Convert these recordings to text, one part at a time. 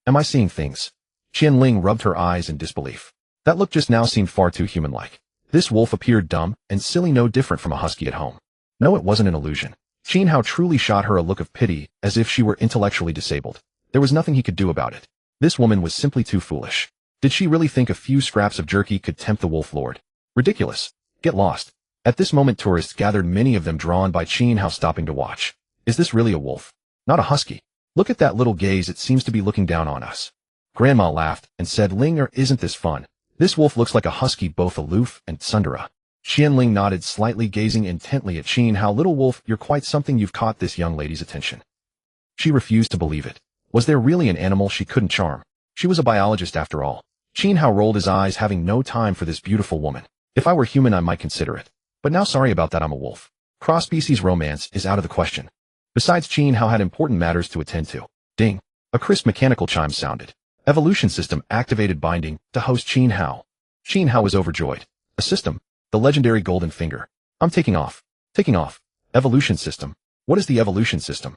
Am I seeing things? Qianling rubbed her eyes in disbelief. That look just now seemed far too human-like. This wolf appeared dumb and silly, no different from a husky at home. No, it wasn't an illusion. Qin Hao truly shot her a look of pity, as if she were intellectually disabled. There was nothing he could do about it. This woman was simply too foolish. Did she really think a few scraps of jerky could tempt the wolf lord? Ridiculous. Get lost. At this moment, tourists gathered, many of them drawn by Qin Hao stopping to watch. Is this really a wolf? Not a husky. Look at that little gaze, it seems to be looking down on us. Grandma laughed and said, Linger, isn't this fun? This wolf looks like a husky, both aloof and tsundere. Qianling nodded slightly, gazing intently at Qin Hao. Little wolf, you're quite something. You've caught this young lady's attention. She refused to believe it. Was there really an animal she couldn't charm? She was a biologist after all. Qin Hao rolled his eyes, having no time for this beautiful woman. If I were human, I might consider it. But now, sorry about that, I'm a wolf. Cross-species romance is out of the question. Besides, Qin Hao had important matters to attend to. Ding. A crisp mechanical chime sounded. Evolution system activated, binding to host Qin Hao. Qin Hao was overjoyed. A system? The legendary golden finger. I'm taking off. Taking off. Evolution system. What is the evolution system?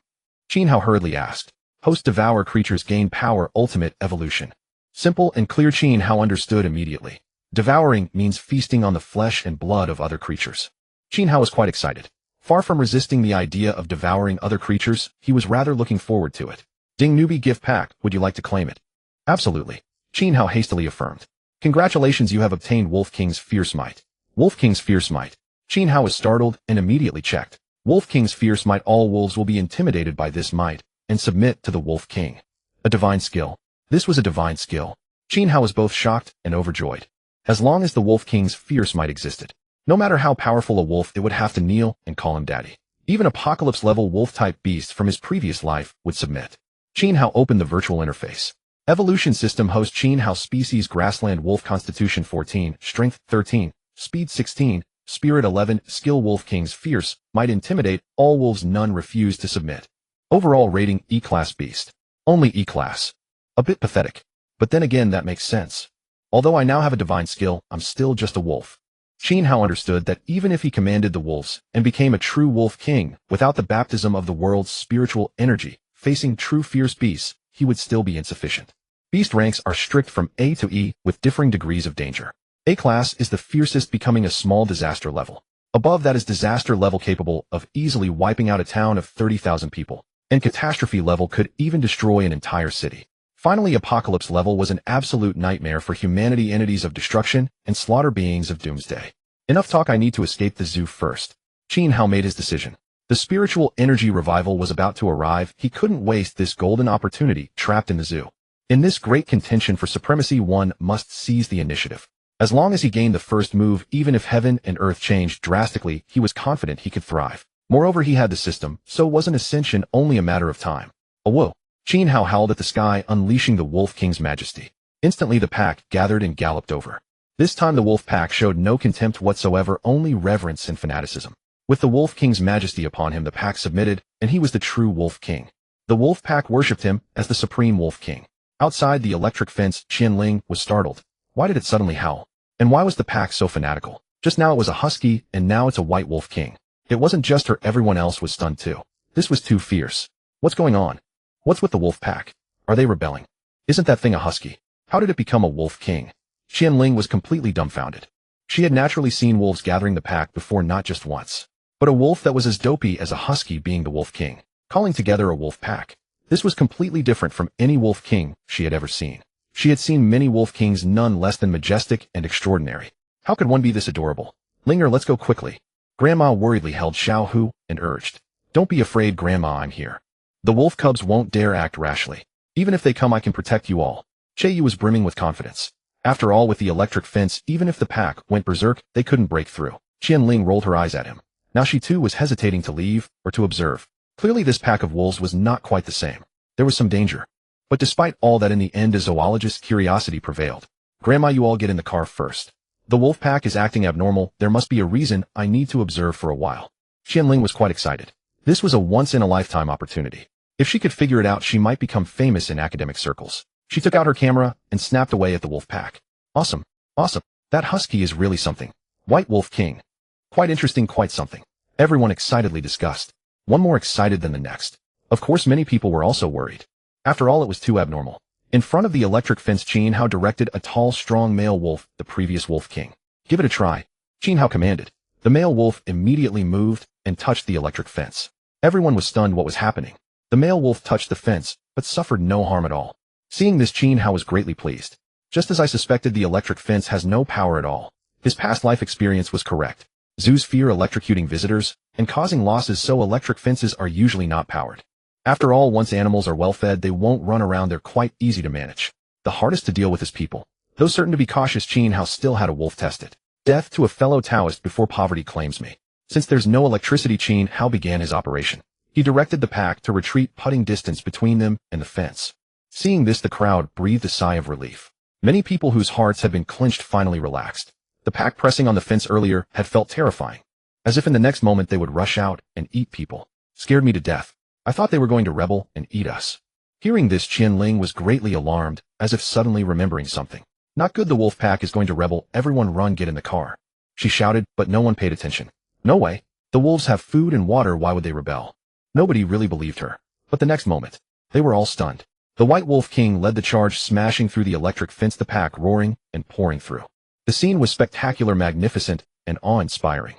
Qin Hao hurriedly asked. Host devour creatures gain power, ultimate evolution. Simple and clear. Qin Hao understood immediately. Devouring means feasting on the flesh and blood of other creatures. Qin Hao was quite excited. Far from resisting the idea of devouring other creatures, he was rather looking forward to it. Ding, newbie gift pack, would you like to claim it? Absolutely. Qin Hao hastily affirmed. Congratulations, you have obtained Wolf King's Fierce Might. Wolf King's Fierce Might. Qin Hao was startled and immediately checked. Wolf King's Fierce Might. All wolves will be intimidated by this might and submit to the Wolf King. A divine skill. This was a divine skill. Qin Hao was both shocked and overjoyed. As long as the Wolf King's Fierce Might existed, no matter how powerful a wolf, it would have to kneel and call him daddy. Even apocalypse-level wolf-type beasts from his previous life would submit. Qin Hao opened the virtual interface. Evolution system host Qin Hao species grassland wolf constitution 14, strength 13, speed 16, spirit 11, skill Wolf King's Fierce Might intimidate all wolves, none refuse to submit. Overall rating E-class beast. Only E-class. A bit pathetic. But then again, that makes sense. Although I now have a divine skill, I'm still just a wolf. Qin Hao understood that even if he commanded the wolves and became a true wolf king, without the baptism of the world's spiritual energy, facing true fierce beasts, he would still be insufficient. Beast ranks are strict from A to E, with differing degrees of danger. A-class is the fiercest, becoming a small disaster level. Above that is disaster level, capable of easily wiping out a town of 30,000 people. And catastrophe level could even destroy an entire city. Finally, apocalypse level was an absolute nightmare for humanity, entities of destruction and slaughter, beings of doomsday. Enough talk, I need to escape the zoo first. Qin Hao made his decision. The spiritual energy revival was about to arrive. He couldn't waste this golden opportunity trapped in the zoo. In this great contention for supremacy, one must seize the initiative. As long as he gained the first move, even if heaven and earth changed drastically, he was confident he could thrive. Moreover, he had the system, so wasn't ascension only a matter of time? A whoa! Qin Hao howled at the sky, unleashing the Wolf King's majesty. Instantly the pack gathered and galloped over. This time the wolf pack showed no contempt whatsoever, only reverence and fanaticism. With the Wolf King's majesty upon him, the pack submitted, and he was the true Wolf King. The wolf pack worshipped him as the supreme Wolf King. Outside the electric fence, Qianling was startled. Why did it suddenly howl? And why was the pack so fanatical? Just now it was a husky, and now it's a white Wolf King. It wasn't just her, everyone else was stunned too. This was too fierce. What's going on? What's with the wolf pack? Are they rebelling? Isn't that thing a husky? How did it become a Wolf King? Qianling was completely dumbfounded. She had naturally seen wolves gathering the pack before, not just once. But a wolf that was as dopey as a husky being the Wolf King, calling together a wolf pack. This was completely different from any Wolf King she had ever seen. She had seen many Wolf Kings, none less than majestic and extraordinary. How could one be this adorable? Linger, let's go quickly. Grandma worriedly held Xiao Hu and urged. Don't be afraid, Grandma, I'm here. The wolf cubs won't dare act rashly. Even if they come, I can protect you all. Yu was brimming with confidence. After all, with the electric fence, even if the pack went berserk, they couldn't break through. Qianling rolled her eyes at him. Now she too was hesitating to leave or to observe. Clearly this pack of wolves was not quite the same. There was some danger. But despite all that, in the end, a zoologist's curiosity prevailed. Grandma, you all get in the car first. The wolf pack is acting abnormal. There must be a reason. I need to observe for a while. Qianling was quite excited. This was a once-in-a-lifetime opportunity. If she could figure it out, she might become famous in academic circles. She took out her camera and snapped away at the wolf pack. Awesome. Awesome. That husky is really something. White Wolf King. Quite interesting, quite something. Everyone excitedly discussed. One more excited than the next. Of course, many people were also worried. After all, it was too abnormal. In front of the electric fence, Qin Hao directed a tall, strong male wolf, the previous wolf king. "Give it a try," Qin Hao commanded. The male wolf immediately moved and touched the electric fence. Everyone was stunned what was happening. The male wolf touched the fence, but suffered no harm at all. Seeing this, Qin Hao was greatly pleased. Just as I suspected, the electric fence has no power at all. His past life experience was correct. Zoos fear electrocuting visitors and causing losses, so electric fences are usually not powered. After all, once animals are well fed, they won't run around. They're quite easy to manage. The hardest to deal with is people. Though certain to be cautious, Qin Hao still had a wolf tested. Death to a fellow Taoist before poverty claims me. Since there's no electricity, Qin Hao began his operation. He directed the pack to retreat, putting distance between them and the fence. Seeing this, the crowd breathed a sigh of relief. Many people whose hearts had been clenched finally relaxed. The pack pressing on the fence earlier had felt terrifying, as if in the next moment they would rush out and eat people. Scared me to death. I thought they were going to rebel and eat us. Hearing this, Qian Ling was greatly alarmed, as if suddenly remembering something. Not good, the wolf pack is going to rebel. Everyone run, get in the car. She shouted, but no one paid attention. No way. The wolves have food and water, why would they rebel? Nobody really believed her. But the next moment, they were all stunned. The White Wolf King led the charge, smashing through the electric fence, the pack roaring and pouring through. The scene was spectacular, magnificent, and awe-inspiring.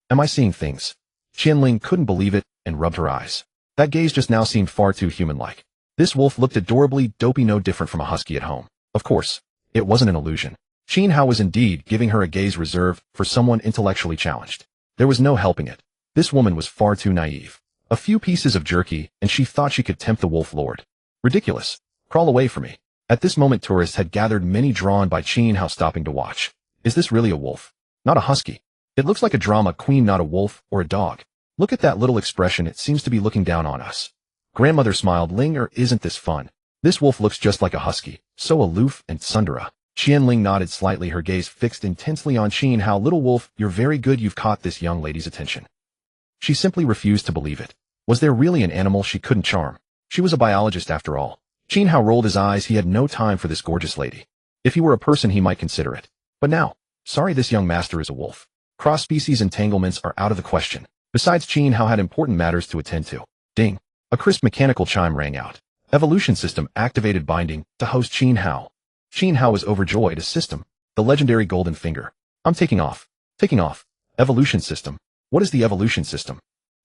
Am I seeing things? Qian Ling couldn't believe it and rubbed her eyes. That gaze just now seemed far too human-like. This wolf looked adorably dopey, no different from a husky at home. Of course, it wasn't an illusion. Qin Hao was indeed giving her a gaze reserved for someone intellectually challenged. There was no helping it. This woman was far too naive. A few pieces of jerky, and she thought she could tempt the wolf lord. Ridiculous. Crawl away from me. At this moment, tourists had gathered, many drawn by Qin Hao stopping to watch. Is this really a wolf? Not a husky. It looks like a drama queen, not a wolf or a dog. Look at that little expression, it seems to be looking down on us. Grandmother smiled. Ling, or isn't this fun? This wolf looks just like a husky, so aloof and tsundere. Qian Ling nodded slightly, her gaze fixed intensely on Qin Hao. Little wolf, you're very good, you've caught this young lady's attention. She simply refused to believe it. Was there really an animal she couldn't charm? She was a biologist after all. Qin Hao rolled his eyes. He had no time for this gorgeous lady. If he were a person, he might consider it. But now, sorry, this young master is a wolf. Cross-species entanglements are out of the question. Besides, Qin Hao had important matters to attend to. Ding. A crisp mechanical chime rang out. Evolution system activated, binding to host Qin Hao. Qin Hao was overjoyed. A system. The legendary golden finger. I'm taking off. Taking off. Evolution system. What is the evolution system?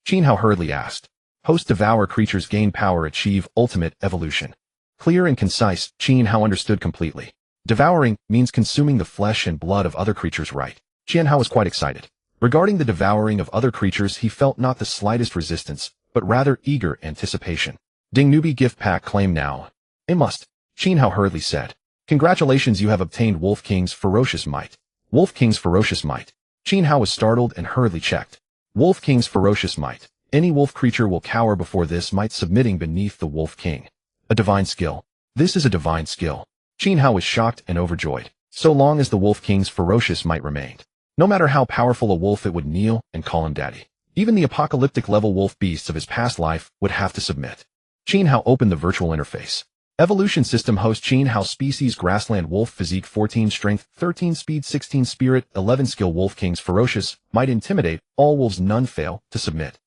Qin Hao hurriedly asked. Host devour creatures, gain power, achieve ultimate evolution. Clear and concise, Qin Hao understood completely. Devouring means consuming the flesh and blood of other creatures, right? Qin Hao was quite excited. Regarding the devouring of other creatures, he felt not the slightest resistance, but rather eager anticipation. Ding, newbie gift pack claim now. A must, Qin Hao hurriedly said. Congratulations, you have obtained Wolf King's ferocious might. Wolf King's ferocious might. Qin Hao was startled and hurriedly checked. Wolf King's ferocious might. Any wolf creature will cower before this might, submitting beneath the Wolf King. A divine skill. This is a divine skill. Qin Hao was shocked and overjoyed. So long as the Wolf King's ferocious might remained. No matter how powerful a wolf, it would kneel and call him daddy. Even the apocalyptic level wolf beasts of his past life would have to submit. Qin Hao opened the virtual interface. Evolution system host Qin Hao species grassland wolf physique 14 strength 13 speed 16 spirit 11 skill Wolf King's ferocious might intimidate all wolves, none fail to submit.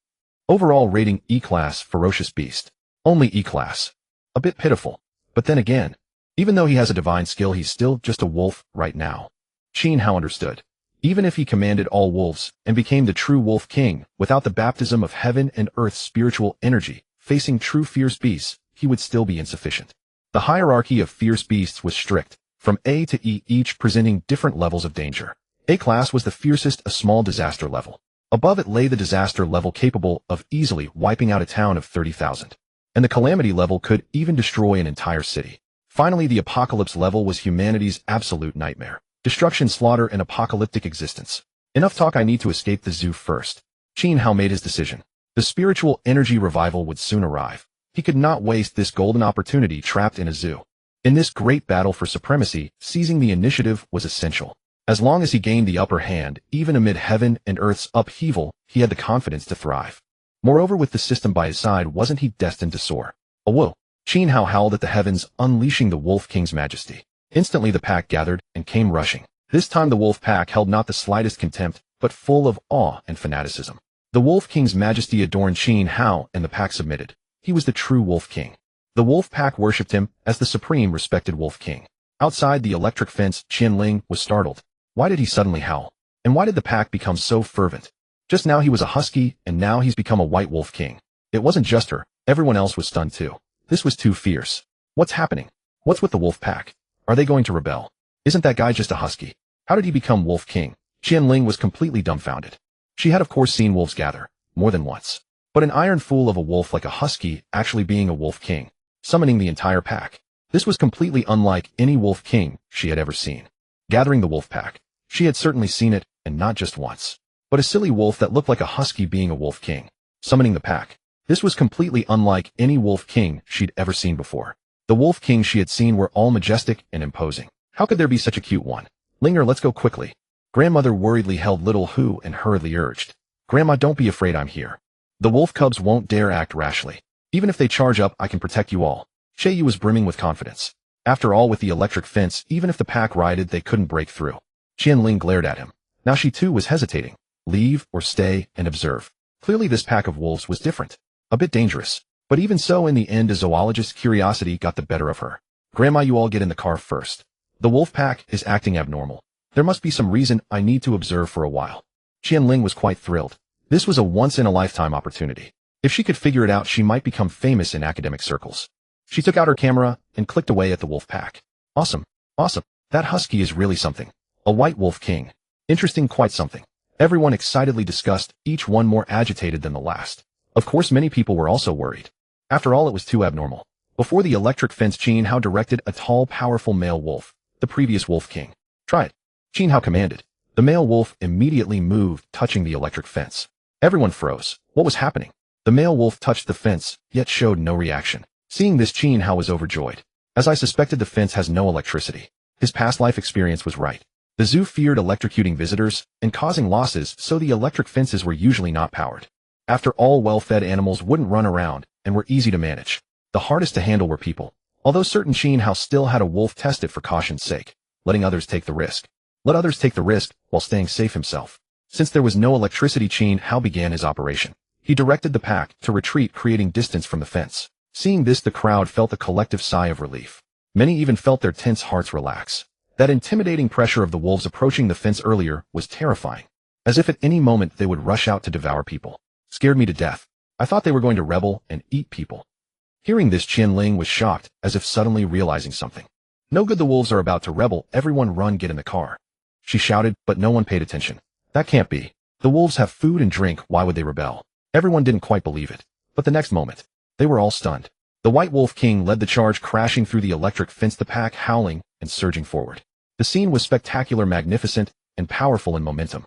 Overall rating E-class ferocious beast. Only E-class. A bit pitiful. But then again, even though he has a divine skill, he's still just a wolf right now. Qin Hao understood. Even if he commanded all wolves and became the true Wolf King, without the baptism of heaven and earth's spiritual energy, facing true fierce beasts, he would still be insufficient. The hierarchy of fierce beasts was strict, from A to E, each presenting different levels of danger. A-class was the fiercest, a small disaster level. Above it lay the disaster level, capable of easily wiping out a town of 30,000. And the calamity level could even destroy an entire city. Finally, the apocalypse level was humanity's absolute nightmare. Destruction, slaughter, and apocalyptic existence. Enough talk, I need to escape the zoo first. Qin Hao made his decision. The spiritual energy revival would soon arrive. He could not waste this golden opportunity trapped in a zoo. In this great battle for supremacy, seizing the initiative was essential. As long as he gained the upper hand, even amid heaven and earth's upheaval, he had the confidence to thrive. Moreover, with the system by his side, wasn't he destined to soar? A whoa! Qin Hao howled at the heavens, unleashing the Wolf King's majesty. Instantly the pack gathered and came rushing. This time the wolf pack held not the slightest contempt, but full of awe and fanaticism. The Wolf King's majesty adorned Qin Hao, and the pack submitted. He was the true Wolf King. The wolf pack worshipped him as the supreme respected wolf king. Outside the electric fence, Qin Ling was startled. Why did he suddenly howl? And why did the pack become so fervent? Just now he was a husky, and now he's become a white wolf king. It wasn't just her, everyone else was stunned too. This was too fierce. What's happening? What's with the wolf pack? Are they going to rebel? Isn't that guy just a husky? How did he become wolf king? Qin Ling was completely dumbfounded. She had of course seen wolves gather, more than once. But an iron fool of a wolf like a husky actually being a wolf king, summoning the entire pack. This was completely unlike any wolf king she had ever seen. Gathering the wolf pack. She had certainly seen it, and not just once. But a silly wolf that looked like a husky being a wolf king. Summoning the pack. This was completely unlike any wolf king she'd ever seen before. The wolf kings she had seen were all majestic and imposing. How could there be such a cute one? Linger, let's go quickly. Grandmother worriedly held little Hu and hurriedly urged. Grandma, don't be afraid, I'm here. The wolf cubs won't dare act rashly. Even if they charge up, I can protect you all. Yu was brimming with confidence. After all, with the electric fence, even if the pack rioted, they couldn't break through. Qin Ling glared at him. Now she too was hesitating. Leave or stay and observe. Clearly this pack of wolves was different. A bit dangerous. But even so, in the end, a zoologist's curiosity got the better of her. Grandma, you all get in the car first. The wolf pack is acting abnormal. There must be some reason I need to observe for a while. Qin Ling was quite thrilled. This was a once-in-a-lifetime opportunity. If she could figure it out, she might become famous in academic circles. She took out her camera and clicked away at the wolf pack. Awesome. Awesome. That husky is really something. A white wolf king. Interesting, quite something. Everyone excitedly discussed, each one more agitated than the last. Of course, many people were also worried. After all, it was too abnormal. Before the electric fence, Qin Hao directed a tall, powerful male wolf, the previous wolf king. Try it. Qin Hao commanded. The male wolf immediately moved, touching the electric fence. Everyone froze. What was happening? The male wolf touched the fence, yet showed no reaction. Seeing this, Qin Hao was overjoyed. As I suspected, the fence has no electricity. His past life experience was right. The zoo feared electrocuting visitors and causing losses, so the electric fences were usually not powered. After all, well-fed animals wouldn't run around and were easy to manage. The hardest to handle were people. Although certain, Qin Hao still had a wolf test it for caution's sake, letting others take the risk. Let others take the risk while staying safe himself. Since there was no electricity, Qin Hao began his operation. He directed the pack to retreat, creating distance from the fence. Seeing this, the crowd felt a collective sigh of relief. Many even felt their tense hearts relax. That intimidating pressure of the wolves approaching the fence earlier was terrifying. As if at any moment they would rush out to devour people. Scared me to death. I thought they were going to rebel and eat people. Hearing this, Qin Ling was shocked, as if suddenly realizing something. No good, the wolves are about to rebel. Everyone run, get in the car. She shouted, but no one paid attention. That can't be. The wolves have food and drink, why would they rebel? Everyone didn't quite believe it. But the next moment, they were all stunned. The White Wolf King led the charge, crashing through the electric fence, the pack howling and surging forward. The scene was spectacular, magnificent, and powerful in momentum.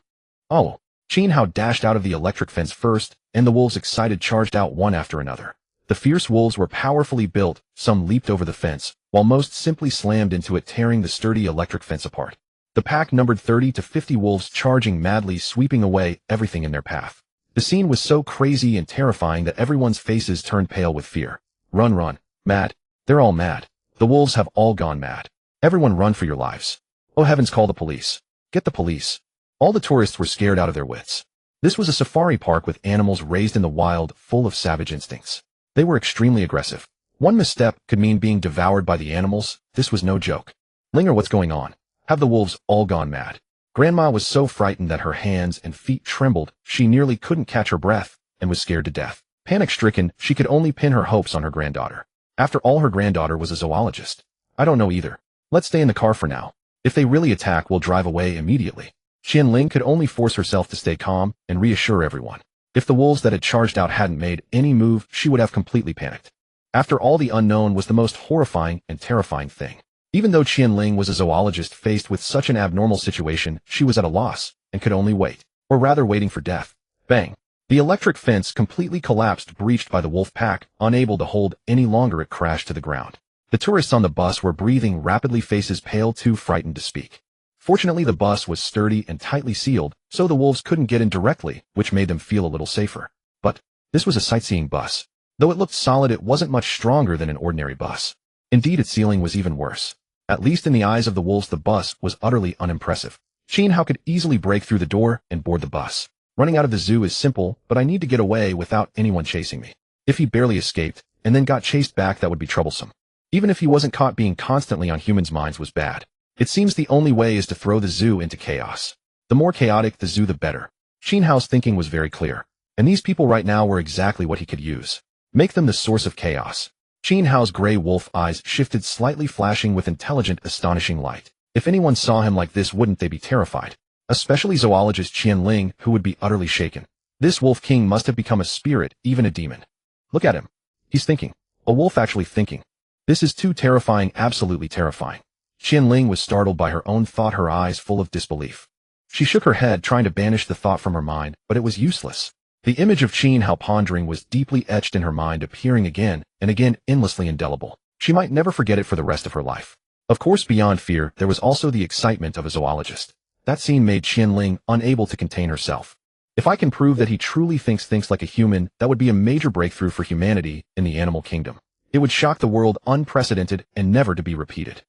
Oh! Qin Hao dashed out of the electric fence first, and the wolves, excited, charged out one after another. The fierce wolves were powerfully built, some leaped over the fence, while most simply slammed into it, tearing the sturdy electric fence apart. The pack numbered 30 to 50 wolves, charging madly, sweeping away everything in their path. The scene was so crazy and terrifying that everyone's faces turned pale with fear. Run, run. Mad. They're all mad. The wolves have all gone mad. Everyone run for your lives. Oh heavens, call the police. Get the police. All the tourists were scared out of their wits. This was a safari park with animals raised in the wild, full of savage instincts. They were extremely aggressive. One misstep could mean being devoured by the animals. This was no joke. Linger, what's going on? Have the wolves all gone mad? Grandma was so frightened that her hands and feet trembled. She nearly couldn't catch her breath and was scared to death. Panic-stricken, she could only pin her hopes on her granddaughter. After all, her granddaughter was a zoologist. I don't know either. Let's stay in the car for now. If they really attack, we'll drive away immediately. Qin Ling could only force herself to stay calm and reassure everyone. If the wolves that had charged out hadn't made any move, she would have completely panicked. After all, the unknown was the most horrifying and terrifying thing. Even though Qin Ling was a zoologist faced with such an abnormal situation, she was at a loss and could only wait, or rather waiting for death. Bang! The electric fence completely collapsed, breached by the wolf pack. Unable to hold any longer, it crashed to the ground. The tourists on the bus were breathing rapidly, faces pale, too frightened to speak. Fortunately, the bus was sturdy and tightly sealed, so the wolves couldn't get in directly, which made them feel a little safer. But this was a sightseeing bus. Though it looked solid, it wasn't much stronger than an ordinary bus. Indeed, its ceiling was even worse. At least in the eyes of the wolves, the bus was utterly unimpressive. Qin Hao could easily break through the door and board the bus. Running out of the zoo is simple, but I need to get away without anyone chasing me. If he barely escaped, and then got chased back, that would be troublesome. Even if he wasn't caught, being constantly on humans' minds was bad. It seems the only way is to throw the zoo into chaos. The more chaotic the zoo, the better. Qin Hao's thinking was very clear, and these people right now were exactly what he could use. Make them the source of chaos. Qin Hao's gray wolf eyes shifted slightly, flashing with intelligent, astonishing light. If anyone saw him like this, wouldn't they be terrified? Especially zoologist Qianling, who would be utterly shaken. This wolf king must have become a spirit, even a demon. Look at him. He's thinking. A wolf actually thinking. This is too terrifying, absolutely terrifying. Qianling was startled by her own thought, her eyes full of disbelief. She shook her head, trying to banish the thought from her mind, but it was useless. The image of Qin Hao pondering was deeply etched in her mind, appearing again and again, endlessly indelible. She might never forget it for the rest of her life. Of course, beyond fear, there was also the excitement of a zoologist. That scene made Qianling unable to contain herself. If I can prove that he truly thinks like a human, that would be a major breakthrough for humanity in the animal kingdom. It would shock the world, unprecedented and never to be repeated.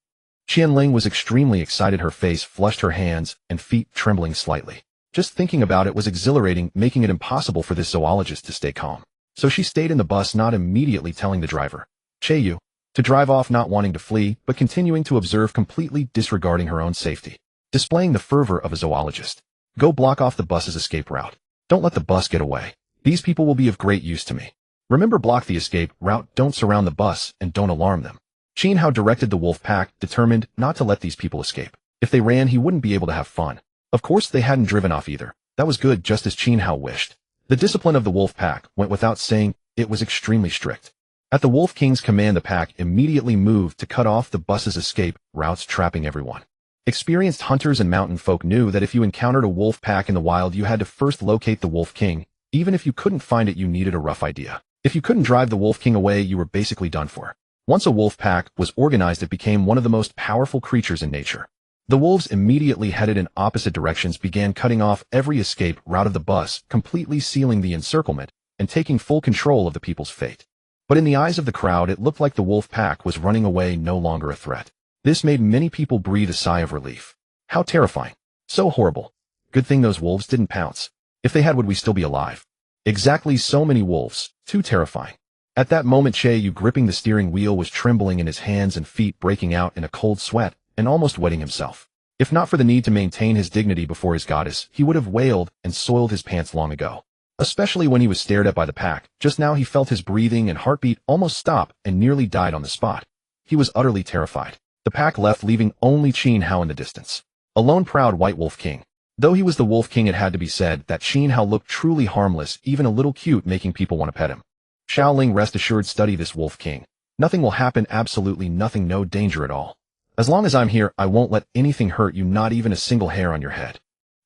Qianling was extremely excited, her face flushed, her hands and feet trembling slightly. Just thinking about it was exhilarating, making it impossible for this zoologist to stay calm. So she stayed in the bus, not immediately telling the driver, Chayu, to drive off, not wanting to flee, but continuing to observe, completely disregarding her own safety. Displaying the fervor of a zoologist. Go block off the bus's escape route. Don't let the bus get away. These people will be of great use to me. Remember, block the escape route, don't surround the bus, and don't alarm them. Qin Hao directed the wolf pack, determined not to let these people escape. If they ran, he wouldn't be able to have fun. Of course, they hadn't driven off either. That was good, just as Qin Hao wished. The discipline of the wolf pack went without saying. It was extremely strict. At the Wolf King's command, the pack immediately moved to cut off the bus's escape routes, trapping everyone. Experienced hunters and mountain folk knew that if you encountered a wolf pack in the wild, you had to first locate the Wolf King. Even if you couldn't find it, you needed a rough idea. If you couldn't drive the Wolf King away, you were basically done for. Once a wolf pack was organized, it became one of the most powerful creatures in nature. The wolves immediately headed in opposite directions, began cutting off every escape route of the bus, completely sealing the encirclement and taking full control of the people's fate. But in the eyes of the crowd, it looked like the wolf pack was running away, no longer a threat. This made many people breathe a sigh of relief. How terrifying. So horrible. Good thing those wolves didn't pounce. If they had, would we still be alive? Exactly, so many wolves. Too terrifying. At that moment, Chayu, gripping the steering wheel, was trembling in his hands and feet, breaking out in a cold sweat and almost wetting himself. If not for the need to maintain his dignity before his goddess, he would have wailed and soiled his pants long ago. Especially when he was stared at by the pack. Just now he felt his breathing and heartbeat almost stop and nearly died on the spot. He was utterly terrified. The pack left, leaving only Qin Hao in the distance. A lone proud white wolf king. Though he was the wolf king, it had to be said that Qin Hao looked truly harmless, even a little cute, making people want to pet him. Xiaoling, rest assured, study this wolf king. Nothing will happen, absolutely nothing, no danger at all. As long as I'm here, I won't let anything hurt you, not even a single hair on your head.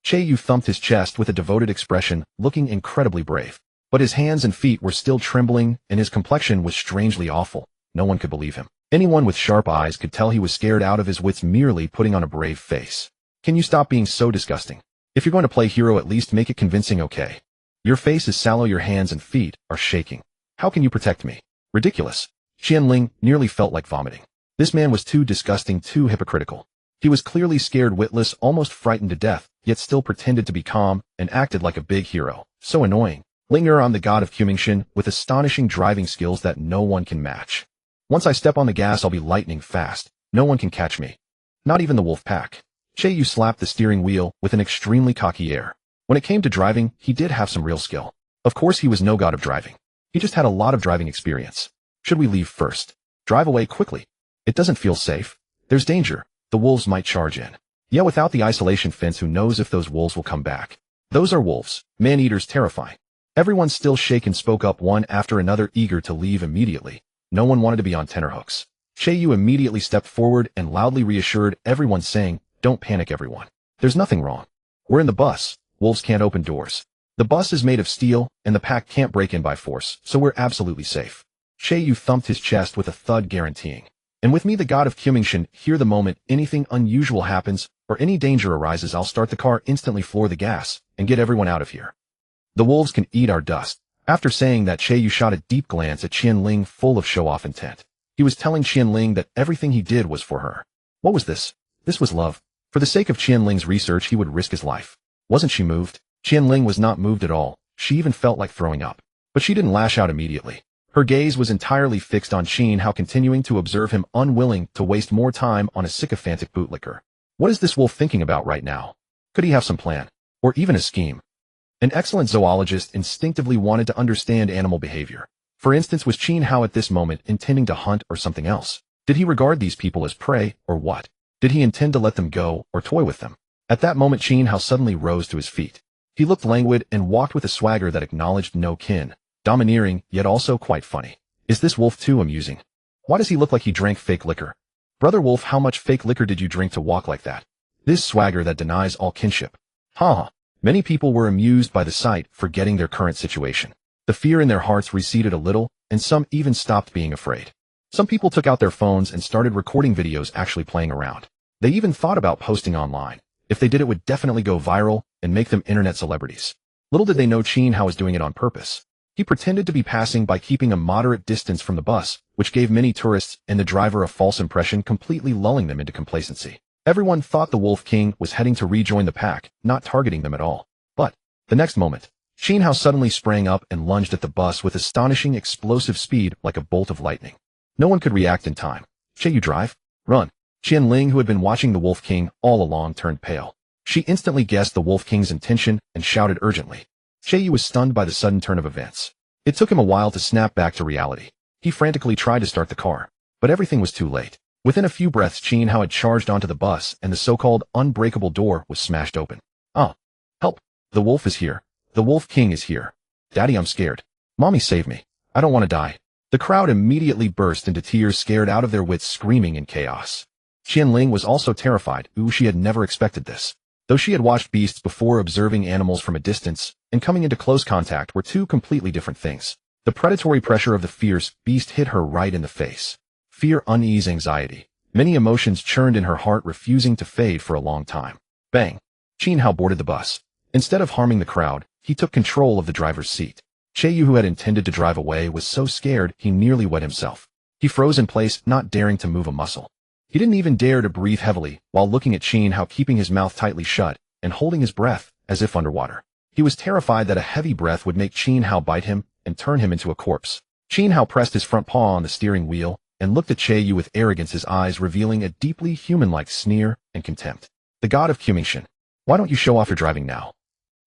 Chayu thumped his chest with a devoted expression, looking incredibly brave. But his hands and feet were still trembling, and his complexion was strangely awful. No one could believe him. Anyone with sharp eyes could tell he was scared out of his wits, merely putting on a brave face. Can you stop being so disgusting? If you're going to play hero, at least make it convincing, okay? Your face is sallow, your hands and feet are shaking. How can you protect me? Ridiculous. Qianling nearly felt like vomiting. This man was too disgusting, too hypocritical. He was clearly scared, witless, almost frightened to death, yet still pretended to be calm and acted like a big hero. So annoying. Linger on the god of Qimingxin, with astonishing driving skills that no one can match. Once I step on the gas, I'll be lightning fast. No one can catch me. Not even the wolf pack. Chayu slapped the steering wheel with an extremely cocky air. When it came to driving, he did have some real skill. Of course, he was no god of driving. He just had a lot of driving experience. Should we leave first? Drive away quickly. It doesn't feel safe. There's danger. The wolves might charge in. Yeah, without the isolation fence, who knows if those wolves will come back. Those are wolves, man-eaters, terrifying. Everyone, still shaken, spoke up, one after another, eager to leave immediately. No one wanted to be on tenterhooks. Chayu immediately stepped forward and loudly reassured everyone, saying, "Don't panic, everyone. There's nothing wrong. We're in the bus. Wolves can't open doors. The bus is made of steel, and the pack can't break in by force, so we're absolutely safe." Chayu thumped his chest with a thud, guaranteeing, "And with me, the god of Qimingxin, here, the moment anything unusual happens or any danger arises, I'll start the car, instantly floor the gas, and get everyone out of here. The wolves can eat our dust." After saying that, Chayu shot a deep glance at Qianling, full of show-off intent. He was telling Qianling that everything he did was for her. What was this? This was love. For the sake of Qianling's research, he would risk his life. Wasn't she moved? Qianling was not moved at all. She even felt like throwing up. But she didn't lash out immediately. Her gaze was entirely fixed on Qin Hao, continuing to observe him, unwilling to waste more time on a sycophantic bootlicker. What is this wolf thinking about right now? Could he have some plan? Or even a scheme? An excellent zoologist instinctively wanted to understand animal behavior. For instance, was Qin Hao at this moment intending to hunt or something else? Did he regard these people as prey, or what? Did he intend to let them go or toy with them? At that moment, Qin Hao suddenly rose to his feet. He looked languid and walked with a swagger that acknowledged no kin. Domineering, yet also quite funny. Is this wolf too amusing? Why does he look like he drank fake liquor? Brother Wolf, how much fake liquor did you drink to walk like that? This swagger that denies all kinship. Ha! Many people were amused by the sight, forgetting their current situation. The fear in their hearts receded a little, and some even stopped being afraid. Some people took out their phones and started recording videos actually playing around. They even thought about posting online. If they did, it would definitely go viral and make them internet celebrities. Little did they know Qin Hao was doing it on purpose. He pretended to be passing by, keeping a moderate distance from the bus, which gave many tourists and the driver a false impression, completely lulling them into complacency. Everyone thought the Wolf King was heading to rejoin the pack, not targeting them at all. But the next moment, Qin Hao suddenly sprang up and lunged at the bus with astonishing explosive speed, like a bolt of lightning. No one could react in time. "Che, you drive? Run." Qian Ling, who had been watching the Wolf King all along, turned pale. She instantly guessed the Wolf King's intention and shouted urgently. Che was stunned by the sudden turn of events. It took him a while to snap back to reality. He frantically tried to start the car, but everything was too late. Within a few breaths, Qin Hao had charged onto the bus, and the so-called unbreakable door was smashed open. "Ah! Help! The wolf is here. The Wolf King is here. Daddy, I'm scared. Mommy, save me. I don't want to die." The crowd immediately burst into tears, scared out of their wits, screaming in chaos. Qian Ling was also terrified. She had never expected this. Though she had watched beasts before, observing animals from a distance and coming into close contact were two completely different things. The predatory pressure of the fierce beast hit her right in the face. Fear, unease, anxiety. Many emotions churned in her heart, refusing to fade for a long time. Bang! Qin Hao boarded the bus. Instead of harming the crowd, he took control of the driver's seat. Che, who had intended to drive away, was so scared he nearly wet himself. He froze in place, not daring to move a muscle. He didn't even dare to breathe heavily while looking at Qin Hao, keeping his mouth tightly shut and holding his breath as if underwater. He was terrified that a heavy breath would make Qin Hao bite him and turn him into a corpse. Qin Hao pressed his front paw on the steering wheel and looked at Che with arrogance, his eyes revealing a deeply human-like sneer and contempt. "The god of Qumingtian, why don't you show off your driving now?"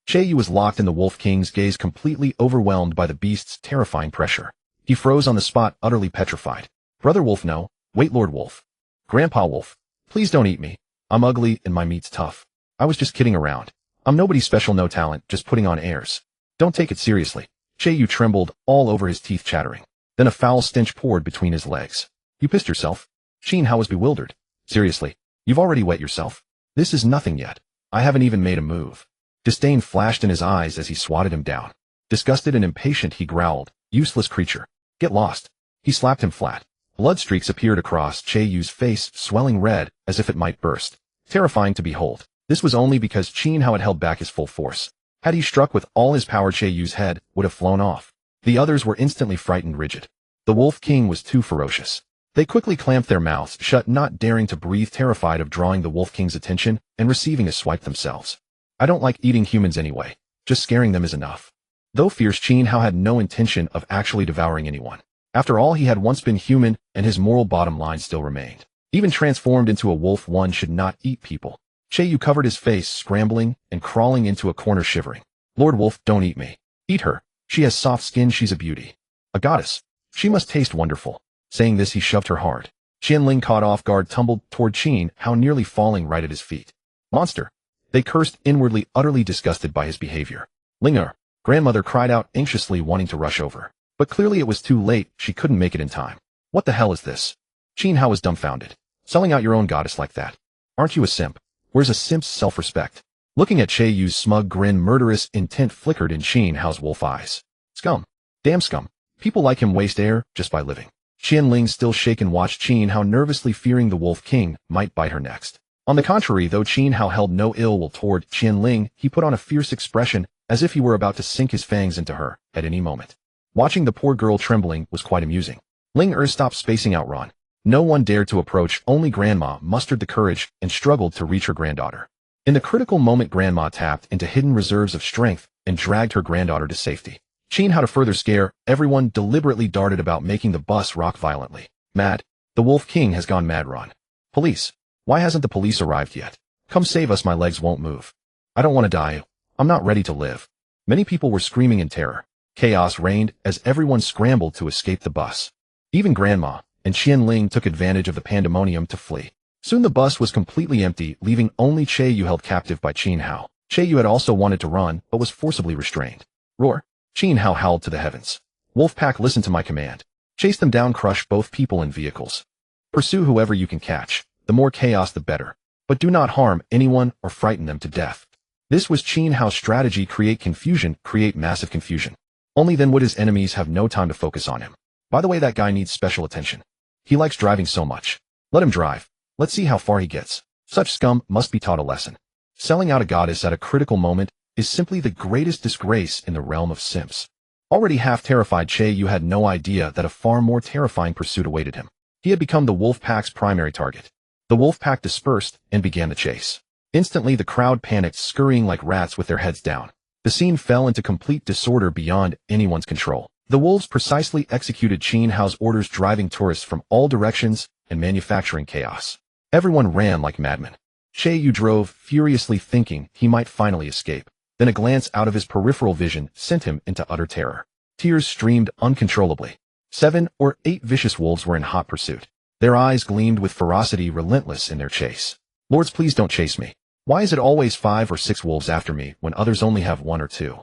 Che was locked in the Wolf King's gaze, completely overwhelmed by the beast's terrifying pressure. He froze on the spot, utterly petrified. "Brother Wolf, no. Wait, Lord Wolf. Grandpa Wolf, please don't eat me. I'm ugly and my meat's tough. I was just kidding around. I'm nobody special, no talent, just putting on airs. Don't take it seriously." Che trembled, all over his teeth chattering. Then a foul stench poured between his legs. "You pissed yourself?" Qin Hao was bewildered. "Seriously, you've already wet yourself? This is nothing yet. I haven't even made a move." Disdain flashed in his eyes as he swatted him down. Disgusted and impatient, he growled, "Useless creature. Get lost." He slapped him flat. Blood streaks appeared across Che's face, swelling red as if it might burst. Terrifying to behold. This was only because Qin Hao had held back his full force. Had he struck with all his power, Che's head would have flown off. The others were instantly frightened, rigid. The Wolf King was too ferocious. They quickly clamped their mouths shut, not daring to breathe, terrified of drawing the Wolf King's attention and receiving a swipe themselves. "I don't like eating humans anyway. Just scaring them is enough." Though fierce, Qin Hao had no intention of actually devouring anyone. After all, he had once been human, and his moral bottom line still remained. Even transformed into a wolf, one should not eat people. Che covered his face, scrambling and crawling into a corner, shivering. "Lord Wolf, don't eat me. Eat her. She has soft skin, she's a beauty. A goddess. She must taste wonderful." Saying this, he shoved her hard. Qian Ling, caught off guard, tumbled toward Qin Hao, nearly falling right at his feet. "Monster!" They cursed inwardly, utterly disgusted by his behavior. "Linger!" Grandmother cried out anxiously, wanting to rush over. But clearly it was too late, she couldn't make it in time. "What the hell is this?" Qin Hao was dumbfounded. "Selling out your own goddess like that? Aren't you a simp? Where's a simp's self-respect?" Looking at Che's smug grin, murderous intent flickered in Qin Hao's wolf eyes. "Scum. Damn scum. People like him waste air just by living." Qian Ling, still shaken, watched Qin Hao nervously, fearing the Wolf King might bite her next. On the contrary, though Qin Hao held no ill will toward Qian Ling, he put on a fierce expression, as if he were about to sink his fangs into her at any moment. Watching the poor girl trembling was quite amusing. Ling stopped spacing out, Ron. No one dared to approach, only Grandma mustered the courage and struggled to reach her granddaughter. In the critical moment, Grandma tapped into hidden reserves of strength and dragged her granddaughter to safety. Qin Hao, to further scare everyone, deliberately darted about, making the bus rock violently. Mad. The Wolf King has gone mad. Run. Police. Why hasn't the police arrived yet? Come save us, my legs won't move. I don't want to die. I'm not ready to live. Many people were screaming in terror. Chaos reigned as everyone scrambled to escape the bus. Even Grandma and Qian Ling took advantage of the pandemonium to flee. Soon the bus was completely empty, leaving only Che Yu held captive by Qin Hao. Che Yu had also wanted to run, but was forcibly restrained. Roar! Qin Hao howled to the heavens. Wolfpack, listen to my command. Chase them down, crush both people and vehicles. Pursue whoever you can catch. The more chaos, the better. But do not harm anyone or frighten them to death. This was Qin Hao's strategy: create confusion, create massive confusion. Only then would his enemies have no time to focus on him. By the way, that guy needs special attention. He likes driving so much. Let him drive. Let's see how far he gets. Such scum must be taught a lesson. Selling out a goddess at a critical moment is simply the greatest disgrace in the realm of simps. Already half terrified, Che Yu had no idea that a far more terrifying pursuit awaited him. He had become the wolf pack's primary target. The wolf pack dispersed and began the chase. Instantly the crowd panicked, scurrying like rats with their heads down. The scene fell into complete disorder beyond anyone's control. The wolves precisely executed Qin Hao's orders, driving tourists from all directions and manufacturing chaos. Everyone ran like madmen. Che Yu drove furiously, thinking he might finally escape. Then a glance out of his peripheral vision sent him into utter terror. Tears streamed uncontrollably. 7 or 8 vicious wolves were in hot pursuit. Their eyes gleamed with ferocity, relentless in their chase. Lords, please don't chase me. Why is it always 5 or 6 wolves after me when others only have 1 or 2?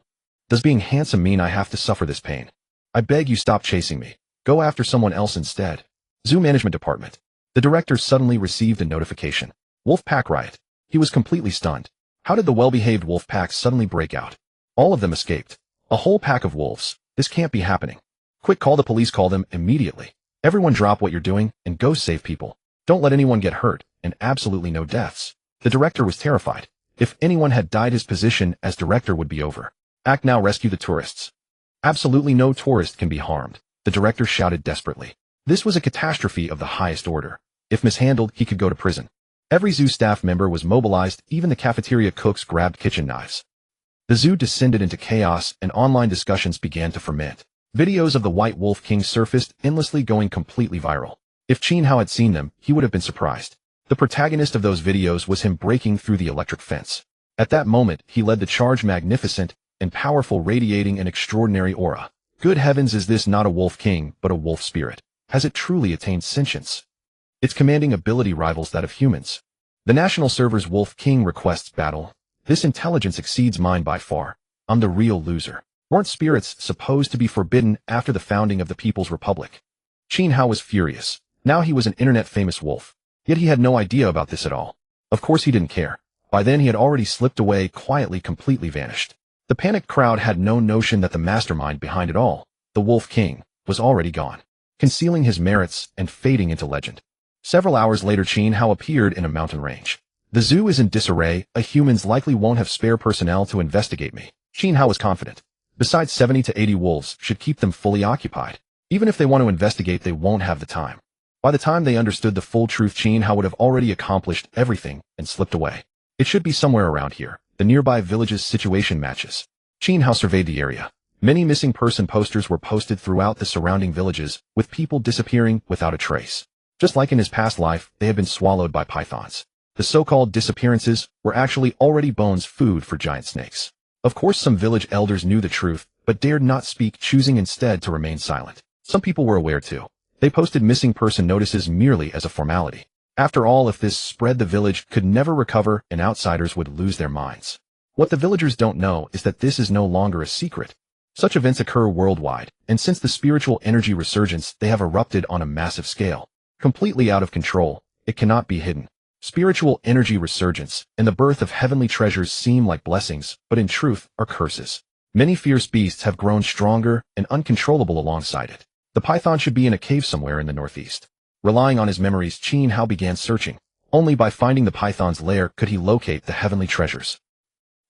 Does being handsome mean I have to suffer this pain? I beg you, stop chasing me. Go after someone else instead. Zoo Management Department. The director suddenly received a notification. Wolf pack riot. He was completely stunned. How did the well-behaved wolf pack suddenly break out? All of them escaped. A whole pack of wolves. This can't be happening. Quick, call the police, call them immediately. Everyone drop what you're doing and go save people. Don't let anyone get hurt, and absolutely no deaths. The director was terrified. If anyone had died, his position as director would be over. Act now, rescue the tourists. Absolutely no tourist can be harmed, the director shouted desperately. This was a catastrophe of the highest order. If mishandled, he could go to prison. Every zoo staff member was mobilized, even the cafeteria cooks grabbed kitchen knives. The zoo descended into chaos, and online discussions began to ferment. Videos of the White Wolf King surfaced, endlessly, going completely viral. If Qin Hao had seen them, he would have been surprised. The protagonist of those videos was him breaking through the electric fence. At that moment, he led the charge, magnificent and powerful, radiating an extraordinary aura. Good heavens, is this not a wolf king, but a wolf spirit? Has it truly attained sentience? Its commanding ability rivals that of humans. The national server's Wolf King requests battle. This intelligence exceeds mine by far. I'm the real loser. Weren't spirits supposed to be forbidden after the founding of the People's Republic? Qin Hao was furious. Now he was an internet-famous wolf. Yet he had no idea about this at all. Of course he didn't care. By then he had already slipped away, quietly, completely vanished. The panicked crowd had no notion that the mastermind behind it all, the Wolf King, was already gone, concealing his merits and fading into legend. Several hours later, Qin Hao appeared in a mountain range. The zoo is in disarray. Humans likely won't have spare personnel to investigate me. Qin Hao was confident. Besides, 70 to 80 wolves should keep them fully occupied. Even if they want to investigate, they won't have the time. By the time they understood the full truth, Qin Hao would have already accomplished everything and slipped away. It should be somewhere around here. The nearby village's situation matches. Qin Hao surveyed the area. Many missing person posters were posted throughout the surrounding villages, with people disappearing without a trace. Just like in his past life, they had been swallowed by pythons. The so-called disappearances were actually already Bones' food for giant snakes. Of course, some village elders knew the truth, but dared not speak, choosing instead to remain silent. Some people were aware too. They posted missing person notices merely as a formality. After all, if this spread, the village could never recover and outsiders would lose their minds. What the villagers don't know is that this is no longer a secret. Such events occur worldwide, and since the spiritual energy resurgence, they have erupted on a massive scale. Completely out of control, it cannot be hidden. Spiritual energy resurgence and the birth of heavenly treasures seem like blessings, but in truth are curses. Many fierce beasts have grown stronger and uncontrollable alongside it. The python should be in a cave somewhere in the northeast. Relying on his memories, Qin Hao began searching. Only by finding the python's lair could he locate the heavenly treasures.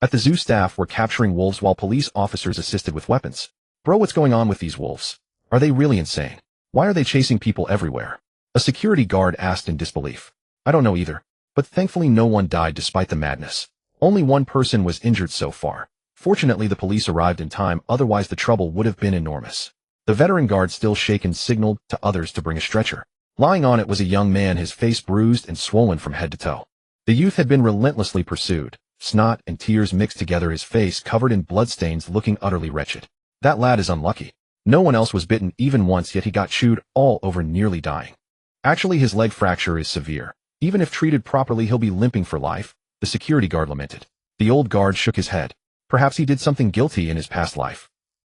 At the zoo, staff were capturing wolves while police officers assisted with weapons. Bro, what's going on with these wolves? Are they really insane? Why are they chasing people everywhere? A security guard asked in disbelief. I don't know either, but thankfully no one died despite the madness. Only one person was injured so far. Fortunately, the police arrived in time, otherwise the trouble would have been enormous. The veteran guard, still shaken, signaled to others to bring a stretcher. Lying on it was a young man, his face bruised and swollen from head to toe. The youth had been relentlessly pursued. Snot and tears mixed together, his face covered in bloodstains, looking utterly wretched. That lad is unlucky. No one else was bitten even once, yet he got chewed all over, nearly dying. Actually, his leg fracture is severe. Even if treated properly, he'll be limping for life, the security guard lamented. The old guard shook his head. Perhaps he did something guilty in his past life.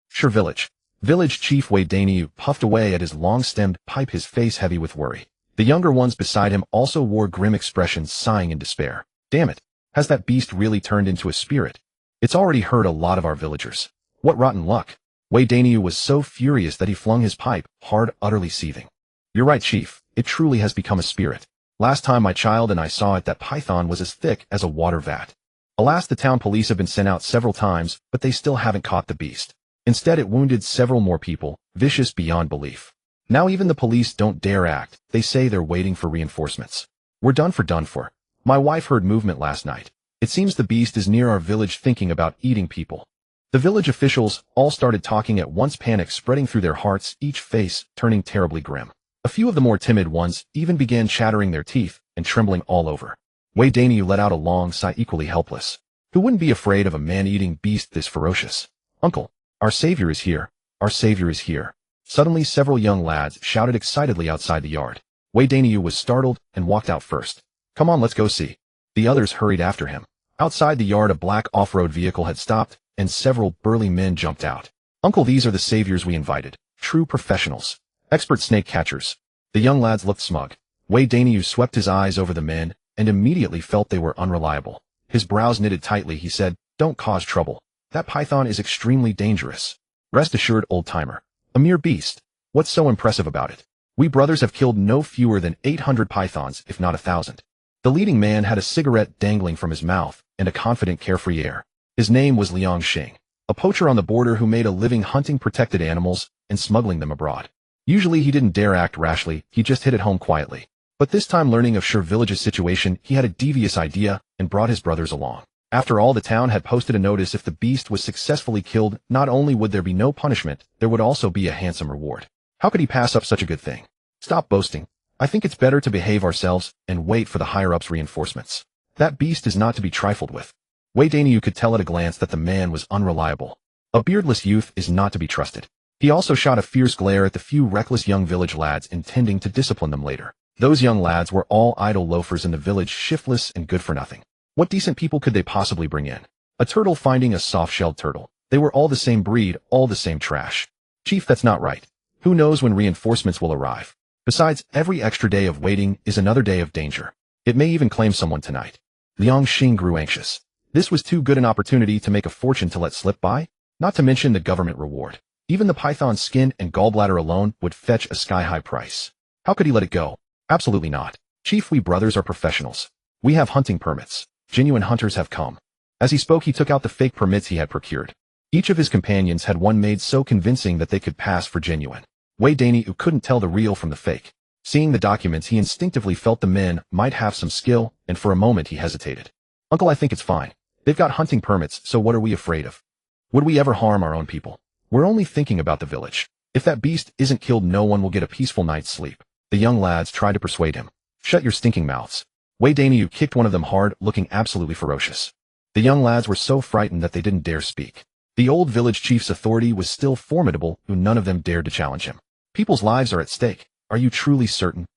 Sure, Village Chief Wei Daniu puffed away at his long-stemmed pipe, his face heavy with worry. The younger ones beside him also wore grim expressions, sighing in despair. Damn it. Has that beast really turned into a spirit? It's already hurt a lot of our villagers. What rotten luck. Wei Daniu was so furious that he flung his pipe, hard, utterly seething. You're right, Chief. It truly has become a spirit. Last time my child and I saw it, that python was as thick as a water vat. Alas, the town police have been sent out several times, but they still haven't caught the beast. Instead, it wounded several more people, vicious beyond belief. Now even the police don't dare act. They say they're waiting for reinforcements. We're done for. My wife heard movement last night. It seems the beast is near our village, thinking about eating people. The village officials all started talking at once, panic spreading through their hearts, each face turning terribly grim. A few of the more timid ones even began chattering their teeth and trembling all over. Wei Daniu let out a long sigh, equally helpless. Who wouldn't be afraid of a man-eating beast this ferocious? Uncle, our savior is here. Our savior is here. Suddenly, several young lads shouted excitedly outside the yard. Wei Daniu was startled and walked out first. Come on, let's go see. The others hurried after him. Outside the yard, a black off-road vehicle had stopped, and several burly men jumped out. Uncle, these are the saviors we invited. True professionals. Expert snake catchers. The young lads looked smug. Wei Daniu swept his eyes over the men, and immediately felt they were unreliable. His brows knitted tightly, he said, Don't cause trouble. That python is extremely dangerous. Rest assured, old-timer. A mere beast. What's so impressive about it? We brothers have killed no fewer than 800 pythons, if not 1,000. The leading man had a cigarette dangling from his mouth and a confident, carefree air. His name was Liang Xing, a poacher on the border who made a living hunting protected animals and smuggling them abroad. Usually he didn't dare act rashly, he just hit it home quietly. But this time, learning of Sure Village's situation, he had a devious idea and brought his brothers along. After all, the town had posted a notice: if the beast was successfully killed, not only would there be no punishment, there would also be a handsome reward. How could he pass up such a good thing? Stop boasting. I think it's better to behave ourselves and wait for the higher-ups' reinforcements. That beast is not to be trifled with. Wei Daniu could tell at a glance that the man was unreliable. A beardless youth is not to be trusted. He also shot a fierce glare at the few reckless young village lads, intending to discipline them later. Those young lads were all idle loafers in the village, shiftless and good for nothing. What decent people could they possibly bring in? A turtle finding a soft-shelled turtle. They were all the same breed, all the same trash. Chief, that's not right. Who knows when reinforcements will arrive? Besides, every extra day of waiting is another day of danger. It may even claim someone tonight. Liang Xing grew anxious. This was too good an opportunity to make a fortune to let slip by, not to mention the government reward. Even the python's skin and gallbladder alone would fetch a sky-high price. How could he let it go? Absolutely not. Chief, we brothers are professionals. We have hunting permits. Genuine hunters have come. As he spoke, he took out the fake permits he had procured. Each of his companions had one made so convincing that they could pass for genuine. Wei Daniu couldn't tell the real from the fake. Seeing the documents, he instinctively felt the men might have some skill, and for a moment he hesitated. Uncle, I think it's fine. They've got hunting permits, so what are we afraid of? Would we ever harm our own people? We're only thinking about the village. If that beast isn't killed, no one will get a peaceful night's sleep. The young lads tried to persuade him. Shut your stinking mouths. Wei Daniu kicked one of them hard, looking absolutely ferocious. The young lads were so frightened that they didn't dare speak. The old village chief's authority was still formidable, though none of them dared to challenge him. People's lives are at stake. Are you truly certain?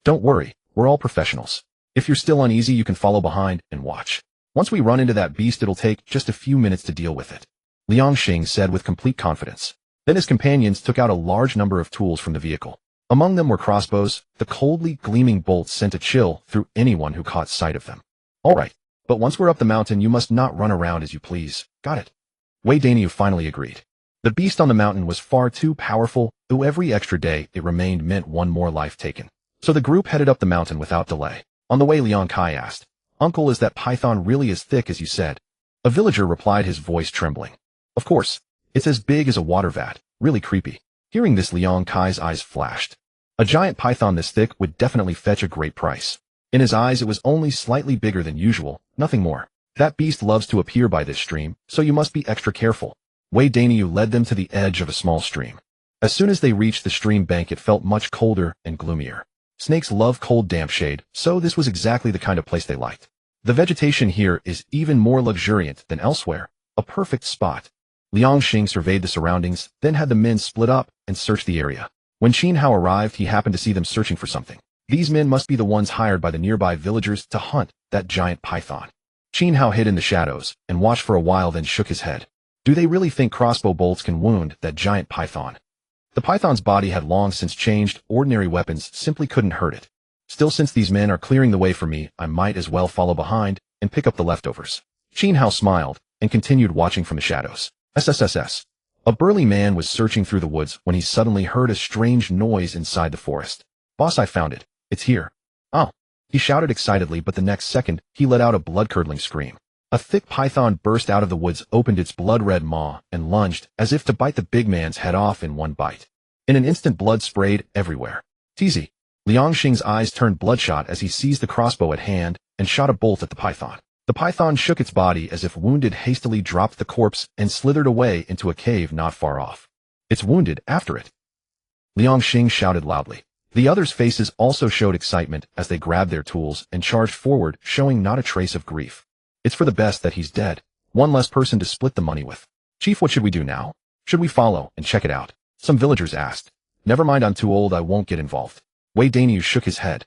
Don't worry, we're all professionals. If you're still uneasy, you can follow behind and watch. Once we run into that beast, it'll take just a few minutes to deal with it. Liang Xing said with complete confidence. Then his companions took out a large number of tools from the vehicle. Among them were crossbows. The coldly gleaming bolts sent a chill through anyone who caught sight of them. All right, but once we're up the mountain, you must not run around as you please. Got it? Wei Daniu finally agreed. The beast on the mountain was far too powerful, though every extra day it remained meant one more life taken. So the group headed up the mountain without delay. On the way, Liang Kai asked, Uncle, is that python really as thick as you said? A villager replied, his voice trembling. Of course. It's as big as a water vat. Really creepy. Hearing this, Liang Kai's eyes flashed. A giant python this thick would definitely fetch a great price. In his eyes, it was only slightly bigger than usual, nothing more. That beast loves to appear by this stream, so you must be extra careful. Wei Danyu led them to the edge of a small stream. As soon as they reached the stream bank, it felt much colder and gloomier. Snakes love cold, damp shade, so this was exactly the kind of place they liked. The vegetation here is even more luxuriant than elsewhere, a perfect spot. Liang Xing surveyed the surroundings, then had the men split up and search the area. When Qin Hao arrived, he happened to see them searching for something. These men must be the ones hired by the nearby villagers to hunt that giant python. Qin Hao hid in the shadows and watched for a while, then shook his head. Do they really think crossbow bolts can wound that giant python? The python's body had long since changed, ordinary weapons simply couldn't hurt it. Still, since these men are clearing the way for me, I might as well follow behind and pick up the leftovers. Qin Hao smiled and continued watching from the shadows. SSSS. A burly man was searching through the woods when he suddenly heard a strange noise inside the forest. Boss, I found it. It's here. Oh. He shouted excitedly, but the next second, he let out a blood-curdling scream. A thick python burst out of the woods, opened its blood-red maw, and lunged, as if to bite the big man's head off in one bite. In an instant, blood sprayed everywhere. Teasy. Liang Xing's eyes turned bloodshot as he seized the crossbow at hand and shot a bolt at the python. The python shook its body as if wounded, hastily dropped the corpse, and slithered away into a cave not far off. It's wounded after it. Liang Xing shouted loudly. The others' faces also showed excitement as they grabbed their tools and charged forward, showing not a trace of grief. It's for the best that he's dead. One less person to split the money with. Chief, what should we do now? Should we follow and check it out? Some villagers asked. Never mind, I'm too old, I won't get involved. Wei Danyu shook his head.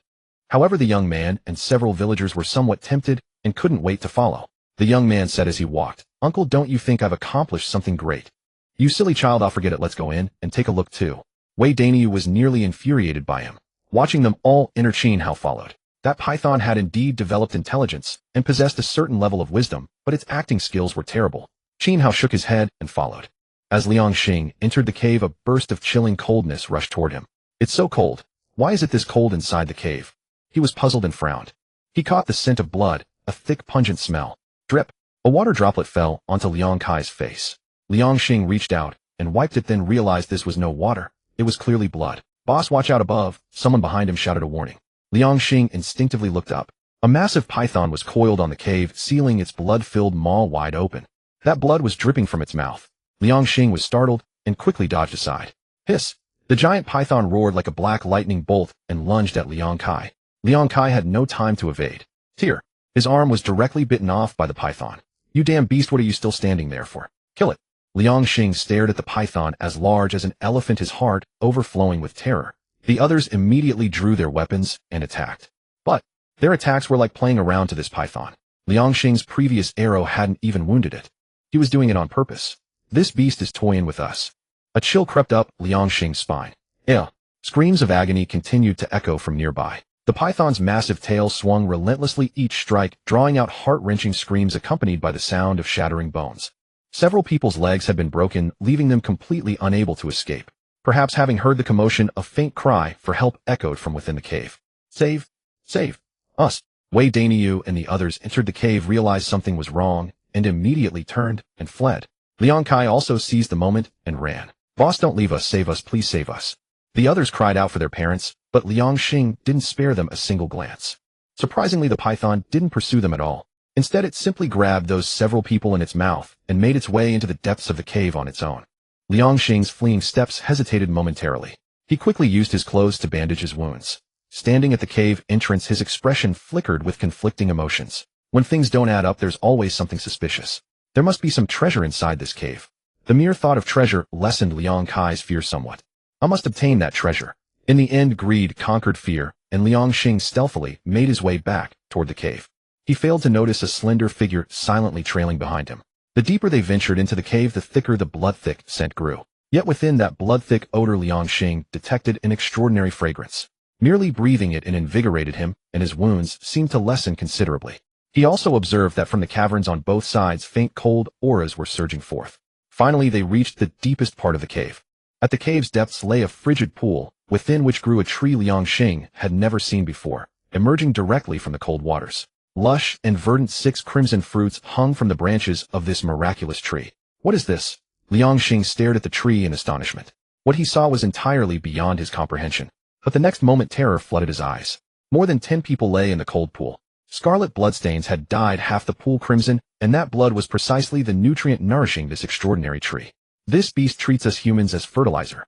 However, the young man and several villagers were somewhat tempted and couldn't wait to follow. The young man said as he walked, Uncle, don't you think I've accomplished something great? You silly child, I'll forget it, let's go in and take a look too. Wei Danyu was nearly infuriated by him. Watching them all enter, Qin Hao followed. That python had indeed developed intelligence and possessed a certain level of wisdom, but its acting skills were terrible. Qin Hao shook his head and followed. As Liang Xing entered the cave, a burst of chilling coldness rushed toward him. It's so cold. Why is it this cold inside the cave? He was puzzled and frowned. He caught the scent of blood, a thick, pungent smell. Drip. A water droplet fell onto Liang Kai's face. Liang Xing reached out and wiped it, then realized this was no water. It was clearly blood. Boss, watch out above. Someone behind him shouted a warning. Liang Xing instinctively looked up. A massive python was coiled on the cave, sealing its blood-filled maw wide open. That blood was dripping from its mouth. Liang Xing was startled and quickly dodged aside. Hiss! The giant python roared like a black lightning bolt and lunged at Liang Kai. Liang Kai had no time to evade. Tear! His arm was directly bitten off by the python. You damn beast, what are you still standing there for? Kill it! Liang Xing stared at the python, as large as an elephant, his heart overflowing with terror. The others immediately drew their weapons and attacked. But their attacks were like playing around to this python. Liang Xing's previous arrow hadn't even wounded it. He was doing it on purpose. This beast is toying with us. A chill crept up Liang Xing's spine. Ew! Screams of agony continued to echo from nearby. The python's massive tail swung relentlessly, each strike drawing out heart-wrenching screams accompanied by the sound of shattering bones. Several people's legs had been broken, leaving them completely unable to escape. Perhaps having heard the commotion, a faint cry for help echoed from within the cave. Save! Save! Us! Wei Danyu and the others entered the cave, realized something was wrong, and immediately turned and fled. Liang Kai also seized the moment and ran. Boss, don't leave us, save us, please save us. The others cried out for their parents, but Liang Xing didn't spare them a single glance. Surprisingly, the python didn't pursue them at all. Instead, it simply grabbed those several people in its mouth and made its way into the depths of the cave on its own. Liang Xing's fleeing steps hesitated momentarily. He quickly used his clothes to bandage his wounds. Standing at the cave entrance, his expression flickered with conflicting emotions. When things don't add up, there's always something suspicious. There must be some treasure inside this cave. The mere thought of treasure lessened Liang Kai's fear somewhat. I must obtain that treasure. In the end, greed conquered fear, and Liang Xing stealthily made his way back toward the cave. He failed to notice a slender figure silently trailing behind him. The deeper they ventured into the cave, the thicker the blood-thick scent grew. Yet within that blood-thick odor, Liang Xing detected an extraordinary fragrance. Merely breathing it invigorated him, and his wounds seemed to lessen considerably. He also observed that from the caverns on both sides, faint cold auras were surging forth. Finally, they reached the deepest part of the cave. At the cave's depths lay a frigid pool, within which grew a tree Liang Xing had never seen before, emerging directly from the cold waters. Lush and verdant 6 crimson fruits hung from the branches of this miraculous tree. What is this? Liang Xing stared at the tree in astonishment. What he saw was entirely beyond his comprehension. But the next moment, terror flooded his eyes. More than 10 people lay in the cold pool. Scarlet bloodstains had dyed half the pool crimson, and that blood was precisely the nutrient nourishing this extraordinary tree. This beast treats us humans as fertilizer.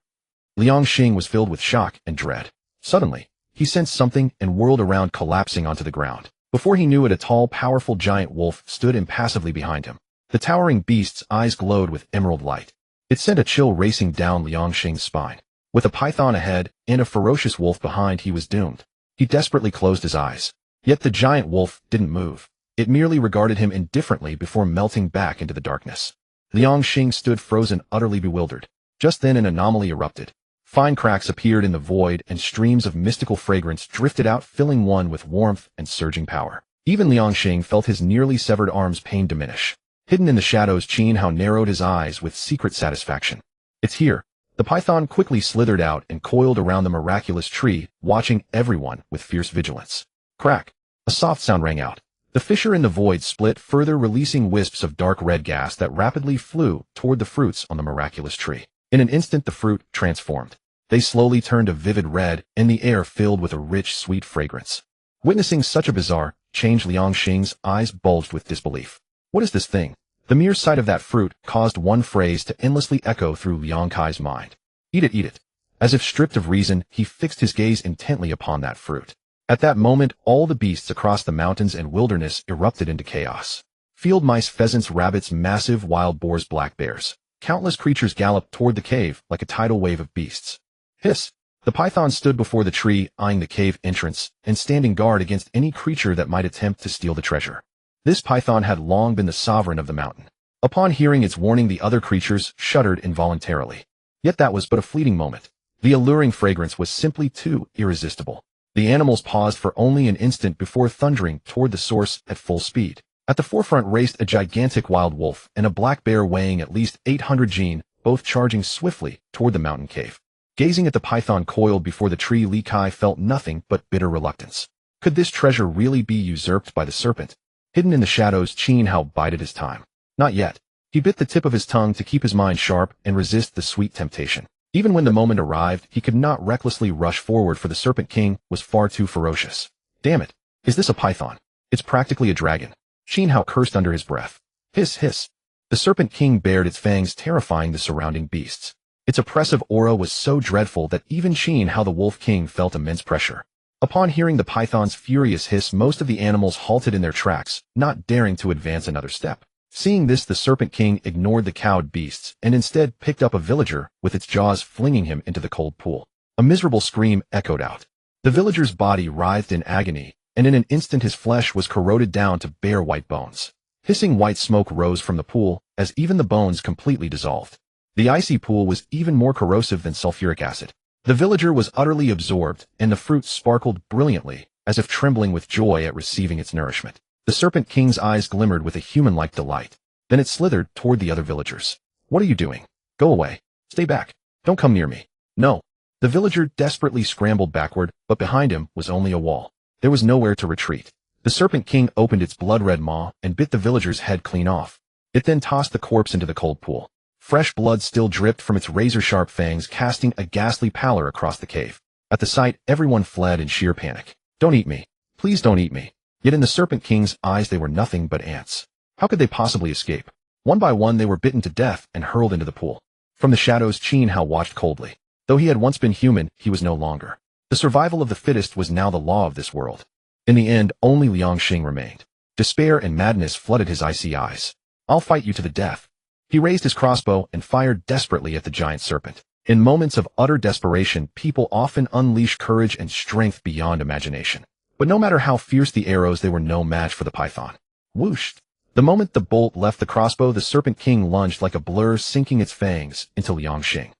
Liang Xing was filled with shock and dread. Suddenly, he sensed something and whirled around, collapsing onto the ground. Before he knew it, a tall, powerful giant wolf stood impassively behind him. The towering beast's eyes glowed with emerald light. It sent a chill racing down Liang Xing's spine. With a python ahead and a ferocious wolf behind, he was doomed. He desperately closed his eyes. Yet the giant wolf didn't move. It merely regarded him indifferently before melting back into the darkness. Liang Xing stood frozen, utterly bewildered. Just then an anomaly erupted. Fine cracks appeared in the void, and streams of mystical fragrance drifted out, filling one with warmth and surging power. Even Liang Xing felt his nearly severed arm's pain diminish. Hidden in the shadows, Qin Hao narrowed his eyes with secret satisfaction. It's here. The python quickly slithered out and coiled around the miraculous tree, watching everyone with fierce vigilance. Crack! A soft sound rang out. The fissure in the void split further, releasing wisps of dark red gas that rapidly flew toward the fruits on the miraculous tree. In an instant, the fruit transformed. They slowly turned a vivid red, and the air filled with a rich, sweet fragrance. Witnessing such a bizarre change, Liang Xing's eyes bulged with disbelief. What is this thing? The mere sight of that fruit caused one phrase to endlessly echo through Liang Kai's mind. Eat it, eat it. As if stripped of reason, he fixed his gaze intently upon that fruit. At that moment, all the beasts across the mountains and wilderness erupted into chaos. Field mice, pheasants, rabbits, massive wild boars, black bears. Countless creatures galloped toward the cave like a tidal wave of beasts. Hiss! The python stood before the tree, eyeing the cave entrance and standing guard against any creature that might attempt to steal the treasure. This python had long been the sovereign of the mountain. Upon hearing its warning, the other creatures shuddered involuntarily. Yet that was but a fleeting moment. The alluring fragrance was simply too irresistible. The animals paused for only an instant before thundering toward the source at full speed. At the forefront raced a gigantic wild wolf and a black bear weighing at least 800 jin, both charging swiftly toward the mountain cave. Gazing at the python coiled before the tree, Li Kai felt nothing but bitter reluctance. Could this treasure really be usurped by the serpent? Hidden in the shadows, Qin Hao bided his time. Not yet. He bit the tip of his tongue to keep his mind sharp and resist the sweet temptation. Even when the moment arrived, he could not recklessly rush forward, for the Serpent King was far too ferocious. Damn it! Is this a python? It's practically a dragon. Qin Hao cursed under his breath. Hiss, hiss. The Serpent King bared its fangs, terrifying the surrounding beasts. Its oppressive aura was so dreadful that even Qin Hao the Wolf King felt immense pressure. Upon hearing the python's furious hiss, most of the animals halted in their tracks, not daring to advance another step. Seeing this, the Serpent King ignored the cowed beasts and instead picked up a villager, with its jaws flinging him into the cold pool. A miserable scream echoed out. The villager's body writhed in agony, and in an instant his flesh was corroded down to bare white bones. Hissing white smoke rose from the pool, as even the bones completely dissolved. The icy pool was even more corrosive than sulfuric acid. The villager was utterly absorbed, and the fruit sparkled brilliantly, as if trembling with joy at receiving its nourishment. The Serpent King's eyes glimmered with a human-like delight. Then it slithered toward the other villagers. What are you doing? Go away. Stay back. Don't come near me. No. The villager desperately scrambled backward, but behind him was only a wall. There was nowhere to retreat. The Serpent King opened its blood-red maw and bit the villager's head clean off. It then tossed the corpse into the cold pool. Fresh blood still dripped from its razor-sharp fangs, casting a ghastly pallor across the cave. At the sight, everyone fled in sheer panic. Don't eat me. Please don't eat me. Yet in the Serpent King's eyes they were nothing but ants. How could they possibly escape? One by one they were bitten to death and hurled into the pool. From the shadows, Qin Hao watched coldly. Though he had once been human, he was no longer. The survival of the fittest was now the law of this world. In the end, only Liang Xing remained. Despair and madness flooded his icy eyes. I'll fight you to the death. He raised his crossbow and fired desperately at the giant serpent. In moments of utter desperation, people often unleash courage and strength beyond imagination. But no matter how fierce the arrows, they were no match for the python. Whoosh! The moment the bolt left the crossbow, the Serpent King lunged like a blur, sinking its fangs into Liang Xing.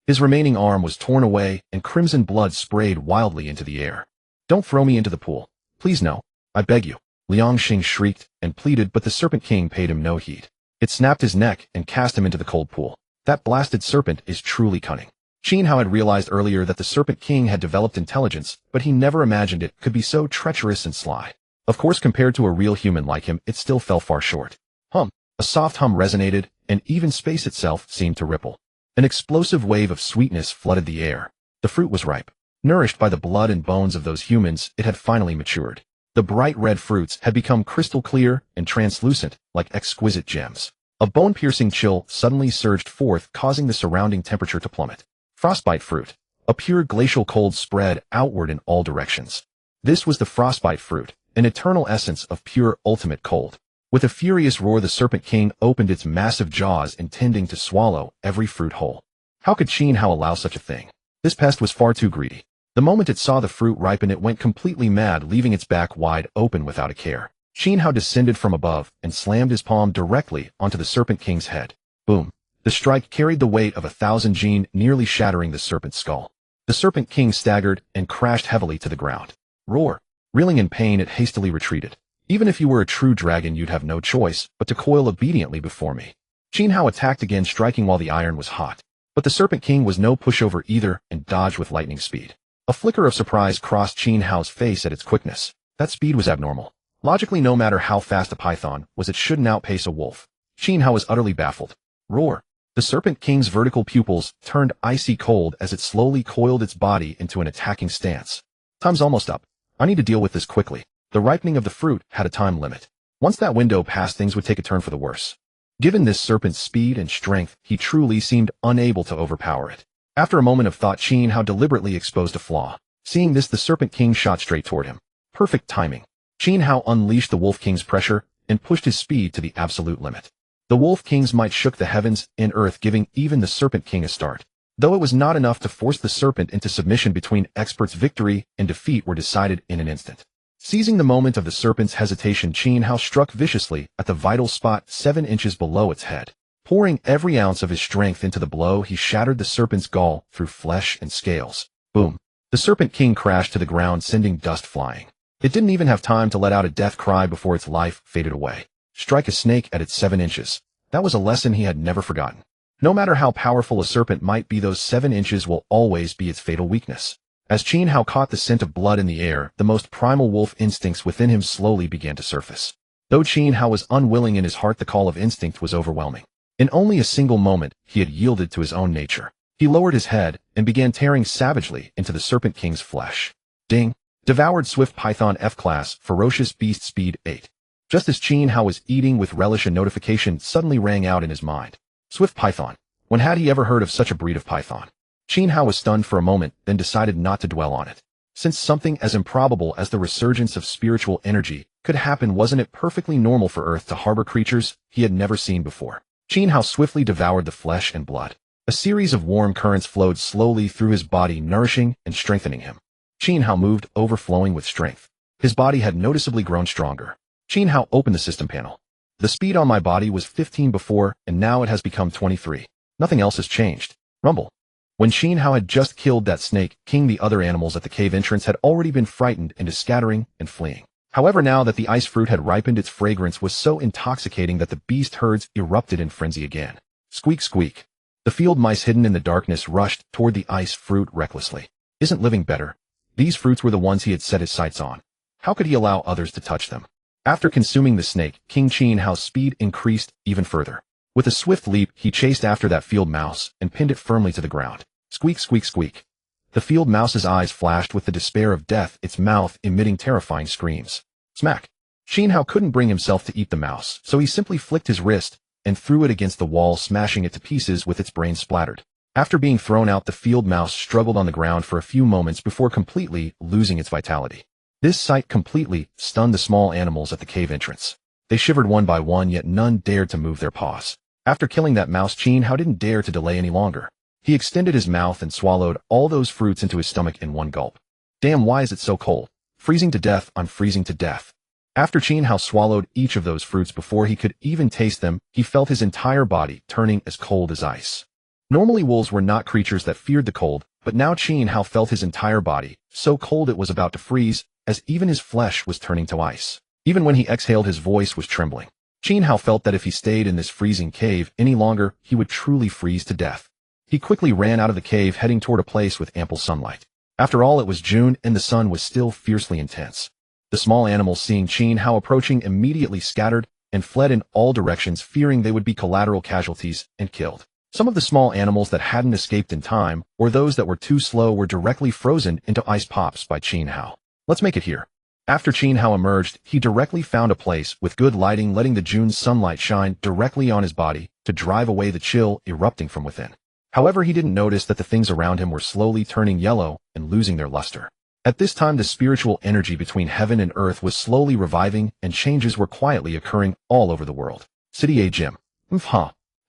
His remaining arm was torn away, and crimson blood sprayed wildly into the air. Don't throw me into the pool. Please no. I beg you. Liang Xing shrieked and pleaded, but the Serpent King paid him no heed. It snapped his neck and cast him into the cold pool. That blasted serpent is truly cunning. Qin Hao had realized earlier that the Serpent King had developed intelligence, but he never imagined it could be so treacherous and sly. Of course, compared to a real human like him, it still fell far short. Hum. A soft hum resonated, and even space itself seemed to ripple. An explosive wave of sweetness flooded the air. The fruit was ripe. Nourished by the blood and bones of those humans, it had finally matured. The bright red fruits had become crystal clear and translucent, like exquisite gems. A bone-piercing chill suddenly surged forth, causing the surrounding temperature to plummet. Frostbite fruit. A pure glacial cold spread outward in all directions. This was the frostbite fruit, an eternal essence of pure ultimate cold. With a furious roar, the Serpent King opened its massive jaws, intending to swallow every fruit whole. How could Qin Hao allow such a thing? This pest was far too greedy. The moment it saw the fruit ripen, it went completely mad, leaving its back wide open without a care. Qin Hao descended from above and slammed his palm directly onto the Serpent King's head. Boom. The strike carried the weight of 1,000 jin, nearly shattering the serpent's skull. The Serpent King staggered and crashed heavily to the ground. Roar. Reeling in pain, it hastily retreated. Even if you were a true dragon, you'd have no choice but to coil obediently before me. Qin Hao attacked again, striking while the iron was hot. But the Serpent King was no pushover either and dodged with lightning speed. A flicker of surprise crossed Qin Hao's face at its quickness. That speed was abnormal. Logically, no matter how fast a python was, it shouldn't outpace a wolf. Qin Hao was utterly baffled. Roar. The Serpent King's vertical pupils turned icy cold as it slowly coiled its body into an attacking stance. Time's almost up. I need to deal with this quickly. The ripening of the fruit had a time limit. Once that window passed, things would take a turn for the worse. Given this serpent's speed and strength, he truly seemed unable to overpower it. After a moment of thought, Qin Hao deliberately exposed a flaw. Seeing this, the Serpent King shot straight toward him. Perfect timing. Qin Hao unleashed the Wolf King's pressure and pushed his speed to the absolute limit. The Wolf King's might shook the heavens and earth, giving even the Serpent King a start. Though it was not enough to force the serpent into submission, between experts, victory and defeat were decided in an instant. Seizing the moment of the serpent's hesitation, Qin Hao struck viciously at the vital spot 7 inches below its head. Pouring every ounce of his strength into the blow, he shattered the serpent's gall through flesh and scales. Boom. The Serpent King crashed to the ground, sending dust flying. It didn't even have time to let out a death cry before its life faded away. Strike a snake at its 7 inches. That was a lesson he had never forgotten. No matter how powerful a serpent might be, those 7 inches will always be its fatal weakness. As Qin Hao caught the scent of blood in the air, the most primal wolf instincts within him slowly began to surface. Though Qin Hao was unwilling in his heart, the call of instinct was overwhelming. In only a single moment, he had yielded to his own nature. He lowered his head and began tearing savagely into the Serpent King's flesh. Ding! Devoured Swift Python F-Class, Ferocious Beast Speed 8. Just as Qin Hao was eating with relish, a notification suddenly rang out in his mind. Swift Python. When had he ever heard of such a breed of python? Qin Hao was stunned for a moment, then decided not to dwell on it. Since something as improbable as the resurgence of spiritual energy could happen, wasn't it perfectly normal for Earth to harbor creatures he had never seen before? Qin Hao swiftly devoured the flesh and blood. A series of warm currents flowed slowly through his body, nourishing and strengthening him. Qin Hao moved, overflowing with strength. His body had noticeably grown stronger. Qin Hao opened the system panel. The speed on my body was 15 before, and now it has become 23. Nothing else has changed. Rumble. When Qin Hao had just killed that snake king, the other animals at the cave entrance had already been frightened into scattering and fleeing. However, now that the ice fruit had ripened, its fragrance was so intoxicating that the beast herds erupted in frenzy again. Squeak, squeak. The field mice hidden in the darkness rushed toward the ice fruit recklessly. Isn't living better? These fruits were the ones he had set his sights on. How could he allow others to touch them? After consuming the snake, King Qin Hao's speed increased even further. With a swift leap, he chased after that field mouse and pinned it firmly to the ground. Squeak, squeak, squeak. The field mouse's eyes flashed with the despair of death, its mouth emitting terrifying screams. Smack. Qin Hao couldn't bring himself to eat the mouse, so he simply flicked his wrist and threw it against the wall, smashing it to pieces with its brains splattered. After being thrown out, the field mouse struggled on the ground for a few moments before completely losing its vitality. This sight completely stunned the small animals at the cave entrance. They shivered one by one, yet none dared to move their paws. After killing that mouse, Qin Hao didn't dare to delay any longer. He extended his mouth and swallowed all those fruits into his stomach in one gulp. Damn, why is it so cold? Freezing to death, I'm freezing to death. After Qin Hao swallowed each of those fruits, before he could even taste them, he felt his entire body turning as cold as ice. Normally, wolves were not creatures that feared the cold, but now Qin Hao felt his entire body so cold it was about to freeze, as even his flesh was turning to ice. Even when he exhaled, his voice was trembling. Qin Hao felt that if he stayed in this freezing cave any longer, he would truly freeze to death. He quickly ran out of the cave, heading toward a place with ample sunlight. After all, it was June, and the sun was still fiercely intense. The small animals, seeing Qin Hao approaching, immediately scattered and fled in all directions, fearing they would be collateral casualties and killed. Some of the small animals that hadn't escaped in time, or those that were too slow, were directly frozen into ice pops by Qin Hao. Let's make it here. After Qin Hao emerged, he directly found a place with good lighting, letting the June's sunlight shine directly on his body to drive away the chill erupting from within. However, he didn't notice that the things around him were slowly turning yellow and losing their luster. At this time, the spiritual energy between heaven and earth was slowly reviving, and changes were quietly occurring all over the world. City A Gym.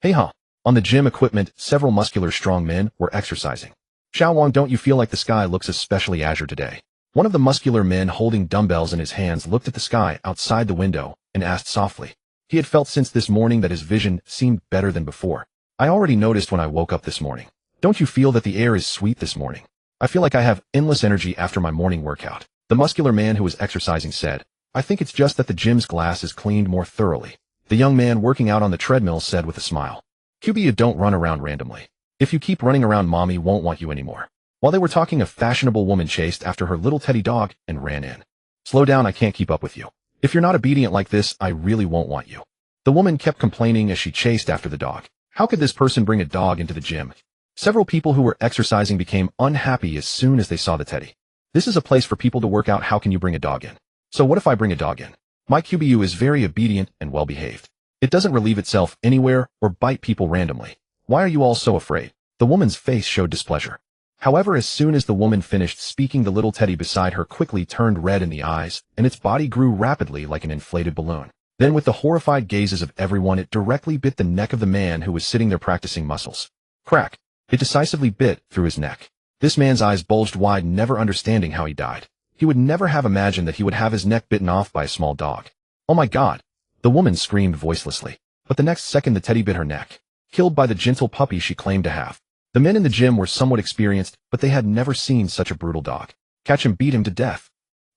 Hey ha. On the gym equipment, several muscular strong men were exercising. Xiao Wang, don't you feel like the sky looks especially azure today? One of the muscular men holding dumbbells in his hands looked at the sky outside the window and asked softly. He had felt since this morning that his vision seemed better than before. I already noticed when I woke up this morning. Don't you feel that the air is sweet this morning? I feel like I have endless energy after my morning workout. The muscular man who was exercising said. I think it's just that the gym's glass is cleaned more thoroughly. The young man working out on the treadmill said with a smile. QB, you don't run around randomly. If you keep running around, mommy won't want you anymore. While they were talking, a fashionable woman chased after her little teddy dog and ran in. Slow down, I can't keep up with you. If you're not obedient like this, I really won't want you. The woman kept complaining as she chased after the dog. How could this person bring a dog into the gym? Several people who were exercising became unhappy as soon as they saw the teddy. This is a place for people to work out. How can you bring a dog in? So what if I bring a dog in? My QBU is very obedient and well-behaved. It doesn't relieve itself anywhere or bite people randomly. Why are you all so afraid? The woman's face showed displeasure. However, as soon as the woman finished speaking, the little teddy beside her quickly turned red in the eyes, and its body grew rapidly like an inflated balloon. Then, with the horrified gazes of everyone, it directly bit the neck of the man who was sitting there practicing muscles. Crack! It decisively bit through his neck. This man's eyes bulged wide, never understanding how he died. He would never have imagined that he would have his neck bitten off by a small dog. Oh my God! The woman screamed voicelessly. But the next second, the teddy bit her neck. Killed by the gentle puppy she claimed to have. The men in the gym were somewhat experienced, but they had never seen such a brutal dog. Catch him, beat him to death.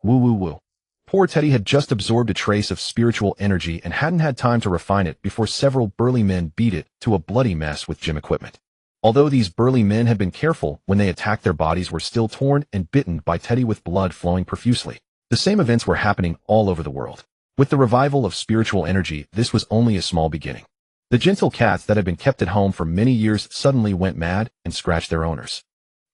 Woo woo woo. Poor Teddy had just absorbed a trace of spiritual energy and hadn't had time to refine it before several burly men beat it to a bloody mess with gym equipment. Although these burly men had been careful, when they attacked, their bodies were still torn and bitten by Teddy with blood flowing profusely. The same events were happening all over the world. With the revival of spiritual energy, this was only a small beginning. The gentle cats that had been kept at home for many years suddenly went mad and scratched their owners.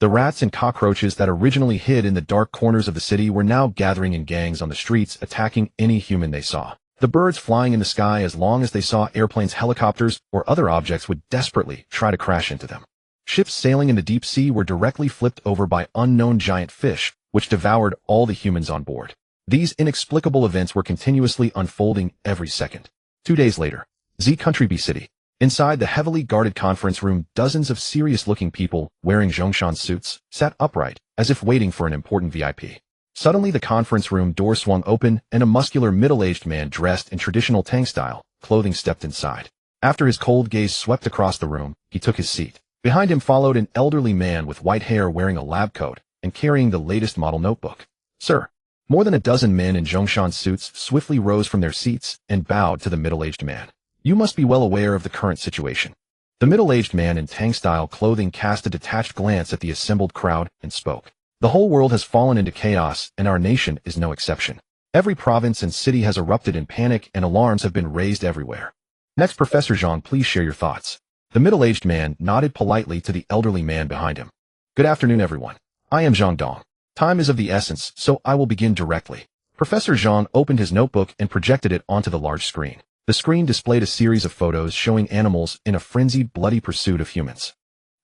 The rats and cockroaches that originally hid in the dark corners of the city were now gathering in gangs on the streets, attacking any human they saw. The birds flying in the sky, as long as they saw airplanes, helicopters, or other objects, would desperately try to crash into them. Ships sailing in the deep sea were directly flipped over by unknown giant fish, which devoured all the humans on board. These inexplicable events were continuously unfolding every second. 2 days later, Z Country B City. Inside the heavily guarded conference room, dozens of serious-looking people, wearing Zhongshan suits, sat upright, as if waiting for an important VIP. Suddenly, the conference room door swung open, and a muscular middle-aged man dressed in traditional Tang-style clothing stepped inside. After his cold gaze swept across the room, he took his seat. Behind him followed an elderly man with white hair, wearing a lab coat and carrying the latest model notebook. Sir. More than a dozen men in Zhongshan suits swiftly rose from their seats and bowed to the middle-aged man. You must be well aware of the current situation. The middle-aged man in Tang-style clothing cast a detached glance at the assembled crowd and spoke. The whole world has fallen into chaos, and our nation is no exception. Every province and city has erupted in panic, and alarms have been raised everywhere. Next, Professor Zhang, please share your thoughts. The middle-aged man nodded politely to the elderly man behind him. Good afternoon, everyone. I am Zhang Dong. Time is of the essence, so I will begin directly. Professor Zhang opened his notebook and projected it onto the large screen. The screen displayed a series of photos showing animals in a frenzied, bloody pursuit of humans.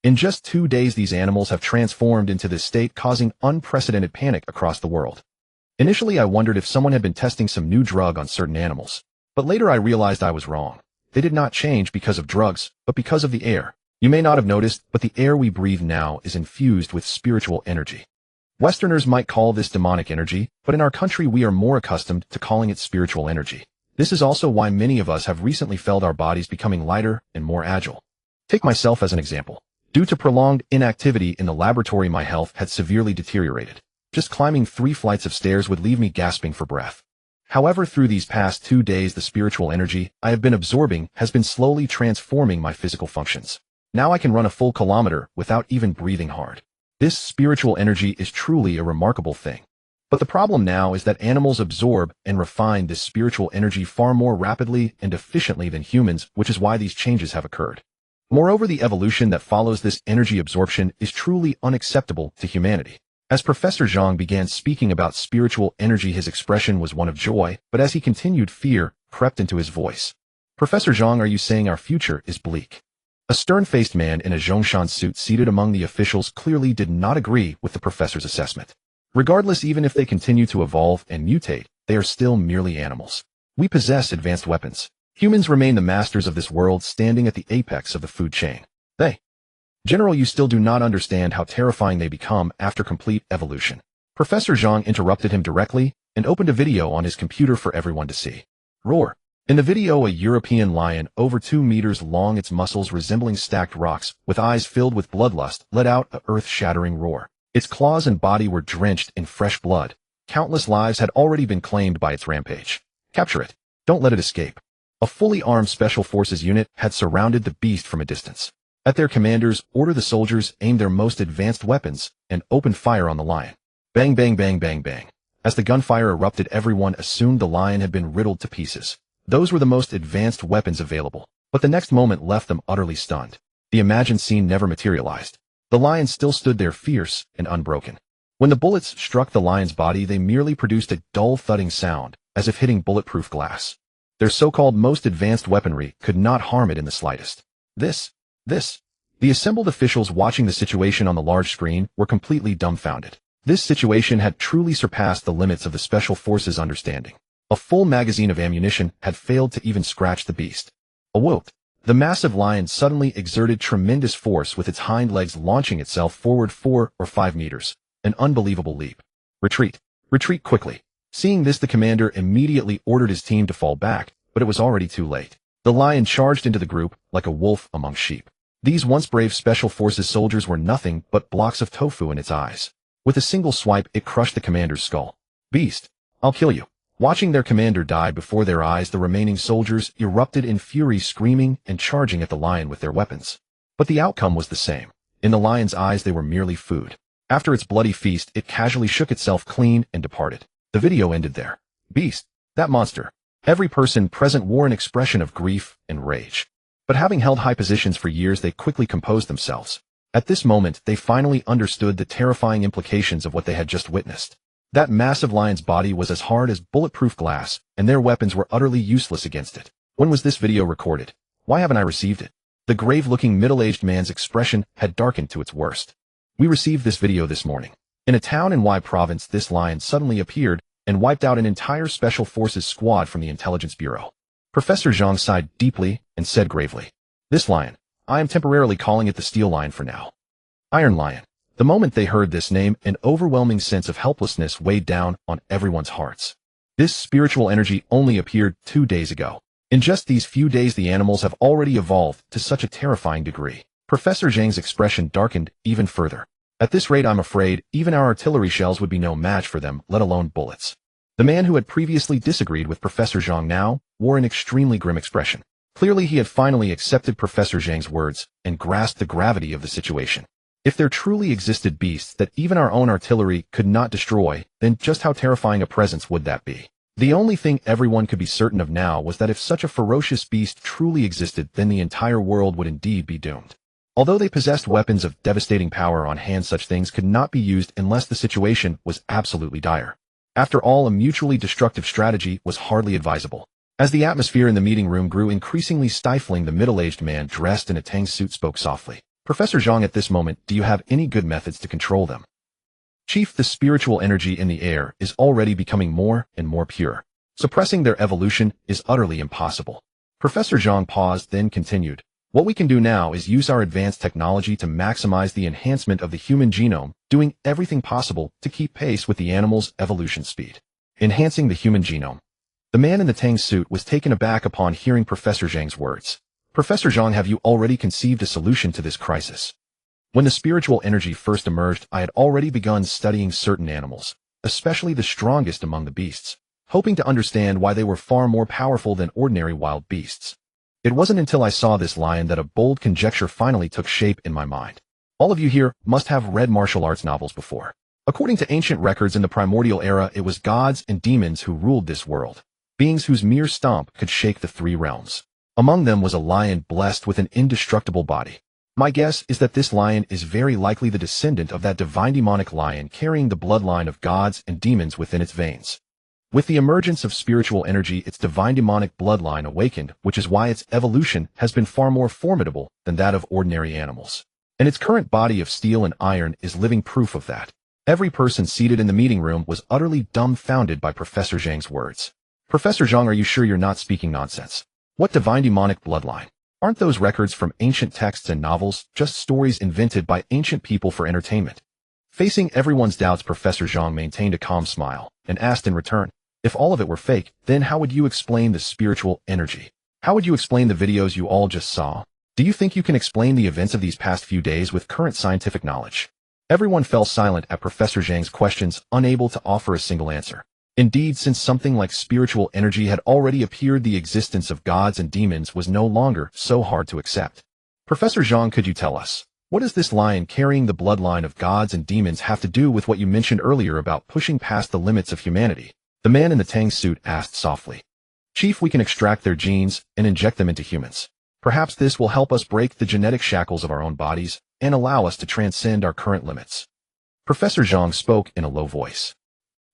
In just 2 days, these animals have transformed into this state, causing unprecedented panic across the world. Initially, I wondered if someone had been testing some new drug on certain animals. But later I realized I was wrong. They did not change because of drugs, but because of the air. You may not have noticed, but the air we breathe now is infused with spiritual energy. Westerners might call this demonic energy, but in our country we are more accustomed to calling it spiritual energy. This is also why many of us have recently felt our bodies becoming lighter and more agile. Take myself as an example. Due to prolonged inactivity in the laboratory, my health had severely deteriorated. Just climbing 3 flights of stairs would leave me gasping for breath. However, through these past 2 days, the spiritual energy I have been absorbing has been slowly transforming my physical functions. Now I can run a full kilometer without even breathing hard. This spiritual energy is truly a remarkable thing. But the problem now is that animals absorb and refine this spiritual energy far more rapidly and efficiently than humans, which is why these changes have occurred. Moreover, the evolution that follows this energy absorption is truly unacceptable to humanity. As Professor Zhang began speaking about spiritual energy, his expression was one of joy, but as he continued, fear crept into his voice. Professor Zhang, are you saying our future is bleak? A stern-faced man in a Zhongshan suit seated among the officials clearly did not agree with the professor's assessment. Regardless, even if they continue to evolve and mutate, they are still merely animals. We possess advanced weapons. Humans remain the masters of this world, standing at the apex of the food chain. General, you still do not understand how terrifying they become after complete evolution. Professor Zhang interrupted him directly and opened a video on his computer for everyone to see. Roar. In the video, a European lion, over 2 meters long, its muscles resembling stacked rocks, with eyes filled with bloodlust, let out a earth-shattering roar. Its claws and body were drenched in fresh blood. Countless lives had already been claimed by its rampage. Capture it. Don't let it escape. A fully armed Special Forces unit had surrounded the beast from a distance. At their commander's order, the soldiers aimed their most advanced weapons and opened fire on the lion. Bang, bang, bang, bang, bang. As the gunfire erupted, everyone assumed the lion had been riddled to pieces. Those were the most advanced weapons available, but the next moment left them utterly stunned. The imagined scene never materialized. The lion still stood there, fierce and unbroken. When the bullets struck the lion's body, they merely produced a dull thudding sound, as if hitting bulletproof glass. Their so-called most advanced weaponry could not harm it in the slightest. The assembled officials watching the situation on the large screen were completely dumbfounded. This situation had truly surpassed the limits of the Special Forces' understanding. A full magazine of ammunition had failed to even scratch the beast. Awoke. The massive lion suddenly exerted tremendous force, with its hind legs launching itself forward 4 or 5 meters. An unbelievable leap. Retreat. Retreat quickly. Seeing this, the commander immediately ordered his team to fall back, but it was already too late. The lion charged into the group like a wolf among sheep. These once brave Special Forces soldiers were nothing but blocks of tofu in its eyes. With a single swipe, it crushed the commander's skull. Beast, I'll kill you. Watching their commander die before their eyes, the remaining soldiers erupted in fury, screaming and charging at the lion with their weapons. But the outcome was the same. In the lion's eyes, they were merely food. After its bloody feast, it casually shook itself clean and departed. The video ended there. Beast, that monster. Every person present wore an expression of grief and rage. But having held high positions for years, they quickly composed themselves. At this moment, they finally understood the terrifying implications of what they had just witnessed. That massive lion's body was as hard as bulletproof glass, and their weapons were utterly useless against it. When was this video recorded? Why haven't I received it? The grave-looking middle-aged man's expression had darkened to its worst. We received this video this morning. In a town in Y province, this lion suddenly appeared and wiped out an entire Special Forces squad from the Intelligence Bureau. Professor Zhang sighed deeply and said gravely, "This lion, I am temporarily calling it the Steel Lion for now. Iron Lion." The moment they heard this name, an overwhelming sense of helplessness weighed down on everyone's hearts. This spiritual energy only appeared 2 days ago. In just these few days, the animals have already evolved to such a terrifying degree. Professor Zhang's expression darkened even further. At this rate, I'm afraid even our artillery shells would be no match for them, let alone bullets. The man who had previously disagreed with Professor Zhang now wore an extremely grim expression. Clearly, he had finally accepted Professor Zhang's words and grasped the gravity of the situation. If there truly existed beasts that even our own artillery could not destroy, then just how terrifying a presence would that be? The only thing everyone could be certain of now was that if such a ferocious beast truly existed, then the entire world would indeed be doomed. Although they possessed weapons of devastating power on hand, such things could not be used unless the situation was absolutely dire. After all, a mutually destructive strategy was hardly advisable. As the atmosphere in the meeting room grew increasingly stifling, the middle-aged man dressed in a Tang suit spoke softly. "Professor Zhang, at this moment, do you have any good methods to control them?" "Chief, the spiritual energy in the air is already becoming more and more pure. Suppressing their evolution is utterly impossible." Professor Zhang paused, then continued. "What we can do now is use our advanced technology to maximize the enhancement of the human genome, doing everything possible to keep pace with the animal's evolution speed." Enhancing the human genome. The man in the Tang suit was taken aback upon hearing Professor Zhang's words. "Professor Zhang, have you already conceived a solution to this crisis?" "When the spiritual energy first emerged, I had already begun studying certain animals, especially the strongest among the beasts, hoping to understand why they were far more powerful than ordinary wild beasts. It wasn't until I saw this lion that a bold conjecture finally took shape in my mind. All of you here must have read martial arts novels before. According to ancient records, in the primordial era, it was gods and demons who ruled this world, beings whose mere stomp could shake the 3 realms. Among them was a lion blessed with an indestructible body. My guess is that this lion is very likely the descendant of that divine demonic lion carrying the bloodline of gods and demons within its veins. With the emergence of spiritual energy, its divine demonic bloodline awakened, which is why its evolution has been far more formidable than that of ordinary animals. And its current body of steel and iron is living proof of that. Every person seated in the meeting room was utterly dumbfounded by Professor Zhang's words. Professor Zhang, are you sure you're not speaking nonsense? What divine demonic bloodline? Aren't those records from ancient texts and novels just stories invented by ancient people for entertainment? Facing everyone's doubts, Professor Zhang maintained a calm smile and asked in return, if all of it were fake, then how would you explain the spiritual energy? How would you explain the videos you all just saw? Do you think you can explain the events of these past few days with current scientific knowledge? Everyone fell silent at Professor Zhang's questions, unable to offer a single answer. Indeed, since something like spiritual energy had already appeared, the existence of gods and demons was no longer so hard to accept. Professor Zhang, could you tell us, what does this lion carrying the bloodline of gods and demons have to do with what you mentioned earlier about pushing past the limits of humanity? The man in the Tang suit asked softly. Chief, we can extract their genes and inject them into humans. Perhaps this will help us break the genetic shackles of our own bodies and allow us to transcend our current limits. Professor Zhang spoke in a low voice.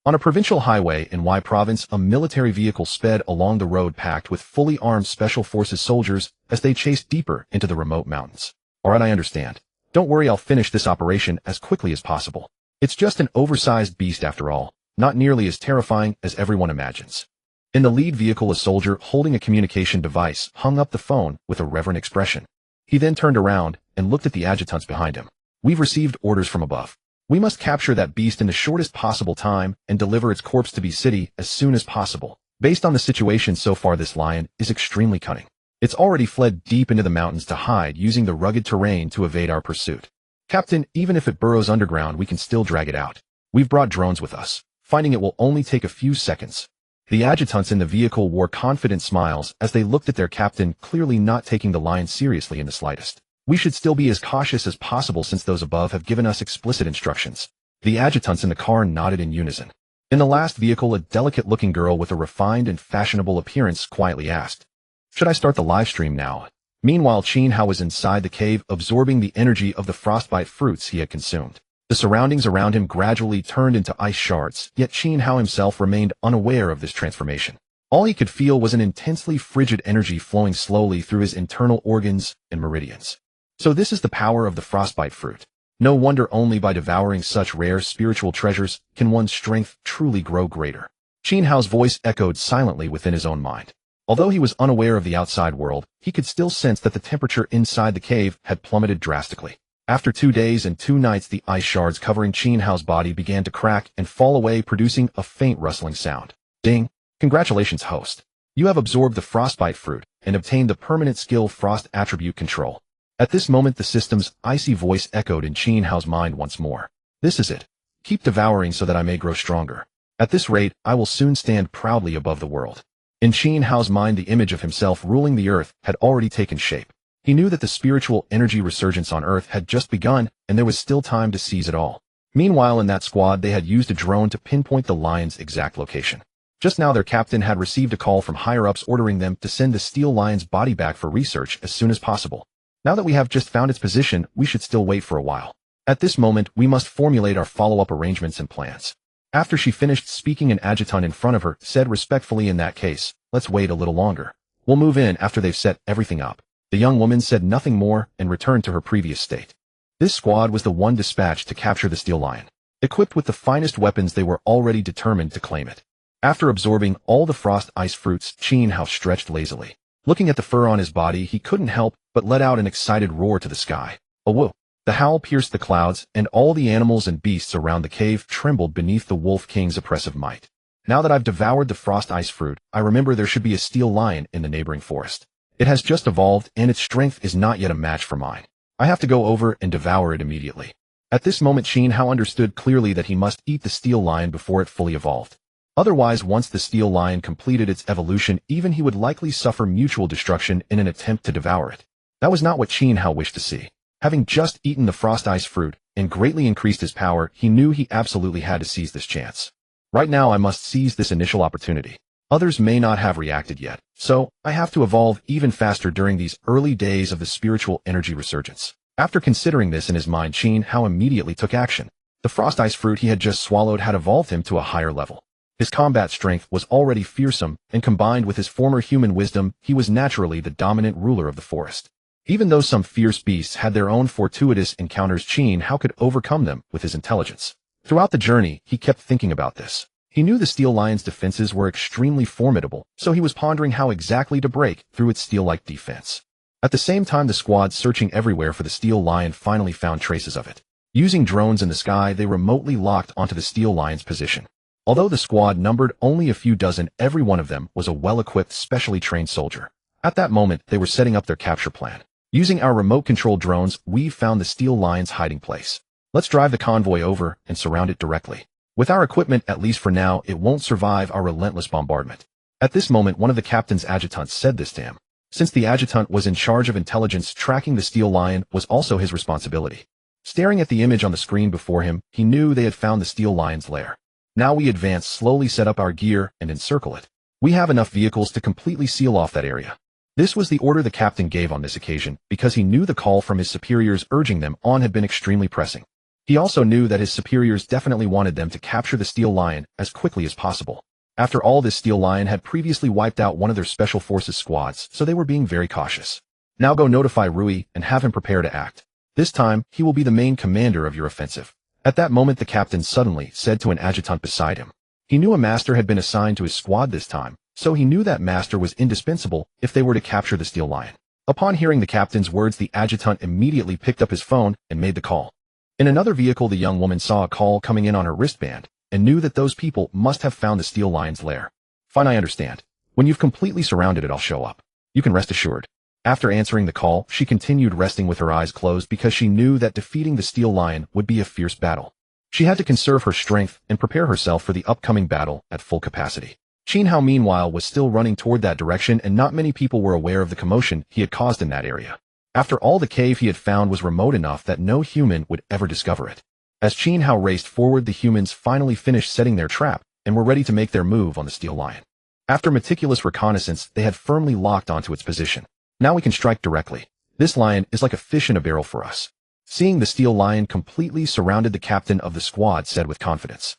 On a provincial highway in Y province, a military vehicle sped along the road packed with fully armed special forces soldiers as they chased deeper into the remote mountains. Alright, I understand. Don't worry, I'll finish this operation as quickly as possible. It's just an oversized beast after all, not nearly as terrifying as everyone imagines. In the lead vehicle, a soldier holding a communication device hung up the phone with a reverent expression. He then turned around and looked at the adjutants behind him. We've received orders from above. We must capture that beast in the shortest possible time and deliver its corpse to the city as soon as possible. Based on the situation so far, this lion is extremely cunning. It's already fled deep into the mountains to hide, using the rugged terrain to evade our pursuit. Captain, even if it burrows underground, we can still drag it out. We've brought drones with us. Finding it will only take a few seconds. The adjutants in the vehicle wore confident smiles as they looked at their captain, clearly not taking the lion seriously in the slightest. We should still be as cautious as possible since those above have given us explicit instructions. The adjutants in the car nodded in unison. In the last vehicle, a delicate-looking girl with a refined and fashionable appearance quietly asked, should I start the live stream now? Meanwhile, Qin Hao was inside the cave, absorbing the energy of the frostbite fruits he had consumed. The surroundings around him gradually turned into ice shards, yet Qin Hao himself remained unaware of this transformation. All he could feel was an intensely frigid energy flowing slowly through his internal organs and meridians. So this is the power of the frostbite fruit. No wonder only by devouring such rare spiritual treasures can one's strength truly grow greater. Qin Hao's voice echoed silently within his own mind. Although he was unaware of the outside world, he could still sense that the temperature inside the cave had plummeted drastically. After 2 days and 2 nights, the ice shards covering Qin Hao's body began to crack and fall away, producing a faint rustling sound. Ding! Congratulations, host. You have absorbed the frostbite fruit and obtained the permanent skill Frost Attribute Control. At this moment, the system's icy voice echoed in Qin Hao's mind once more. This is it. Keep devouring so that I may grow stronger. At this rate, I will soon stand proudly above the world. In Qin Hao's mind, the image of himself ruling the earth had already taken shape. He knew that the spiritual energy resurgence on earth had just begun, and there was still time to seize it all. Meanwhile, in that squad, they had used a drone to pinpoint the lion's exact location. Just now, their captain had received a call from higher-ups ordering them to send the steel lion's body back for research as soon as possible. Now that we have just found its position, we should still wait for a while. At this moment, we must formulate our follow-up arrangements and plans. After she finished speaking, an adjutant in front of her said respectfully, in that case, let's wait a little longer. We'll move in after they've set everything up. The young woman said nothing more and returned to her previous state. This squad was the one dispatched to capture the steel lion. Equipped with the finest weapons, they were already determined to claim it. After absorbing all the frost ice fruits, Qin Hao stretched lazily. Looking at the fur on his body, he couldn't help but let out an excited roar to the sky. A whoop! The howl pierced the clouds, and all the animals and beasts around the cave trembled beneath the Wolf King's oppressive might. Now that I've devoured the frost ice fruit, I remember there should be a steel lion in the neighboring forest. It has just evolved, and its strength is not yet a match for mine. I have to go over and devour it immediately. At this moment, Qin Hao understood clearly that he must eat the steel lion before it fully evolved. Otherwise, once the steel lion completed its evolution, even he would likely suffer mutual destruction in an attempt to devour it. That was not what Qin Hao wished to see. Having just eaten the frost ice fruit and greatly increased his power, he knew he absolutely had to seize this chance. Right now, I must seize this initial opportunity. Others may not have reacted yet, so I have to evolve even faster during these early days of the spiritual energy resurgence. After considering this in his mind, Qin Hao immediately took action. The frost ice fruit he had just swallowed had evolved him to a higher level. His combat strength was already fearsome, and combined with his former human wisdom, he was naturally the dominant ruler of the forest. Even though some fierce beasts had their own fortuitous encounters, Qin Hao could overcome them with his intelligence. Throughout the journey, he kept thinking about this. He knew the steel lion's defenses were extremely formidable, so he was pondering how exactly to break through its steel-like defense. At the same time, the squad searching everywhere for the steel lion finally found traces of it. Using drones in the sky, they remotely locked onto the steel lion's position. Although the squad numbered only a few dozen, every one of them was a well-equipped, specially trained soldier. At that moment, they were setting up their capture plan. Using our remote-controlled drones, we've found the steel lion's hiding place. Let's drive the convoy over and surround it directly. With our equipment, at least for now, it won't survive our relentless bombardment. At this moment, one of the captain's adjutants said this to him. Since the adjutant was in charge of intelligence, tracking the steel lion was also his responsibility. Staring at the image on the screen before him, he knew they had found the steel lion's lair. Now we advance, slowly set up our gear, and encircle it. We have enough vehicles to completely seal off that area. This was the order the captain gave on this occasion, because he knew the call from his superiors urging them on had been extremely pressing. He also knew that his superiors definitely wanted them to capture the steel lion as quickly as possible. After all, this steel lion had previously wiped out one of their special forces squads, so they were being very cautious. Now go notify Rui and have him prepare to act. This time, he will be the main commander of your offensive. At that moment, the captain suddenly said to an adjutant beside him. He knew a master had been assigned to his squad this time, so he knew that master was indispensable if they were to capture the steel lion. Upon hearing the captain's words, the adjutant immediately picked up his phone and made the call. In another vehicle, the young woman saw a call coming in on her wristband and knew that those people must have found the steel lion's lair. Fine, I understand. When you've completely surrounded it, I'll show up. You can rest assured. After answering the call, she continued resting with her eyes closed because she knew that defeating the steel lion would be a fierce battle. She had to conserve her strength and prepare herself for the upcoming battle at full capacity. Qin Hao, meanwhile, was still running toward that direction, and not many people were aware of the commotion he had caused in that area. After all, the cave he had found was remote enough that no human would ever discover it. As Qin Hao raced forward, the humans finally finished setting their trap and were ready to make their move on the steel lion. After meticulous reconnaissance, they had firmly locked onto its position. Now we can strike directly. This lion is like a fish in a barrel for us. Seeing the steel lion completely surrounded, the captain of the squad said with confidence.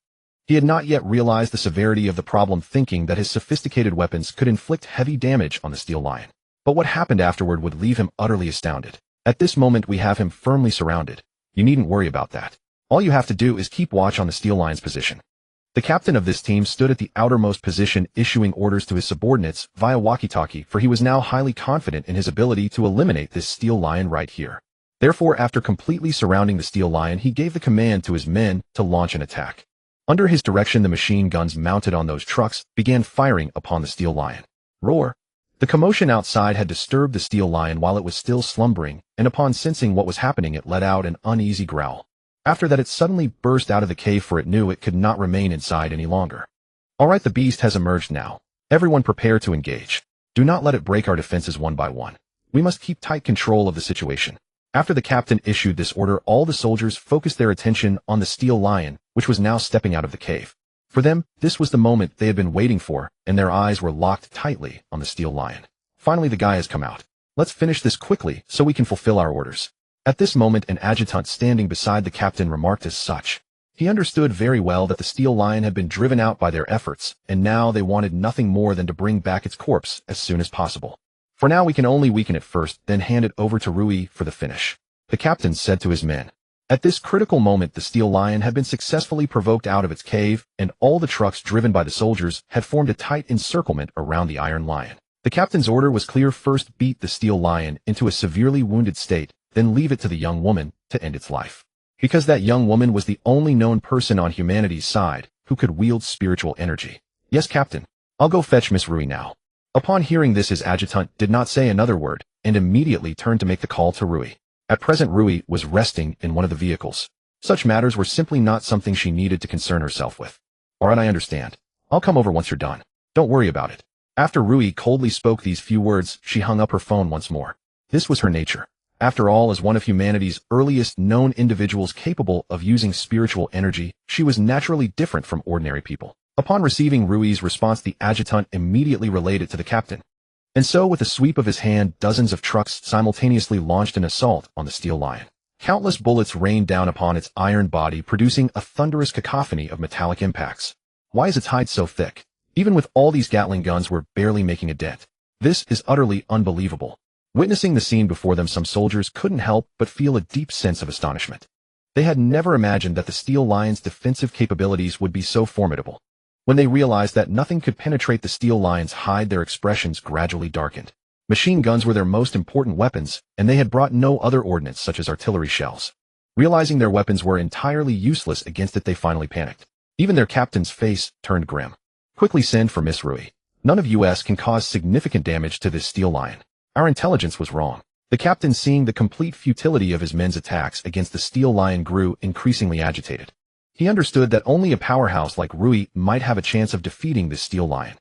He had not yet realized the severity of the problem, thinking that his sophisticated weapons could inflict heavy damage on the steel lion. But what happened afterward would leave him utterly astounded. At this moment, we have him firmly surrounded. You needn't worry about that. All you have to do is keep watch on the steel lion's position. The captain of this team stood at the outermost position, issuing orders to his subordinates via walkie-talkie, for he was now highly confident in his ability to eliminate this steel lion right here. Therefore, after completely surrounding the steel lion, he gave the command to his men to launch an attack. Under his direction, the machine guns mounted on those trucks began firing upon the steel lion. Roar! The commotion outside had disturbed the steel lion while it was still slumbering, and upon sensing what was happening, it let out an uneasy growl. After that, it suddenly burst out of the cave, for it knew it could not remain inside any longer. All right, the beast has emerged now. Everyone prepare to engage. Do not let it break our defenses one by one. We must keep tight control of the situation. After the captain issued this order, all the soldiers focused their attention on the steel lion, which was now stepping out of the cave. For them, this was the moment they had been waiting for, and their eyes were locked tightly on the steel lion. Finally, the guy has come out. Let's finish this quickly so we can fulfill our orders. At this moment, an adjutant standing beside the captain remarked as such. He understood very well that the steel lion had been driven out by their efforts, and now they wanted nothing more than to bring back its corpse as soon as possible. For now, we can only weaken it first, then hand it over to Rui for the finish. The captain said to his men. At this critical moment, the steel lion had been successfully provoked out of its cave, and all the trucks driven by the soldiers had formed a tight encirclement around the iron lion. The captain's order was clear: first beat the steel lion into a severely wounded state, then leave it to the young woman to end its life. Because that young woman was the only known person on humanity's side who could wield spiritual energy. Yes, Captain. I'll go fetch Miss Rui now. Upon hearing this, his adjutant did not say another word, and immediately turned to make the call to Rui. At present, Rui was resting in one of the vehicles. Such matters were simply not something she needed to concern herself with. All right, I understand. I'll come over once you're done. Don't worry about it. After Rui coldly spoke these few words, she hung up her phone once more. This was her nature. After all, as one of humanity's earliest known individuals capable of using spiritual energy, she was naturally different from ordinary people. Upon receiving Rui's response, the adjutant immediately relayed it to the captain. And so, with a sweep of his hand, dozens of trucks simultaneously launched an assault on the steel lion. Countless bullets rained down upon its iron body, producing a thunderous cacophony of metallic impacts. Why is its hide so thick? Even with all these Gatling guns, we're barely making a dent. This is utterly unbelievable. Witnessing the scene before them, some soldiers couldn't help but feel a deep sense of astonishment. They had never imagined that the steel lion's defensive capabilities would be so formidable. When they realized that nothing could penetrate the steel lion's hide, their expressions gradually darkened. Machine guns were their most important weapons, and they had brought no other ordnance such as artillery shells. Realizing their weapons were entirely useless against it, they finally panicked. Even their captain's face turned grim. Quickly send for Miss Rui. None of us can cause significant damage to this steel lion. Our intelligence was wrong. The captain, seeing the complete futility of his men's attacks against the steel lion, grew increasingly agitated. He understood that only a powerhouse like Rui might have a chance of defeating this steel lion.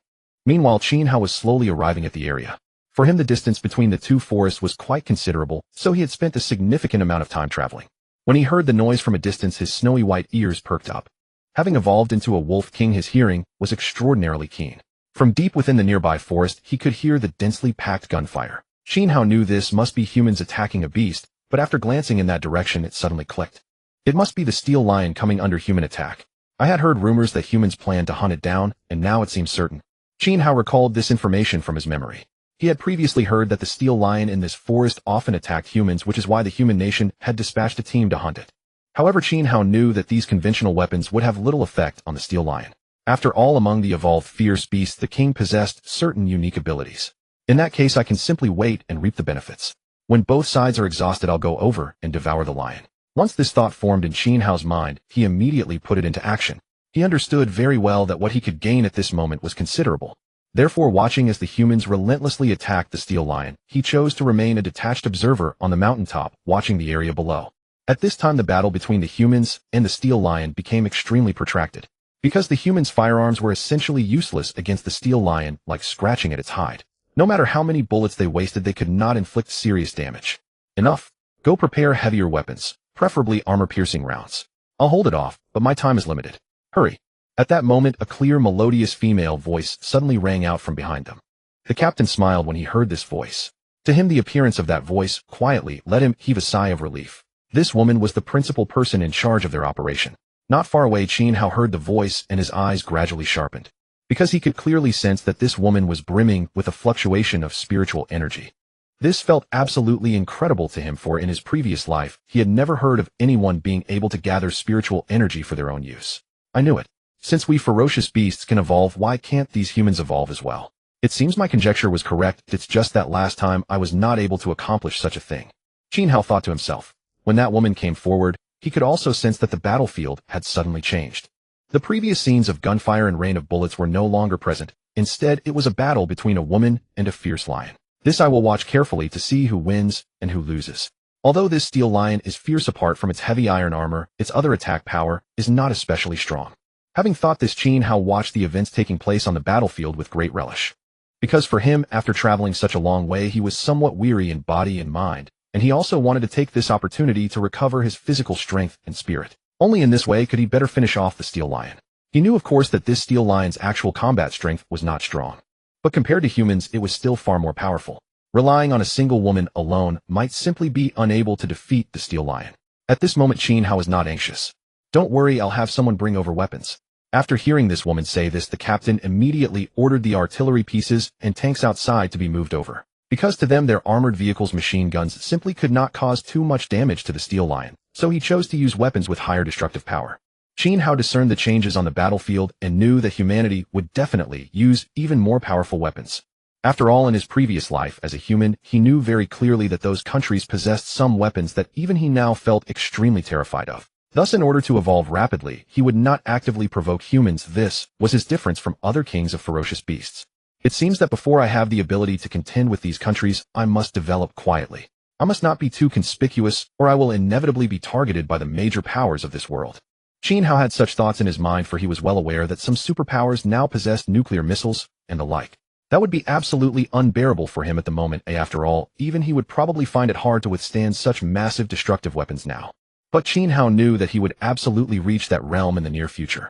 Meanwhile, Qin Hao was slowly arriving at the area. For him, the distance between the two forests was quite considerable, so he had spent a significant amount of time traveling. When he heard the noise from a distance, his snowy white ears perked up. Having evolved into a wolf king, his hearing was extraordinarily keen. From deep within the nearby forest, he could hear the densely packed gunfire. Qin Hao knew this must be humans attacking a beast, but after glancing in that direction, it suddenly clicked. It must be the steel lion coming under human attack. I had heard rumors that humans planned to hunt it down, and now it seems certain. Qin Hao recalled this information from his memory. He had previously heard that the steel lion in this forest often attacked humans, which is why the human nation had dispatched a team to hunt it. However, Qin Hao knew that these conventional weapons would have little effect on the steel lion. After all, among the evolved fierce beasts, the king possessed certain unique abilities. In that case, I can simply wait and reap the benefits. When both sides are exhausted, I'll go over and devour the lion. Once this thought formed in Qin Hao's mind, he immediately put it into action. He understood very well that what he could gain at this moment was considerable. Therefore, watching as the humans relentlessly attacked the steel lion, he chose to remain a detached observer on the mountaintop, watching the area below. At this time, the battle between the humans and the steel lion became extremely protracted. Because the humans' firearms were essentially useless against the steel lion, like scratching at its hide. No matter how many bullets they wasted, they could not inflict serious damage. Enough. Go prepare heavier weapons, preferably armor-piercing rounds. I'll hold it off, but my time is limited. Hurry. At that moment, a clear, melodious female voice suddenly rang out from behind them. The captain smiled when he heard this voice. To him, the appearance of that voice quietly let him heave a sigh of relief. This woman was the principal person in charge of their operation. Not far away, Qin Hao heard the voice and his eyes gradually sharpened. Because he could clearly sense that this woman was brimming with a fluctuation of spiritual energy. This felt absolutely incredible to him, for in his previous life, he had never heard of anyone being able to gather spiritual energy for their own use. I knew it. Since we ferocious beasts can evolve, why can't these humans evolve as well? It seems my conjecture was correct. It's just that last time I was not able to accomplish such a thing. Qin Hao thought to himself. When that woman came forward, he could also sense that the battlefield had suddenly changed. The previous scenes of gunfire and rain of bullets were no longer present. Instead, it was a battle between a woman and a fierce lion. This I will watch carefully to see who wins and who loses. Although this steel lion is fierce, apart from its heavy iron armor, its other attack power is not especially strong. Having thought this, Qin Hao watched the events taking place on the battlefield with great relish. Because for him, after traveling such a long way, he was somewhat weary in body and mind, and he also wanted to take this opportunity to recover his physical strength and spirit. Only in this way could he better finish off the steel lion. He knew, of course, that this steel lion's actual combat strength was not strong. But compared to humans, it was still far more powerful. Relying on a single woman alone might simply be unable to defeat the steel lion. At this moment, Qin Hao was not anxious. Don't worry, I'll have someone bring over weapons. After hearing this woman say this, the captain immediately ordered the artillery pieces and tanks outside to be moved over. Because to them, their armored vehicles' machine guns simply could not cause too much damage to the steel lion, so he chose to use weapons with higher destructive power. Qin Hao discerned the changes on the battlefield and knew that humanity would definitely use even more powerful weapons. After all, in his previous life as a human, he knew very clearly that those countries possessed some weapons that even he now felt extremely terrified of. Thus, in order to evolve rapidly, he would not actively provoke humans. This was his difference from other kings of ferocious beasts. It seems that before I have the ability to contend with these countries, I must develop quietly. I must not be too conspicuous, or I will inevitably be targeted by the major powers of this world. Qin Hao had such thoughts in his mind, for he was well aware that some superpowers now possessed nuclear missiles and the like. That would be absolutely unbearable for him at the moment. After all, even he would probably find it hard to withstand such massive destructive weapons now. But Qin Hao knew that he would absolutely reach that realm in the near future.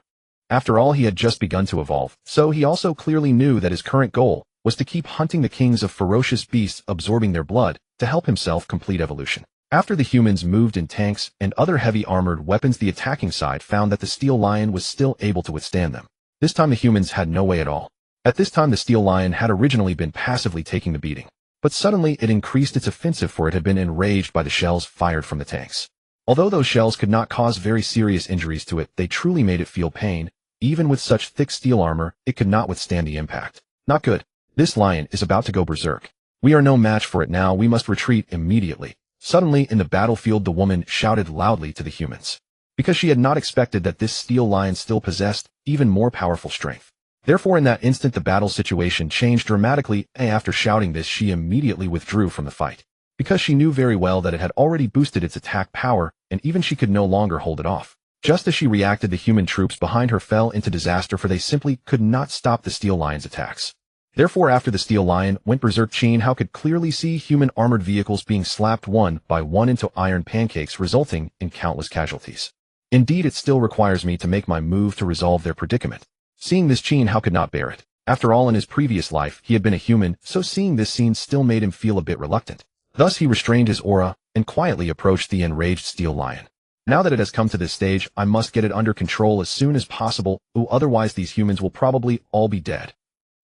After all, he had just begun to evolve, so he also clearly knew that his current goal was to keep hunting the kings of ferocious beasts, absorbing their blood, to help himself complete evolution. After the humans moved in tanks and other heavy armored weapons, the attacking side found that the steel lion was still able to withstand them. This time the humans had no way at all. At this time the steel lion had originally been passively taking the beating, but suddenly it increased its offensive, for it had been enraged by the shells fired from the tanks. Although those shells could not cause very serious injuries to it, they truly made it feel pain. Even with such thick steel armor, it could not withstand the impact. Not good. This lion is about to go berserk. We are no match for it now. We must retreat immediately. Suddenly, in the battlefield, the woman shouted loudly to the humans, because she had not expected that this steel lion still possessed even more powerful strength. Therefore, in that instant, the battle situation changed dramatically. After shouting this, she immediately withdrew from the fight, because she knew very well that it had already boosted its attack power, and even she could no longer hold it off. Just as she reacted, the human troops behind her fell into disaster, for they simply could not stop the steel lion's attacks. Therefore, after the steel lion went berserk, Qin Hao could clearly see human armored vehicles being slapped one by one into iron pancakes, resulting in countless casualties. Indeed, it still requires me to make my move to resolve their predicament. Seeing this, Qin Hao could not bear it. After all, in his previous life, he had been a human, so seeing this scene still made him feel a bit reluctant. Thus, he restrained his aura and quietly approached the enraged steel lion. Now that it has come to this stage, I must get it under control as soon as possible, otherwise these humans will probably all be dead.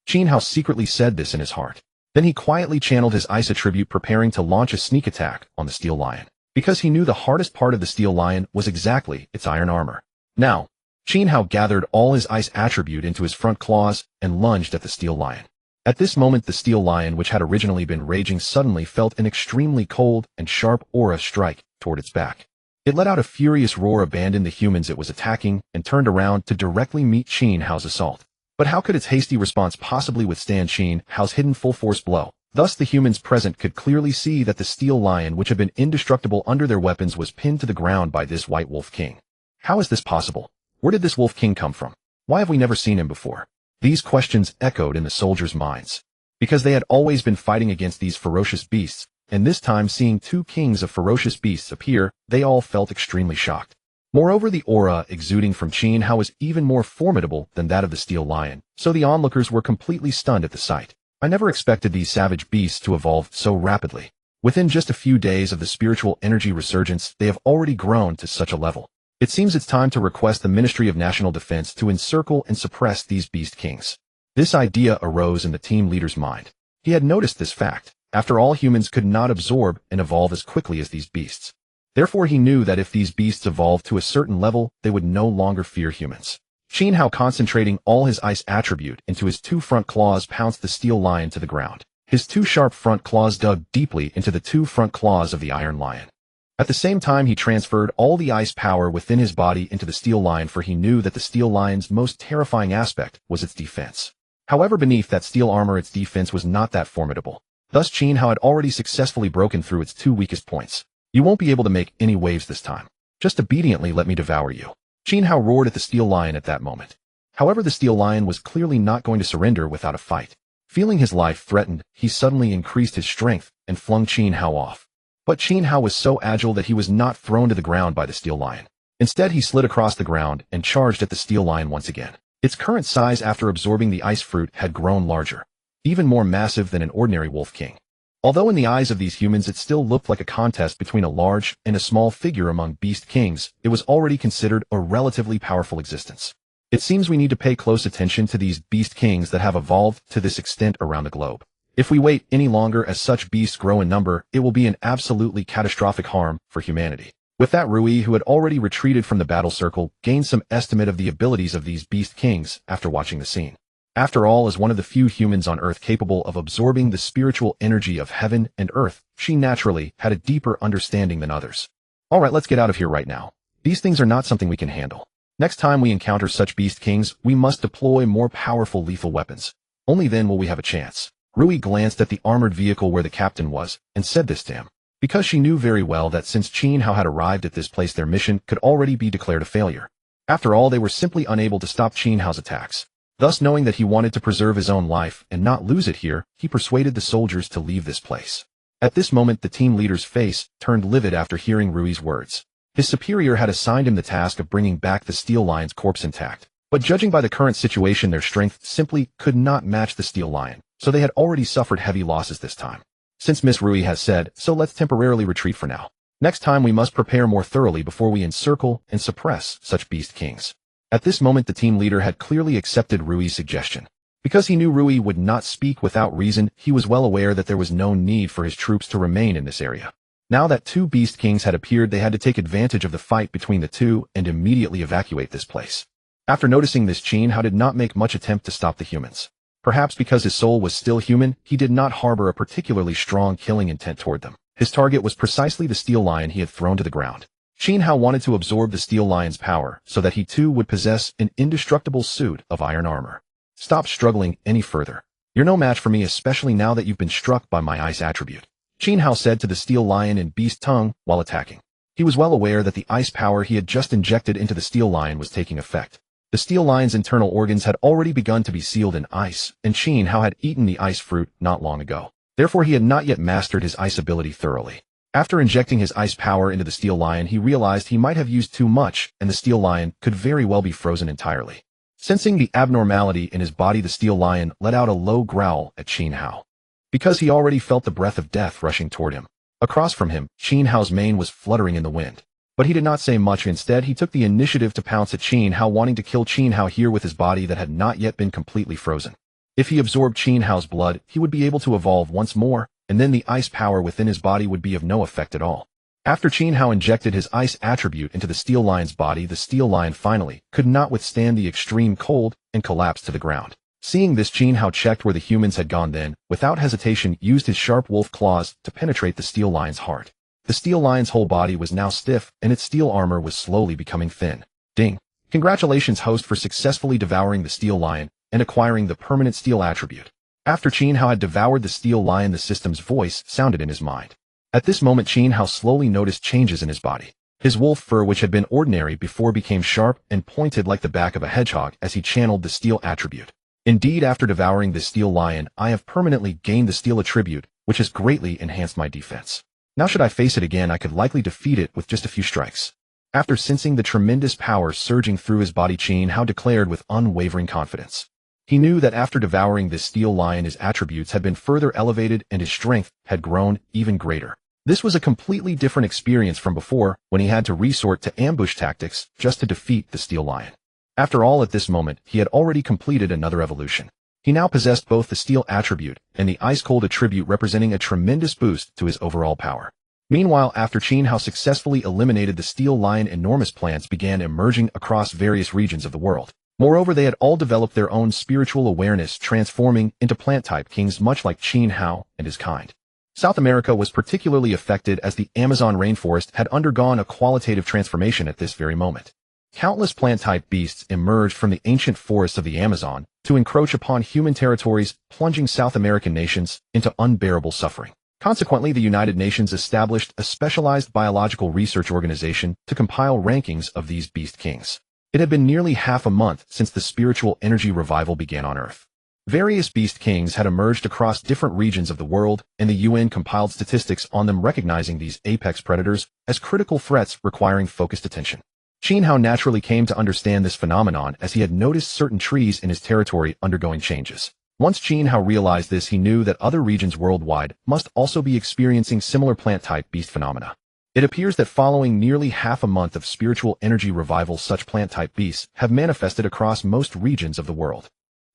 Qin Hao secretly said this in his heart. Then he quietly channeled his ice attribute, preparing to launch a sneak attack on the steel lion, because he knew the hardest part of the steel lion was exactly its iron armor. Now, Qin Hao gathered all his ice attribute into his front claws and lunged at the steel lion. At this moment, the steel lion, which had originally been raging, suddenly felt an extremely cold and sharp aura strike toward its back. It let out a furious roar, abandoned the humans it was attacking, and turned around to directly meet Qin Hao's assault. But how could its hasty response possibly withstand Qin Hao's hidden full-force blow? Thus, the humans present could clearly see that the steel lion, which had been indestructible under their weapons, was pinned to the ground by this white wolf king. How is this possible? Where did this wolf king come from? Why have we never seen him before? These questions echoed in the soldiers' minds, because they had always been fighting against these ferocious beasts, and this time, seeing two kings of ferocious beasts appear, they all felt extremely shocked. Moreover, the aura exuding from Qin Hao was even more formidable than that of the steel lion, so the onlookers were completely stunned at the sight. I never expected these savage beasts to evolve so rapidly. Within just a few days of the spiritual energy resurgence, they have already grown to such a level. It seems it's time to request the Ministry of National Defense to encircle and suppress these beast kings. This idea arose in the team leader's mind. He had noticed this fact. After all, humans could not absorb and evolve as quickly as these beasts. Therefore, he knew that if these beasts evolved to a certain level, they would no longer fear humans. Qin Hao, concentrating all his ice attribute into his two front claws, pounced the steel lion to the ground. His two sharp front claws dug deeply into the two front claws of the iron lion. At the same time, he transferred all the ice power within his body into the steel lion, for he knew that the steel lion's most terrifying aspect was its defense. However, beneath that steel armor, its defense was not that formidable. Thus, Qin Hao had already successfully broken through its two weakest points. You won't be able to make any waves this time. Just obediently let me devour you. Qin Hao roared at the steel lion at that moment. However, the steel lion was clearly not going to surrender without a fight. Feeling his life threatened, he suddenly increased his strength and flung Qin Hao off. But Qin Hao was so agile that he was not thrown to the ground by the steel lion. Instead, he slid across the ground and charged at the steel lion once again. Its current size after absorbing the ice fruit had grown larger, even more massive than an ordinary wolf king. Although in the eyes of these humans it still looked like a contest between a large and a small figure among beast kings, it was already considered a relatively powerful existence. It seems we need to pay close attention to these beast kings that have evolved to this extent around the globe. If we wait any longer as such beasts grow in number, it will be an absolutely catastrophic harm for humanity. With that, Rui, who had already retreated from the battle circle, gained some estimate of the abilities of these beast kings after watching the scene. After all, as one of the few humans on Earth capable of absorbing the spiritual energy of heaven and earth, she naturally had a deeper understanding than others. Alright, let's get out of here right now. These things are not something we can handle. Next time we encounter such beast kings, we must deploy more powerful lethal weapons. Only then will we have a chance. Rui glanced at the armored vehicle where the captain was, and said this to him, because she knew very well that since Qin Hao had arrived at this place, their mission could already be declared a failure. After all, they were simply unable to stop Qin Hao's attacks. Thus, knowing that he wanted to preserve his own life and not lose it here, he persuaded the soldiers to leave this place. At this moment, the team leader's face turned livid after hearing Rui's words. His superior had assigned him the task of bringing back the steel lion's corpse intact. But judging by the current situation, their strength simply could not match the steel lion, so they had already suffered heavy losses this time. Since Miss Rui has said, so let's temporarily retreat for now. Next time we must prepare more thoroughly before we encircle and suppress such beast kings. At this moment the team leader had clearly accepted Rui's suggestion. Because he knew Rui would not speak without reason, he was well aware that there was no need for his troops to remain in this area. Now that two beast kings had appeared, they had to take advantage of the fight between the two and immediately evacuate this place. After noticing this, Qin Hao did not make much attempt to stop the humans. Perhaps because his soul was still human, he did not harbor a particularly strong killing intent toward them. His target was precisely the steel lion he had thrown to the ground. Qin Hao wanted to absorb the steel lion's power so that he too would possess an indestructible suit of iron armor. Stop struggling any further. You're no match for me, especially now that you've been struck by my ice attribute, Qin Hao said to the steel lion in beast tongue while attacking. He was well aware that the ice power he had just injected into the steel lion was taking effect. The steel lion's internal organs had already begun to be sealed in ice, and Qin Hao had eaten the ice fruit not long ago. Therefore he had not yet mastered his ice ability thoroughly. After injecting his ice power into the steel lion, he realized he might have used too much, and the steel lion could very well be frozen entirely. Sensing the abnormality in his body, the steel lion let out a low growl at Qin Hao. Because he already felt the breath of death rushing toward him. Across from him, Qin Hao's mane was fluttering in the wind. But he did not say much. Instead, he took the initiative to pounce at Qin Hao, wanting to kill Qin Hao here with his body that had not yet been completely frozen. If he absorbed Qin Hao's blood, he would be able to evolve once more, and then the ice power within his body would be of no effect at all. After Qin Hao injected his ice attribute into the steel lion's body, the steel lion finally could not withstand the extreme cold and collapsed to the ground. Seeing this, Qin Hao checked where the humans had gone, then, without hesitation, used his sharp wolf claws to penetrate the steel lion's heart. The steel lion's whole body was now stiff, and its steel armor was slowly becoming thin. Ding! Congratulations, host, for successfully devouring the steel lion and acquiring the permanent steel attribute. After Qin Hao had devoured the steel lion, the system's voice sounded in his mind. At this moment, Qin Hao slowly noticed changes in his body. His wolf fur, which had been ordinary before, became sharp and pointed like the back of a hedgehog as he channeled the steel attribute. Indeed, after devouring the steel lion, I have permanently gained the steel attribute, which has greatly enhanced my defense. Now should I face it again, I could likely defeat it with just a few strikes. After sensing the tremendous power surging through his body, Qin Hao declared with unwavering confidence. He knew that after devouring this steel lion, his attributes had been further elevated and his strength had grown even greater. This was a completely different experience from before, when he had to resort to ambush tactics just to defeat the steel lion. After all, at this moment, he had already completed another evolution. He now possessed both the steel attribute and the ice-cold attribute, representing a tremendous boost to his overall power. Meanwhile, after Qin Hao successfully eliminated the steel lion, enormous plants began emerging across various regions of the world. Moreover, they had all developed their own spiritual awareness, transforming into plant-type kings much like Qin Hao and his kind. South America was particularly affected as the Amazon rainforest had undergone a qualitative transformation at this very moment. Countless plant-type beasts emerged from the ancient forests of the Amazon to encroach upon human territories, plunging South American nations into unbearable suffering. Consequently, the United Nations established a specialized biological research organization to compile rankings of these beast kings. It had been nearly half a month since the spiritual energy revival began on Earth. Various beast kings had emerged across different regions of the world, and the UN compiled statistics on them, recognizing these apex predators as critical threats requiring focused attention. Qin Hao naturally came to understand this phenomenon as he had noticed certain trees in his territory undergoing changes. Once Qin Hao realized this, he knew that other regions worldwide must also be experiencing similar plant-type beast phenomena. It appears that following nearly half a month of spiritual energy revival, such plant-type beasts have manifested across most regions of the world.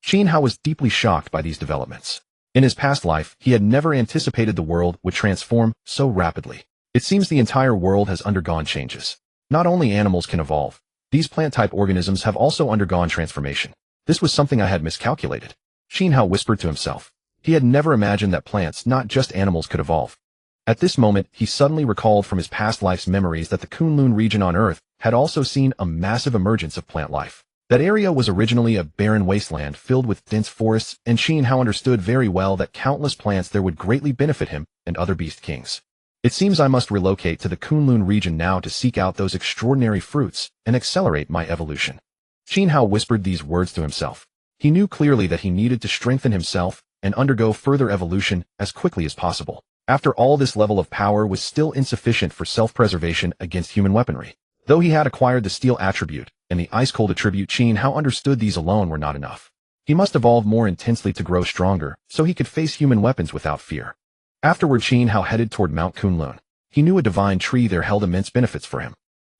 Qin Hao was deeply shocked by these developments. In his past life, he had never anticipated the world would transform so rapidly. It seems the entire world has undergone changes. Not only animals can evolve, these plant-type organisms have also undergone transformation. This was something I had miscalculated, Qin Hao whispered to himself. He had never imagined that plants, not just animals, could evolve. At this moment, he suddenly recalled from his past life's memories that the Kunlun region on Earth had also seen a massive emergence of plant life. That area was originally a barren wasteland filled with dense forests, and Qin Hao understood very well that countless plants there would greatly benefit him and other beast kings. It seems I must relocate to the Kunlun region now to seek out those extraordinary fruits and accelerate my evolution. Qin Hao whispered these words to himself. He knew clearly that he needed to strengthen himself and undergo further evolution as quickly as possible. After all, this level of power was still insufficient for self-preservation against human weaponry. Though he had acquired the steel attribute and the ice-cold attribute, Qin Hao understood these alone were not enough. He must evolve more intensely to grow stronger so he could face human weapons without fear. Afterward, Qin Hao headed toward Mount Kunlun. he knew a divine tree there held immense benefits for him.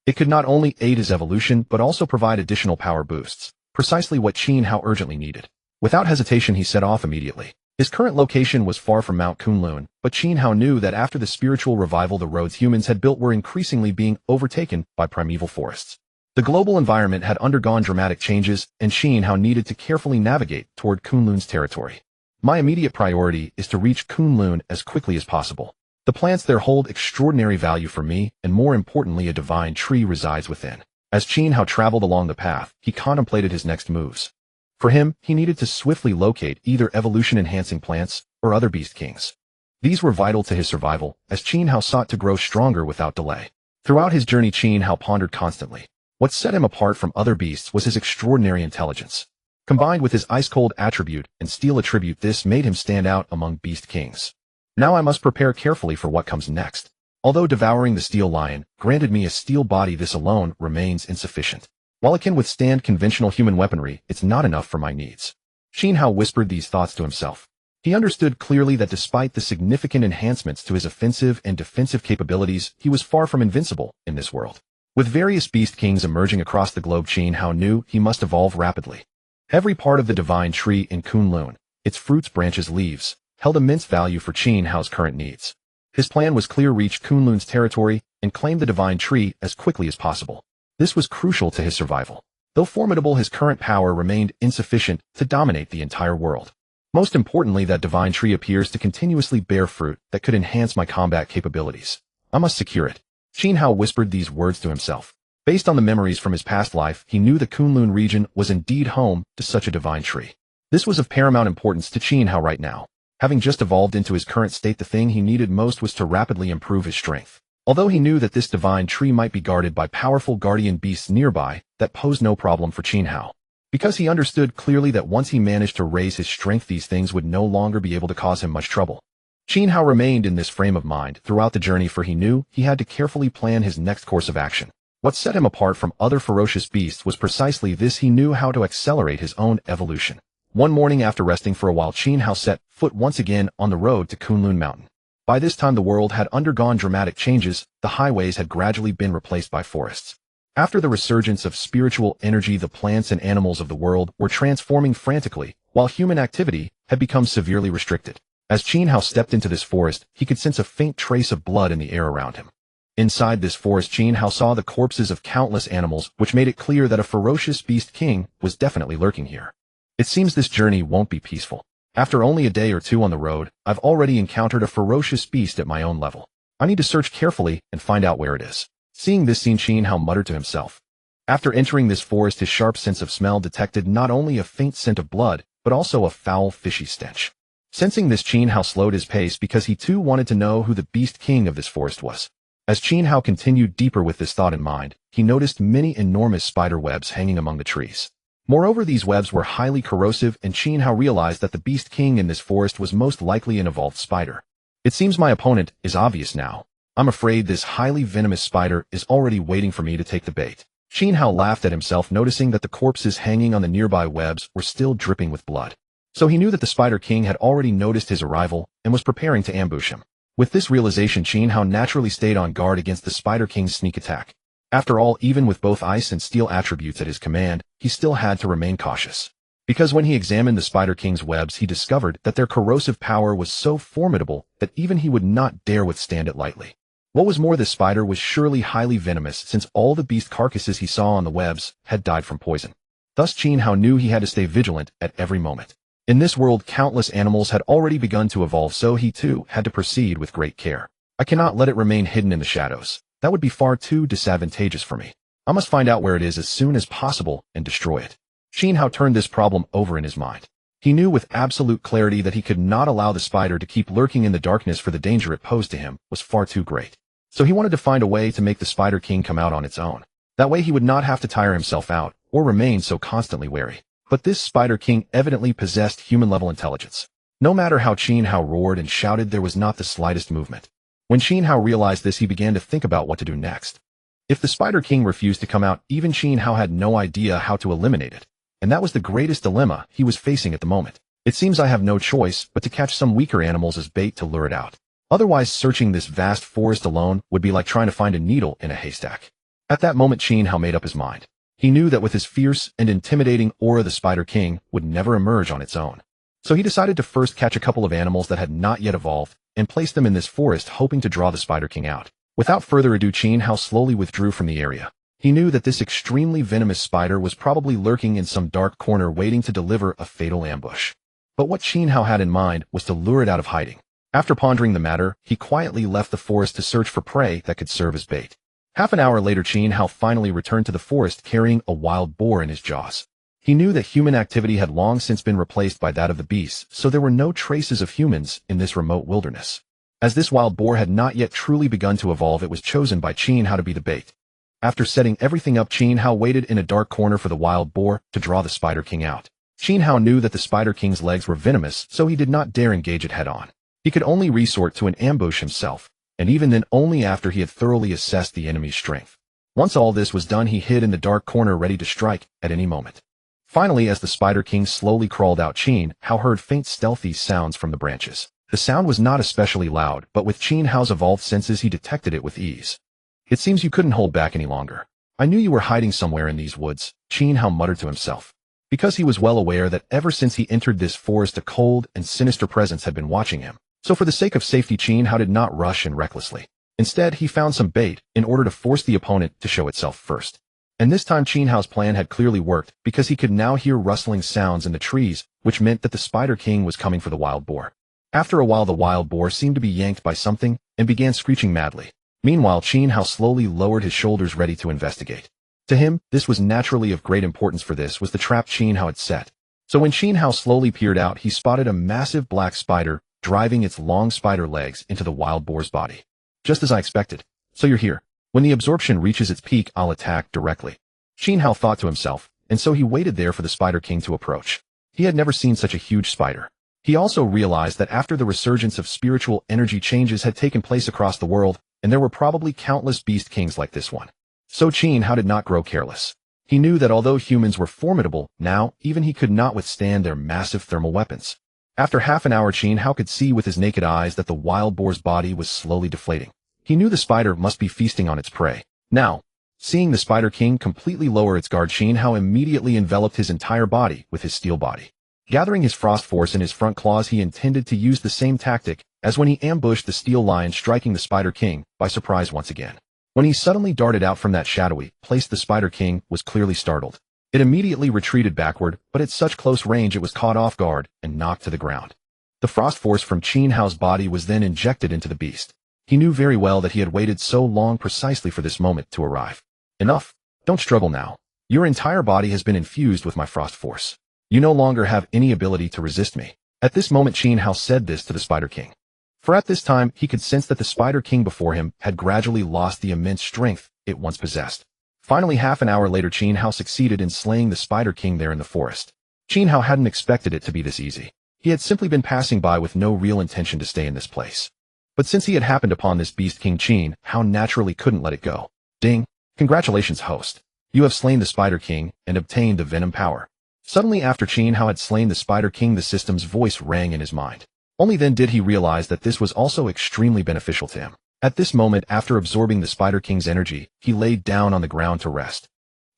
It could not only aid his evolution but also provide additional power boosts, precisely what Qin Hao urgently needed. Without hesitation he set off immediately. His current location was far from Mount Kunlun, but Qin Hao knew that after the spiritual revival the roads humans had built were increasingly being overtaken by primeval forests. The global environment had undergone dramatic changes, and Qin Hao needed to carefully navigate toward Kunlun's territory. My immediate priority is to reach Kunlun as quickly as possible. The plants there hold extraordinary value for me, and more importantly a divine tree resides within. As Qin Hao traveled along the path, he contemplated his next moves. For him, he needed to swiftly locate either evolution-enhancing plants or other beast kings. These were vital to his survival, as Qin Hao sought to grow stronger without delay. Throughout his journey Qin Hao pondered constantly. What set him apart from other beasts was his extraordinary intelligence. Combined with his ice-cold attribute and steel attribute, this made him stand out among beast kings. Now I must prepare carefully for what comes next. Although devouring the steel lion granted me a steel body, this alone remains insufficient. While it can withstand conventional human weaponry, it's not enough for my needs. Qin Hao whispered these thoughts to himself. He understood clearly that despite the significant enhancements to his offensive and defensive capabilities, he was far from invincible in this world. With various beast kings emerging across the globe, Qin Hao knew he must evolve rapidly. Every part of the divine tree in Kunlun, its fruits, branches, leaves, held immense value for Qin Hao's current needs. His plan was clear: reach Kunlun's territory and claim the divine tree as quickly as possible. This was crucial to his survival. Though formidable, his current power remained insufficient to dominate the entire world. Most importantly, that divine tree appears to continuously bear fruit that could enhance my combat capabilities. I must secure it. Qin Hao whispered these words to himself. Based on the memories from his past life, he knew the Kunlun region was indeed home to such a divine tree. This was of paramount importance to Qin Hao right now. Having just evolved into his current state, the thing he needed most was to rapidly improve his strength. Although he knew that this divine tree might be guarded by powerful guardian beasts nearby, that posed no problem for Qin Hao. Because he understood clearly that once he managed to raise his strength, these things would no longer be able to cause him much trouble. Qin Hao remained in this frame of mind throughout the journey, for he knew he had to carefully plan his next course of action. What set him apart from other ferocious beasts was precisely this: he knew how to accelerate his own evolution. One morning, after resting for a while, Qin Hao set foot once again on the road to Kunlun Mountain. By this time the world had undergone dramatic changes. The highways had gradually been replaced by forests. After the resurgence of spiritual energy, the plants and animals of the world were transforming frantically, while human activity had become severely restricted. As Qin Hao stepped into this forest, he could sense a faint trace of blood in the air around him. Inside this forest, Qin Hao saw the corpses of countless animals, which made it clear that a ferocious beast king was definitely lurking here. It seems this journey won't be peaceful. After only a day or two on the road, I've already encountered a ferocious beast at my own level. I need to search carefully and find out where it is. Seeing this scene, Qin Hao muttered to himself. After entering this forest, his sharp sense of smell detected not only a faint scent of blood, but also a foul, fishy stench. Sensing this, Qin Hao slowed his pace because he too wanted to know who the beast king of this forest was. As Qin Hao continued deeper with this thought in mind, he noticed many enormous spider webs hanging among the trees. Moreover, these webs were highly corrosive, and Qin Hao realized that the beast king in this forest was most likely an evolved spider. It seems my opponent is obvious now. I'm afraid this highly venomous spider is already waiting for me to take the bait. Qin Hao laughed at himself, noticing that the corpses hanging on the nearby webs were still dripping with blood. So he knew that the Spider King had already noticed his arrival and was preparing to ambush him. With this realization, Qin Hao naturally stayed on guard against the Spider King's sneak attack. After all, even with both ice and steel attributes at his command, he still had to remain cautious. Because when he examined the Spider King's webs, he discovered that their corrosive power was so formidable that even he would not dare withstand it lightly. What was more, this spider was surely highly venomous, since all the beast carcasses he saw on the webs had died from poison. Thus Qin Hao knew he had to stay vigilant at every moment. In this world, countless animals had already begun to evolve, so he too had to proceed with great care. I cannot let it remain hidden in the shadows. That would be far too disadvantageous for me. I must find out where it is as soon as possible and destroy it. Qin Hao turned this problem over in his mind. He knew with absolute clarity that he could not allow the spider to keep lurking in the darkness, for the danger it posed to him was far too great. So he wanted to find a way to make the Spider King come out on its own. That way he would not have to tire himself out or remain so constantly wary. But this Spider King evidently possessed human-level intelligence. No matter how Qin Hao roared and shouted, there was not the slightest movement. When Qin Hao realized this, he began to think about what to do next. If the Spider King refused to come out, even Qin Hao had no idea how to eliminate it. And that was the greatest dilemma he was facing at the moment. It seems I have no choice but to catch some weaker animals as bait to lure it out. Otherwise, searching this vast forest alone would be like trying to find a needle in a haystack. At that moment, Qin Hao made up his mind. He knew that with his fierce and intimidating aura, the Spider King would never emerge on its own. So he decided to first catch a couple of animals that had not yet evolved and place them in this forest, hoping to draw the Spider King out. Without further ado, Qin Hao slowly withdrew from the area. He knew that this extremely venomous spider was probably lurking in some dark corner waiting to deliver a fatal ambush. But what Qin Hao had in mind was to lure it out of hiding. After pondering the matter, he quietly left the forest to search for prey that could serve as bait. Half an hour later, Qin Hao finally returned to the forest carrying a wild boar in his jaws. He knew that human activity had long since been replaced by that of the beasts, so there were no traces of humans in this remote wilderness. As this wild boar had not yet truly begun to evolve, it was chosen by Qin Hao to be the bait. After setting everything up, Qin Hao waited in a dark corner for the wild boar to draw the Spider King out. Qin Hao knew that the Spider King's legs were venomous, so he did not dare engage it head-on. He could only resort to an ambush himself, and even then only after he had thoroughly assessed the enemy's strength. Once all this was done, he hid in the dark corner ready to strike at any moment. Finally, as the Spider King slowly crawled out, Qin Hao heard faint stealthy sounds from the branches. The sound was not especially loud, but with Qin Hao's evolved senses he detected it with ease. It seems you couldn't hold back any longer. I knew you were hiding somewhere in these woods, Qin Hao muttered to himself. Because he was well aware that ever since he entered this forest a cold and sinister presence had been watching him. So for the sake of safety, Qin Hao did not rush in recklessly. Instead, he found some bait in order to force the opponent to show itself first. And this time Qin Hao's plan had clearly worked, because he could now hear rustling sounds in the trees, which meant that the Spider King was coming for the wild boar. After a while, the wild boar seemed to be yanked by something and began screeching madly. Meanwhile, Qin Hao slowly lowered his shoulders ready to investigate. To him, this was naturally of great importance, for this was the trap Qin Hao had set. So when Qin Hao slowly peered out, he spotted a massive black spider driving its long spider legs into the wild boar's body. Just as I expected. So you're here. When the absorption reaches its peak, I'll attack directly. Qin Hao thought to himself, and so he waited there for the Spider King to approach. He had never seen such a huge spider. He also realized that after the resurgence of spiritual energy, changes had taken place across the world, and there were probably countless beast kings like this one. So Qin Hao did not grow careless. He knew that although humans were formidable, now even he could not withstand their massive thermal weapons. After half an hour, Qin Hao could see with his naked eyes that the wild boar's body was slowly deflating. He knew the spider must be feasting on its prey. Now, seeing the Spider King completely lower its guard, Qin Hao immediately enveloped his entire body with his steel body. Gathering his frost force in his front claws, he intended to use the same tactic as when he ambushed the steel lion, striking the Spider King by surprise once again. When he suddenly darted out from that shadowy place, the Spider King was clearly startled. It immediately retreated backward, but at such close range it was caught off guard and knocked to the ground. The frost force from Qin Hao's body was then injected into the beast. He knew very well that he had waited so long precisely for this moment to arrive. Enough. Don't struggle now. Your entire body has been infused with my frost force. You no longer have any ability to resist me. At this moment, Qin Hao said this to the Spider King. For at this time, he could sense that the Spider King before him had gradually lost the immense strength it once possessed. Finally, half an hour later, Qin Hao succeeded in slaying the Spider King there in the forest. Qin Hao hadn't expected it to be this easy. He had simply been passing by with no real intention to stay in this place. But since he had happened upon this beast king, Qin Hao naturally couldn't let it go. Ding! Congratulations, host. You have slain the Spider King and obtained the venom power. Suddenly, after Qin Hao had slain the Spider King, the system's voice rang in his mind. Only then did he realize that this was also extremely beneficial to him. At this moment, after absorbing the Spider King's energy, he laid down on the ground to rest.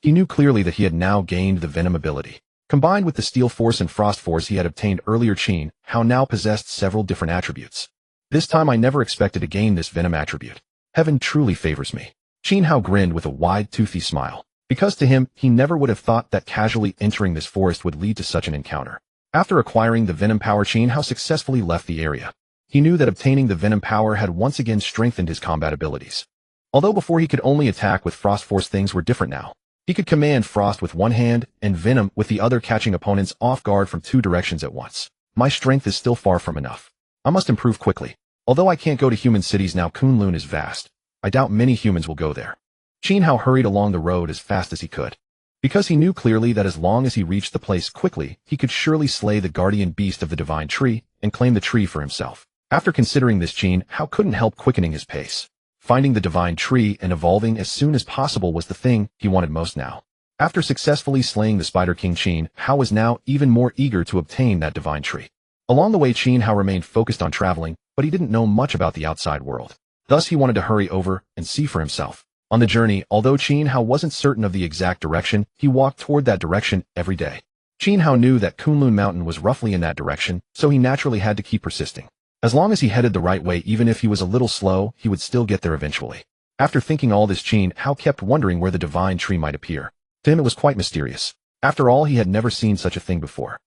He knew clearly that he had now gained the venom ability. Combined with the steel force and frost force he had obtained earlier, Qin Hao now possessed several different attributes. This time I never expected to gain this venom attribute. Heaven truly favors me. Qin Hao grinned with a wide, toothy smile. Because to him, he never would have thought that casually entering this forest would lead to such an encounter. After acquiring the venom power, Qin Hao successfully left the area. He knew that obtaining the venom power had once again strengthened his combat abilities. Although before he could only attack with frost force, things were different now. He could command frost with one hand and venom with the other, catching opponents off guard from two directions at once. My strength is still far from enough. I must improve quickly. Although I can't go to human cities now, Kunlun is vast. I doubt many humans will go there. Qin Hao hurried along the road as fast as he could. Because he knew clearly that as long as he reached the place quickly, he could surely slay the guardian beast of the divine tree and claim the tree for himself. After considering this, Qin Hao couldn't help quickening his pace. Finding the divine tree and evolving as soon as possible was the thing he wanted most now. After successfully slaying the Spider King, Qin Hao was now even more eager to obtain that divine tree. Along the way, Qin Hao remained focused on traveling, but he didn't know much about the outside world. Thus he wanted to hurry over and see for himself. On the journey, although Qin Hao wasn't certain of the exact direction, he walked toward that direction every day. Qin Hao knew that Kunlun Mountain was roughly in that direction, so he naturally had to keep persisting. As long as he headed the right way, even if he was a little slow, he would still get there eventually. After thinking all this, Qin Hao kept wondering where the divine tree might appear. To him it was quite mysterious. After all, he had never seen such a thing before.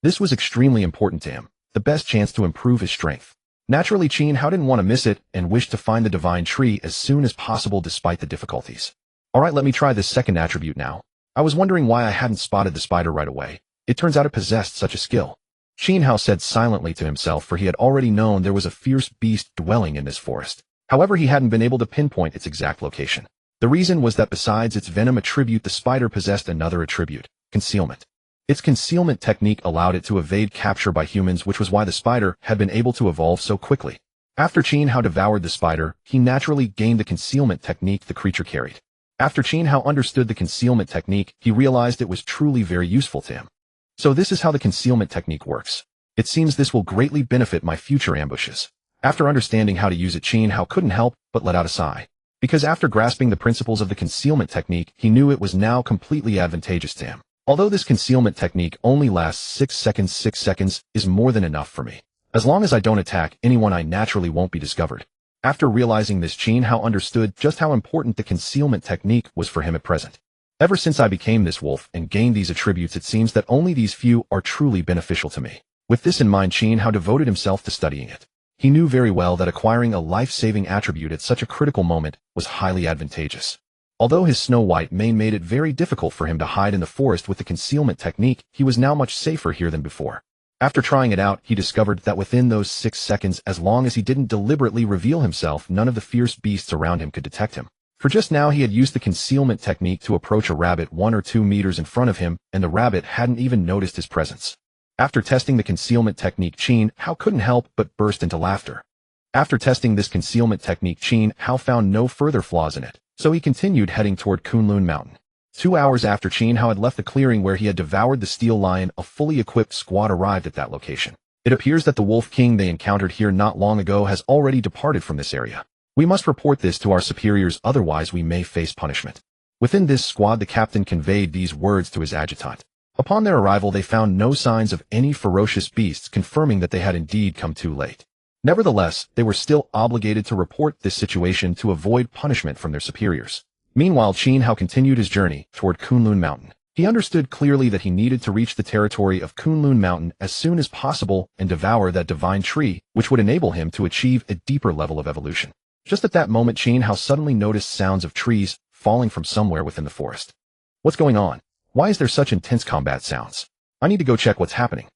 This was extremely important to him, the best chance to improve his strength. Naturally, Qin Hao didn't want to miss it and wished to find the divine tree as soon as possible despite the difficulties. Alright, let me try this second attribute now. I was wondering why I hadn't spotted the spider right away. It turns out it possessed such a skill. Qin Hao said silently to himself, for he had already known there was a fierce beast dwelling in this forest. However, he hadn't been able to pinpoint its exact location. The reason was that besides its venom attribute, the spider possessed another attribute: concealment. Its concealment technique allowed it to evade capture by humans, which was why the spider had been able to evolve so quickly. After Qin Hao devoured the spider, he naturally gained the concealment technique the creature carried. After Qin Hao understood the concealment technique, he realized it was truly very useful to him. So this is how the concealment technique works. It seems this will greatly benefit my future ambushes. After understanding how to use it, Qin Hao couldn't help but let out a sigh. Because after grasping the principles of the concealment technique, he knew it was now completely advantageous to him. Although this concealment technique only lasts 6 seconds is more than enough for me. As long as I don't attack anyone, I naturally won't be discovered. After realizing this, Qin Hao understood just how important the concealment technique was for him at present. Ever since I became this wolf and gained these attributes, it seems that only these few are truly beneficial to me. With this in mind, Qin Hao devoted himself to studying it. He knew very well that acquiring a life-saving attribute at such a critical moment was highly advantageous. Although his snow-white mane made it very difficult for him to hide in the forest with the concealment technique, he was now much safer here than before. After trying it out, he discovered that within those 6 seconds, as long as he didn't deliberately reveal himself, none of the fierce beasts around him could detect him. For just now he had used the concealment technique to approach a rabbit 1 or 2 meters in front of him, and the rabbit hadn't even noticed his presence. After testing the concealment technique, Qin Hao couldn't help but burst into laughter. After testing this concealment technique, Qin Hao found no further flaws in it. So he continued heading toward Kunlun Mountain. 2 hours after Qin Hao had left the clearing where he had devoured the steel lion, a fully equipped squad arrived at that location. It appears that the wolf king they encountered here not long ago has already departed from this area. We must report this to our superiors, otherwise we may face punishment. Within this squad, the captain conveyed these words to his adjutant. Upon their arrival, they found no signs of any ferocious beasts, confirming that they had indeed come too late. Nevertheless, they were still obligated to report this situation to avoid punishment from their superiors. Meanwhile, Qin Hao continued his journey toward Kunlun Mountain. He understood clearly that he needed to reach the territory of Kunlun Mountain as soon as possible and devour that divine tree, which would enable him to achieve a deeper level of evolution. Just at that moment, Qin Hao suddenly noticed sounds of trees falling from somewhere within the forest. What's going on? Why is there such intense combat sounds? I need to go check what's happening.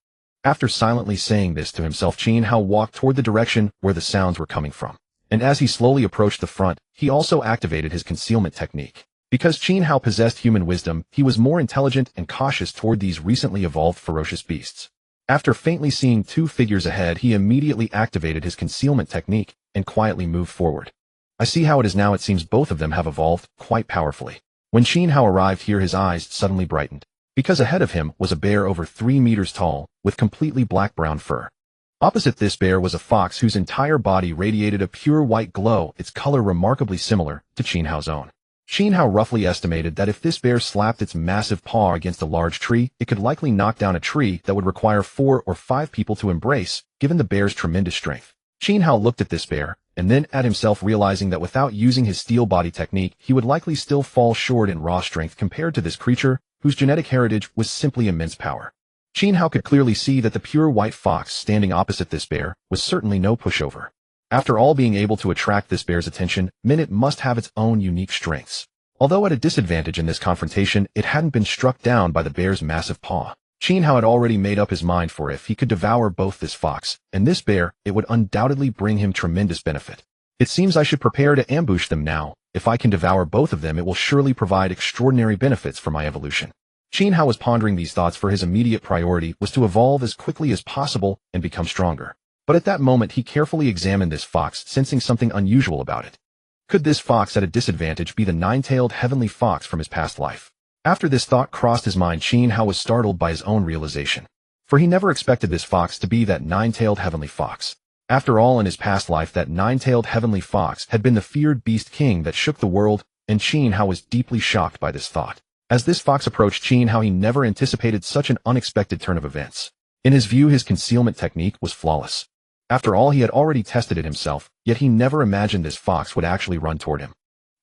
After silently saying this to himself, Qin Hao walked toward the direction where the sounds were coming from. And as he slowly approached the front, he also activated his concealment technique. Because Qin Hao possessed human wisdom, he was more intelligent and cautious toward these recently evolved ferocious beasts. After faintly seeing 2 figures ahead, he immediately activated his concealment technique and quietly moved forward. I see how it is now. It seems both of them have evolved quite powerfully. When Qin Hao arrived here, his eyes suddenly brightened. Because ahead of him was a bear over 3 meters tall, with completely black-brown fur. Opposite this bear was a fox whose entire body radiated a pure white glow, its color remarkably similar to Qin Hao's own. Qin Hao roughly estimated that if this bear slapped its massive paw against a large tree, it could likely knock down a tree that would require 4 or 5 people to embrace, given the bear's tremendous strength. Qin Hao looked at this bear, and then at himself, realizing that without using his steel body technique, he would likely still fall short in raw strength compared to this creature, whose genetic heritage was simply immense power. Qin Hao could clearly see that the pure white fox standing opposite this bear was certainly no pushover. After all, being able to attract this bear's attention meant it must have its own unique strengths. Although at a disadvantage in this confrontation, it hadn't been struck down by the bear's massive paw. Qin Hao had already made up his mind, for if he could devour both this fox and this bear, it would undoubtedly bring him tremendous benefit. It seems I should prepare to ambush them now. If I can devour both of them, it will surely provide extraordinary benefits for my evolution. Qin Hao was pondering these thoughts, for his immediate priority was to evolve as quickly as possible and become stronger. But at that moment, he carefully examined this fox, sensing something unusual about it. Could this fox at a disadvantage be the 9-tailed heavenly fox from his past life? After this thought crossed his mind, Qin Hao was startled by his own realization. for he never expected this fox to be that nine-tailed heavenly fox. After all, in his past life, that nine-tailed heavenly fox had been the feared beast king that shook the world, and Qin Hao was deeply shocked by this thought. As this fox approached Qin Hao, he never anticipated such an unexpected turn of events. In his view, his concealment technique was flawless. After all, he had already tested it himself, yet he never imagined this fox would actually run toward him.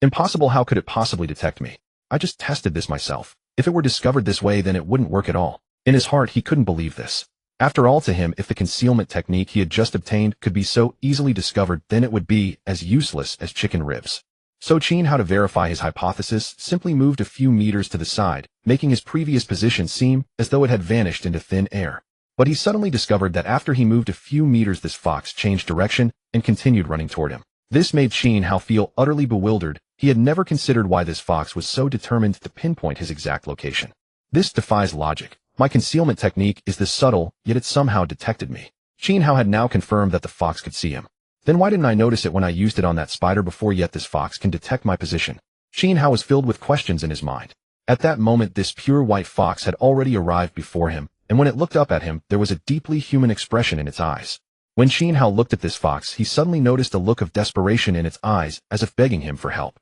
Impossible, how could it possibly detect me? I just tested this myself. If it were discovered this way, then it wouldn't work at all. In his heart, he couldn't believe this. After all, to him, if the concealment technique he had just obtained could be so easily discovered, then it would be as useless as chicken ribs. So Qin Hao, to verify his hypothesis, simply moved a few meters to the side, making his previous position seem as though it had vanished into thin air. But he suddenly discovered that after he moved a few meters, this fox changed direction and continued running toward him. This made Qin Hao feel utterly bewildered. He had never considered why this fox was so determined to pinpoint his exact location. This defies logic. My concealment technique is this subtle, yet it somehow detected me. Qin Hao had now confirmed that the fox could see him. Then why didn't I notice it when I used it on that spider before? Yet this fox can detect my position. Qin Hao was filled with questions in his mind. At that moment, this pure white fox had already arrived before him, and when it looked up at him, there was a deeply human expression in its eyes. When Qin Hao looked at this fox, he suddenly noticed a look of desperation in its eyes, as if begging him for help.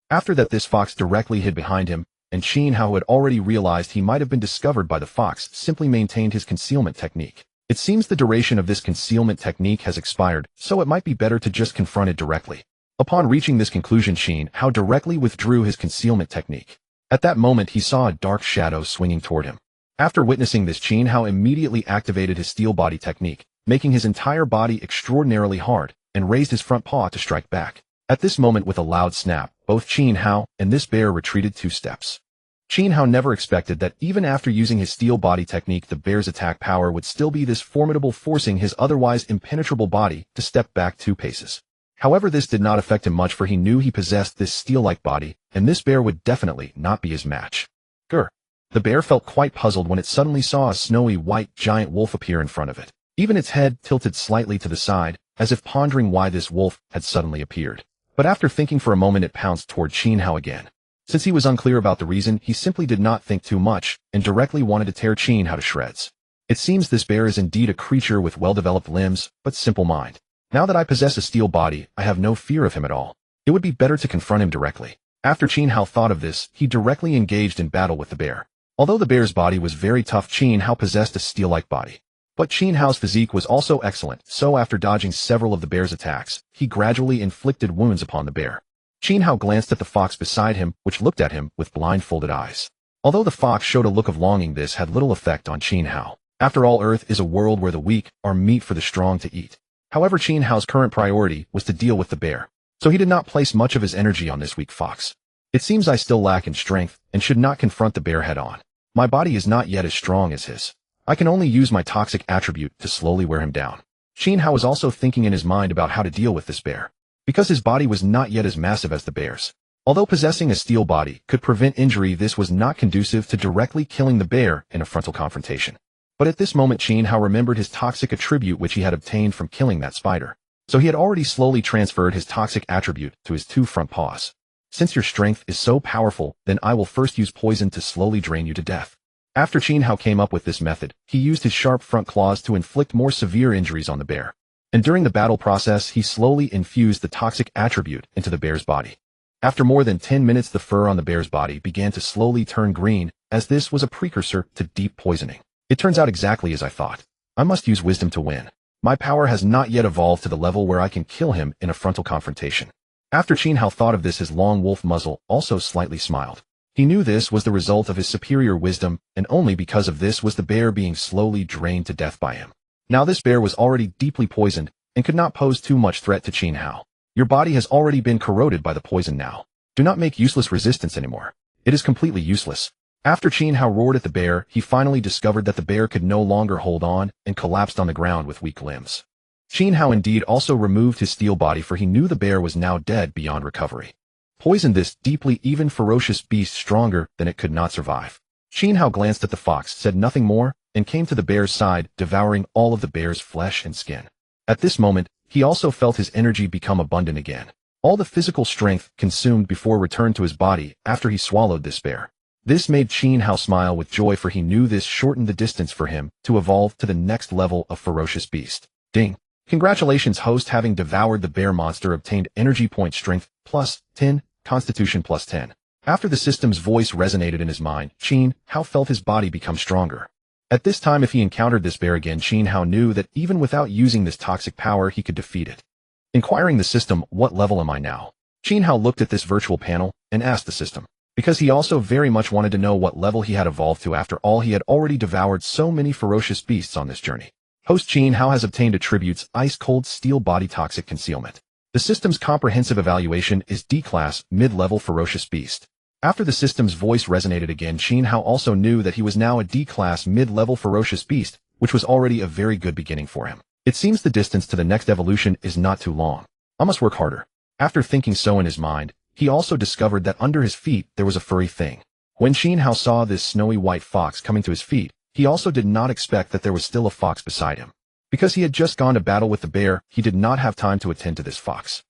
After that, this fox directly hid behind him, and Qin Hao, who had already realized he might have been discovered by the fox, simply maintained his concealment technique. It seems the duration of this concealment technique has expired, so it might be better to just confront it directly. Upon reaching this conclusion, Qin Hao directly withdrew his concealment technique. At that moment, he saw a dark shadow swinging toward him. After witnessing this, Qin Hao immediately activated his steel body technique, making his entire body extraordinarily hard, and raised his front paw to strike back. At this moment, with a loud snap, both Qin Hao and this bear retreated 2 steps. Qin Hao never expected that even after using his steel body technique, the bear's attack power would still be this formidable, forcing his otherwise impenetrable body to step back 2 paces. However, this did not affect him much, for he knew he possessed this steel-like body, and this bear would definitely not be his match. Grr. The bear felt quite puzzled when it suddenly saw a snowy white giant wolf appear in front of it. Even its head tilted slightly to the side, as if pondering why this wolf had suddenly appeared. But after thinking for a moment, it pounced toward Qin Hao again. Since he was unclear about the reason, he simply did not think too much, and directly wanted to tear Qin Hao to shreds. It seems this bear is indeed a creature with well-developed limbs, but simple mind. Now that I possess a steel body, I have no fear of him at all. It would be better to confront him directly. After Qin Hao thought of this, he directly engaged in battle with the bear. Although the bear's body was very tough, Qin Hao possessed a steel-like body. But Qin Hao's physique was also excellent, so after dodging several of the bear's attacks, he gradually inflicted wounds upon the bear. Qin Hao glanced at the fox beside him, which looked at him with blindfolded eyes. Although the fox showed a look of longing, this had little effect on Qin Hao. After all, Earth is a world where the weak are meat for the strong to eat. However, Qin Hao's current priority was to deal with the bear, so he did not place much of his energy on this weak fox. It seems I still lack in strength and should not confront the bear head-on. My body is not yet as strong as his. I can only use my toxic attribute to slowly wear him down. Qin Hao was also thinking in his mind about how to deal with this bear, because his body was not yet as massive as the bear's. Although possessing a steel body could prevent injury, this was not conducive to directly killing the bear in a frontal confrontation. But at this moment, Qin Hao remembered his toxic attribute which he had obtained from killing that spider. So he had already slowly transferred his toxic attribute to his 2 front paws. Since your strength is so powerful, then I will first use poison to slowly drain you to death. After Qin Hao came up with this method, he used his sharp front claws to inflict more severe injuries on the bear. And during the battle process, he slowly infused the toxic attribute into the bear's body. After more than 10 minutes, the fur on the bear's body began to slowly turn green, as this was a precursor to deep poisoning. It turns out exactly as I thought. I must use wisdom to win. My power has not yet evolved to the level where I can kill him in a frontal confrontation. After Qin Hao thought of this, his long wolf muzzle also slightly smiled. He knew this was the result of his superior wisdom, and only because of this was the bear being slowly drained to death by him. Now this bear was already deeply poisoned, and could not pose too much threat to Qin Hao. Your body has already been corroded by the poison now. Do not make useless resistance anymore. It is completely useless. After Qin Hao roared at the bear, he finally discovered that the bear could no longer hold on, and collapsed on the ground with weak limbs. Qin Hao indeed also removed his steel body, for he knew the bear was now dead beyond recovery. Poison this deeply even ferocious beast stronger than it could not survive. Qin Hao glanced at the fox, said nothing more, and came to the bear's side, devouring all of the bear's flesh and skin. At this moment, he also felt his energy become abundant again. All the physical strength consumed before returned to his body after he swallowed this bear. This made Qin Hao smile with joy, for he knew this shortened the distance for him to evolve to the next level of ferocious beast. Ding! Congratulations, host. Having devoured the bear monster, obtained energy point strength plus 10, constitution plus 10. After the system's voice resonated in his mind, Qin Hao felt his body become stronger. At this time, if he encountered this bear again, Qin Hao knew that even without using this toxic power, he could defeat it. Inquiring the system, what level am I now? Qin Hao looked at this virtual panel and asked the system, because he also very much wanted to know what level he had evolved to. After all, he had already devoured so many ferocious beasts on this journey. Host Qin Hao has obtained attributes ice-cold steel body toxic concealment. The system's comprehensive evaluation is D-class mid-level ferocious beast. After the system's voice resonated again, Qin Hao also knew that he was now a D-class mid-level ferocious beast, which was already a very good beginning for him. It seems the distance to the next evolution is not too long. I must work harder. After thinking so in his mind, he also discovered that under his feet there was a furry thing. When Qin Hao saw this snowy white fox coming to his feet, he also did not expect that there was still a fox beside him. Because he had just gone to battle with the bear, he did not have time to attend to this fox.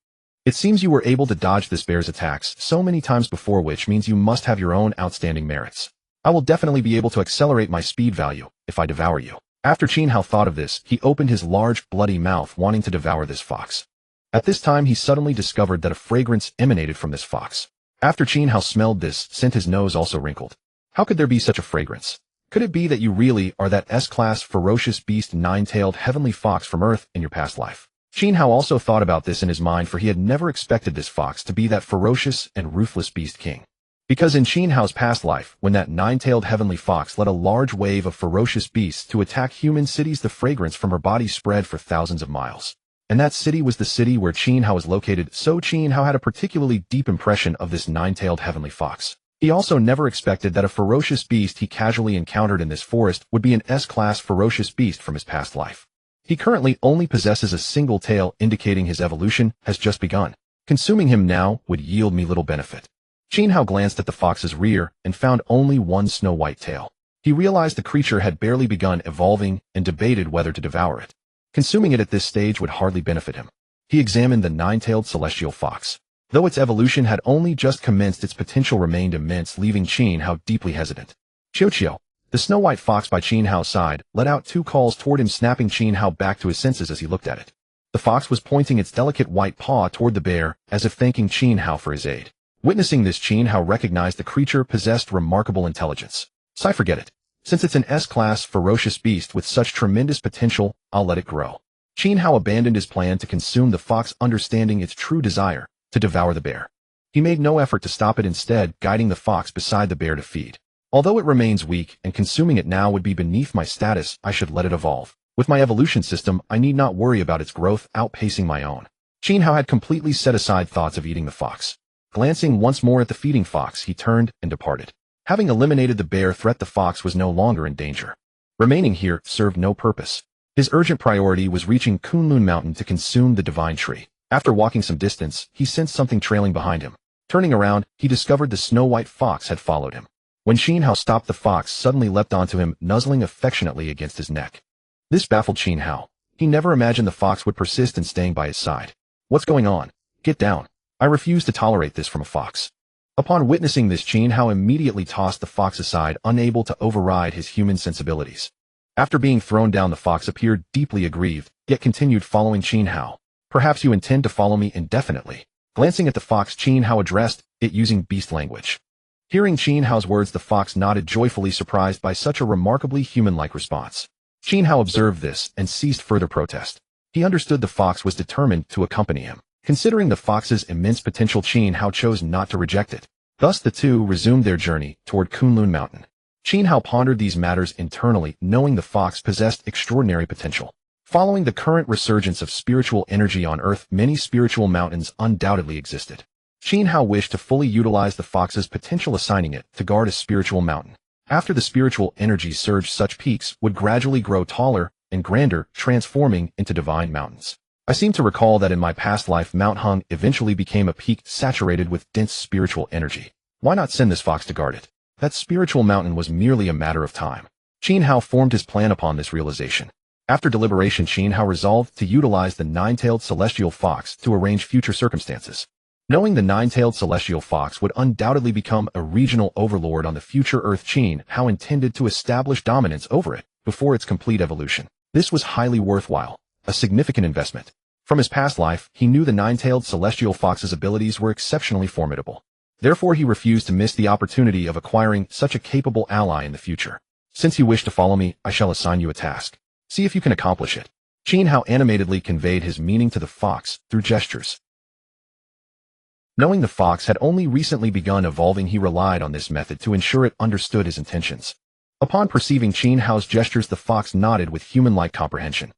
It seems you were able to dodge this bear's attacks so many times before, which means you must have your own outstanding merits. I will definitely be able to accelerate my speed value if I devour you. After Qin Hao thought of this, he opened his large, bloody mouth, wanting to devour this fox. At this time, he suddenly discovered that a fragrance emanated from this fox. After Qin Hao smelled this scent, his nose also wrinkled. How could there be such a fragrance? Could it be that you really are that S-class ferocious beast, nine-tailed heavenly fox from Earth in your past life? Qin Hao also thought about this in his mind, for he had never expected this fox to be that ferocious and ruthless beast king. Because in Qin Hao's past life, when that nine-tailed heavenly fox led a large wave of ferocious beasts to attack human cities, the fragrance from her body spread for thousands of miles. And that city was the city where Qin Hao was located, so Qin Hao had a particularly deep impression of this nine-tailed heavenly fox. He also never expected that a ferocious beast he casually encountered in this forest would be an S-class ferocious beast from his past life. He currently only possesses a single tail, indicating his evolution has just begun. Consuming him now would yield me little benefit. Qin Hao glanced at the fox's rear and found only one snow-white tail. He realized the creature had barely begun evolving and debated whether to devour it. Consuming it at this stage would hardly benefit him. He examined the nine-tailed celestial fox. Though its evolution had only just commenced, its potential remained immense, leaving Qin Hao deeply hesitant. Qiu, the snow-white fox by Qin Hao's side, let out two calls toward him, snapping Qin Hao back to his senses as he looked at it. The fox was pointing its delicate white paw toward the bear, as if thanking Qin Hao for his aid. Witnessing this, Qin Hao recognized the creature possessed remarkable intelligence. So I forget it. Since it's an S-class ferocious beast with such tremendous potential, I'll let it grow. Qin Hao abandoned his plan to consume the fox, understanding its true desire to devour the bear. He made no effort to stop it, instead guiding the fox beside the bear to feed. Although it remains weak and consuming it now would be beneath my status, I should let it evolve. With my evolution system, I need not worry about its growth outpacing my own. Qin Hao had completely set aside thoughts of eating the fox. Glancing once more at the feeding fox, he turned and departed. Having eliminated the bear threat, the fox was no longer in danger. Remaining here served no purpose. His urgent priority was reaching Kunlun Mountain to consume the divine tree. After walking some distance, he sensed something trailing behind him. Turning around, he discovered the snow-white fox had followed him. When Qin Hao stopped, the fox suddenly leapt onto him, nuzzling affectionately against his neck. This baffled Qin Hao. He never imagined the fox would persist in staying by his side. What's going on? Get down. I refuse to tolerate this from a fox. Upon witnessing this, Qin Hao immediately tossed the fox aside, unable to override his human sensibilities. After being thrown down, the fox appeared deeply aggrieved, yet continued following Qin Hao. Perhaps you intend to follow me indefinitely. Glancing at the fox, Qin Hao addressed it using beast language. Hearing Qin Hao's words, the fox nodded joyfully, surprised by such a remarkably human-like response. Qin Hao observed this and ceased further protest. He understood the fox was determined to accompany him. Considering the fox's immense potential, Qin Hao chose not to reject it. Thus the two resumed their journey toward Kunlun Mountain. Qin Hao pondered these matters internally, knowing the fox possessed extraordinary potential. Following the current resurgence of spiritual energy on Earth, many spiritual mountains undoubtedly existed. Qin Hao wished to fully utilize the fox's potential, assigning it to guard a spiritual mountain. After the spiritual energy surge, such peaks would gradually grow taller and grander, transforming into divine mountains. I seem to recall that in my past life, Mount Hung eventually became a peak saturated with dense spiritual energy. Why not send this fox to guard it? That spiritual mountain was merely a matter of time. Qin Hao formed his plan upon this realization. After deliberation, Qin Hao resolved to utilize the nine-tailed celestial fox to arrange future circumstances. Knowing the nine-tailed celestial fox would undoubtedly become a regional overlord on the future Earth, Qin Hao intended to establish dominance over it before its complete evolution. This was highly worthwhile, a significant investment. From his past life, he knew the nine-tailed celestial fox's abilities were exceptionally formidable. Therefore, he refused to miss the opportunity of acquiring such a capable ally in the future. Since you wish to follow me, I shall assign you a task. See if you can accomplish it. Qin Hao animatedly conveyed his meaning to the fox through gestures. Knowing the fox had only recently begun evolving, he relied on this method to ensure it understood his intentions. Upon perceiving Qin Hao's gestures, the fox nodded with human-like comprehension.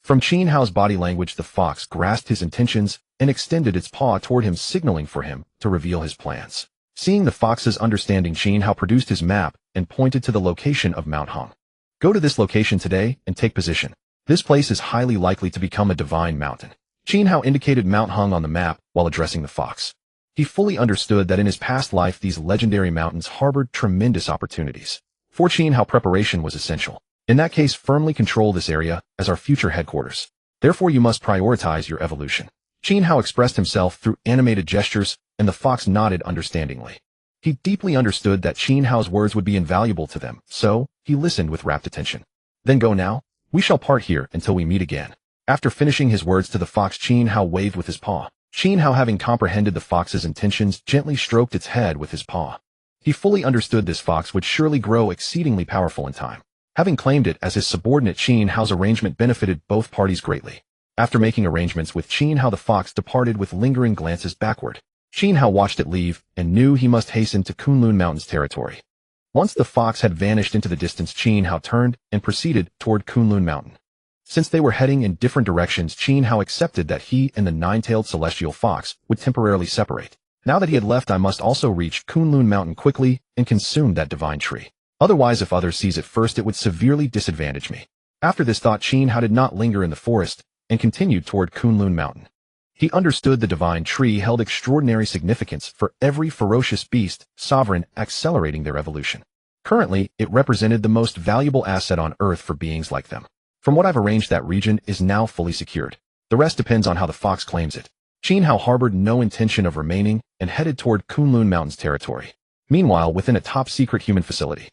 From Qin Hao's body language, the fox grasped his intentions and extended its paw toward him, signaling for him to reveal his plans. Seeing the fox's understanding, Qin Hao produced his map and pointed to the location of Mount Hong. Go to this location today and take position. This place is highly likely to become a divine mountain. Qin Hao indicated Mount Hong on the map while addressing the fox. He fully understood that in his past life these legendary mountains harbored tremendous opportunities. For Qin Hao, preparation was essential. In that case, firmly control this area as our future headquarters. Therefore, you must prioritize your evolution. Qin Hao expressed himself through animated gestures, and the fox nodded understandingly. He deeply understood that Qin Hao's words would be invaluable to them, so he listened with rapt attention. Then go now. We shall part here until we meet again. After finishing his words to the fox, Qin Hao waved with his paw. Qin Hao, having comprehended the fox's intentions, gently stroked its head with his paw. He fully understood this fox would surely grow exceedingly powerful in time. Having claimed it as his subordinate, Qin Hao's arrangement benefited both parties greatly. After making arrangements with Qin Hao, the fox departed with lingering glances backward. Qin Hao watched it leave and knew he must hasten to Kunlun Mountains territory. Once the fox had vanished into the distance, Qin Hao turned and proceeded toward Kunlun Mountain. Since they were heading in different directions, Qin Hao accepted that he and the nine-tailed celestial fox would temporarily separate. Now that he had left, I must also reach Kunlun Mountain quickly and consume that divine tree. Otherwise, if others seize it first, it would severely disadvantage me. After this thought, Qin Hao did not linger in the forest and continued toward Kunlun Mountain. He understood the divine tree held extraordinary significance for every ferocious beast, sovereign, accelerating their evolution. Currently, it represented the most valuable asset on Earth for beings like them. From what I've arranged, that region is now fully secured. The rest depends on how the fox claims it. Qin Hao harbored no intention of remaining and headed toward Kunlun Mountains territory. Meanwhile, within a top-secret human facility.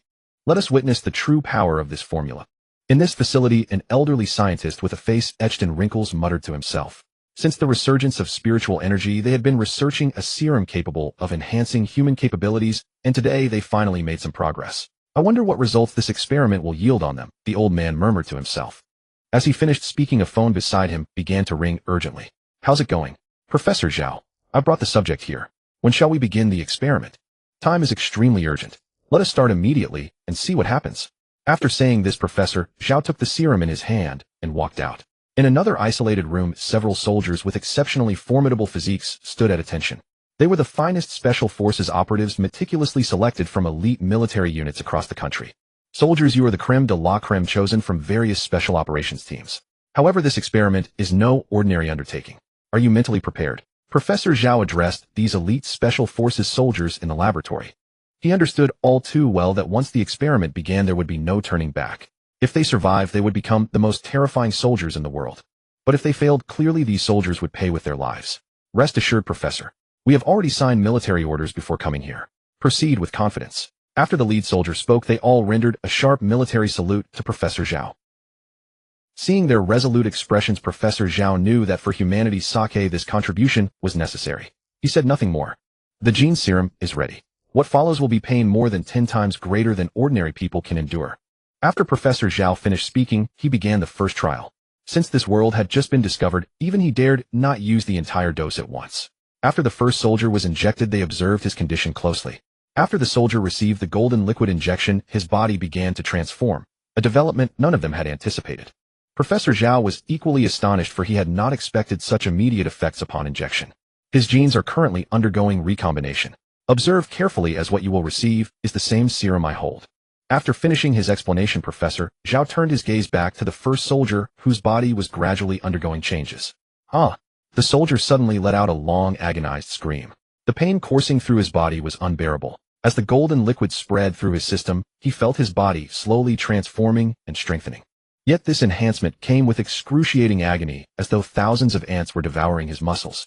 Let us witness the true power of this formula. In this facility, an elderly scientist with a face etched in wrinkles muttered to himself. Since the resurgence of spiritual energy, they had been researching a serum capable of enhancing human capabilities, and today they finally made some progress. I wonder what results this experiment will yield on them, the old man murmured to himself. As he finished speaking, a phone beside him began to ring urgently. How's it going? Professor Zhao, I brought the subject here. When shall we begin the experiment? Time is extremely urgent. Let us start immediately and see what happens. After saying this, Professor Zhao took the serum in his hand and walked out. In another isolated room, several soldiers with exceptionally formidable physiques stood at attention. They were the finest special forces operatives meticulously selected from elite military units across the country. Soldiers, you are the creme de la creme chosen from various special operations teams. However, this experiment is no ordinary undertaking. Are you mentally prepared? Professor Zhao addressed these elite special forces soldiers in the laboratory. He understood all too well that once the experiment began, there would be no turning back. If they survived, they would become the most terrifying soldiers in the world. But if they failed, clearly these soldiers would pay with their lives. Rest assured, Professor. We have already signed military orders before coming here. Proceed with confidence. After the lead soldier spoke, they all rendered a sharp military salute to Professor Zhao. Seeing their resolute expressions, Professor Zhao knew that for humanity's sake this contribution was necessary. He said nothing more. The gene serum is ready. What follows will be pain more than 10 times greater than ordinary people can endure. After Professor Zhao finished speaking, he began the first trial. Since this world had just been discovered, even he dared not use the entire dose at once. After the first soldier was injected, they observed his condition closely. After the soldier received the golden liquid injection, his body began to transform, a development none of them had anticipated. Professor Zhao was equally astonished, for he had not expected such immediate effects upon injection. His genes are currently undergoing recombination. Observe carefully, as what you will receive is the same serum I hold. After finishing his explanation, Professor Zhao turned his gaze back to the first soldier, whose body was gradually undergoing changes. Ah! The soldier suddenly let out a long, agonized scream. The pain coursing through his body was unbearable. As the golden liquid spread through his system, he felt his body slowly transforming and strengthening. Yet this enhancement came with excruciating agony, as though thousands of ants were devouring his muscles.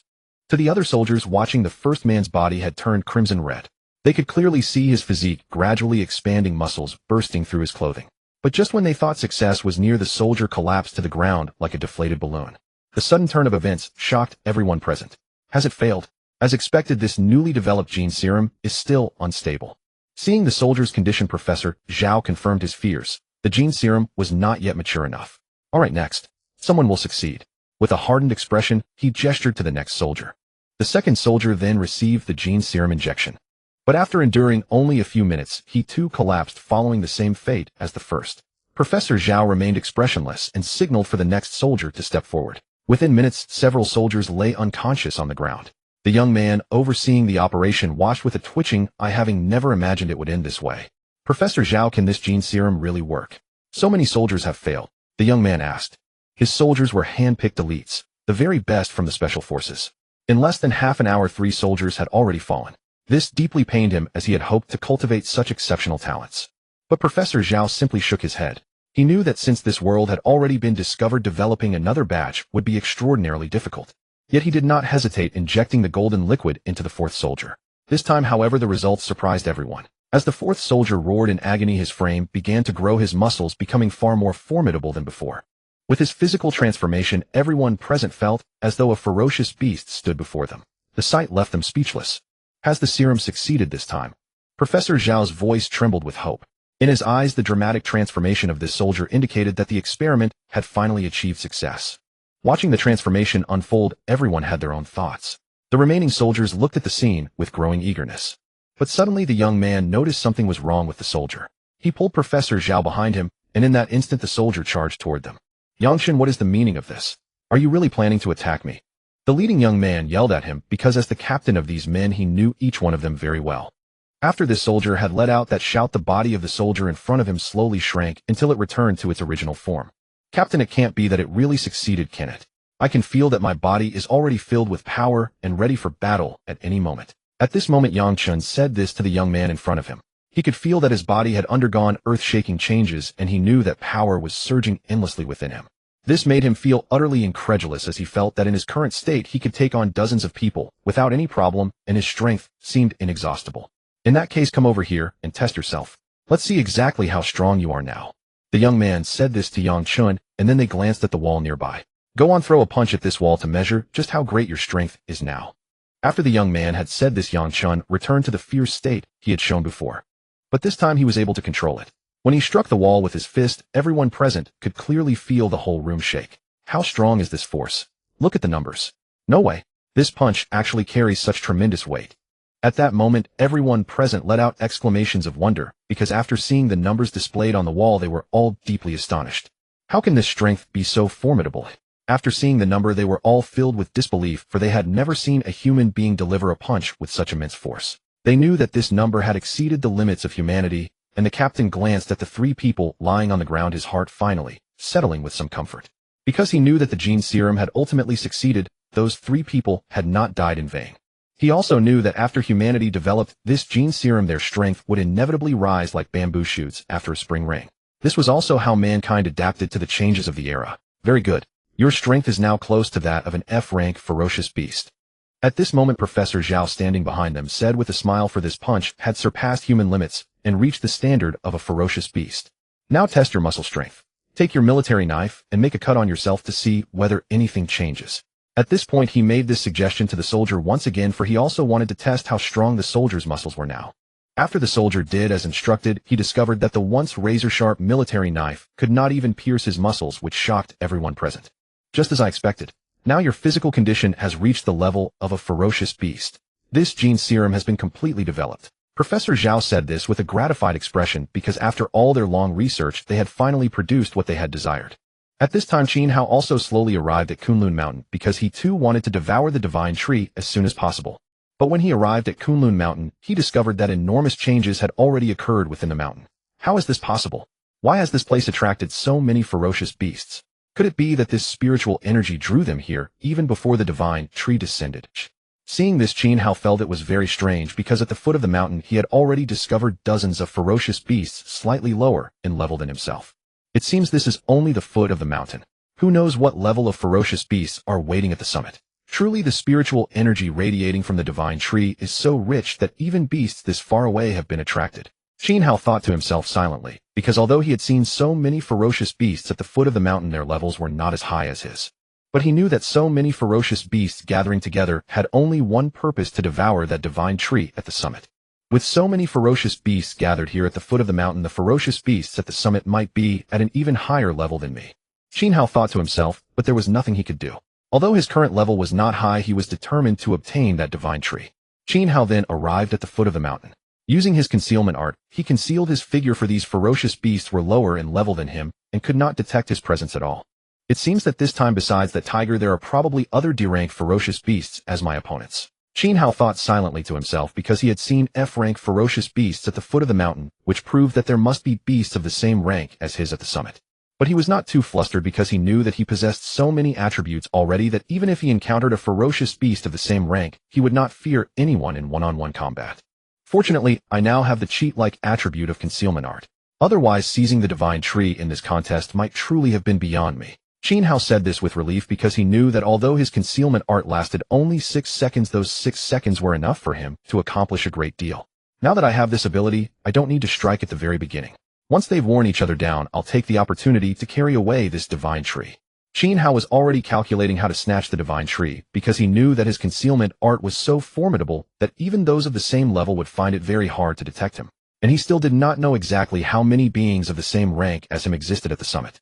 To the other soldiers watching, the first man's body had turned crimson red. They could clearly see his physique gradually expanding, muscles bursting through his clothing. But just when they thought success was near, the soldier collapsed to the ground like a deflated balloon. The sudden turn of events shocked everyone present. Has it failed? As expected, this newly developed gene serum is still unstable. Seeing the soldier's condition, Professor Zhao confirmed his fears. The gene serum was not yet mature enough. Alright, next. Someone will succeed. With a hardened expression, he gestured to the next soldier. The second soldier then received the gene serum injection. But after enduring only a few minutes, he too collapsed, following the same fate as the first. Professor Zhao remained expressionless and signaled for the next soldier to step forward. Within minutes, several soldiers lay unconscious on the ground. The young man overseeing the operation watched with a twitching eye, having never imagined it would end this way. Professor Zhao, can this gene serum really work? So many soldiers have failed, the young man asked. His soldiers were hand-picked elites, the very best from the special forces. In less than half an hour, 3 soldiers had already fallen. This deeply pained him, as he had hoped to cultivate such exceptional talents. But Professor Zhao simply shook his head. He knew that since this world had already been discovered, developing another batch would be extraordinarily difficult. Yet he did not hesitate, injecting the golden liquid into the 4th soldier. This time, however, the results surprised everyone. As the 4th soldier roared in agony, his frame began to grow, his muscles becoming far more formidable than before. With his physical transformation, everyone present felt as though a ferocious beast stood before them. The sight left them speechless. Has the serum succeeded this time? Professor Zhao's voice trembled with hope. In his eyes, the dramatic transformation of this soldier indicated that the experiment had finally achieved success. Watching the transformation unfold, everyone had their own thoughts. The remaining soldiers looked at the scene with growing eagerness. But suddenly the young man noticed something was wrong with the soldier. He pulled Professor Zhao behind him, and in that instant the soldier charged toward them. Yangshan, what is the meaning of this? Are you really planning to attack me? The leading young man yelled at him, because as the captain of these men he knew each one of them very well. After this soldier had let out that shout, the body of the soldier in front of him slowly shrank until it returned to its original form. Captain, it can't be that it really succeeded, can it? I can feel that my body is already filled with power and ready for battle at any moment. At this moment, Yangshan said this to the young man in front of him. He could feel that his body had undergone earth-shaking changes, and he knew that power was surging endlessly within him. This made him feel utterly incredulous, as he felt that in his current state he could take on dozens of people without any problem, and his strength seemed inexhaustible. In that case, come over here and test yourself. Let's see exactly how strong you are now. The young man said this to Yangshan, and then they glanced at the wall nearby. Go on, throw a punch at this wall to measure just how great your strength is now. After the young man had said this, Yangshan returned to the fierce state he had shown before. But this time he was able to control it. When he struck the wall with his fist, everyone present could clearly feel the whole room shake. How strong is this force? Look at the numbers. No way. This punch actually carries such tremendous weight. At that moment, everyone present let out exclamations of wonder, because after seeing the numbers displayed on the wall, they were all deeply astonished. How can this strength be so formidable? After seeing the number, they were all filled with disbelief, for they had never seen a human being deliver a punch with such immense force. They knew that this number had exceeded the limits of humanity, and the captain glanced at the 3 people lying on the ground, his heart finally settling with some comfort. Because he knew that the gene serum had ultimately succeeded, those 3 people had not died in vain. He also knew that after humanity developed this gene serum, their strength would inevitably rise like bamboo shoots after a spring rain. This was also how mankind adapted to the changes of the era. Very good. Your strength is now close to that of an F-rank ferocious beast. At this moment, Professor Zhao, standing behind them, said with a smile, for this punch had surpassed human limits and reached the standard of a ferocious beast. Now test your muscle strength. Take your military knife and make a cut on yourself to see whether anything changes. At this point, he made this suggestion to the soldier once again, for he also wanted to test how strong the soldier's muscles were now. After the soldier did as instructed, he discovered that the once razor-sharp military knife could not even pierce his muscles, which shocked everyone present. Just as I expected. Now your physical condition has reached the level of a ferocious beast. This gene serum has been completely developed. Professor Zhao said this with a gratified expression, because after all their long research, they had finally produced what they had desired. At this time, Qin Hao also slowly arrived at Kunlun Mountain, because he too wanted to devour the divine tree as soon as possible. But when he arrived at Kunlun Mountain, he discovered that enormous changes had already occurred within the mountain. How is this possible? Why has this place attracted so many ferocious beasts? Could it be that this spiritual energy drew them here even before the divine tree descended? Seeing this, Qin Hao felt it was very strange, because at the foot of the mountain he had already discovered dozens of ferocious beasts slightly lower in level than himself. It seems this is only the foot of the mountain. Who knows what level of ferocious beasts are waiting at the summit? Truly, the spiritual energy radiating from the divine tree is so rich that even beasts this far away have been attracted. Qin Hao thought to himself silently, because although he had seen so many ferocious beasts at the foot of the mountain, their levels were not as high as his. But he knew that so many ferocious beasts gathering together had only one purpose: to devour that divine tree at the summit. With so many ferocious beasts gathered here at the foot of the mountain, the ferocious beasts at the summit might be at an even higher level than me. Qin Hao thought to himself, but there was nothing he could do. Although his current level was not high, he was determined to obtain that divine tree. Qin Hao then arrived at the foot of the mountain. Using his concealment art, he concealed his figure, for these ferocious beasts were lower in level than him and could not detect his presence at all. It seems that this time, besides that tiger, there are probably other D-rank ferocious beasts as my opponents. Qin Hao thought silently to himself, because he had seen F-rank ferocious beasts at the foot of the mountain, which proved that there must be beasts of the same rank as his at the summit. But he was not too flustered, because he knew that he possessed so many attributes already that even if he encountered a ferocious beast of the same rank, he would not fear anyone in one-on-one combat. Fortunately, I now have the cheat-like attribute of concealment art. Otherwise, seizing the divine tree in this contest might truly have been beyond me. Qin Hao said this with relief, because he knew that although his concealment art lasted only 6 seconds, those 6 seconds were enough for him to accomplish a great deal. Now that I have this ability, I don't need to strike at the very beginning. Once they've worn each other down, I'll take the opportunity to carry away this divine tree. Qin Hao was already calculating how to snatch the divine tree, because he knew that his concealment art was so formidable that even those of the same level would find it very hard to detect him. And he still did not know exactly how many beings of the same rank as him existed at the summit.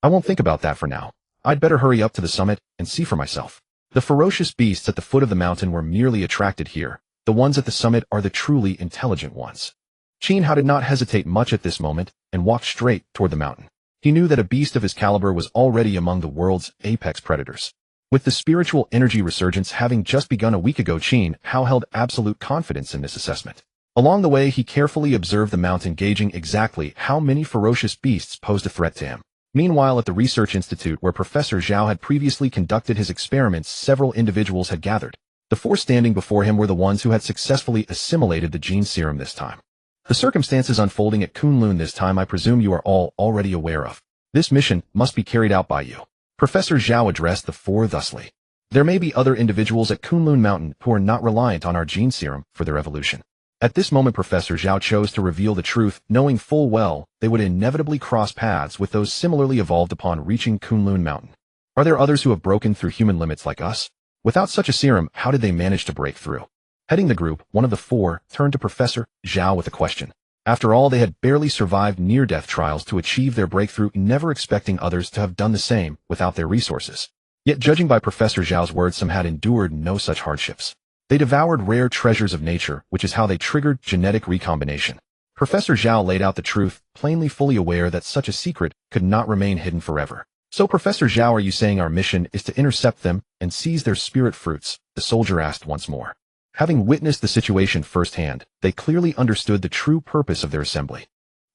I won't think about that for now. I'd better hurry up to the summit and see for myself. The ferocious beasts at the foot of the mountain were merely attracted here. The ones at the summit are the truly intelligent ones. Qin Hao did not hesitate much at this moment and walked straight toward the mountain. He knew that a beast of his caliber was already among the world's apex predators. With the spiritual energy resurgence having just begun a week ago, Qin Hao held absolute confidence in this assessment. Along the way, he carefully observed the mountain, gauging exactly how many ferocious beasts posed a threat to him. Meanwhile, at the research institute where Professor Zhao had previously conducted his experiments, several individuals had gathered. The 4 standing before him were the ones who had successfully assimilated the gene serum this time. The circumstances unfolding at Kunlun this time I presume you are all already aware of. This mission must be carried out by you. Professor Zhao addressed the 4 thusly. There may be other individuals at Kunlun Mountain who are not reliant on our gene serum for their evolution. At this moment, Professor Zhao chose to reveal the truth, knowing full well they would inevitably cross paths with those similarly evolved upon reaching Kunlun Mountain. Are there others who have broken through human limits like us? Without such a serum, how did they manage to break through? Heading the group, one of the 4 turned to Professor Zhao with a question. After all, they had barely survived near-death trials to achieve their breakthrough, never expecting others to have done the same without their resources. Yet, judging by Professor Zhao's words, some had endured no such hardships. They devoured rare treasures of nature, which is how they triggered genetic recombination. Professor Zhao laid out the truth, plainly fully aware that such a secret could not remain hidden forever. So, Professor Zhao, are you saying our mission is to intercept them and seize their spirit fruits? The soldier asked once more. Having witnessed the situation firsthand, they clearly understood the true purpose of their assembly.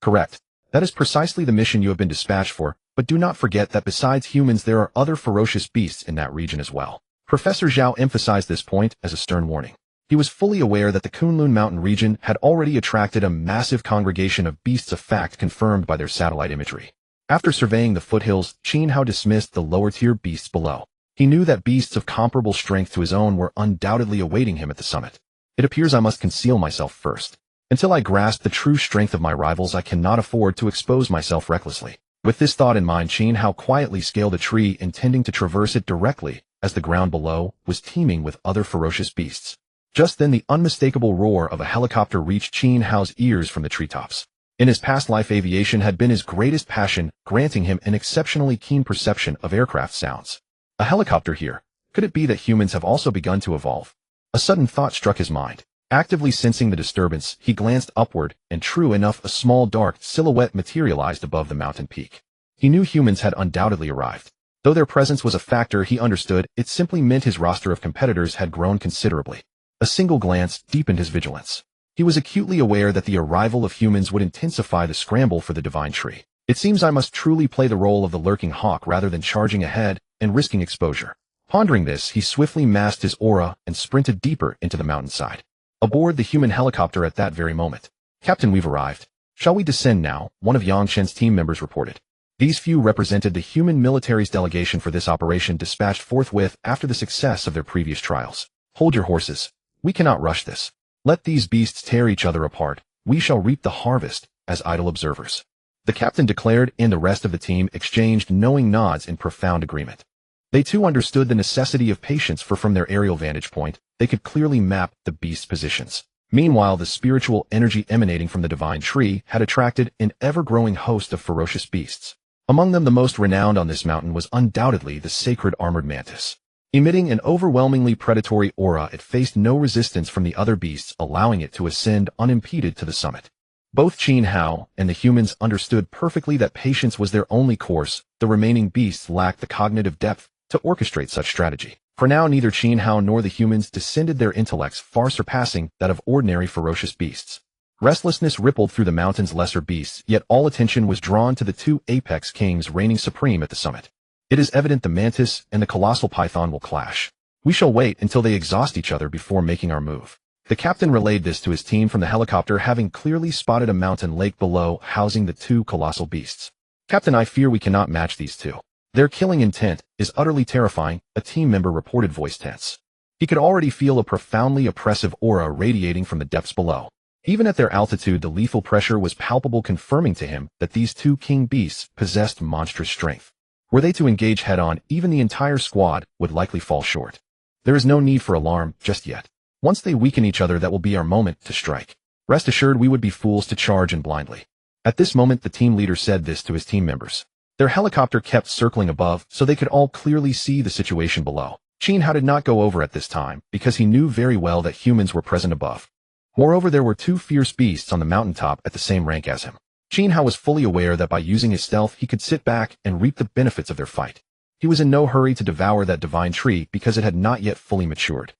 Correct. That is precisely the mission you have been dispatched for, but do not forget that besides humans there are other ferocious beasts in that region as well. Professor Zhao emphasized this point as a stern warning. He was fully aware that the Kunlun Mountain region had already attracted a massive congregation of beasts, a fact confirmed by their satellite imagery. After surveying the foothills, Qin Hao dismissed the lower-tier beasts below. He knew that beasts of comparable strength to his own were undoubtedly awaiting him at the summit. It appears I must conceal myself first. Until I grasp the true strength of my rivals, I cannot afford to expose myself recklessly. With this thought in mind, Qin Hao quietly scaled a tree, intending to traverse it directly, as the ground below was teeming with other ferocious beasts. Just then, the unmistakable roar of a helicopter reached Qin Hao's ears from the treetops. In his past life, aviation had been his greatest passion, granting him an exceptionally keen perception of aircraft sounds. A helicopter here. Could it be that humans have also begun to evolve? A sudden thought struck his mind. Actively sensing the disturbance, he glanced upward, and true enough, a small dark silhouette materialized above the mountain peak. He knew humans had undoubtedly arrived. Though their presence was a factor he understood, it simply meant his roster of competitors had grown considerably. A single glance deepened his vigilance. He was acutely aware that the arrival of humans would intensify the scramble for the divine tree. It seems I must truly play the role of the lurking hawk rather than charging ahead and risking exposure. Pondering this, he swiftly masked his aura and sprinted deeper into the mountainside. Aboard the human helicopter at that very moment. Captain, we've arrived. Shall we descend now? One of Yang Shen's team members reported. These few represented the human military's delegation for this operation dispatched forthwith after the success of their previous trials. Hold your horses. We cannot rush this. Let these beasts tear each other apart. We shall reap the harvest as idle observers. The captain declared, and the rest of the team exchanged knowing nods in profound agreement. They too understood the necessity of patience, for from their aerial vantage point, they could clearly map the beasts' positions. Meanwhile, the spiritual energy emanating from the divine tree had attracted an ever-growing host of ferocious beasts. Among them, the most renowned on this mountain was undoubtedly the sacred armored mantis. Emitting an overwhelmingly predatory aura, it faced no resistance from the other beasts, allowing it to ascend unimpeded to the summit. Both Qin Hao and the humans understood perfectly that patience was their only course. The remaining beasts lacked the cognitive depth to orchestrate such strategy. For now, neither Qin Hao nor the humans descended, their intellects far surpassing that of ordinary ferocious beasts. Restlessness rippled through the mountain's lesser beasts, yet all attention was drawn to the two apex kings reigning supreme at the summit. It is evident the mantis and the colossal python will clash. We shall wait until they exhaust each other before making our move. The captain relayed this to his team from the helicopter, having clearly spotted a mountain lake below housing the two colossal beasts. Captain, I fear we cannot match these two. Their killing intent is utterly terrifying, a team member reported, voice tense. He could already feel a profoundly oppressive aura radiating from the depths below. Even at their altitude, the lethal pressure was palpable, confirming to him that these two king beasts possessed monstrous strength. Were they to engage head-on, even the entire squad would likely fall short. There is no need for alarm just yet. Once they weaken each other, that will be our moment to strike. Rest assured, we would be fools to charge in blindly. At this moment, the team leader said this to his team members. Their helicopter kept circling above, so they could all clearly see the situation below. Qin Hao did not go over at this time, because he knew very well that humans were present above. Moreover, there were two fierce beasts on the mountaintop at the same rank as him. Qin Hao was fully aware that by using his stealth, he could sit back and reap the benefits of their fight. He was in no hurry to devour that divine tree because it had not yet fully matured.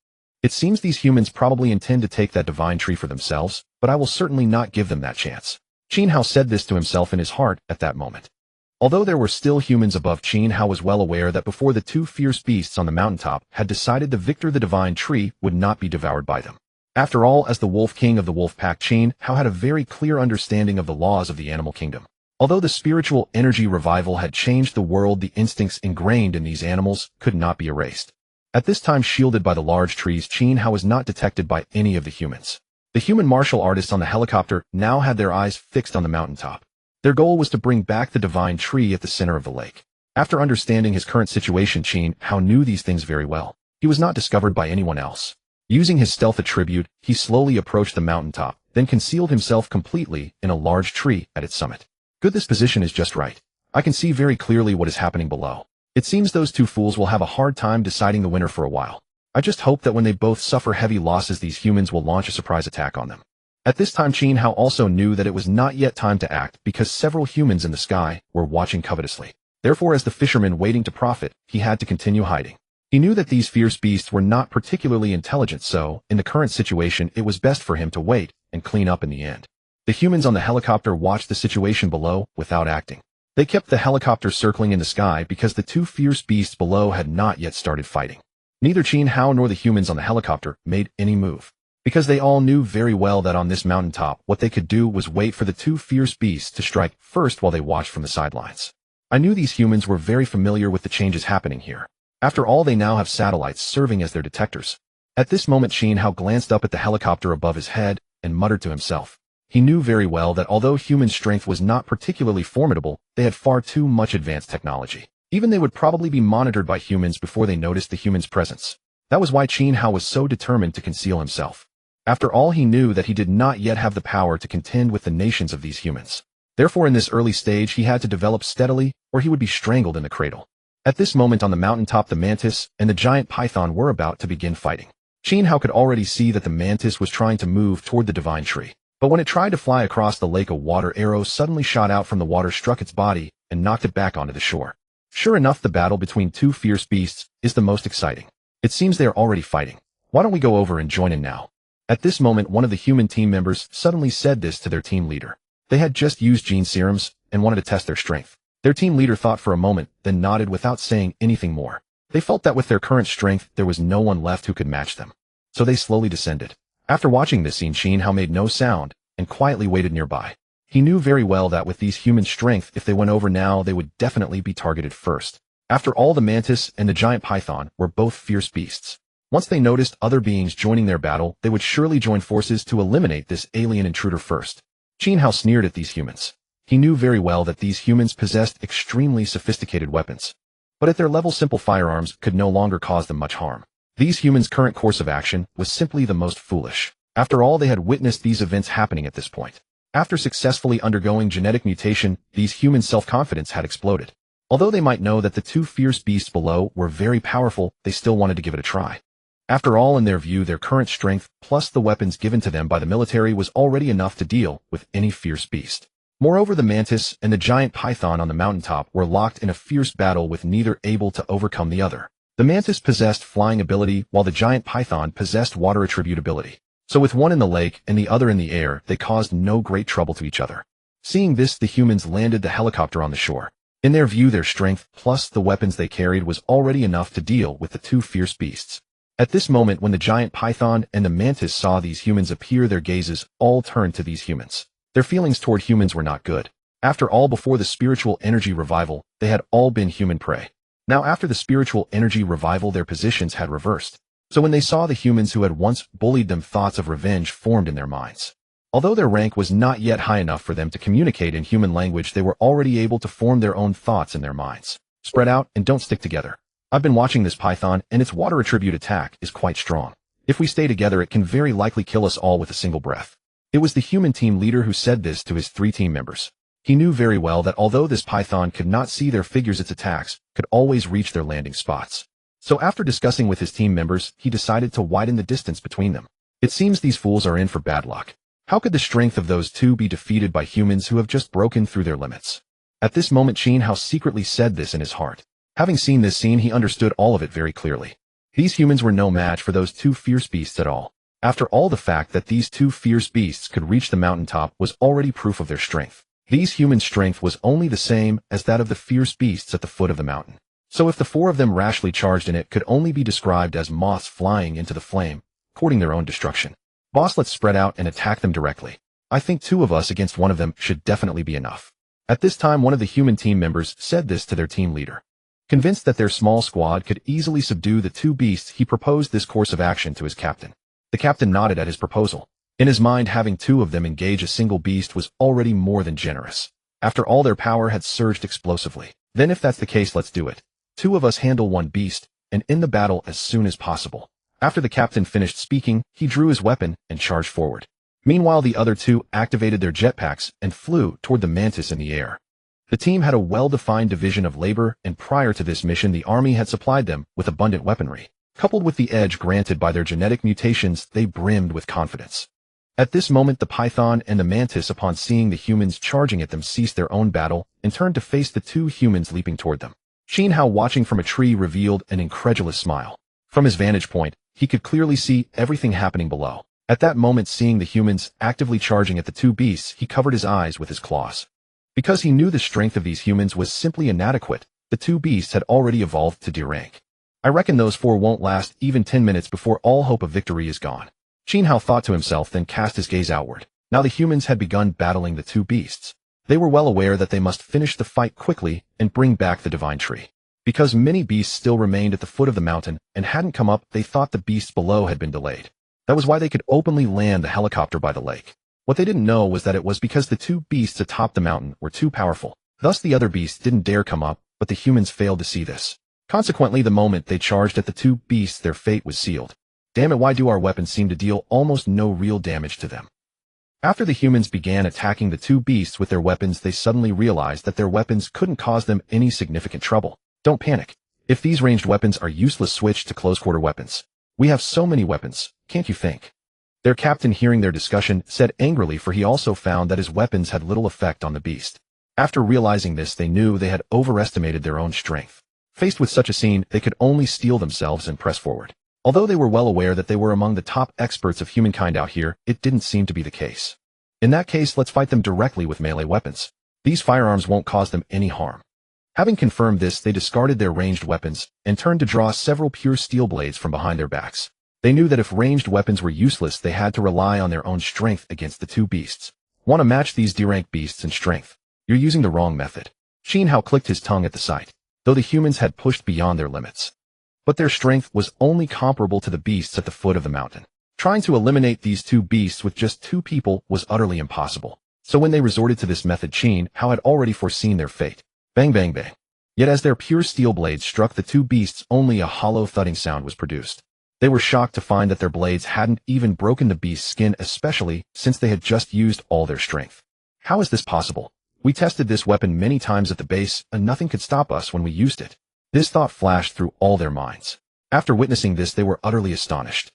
It seems these humans probably intend to take that divine tree for themselves, but I will certainly not give them that chance. Qin Hao said this to himself in his heart at that moment. Although there were still humans above, Qin Hao was well aware that before the two fierce beasts on the mountaintop had decided, the victor, the divine tree, would not be devoured by them. After all, as the wolf king of the wolf pack, Qin Hao had a very clear understanding of the laws of the animal kingdom. Although the spiritual energy revival had changed the world, the instincts ingrained in these animals could not be erased. At this time, shielded by the large trees, Qin Hao was not detected by any of the humans. The human martial artists on the helicopter now had their eyes fixed on the mountaintop. Their goal was to bring back the divine tree at the center of the lake. After understanding his current situation, Qin Hao knew these things very well. He was not discovered by anyone else. Using his stealth attribute, he slowly approached the mountaintop, then concealed himself completely in a large tree at its summit. Good, this position is just right. I can see very clearly what is happening below. It seems those two fools will have a hard time deciding the winner for a while. I just hope that when they both suffer heavy losses, these humans will launch a surprise attack on them. At this time, Qin Hao also knew that it was not yet time to act, because several humans in the sky were watching covetously. Therefore, as the fisherman waiting to profit, he had to continue hiding. He knew that these fierce beasts were not particularly intelligent, so, in the current situation, it was best for him to wait and clean up in the end. The humans on the helicopter watched the situation below without acting. They kept the helicopter circling in the sky because the two fierce beasts below had not yet started fighting. Neither Qin Hao nor the humans on the helicopter made any move, because they all knew very well that on this mountaintop, what they could do was wait for the two fierce beasts to strike first while they watched from the sidelines. I knew these humans were very familiar with the changes happening here. After all, they now have satellites serving as their detectors. At this moment, Qin Hao glanced up at the helicopter above his head and muttered to himself. He knew very well that although human strength was not particularly formidable, they had far too much advanced technology. Even they would probably be monitored by humans before they noticed the humans' presence. That was why Qin Hao was so determined to conceal himself. After all, he knew that he did not yet have the power to contend with the nations of these humans. Therefore, in this early stage, he had to develop steadily, or he would be strangled in the cradle. At this moment on the mountaintop, the mantis and the giant python were about to begin fighting. Qin Hao could already see that the mantis was trying to move toward the divine tree. But when it tried to fly across the lake, a water arrow suddenly shot out from the water, struck its body, and knocked it back onto the shore. Sure enough, the battle between two fierce beasts is the most exciting. It seems they are already fighting. Why don't we go over and join in now? At this moment, one of the human team members suddenly said this to their team leader. They had just used gene serums and wanted to test their strength. Their team leader thought for a moment, then nodded without saying anything more. They felt that with their current strength, there was no one left who could match them. So they slowly descended. After watching this scene, Qin Hao made no sound and quietly waited nearby. He knew very well that with these human strength, if they went over now, they would definitely be targeted first. After all, the mantis and the giant python were both fierce beasts. Once they noticed other beings joining their battle, they would surely join forces to eliminate this alien intruder first. Qin Hao sneered at these humans. He knew very well that these humans possessed extremely sophisticated weapons. But at their level, simple firearms could no longer cause them much harm. These humans' current course of action was simply the most foolish. After all, they had witnessed these events happening at this point. After successfully undergoing genetic mutation, these humans' self-confidence had exploded. Although they might know that the two fierce beasts below were very powerful, they still wanted to give it a try. After all, in their view, their current strength plus the weapons given to them by the military was already enough to deal with any fierce beast. Moreover, the mantis and the giant python on the mountaintop were locked in a fierce battle with neither able to overcome the other. The mantis possessed flying ability while the giant python possessed water attribute ability. So with one in the lake and the other in the air, they caused no great trouble to each other. Seeing this, the humans landed the helicopter on the shore. In their view, their strength plus the weapons they carried was already enough to deal with the two fierce beasts. At this moment, when the giant python and the mantis saw these humans appear, their gazes all turned to these humans. Their feelings toward humans were not good. After all, before the spiritual energy revival, they had all been human prey. Now after the spiritual energy revival, their positions had reversed. So when they saw the humans who had once bullied them, thoughts of revenge formed in their minds. Although their rank was not yet high enough for them to communicate in human language, they were already able to form their own thoughts in their minds. Spread out and don't stick together. I've been watching this python, and its water attribute attack is quite strong. If we stay together, it can very likely kill us all with a single breath. It was the human team leader who said this to his 3 team members. He knew very well that although this python could not see their figures, its attacks could always reach their landing spots. So after discussing with his team members, he decided to widen the distance between them. It seems these fools are in for bad luck. How could the strength of those two be defeated by humans who have just broken through their limits? At this moment, Qin Hao secretly said this in his heart. Having seen this scene, he understood all of it very clearly. These humans were no match for those two fierce beasts at all. After all, the fact that these two fierce beasts could reach the mountaintop was already proof of their strength. These humans' strength was only the same as that of the fierce beasts at the foot of the mountain. So if the 4 of them rashly charged in, it could only be described as moths flying into the flame, courting their own destruction. Boss, let's spread out and attack them directly. I think 2 of us against 1 of them should definitely be enough. At this time, one of the human team members said this to their team leader. Convinced that their small squad could easily subdue the 2 beasts, he proposed this course of action to his captain. The captain nodded at his proposal. In his mind, having 2 of them engage a single beast was already more than generous. After all, their power had surged explosively. Then if that's the case, let's do it. 2 of us handle 1 beast, and end the battle as soon as possible. After the captain finished speaking, he drew his weapon and charged forward. Meanwhile, the other 2 activated their jetpacks and flew toward the mantis in the air. The team had a well-defined division of labor, and prior to this mission, the army had supplied them with abundant weaponry. Coupled with the edge granted by their genetic mutations, they brimmed with confidence. At this moment, the python and the mantis, upon seeing the humans charging at them, ceased their own battle and turned to face the 2 humans leaping toward them. Qin Hao, watching from a tree, revealed an incredulous smile. From his vantage point, he could clearly see everything happening below. At that moment, seeing the humans actively charging at the 2 beasts, he covered his eyes with his claws. Because he knew the strength of these humans was simply inadequate, the 2 beasts had already evolved to D rank. I reckon those 4 won't last even 10 minutes before all hope of victory is gone. Qin Hao thought to himself, then cast his gaze outward. Now the humans had begun battling the 2 beasts. They were well aware that they must finish the fight quickly and bring back the divine tree. Because many beasts still remained at the foot of the mountain and hadn't come up, they thought the beasts below had been delayed. That was why they could openly land the helicopter by the lake. What they didn't know was that it was because the 2 beasts atop the mountain were too powerful. Thus the other beasts didn't dare come up, but the humans failed to see this. Consequently, the moment they charged at the 2 beasts, their fate was sealed. Damn it, why do our weapons seem to deal almost no real damage to them? After the humans began attacking the 2 beasts with their weapons, they suddenly realized that their weapons couldn't cause them any significant trouble. Don't panic. If these ranged weapons are useless, switch to close-quarter weapons. We have so many weapons, can't you think? Their captain, hearing their discussion, said angrily, for he also found that his weapons had little effect on the beast. After realizing this, they knew they had overestimated their own strength. Faced with such a scene, they could only steel themselves and press forward. Although they were well aware that they were among the top experts of humankind out here, it didn't seem to be the case. In that case, let's fight them directly with melee weapons. These firearms won't cause them any harm. Having confirmed this, they discarded their ranged weapons and turned to draw several pure steel blades from behind their backs. They knew that if ranged weapons were useless, they had to rely on their own strength against the 2 beasts. Want to match these D-rank beasts in strength? You're using the wrong method. Qin Hao clicked his tongue at the sight, though the humans had pushed beyond their limits. But their strength was only comparable to the beasts at the foot of the mountain. Trying to eliminate these two beasts with just two people was utterly impossible. So when they resorted to this method, Qin Hao had already foreseen their fate. Bang bang bang. Yet as their pure steel blades struck the two beasts, only a hollow thudding sound was produced. They were shocked to find that their blades hadn't even broken the beast's skin, especially since they had just used all their strength. How is this possible? We tested this weapon many times at the base, and nothing could stop us when we used it. This thought flashed through all their minds. After witnessing this, they were utterly astonished.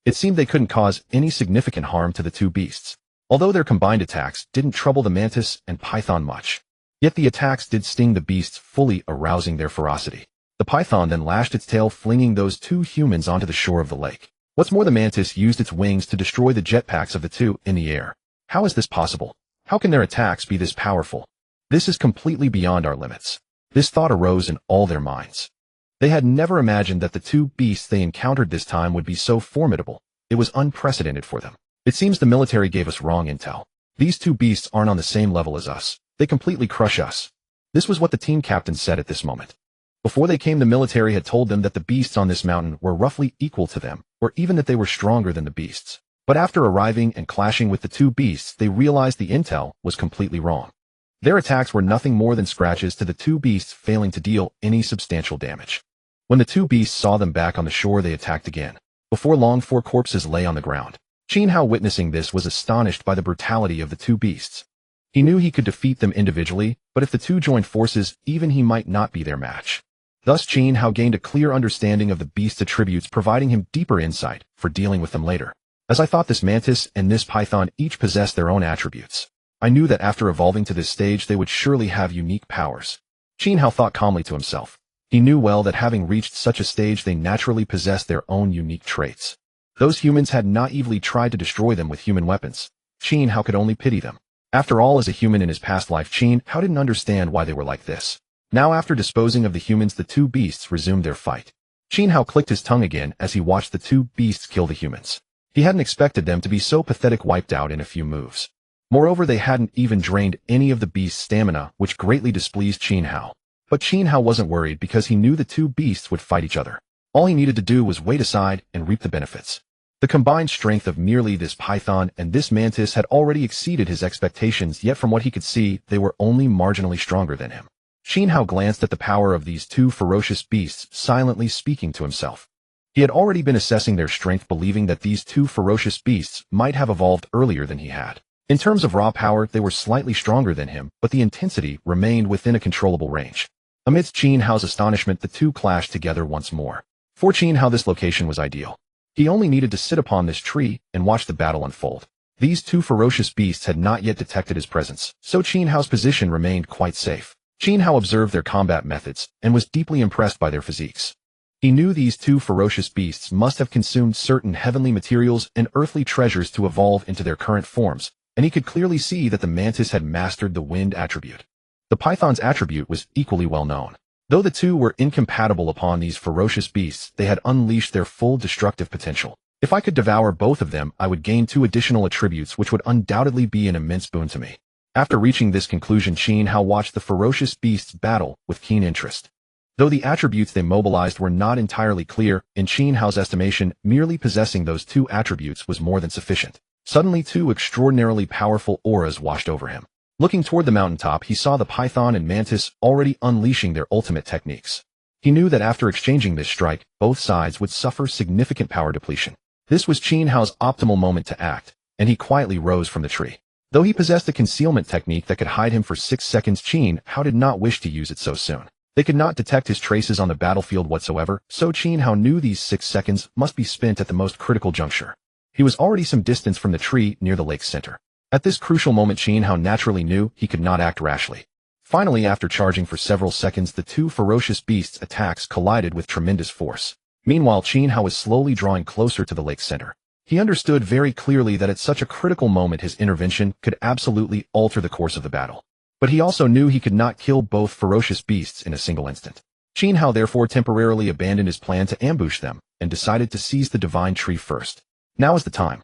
It seemed they couldn't cause any significant harm to the two beasts, although their combined attacks didn't trouble the mantis and python much. Yet the attacks did sting the beasts, fully arousing their ferocity. The python then lashed its tail, flinging those two humans onto the shore of the lake. What's more, the mantis used its wings to destroy the jetpacks of the two in the air. How is this possible? How can their attacks be this powerful? This is completely beyond our limits. This thought arose in all their minds. They had never imagined that the two beasts they encountered this time would be so formidable. It was unprecedented for them. It seems the military gave us wrong intel. These two beasts aren't on the same level as us. They completely crush us. This was what the team captain said at this moment. Before they came, the military had told them that the beasts on this mountain were roughly equal to them, or even that they were stronger than the beasts. But after arriving and clashing with the two beasts, they realized the intel was completely wrong. Their attacks were nothing more than scratches to the two beasts, failing to deal any substantial damage. When the two beasts saw them back on the shore, they attacked again. Before long, 4 corpses lay on the ground. Qin Hao, witnessing this, was astonished by the brutality of the two beasts. He knew he could defeat them individually, but if the two joined forces, even he might not be their match. Thus Qin Hao gained a clear understanding of the beast's attributes, providing him deeper insight for dealing with them later. As I thought, this mantis and this python each possessed their own attributes. I knew that after evolving to this stage, they would surely have unique powers. Qin Hao thought calmly to himself. He knew well that having reached such a stage, they naturally possessed their own unique traits. Those humans had naively tried to destroy them with human weapons. Qin Hao could only pity them. After all, as a human in his past life, Qin Hao didn't understand why they were like this. Now, after disposing of the humans, the two beasts resumed their fight. Qin Hao clicked his tongue again as he watched the two beasts kill the humans. He hadn't expected them to be so pathetic, wiped out in a few moves. Moreover, they hadn't even drained any of the beast's stamina, which greatly displeased Qin Hao. But Qin Hao wasn't worried because he knew the two beasts would fight each other. All he needed to do was wait aside and reap the benefits. The combined strength of merely this python and this mantis had already exceeded his expectations, yet from what he could see, they were only marginally stronger than him. Qin Hao glanced at the power of these two ferocious beasts, silently speaking to himself. He had already been assessing their strength, believing that these two ferocious beasts might have evolved earlier than he had. In terms of raw power, they were slightly stronger than him, but the intensity remained within a controllable range. Amidst Qin Hao's astonishment, the two clashed together once more. For Qin Hao, this location was ideal. He only needed to sit upon this tree and watch the battle unfold. These two ferocious beasts had not yet detected his presence, so Qin Hao's position remained quite safe. Qin Hao observed their combat methods and was deeply impressed by their physiques. He knew these two ferocious beasts must have consumed certain heavenly materials and earthly treasures to evolve into their current forms, and he could clearly see that the mantis had mastered the wind attribute. The python's attribute was equally well known. Though the two were incompatible upon these ferocious beasts, they had unleashed their full destructive potential. If I could devour both of them, I would gain 2 additional attributes, which would undoubtedly be an immense boon to me. After reaching this conclusion, Qin Hao watched the ferocious beasts battle with keen interest. Though the attributes they mobilized were not entirely clear, in Qin Hao's estimation, merely possessing those 2 attributes was more than sufficient. Suddenly, 2 extraordinarily powerful auras washed over him. Looking toward the mountaintop, he saw the python and mantis already unleashing their ultimate techniques. He knew that after exchanging this strike, both sides would suffer significant power depletion. This was Qin Hao's optimal moment to act, and he quietly rose from the tree. Though he possessed a concealment technique that could hide him for 6 seconds, Qin Hao did not wish to use it so soon. They could not detect his traces on the battlefield whatsoever, so Qin Hao knew these 6 seconds must be spent at the most critical juncture. He was already some distance from the tree near the lake's center. At this crucial moment, Qin Hao naturally knew he could not act rashly. Finally, after charging for several seconds, the 2 ferocious beasts' attacks collided with tremendous force. Meanwhile, Qin Hao was slowly drawing closer to the lake's center. He understood very clearly that at such a critical moment his intervention could absolutely alter the course of the battle. But he also knew he could not kill both ferocious beasts in a single instant. Qin Hao therefore temporarily abandoned his plan to ambush them and decided to seize the divine tree first. Now is the time.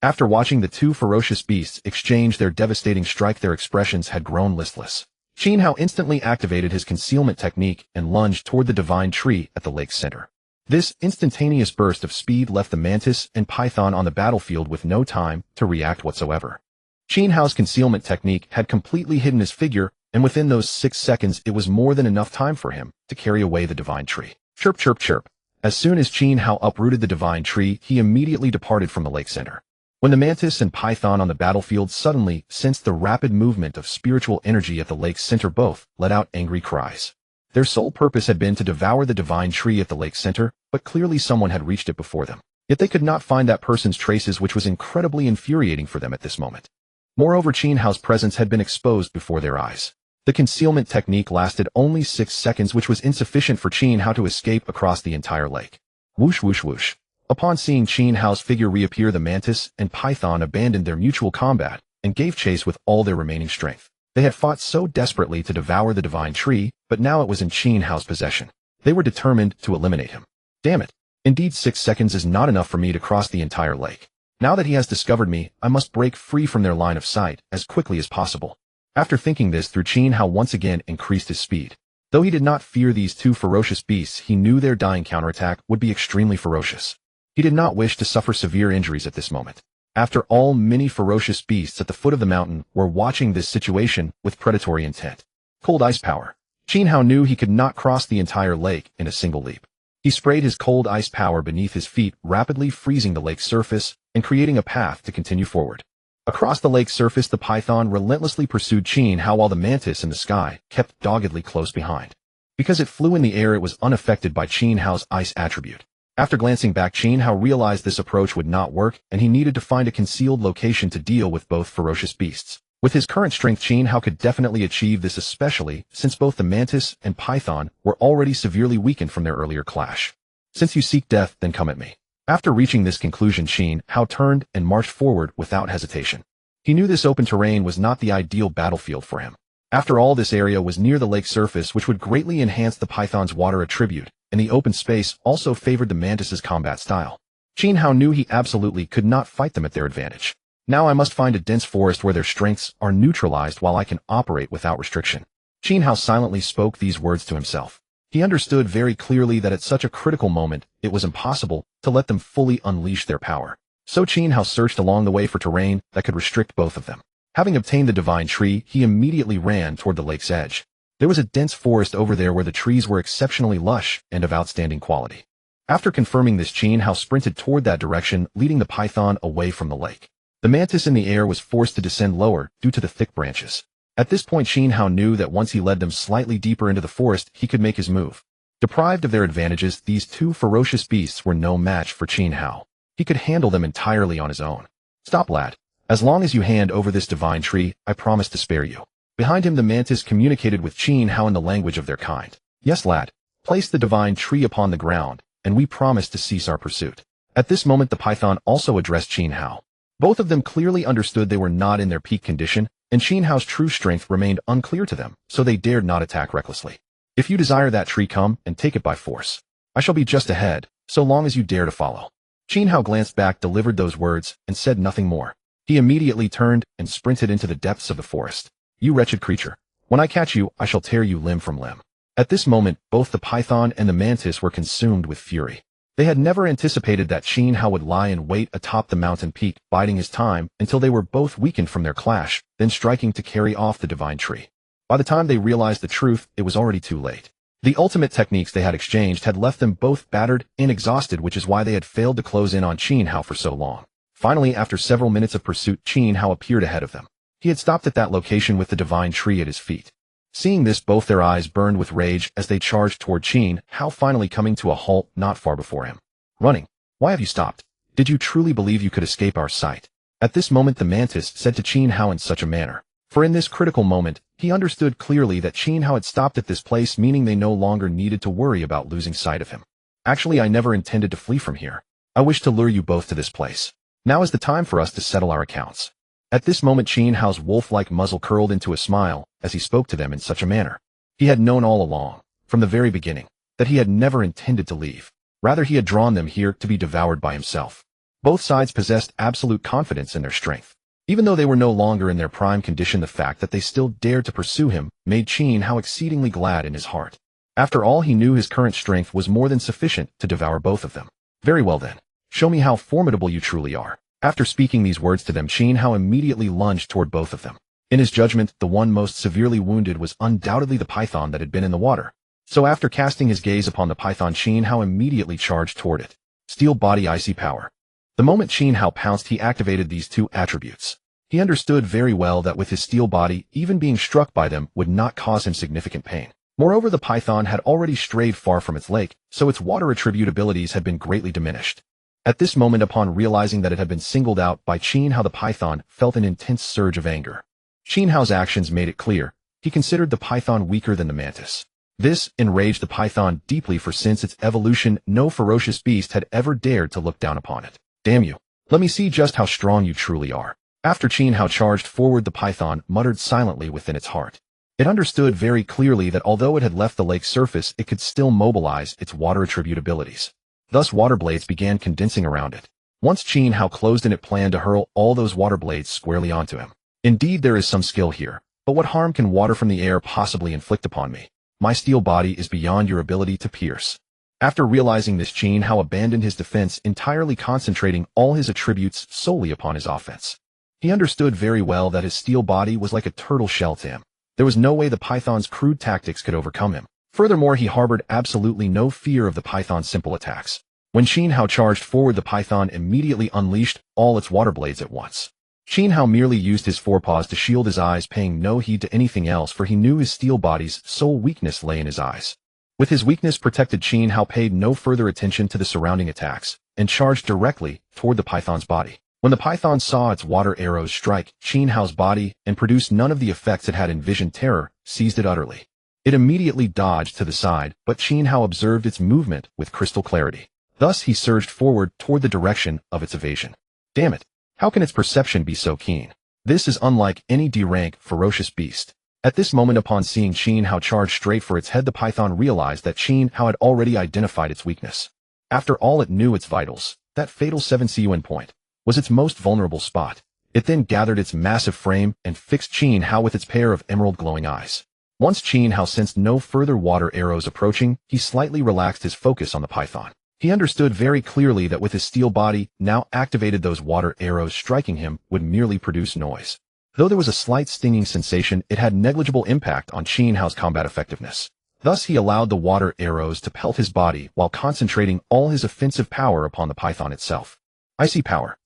After watching the two ferocious beasts exchange their devastating strike, their expressions had grown listless. Qin Hao instantly activated his concealment technique and lunged toward the divine tree at the lake's center. This instantaneous burst of speed left the mantis and python on the battlefield with no time to react whatsoever. Qin Hao's concealment technique had completely hidden his figure, and within those 6 seconds it was more than enough time for him to carry away the divine tree. Chirp, chirp, chirp. As soon as Qin Hao uprooted the divine tree, he immediately departed from the lake center. When the mantis and python on the battlefield suddenly sensed the rapid movement of spiritual energy at the lake's center, both let out angry cries. Their sole purpose had been to devour the divine tree at the lake's center, but clearly someone had reached it before them. Yet they could not find that person's traces, which was incredibly infuriating for them at this moment. Moreover, Qin Hao's presence had been exposed before their eyes. The concealment technique lasted only 6 seconds, which was insufficient for Qin Hao to escape across the entire lake. Whoosh, whoosh, whoosh. Upon seeing Qin Hao's figure reappear, the mantis and python abandoned their mutual combat and gave chase with all their remaining strength. They had fought so desperately to devour the divine tree, but now it was in Qin Hao's possession. They were determined to eliminate him. Damn it. Indeed, 6 seconds is not enough for me to cross the entire lake. Now that he has discovered me, I must break free from their line of sight as quickly as possible. After thinking this through, Qin Hao once again increased his speed. Though he did not fear these two ferocious beasts, he knew their dying counterattack would be extremely ferocious. He did not wish to suffer severe injuries at this moment. After all, many ferocious beasts at the foot of the mountain were watching this situation with predatory intent. Cold ice power. Qin Hao knew he could not cross the entire lake in a single leap. He sprayed his cold ice power beneath his feet, rapidly freezing the lake's surface and creating a path to continue forward. Across the lake's surface, the python relentlessly pursued Qin Hao, while the mantis in the sky kept doggedly close behind. Because it flew in the air, it was unaffected by Qin Hao's ice attribute. After glancing back, Qin Hao realized this approach would not work, and he needed to find a concealed location to deal with both ferocious beasts. With his current strength, Qin Hao could definitely achieve this, especially since both the mantis and python were already severely weakened from their earlier clash. Since you seek death, then come at me. After reaching this conclusion, Qin Hao turned and marched forward without hesitation. He knew this open terrain was not the ideal battlefield for him. After all, this area was near the lake surface, which would greatly enhance the python's water attribute, and the open space also favored the mantis's combat style. Qin Hao knew he absolutely could not fight them at their advantage. Now I must find a dense forest where their strengths are neutralized while I can operate without restriction. Qin Hao silently spoke these words to himself. He understood very clearly that at such a critical moment, it was impossible to let them fully unleash their power. So Qin Hao searched along the way for terrain that could restrict both of them. Having obtained the divine tree, he immediately ran toward the lake's edge. There was a dense forest over there where the trees were exceptionally lush and of outstanding quality. After confirming this, Qin Hao sprinted toward that direction, leading the python away from the lake. The mantis in the air was forced to descend lower due to the thick branches. At this point, Qin Hao knew that once he led them slightly deeper into the forest, he could make his move. Deprived of their advantages, these two ferocious beasts were no match for Qin Hao. He could handle them entirely on his own. Stop, lad. As long as you hand over this divine tree, I promise to spare you. Behind him, the mantis communicated with Qin Hao in the language of their kind. Yes, lad. Place the divine tree upon the ground, and we promise to cease our pursuit. At this moment, the python also addressed Qin Hao. Both of them clearly understood they were not in their peak condition, and Qin Hao's true strength remained unclear to them, so they dared not attack recklessly. If you desire that tree, come and take it by force. I shall be just ahead, so long as you dare to follow. Qin Hao glanced back, delivered those words, and said nothing more. He immediately turned and sprinted into the depths of the forest. You wretched creature. When I catch you, I shall tear you limb from limb. At this moment, both the python and the mantis were consumed with fury. They had never anticipated that Qin Hao would lie in wait atop the mountain peak, biding his time until they were both weakened from their clash, then striking to carry off the divine tree. By the time they realized the truth, it was already too late. The ultimate techniques they had exchanged had left them both battered and exhausted, which is why they had failed to close in on Qin Hao for so long. Finally, after several minutes of pursuit, Qin Hao appeared ahead of them. He had stopped at that location with the divine tree at his feet. Seeing this, both their eyes burned with rage as they charged toward Qin Hao, finally coming to a halt not far before him. Running. Why have you stopped? Did you truly believe you could escape our sight? At this moment, the mantis said to Qin Hao in such a manner. For in this critical moment, he understood clearly that Qin Hao had stopped at this place, meaning they no longer needed to worry about losing sight of him. Actually, I never intended to flee from here. I wish to lure you both to this place. Now is the time for us to settle our accounts. At this moment, Qin Hao's wolf-like muzzle curled into a smile as he spoke to them in such a manner. He had known all along, from the very beginning, that he had never intended to leave. Rather, he had drawn them here to be devoured by himself. Both sides possessed absolute confidence in their strength. Even though they were no longer in their prime condition, the fact that they still dared to pursue him made Qin Hao exceedingly glad in his heart. After all, he knew his current strength was more than sufficient to devour both of them. Very well then. Show me how formidable you truly are. After speaking these words to them, Qin Hao immediately lunged toward both of them. In his judgment, the one most severely wounded was undoubtedly the python that had been in the water. So after casting his gaze upon the python, Qin Hao immediately charged toward it. Steel body, icy power. The moment Qin Hao pounced, he activated these two attributes. He understood very well that with his steel body, even being struck by them would not cause him significant pain. Moreover, the python had already strayed far from its lake, so its water attribute abilities had been greatly diminished. At this moment, upon realizing that it had been singled out by Qin Hao, the python felt an intense surge of anger. Qin Hao's actions made it clear. He considered the python weaker than the mantis. This enraged the python deeply, for since its evolution, no ferocious beast had ever dared to look down upon it. Damn you. Let me see just how strong you truly are. After Qin Hao charged forward, the python muttered silently within its heart. It understood very clearly that although it had left the lake's surface, it could still mobilize its water attribute abilities. Thus, water blades began condensing around it. Once Qin Hao closed in, it planned to hurl all those water blades squarely onto him. Indeed, there is some skill here, but what harm can water from the air possibly inflict upon me? My steel body is beyond your ability to pierce. After realizing this, Qin Hao abandoned his defense, entirely concentrating all his attributes solely upon his offense. He understood very well that his steel body was like a turtle shell to him. There was no way the python's crude tactics could overcome him. Furthermore, he harbored absolutely no fear of the python's simple attacks. When Qin Hao charged forward, the python immediately unleashed all its water blades at once. Qin Hao merely used his forepaws to shield his eyes, paying no heed to anything else, for he knew his steel body's sole weakness lay in his eyes. With his weakness protected, Qin Hao paid no further attention to the surrounding attacks, and charged directly toward the python's body. When the python saw its water arrows strike Qin Hao's body and produce none of the effects it had envisioned, terror seized it utterly. It immediately dodged to the side, but Qin Hao observed its movement with crystal clarity. Thus he surged forward toward the direction of its evasion. Damn it! How can its perception be so keen? This is unlike any D-rank ferocious beast. At this moment, upon seeing Qin Hao charge straight for its head, the python realized that Qin Hao had already identified its weakness. After all, it knew its vitals. That fatal 7-CUN point was its most vulnerable spot. It then gathered its massive frame and fixed Qin Hao with its pair of emerald glowing eyes. Once Qin Hao sensed no further water arrows approaching, he slightly relaxed his focus on the python. He understood very clearly that with his steel body now activated, those water arrows striking him would merely produce noise. Though there was a slight stinging sensation, it had negligible impact on Qin Hao's combat effectiveness. Thus he allowed the water arrows to pelt his body while concentrating all his offensive power upon the python itself. Icy power.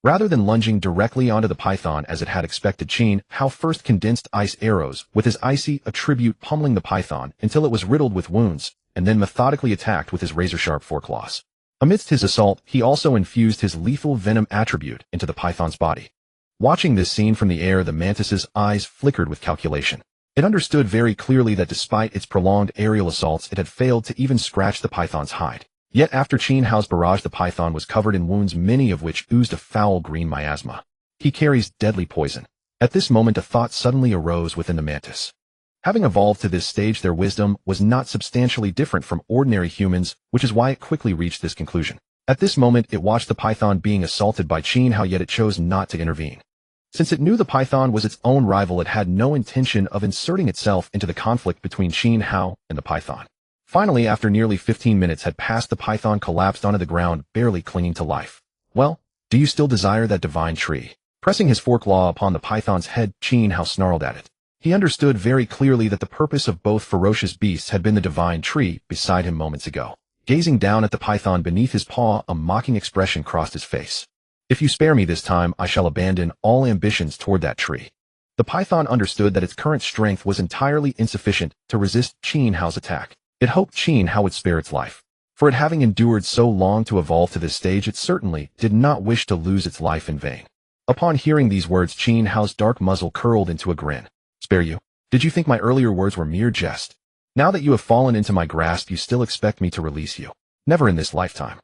Rather than lunging directly onto the python as it had expected, Qin Hao first condensed ice arrows with his icy attribute, pummeling the python until it was riddled with wounds, and then methodically attacked with his razor-sharp foreclaws. Amidst his assault, he also infused his lethal venom attribute into the python's body. Watching this scene from the air, the mantis's eyes flickered with calculation. It understood very clearly that despite its prolonged aerial assaults, it had failed to even scratch the python's hide. Yet after Qin Hao's barrage, the python was covered in wounds, many of which oozed a foul green miasma. He carries deadly poison. At this moment, a thought suddenly arose within the mantis. Having evolved to this stage, their wisdom was not substantially different from ordinary humans, which is why it quickly reached this conclusion. At this moment, it watched the python being assaulted by Qin Hao, yet it chose not to intervene. Since it knew the python was its own rival, it had no intention of inserting itself into the conflict between Qin Hao and the python. Finally, after nearly 15 minutes had passed, the python collapsed onto the ground, barely clinging to life. Well, do you still desire that divine tree? Pressing his foreclaw upon the python's head, Qin Hao snarled at it. He understood very clearly that the purpose of both ferocious beasts had been the divine tree beside him moments ago. Gazing down at the python beneath his paw, a mocking expression crossed his face. If you spare me this time, I shall abandon all ambitions toward that tree. The python understood that its current strength was entirely insufficient to resist Qin Hao's attack. It hoped Qin Hao would spare its life. For it having endured so long to evolve to this stage, it certainly did not wish to lose its life in vain. Upon hearing these words, Qin Hao's dark muzzle curled into a grin. Spare you? Did you think my earlier words were mere jest? Now that you have fallen into my grasp, you still expect me to release you? Never in this lifetime.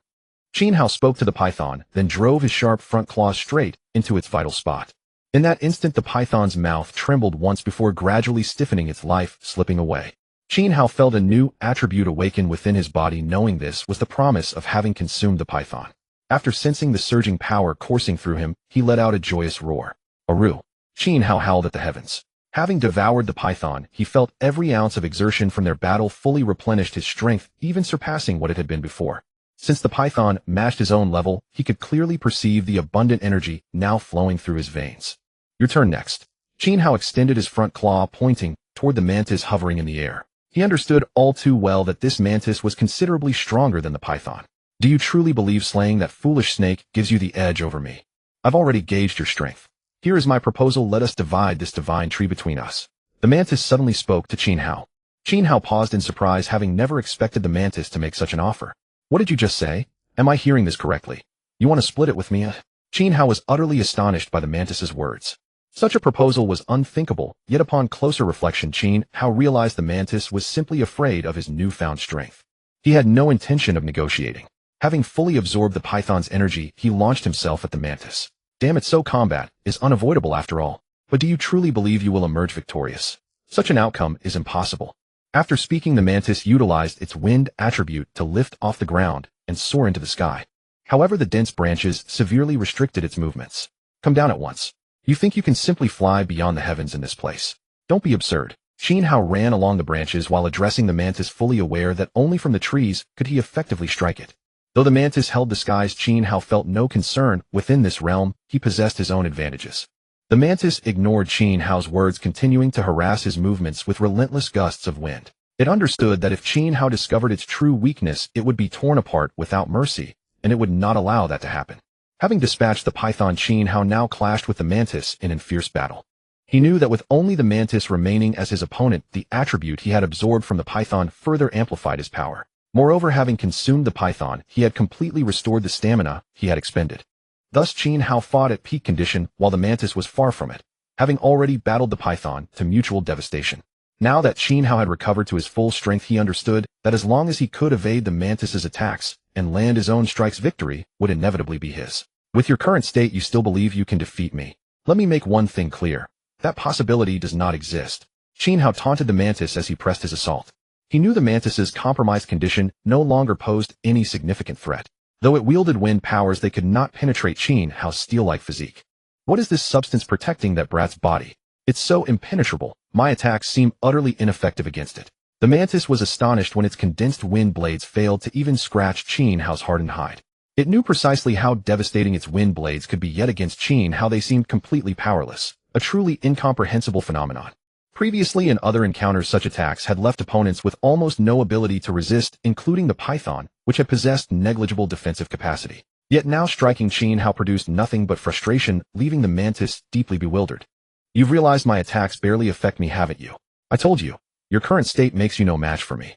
Qin Hao spoke to the python, then drove his sharp front claws straight into its vital spot. In that instant, the python's mouth trembled once before gradually stiffening, its life slipping away. Qin Hao felt a new attribute awaken within his body, knowing this was the promise of having consumed the python. After sensing the surging power coursing through him, he let out a joyous roar. Aru! Qin Hao howled at the heavens. Having devoured the python, he felt every ounce of exertion from their battle fully replenished his strength, even surpassing what it had been before. Since the python matched his own level, he could clearly perceive the abundant energy now flowing through his veins. Your turn next. Qin Hao extended his front claw, pointing toward the mantis hovering in the air. He understood all too well that this mantis was considerably stronger than the python. Do you truly believe slaying that foolish snake gives you the edge over me? I've already gauged your strength. Here is my proposal. Let us divide this divine tree between us. The mantis suddenly spoke to Qin Hao. Qin Hao paused in surprise, having never expected the mantis to make such an offer. What did you just say? Am I hearing this correctly? You want to split it with me? Qin Hao was utterly astonished by the mantis's words. Such a proposal was unthinkable, yet upon closer reflection Qin Hao realized the mantis was simply afraid of his newfound strength. He had no intention of negotiating. Having fully absorbed the python's energy, he launched himself at the mantis. Damn it, so combat is unavoidable after all. But do you truly believe you will emerge victorious? Such an outcome is impossible. After speaking, the mantis utilized its wind attribute to lift off the ground and soar into the sky. However, the dense branches severely restricted its movements. Come down at once. You think you can simply fly beyond the heavens in this place? Don't be absurd. Qin Hao ran along the branches while addressing the mantis, fully aware that only from the trees could he effectively strike it. Though the mantis held the skies, Qin Hao felt no concern. Within this realm, he possessed his own advantages. The mantis ignored Qin Hao's words, continuing to harass his movements with relentless gusts of wind. It understood that if Qin Hao discovered its true weakness, it would be torn apart without mercy, and it would not allow that to happen. Having dispatched the python, Qin Hao now clashed with the mantis in fierce battle. He knew that with only the mantis remaining as his opponent, the attribute he had absorbed from the python further amplified his power. Moreover, having consumed the python, he had completely restored the stamina he had expended. Thus Qin Hao fought at peak condition while the mantis was far from it, having already battled the python to mutual devastation. Now that Qin Hao had recovered to his full strength, he understood that as long as he could evade the mantis's attacks and land his own strikes, victory would inevitably be his. With your current state, you still believe you can defeat me? Let me make one thing clear. That possibility does not exist. Qin Hao taunted the mantis as he pressed his assault. He knew the mantis's compromised condition no longer posed any significant threat. Though it wielded wind powers, they could not penetrate Qin Hao's steel-like physique. What is this substance protecting that brat's body? It's so impenetrable. My attacks seem utterly ineffective against it. The mantis was astonished when its condensed wind blades failed to even scratch Qin Hao's hardened hide. It knew precisely how devastating its wind blades could be, yet against Qin Hao they seemed completely powerless, a truly incomprehensible phenomenon. Previously in other encounters, such attacks had left opponents with almost no ability to resist, including the python, which had possessed negligible defensive capacity. Yet now striking Qin Hao produced nothing but frustration, leaving the mantis deeply bewildered. You've realized my attacks barely affect me, haven't you? I told you. Your current state makes you no match for me.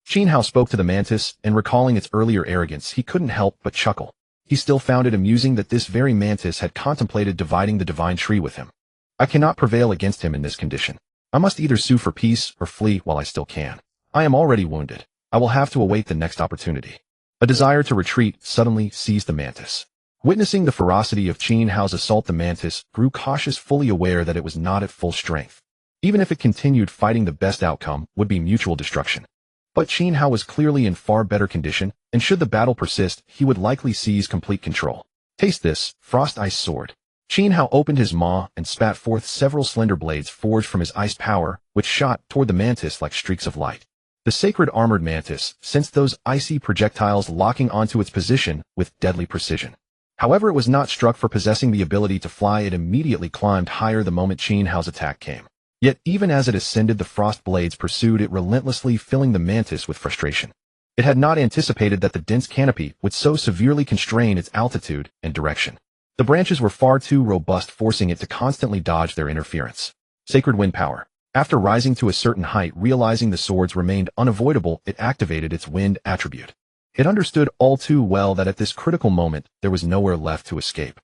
Qin Hao spoke to the mantis, and recalling its earlier arrogance, he couldn't help but chuckle. He still found it amusing that this very mantis had contemplated dividing the divine tree with him. I cannot prevail against him in this condition. I must either sue for peace or flee while I still can. I am already wounded. I will have to await the next opportunity. A desire to retreat suddenly seized the mantis. Witnessing the ferocity of Qin Hao's assault, the mantis grew cautious, fully aware that it was not at full strength. Even if it continued fighting, the best outcome would be mutual destruction. But Qin Hao was clearly in far better condition, and should the battle persist, he would likely seize complete control. Taste this, frost ice sword. Qin Hao opened his maw and spat forth several slender blades forged from his ice power, which shot toward the mantis like streaks of light. The sacred armored mantis sensed those icy projectiles locking onto its position with deadly precision. However, it was not struck for possessing the ability to fly. It immediately climbed higher the moment Qin Hao's attack came. Yet even as it ascended, the frost blades pursued it relentlessly, filling the mantis with frustration. It had not anticipated that the dense canopy would so severely constrain its altitude and direction. The branches were far too robust, forcing it to constantly dodge their interference. Sacred wind power. After rising to a certain height, realizing the swords remained unavoidable, it activated its wind attribute. It understood all too well that at this critical moment, there was nowhere left to escape.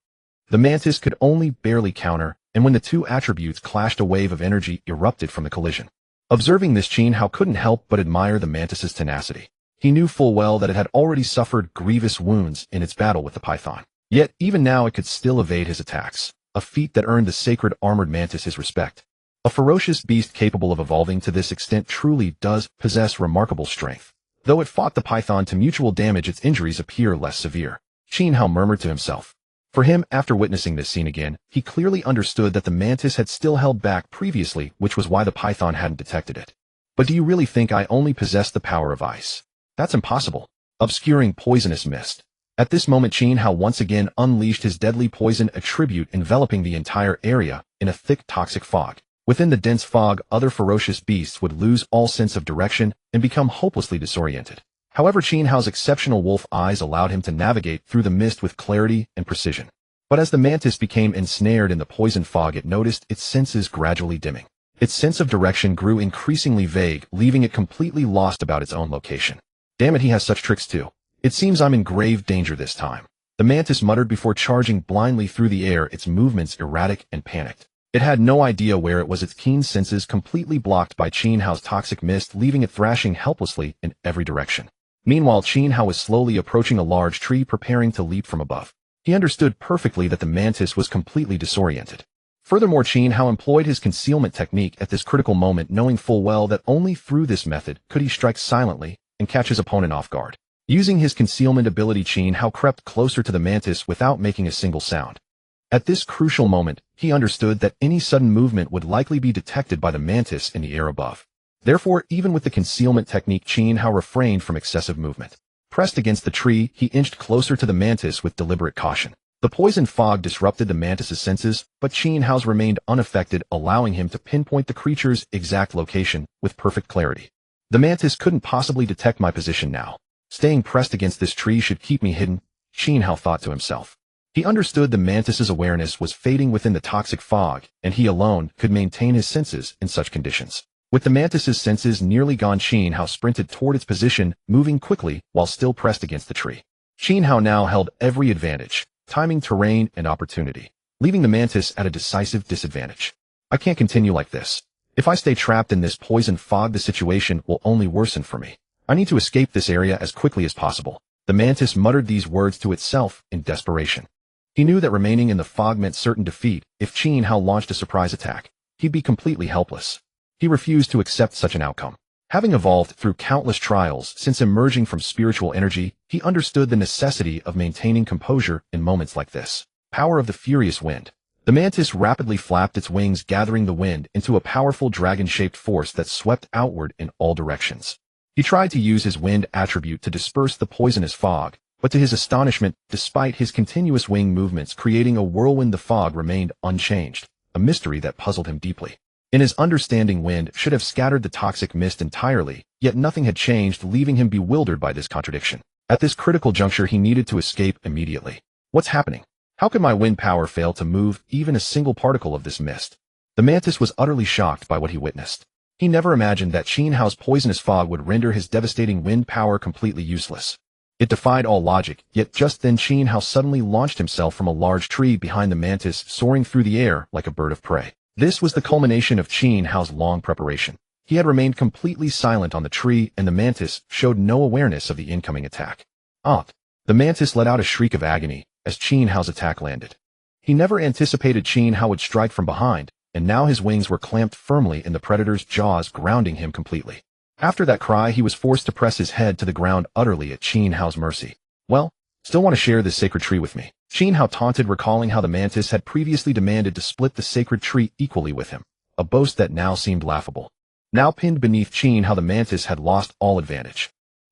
The mantis could only barely counter, and when the two attributes clashed, a wave of energy erupted from the collision. Observing this, Qin Hao couldn't help but admire the mantis's tenacity. He knew full well that it had already suffered grievous wounds in its battle with the python. Yet, even now it could still evade his attacks, a feat that earned the sacred armored mantis his respect. A ferocious beast capable of evolving to this extent truly does possess remarkable strength. Though it fought the python to mutual damage, its injuries appear less severe. Qin Hao murmured to himself. For him, after witnessing this scene again, he clearly understood that the mantis had still held back previously, which was why the python hadn't detected it. But do you really think I only possess the power of ice? That's impossible. Obscuring poisonous mist. At this moment, Qin Hao once again unleashed his deadly poison attribute, enveloping the entire area in a thick toxic fog. Within the dense fog, other ferocious beasts would lose all sense of direction and become hopelessly disoriented. However, Qin Hao's exceptional wolf eyes allowed him to navigate through the mist with clarity and precision. But as the mantis became ensnared in the poison fog, it noticed its senses gradually dimming. Its sense of direction grew increasingly vague, leaving it completely lost about its own location. Damn it, he has such tricks too. It seems I'm in grave danger this time. The mantis muttered before charging blindly through the air, its movements erratic and panicked. It had no idea where it was, its keen senses completely blocked by Qin Hao's toxic mist, leaving it thrashing helplessly in every direction. Meanwhile, Qin Hao was slowly approaching a large tree, preparing to leap from above. He understood perfectly that the mantis was completely disoriented. Furthermore, Qin Hao employed his concealment technique at this critical moment, knowing full well that only through this method could he strike silently and catch his opponent off guard. Using his concealment ability, Qin Hao crept closer to the mantis without making a single sound. At this crucial moment, he understood that any sudden movement would likely be detected by the mantis in the air above. Therefore, even with the concealment technique, Qin Hao refrained from excessive movement. Pressed against the tree, he inched closer to the mantis with deliberate caution. The poison fog disrupted the mantis's senses, but Qin Hao's remained unaffected, allowing him to pinpoint the creature's exact location with perfect clarity. The mantis couldn't possibly detect my position now. Staying pressed against this tree should keep me hidden, Qin Hao thought to himself. He understood the mantis's awareness was fading within the toxic fog, and he alone could maintain his senses in such conditions. With the mantis's senses nearly gone, Qin Hao sprinted toward its position, moving quickly while still pressed against the tree. Qin Hao now held every advantage, timing terrain and opportunity, leaving the mantis at a decisive disadvantage. I can't continue like this. If I stay trapped in this poison fog, the situation will only worsen for me. I need to escape this area as quickly as possible. The mantis muttered these words to itself in desperation. He knew that remaining in the fog meant certain defeat. If Qin Hao launched a surprise attack, he'd be completely helpless. He refused to accept such an outcome. Having evolved through countless trials since emerging from spiritual energy, he understood the necessity of maintaining composure in moments like this. Power of the furious wind. The mantis rapidly flapped its wings, gathering the wind into a powerful dragon-shaped force that swept outward in all directions. He tried to use his wind attribute to disperse the poisonous fog, but to his astonishment, despite his continuous wing movements creating a whirlwind, the fog remained unchanged, a mystery that puzzled him deeply. In his understanding, wind should have scattered the toxic mist entirely, yet nothing had changed, leaving him bewildered by this contradiction. At this critical juncture, he needed to escape immediately. What's happening? How could my wind power fail to move even a single particle of this mist? The mantis was utterly shocked by what he witnessed. He never imagined that Qin Hao's poisonous fog would render his devastating wind power completely useless. It defied all logic, yet just then Qin Hao suddenly launched himself from a large tree behind the mantis, soaring through the air like a bird of prey. This was the culmination of Qin Hao's long preparation. He had remained completely silent on the tree, and the mantis showed no awareness of the incoming attack. The mantis let out a shriek of agony as Qin Hao's attack landed. He never anticipated Qin Hao would strike from behind, and now his wings were clamped firmly in the predator's jaws, grounding him completely. After that cry, he was forced to press his head to the ground, utterly at Qin Hao's mercy. Well, still want to share this sacred tree with me? Qin Hao taunted, recalling how the mantis had previously demanded to split the sacred tree equally with him, a boast that now seemed laughable. Now pinned beneath Qin Hao, the mantis had lost all advantage.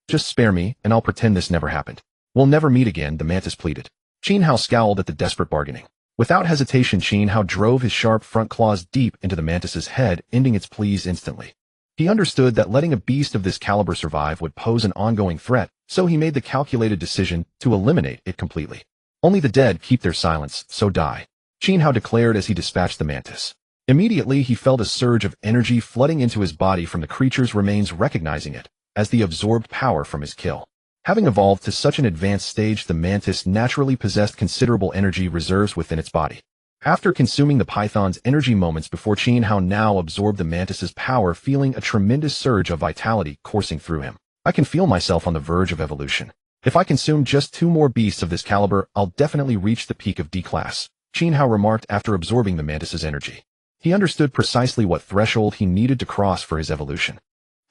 Just spare me, and I'll pretend this never happened. We'll never meet again, the mantis pleaded. Qin Hao scowled at the desperate bargaining. Without hesitation, Qin Hao drove his sharp front claws deep into the mantis's head, ending its pleas instantly. He understood that letting a beast of this caliber survive would pose an ongoing threat, so he made the calculated decision to eliminate it completely. Only the dead keep their silence, so die, Qin Hao declared as he dispatched the mantis. Immediately, he felt a surge of energy flooding into his body from the creature's remains, recognizing it as the absorbed power from his kill. Having evolved to such an advanced stage, the mantis naturally possessed considerable energy reserves within its body. After consuming the python's energy moments before, Qin Hao now absorbed the mantis's power, feeling a tremendous surge of vitality coursing through him. I can feel myself on the verge of evolution. If I consume just 2 more beasts of this caliber, I'll definitely reach the peak of D-class, Qin Hao remarked after absorbing the mantis's energy. He understood precisely what threshold he needed to cross for his evolution.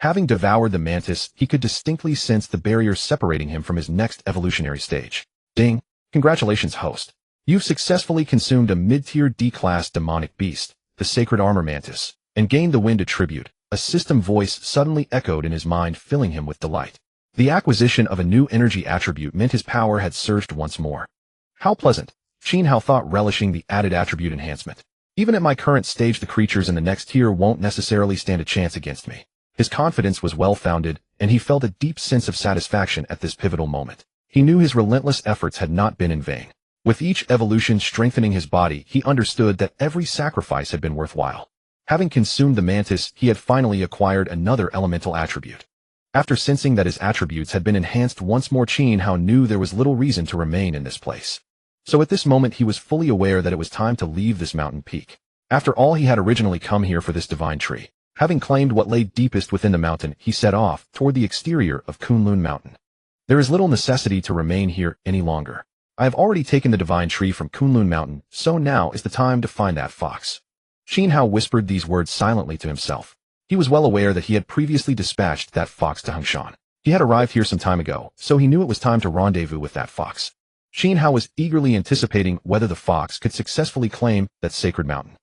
Having devoured the mantis, he could distinctly sense the barrier separating him from his next evolutionary stage. Ding! Congratulations, host. You've successfully consumed a mid-tier D-class demonic beast, the sacred armor mantis, and gained the wind attribute. A system voice suddenly echoed in his mind, filling him with delight. The acquisition of a new energy attribute meant his power had surged once more. How pleasant, Qin Hao thought, relishing the added attribute enhancement. Even at my current stage, the creatures in the next tier won't necessarily stand a chance against me. His confidence was well-founded, and he felt a deep sense of satisfaction at this pivotal moment. He knew his relentless efforts had not been in vain. With each evolution strengthening his body, he understood that every sacrifice had been worthwhile. Having consumed the mantis, he had finally acquired another elemental attribute. After sensing that his attributes had been enhanced once more, Qin Hao knew there was little reason to remain in this place. So at this moment he was fully aware that it was time to leave this mountain peak. After all, he had originally come here for this divine tree. Having claimed what lay deepest within the mountain, he set off toward the exterior of Kunlun Mountain. There is little necessity to remain here any longer. I have already taken the divine tree from Kunlun Mountain, so now is the time to find that fox. Qin Hao whispered these words silently to himself. He was well aware that he had previously dispatched that fox to Hongshan. He had arrived here some time ago, so he knew it was time to rendezvous with that fox. Qin Hao was eagerly anticipating whether the fox could successfully claim that sacred mountain.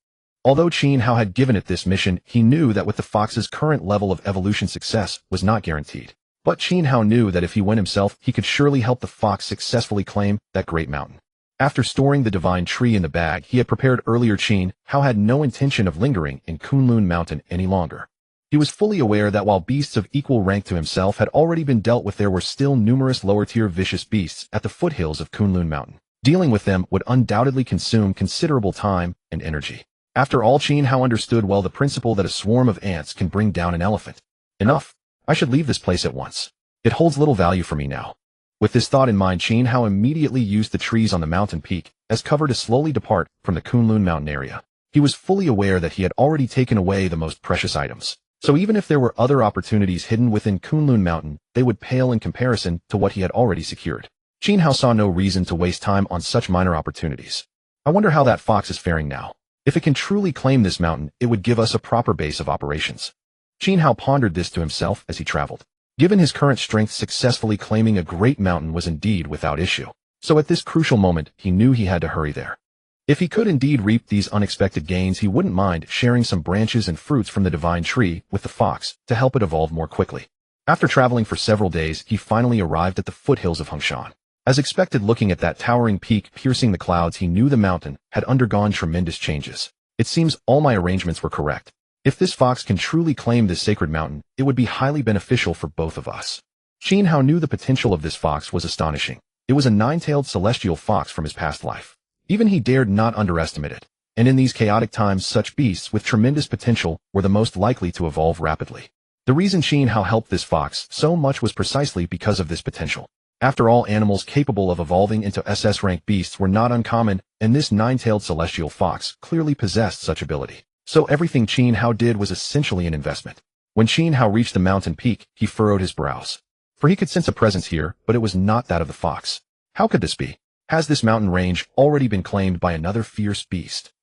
Although Qin Hao had given it this mission, he knew that with the fox's current level of evolution, success was not guaranteed. But Qin Hao knew that if he went himself, he could surely help the fox successfully claim that great mountain. After storing the divine tree in the bag he had prepared earlier, Qin Hao had no intention of lingering in Kunlun Mountain any longer. He was fully aware that while beasts of equal rank to himself had already been dealt with, there were still numerous lower-tier vicious beasts at the foothills of Kunlun Mountain. Dealing with them would undoubtedly consume considerable time and energy. After all, Qin Hao understood well the principle that a swarm of ants can bring down an elephant. Enough. I should leave this place at once. It holds little value for me now. With this thought in mind, Qin Hao immediately used the trees on the mountain peak as cover to slowly depart from the Kunlun Mountain area. He was fully aware that he had already taken away the most precious items. So even if there were other opportunities hidden within Kunlun Mountain, they would pale in comparison to what he had already secured. Qin Hao saw no reason to waste time on such minor opportunities. I wonder how that fox is faring now. If it can truly claim this mountain, it would give us a proper base of operations. Qin Hao pondered this to himself as he traveled. Given his current strength, successfully claiming a great mountain was indeed without issue. So at this crucial moment, he knew he had to hurry there. If he could indeed reap these unexpected gains, he wouldn't mind sharing some branches and fruits from the divine tree with the fox to help it evolve more quickly. After traveling for several days, he finally arrived at the foothills of Hongshan. As expected, looking at that towering peak piercing the clouds, he knew the mountain had undergone tremendous changes. It seems all my arrangements were correct. If this fox can truly claim this sacred mountain, it would be highly beneficial for both of us. Qin Hao knew the potential of this fox was astonishing. It was a nine-tailed celestial fox from his past life. Even he dared not underestimate it. And in these chaotic times, such beasts with tremendous potential were the most likely to evolve rapidly. The reason Qin Hao helped this fox so much was precisely because of this potential. After all, animals capable of evolving into SS-rank beasts were not uncommon, and this nine-tailed celestial fox clearly possessed such ability. So everything Qin Hao did was essentially an investment. When Qin Hao reached the mountain peak, he furrowed his brows. For he could sense a presence here, but it was not that of the fox. How could this be? Has this mountain range already been claimed by another fierce beast?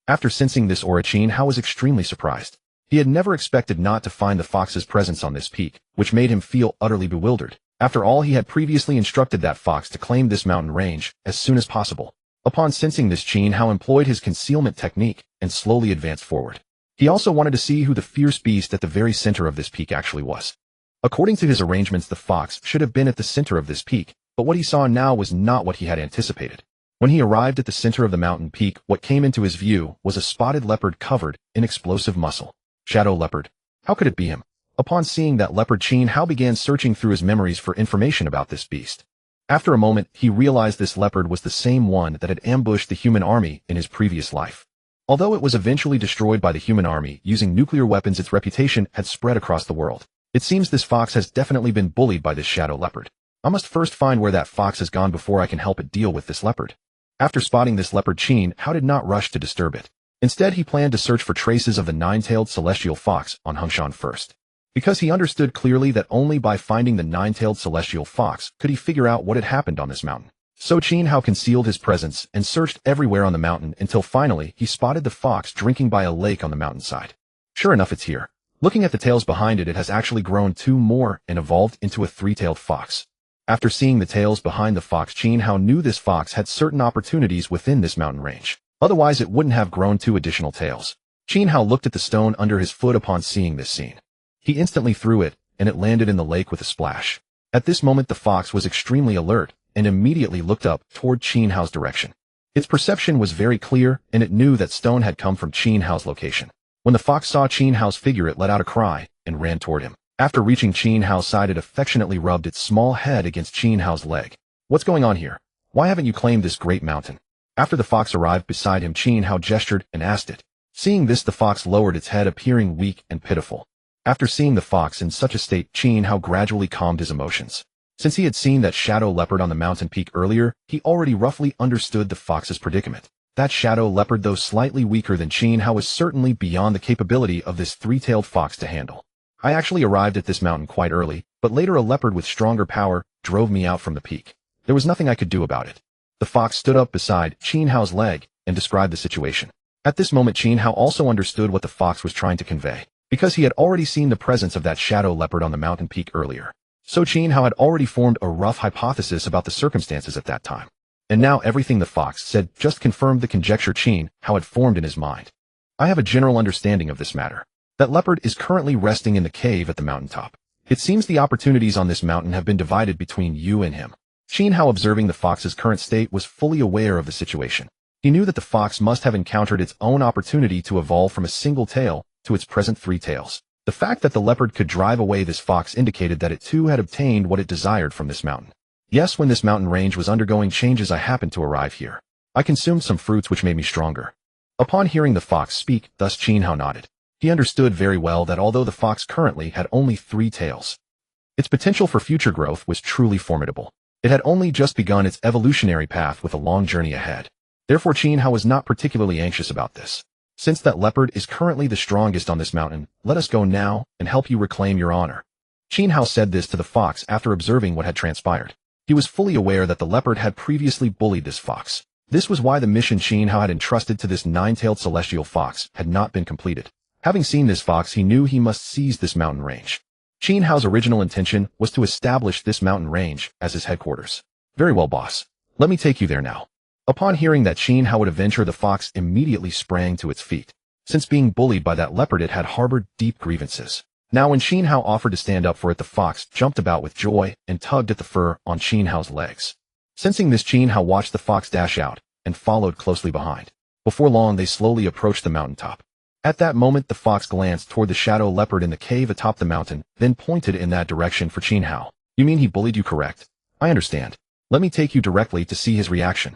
After sensing this aura, Qin Hao was extremely surprised. He had never expected not to find the fox's presence on this peak, which made him feel utterly bewildered. After all, he had previously instructed that fox to claim this mountain range as soon as possible. Upon sensing this, Qin Hao employed his concealment technique and slowly advanced forward. He also wanted to see who the fierce beast at the very center of this peak actually was. According to his arrangements, the fox should have been at the center of this peak, but what he saw now was not what he had anticipated. When he arrived at the center of the mountain peak, what came into his view was a spotted leopard covered in explosive muscle. Shadow leopard. How could it be him? Upon seeing that leopard, Qin Hao began searching through his memories for information about this beast. After a moment, he realized this leopard was the same one that had ambushed the human army in his previous life. Although it was eventually destroyed by the human army using nuclear weapons, its reputation had spread across the world. It seems this fox has definitely been bullied by this shadow leopard. I must first find where that fox has gone before I can help it deal with this leopard. After spotting this leopard, Qin Hao did not rush to disturb it. Instead, he planned to search for traces of the nine-tailed celestial fox on Hongshan first. Because he understood clearly that only by finding the nine-tailed celestial fox could he figure out what had happened on this mountain. So Qin Hao concealed his presence and searched everywhere on the mountain until finally he spotted the fox drinking by a lake on the mountainside. Sure enough, it's here. Looking at the tails behind it, it has actually grown two more and evolved into a three-tailed fox. After seeing the tails behind the fox, Qin Hao knew this fox had certain opportunities within this mountain range. Otherwise, it wouldn't have grown 2 additional tails. Qin Hao looked at the stone under his foot upon seeing this scene. He instantly threw it, and it landed in the lake with a splash. At this moment, the fox was extremely alert and immediately looked up toward Qin Hao's direction. Its perception was very clear, and it knew that stone had come from Qin Hao's location. When the fox saw Qin Hao's figure, it let out a cry and ran toward him. After reaching Qin Hao's side, it affectionately rubbed its small head against Qin Hao's leg. "What's going on here? Why haven't you claimed this great mountain?" After the fox arrived beside him, Qin Hao gestured and asked it. Seeing this, the fox lowered its head, appearing weak and pitiful. After seeing the fox in such a state, Qin Hao gradually calmed his emotions. Since he had seen that shadow leopard on the mountain peak earlier, he already roughly understood the fox's predicament. That shadow leopard, though slightly weaker than Qin Hao, was certainly beyond the capability of this 3-tailed fox to handle. "I actually arrived at this mountain quite early, but later a leopard with stronger power drove me out from the peak. There was nothing I could do about it." The fox stood up beside Qin Hao's leg and described the situation. At this moment, Qin Hao also understood what the fox was trying to convey, because he had already seen the presence of that shadow leopard on the mountain peak earlier. So Qin Hao had already formed a rough hypothesis about the circumstances at that time. And now everything the fox said just confirmed the conjecture Qin Hao had formed in his mind. "I have a general understanding of this matter. That leopard is currently resting in the cave at the mountaintop. It seems the opportunities on this mountain have been divided between you and him." Qin Hao, observing the fox's current state, was fully aware of the situation. He knew that the fox must have encountered its own opportunity to evolve from a single tail to its present 3 tails. The fact that the leopard could drive away this fox indicated that it too had obtained what it desired from this mountain. "Yes, when this mountain range was undergoing changes, I happened to arrive here. I consumed some fruits which made me stronger." Upon hearing the fox speak, thus Qin Hao nodded. He understood very well that although the fox currently had only 3 tails, its potential for future growth was truly formidable. It had only just begun its evolutionary path with a long journey ahead. Therefore, Qin Hao was not particularly anxious about this. "Since that leopard is currently the strongest on this mountain, let us go now and help you reclaim your honor." Qin Hao said this to the fox after observing what had transpired. He was fully aware that the leopard had previously bullied this fox. This was why the mission Qin Hao had entrusted to this 9-tailed celestial fox had not been completed. Having seen this fox, he knew he must seize this mountain range. Qin Hao's original intention was to establish this mountain range as his headquarters. "Very well, boss. Let me take you there now." Upon hearing that Qin Hao would adventure, the fox immediately sprang to its feet. Since being bullied by that leopard, it had harbored deep grievances. Now when Qin Hao offered to stand up for it, the fox jumped about with joy and tugged at the fur on Qin Hao's legs. Sensing this, Qin Hao watched the fox dash out and followed closely behind. Before long, they slowly approached the mountaintop. At that moment, the fox glanced toward the shadow leopard in the cave atop the mountain, then pointed in that direction for Qin Hao. "You mean he bullied you, correct? I understand. Let me take you directly to see his reaction."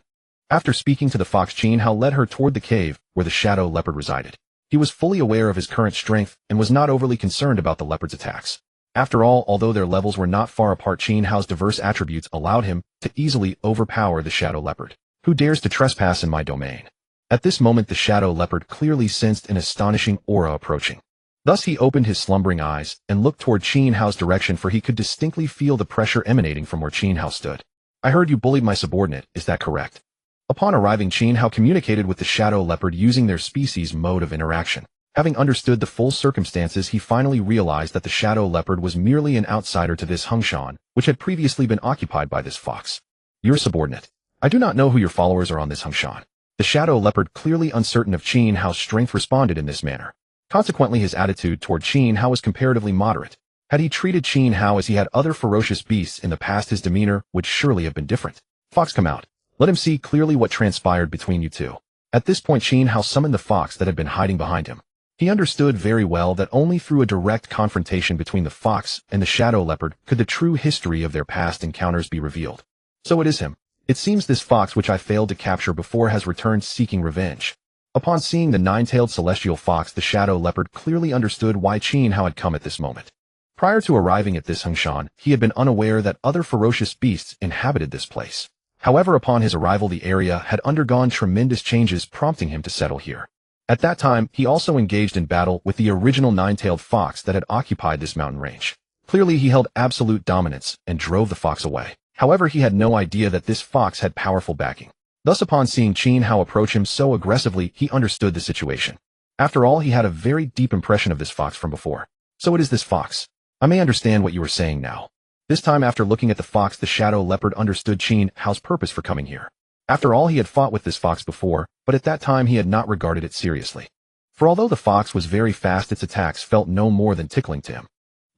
After speaking to the fox, Qin Hao led her toward the cave where the shadow leopard resided. He was fully aware of his current strength and was not overly concerned about the leopard's attacks. After all, although their levels were not far apart, Qin Hao's diverse attributes allowed him to easily overpower the shadow leopard. "Who dares to trespass in my domain?" At this moment, the shadow leopard clearly sensed an astonishing aura approaching. Thus he opened his slumbering eyes and looked toward Qin Hao's direction, for he could distinctly feel the pressure emanating from where Qin Hao stood. "I heard you bullied my subordinate, is that correct?" Upon arriving, Qin Hao communicated with the shadow leopard using their species' mode of interaction. Having understood the full circumstances, he finally realized that the shadow leopard was merely an outsider to this Hongshan, which had previously been occupied by this fox. "Your subordinate. I do not know who your followers are on this Hongshan." The shadow leopard, clearly uncertain of Qin Hao's strength, responded in this manner. Consequently, his attitude toward Qin Hao was comparatively moderate. Had he treated Qin Hao as he had other ferocious beasts in the past, his demeanor would surely have been different. "Fox, come out. Let him see clearly what transpired between you two." At this point, Qin Hao summoned the fox that had been hiding behind him. He understood very well that only through a direct confrontation between the fox and the shadow leopard could the true history of their past encounters be revealed. "So it is him. It seems this fox which I failed to capture before has returned seeking revenge." Upon seeing the 9-tailed celestial fox, the shadow leopard clearly understood why Qin Hao had come at this moment. Prior to arriving at this Hongshan, he had been unaware that other ferocious beasts inhabited this place. However, upon his arrival, the area had undergone tremendous changes, prompting him to settle here. At that time, he also engaged in battle with the original 9-tailed fox that had occupied this mountain range. Clearly, he held absolute dominance and drove the fox away. However, he had no idea that this fox had powerful backing. Thus, upon seeing Qin Hao approach him so aggressively, he understood the situation. After all, he had a very deep impression of this fox from before. "So it is this fox. I may understand what you are saying now. This time after looking at the fox, the shadow leopard understood Qin Hao's purpose for coming here. After all, he had fought with this fox before, but at that time he had not regarded it seriously. For although the fox was very fast, its attacks felt no more than tickling to him.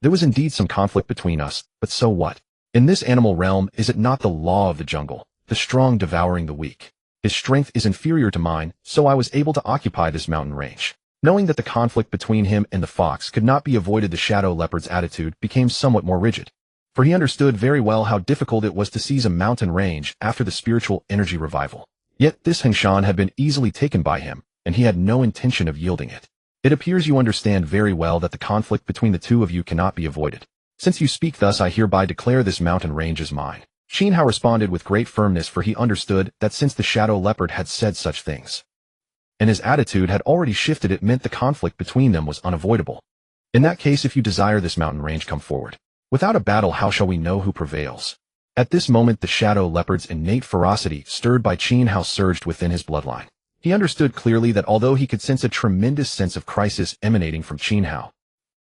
There was indeed some conflict between us, but so what? In this animal realm, is it not the law of the jungle, the strong devouring the weak? His strength is inferior to mine, so I was able to occupy this mountain range. Knowing that the conflict between him and the fox could not be avoided, the shadow leopard's attitude became somewhat more rigid. For he understood very well how difficult it was to seize a mountain range after the spiritual energy revival. Yet this Hengshan had been easily taken by him, and he had no intention of yielding it. It appears you understand very well that the conflict between the two of you cannot be avoided. Since you speak thus, I hereby declare this mountain range as mine. Qin Hao responded with great firmness, for he understood that since the shadow leopard had said such things, and his attitude had already shifted, it meant the conflict between them was unavoidable. In that case, if you desire this mountain range, come forward. Without a battle, how shall we know who prevails? At this moment, the shadow leopard's innate ferocity, stirred by Qin Hao, surged within his bloodline. He understood clearly that although he could sense a tremendous sense of crisis emanating from Qin Hao,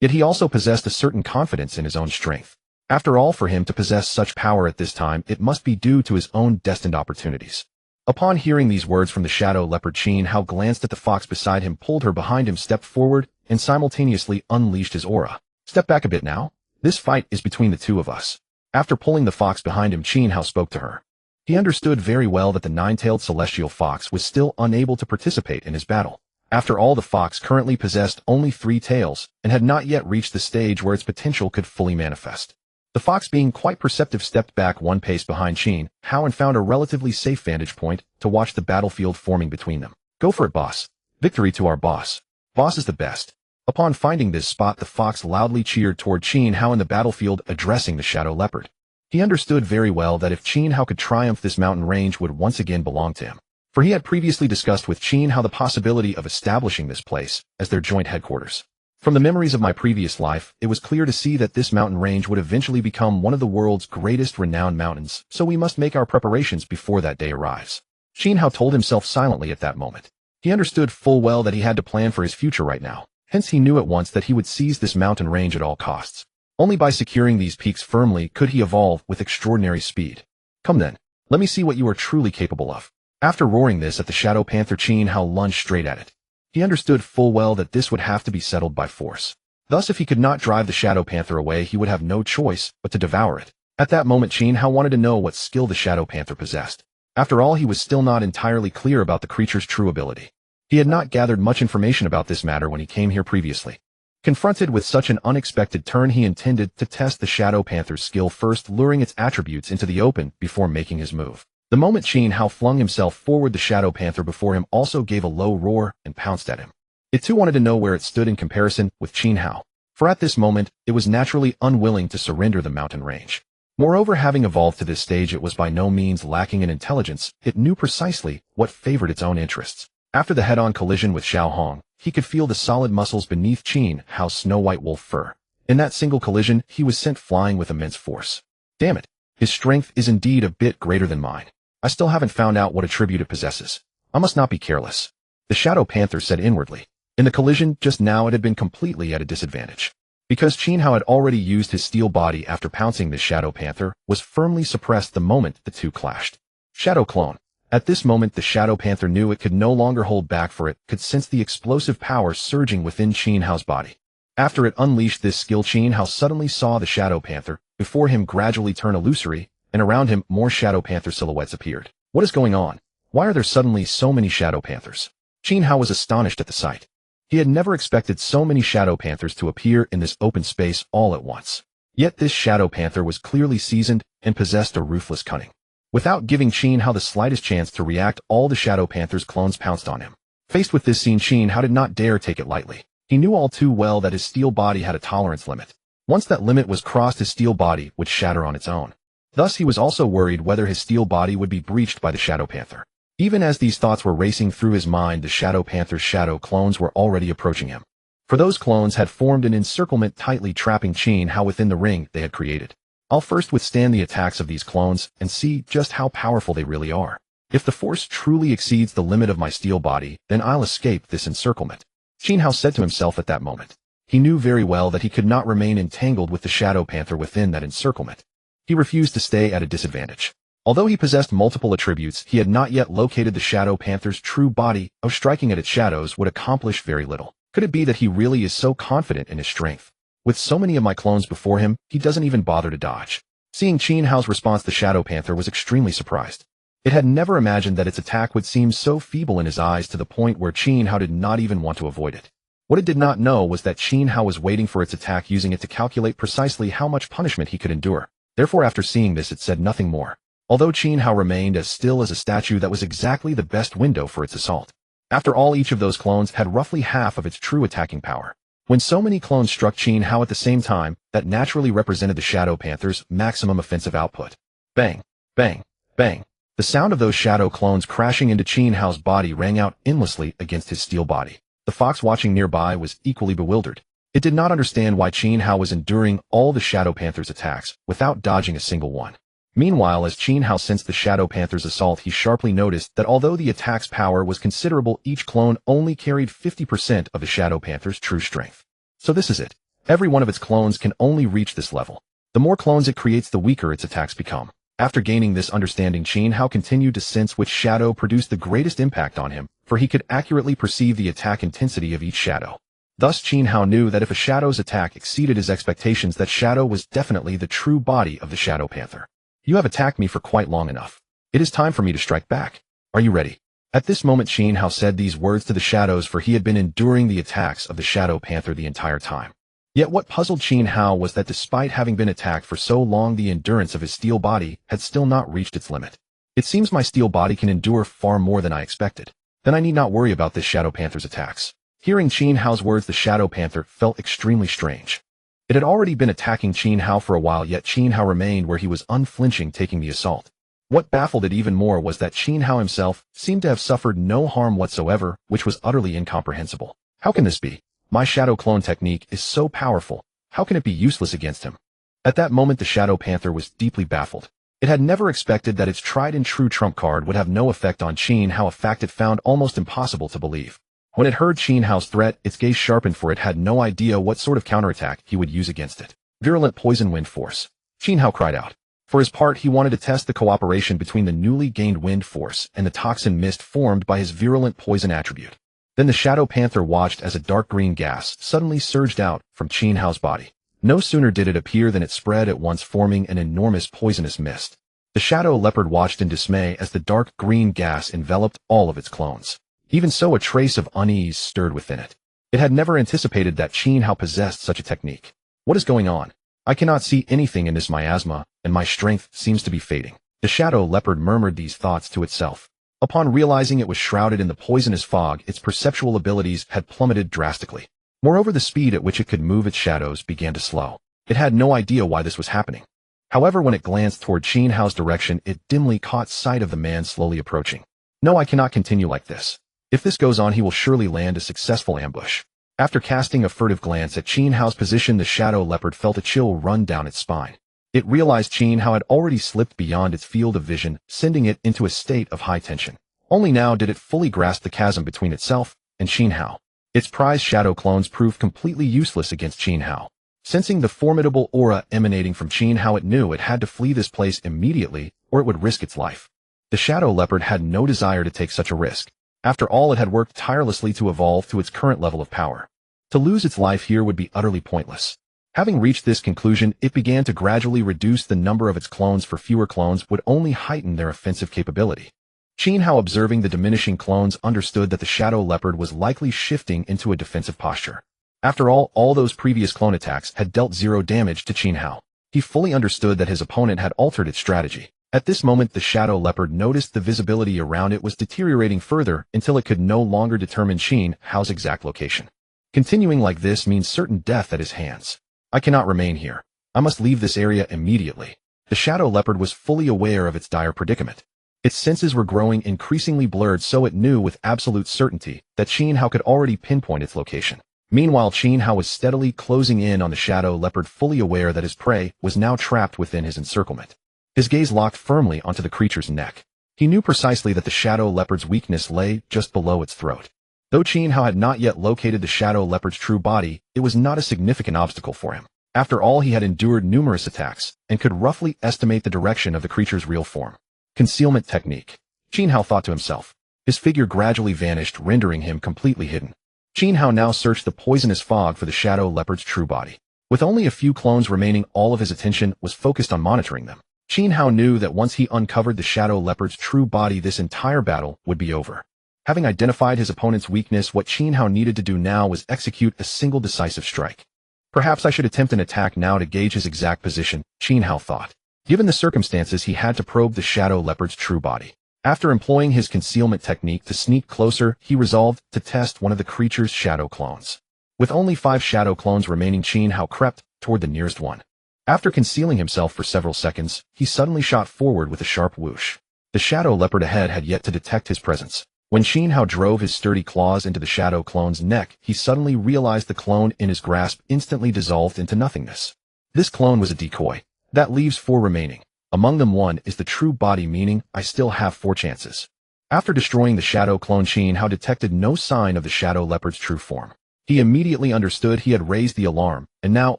yet he also possessed a certain confidence in his own strength. After all, for him to possess such power at this time, it must be due to his own destined opportunities. Upon hearing these words from the shadow leopard, Qin Hao glanced at the fox beside him, pulled her behind him, stepped forward, and simultaneously unleashed his aura. Step back a bit now. This fight is between the two of us. After pulling the fox behind him, Qin Hao spoke to her. He understood very well that the nine-tailed celestial fox was still unable to participate in his battle. After all, the fox currently possessed only 3 tails and had not yet reached the stage where its potential could fully manifest. The fox, being quite perceptive, stepped back 1 pace behind Qin Hao and found a relatively safe vantage point to watch the battlefield forming between them. Go for it, boss. Victory to our boss. Boss is the best. Upon finding this spot, the fox loudly cheered toward Qin Hao in the battlefield, addressing the shadow leopard. He understood very well that if Qin Hao could triumph, this mountain range would once again belong to him. For he had previously discussed with Qin Hao the possibility of establishing this place as their joint headquarters. From the memories of my previous life, it was clear to see that this mountain range would eventually become one of the world's greatest renowned mountains, so we must make our preparations before that day arrives. Qin Hao told himself silently at that moment. He understood full well that he had to plan for his future right now. Hence he knew at once that he would seize this mountain range at all costs. Only by securing these peaks firmly could he evolve with extraordinary speed. Come then, let me see what you are truly capable of. After roaring this at the shadow panther, Qin Hao lunged straight at it. He understood full well that this would have to be settled by force. Thus, if he could not drive the shadow panther away, he would have no choice but to devour it. At that moment, Qin Hao wanted to know what skill the shadow panther possessed. After all, he was still not entirely clear about the creature's true ability. He had not gathered much information about this matter when he came here previously. Confronted with such an unexpected turn, he intended to test the shadow panther's skill first, luring its attributes into the open before making his move. The moment Qin Hao flung himself forward, the shadow panther before him also gave a low roar and pounced at him. It too wanted to know where it stood in comparison with Qin Hao, for at this moment it was naturally unwilling to surrender the mountain range. Moreover, having evolved to this stage, it was by no means lacking in intelligence. It knew precisely what favored its own interests. After the head-on collision with Xiao Hong, he could feel the solid muscles beneath Qin Hao's snow-white wolf fur. In that single collision, he was sent flying with immense force. Damn it, his strength is indeed a bit greater than mine. I still haven't found out what attribute it possesses. I must not be careless. The shadow panther said inwardly. In the collision just now, it had been completely at a disadvantage. Because Qin Hao had already used his steel body after pouncing, this shadow panther was firmly suppressed the moment the two clashed. Shadow clone. At this moment, the shadow panther knew it could no longer hold back, for it could sense the explosive power surging within Qin Hao's body. After it unleashed this skill, Qin Hao suddenly saw the shadow panther before him gradually turn illusory, and around him more shadow panther silhouettes appeared. What is going on? Why are there suddenly so many shadow panthers? Qin Hao was astonished at the sight. He had never expected so many shadow panthers to appear in this open space all at once. Yet this shadow panther was clearly seasoned and possessed a ruthless cunning. Without giving Qin Hao the slightest chance to react, all the shadow panther's clones pounced on him. Faced with this scene, Qin Hao did not dare take it lightly. He knew all too well that his steel body had a tolerance limit. Once that limit was crossed, his steel body would shatter on its own. Thus, he was also worried whether his steel body would be breached by the shadow panther. Even as these thoughts were racing through his mind, the shadow panther's shadow clones were already approaching him. For those clones had formed an encirclement, tightly trapping Qin Hao within the ring they had created. I'll first withstand the attacks of these clones and see just how powerful they really are. If the force truly exceeds the limit of my steel body, then I'll escape this encirclement. Qin Hao said to himself at that moment. He knew very well that he could not remain entangled with the shadow panther within that encirclement. He refused to stay at a disadvantage. Although he possessed multiple attributes, he had not yet located the Shadow Panther's true body. Striking at its shadows would accomplish very little. Could it be that he really is so confident in his strength? With so many of my clones before him, he doesn't even bother to dodge. Seeing Qin Hao's response, the Shadow Panther was extremely surprised. It had never imagined that its attack would seem so feeble in his eyes, to the point where Qin Hao did not even want to avoid it. What it did not know was that Qin Hao was waiting for its attack, using it to calculate precisely how much punishment he could endure. Therefore, after seeing this, it said nothing more. Although Qin Hao remained as still as a statue, that was exactly the best window for its assault. After all, each of those clones had roughly half of its true attacking power. When so many clones struck Qin Hao at the same time, that naturally represented the Shadow Panther's maximum offensive output. Bang, bang, bang. The sound of those shadow clones crashing into Qin Hao's body rang out endlessly against his steel body. The fox watching nearby was equally bewildered. It did not understand why Qin Hao was enduring all the Shadow Panther's attacks without dodging a single one. Meanwhile, as Qin Hao sensed the Shadow Panther's assault, he sharply noticed that although the attack's power was considerable, each clone only carried 50% of the Shadow Panther's true strength. So this is it. Every one of its clones can only reach this level. The more clones it creates, the weaker its attacks become. After gaining this understanding, Qin Hao continued to sense which shadow produced the greatest impact on him, for he could accurately perceive the attack intensity of each shadow. Thus, Qin Hao knew that if a shadow's attack exceeded his expectations, that shadow was definitely the true body of the Shadow Panther. You have attacked me for quite long enough. It is time for me to strike back. Are you ready? At this moment, Qin Hao said these words to the shadows, for he had been enduring the attacks of the Shadow Panther the entire time. Yet what puzzled Qin Hao was that despite having been attacked for so long, the endurance of his steel body had still not reached its limit. It seems my steel body can endure far more than I expected. Then I need not worry about this Shadow Panther's attacks. Hearing Qin Hao's words, the Shadow Panther felt extremely strange. It had already been attacking Qin Hao for a while, yet Qin Hao remained where he was, unflinching, taking the assault. What baffled it even more was that Qin Hao himself seemed to have suffered no harm whatsoever, which was utterly incomprehensible. How can this be? My shadow clone technique is so powerful. How can it be useless against him? At that moment, the Shadow Panther was deeply baffled. It had never expected that its tried and true trump card would have no effect on Qin Hao, a fact it found almost impossible to believe. When it heard Qin Hao's threat, its gaze sharpened, for it had no idea what sort of counterattack he would use against it. Virulent poison wind force. Qin Hao cried out. For his part, he wanted to test the cooperation between the newly gained wind force and the toxin mist formed by his virulent poison attribute. Then the Shadow Panther watched as a dark green gas suddenly surged out from Qin Hao's body. No sooner did it appear than it spread at once, forming an enormous poisonous mist. The Shadow Leopard watched in dismay as the dark green gas enveloped all of its clones. Even so, a trace of unease stirred within it. It had never anticipated that Qin Hao possessed such a technique. What is going on? I cannot see anything in this miasma, and my strength seems to be fading. The Shadow Leopard murmured these thoughts to itself. Upon realizing it was shrouded in the poisonous fog, its perceptual abilities had plummeted drastically. Moreover, the speed at which it could move its shadows began to slow. It had no idea why this was happening. However, when it glanced toward Qin Hao's direction, it dimly caught sight of the man slowly approaching. No, I cannot continue like this. If this goes on, he will surely land a successful ambush. After casting a furtive glance at Qin Hao's position, the Shadow Leopard felt a chill run down its spine. It realized Qin Hao had already slipped beyond its field of vision, sending it into a state of high tension. Only now did it fully grasp the chasm between itself and Qin Hao. Its prized shadow clones proved completely useless against Qin Hao. Sensing the formidable aura emanating from Qin Hao, it knew it had to flee this place immediately, or it would risk its life. The Shadow Leopard had no desire to take such a risk. After all, it had worked tirelessly to evolve to its current level of power. To lose its life here would be utterly pointless. Having reached this conclusion, it began to gradually reduce the number of its clones, for fewer clones would only heighten their offensive capability. Qin Hao, observing the diminishing clones, understood that the Shadow Leopard was likely shifting into a defensive posture. After all those previous clone attacks had dealt zero damage to Qin Hao. He fully understood that his opponent had altered its strategy. At this moment, the Shadow Leopard noticed the visibility around it was deteriorating further until it could no longer determine Qin Hao's exact location. Continuing like this means certain death at his hands. I cannot remain here. I must leave this area immediately. The Shadow Leopard was fully aware of its dire predicament. Its senses were growing increasingly blurred, so it knew with absolute certainty that Qin Hao could already pinpoint its location. Meanwhile, Qin Hao was steadily closing in on the Shadow Leopard, fully aware that his prey was now trapped within his encirclement. His gaze locked firmly onto the creature's neck. He knew precisely that the Shadow Leopard's weakness lay just below its throat. Though Qin Hao had not yet located the Shadow Leopard's true body, it was not a significant obstacle for him. After all, he had endured numerous attacks and could roughly estimate the direction of the creature's real form. Concealment technique. Qin Hao thought to himself. His figure gradually vanished, rendering him completely hidden. Qin Hao now searched the poisonous fog for the shadow leopard's true body. With only a few clones remaining, all of his attention was focused on monitoring them. Qin Hao knew that once he uncovered the shadow leopard's true body, this entire battle would be over. Having identified his opponent's weakness, what Qin Hao needed to do now was execute a single decisive strike. Perhaps I should attempt an attack now to gauge his exact position, Qin Hao thought. Given the circumstances, he had to probe the shadow leopard's true body. After employing his concealment technique to sneak closer, he resolved to test one of the creature's shadow clones. With only 5 shadow clones remaining, Qin Hao crept toward the nearest one. After concealing himself for several seconds, he suddenly shot forward with a sharp whoosh. The shadow leopard ahead had yet to detect his presence. When Qin Hao drove his sturdy claws into the shadow clone's neck, he suddenly realized the clone in his grasp instantly dissolved into nothingness. This clone was a decoy. That leaves 4 remaining. Among them, one is the true body, meaning I still have 4 chances. After destroying the shadow clone, Qin Hao detected no sign of the shadow leopard's true form. He immediately understood he had raised the alarm, and now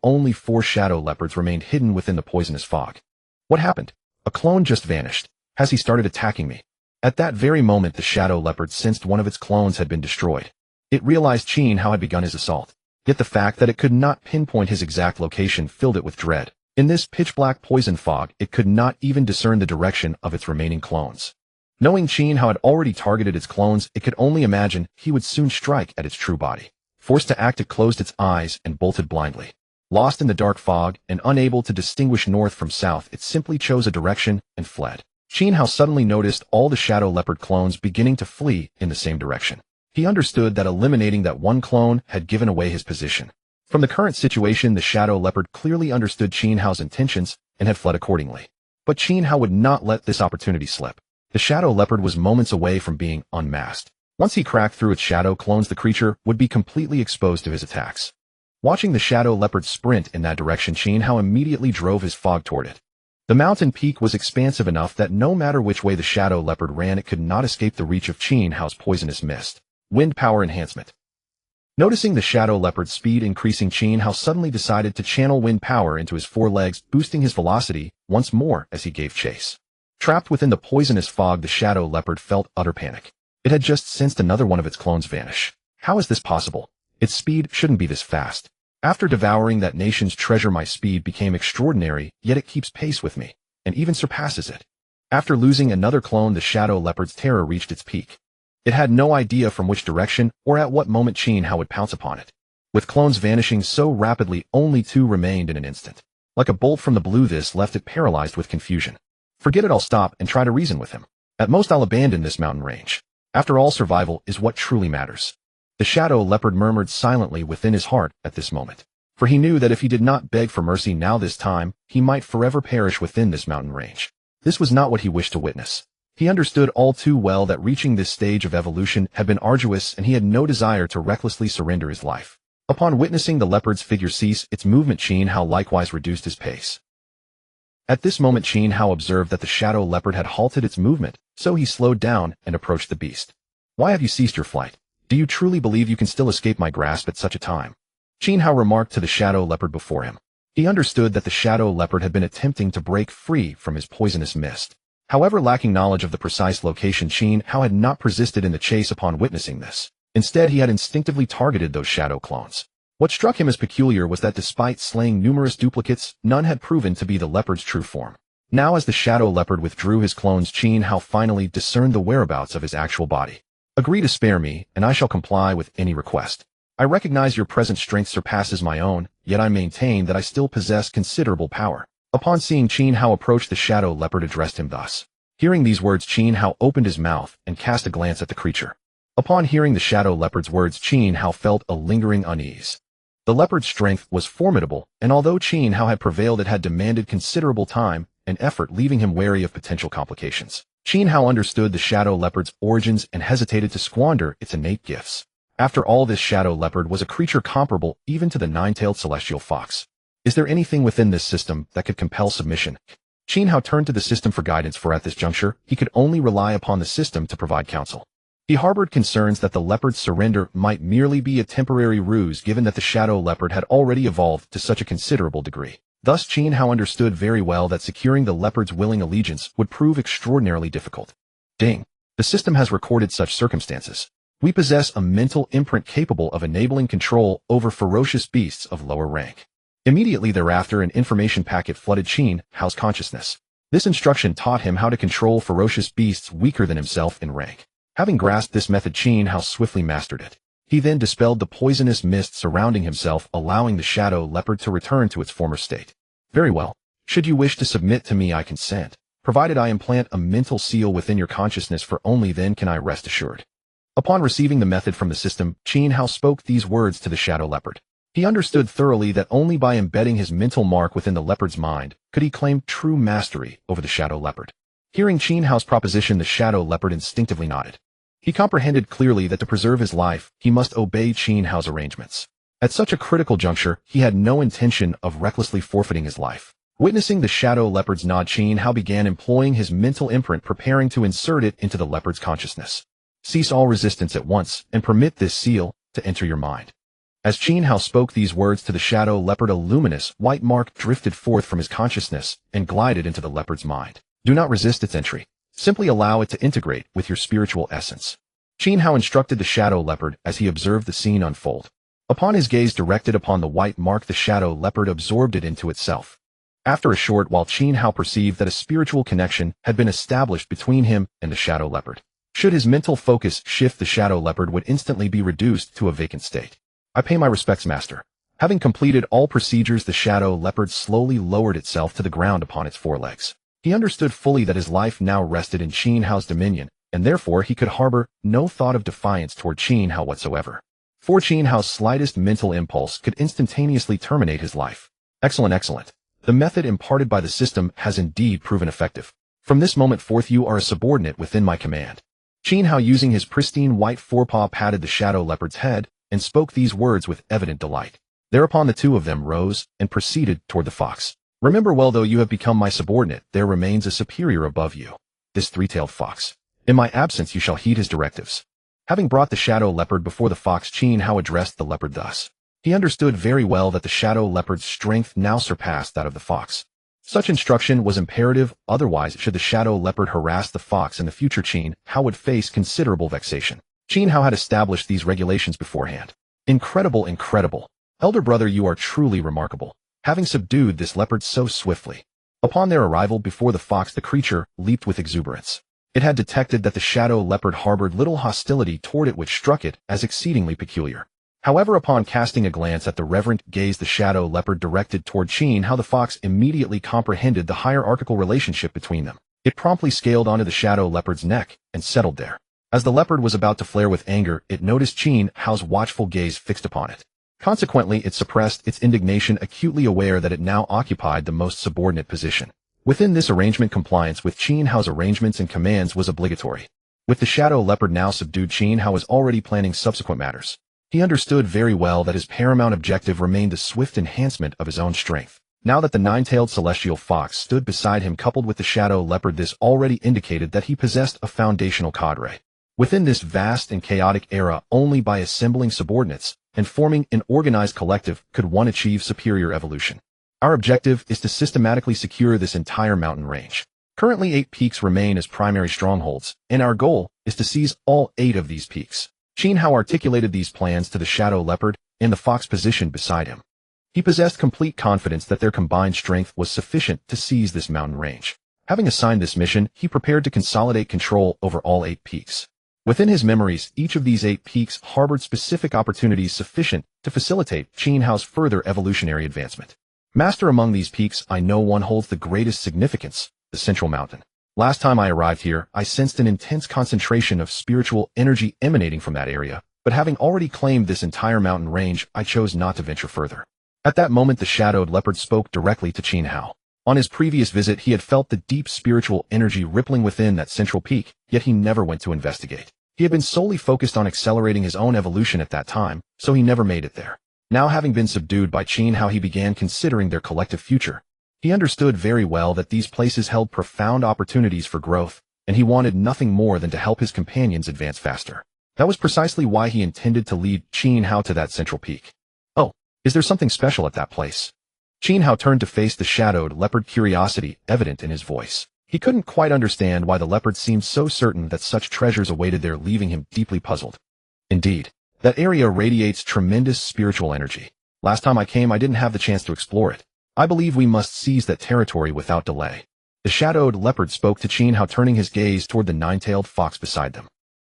only 4 shadow leopards remained hidden within the poisonous fog. What happened? A clone just vanished. Has he started attacking me? At that very moment, the shadow leopard sensed one of its clones had been destroyed. It realized Qin Hao had begun his assault. Yet the fact that it could not pinpoint his exact location filled it with dread. In this pitch-black poison fog, it could not even discern the direction of its remaining clones. Knowing Qin Hao had already targeted its clones, it could only imagine he would soon strike at its true body. Forced to act, it closed its eyes and bolted blindly. Lost in the dark fog and unable to distinguish north from south, it simply chose a direction and fled. Qin Hao suddenly noticed all the shadow leopard clones beginning to flee in the same direction. He understood that eliminating that one clone had given away his position. From the current situation, the shadow leopard clearly understood Qin Hao's intentions and had fled accordingly. But Qin Hao would not let this opportunity slip. The shadow leopard was moments away from being unmasked. Once he cracked through its shadow clones, the creature would be completely exposed to his attacks. Watching the shadow leopard sprint in that direction, Qin Hao immediately drove his fog toward it. The mountain peak was expansive enough that no matter which way the shadow leopard ran, it could not escape the reach of Qin Hao's poisonous mist. Wind power enhancement. Noticing the shadow leopard's speed increasing, Qin Hao suddenly decided to channel wind power into his 4 legs, boosting his velocity once more as he gave chase. Trapped within the poisonous fog, the shadow leopard felt utter panic. It had just sensed another one of its clones vanish. How is this possible? Its speed shouldn't be this fast. After devouring that nation's treasure, my speed became extraordinary, yet it keeps pace with me, and even surpasses it. After losing another clone, the shadow leopard's terror reached its peak. It had no idea from which direction or at what moment Qin Hao would pounce upon it. With clones vanishing so rapidly, only 2 remained in an instant. Like a bolt from the blue, this left it paralyzed with confusion. Forget it, I'll stop and try to reason with him. At most, I'll abandon this mountain range. After all, survival is what truly matters. The shadow leopard murmured silently within his heart at this moment. For he knew that if he did not beg for mercy now, this time, he might forever perish within this mountain range. This was not what he wished to witness. He understood all too well that reaching this stage of evolution had been arduous, and he had no desire to recklessly surrender his life. Upon witnessing the leopard's figure cease its movement, Qin Hao likewise reduced his pace. At this moment, Qin Hao observed that the shadow leopard had halted its movement, so he slowed down and approached the beast. Why have you ceased your flight? Do you truly believe you can still escape my grasp at such a time? Qin Hao remarked to the shadow leopard before him. He understood that the shadow leopard had been attempting to break free from his poisonous mist. However, lacking knowledge of the precise location, Qin Hao had not persisted in the chase upon witnessing this. Instead, he had instinctively targeted those shadow clones. What struck him as peculiar was that despite slaying numerous duplicates, none had proven to be the leopard's true form. Now, as the shadow leopard withdrew his clones, Qin Hao finally discerned the whereabouts of his actual body. Agree to spare me, and I shall comply with any request. I recognize your present strength surpasses my own, yet I maintain that I still possess considerable power. Upon seeing Qin Hao approach, the shadow leopard addressed him thus. Hearing these words, Qin Hao opened his mouth and cast a glance at the creature. Upon hearing the shadow leopard's words, Qin Hao felt a lingering unease. The leopard's strength was formidable, and although Qin Hao had prevailed, it had demanded considerable time and effort, leaving him wary of potential complications. Qin Hao understood the shadow leopard's origins and hesitated to squander its innate gifts. After all, this shadow leopard was a creature comparable even to the 9-tailed celestial fox. Is there anything within this system that could compel submission? Qin Hao turned to the system for guidance, for at this juncture, he could only rely upon the system to provide counsel. He harbored concerns that the leopard's surrender might merely be a temporary ruse given that the shadow leopard had already evolved to such a considerable degree. Thus Qin Hao understood very well that securing the leopard's willing allegiance would prove extraordinarily difficult. Ding. The system has recorded such circumstances. We possess a mental imprint capable of enabling control over ferocious beasts of lower rank. Immediately thereafter, an information packet flooded Qin Hao's consciousness. This instruction taught him how to control ferocious beasts weaker than himself in rank. Having grasped this method, Qin Hao swiftly mastered it. He then dispelled the poisonous mist surrounding himself, allowing the shadow leopard to return to its former state. Very well. Should you wish to submit to me, I consent, provided I implant a mental seal within your consciousness, for only then can I rest assured. Upon receiving the method from the system, Qin Hao spoke these words to the shadow leopard. He understood thoroughly that only by embedding his mental mark within the leopard's mind could he claim true mastery over the shadow leopard. Hearing Qin Hao's proposition, the shadow leopard instinctively nodded. He comprehended clearly that to preserve his life, he must obey Qin Hao's arrangements. At such a critical juncture, he had no intention of recklessly forfeiting his life. Witnessing the shadow leopard's nod, Qin Hao began employing his mental imprint, preparing to insert it into the leopard's consciousness. Cease all resistance at once, and permit this seal to enter your mind. As Qin Hao spoke these words to the shadow leopard, a luminous white mark drifted forth from his consciousness and glided into the leopard's mind. Do not resist its entry. Simply allow it to integrate with your spiritual essence. Qin Hao instructed the shadow leopard as he observed the scene unfold. Upon his gaze directed upon the white mark, the shadow leopard absorbed it into itself. After a short while, Qin Hao perceived that a spiritual connection had been established between him and the shadow leopard. Should his mental focus shift, the shadow leopard would instantly be reduced to a vacant state. I pay my respects, master. Having completed all procedures, the shadow leopard slowly lowered itself to the ground upon its forelegs. He understood fully that his life now rested in Qin Hao's dominion, and therefore he could harbor no thought of defiance toward Qin Hao whatsoever. For Qin Hao's slightest mental impulse could instantaneously terminate his life. Excellent, excellent. The method imparted by the system has indeed proven effective. From this moment forth, you are a subordinate within my command. Qin Hao, using his pristine white forepaw, patted the shadow leopard's head and spoke these words with evident delight. Thereupon the two of them rose and proceeded toward the fox. Remember well, though you have become my subordinate, there remains a superior above you, this three-tailed fox. In my absence you shall heed his directives. Having brought the shadow leopard before the fox, Qin Hao addressed the leopard thus. He understood very well that the shadow leopard's strength now surpassed that of the fox. Such instruction was imperative, otherwise should the shadow leopard harass the fox in the future, Qin Hao would face considerable vexation. Qin Hao had established these regulations beforehand. Incredible, incredible. Elder brother, you are truly remarkable, having subdued this leopard so swiftly. Upon their arrival before the fox, the creature leaped with exuberance. It had detected that the shadow leopard harbored little hostility toward it, which struck it as exceedingly peculiar. However, upon casting a glance at the reverent gaze the shadow leopard directed toward Qin Hao, the fox immediately comprehended the hierarchical relationship between them. It promptly scaled onto the shadow leopard's neck and settled there. As the leopard was about to flare with anger, it noticed Qin Hao's watchful gaze fixed upon it. Consequently, it suppressed its indignation, acutely aware that it now occupied the most subordinate position. Within this arrangement, compliance with Qin Hao's arrangements and commands was obligatory. With the shadow leopard now subdued, Qin Hao was already planning subsequent matters. He understood very well that his paramount objective remained the swift enhancement of his own strength. Now that the nine-tailed celestial fox stood beside him, coupled with the shadow leopard, this already indicated that he possessed a foundational cadre. Within this vast and chaotic era, only by assembling subordinates and forming an organized collective could one achieve superior evolution. Our objective is to systematically secure this entire mountain range. Currently 8 peaks remain as primary strongholds, and our goal is to seize all 8 of these peaks. Qin Hao articulated these plans to the shadow leopard and the fox positioned beside him. He possessed complete confidence that their combined strength was sufficient to seize this mountain range. Having assigned this mission, he prepared to consolidate control over all 8 peaks. Within his memories, each of these 8 peaks harbored specific opportunities sufficient to facilitate Qin Hao's further evolutionary advancement. Master, among these peaks, I know one holds the greatest significance, the Central Mountain. Last time I arrived here, I sensed an intense concentration of spiritual energy emanating from that area, but having already claimed this entire mountain range, I chose not to venture further. At that moment, the shadowed leopard spoke directly to Qin Hao. On his previous visit, he had felt the deep spiritual energy rippling within that central peak, yet he never went to investigate. He had been solely focused on accelerating his own evolution at that time, so he never made it there. Now, having been subdued by Qin Hao, he began considering their collective future. He understood very well that these places held profound opportunities for growth, and he wanted nothing more than to help his companions advance faster. That was precisely why he intended to lead Qin Hao to that central peak. Oh, is there something special at that place? Qin Hao turned to face the shadowed leopard, curiosity evident in his voice. He couldn't quite understand why the leopard seemed so certain that such treasures awaited there, leaving him deeply puzzled. Indeed, that area radiates tremendous spiritual energy. Last time I came, I didn't have the chance to explore it. I believe we must seize that territory without delay. The shadowed leopard spoke to Qin Hao, turning his gaze toward the nine-tailed fox beside them.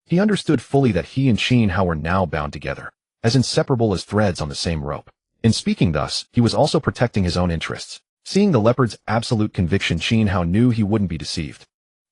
He understood fully that he and Qin Hao were now bound together, as inseparable as threads on the same rope. In speaking thus, he was also protecting his own interests. Seeing the leopard's absolute conviction, Qin Hao knew he wouldn't be deceived.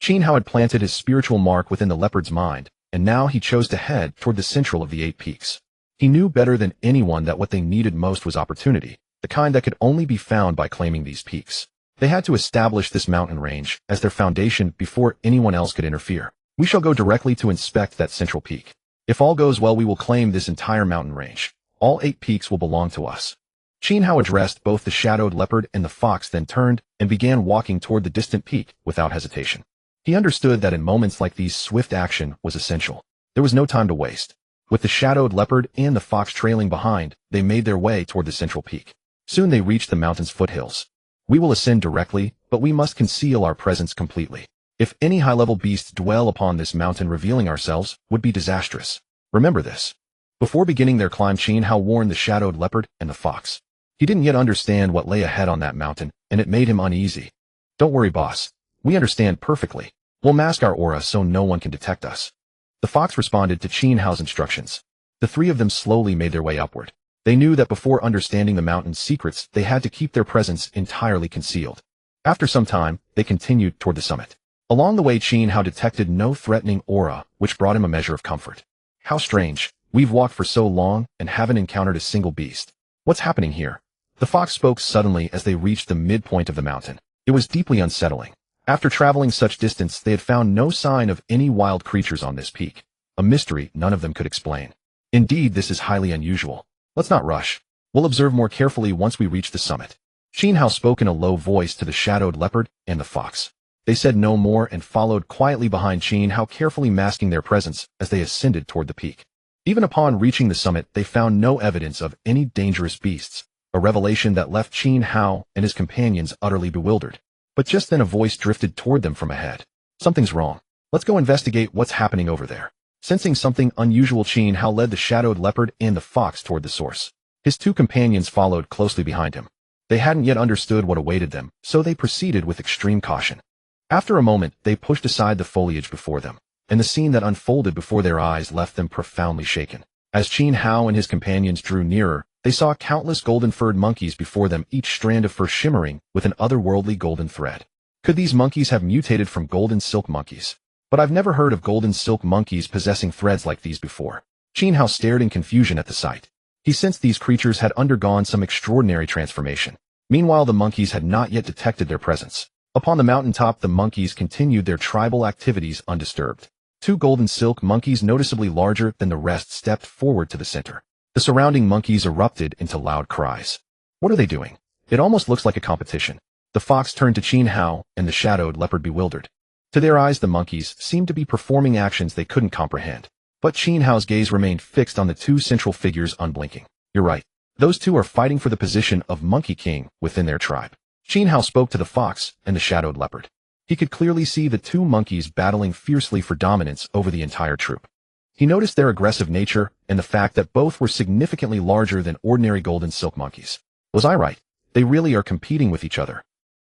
Qin Hao had planted his spiritual mark within the leopard's mind, and now he chose to head toward the central of the 8 peaks. He knew better than anyone that what they needed most was opportunity, the kind that could only be found by claiming these peaks. They had to establish this mountain range as their foundation before anyone else could interfere. We shall go directly to inspect that central peak. If all goes well, we will claim this entire mountain range. All 8 peaks will belong to us. Qin Hao addressed both the shadowed leopard and the fox, then turned and began walking toward the distant peak without hesitation. He understood that in moments like these, swift action was essential. There was no time to waste. With the shadowed leopard and the fox trailing behind, they made their way toward the central peak. Soon they reached the mountain's foothills. We will ascend directly, but we must conceal our presence completely. If any high-level beasts dwell upon this mountain, revealing ourselves would be disastrous. Remember this. Before beginning their climb, Qin Hao warned the shadowed leopard and the fox. He didn't yet understand what lay ahead on that mountain, and it made him uneasy. Don't worry, boss. We understand perfectly. We'll mask our aura so no one can detect us. The fox responded to Qin Hao's instructions. The 3 of them slowly made their way upward. They knew that before understanding the mountain's secrets, they had to keep their presence entirely concealed. After some time, they continued toward the summit. Along the way, Qin Hao detected no threatening aura, which brought him a measure of comfort. How strange. We've walked for so long and haven't encountered a single beast. What's happening here? The fox spoke suddenly as they reached the midpoint of the mountain. It was deeply unsettling. After traveling such distance, they had found no sign of any wild creatures on this peak. A mystery none of them could explain. Indeed, this is highly unusual. Let's not rush. We'll observe more carefully once we reach the summit. Qin Hao spoke in a low voice to the shadowed leopard and the fox. They said no more and followed quietly behind Qin Hao, carefully masking their presence as they ascended toward the peak. Even upon reaching the summit, they found no evidence of any dangerous beasts, a revelation that left Qin Hao and his companions utterly bewildered. But just then a voice drifted toward them from ahead. Something's wrong. Let's go investigate what's happening over there. Sensing something unusual, Qin Hao led the shadowed leopard and the fox toward the source. His 2 companions followed closely behind him. They hadn't yet understood what awaited them, so they proceeded with extreme caution. After a moment, they pushed aside the foliage before them, and the scene that unfolded before their eyes left them profoundly shaken. As Qin Hao and his companions drew nearer, they saw countless golden-furred monkeys before them, each strand of fur shimmering with an otherworldly golden thread. Could these monkeys have mutated from golden silk monkeys? But I've never heard of golden silk monkeys possessing threads like these before. Qin Hao stared in confusion at the sight. He sensed these creatures had undergone some extraordinary transformation. Meanwhile, the monkeys had not yet detected their presence. Upon the mountaintop, the monkeys continued their tribal activities undisturbed. 2 golden silk monkeys, noticeably larger than the rest, stepped forward to the center. The surrounding monkeys erupted into loud cries. What are they doing? It almost looks like a competition. The fox turned to Qin Hao and the shadowed leopard, bewildered. To their eyes, the monkeys seemed to be performing actions they couldn't comprehend. But Qin Hao's gaze remained fixed on the 2 central figures, unblinking. You're right. Those 2 are fighting for the position of Monkey King within their tribe. Qin Hao spoke to the fox and the shadowed leopard. He could clearly see the 2 monkeys battling fiercely for dominance over the entire troop. He noticed their aggressive nature and the fact that both were significantly larger than ordinary golden silk monkeys. Was I right? They really are competing with each other.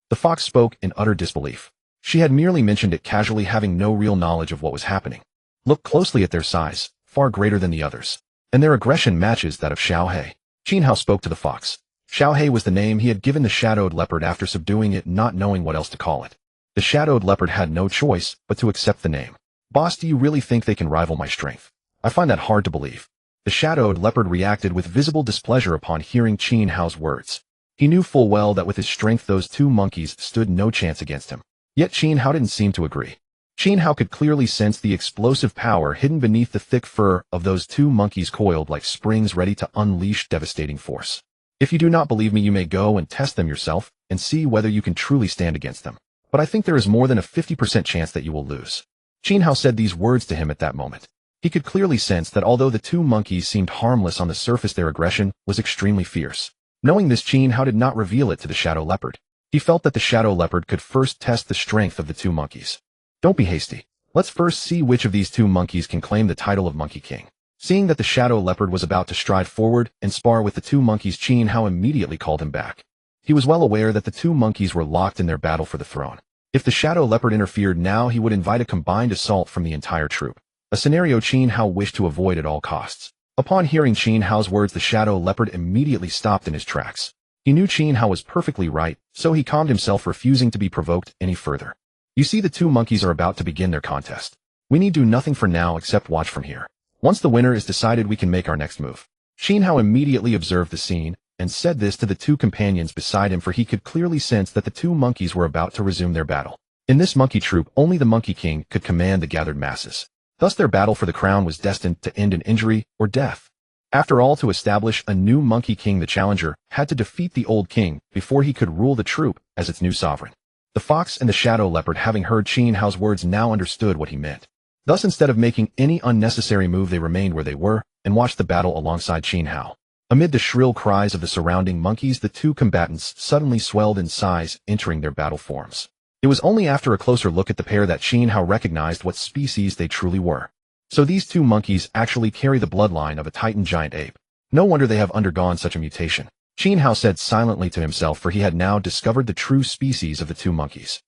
The fox spoke in utter disbelief. She had merely mentioned it casually, having no real knowledge of what was happening. Look closely at their size, far greater than the others. And their aggression matches that of Xiaohe. Qin Hao spoke to the fox. Xiaohe was the name he had given the shadowed leopard after subduing it, not knowing what else to call it. The shadowed leopard had no choice but to accept the name. Boss, do you really think they can rival my strength? I find that hard to believe. The shadowed leopard reacted with visible displeasure upon hearing Qin Hao's words. He knew full well that with his strength those 2 monkeys stood no chance against him. Yet Qin Hao didn't seem to agree. Qin Hao could clearly sense the explosive power hidden beneath the thick fur of those 2 monkeys, coiled like springs ready to unleash devastating force. If you do not believe me, you may go and test them yourself and see whether you can truly stand against them. but I think there is more than a 50% chance that you will lose. Qin Hao said these words to him at that moment. He could clearly sense that although the two monkeys seemed harmless on the surface, their aggression was extremely fierce. Knowing this, Qin Hao did not reveal it to the shadow leopard. He felt that the shadow leopard could first test the strength of the two monkeys. Don't be hasty. Let's first see which of these two monkeys can claim the title of Monkey King. Seeing that the shadow leopard was about to stride forward and spar with the two monkeys, Qin Hao immediately called him back. He was well aware that the two monkeys were locked in their battle for the throne. If the shadow leopard interfered now, he would invite a combined assault from the entire troop, a scenario Qin Hao wished to avoid at all costs. Upon hearing Qin Hao's words, the shadow leopard immediately stopped in his tracks. He knew Qin Hao was perfectly right, so he calmed himself, refusing to be provoked any further. You see, the two monkeys are about to begin their contest. We need do nothing for now except watch from here. Once the winner is decided, we can make our next move. Qin Hao immediately observed the scene and said this to the two companions beside him, for he could clearly sense that the two monkeys were about to resume their battle. In this monkey troop, only the Monkey King could command the gathered masses. Thus their battle for the crown was destined to end in injury or death. After all, to establish a new Monkey King, the challenger had to defeat the old king before he could rule the troop as its new sovereign. The fox and the shadow leopard, having heard Qin Hao's words, now understood what he meant. Thus, instead of making any unnecessary move, they remained where they were and watched the battle alongside Qin Hao. Amid the shrill cries of the surrounding monkeys, the two combatants suddenly swelled in size, entering their battle forms. It was only after a closer look at the pair that Qin Hao recognized what species they truly were. So these two monkeys actually carry the bloodline of a Titan giant ape. No wonder they have undergone such a mutation, Qin Hao said silently to himself, for he had now discovered the true species of the two monkeys.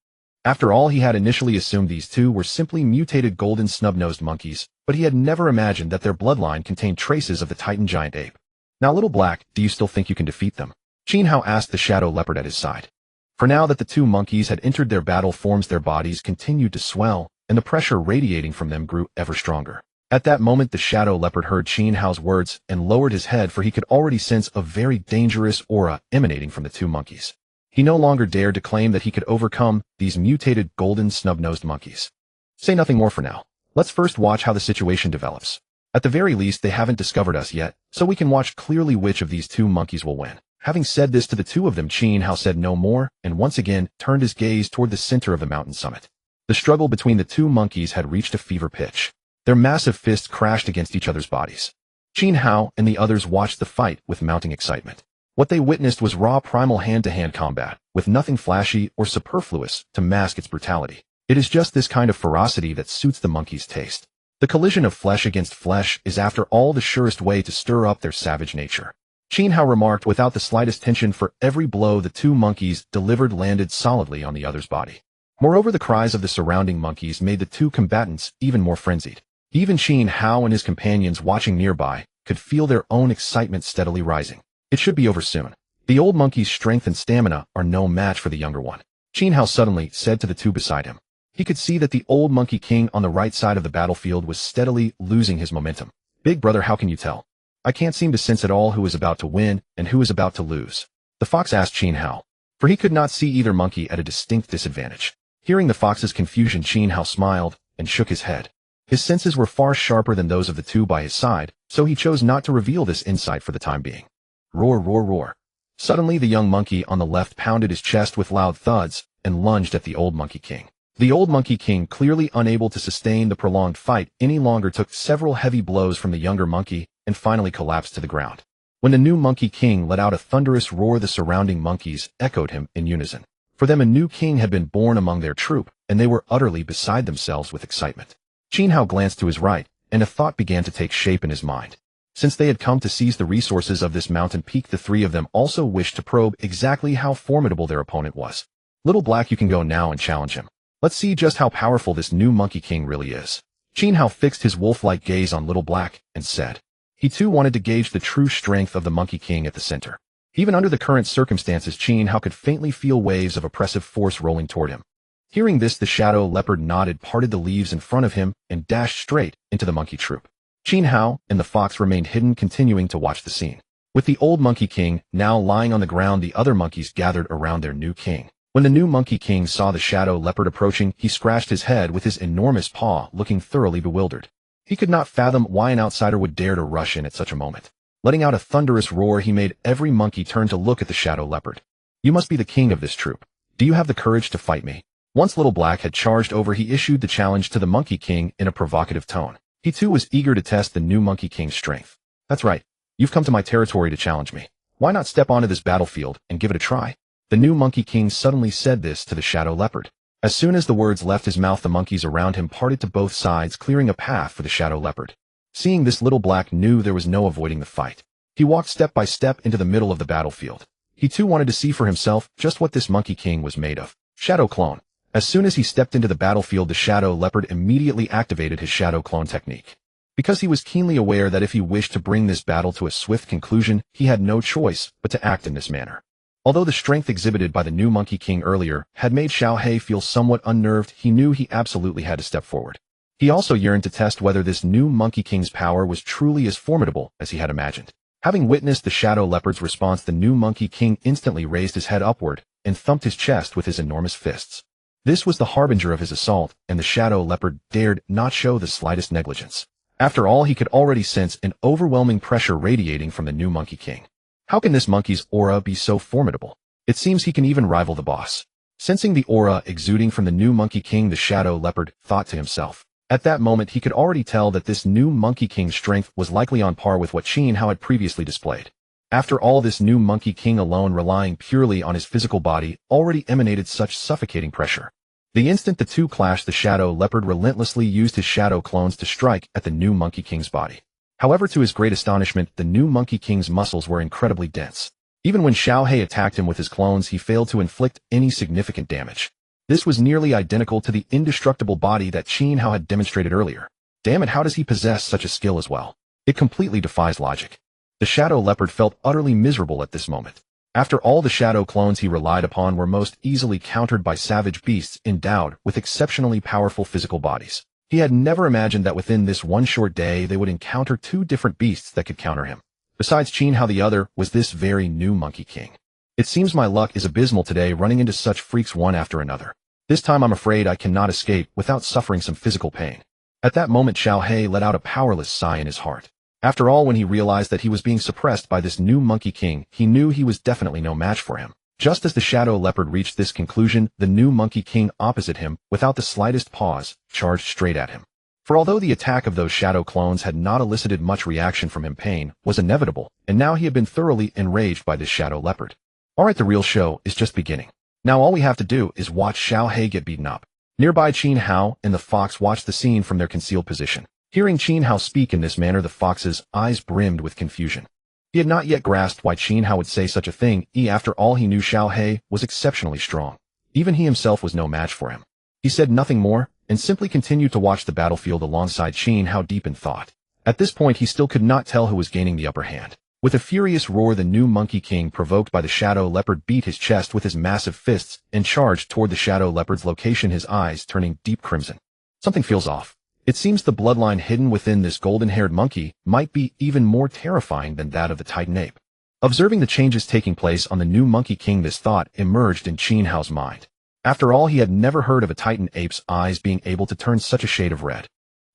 After all, he had initially assumed these two were simply mutated golden snub-nosed monkeys, but he had never imagined that their bloodline contained traces of the Titan giant ape. Now, Little Black, do you still think you can defeat them? Qin Hao asked the shadow leopard at his side. For now that the two monkeys had entered their battle forms, their bodies continued to swell, and the pressure radiating from them grew ever stronger. At that moment, the shadow leopard heard Qin Hao's words and lowered his head, for he could already sense a very dangerous aura emanating from the two monkeys. He no longer dared to claim that he could overcome these mutated golden snub-nosed monkeys. Say nothing more for now. Let's first watch how the situation develops. At the very least, they haven't discovered us yet, so we can watch clearly which of these two monkeys will win. Having said this to the two of them, Qin Hao said no more and once again turned his gaze toward the center of the mountain summit. The struggle between the two monkeys had reached a fever pitch. Their massive fists crashed against each other's bodies. Qin Hao and the others watched the fight with mounting excitement. What they witnessed was raw, primal hand-to-hand combat, with nothing flashy or superfluous to mask its brutality. It is just this kind of ferocity that suits the monkeys' taste. The collision of flesh against flesh is, after all, the surest way to stir up their savage nature. Qin Hao remarked without the slightest tension, for every blow the two monkeys delivered landed solidly on the other's body. Moreover, the cries of the surrounding monkeys made the two combatants even more frenzied. Even Qin Hao and his companions watching nearby could feel their own excitement steadily rising. It should be over soon. The old monkey's strength and stamina are no match for the younger one, Qin Hao suddenly said to the two beside him. He could see that the old Monkey King on the right side of the battlefield was steadily losing his momentum. Big brother, how can you tell? I can't seem to sense at all who is about to win and who is about to lose, the fox asked Qin Hao, for he could not see either monkey at a distinct disadvantage. Hearing the fox's confusion, Qin Hao smiled and shook his head. His senses were far sharper than those of the two by his side, so he chose not to reveal this insight for the time being. Roar, roar, roar. Suddenly, the young monkey on the left pounded his chest with loud thuds and lunged at the old Monkey King. The old Monkey King, clearly unable to sustain the prolonged fight any longer, took several heavy blows from the younger monkey and finally collapsed to the ground. When the new Monkey King let out a thunderous roar, the surrounding monkeys echoed him in unison. For them, a new king had been born among their troop, and they were utterly beside themselves with excitement. Qin Hao glanced to his right, and a thought began to take shape in his mind. Since they had come to seize the resources of this mountain peak, the three of them also wished to probe exactly how formidable their opponent was. Little Black, you can go now and challenge him. Let's see just how powerful this new Monkey King really is. Qin Hao fixed his wolf-like gaze on Little Black and said. He too wanted to gauge the true strength of the Monkey King at the center. Even under the current circumstances, Qin Hao could faintly feel waves of oppressive force rolling toward him. Hearing this, the shadow leopard nodded, parted the leaves in front of him, and dashed straight into the monkey troop. Qin Hao and the fox remained hidden, continuing to watch the scene. With the old Monkey King now lying on the ground, the other monkeys gathered around their new king. When the new Monkey King saw the shadow leopard approaching, he scratched his head with his enormous paw, looking thoroughly bewildered. He could not fathom why an outsider would dare to rush in at such a moment. Letting out a thunderous roar, he made every monkey turn to look at the shadow leopard. You must be the king of this troop. Do you have the courage to fight me? Once Little Black had charged over, he issued the challenge to the Monkey King in a provocative tone. He too was eager to test the new Monkey King's strength. That's right. You've come to my territory to challenge me. Why not step onto this battlefield and give it a try? The new Monkey King suddenly said this to the Shadow Leopard. As soon as the words left his mouth, the monkeys around him parted to both sides, clearing a path for the Shadow Leopard. Seeing this, Little Black knew there was no avoiding the fight. He walked step by step into the middle of the battlefield. He too wanted to see for himself just what this Monkey King was made of. Shadow Clone. As soon as he stepped into the battlefield, the Shadow Leopard immediately activated his Shadow Clone technique. Because he was keenly aware that if he wished to bring this battle to a swift conclusion, he had no choice but to act in this manner. Although the strength exhibited by the new Monkey King earlier had made Xiao He feel somewhat unnerved, he knew he absolutely had to step forward. He also yearned to test whether this new Monkey King's power was truly as formidable as he had imagined. Having witnessed the Shadow Leopard's response, the new Monkey King instantly raised his head upward and thumped his chest with his enormous fists. This was the harbinger of his assault, and the Shadow Leopard dared not show the slightest negligence. After all, he could already sense an overwhelming pressure radiating from the new Monkey King. How can this monkey's aura be so formidable? It seems he can even rival the boss. Sensing the aura exuding from the new Monkey King, the Shadow Leopard thought to himself. At that moment, he could already tell that this new Monkey King's strength was likely on par with what Qin Hao had previously displayed. After all, this new Monkey King alone, relying purely on his physical body, already emanated such suffocating pressure. The instant the two clashed, the Shadow Leopard relentlessly used his shadow clones to strike at the new Monkey King's body. However, to his great astonishment, the new Monkey King's muscles were incredibly dense. Even when Xiao He attacked him with his clones, he failed to inflict any significant damage. This was nearly identical to the indestructible body that Qin Hao had demonstrated earlier. Damn it, how does he possess such a skill as well? It completely defies logic. The Shadow Leopard felt utterly miserable at this moment. After all, the shadow clones he relied upon were most easily countered by savage beasts endowed with exceptionally powerful physical bodies. He had never imagined that within this one short day they would encounter two different beasts that could counter him. Besides Qin Hao, the other was this very new Monkey King. It seems my luck is abysmal today, running into such freaks one after another. This time I'm afraid I cannot escape without suffering some physical pain. At that moment, Xiao He let out a powerless sigh in his heart. After all, when he realized that he was being suppressed by this new Monkey King, he knew he was definitely no match for him. Just as the Shadow Leopard reached this conclusion, the new Monkey King opposite him, without the slightest pause, charged straight at him. For although the attack of those shadow clones had not elicited much reaction from him, pain was inevitable, and now he had been thoroughly enraged by this Shadow Leopard. Alright, the real show is just beginning. Now all we have to do is watch Xiao He get beaten up. Nearby, Qin Hao and the fox watched the scene from their concealed position. Hearing Qin Hao speak in this manner, the fox's eyes brimmed with confusion. He had not yet grasped why Qin Hao would say such a thing. After all, he knew Xiao He was exceptionally strong. Even he himself was no match for him. He said nothing more, and simply continued to watch the battlefield alongside Qin Hao, deep in thought. At this point, he still could not tell who was gaining the upper hand. With a furious roar, the new Monkey King, provoked by the Shadow Leopard, beat his chest with his massive fists and charged toward the Shadow Leopard's location, his eyes turning deep crimson. Something feels off. It seems the bloodline hidden within this golden-haired monkey might be even more terrifying than that of the Titan ape. Observing the changes taking place on the new Monkey King, this thought emerged in Qin Hao's mind. After all, he had never heard of a Titan ape's eyes being able to turn such a shade of red.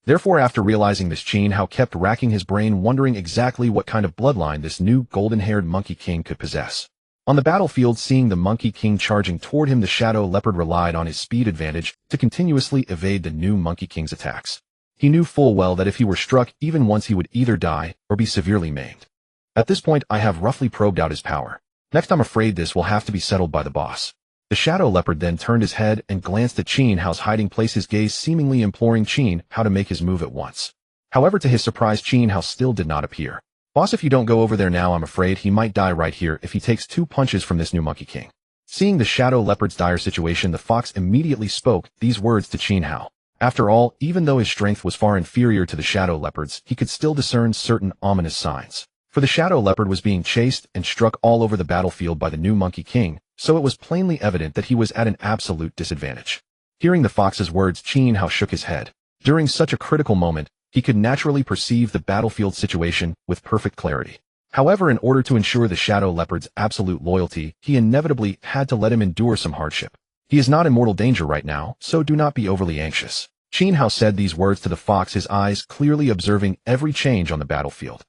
Therefore, after realizing this, Qin Hao kept racking his brain, wondering exactly what kind of bloodline this new golden-haired Monkey King could possess. On the battlefield, seeing the Monkey King charging toward him, the Shadow Leopard relied on his speed advantage to continuously evade the new Monkey King's attacks. He knew full well that if he were struck even once, he would either die or be severely maimed. At this point, I have roughly probed out his power. Next, I'm afraid this will have to be settled by the boss. The Shadow Leopard then turned his head and glanced at Qin Hao's hiding place, his gaze seemingly imploring Qin Hao to make his move at once. However, to his surprise, Qin Hao still did not appear. Boss, if you don't go over there now, I'm afraid he might die right here if he takes 2 punches from this new Monkey King. Seeing the Shadow Leopard's dire situation, the fox immediately spoke these words to Qin Hao. After all, even though his strength was far inferior to the Shadow Leopard's, he could still discern certain ominous signs. For the Shadow Leopard was being chased and struck all over the battlefield by the new Monkey King, so it was plainly evident that he was at an absolute disadvantage. Hearing the fox's words, Qin Hao shook his head. During such a critical moment, he could naturally perceive the battlefield situation with perfect clarity. However, in order to ensure the Shadow Leopard's absolute loyalty, he inevitably had to let him endure some hardship. He is not in mortal danger right now, so do not be overly anxious. Qin Hao said these words to the fox, his eyes clearly observing every change on the battlefield.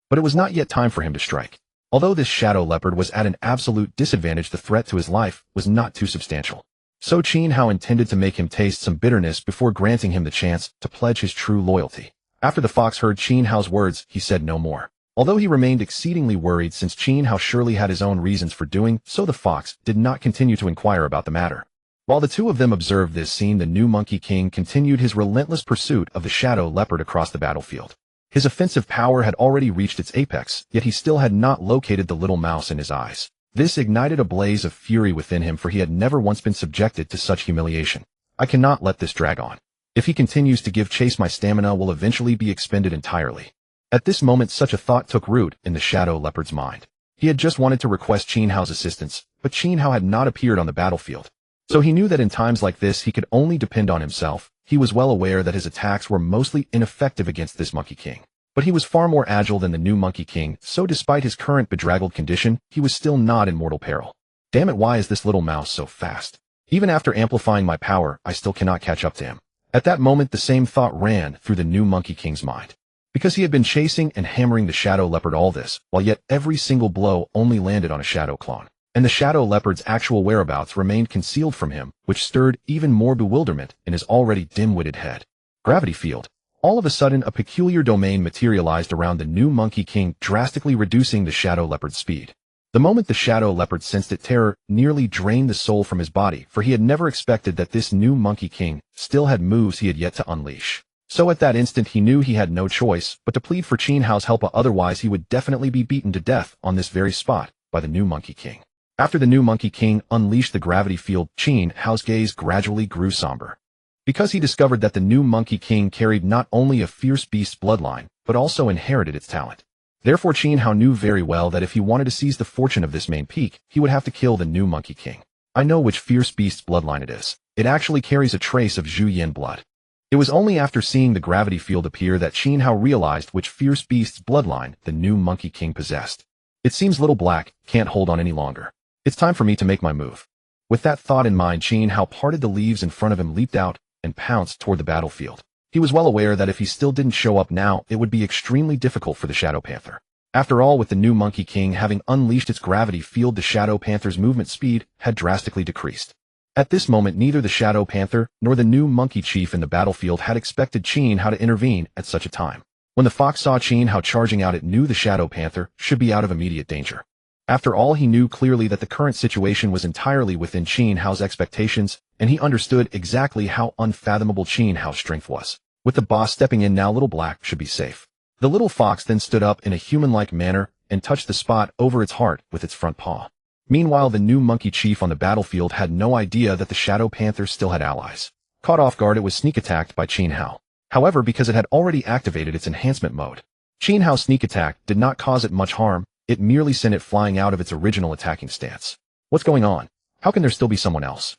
But it was not yet time for him to strike. Although this Shadow Leopard was at an absolute disadvantage, the threat to his life was not too substantial. So Qin Hao intended to make him taste some bitterness before granting him the chance to pledge his true loyalty. After the fox heard Qin Hao's words, he said no more. Although he remained exceedingly worried since Qin Hao surely had his own reasons for doing so, the fox did not continue to inquire about the matter. While the two of them observed this scene, the new Monkey King continued his relentless pursuit of the shadow leopard across the battlefield. His offensive power had already reached its apex, yet he still had not located the little mouse in his eyes. This ignited a blaze of fury within him, for he had never once been subjected to such humiliation. I cannot let this drag on. If he continues to give chase, my stamina will eventually be expended entirely. At this moment, such a thought took root in the shadow leopard's mind. He had just wanted to request Qin Hao's assistance, but Qin Hao had not appeared on the battlefield. So he knew that in times like this he could only depend on himself. He was well aware that his attacks were mostly ineffective against this Monkey King. But he was far more agile than the new Monkey King, so despite his current bedraggled condition, he was still not in mortal peril. Damn it, why is this little mouse so fast? Even after amplifying my power, I still cannot catch up to him. At that moment, the same thought ran through the new Monkey King's mind. Because he had been chasing and hammering the shadow leopard all this, while yet every single blow only landed on a shadow clone. And the shadow leopard's actual whereabouts remained concealed from him, which stirred even more bewilderment in his already dim-witted head. Gravity field. All of a sudden, a peculiar domain materialized around the new Monkey King, drastically reducing the shadow leopard's speed. The moment the shadow leopard sensed it, terror nearly drained the soul from his body, for he had never expected that this new Monkey King still had moves he had yet to unleash. So at that instant he knew he had no choice but to plead for Qin Hao's help, otherwise he would definitely be beaten to death on this very spot by the new Monkey King. After the new Monkey King unleashed the gravity field, Qin Hao's gaze gradually grew somber. Because he discovered that the new Monkey King carried not only a fierce beast bloodline, but also inherited its talent. Therefore Qin Hao knew very well that if he wanted to seize the fortune of this main peak, he would have to kill the new Monkey King. I know which fierce beast's bloodline it is. It actually carries a trace of Zhu Yin blood. It was only after seeing the gravity field appear that Qin Hao realized which fierce beast's bloodline the new Monkey King possessed. It seems Little Black can't hold on any longer. It's time for me to make my move. With that thought in mind, Qin Hao parted the leaves in front of him, leaped out, and pounced toward the battlefield. He was well aware that if he still didn't show up now, it would be extremely difficult for the Shadow Panther. After all, with the new Monkey King having unleashed its gravity field, the Shadow Panther's movement speed had drastically decreased. At this moment, neither the Shadow Panther nor the new Monkey Chief in the battlefield had expected Qin Hao to intervene at such a time. When the fox saw Qin Hao charging out, it knew the Shadow Panther should be out of immediate danger. After all, he knew clearly that the current situation was entirely within Qin Hao's expectations, and he understood exactly how unfathomable Qin Hao's strength was. With the boss stepping in now, Little Black should be safe. The little fox then stood up in a human-like manner and touched the spot over its heart with its front paw. Meanwhile, the new Monkey Chief on the battlefield had no idea that the Shadow Panther still had allies. Caught off guard, it was sneak attacked by Qin Hao. However, because it had already activated its enhancement mode, Qin Hao's sneak attack did not cause it much harm. It merely sent it flying out of its original attacking stance. What's going on? How can there still be someone else?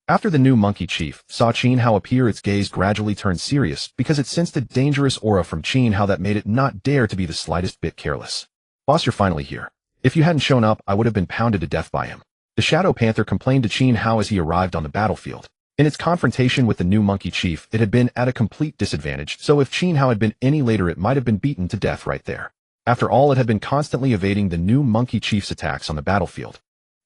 After the new Monkey Chief saw Qin Hao appear, its gaze gradually turned serious because it sensed a dangerous aura from Qin Hao that made it not dare to be the slightest bit careless. Boss, you're finally here. If you hadn't shown up, I would have been pounded to death by him. The Shadow Panther complained to Qin Hao as he arrived on the battlefield. In its confrontation with the new Monkey Chief, it had been at a complete disadvantage, so if Qin Hao had been any later, it might have been beaten to death right there. After all, it had been constantly evading the new Monkey Chief's attacks on the battlefield.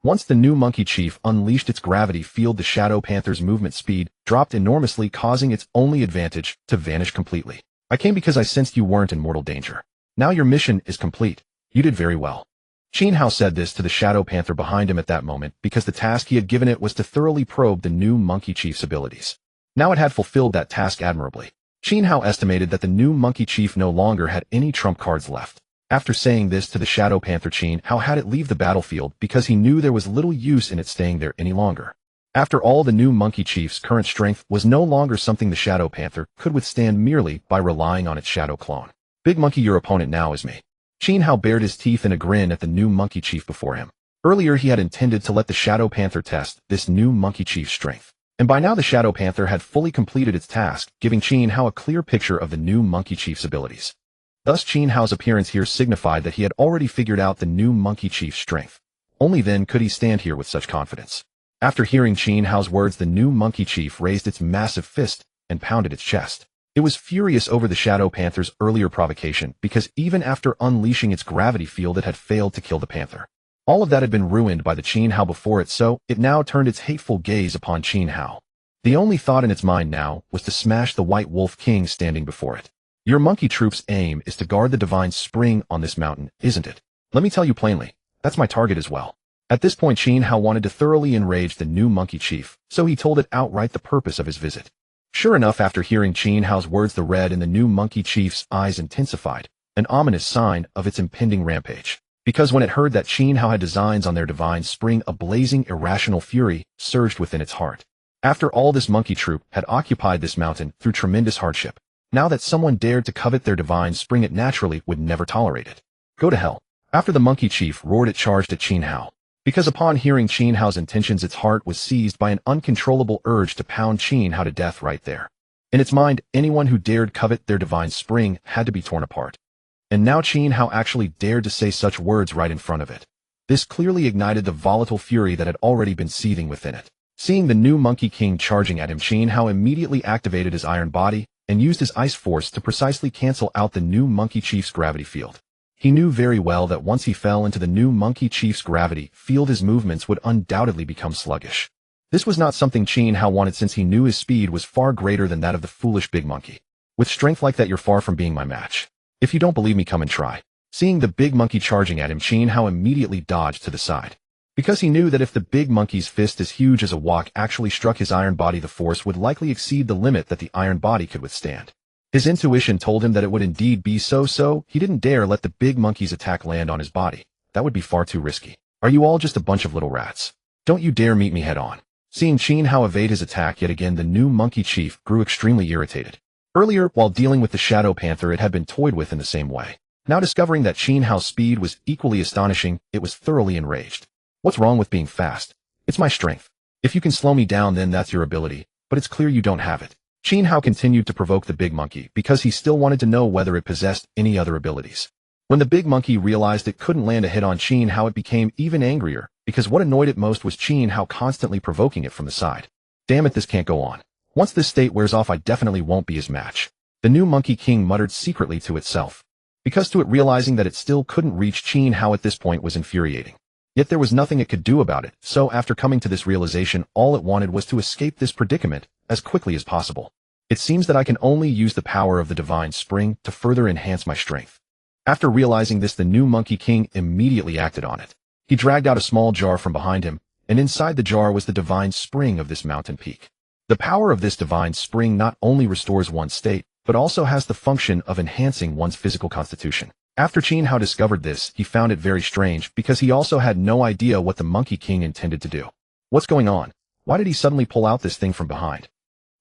Once the new Monkey Chief unleashed its gravity field, the Shadow Panther's movement speed dropped enormously, causing its only advantage to vanish completely. I came because I sensed you weren't in mortal danger. Now your mission is complete. You did very well. Qin Hao said this to the Shadow Panther behind him at that moment because the task he had given it was to thoroughly probe the new Monkey Chief's abilities. Now it had fulfilled that task admirably. Qin Hao estimated that the new Monkey Chief no longer had any trump cards left. After saying this to the Shadow Panther, Qin Hao had it leave the battlefield because he knew there was little use in it staying there any longer. After all, the new Monkey Chief's current strength was no longer something the Shadow Panther could withstand merely by relying on its shadow clone. Big Monkey, your opponent now is me. Qin Hao bared his teeth in a grin at the new Monkey Chief before him. Earlier he had intended to let the Shadow Panther test this new Monkey Chief's strength. And by now the Shadow Panther had fully completed its task, giving Qin Hao a clear picture of the new Monkey Chief's abilities. Thus Qin Hao's appearance here signified that he had already figured out the new Monkey Chief's strength. Only then could he stand here with such confidence. After hearing Qin Hao's words, the new Monkey Chief raised its massive fist and pounded its chest. It was furious over the Shadow Panther's earlier provocation because even after unleashing its gravity field, it had failed to kill the panther. All of that had been ruined by the Qin Hao before it, so it now turned its hateful gaze upon Qin Hao. The only thought in its mind now was to smash the White Wolf King standing before it. Your monkey troop's aim is to guard the divine spring on this mountain, isn't it? Let me tell you plainly, that's my target as well. At this point, Qin Hao wanted to thoroughly enrage the new monkey chief, so he told it outright the purpose of his visit. Sure enough, after hearing Qin Hao's words, the red in the new monkey chief's eyes intensified, an ominous sign of its impending rampage. Because when it heard that Qin Hao had designs on their divine spring, a blazing, irrational fury surged within its heart. After all, this monkey troop had occupied this mountain through tremendous hardship. Now that someone dared to covet their divine spring, it naturally would never tolerate it. Go to hell. After the monkey chief roared, it charged at Qin Hao. Because upon hearing Qin Hao's intentions, its heart was seized by an uncontrollable urge to pound Qin Hao to death right there. In its mind, anyone who dared covet their divine spring had to be torn apart. And now Qin Hao actually dared to say such words right in front of it. This clearly ignited the volatile fury that had already been seething within it. Seeing the new Monkey King charging at him, Qin Hao immediately activated his iron body and used his ice force to precisely cancel out the new Monkey Chief's gravity field. He knew very well that once he fell into the new Monkey Chief's gravity field, his movements would undoubtedly become sluggish. This was not something Qin Hao wanted, since he knew his speed was far greater than that of the foolish big monkey. With strength like that, you're far from being my match. If you don't believe me, come and try. Seeing the big monkey charging at him, Qin Hao immediately dodged to the side. Because he knew that if the big monkey's fist as huge as a wok actually struck his iron body, the force would likely exceed the limit that the iron body could withstand. His intuition told him that it would indeed be so he didn't dare let the big monkey's attack land on his body. That would be far too risky. Are you all just a bunch of little rats? Don't you dare meet me head on. Seeing Qin Hao evade his attack yet again, the new monkey chief grew extremely irritated. Earlier, while dealing with the shadow panther, it had been toyed with in the same way. Now discovering that Qin Hao's speed was equally astonishing, it was thoroughly enraged. What's wrong with being fast? It's my strength. If you can slow me down, then that's your ability, but it's clear you don't have it. Qin Hao continued to provoke the big monkey because he still wanted to know whether it possessed any other abilities. When the big monkey realized it couldn't land a hit on Qin Hao, it became even angrier, because what annoyed it most was Qin Hao constantly provoking it from the side. Damn it, this can't go on. Once this state wears off, I definitely won't be his match. The new Monkey King muttered secretly to itself. Because to it, realizing that it still couldn't reach Qin Hao at this point was infuriating. Yet there was nothing it could do about it, so after coming to this realization, all it wanted was to escape this predicament as quickly as possible. It seems that I can only use the power of the divine spring to further enhance my strength. After realizing this, the new Monkey King immediately acted on it. He dragged out a small jar from behind him, and inside the jar was the divine spring of this mountain peak. The power of this divine spring not only restores one's state, but also has the function of enhancing one's physical constitution. After Qin Hao discovered this, he found it very strange, because he also had no idea what the Monkey King intended to do. What's going on? Why did he suddenly pull out this thing from behind?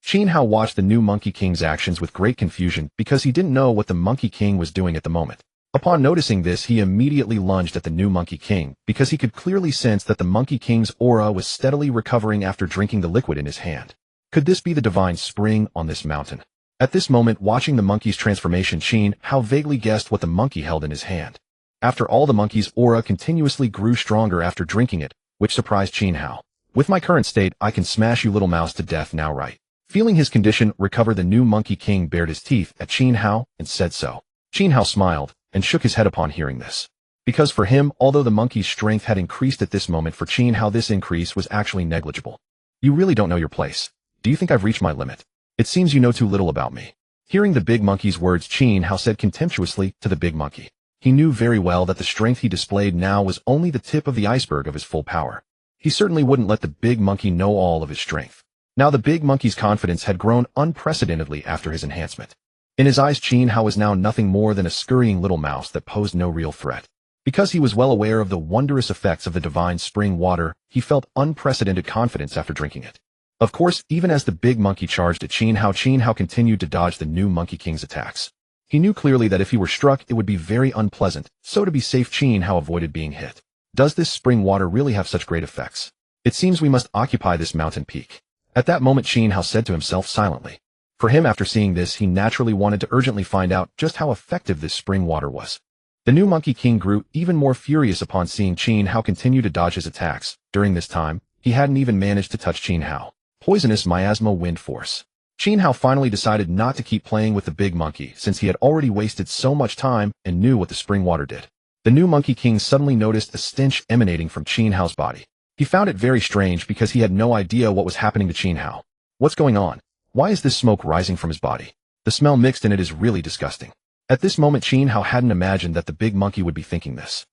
Qin Hao watched the new Monkey King's actions with great confusion, because he didn't know what the Monkey King was doing at the moment. Upon noticing this, he immediately lunged at the new Monkey King, because he could clearly sense that the Monkey King's aura was steadily recovering after drinking the liquid in his hand. Could this be the divine spring on this mountain? At this moment, watching the monkey's transformation, Qin Hao vaguely guessed what the monkey held in his hand. After all, the monkey's aura continuously grew stronger after drinking it, which surprised Qin Hao. With my current state, I can smash you little mouse to death now, right? Feeling his condition recover, the new Monkey King bared his teeth at Qin Hao and said so. Qin Hao smiled and shook his head upon hearing this. Because for him, although the monkey's strength had increased at this moment, for Qin Hao this increase was actually negligible. You really don't know your place. Do you think I've reached my limit? It seems you know too little about me. Hearing the big monkey's words, Qin Hao said contemptuously to the big monkey. He knew very well that the strength he displayed now was only the tip of the iceberg of his full power. He certainly wouldn't let the big monkey know all of his strength. Now the big monkey's confidence had grown unprecedentedly after his enhancement. In his eyes, Qin Hao was now nothing more than a scurrying little mouse that posed no real threat. Because he was well aware of the wondrous effects of the divine spring water, he felt unprecedented confidence after drinking it. Of course, even as the big monkey charged at Qin Hao continued to dodge the new Monkey King's attacks. He knew clearly that if he were struck, it would be very unpleasant, so to be safe, Qin Hao avoided being hit. Does this spring water really have such great effects? It seems we must occupy this mountain peak. At that moment, Qin Hao said to himself silently. For him, after seeing this, he naturally wanted to urgently find out just how effective this spring water was. The new Monkey King grew even more furious upon seeing Qin Hao continue to dodge his attacks. During this time, he hadn't even managed to touch Qin Hao. Poisonous miasma wind force. Qin Hao finally decided not to keep playing with the big monkey, since he had already wasted so much time and knew what the spring water did. The new Monkey King suddenly noticed a stench emanating from Qin Hao's body. He found it very strange because he had no idea what was happening to Qin Hao. What's going on? Why is this smoke rising from his body? The smell mixed in it is really disgusting. At this moment Qin Hao hadn't imagined that the big monkey would be thinking this.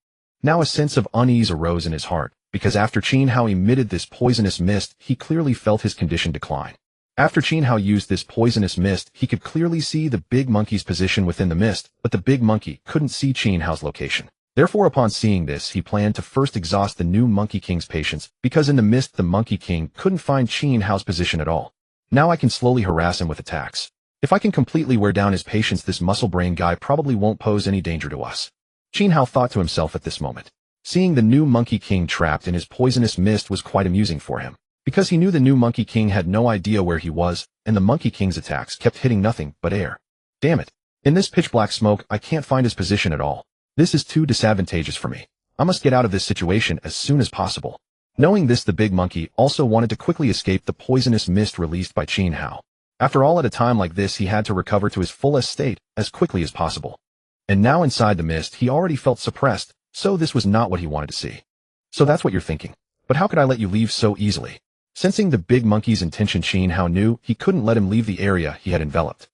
Now a sense of unease arose in his heart, because after Qin Hao emitted this poisonous mist, he clearly felt his condition decline. After Qin Hao used this poisonous mist, he could clearly see the big monkey's position within the mist, but the big monkey couldn't see Qin Hao's location. Therefore, upon seeing this, he planned to first exhaust the new Monkey King's patience, because in the mist the Monkey King couldn't find Qin Hao's position at all. Now I can slowly harass him with attacks. If I can completely wear down his patience, this muscle brain guy probably won't pose any danger to us. Qin Hao thought to himself at this moment. Seeing the new Monkey King trapped in his poisonous mist was quite amusing for him, because he knew the new Monkey King had no idea where he was, and the Monkey King's attacks kept hitting nothing but air. Damn it. In this pitch-black smoke, I can't find his position at all. This is too disadvantageous for me. I must get out of this situation as soon as possible. Knowing this, the big monkey also wanted to quickly escape the poisonous mist released by Qin Hao. After all, at a time like this, he had to recover to his fullest state as quickly as possible. And now inside the mist, he already felt suppressed, so this was not what he wanted to see. So that's what you're thinking. But how could I let you leave so easily? Sensing the big monkey's intention, Qin Hao knew he couldn't let him leave the area he had enveloped.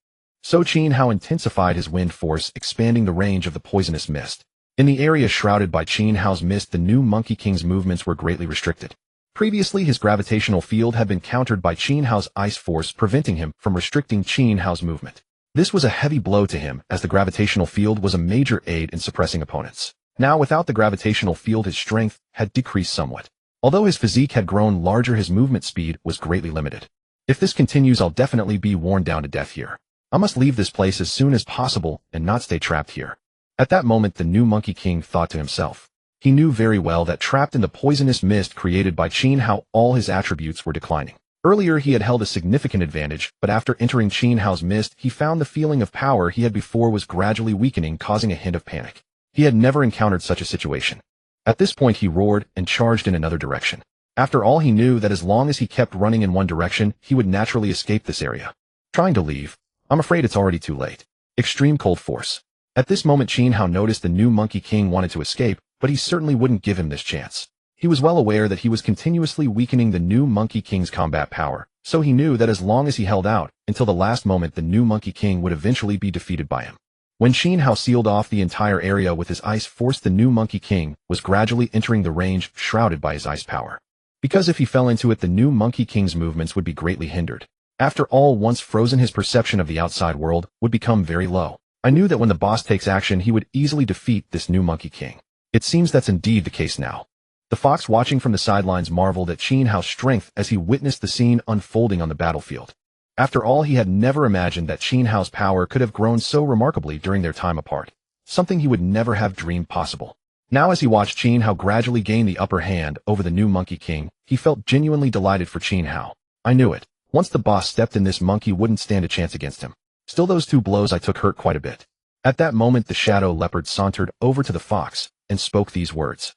So Qin Hao intensified his wind force, expanding the range of the poisonous mist. In the area shrouded by Qin Hao's mist, the new Monkey King's movements were greatly restricted. Previously, his gravitational field had been countered by Qin Hao's ice force, preventing him from restricting Qin Hao's movement. This was a heavy blow to him, as the gravitational field was a major aid in suppressing opponents. Now, without the gravitational field, his strength had decreased somewhat. Although his physique had grown larger, his movement speed was greatly limited. If this continues, I'll definitely be worn down to death here. I must leave this place as soon as possible and not stay trapped here. At that moment, the new Monkey King thought to himself. He knew very well that trapped in the poisonous mist created by Qin Hao, all his attributes were declining. Earlier he had held a significant advantage, but after entering Qin Hao's mist, he found the feeling of power he had before was gradually weakening, causing a hint of panic. He had never encountered such a situation. At this point he roared and charged in another direction. After all, he knew that as long as he kept running in one direction, he would naturally escape this area. Trying to leave. I'm afraid it's already too late. Extreme cold force. At this moment Qin Hao noticed the new Monkey King wanted to escape, but he certainly wouldn't give him this chance. He was well aware that he was continuously weakening the new Monkey King's combat power, so he knew that as long as he held out, until the last moment, the new Monkey King would eventually be defeated by him. When Qin Hao sealed off the entire area with his ice force, the new Monkey King was gradually entering the range shrouded by his ice power. Because if he fell into it, the new Monkey King's movements would be greatly hindered. After all, once frozen, his perception of the outside world would become very low. I knew that when the boss takes action, he would easily defeat this new Monkey King. It seems that's indeed the case now. The fox, watching from the sidelines, marveled at Qin Hao's strength as he witnessed the scene unfolding on the battlefield. After all, he had never imagined that Qin Hao's power could have grown so remarkably during their time apart, something he would never have dreamed possible. Now, as he watched Qin Hao gradually gain the upper hand over the new Monkey King, he felt genuinely delighted for Qin Hao. I knew it. Once the boss stepped in, this monkey wouldn't stand a chance against him. Still, those 2 blows I took hurt quite a bit. At that moment, the shadow leopard sauntered over to the fox and spoke these words.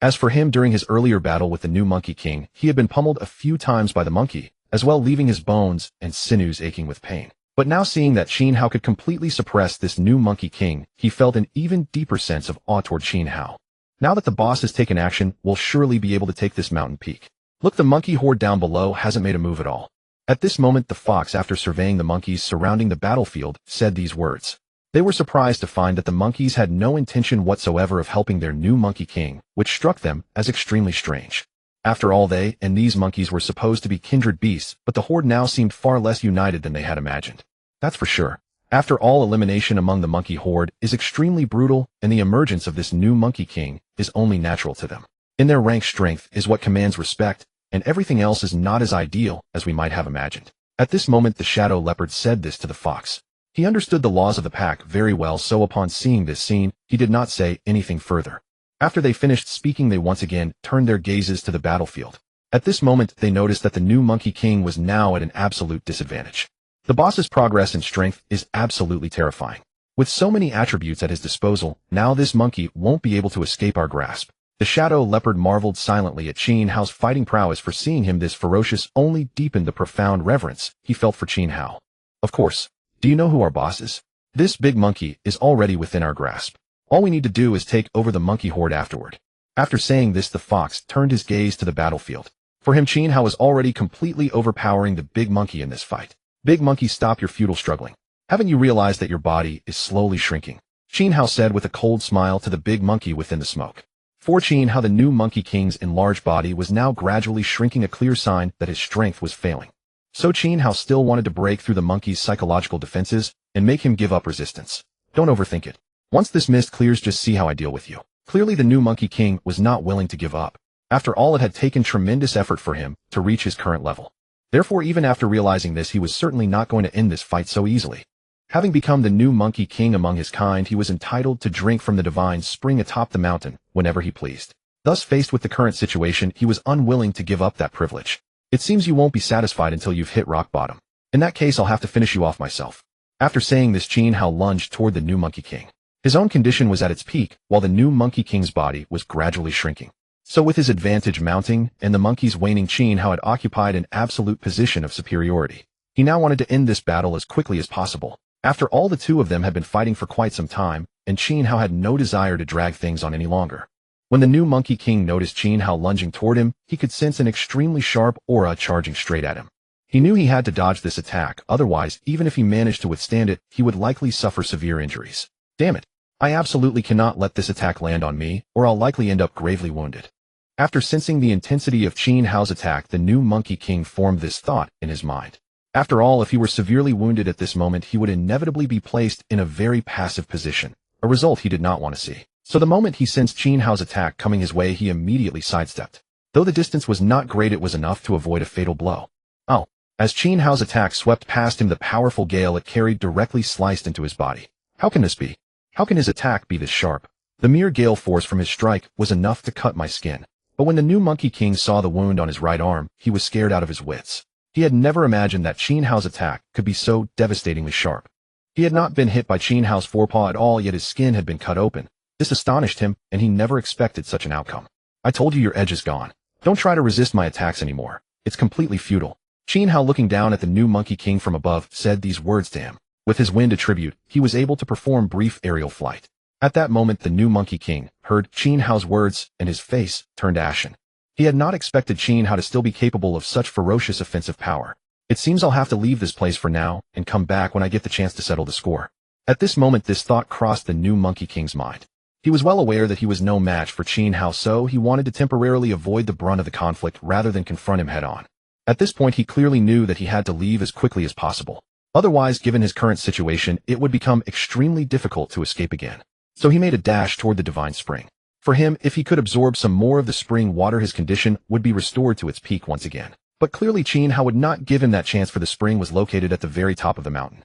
As for him, during his earlier battle with the new Monkey King, he had been pummeled a few times by the monkey, as well, leaving his bones and sinews aching with pain. But now, seeing that Qin Hao could completely suppress this new Monkey King, he felt an even deeper sense of awe toward Qin Hao. Now that the boss has taken action, we'll surely be able to take this mountain peak. Look, the monkey horde down below hasn't made a move at all. At this moment, the fox, after surveying the monkeys surrounding the battlefield, said these words. They were surprised to find that the monkeys had no intention whatsoever of helping their new Monkey King, which struck them as extremely strange. After all, they and these monkeys were supposed to be kindred beasts, but the horde now seemed far less united than they had imagined. That's for sure. After all, elimination among the monkey horde is extremely brutal, and the emergence of this new Monkey King is only natural to them. In their rank, strength is what commands respect, and everything else is not as ideal as we might have imagined. At this moment, the shadow leopard said this to the fox. He understood the laws of the pack very well, so upon seeing this scene, he did not say anything further. After they finished speaking, they once again turned their gazes to the battlefield. At this moment, they noticed that the new Monkey King was now at an absolute disadvantage. The boss's progress and strength is absolutely terrifying. With so many attributes at his disposal, now this monkey won't be able to escape our grasp. The shadow leopard marveled silently at Qin Hao's fighting prowess, for seeing him this ferocious only deepened the profound reverence he felt for Qin Hao. Of course. Do you know who our boss is? This big monkey is already within our grasp. All we need to do is take over the monkey horde afterward. After saying this, the fox turned his gaze to the battlefield. For him, Qin Hao was already completely overpowering the big monkey in this fight. Big monkey, stop your futile struggling. Haven't you realized that your body is slowly shrinking? Qin Hao said with a cold smile to the big monkey within the smoke. For Qin Hao, the new monkey king's enlarged body was now gradually shrinking, a clear sign that his strength was failing. So Qin Hao still wanted to break through the monkey's psychological defenses and make him give up resistance. Don't overthink it. Once this mist clears, just see how I deal with you. Clearly the new monkey king was not willing to give up. After all, it had taken tremendous effort for him to reach his current level. Therefore, even after realizing this, he was certainly not going to end this fight so easily. Having become the new monkey king among his kind, he was entitled to drink from the divine spring atop the mountain whenever he pleased. Thus, faced with the current situation, he was unwilling to give up that privilege. It seems you won't be satisfied until you've hit rock bottom. In that case, I'll have to finish you off myself. After saying this, Qin Hao lunged toward the new monkey king. His own condition was at its peak, while the new monkey king's body was gradually shrinking. So with his advantage mounting and the monkey's waning, Qin Hao had occupied an absolute position of superiority. He now wanted to end this battle as quickly as possible. After all, the two of them had been fighting for quite some time, and Qin Hao had no desire to drag things on any longer. When the new monkey king noticed Qin Hao lunging toward him, he could sense an extremely sharp aura charging straight at him. He knew he had to dodge this attack, otherwise, even if he managed to withstand it, he would likely suffer severe injuries. Damn it. I absolutely cannot let this attack land on me, or I'll likely end up gravely wounded. After sensing the intensity of Qin Hao's attack, the new monkey king formed this thought in his mind. After all, if he were severely wounded at this moment, he would inevitably be placed in a very passive position, a result he did not want to see. So the moment he sensed Qin Hao's attack coming his way, he immediately sidestepped. Though the distance was not great, it was enough to avoid a fatal blow. Oh. As Qin Hao's attack swept past him, the powerful gale it carried directly sliced into his body. How can this be? How can his attack be this sharp? The mere gale force from his strike was enough to cut my skin. But when the new monkey king saw the wound on his right arm, he was scared out of his wits. He had never imagined that Qin Hao's attack could be so devastatingly sharp. He had not been hit by Qin Hao's forepaw at all, yet his skin had been cut open. This astonished him, and he never expected such an outcome. I told you, your edge is gone. Don't try to resist my attacks anymore. It's completely futile. Qin Hao, looking down at the new monkey king from above, said these words to him. With his wind attribute, he was able to perform brief aerial flight. At that moment, the new monkey king heard Qin Hao's words, and his face turned ashen. He had not expected Qin Hao to still be capable of such ferocious offensive power. It seems I'll have to leave this place for now and come back when I get the chance to settle the score. At this moment, this thought crossed the new monkey king's mind. He was well aware that he was no match for Qin Hao, so he wanted to temporarily avoid the brunt of the conflict rather than confront him head-on. At this point, he clearly knew that he had to leave as quickly as possible. Otherwise, given his current situation, it would become extremely difficult to escape again. So he made a dash toward the divine spring. For him, if he could absorb some more of the spring water, his condition would be restored to its peak once again. But clearly Qin Hao would not give him that chance, for the spring was located at the very top of the mountain.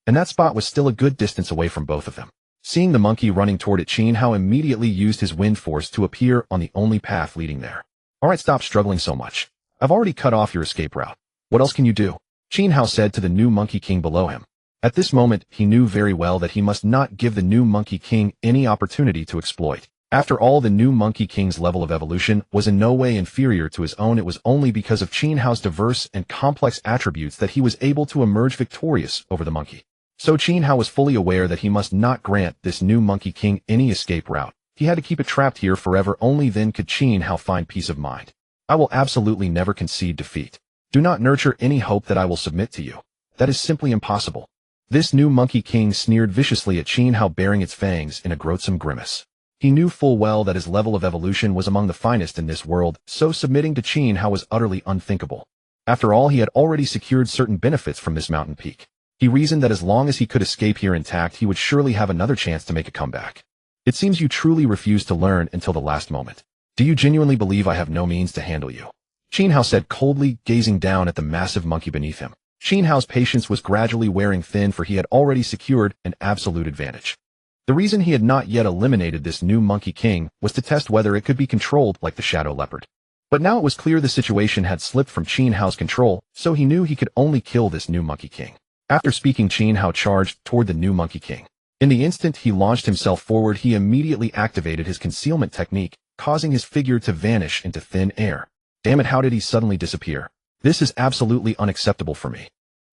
And that spot was still a good distance away from both of them. Seeing the monkey running toward it, Qin Hao immediately used his wind force to appear on the only path leading there. Alright, stop struggling so much. I've already cut off your escape route. What else can you do? Qin Hao said to the new monkey king below him. At this moment, he knew very well that he must not give the new monkey king any opportunity to exploit. After all, the new monkey king's level of evolution was in no way inferior to his own. It was only because of Qin Hao's diverse and complex attributes that he was able to emerge victorious over the monkey. So Qin Hao was fully aware that he must not grant this new monkey king any escape route. He had to keep it trapped here forever. Only then could Qin Hao find peace of mind. I will absolutely never concede defeat. Do not nurture any hope that I will submit to you. That is simply impossible. This new monkey king sneered viciously at Qin Hao, baring its fangs in a gruesome grimace. He knew full well that his level of evolution was among the finest in this world, so submitting to Qin Hao was utterly unthinkable. After all, he had already secured certain benefits from this mountain peak. He reasoned that as long as he could escape here intact, he would surely have another chance to make a comeback. It seems you truly refuse to learn until the last moment. Do you genuinely believe I have no means to handle you? Qin Hao said coldly, gazing down at the massive monkey beneath him. Qin Hao's patience was gradually wearing thin, for he had already secured an absolute advantage. The reason he had not yet eliminated this new monkey king was to test whether it could be controlled like the shadow leopard. But now it was clear the situation had slipped from Qin Hao's control, so he knew he could only kill this new monkey king. After speaking, Qin Hao charged toward the new monkey king. In the instant he launched himself forward, he immediately activated his concealment technique, causing his figure to vanish into thin air. Damn it, how did he suddenly disappear? This is absolutely unacceptable for me.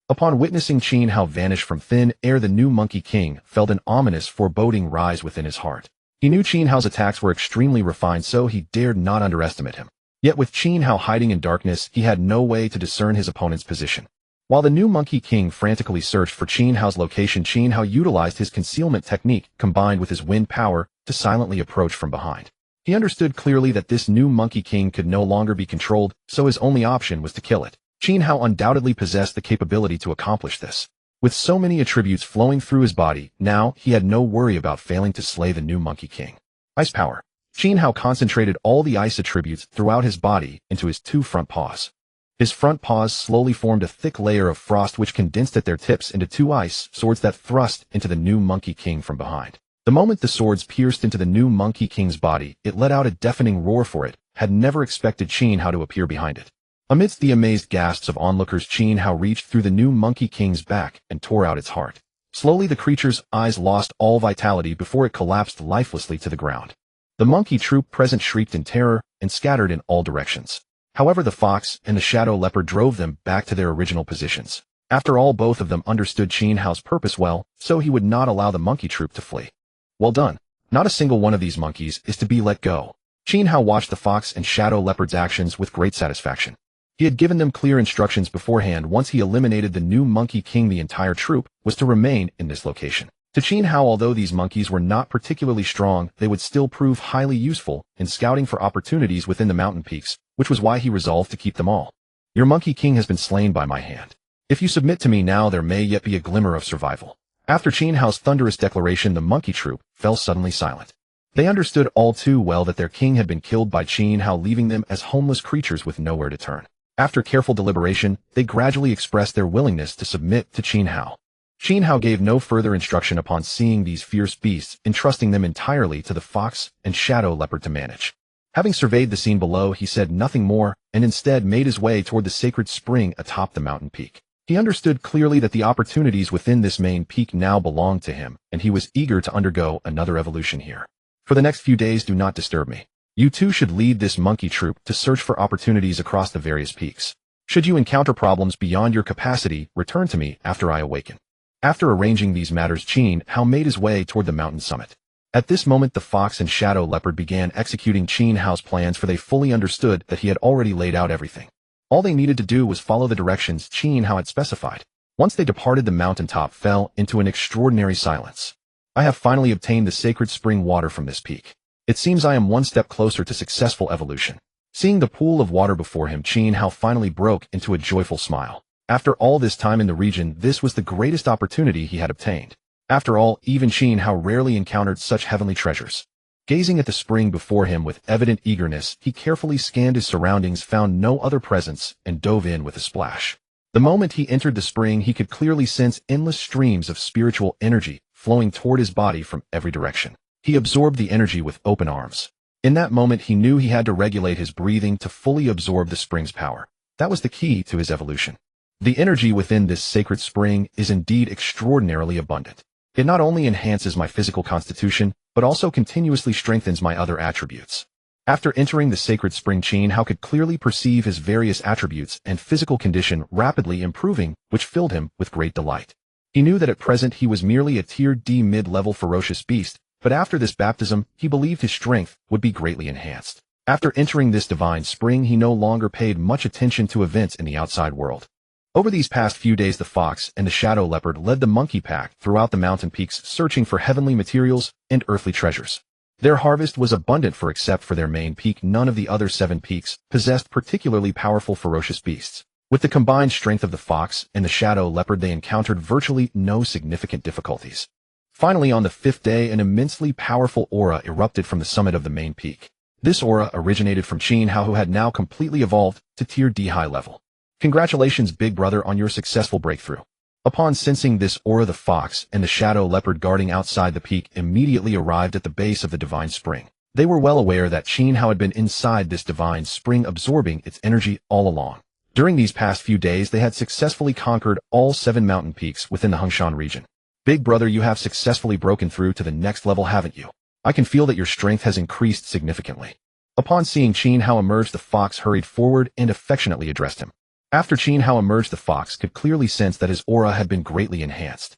Upon witnessing Qin Hao vanish from thin air, the new monkey king felt an ominous foreboding rise within his heart. He knew Qin Hao's attacks were extremely refined, so he dared not underestimate him. Yet with Qin Hao hiding in darkness, he had no way to discern his opponent's position. While the new Monkey King frantically searched for Qin Hao's location, Qin Hao utilized his concealment technique combined with his wind power to silently approach from behind. He understood clearly that this new Monkey King could no longer be controlled, so his only option was to kill it. Qin Hao undoubtedly possessed the capability to accomplish this. With so many attributes flowing through his body, now he had no worry about failing to slay the new Monkey King. Ice power. Qin Hao concentrated all the ice attributes throughout his body into his two front paws. His front paws slowly formed a thick layer of frost which condensed at their tips into two ice swords that thrust into the new Monkey King from behind. The moment the swords pierced into the new Monkey King's body, it let out a deafening roar, for it had never expected Qin Hao to appear behind it. Amidst the amazed gasps of onlookers, Qin Hao reached through the new Monkey King's back and tore out its heart. Slowly the creature's eyes lost all vitality before it collapsed lifelessly to the ground. The monkey troop present shrieked in terror and scattered in all directions. However, the fox and the shadow leopard drove them back to their original positions. After all, both of them understood Qin Hao's purpose well, so he would not allow the monkey troop to flee. Well done. Not a single one of these monkeys is to be let go. Qin Hao watched the fox and shadow leopard's actions with great satisfaction. He had given them clear instructions beforehand. Once he eliminated the new Monkey King, the entire troop was to remain in this location. To Qin Hao, although these monkeys were not particularly strong, they would still prove highly useful in scouting for opportunities within the mountain peaks, which was why he resolved to keep them all. Your Monkey King has been slain by my hand. If you submit to me now, there may yet be a glimmer of survival. After Qin Hao's thunderous declaration, the monkey troop fell suddenly silent. They understood all too well that their king had been killed by Qin Hao, leaving them as homeless creatures with nowhere to turn. After careful deliberation, they gradually expressed their willingness to submit to Qin Hao. Qin Hao gave no further instruction upon seeing these fierce beasts, entrusting them entirely to the fox and shadow leopard to manage. Having surveyed the scene below, he said nothing more and instead made his way toward the sacred spring atop the mountain peak. He understood clearly that the opportunities within this main peak now belonged to him, and he was eager to undergo another evolution here. For the next few days, do not disturb me. You two should lead this monkey troop to search for opportunities across the various peaks. Should you encounter problems beyond your capacity, return to me after I awaken. After arranging these matters, Qin Hao made his way toward the mountain summit. At this moment, the fox and shadow leopard began executing Qin Hao's plans, for they fully understood that he had already laid out everything. All they needed to do was follow the directions Qin Hao had specified. Once they departed, the mountaintop fell into an extraordinary silence. I have finally obtained the sacred spring water from this peak. It seems I am one step closer to successful evolution. Seeing the pool of water before him, Qin Hao finally broke into a joyful smile. After all this time in the region, this was the greatest opportunity he had obtained. After all, even Qin Hao rarely encountered such heavenly treasures. Gazing at the spring before him with evident eagerness, he carefully scanned his surroundings, found no other presence, and dove in with a splash. The moment he entered the spring, he could clearly sense endless streams of spiritual energy flowing toward his body from every direction. He absorbed the energy with open arms. In that moment, he knew he had to regulate his breathing to fully absorb the spring's power. That was the key to his evolution. The energy within this sacred spring is indeed extraordinarily abundant. It not only enhances my physical constitution, but also continuously strengthens my other attributes. After entering the sacred spring, Qin Hao could clearly perceive his various attributes and physical condition rapidly improving, which filled him with great delight. He knew that at present he was merely a tier D mid-level ferocious beast, but after this baptism, he believed his strength would be greatly enhanced. After entering this divine spring, he no longer paid much attention to events in the outside world. Over these past few days, the fox and the shadow leopard led the monkey pack throughout the mountain peaks, searching for heavenly materials and earthly treasures. Their harvest was abundant, for except for their main peak, none of the other 7 peaks possessed particularly powerful ferocious beasts. With the combined strength of the fox and the shadow leopard, they encountered virtually no significant difficulties. Finally, on the 5th day, an immensely powerful aura erupted from the summit of the main peak. This aura originated from Qin Hao, who had now completely evolved to tier D high level. Congratulations, big brother, on your successful breakthrough. Upon sensing this aura, the fox and the shadow leopard guarding outside the peak immediately arrived at the base of the divine spring. They were well aware that Qin Hao had been inside this divine spring, absorbing its energy all along. During these past few days, they had successfully conquered all 7 mountain peaks within the Hengshan region. Big brother, you have successfully broken through to the next level, haven't you? I can feel that your strength has increased significantly. Upon seeing Qin Hao emerge, the fox hurried forward and affectionately addressed him. After Qin Hao emerged, the fox could clearly sense that his aura had been greatly enhanced.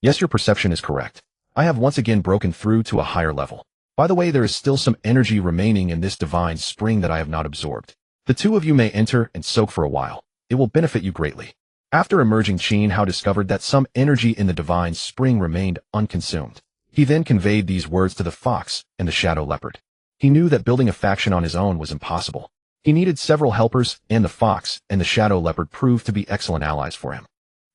Yes, your perception is correct. I have once again broken through to a higher level. By the way, there is still some energy remaining in this divine spring that I have not absorbed. The two of you may enter and soak for a while. It will benefit you greatly. After emerging, Qin Hao discovered that some energy in the divine spring remained unconsumed. He then conveyed these words to the fox and the shadow leopard. He knew that building a faction on his own was impossible. He needed several helpers, and the fox and the shadow leopard proved to be excellent allies for him.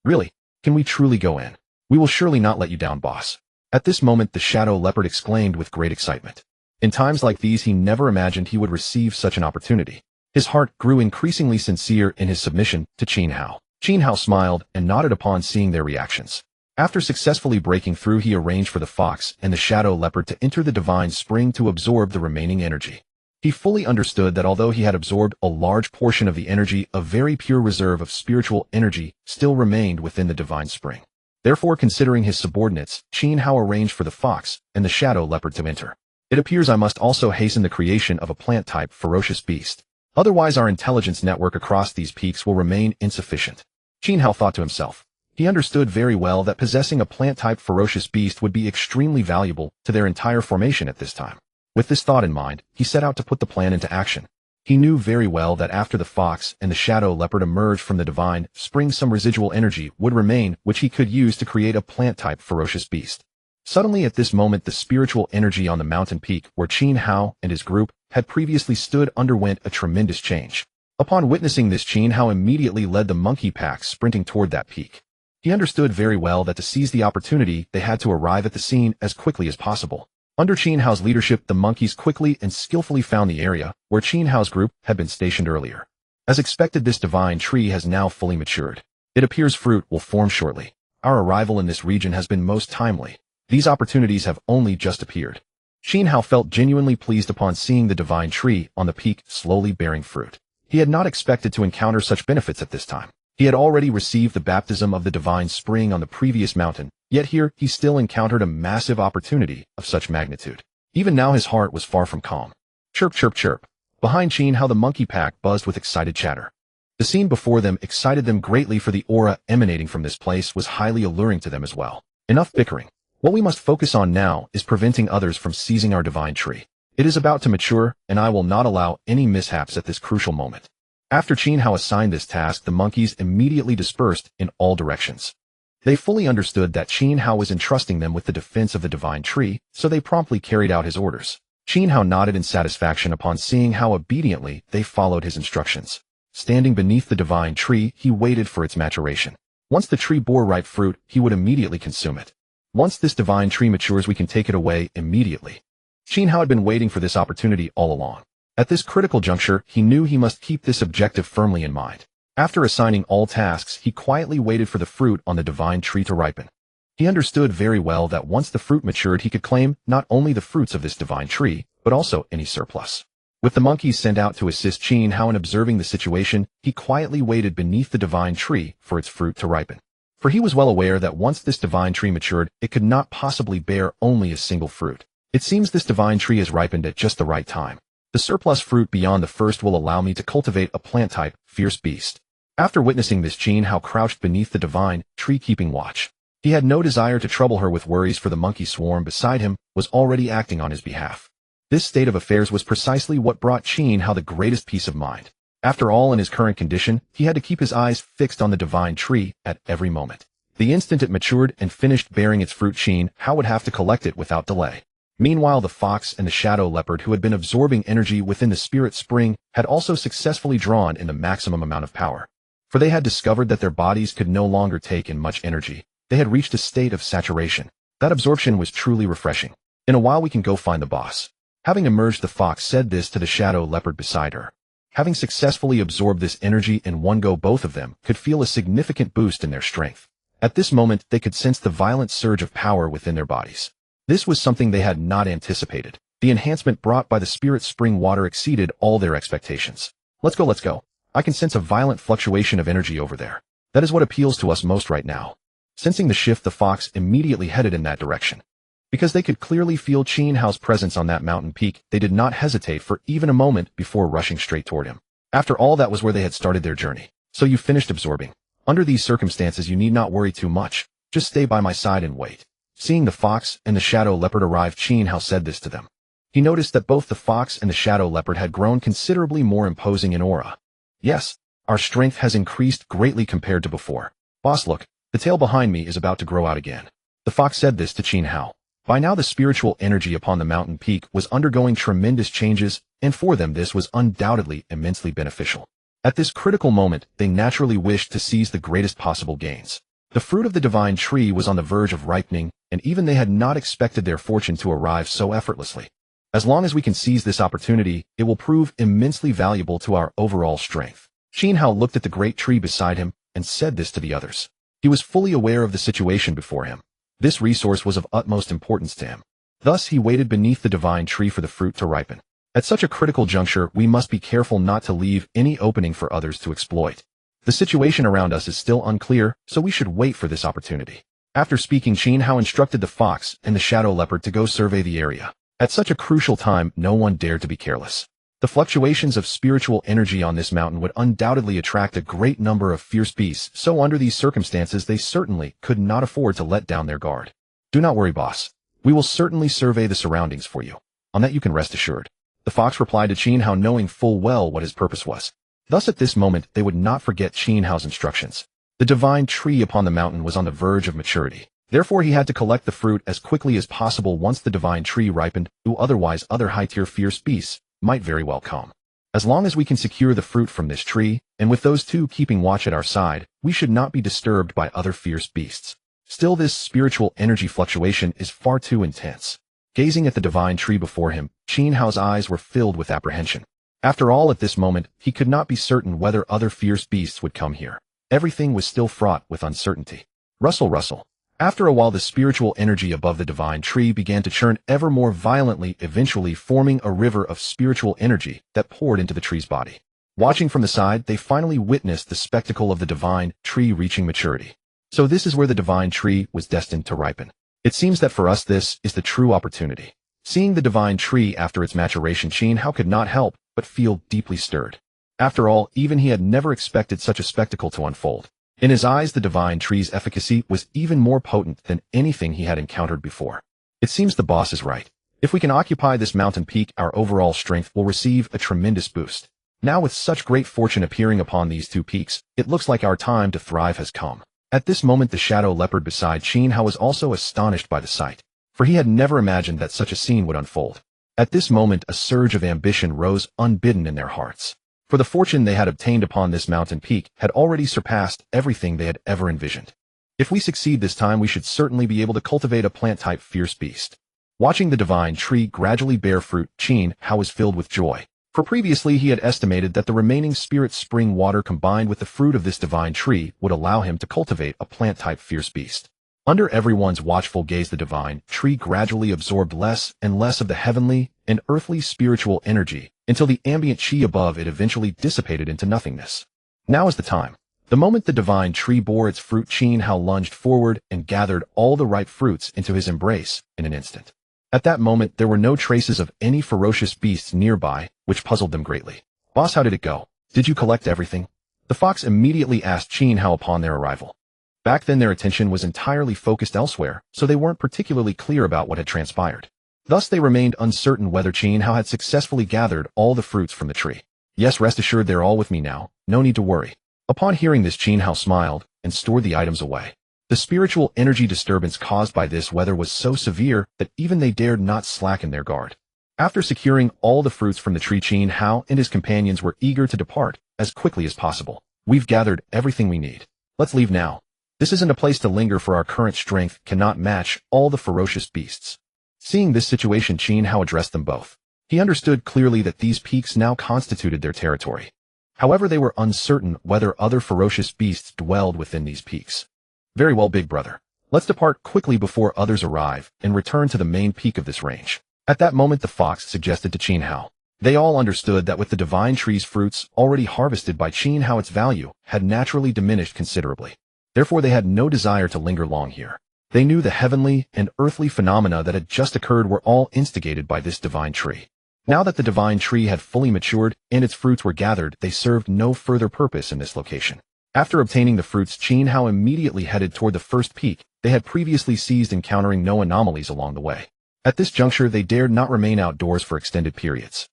Really? Can we truly go in? We will surely not let you down, boss. At this moment, the shadow leopard exclaimed with great excitement. In times like these, he never imagined he would receive such an opportunity. His heart grew increasingly sincere in his submission to Qin Hao. Qin Hao smiled and nodded upon seeing their reactions. After successfully breaking through, he arranged for the fox and the shadow leopard to enter the divine spring to absorb the remaining energy. He fully understood that although he had absorbed a large portion of the energy, a very pure reserve of spiritual energy still remained within the divine spring. Therefore, considering his subordinates, Qin Hao arranged for the fox and the shadow leopard to enter. It appears I must also hasten the creation of a plant-type ferocious beast. Otherwise, our intelligence network across these peaks will remain insufficient. Qin Hao thought to himself. He understood very well that possessing a plant-type ferocious beast would be extremely valuable to their entire formation at this time. With this thought in mind, he set out to put the plan into action. He knew very well that after the fox and the shadow leopard emerged from the divine spring, some residual energy would remain which he could use to create a plant-type ferocious beast. Suddenly at this moment, the spiritual energy on the mountain peak where Qin Hao and his group had previously stood underwent a tremendous change. Upon witnessing this, Qin Hao immediately led the monkey pack sprinting toward that peak. He understood very well that to seize the opportunity, they had to arrive at the scene as quickly as possible. Under Qin Hao's leadership, the monkeys quickly and skillfully found the area where Qin Hao's group had been stationed earlier. As expected, this divine tree has now fully matured. It appears fruit will form shortly. Our arrival in this region has been most timely. These opportunities have only just appeared. Qin Hao felt genuinely pleased upon seeing the divine tree on the peak slowly bearing fruit. He had not expected to encounter such benefits at this time. He had already received the baptism of the divine spring on the previous mountain, yet here he still encountered a massive opportunity of such magnitude. Even now his heart was far from calm. Chirp, chirp, chirp. Behind Qin Hao, the monkey pack buzzed with excited chatter. The scene before them excited them greatly, for the aura emanating from this place was highly alluring to them as well. Enough bickering. What we must focus on now is preventing others from seizing our divine tree. It is about to mature, and I will not allow any mishaps at this crucial moment. After Qin Hao assigned this task, the monkeys immediately dispersed in all directions. They fully understood that Qin Hao was entrusting them with the defense of the divine tree, so they promptly carried out his orders. Qin Hao nodded in satisfaction upon seeing how obediently they followed his instructions. Standing beneath the divine tree, he waited for its maturation. Once the tree bore ripe fruit, he would immediately consume it. Once this divine tree matures, we can take it away immediately. Qin Hao had been waiting for this opportunity all along. At this critical juncture, he knew he must keep this objective firmly in mind. After assigning all tasks, he quietly waited for the fruit on the divine tree to ripen. He understood very well that once the fruit matured, he could claim not only the fruits of this divine tree, but also any surplus. With the monkeys sent out to assist Qin Hao in observing the situation, he quietly waited beneath the divine tree for its fruit to ripen. For he was well aware that once this divine tree matured, it could not possibly bear only a single fruit. It seems this divine tree has ripened at just the right time. The surplus fruit beyond the first will allow me to cultivate a plant-type, fierce beast. After witnessing this, Qin Hao crouched beneath the divine tree keeping watch. He had no desire to trouble her with worries, for the monkey swarm beside him was already acting on his behalf. This state of affairs was precisely what brought Qin Hao the greatest peace of mind. After all, in his current condition, he had to keep his eyes fixed on the divine tree at every moment. The instant it matured and finished bearing its fruit, Qin Hao would have to collect it without delay. Meanwhile, the fox and the shadow leopard, who had been absorbing energy within the spirit spring, had also successfully drawn in the maximum amount of power. For they had discovered that their bodies could no longer take in much energy. They had reached a state of saturation. That absorption was truly refreshing. In a while we can go find the boss. Having emerged, the fox said this to the shadow leopard beside her. Having successfully absorbed this energy in one go, both of them could feel a significant boost in their strength. At this moment, they could sense the violent surge of power within their bodies. This was something they had not anticipated. The enhancement brought by the spirit spring water exceeded all their expectations. Let's go, let's go. I can sense a violent fluctuation of energy over there. That is what appeals to us most right now. Sensing the shift, the fox immediately headed in that direction. Because they could clearly feel Qin Hao's presence on that mountain peak, they did not hesitate for even a moment before rushing straight toward him. After all, that was where they had started their journey. So you finished absorbing. Under these circumstances, you need not worry too much. Just stay by my side and wait. Seeing the fox and the shadow leopard arrive, Qin Hao said this to them. he noticed that both the fox and the shadow leopard had grown considerably more imposing in aura. Yes, our strength has increased greatly compared to before. Boss, look, the tail behind me is about to grow out again. The fox said this to Qin Hao. By now the spiritual energy upon the mountain peak was undergoing tremendous changes, and for them this was undoubtedly immensely beneficial. At this critical moment, they naturally wished to seize the greatest possible gains. The fruit of the divine tree was on the verge of ripening, and even they had not expected their fortune to arrive so effortlessly. As long as we can seize this opportunity, it will prove immensely valuable to our overall strength. Qin Hao looked at the great tree beside him and said this to the others. He was fully aware of the situation before him. This resource was of utmost importance to him. Thus he waited beneath the divine tree for the fruit to ripen. At such a critical juncture, we must be careful not to leave any opening for others to exploit. The situation around us is still unclear, so we should wait for this opportunity. After speaking, Qin Hao instructed the fox and the shadow leopard to go survey the area. At such a crucial time, no one dared to be careless. The fluctuations of spiritual energy on this mountain would undoubtedly attract a great number of fierce beasts, so under these circumstances they certainly could not afford to let down their guard. Do not worry, boss. We will certainly survey the surroundings for you. On that you can rest assured. The fox replied to Qin Hao, knowing full well what his purpose was. Thus at this moment they would not forget Qin Hao's instructions. The divine tree upon the mountain was on the verge of maturity. Therefore he had to collect the fruit as quickly as possible once the divine tree ripened, who otherwise other high-tier fierce beasts might very well come. As long as we can secure the fruit from this tree, and with those two keeping watch at our side, we should not be disturbed by other fierce beasts. Still, this spiritual energy fluctuation is far too intense. Gazing at the divine tree before him, Qin Hao's eyes were filled with apprehension. After all, at this moment, he could not be certain whether other fierce beasts would come here. Everything was still fraught with uncertainty. Rustle, rustle. After a while, the spiritual energy above the divine tree began to churn ever more violently, eventually forming a river of spiritual energy that poured into the tree's body. Watching from the side, they finally witnessed the spectacle of the divine tree reaching maturity. So this is where the divine tree was destined to ripen. It seems that for us this is the true opportunity. Seeing the divine tree after its maturation, Qin Hao could not help but feel deeply stirred. After all, even he had never expected such a spectacle to unfold. In his eyes, the divine tree's efficacy was even more potent than anything he had encountered before. It seems the boss is right. If we can occupy this mountain peak, our overall strength will receive a tremendous boost. Now with such great fortune appearing upon these two peaks, it looks like our time to thrive has come. At this moment, the shadow leopard beside Qin Hao was also astonished by the sight, for he had never imagined that such a scene would unfold. At this moment, a surge of ambition rose unbidden in their hearts. For the fortune they had obtained upon this mountain peak had already surpassed everything they had ever envisioned. If we succeed this time, we should certainly be able to cultivate a plant-type fierce beast. Watching the divine tree gradually bear fruit, Qin Hao was filled with joy. For previously he had estimated that the remaining spirit spring water combined with the fruit of this divine tree would allow him to cultivate a plant-type fierce beast. Under everyone's watchful gaze, the divine tree gradually absorbed less and less of the heavenly and earthly spiritual energy until the ambient chi above it eventually dissipated into nothingness. Now is the time. The moment the divine tree bore its fruit, Qin Hao lunged forward and gathered all the ripe fruits into his embrace in an instant. At that moment, there were no traces of any ferocious beasts nearby, which puzzled them greatly. Boss, how did it go? Did you collect everything? The fox immediately asked Qin Hao upon their arrival. Back then their attention was entirely focused elsewhere, so they weren't particularly clear about what had transpired. Thus they remained uncertain whether Qin Hao had successfully gathered all the fruits from the tree. Yes, rest assured they're all with me now, no need to worry. Upon hearing this, Qin Hao smiled and stored the items away. The spiritual energy disturbance caused by this weather was so severe that even they dared not slacken their guard. After securing all the fruits from the tree, Qin Hao and his companions were eager to depart as quickly as possible. We've gathered everything we need. Let's leave now. This isn't a place to linger, for our current strength cannot match all the ferocious beasts. Seeing this situation, Qin Hao addressed them both. He understood clearly that these peaks now constituted their territory. However, they were uncertain whether other ferocious beasts dwelled within these peaks. Very well, big brother. Let's depart quickly before others arrive and return to the main peak of this range. At that moment, the fox suggested to Qin Hao. They all understood that with the divine tree's fruits already harvested by Qin Hao, its value had naturally diminished considerably. Therefore, they had no desire to linger long here. They knew the heavenly and earthly phenomena that had just occurred were all instigated by this divine tree. Now that the divine tree had fully matured and its fruits were gathered, they served no further purpose in this location. After obtaining the fruits, Qin Hao immediately headed toward the first peak they had previously seized, encountering no anomalies along the way. At this juncture, they dared not remain outdoors for extended periods.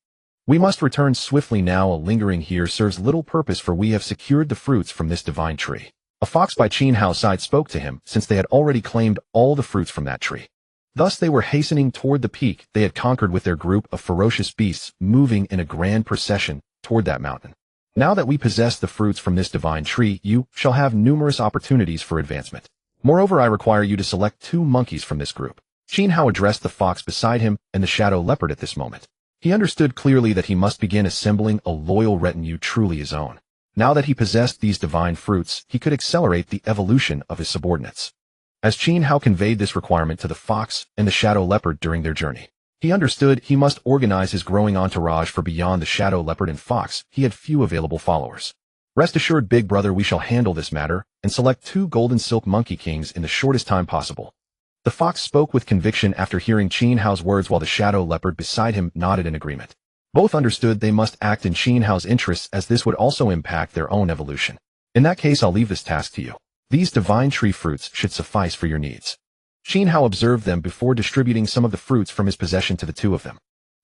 We must return swiftly now. A lingering here serves little purpose, for we have secured the fruits from this divine tree. A fox by Qin Hao's side spoke to him, since they had already claimed all the fruits from that tree. Thus they were hastening toward the peak they had conquered with their group of ferocious beasts, moving in a grand procession toward that mountain. Now that we possess the fruits from this divine tree, you shall have numerous opportunities for advancement. Moreover, I require you to select 2 monkeys from this group. Qin Hao addressed the fox beside him and the shadow leopard at this moment. He understood clearly that he must begin assembling a loyal retinue truly his own. Now that he possessed these divine fruits, he could accelerate the evolution of his subordinates. As Qin Hao conveyed this requirement to the fox and the shadow leopard during their journey, he understood he must organize his growing entourage, for beyond the shadow leopard and fox, he had few available followers. Rest assured, big brother, we shall handle this matter and select 2 golden silk monkey kings in the shortest time possible. The fox spoke with conviction after hearing Qin Hao's words, while the shadow leopard beside him nodded in agreement. Both understood they must act in Qin Hao's interests, as this would also impact their own evolution. In that case, I'll leave this task to you. These divine tree fruits should suffice for your needs. Qin Hao observed them before distributing some of the fruits from his possession to the 2 of them.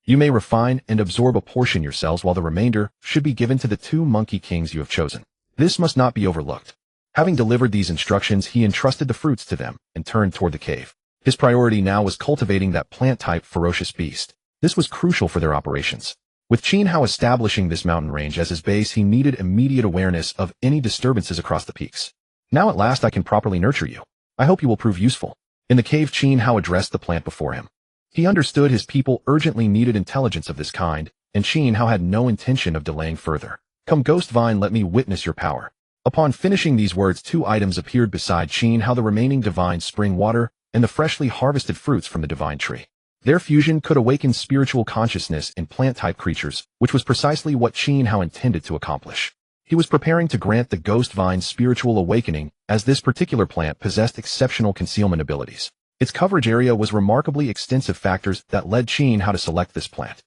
You may refine and absorb a portion yourselves, while the remainder should be given to the 2 monkey kings you have chosen. This must not be overlooked. Having delivered these instructions, he entrusted the fruits to them and turned toward the cave. His priority now was cultivating that plant-type ferocious beast. This was crucial for their operations. With Qin Hao establishing this mountain range as his base, he needed immediate awareness of any disturbances across the peaks. Now at last I can properly nurture you. I hope you will prove useful. In the cave, Qin Hao addressed the plant before him. He understood his people urgently needed intelligence of this kind, and Qin Hao had no intention of delaying further. Come, ghost vine, let me witness your power. Upon finishing these words, 2 items appeared beside Qin Hao: the remaining divine spring water and the freshly harvested fruits from the divine tree. Their fusion could awaken spiritual consciousness in plant-type creatures, which was precisely what Qin Hao intended to accomplish. He was preparing to grant the ghost vine spiritual awakening, as this particular plant possessed exceptional concealment abilities. Its coverage area was remarkably extensive, factors that led Qin Hao to select this plant.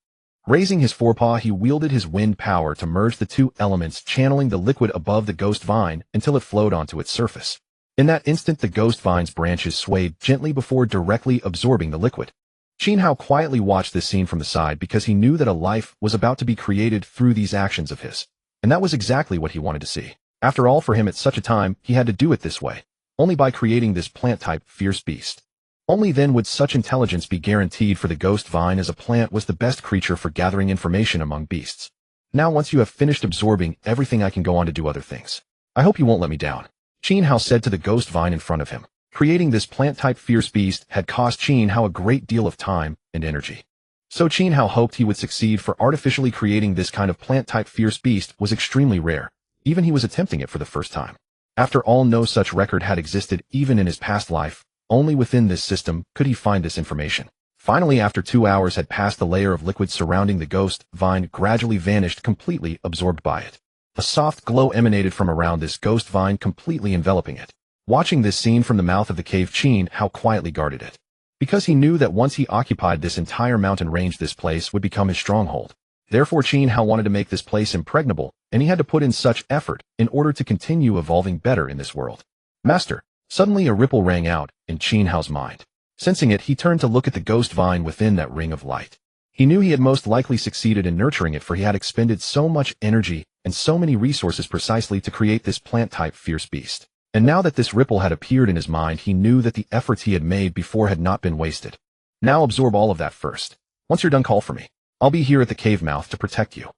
Raising his forepaw, he wielded his wind power to merge the 2 elements, channeling the liquid above the ghost vine until it flowed onto its surface. In that instant, the ghost vine's branches swayed gently before directly absorbing the liquid. Qin Hao quietly watched this scene from the side, because he knew that a life was about to be created through these actions of his. And that was exactly what he wanted to see. After all, for him at such a time, he had to do it this way, only by creating this plant-type fierce beast. Only then would such intelligence be guaranteed, for the ghost vine as a plant was the best creature for gathering information among beasts. Now once you have finished absorbing everything, I can go on to do other things. I hope you won't let me down, Qin Hao said to the ghost vine in front of him. Creating this plant-type fierce beast had cost Qin Hao a great deal of time and energy. So Qin Hao hoped he would succeed, for artificially creating this kind of plant-type fierce beast was extremely rare. Even he was attempting it for the first time. After all, no such record had existed even in his past life. Only within this system could he find this information. Finally, after 2 hours had passed, the layer of liquid surrounding the ghost vine gradually vanished, completely absorbed by it. A soft glow emanated from around this ghost vine, completely enveloping it. Watching this scene from the mouth of the cave, Qin Hao quietly guarded it. Because he knew that once he occupied this entire mountain range, this place would become his stronghold. Therefore, Qin Hao wanted to make this place impregnable, and he had to put in such effort in order to continue evolving better in this world. Master! Suddenly a ripple rang out in Qin Hao's mind. Sensing it, he turned to look at the ghost vine within that ring of light. He knew he had most likely succeeded in nurturing it, for he had expended so much energy and so many resources precisely to create this plant-type fierce beast. And now that this ripple had appeared in his mind, he knew that the efforts he had made before had not been wasted. Now absorb all of that first. Once you're done, call for me. I'll be here at the cave mouth to protect you.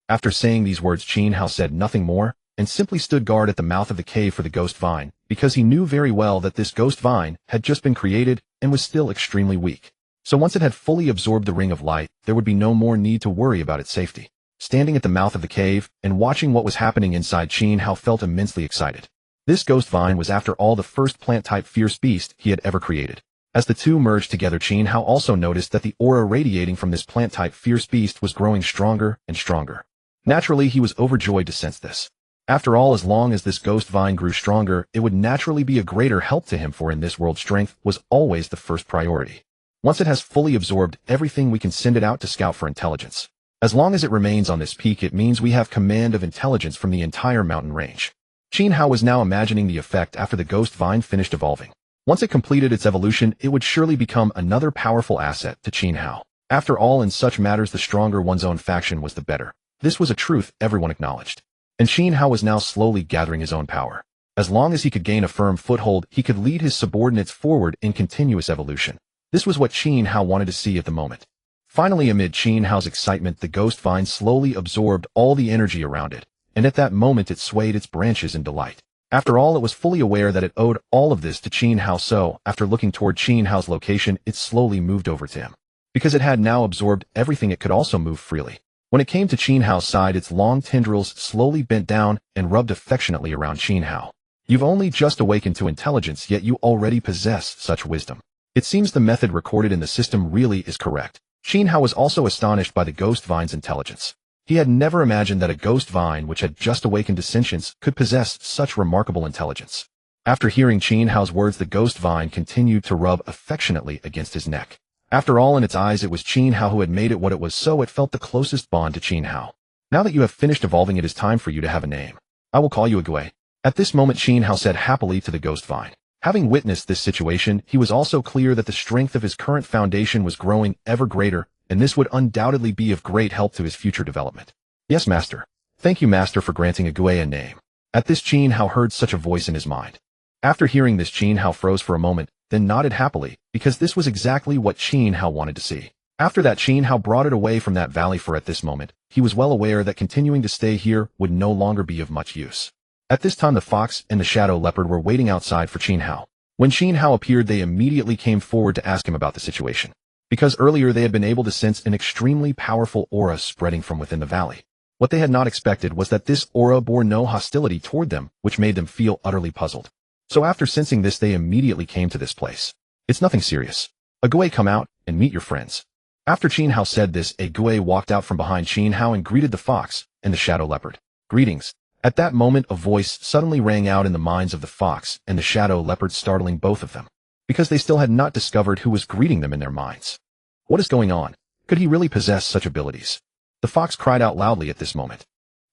After saying these words, Qin Hao said nothing more, and simply stood guard at the mouth of the cave for the ghost vine, because he knew very well that this ghost vine had just been created and was still extremely weak. So once it had fully absorbed the ring of light, there would be no more need to worry about its safety. Standing at the mouth of the cave and watching what was happening inside, Qin Hao felt immensely excited. This ghost vine was, after all, the first plant-type fierce beast he had ever created. As the two merged together, Qin Hao also noticed that the aura radiating from this plant-type fierce beast was growing stronger and stronger. Naturally, he was overjoyed to sense this. After all, as long as this ghost vine grew stronger, it would naturally be a greater help to him, for in this world, strength was always the first priority. Once it has fully absorbed everything, we can send it out to scout for intelligence. As long as it remains on this peak, it means we have command of intelligence from the entire mountain range. Qin Hao was now imagining the effect after the ghost vine finished evolving. Once it completed its evolution, it would surely become another powerful asset to Qin Hao. After all, in such matters, the stronger one's own faction was the better. This was a truth everyone acknowledged. And Qin Hao was now slowly gathering his own power. As long as he could gain a firm foothold, he could lead his subordinates forward in continuous evolution. This was what Qin Hao wanted to see at the moment. Finally, amid Qin Hao's excitement, the ghost vine slowly absorbed all the energy around it, and at that moment it swayed its branches in delight. After all, it was fully aware that it owed all of this to Qin Hao, so, after looking toward Qin Hao's location, it slowly moved over to him. Because it had now absorbed everything, it could also move freely. When it came to Qin Hao's side, its long tendrils slowly bent down and rubbed affectionately around Qin Hao. You've only just awakened to intelligence, yet you already possess such wisdom. It seems the method recorded in the system really is correct. Qin Hao was also astonished by the ghost vine's intelligence. He had never imagined that a ghost vine which had just awakened to sentience could possess such remarkable intelligence. After hearing Qin Hao's words, the ghost vine continued to rub affectionately against his neck. After all, in its eyes, it was Qin Hao who had made it what it was, so it felt the closest bond to Qin Hao. Now that you have finished evolving, it is time for you to have a name. I will call you Agui. At this moment, Qin Hao said happily to the ghost vine. Having witnessed this situation, he was also clear that the strength of his current foundation was growing ever greater, and this would undoubtedly be of great help to his future development. Yes, master. Thank you, master, for granting Agui a name. At this, Qin Hao heard such a voice in his mind. After hearing this, Qin Hao froze for a moment, then nodded happily, because this was exactly what Qin Hao wanted to see. After that, Qin Hao brought it away from that valley, for at this moment, he was well aware that continuing to stay here would no longer be of much use. At this time, the fox and the shadow leopard were waiting outside for Qin Hao. When Qin Hao appeared, they immediately came forward to ask him about the situation. Because earlier they had been able to sense an extremely powerful aura spreading from within the valley. What they had not expected was that this aura bore no hostility toward them, which made them feel utterly puzzled. So after sensing this, they immediately came to this place. It's nothing serious. Agui, come out and meet your friends. After Qin Hao said this, Agui walked out from behind Qin Hao and greeted the fox and the shadow leopard. Greetings. At that moment, a voice suddenly rang out in the minds of the fox and the shadow leopard, startling both of them, because they still had not discovered who was greeting them in their minds. What is going on? Could he really possess such abilities? The fox cried out loudly at this moment.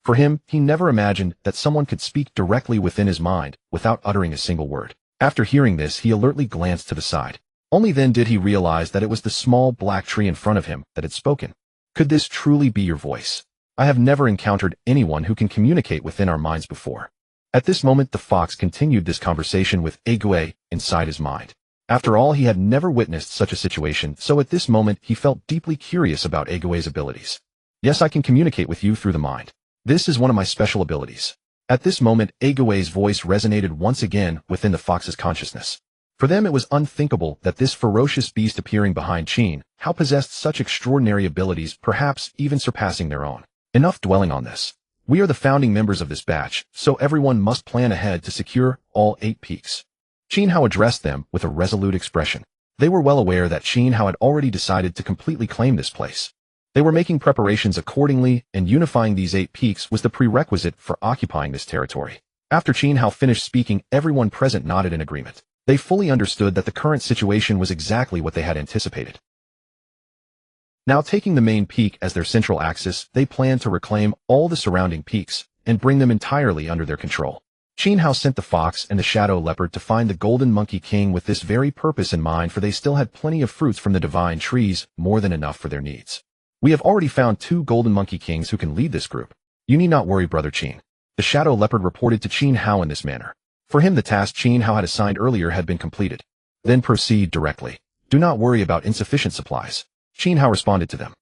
For him, he never imagined that someone could speak directly within his mind without uttering a single word. After hearing this, he alertly glanced to the side. Only then did he realize that it was the small black tree in front of him that had spoken. Could this truly be your voice? I have never encountered anyone who can communicate within our minds before. At this moment, the fox continued this conversation with Agui inside his mind. After all, he had never witnessed such a situation, so at this moment he felt deeply curious about Agui's abilities. Yes, I can communicate with you through the mind. This is one of my special abilities. At this moment, Agui's voice resonated once again within the fox's consciousness. For them, it was unthinkable that this ferocious beast appearing behind Qin Hao possessed such extraordinary abilities, perhaps even surpassing their own. Enough dwelling on this. We are the founding members of this batch, so everyone must plan ahead to secure all 8 peaks. Qin Hao addressed them with a resolute expression. They were well aware that Qin Hao had already decided to completely claim this place. They were making preparations accordingly, and unifying these 8 peaks was the prerequisite for occupying this territory. After Qin Hao finished speaking, everyone present nodded in agreement. They fully understood that the current situation was exactly what they had anticipated. Now, taking the main peak as their central axis, they planned to reclaim all the surrounding peaks and bring them entirely under their control. Qin Hao sent the fox and the shadow leopard to find the golden monkey king with this very purpose in mind, for they still had plenty of fruits from the divine trees, more than enough for their needs. We have already found 2 golden monkey kings who can lead this group. You need not worry, brother Qin. The shadow leopard reported to Qin Hao in this manner. For him, the task Qin Hao had assigned earlier had been completed. Then proceed directly. Do not worry about insufficient supplies. Qin Hao responded to them.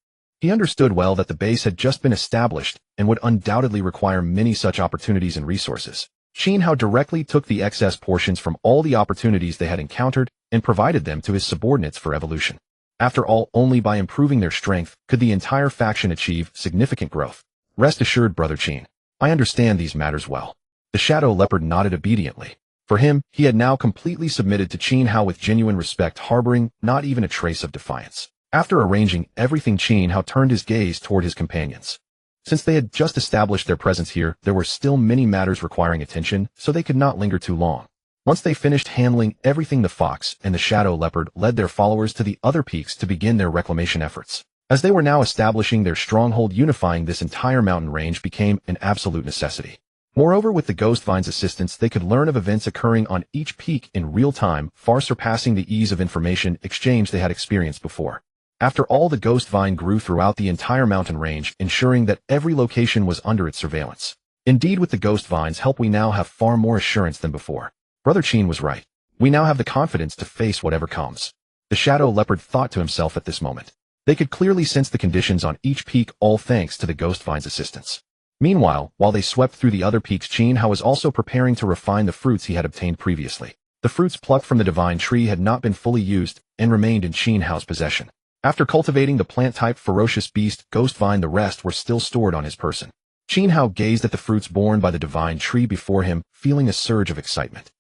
He understood well that the base had just been established and would undoubtedly require many such opportunities and resources. Qin Hao directly took the excess portions from all the opportunities they had encountered and provided them to his subordinates for evolution. After all, only by improving their strength could the entire faction achieve significant growth. Rest assured, brother Qin. I understand these matters well. The shadow leopard nodded obediently. For him, he had now completely submitted to Qin Hao with genuine respect, harboring not even a trace of defiance. After arranging everything, Qin Hao turned his gaze toward his companions. Since they had just established their presence here, there were still many matters requiring attention, so they could not linger too long. Once they finished handling everything, the fox and the shadow leopard led their followers to the other peaks to begin their reclamation efforts. As they were now establishing their stronghold, unifying this entire mountain range became an absolute necessity. Moreover, with the ghost vine's assistance, they could learn of events occurring on each peak in real time, far surpassing the ease of information exchange they had experienced before. After all, the ghost vine grew throughout the entire mountain range, ensuring that every location was under its surveillance. Indeed, with the ghost vine's help, we now have far more assurance than before. Brother Qin was right. We now have the confidence to face whatever comes. The shadow leopard thought to himself at this moment. They could clearly sense the conditions on each peak, all thanks to the ghost vine's assistance. Meanwhile, while they swept through the other peaks, Qin Hao was also preparing to refine the fruits he had obtained previously. The fruits plucked from the divine tree had not been fully used and remained in Qin Hao's possession. After cultivating the plant-type ferocious beast ghost vine, the rest were still stored on his person. Qin Hao gazed at the fruits borne by the divine tree before him, feeling a surge of excitement.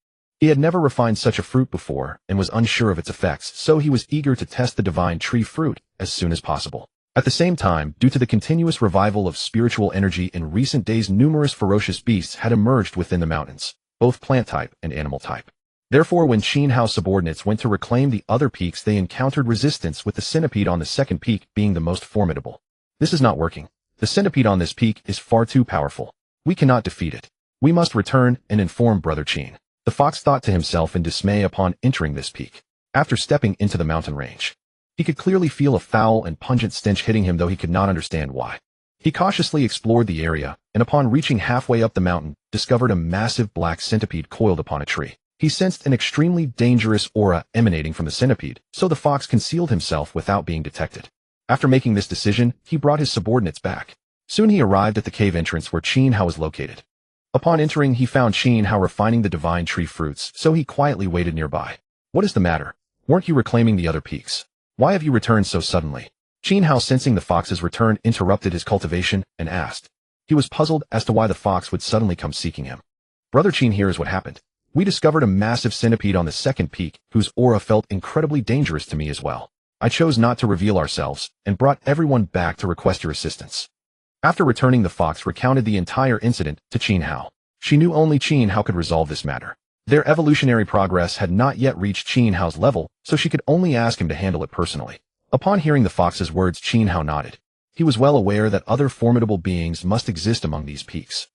He had never refined such a fruit before and was unsure of its effects, so he was eager to test the divine tree fruit as soon as possible. At the same time, due to the continuous revival of spiritual energy in recent days, numerous ferocious beasts had emerged within the mountains, both plant-type and animal-type. Therefore, when Qin Hao's subordinates went to reclaim the other peaks, they encountered resistance, with the centipede on the second peak being the most formidable. This is not working. The centipede on this peak is far too powerful. We cannot defeat it. We must return and inform Brother Qin. The fox thought to himself in dismay upon entering this peak. After stepping into the mountain range, he could clearly feel a foul and pungent stench hitting him, though he could not understand why. He cautiously explored the area, and upon reaching halfway up the mountain, discovered a massive black centipede coiled upon a tree. He sensed an extremely dangerous aura emanating from the centipede, so the fox concealed himself without being detected. After making this decision, he brought his subordinates back. Soon he arrived at the cave entrance where Qin Hao was located. Upon entering, he found Qin Hao refining the divine tree fruits, so he quietly waited nearby. "What is the matter? Weren't you reclaiming the other peaks? Why have you returned so suddenly?" Qin Hao, sensing the fox's return, interrupted his cultivation and asked. He was puzzled as to why the fox would suddenly come seeking him. "Brother Qin, here is what happened. We discovered a massive centipede on the second peak, whose aura felt incredibly dangerous to me as well. I chose not to reveal ourselves, and brought everyone back to request your assistance." After returning, the fox recounted the entire incident to Qin Hao. She knew only Qin Hao could resolve this matter. Their evolutionary progress had not yet reached Qin Hao's level, so she could only ask him to handle it personally. Upon hearing the fox's words, Qin Hao nodded. He was well aware that other formidable beings must exist among these peaks.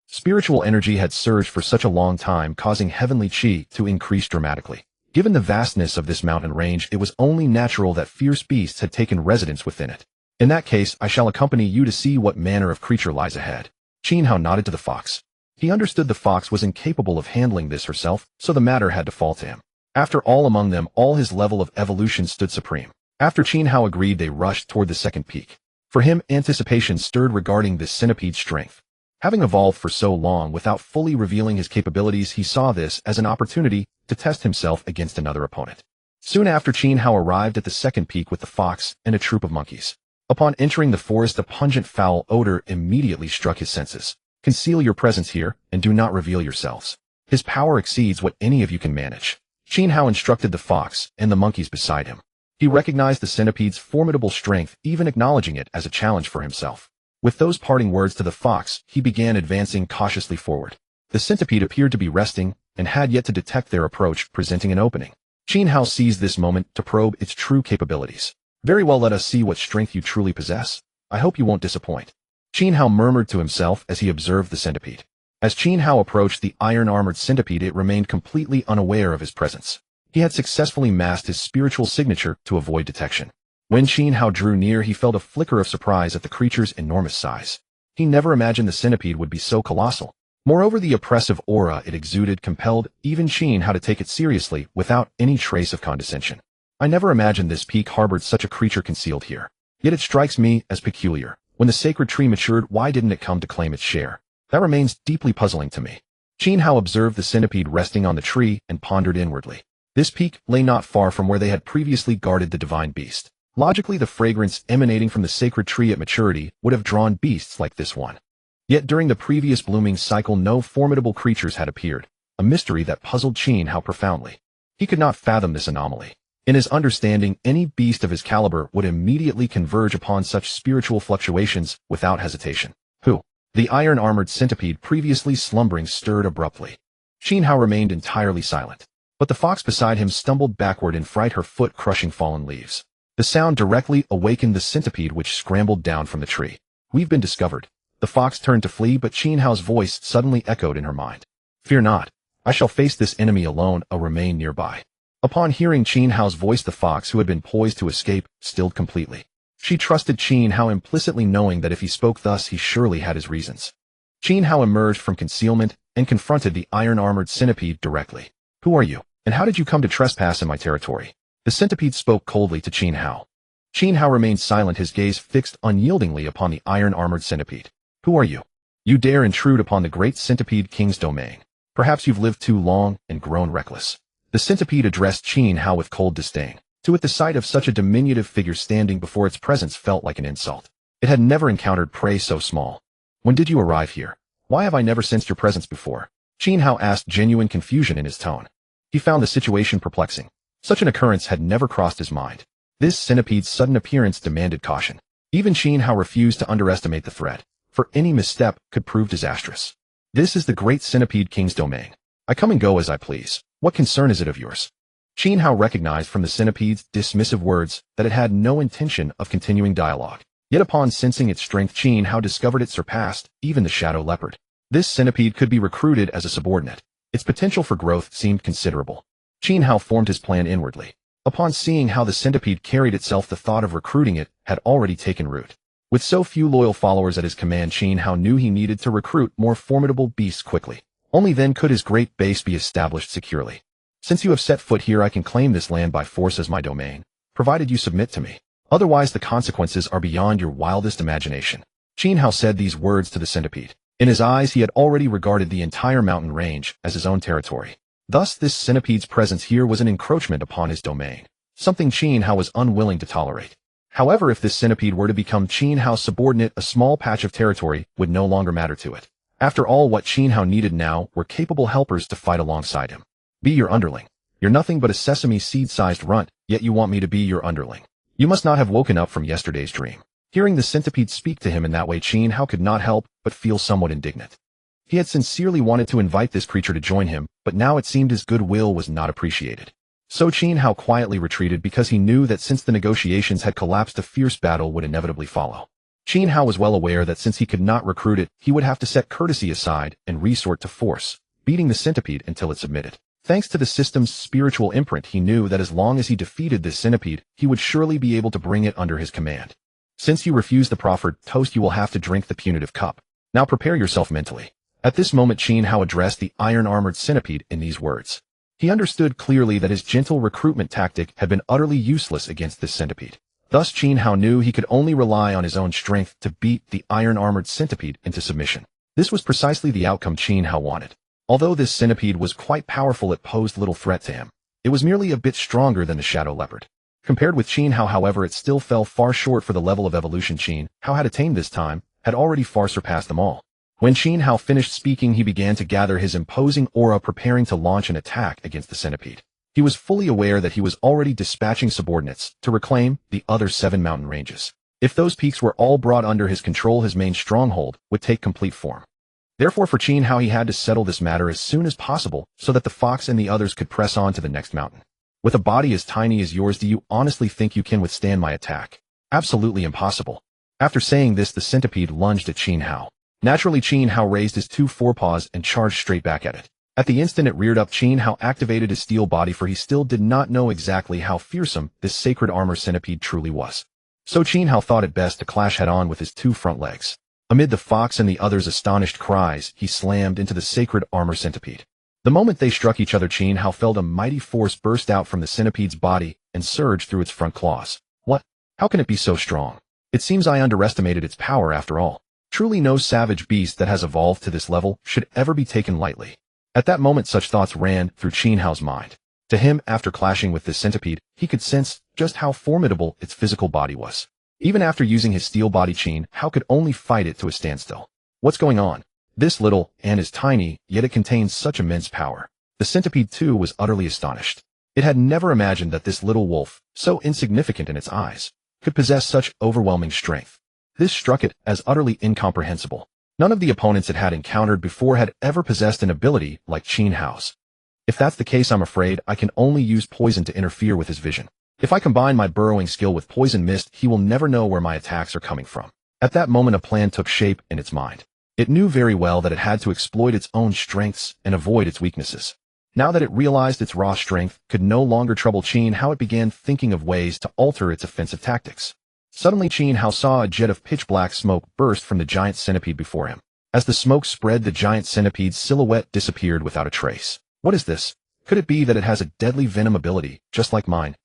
Spiritual energy had surged for such a long time, causing heavenly qi to increase dramatically. Given the vastness of this mountain range, it was only natural that fierce beasts had taken residence within it. "In that case, I shall accompany you to see what manner of creature lies ahead." Qin Hao nodded to the fox. He understood the fox was incapable of handling this herself, so the matter had to fall to him. After all, among them all, his level of evolution stood supreme. After Qin Hao agreed, they rushed toward the second peak. For him, anticipation stirred regarding this centipede's strength. Having evolved for so long without fully revealing his capabilities, he saw this as an opportunity to test himself against another opponent. Soon after, Qin Hao arrived at the second peak with the fox and a troop of monkeys. Upon entering the forest, a pungent foul odor immediately struck his senses. "Conceal your presence here, and do not reveal yourselves. His power exceeds what any of you can manage." Qin Hao instructed the fox and the monkeys beside him. He recognized the centipede's formidable strength, even acknowledging it as a challenge for himself. With those parting words to the fox, he began advancing cautiously forward. The centipede appeared to be resting, and had yet to detect their approach, presenting an opening. Qin Hao seized this moment to probe its true capabilities. "Very well, let us see what strength you truly possess. I hope you won't disappoint." Qin Hao murmured to himself as he observed the centipede. As Qin Hao approached the iron-armored centipede, it remained completely unaware of his presence. He had successfully masked his spiritual signature to avoid detection. When Qin Hao drew near, he felt a flicker of surprise at the creature's enormous size. He never imagined the centipede would be so colossal. Moreover, the oppressive aura it exuded compelled even Qin Hao to take it seriously without any trace of condescension. "I never imagined this peak harbored such a creature concealed here. Yet it strikes me as peculiar. When the sacred tree matured, why didn't it come to claim its share? That remains deeply puzzling to me." Qin Hao observed the centipede resting on the tree and pondered inwardly. This peak lay not far from where they had previously guarded the divine beast. Logically, the fragrance emanating from the sacred tree at maturity would have drawn beasts like this one. Yet during the previous blooming cycle, no formidable creatures had appeared, a mystery that puzzled Qin Hao profoundly. He could not fathom this anomaly. In his understanding, any beast of his caliber would immediately converge upon such spiritual fluctuations without hesitation. "Who?" The iron-armored centipede, previously slumbering, stirred abruptly. Qin Hao remained entirely silent, but the fox beside him stumbled backward in fright, her foot crushing fallen leaves. The sound directly awakened the centipede, which scrambled down from the tree. "We've been discovered." The fox turned to flee, but Qin Hao's voice suddenly echoed in her mind. Fear not. I shall face this enemy alone. I'll remain nearby. Upon hearing Qin Hao's voice, the fox, who had been poised to escape, stilled completely. She trusted Qin Hao, implicitly knowing that if he spoke thus, he surely had his reasons. Qin Hao emerged from concealment and confronted the iron-armored centipede directly. Who are you, and how did you come to trespass in my territory? The centipede spoke coldly to Qin Hao. Qin Hao remained silent, his gaze fixed unyieldingly upon the iron-armored centipede. Who are you? You dare intrude upon the great centipede king's domain. Perhaps you've lived too long and grown reckless. The centipede addressed Qin Hao with cold disdain. To it, the sight of such a diminutive figure standing before its presence felt like an insult. It had never encountered prey so small. When did you arrive here? Why have I never sensed your presence before? Qin Hao asked, genuine confusion in his tone. He found the situation perplexing. Such an occurrence had never crossed his mind. This centipede's sudden appearance demanded caution. Even Qin Hao refused to underestimate the threat, for any misstep could prove disastrous. This is the great centipede king's domain. I come and go as I please. What concern is it of yours? Qin Hao recognized from the centipede's dismissive words that it had no intention of continuing dialogue. Yet upon sensing its strength, Qin Hao discovered it surpassed even the shadow leopard. This centipede could be recruited as a subordinate. Its potential for growth seemed considerable. Qin Hao formed his plan inwardly. Upon seeing how the centipede carried itself, the thought of recruiting it had already taken root. With so few loyal followers at his command, Qin Hao knew he needed to recruit more formidable beasts quickly. Only then could his great base be established securely. Since you have set foot here, I can claim this land by force as my domain, provided you submit to me. Otherwise, the consequences are beyond your wildest imagination. Qin Hao said these words to the centipede. In his eyes, he had already regarded the entire mountain range as his own territory. Thus, this centipede's presence here was an encroachment upon his domain, something Qin Hao was unwilling to tolerate. However, if this centipede were to become Qin Hao's subordinate, a small patch of territory would no longer matter to it. After all, what Qin Hao needed now were capable helpers to fight alongside him. Be your underling. You're nothing but a sesame seed-sized runt, yet you want me to be your underling. You must not have woken up from yesterday's dream. Hearing the centipede speak to him in that way, Qin Hao could not help but feel somewhat indignant. He had sincerely wanted to invite this creature to join him, but now it seemed his goodwill was not appreciated. So Qin Hao quietly retreated because he knew that since the negotiations had collapsed, a fierce battle would inevitably follow. Qin Hao was well aware that since he could not recruit it, he would have to set courtesy aside and resort to force, beating the centipede until it submitted. Thanks to the system's spiritual imprint, he knew that as long as he defeated this centipede, he would surely be able to bring it under his command. Since you refuse the proffered toast, you will have to drink the punitive cup. Now prepare yourself mentally. At this moment, Qin Hao addressed the iron-armored centipede in these words. He understood clearly that his gentle recruitment tactic had been utterly useless against this centipede. Thus, Qin Hao knew he could only rely on his own strength to beat the iron-armored centipede into submission. This was precisely the outcome Qin Hao wanted. Although this centipede was quite powerful, it posed little threat to him. It was merely a bit stronger than the shadow leopard. Compared with Qin Hao, however, it still fell far short, for the level of evolution Qin Hao had attained this time had already far surpassed them all. When Qin Hao finished speaking, he began to gather his imposing aura, preparing to launch an attack against the centipede. He was fully aware that he was already dispatching subordinates to reclaim the other 7 mountain ranges. If those peaks were all brought under his control, his main stronghold would take complete form. Therefore, for Qin Hao, he had to settle this matter as soon as possible so that the fox and the others could press on to the next mountain. With a body as tiny as yours, do you honestly think you can withstand my attack? Absolutely impossible. After saying this, the centipede lunged at Qin Hao. Naturally, Qin Hao raised his 2 forepaws and charged straight back at it. At the instant it reared up, Qin Hao activated his steel body, for he still did not know exactly how fearsome this sacred armor centipede truly was. So Qin Hao thought it best to clash head-on with his 2 front legs. Amid the fox and the others' astonished cries, he slammed into the sacred armor centipede. The moment they struck each other, Qin Hao felt a mighty force burst out from the centipede's body and surge through its front claws. What? How can it be so strong? It seems I underestimated its power after all. Truly, no savage beast that has evolved to this level should ever be taken lightly. At that moment, such thoughts ran through Qin Hao's mind. To him, after clashing with this centipede, he could sense just how formidable its physical body was. Even after using his steel body, Qin Hao could only fight it to a standstill. What's going on? This little ant is tiny, yet it contains such immense power. The centipede, too, was utterly astonished. It had never imagined that this little wolf, so insignificant in its eyes, could possess such overwhelming strength. This struck it as utterly incomprehensible. None of the opponents it had encountered before had ever possessed an ability like Qin Hao's. If that's the case, I'm afraid I can only use poison to interfere with his vision. If I combine my burrowing skill with poison mist, he will never know where my attacks are coming from. At that moment a plan took shape in its mind. It knew very well that it had to exploit its own strengths and avoid its weaknesses. Now that it realized its raw strength could no longer trouble Qin Hao, it began thinking of ways to alter its offensive tactics. Suddenly Qin Hao saw a jet of pitch-black smoke burst from the giant centipede before him. As the smoke spread, the giant centipede's silhouette disappeared without a trace. What is this? Could it be that it has a deadly venom ability, just like mine?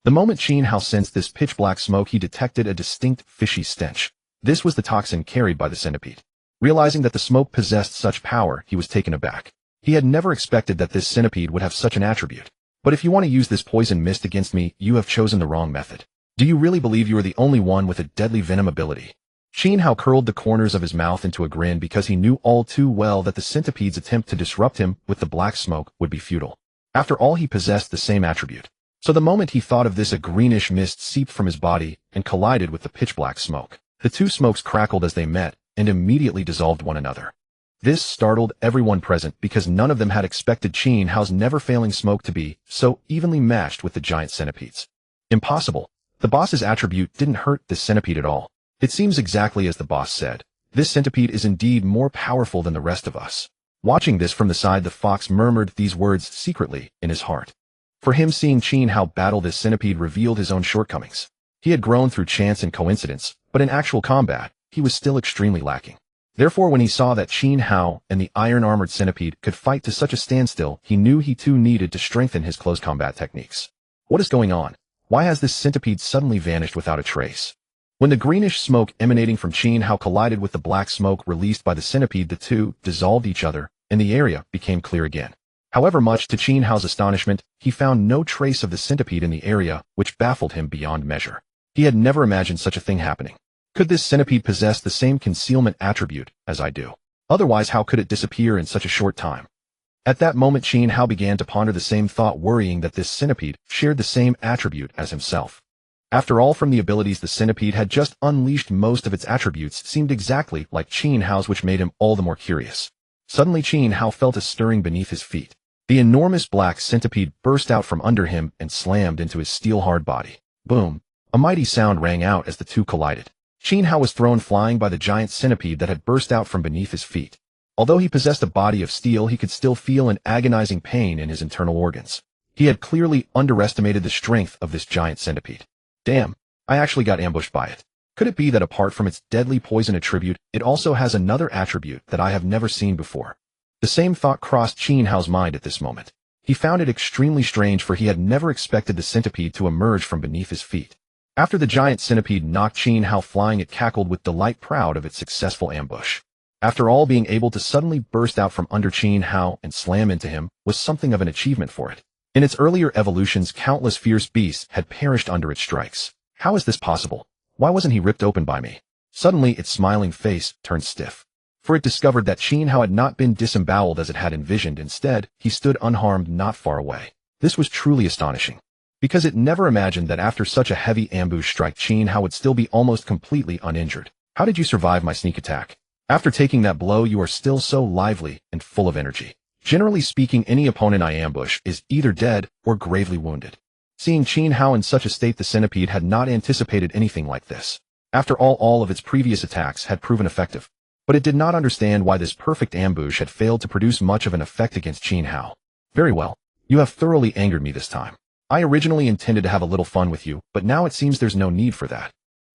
The moment Qin Hao sensed this pitch-black smoke, he detected a distinct fishy stench. This was the toxin carried by the centipede. Realizing that the smoke possessed such power, he was taken aback. He had never expected that this centipede would have such an attribute. But if you want to use this poison mist against me, you have chosen the wrong method. Do you really believe you are the only one with a deadly venom ability? Qin Hao curled the corners of his mouth into a grin because he knew all too well that the centipede's attempt to disrupt him with the black smoke would be futile. After all, he possessed the same attribute. So the moment he thought of this, a greenish mist seeped from his body and collided with the pitch-black smoke. The two smokes crackled as they met and immediately dissolved one another. This startled everyone present because none of them had expected Qin Hao's never-failing smoke to be so evenly matched with the giant centipede's. Impossible. The boss's attribute didn't hurt this centipede at all. It seems exactly as the boss said. This centipede is indeed more powerful than the rest of us. Watching this from the side, the fox murmured these words secretly in his heart. For him, seeing Qin Hao battle this centipede revealed his own shortcomings. He had grown through chance and coincidence, but in actual combat, he was still extremely lacking. Therefore, when he saw that Qin Hao and the iron-armored centipede could fight to such a standstill, he knew he too needed to strengthen his close combat techniques. What is going on? Why has this centipede suddenly vanished without a trace? When the greenish smoke emanating from Qin Hao collided with the black smoke released by the centipede, the two dissolved each other, and the area became clear again. However, much to Qin Hao's astonishment, he found no trace of the centipede in the area, which baffled him beyond measure. He had never imagined such a thing happening. Could this centipede possess the same concealment attribute as I do? Otherwise, how could it disappear in such a short time? At that moment, Qin Hao began to ponder the same thought, worrying that this centipede shared the same attribute as himself. After all, from the abilities, the centipede had just unleashed most of its attributes seemed exactly like Qin Hao's, which made him all the more curious. Suddenly, Qin Hao felt a stirring beneath his feet. The enormous black centipede burst out from under him and slammed into his steel-hard body. Boom! A mighty sound rang out as the two collided. Qin Hao was thrown flying by the giant centipede that had burst out from beneath his feet. Although he possessed a body of steel, he could still feel an agonizing pain in his internal organs. He had clearly underestimated the strength of this giant centipede. Damn, I actually got ambushed by it. Could it be that apart from its deadly poison attribute, it also has another attribute that I have never seen before? The same thought crossed Qin Hao's mind at this moment. He found it extremely strange, for he had never expected the centipede to emerge from beneath his feet. After the giant centipede knocked Qin Hao flying, it cackled with delight, proud of its successful ambush. After all, being able to suddenly burst out from under Qin Hao and slam into him was something of an achievement for it. In its earlier evolutions, countless fierce beasts had perished under its strikes. How is this possible? Why wasn't he ripped open by me? Suddenly, its smiling face turned stiff. For it discovered that Qin Hao had not been disemboweled as it had envisioned. Instead, he stood unharmed not far away. This was truly astonishing, because it never imagined that after such a heavy ambush strike, Qin Hao would still be almost completely uninjured. How did you survive my sneak attack? After taking that blow, you are still so lively and full of energy. Generally speaking, any opponent I ambush is either dead or gravely wounded. Seeing Qin Hao in such a state, the centipede had not anticipated anything like this. After all of its previous attacks had proven effective, but it did not understand why this perfect ambush had failed to produce much of an effect against Qin Hao. Very well. You have thoroughly angered me this time. I originally intended to have a little fun with you, but now it seems there's no need for that.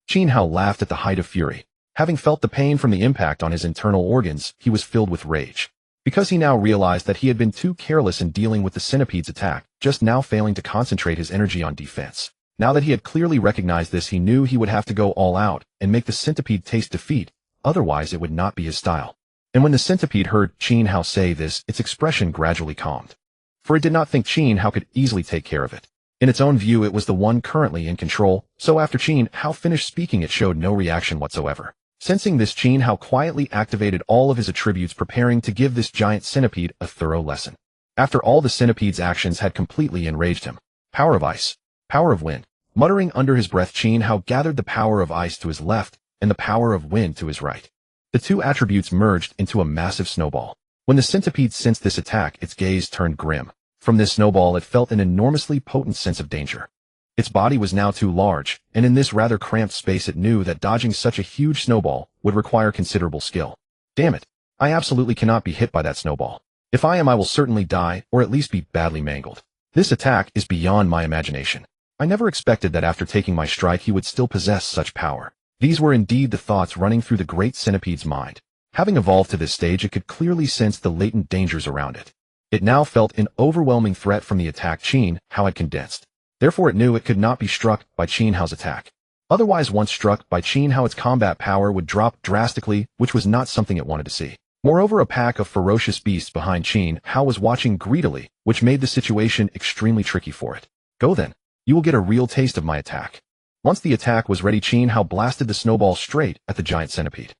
Qin Hao laughed at the height of fury. Having felt the pain from the impact on his internal organs, he was filled with rage. Because he now realized that he had been too careless in dealing with the centipede's attack, just now failing to concentrate his energy on defense. Now that he had clearly recognized this, he knew he would have to go all out and make the centipede taste defeat, otherwise it would not be his style. And when the centipede heard Qin Hao say this, its expression gradually calmed. For it did not think Qin Hao could easily take care of it. In its own view, it was the one currently in control, so after Qin Hao finished speaking, it showed no reaction whatsoever. Sensing this, Qin Hao quietly activated all of his attributes, preparing to give this giant centipede a thorough lesson. After all, the centipede's actions had completely enraged him. Power of ice. Power of wind. Muttering under his breath, Qin Hao gathered the power of ice to his left and the power of wind to his right. The two attributes merged into a massive snowball. When the centipede sensed this attack, its gaze turned grim. From this snowball, it felt an enormously potent sense of danger. Its body was now too large, and in this rather cramped space it knew that dodging such a huge snowball would require considerable skill. Damn it. I absolutely cannot be hit by that snowball. If I am, I will certainly die, or at least be badly mangled. This attack is beyond my imagination. I never expected that after taking my strike he would still possess such power. These were indeed the thoughts running through the great centipede's mind. Having evolved to this stage, it could clearly sense the latent dangers around it. It now felt an overwhelming threat from the attack Qin Hao had condensed. Therefore it knew it could not be struck by Qin Hao's attack. Otherwise, once struck by Qin Hao, its combat power would drop drastically, which was not something it wanted to see. Moreover, a pack of ferocious beasts behind Qin Hao was watching greedily, which made the situation extremely tricky for it. Go then. You will get a real taste of my attack. Once the attack was ready, Qin Hao blasted the snowball straight at the giant centipede.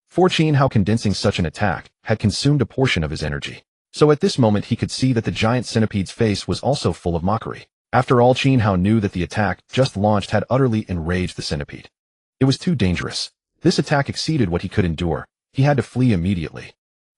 For Qin Hao, condensing such an attack had consumed a portion of his energy. So at this moment he could see that the giant centipede's face was also full of mockery. After all, Qin Hao knew that the attack just launched had utterly enraged the centipede. It was too dangerous. This attack exceeded what he could endure. He had to flee immediately.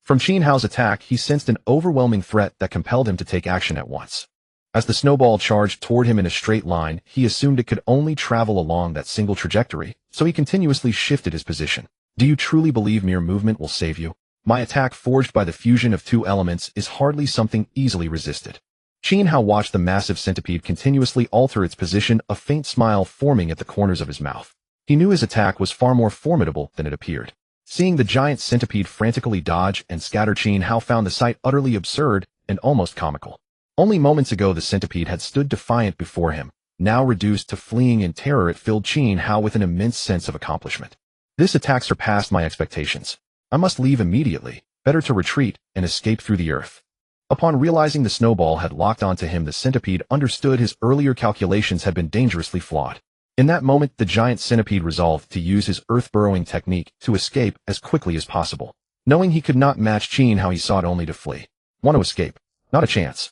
From Qin Hao's attack, he sensed an overwhelming threat that compelled him to take action at once. As the snowball charged toward him in a straight line, he assumed it could only travel along that single trajectory, so he continuously shifted his position. Do you truly believe mere movement will save you? My attack, forged by the fusion of two elements, is hardly something easily resisted. Qin Hao watched the massive centipede continuously alter its position, a faint smile forming at the corners of his mouth. He knew his attack was far more formidable than it appeared. Seeing the giant centipede frantically dodge and scatter, Qin Hao found the sight utterly absurd and almost comical. Only moments ago the centipede had stood defiant before him. Now reduced to fleeing in terror, it filled Qin Hao with an immense sense of accomplishment. This attack surpassed my expectations. I must leave immediately. Better to retreat and escape through the earth. Upon realizing the snowball had locked onto him, the centipede understood his earlier calculations had been dangerously flawed. In that moment, the giant centipede resolved to use his earth-burrowing technique to escape as quickly as possible. Knowing he could not match Qin Hao, he sought only to flee. Want to escape? Not a chance.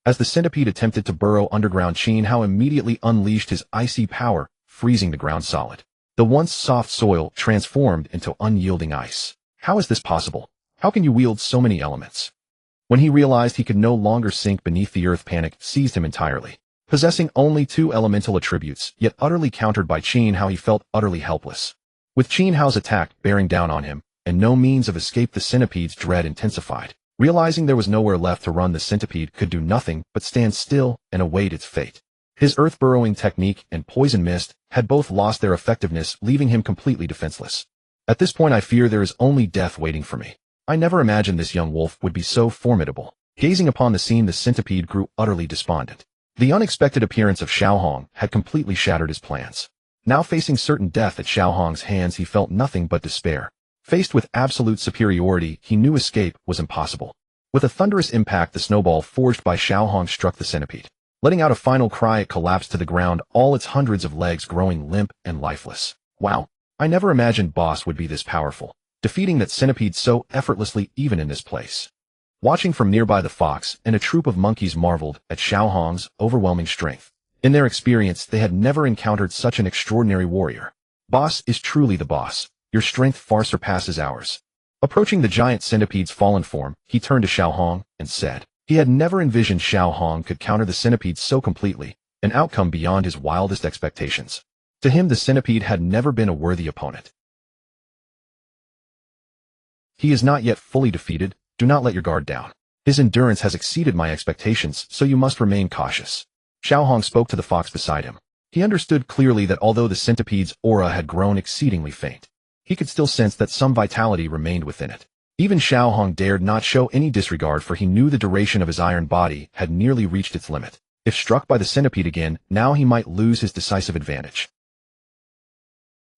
As the centipede attempted to burrow underground, Qin Hao immediately unleashed his icy power, freezing the ground solid. The once soft soil transformed into unyielding ice. How is this possible? How can you wield so many elements? When he realized he could no longer sink beneath the earth, panic seized him entirely. Possessing only two elemental attributes, yet utterly countered by Qin Hao, he felt utterly helpless. With Qin Hao's attack bearing down on him, and no means of escape, the centipede's dread intensified. Realizing there was nowhere left to run, the centipede could do nothing but stand still and await its fate. His earth-burrowing technique and poison mist had both lost their effectiveness, leaving him completely defenseless. At this point, I fear there is only death waiting for me. I never imagined this young wolf would be so formidable. Gazing upon the scene, the centipede grew utterly despondent. The unexpected appearance of Xiaohong had completely shattered his plans. Now facing certain death at Xiaohong's hands, he felt nothing but despair. Faced with absolute superiority, he knew escape was impossible. With a thunderous impact, the snowball forged by Xiaohong struck the centipede. Letting out a final cry, it collapsed to the ground, all its hundreds of legs growing limp and lifeless. Wow. I never imagined Boss would be this powerful, defeating that centipede so effortlessly even in this place. Watching from nearby, the fox and a troop of monkeys marveled at Xiaohong's overwhelming strength. In their experience, they had never encountered such an extraordinary warrior. Boss is truly the boss. Your strength far surpasses ours. Approaching the giant centipede's fallen form, he turned to Xiaohong and said, he had never envisioned Xiaohong could counter the centipede so completely, an outcome beyond his wildest expectations. To him, the centipede had never been a worthy opponent. He is not yet fully defeated. Do not let your guard down. His endurance has exceeded my expectations, so you must remain cautious. Xiaohong spoke to the fox beside him. He understood clearly that although the centipede's aura had grown exceedingly faint, he could still sense that some vitality remained within it. Even Xiaohong dared not show any disregard, for he knew the duration of his iron body had nearly reached its limit. If struck by the centipede again, now he might lose his decisive advantage.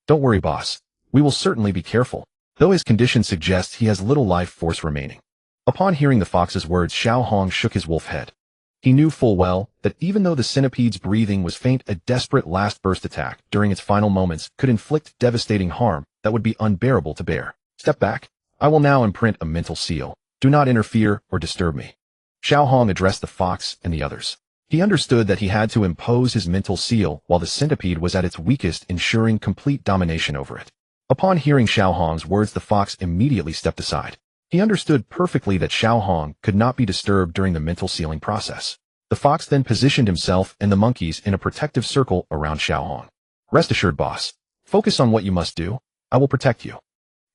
Don't worry, boss. We will certainly be careful, though his condition suggests he has little life force remaining. Upon hearing the fox's words, Xiaohong shook his wolf head. He knew full well that even though the centipede's breathing was faint, a desperate last burst attack during its final moments could inflict devastating harm that would be unbearable to bear. Step back. I will now imprint a mental seal. Do not interfere or disturb me. Xiaohong addressed the fox and the others. He understood that he had to impose his mental seal while the centipede was at its weakest, ensuring complete domination over it. Upon hearing Xiaohong's words, the fox immediately stepped aside. He understood perfectly that Xiaohong could not be disturbed during the mental sealing process. The fox then positioned himself and the monkeys in a protective circle around Xiaohong. Rest assured, boss. Focus on what you must do. I will protect you.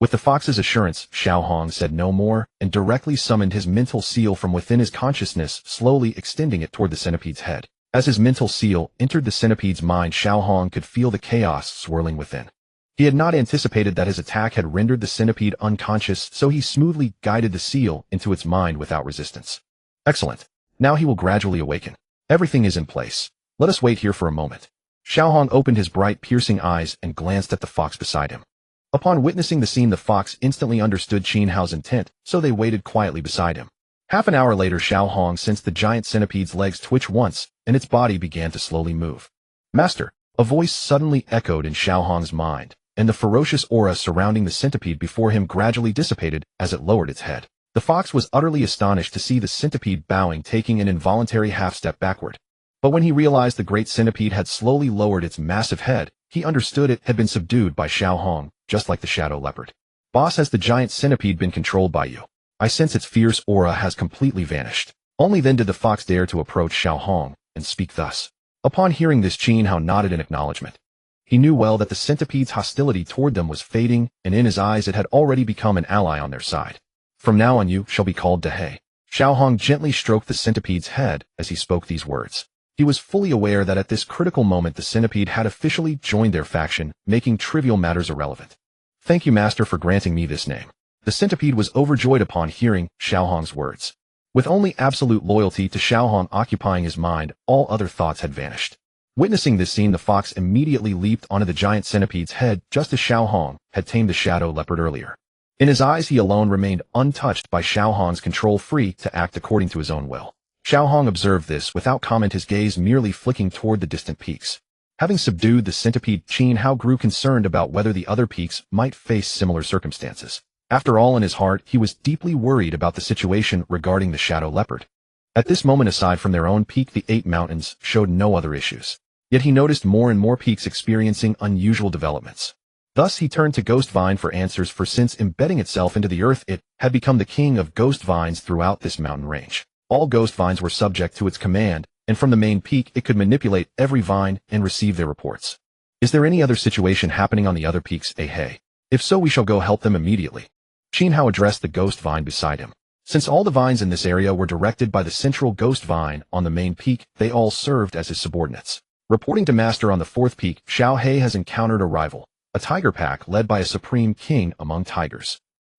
With the fox's assurance, Xiaohong said no more and directly summoned his mental seal from within his consciousness, slowly extending it toward the centipede's head. As his mental seal entered the centipede's mind, Xiaohong could feel the chaos swirling within. He had not anticipated that his attack had rendered the centipede unconscious, so he smoothly guided the seal into its mind without resistance. Excellent. Now he will gradually awaken. Everything is in place. Let us wait here for a moment. Xiaohong opened his bright, piercing eyes and glanced at the fox beside him. Upon witnessing the scene, the fox instantly understood Qin Hao's intent, so they waited quietly beside him. Half an hour later, Xiaohong sensed the giant centipede's legs twitch once, and its body began to slowly move. Master, a voice suddenly echoed in Xiaohong's mind, and the ferocious aura surrounding the centipede before him gradually dissipated as it lowered its head. The fox was utterly astonished to see the centipede bowing, taking an involuntary half-step backward. But when he realized the great centipede had slowly lowered its massive head, he understood it had been subdued by Xiaohong, just like the shadow leopard. Boss, has the giant centipede been controlled by you? I sense its fierce aura has completely vanished. Only then did the fox dare to approach Xiaohong and speak thus. Upon hearing this, Qin Hao nodded in acknowledgement. He knew well that the centipede's hostility toward them was fading, and in his eyes it had already become an ally on their side. From now on you shall be called Dehe. Xiaohong gently stroked the centipede's head as he spoke these words. He was fully aware that at this critical moment the centipede had officially joined their faction, making trivial matters irrelevant. Thank you, master, for granting me this name. The centipede was overjoyed upon hearing Xiaohong's words. With only absolute loyalty to Xiaohong occupying his mind, all other thoughts had vanished. Witnessing this scene, the fox immediately leaped onto the giant centipede's head just as Xiaohong had tamed the shadow leopard earlier. In his eyes, he alone remained untouched by Xiaohong's control, free to act according to his own will. Xiaohong observed this without comment, his gaze merely flicking toward the distant peaks. Having subdued the centipede, Qin Hao grew concerned about whether the other peaks might face similar circumstances. After all, in his heart, he was deeply worried about the situation regarding the shadow leopard. At this moment, aside from their own peak, the 8 mountains showed no other issues. Yet he noticed more and more peaks experiencing unusual developments. Thus he turned to Ghost Vine for answers, for since embedding itself into the earth, it had become the king of ghost vines throughout this mountain range. All ghost vines were subject to its command, and from the main peak it could manipulate every vine and receive their reports. Is there any other situation happening on the other peaks, Hey? If so, we shall go help them immediately. Qin Hao addressed the ghost vine beside him. Since all the vines in this area were directed by the central ghost vine on the main peak, they all served as his subordinates. Reporting to Master, on the 4th peak, Xiao He has encountered a rival, a tiger pack led by a supreme king among tigers.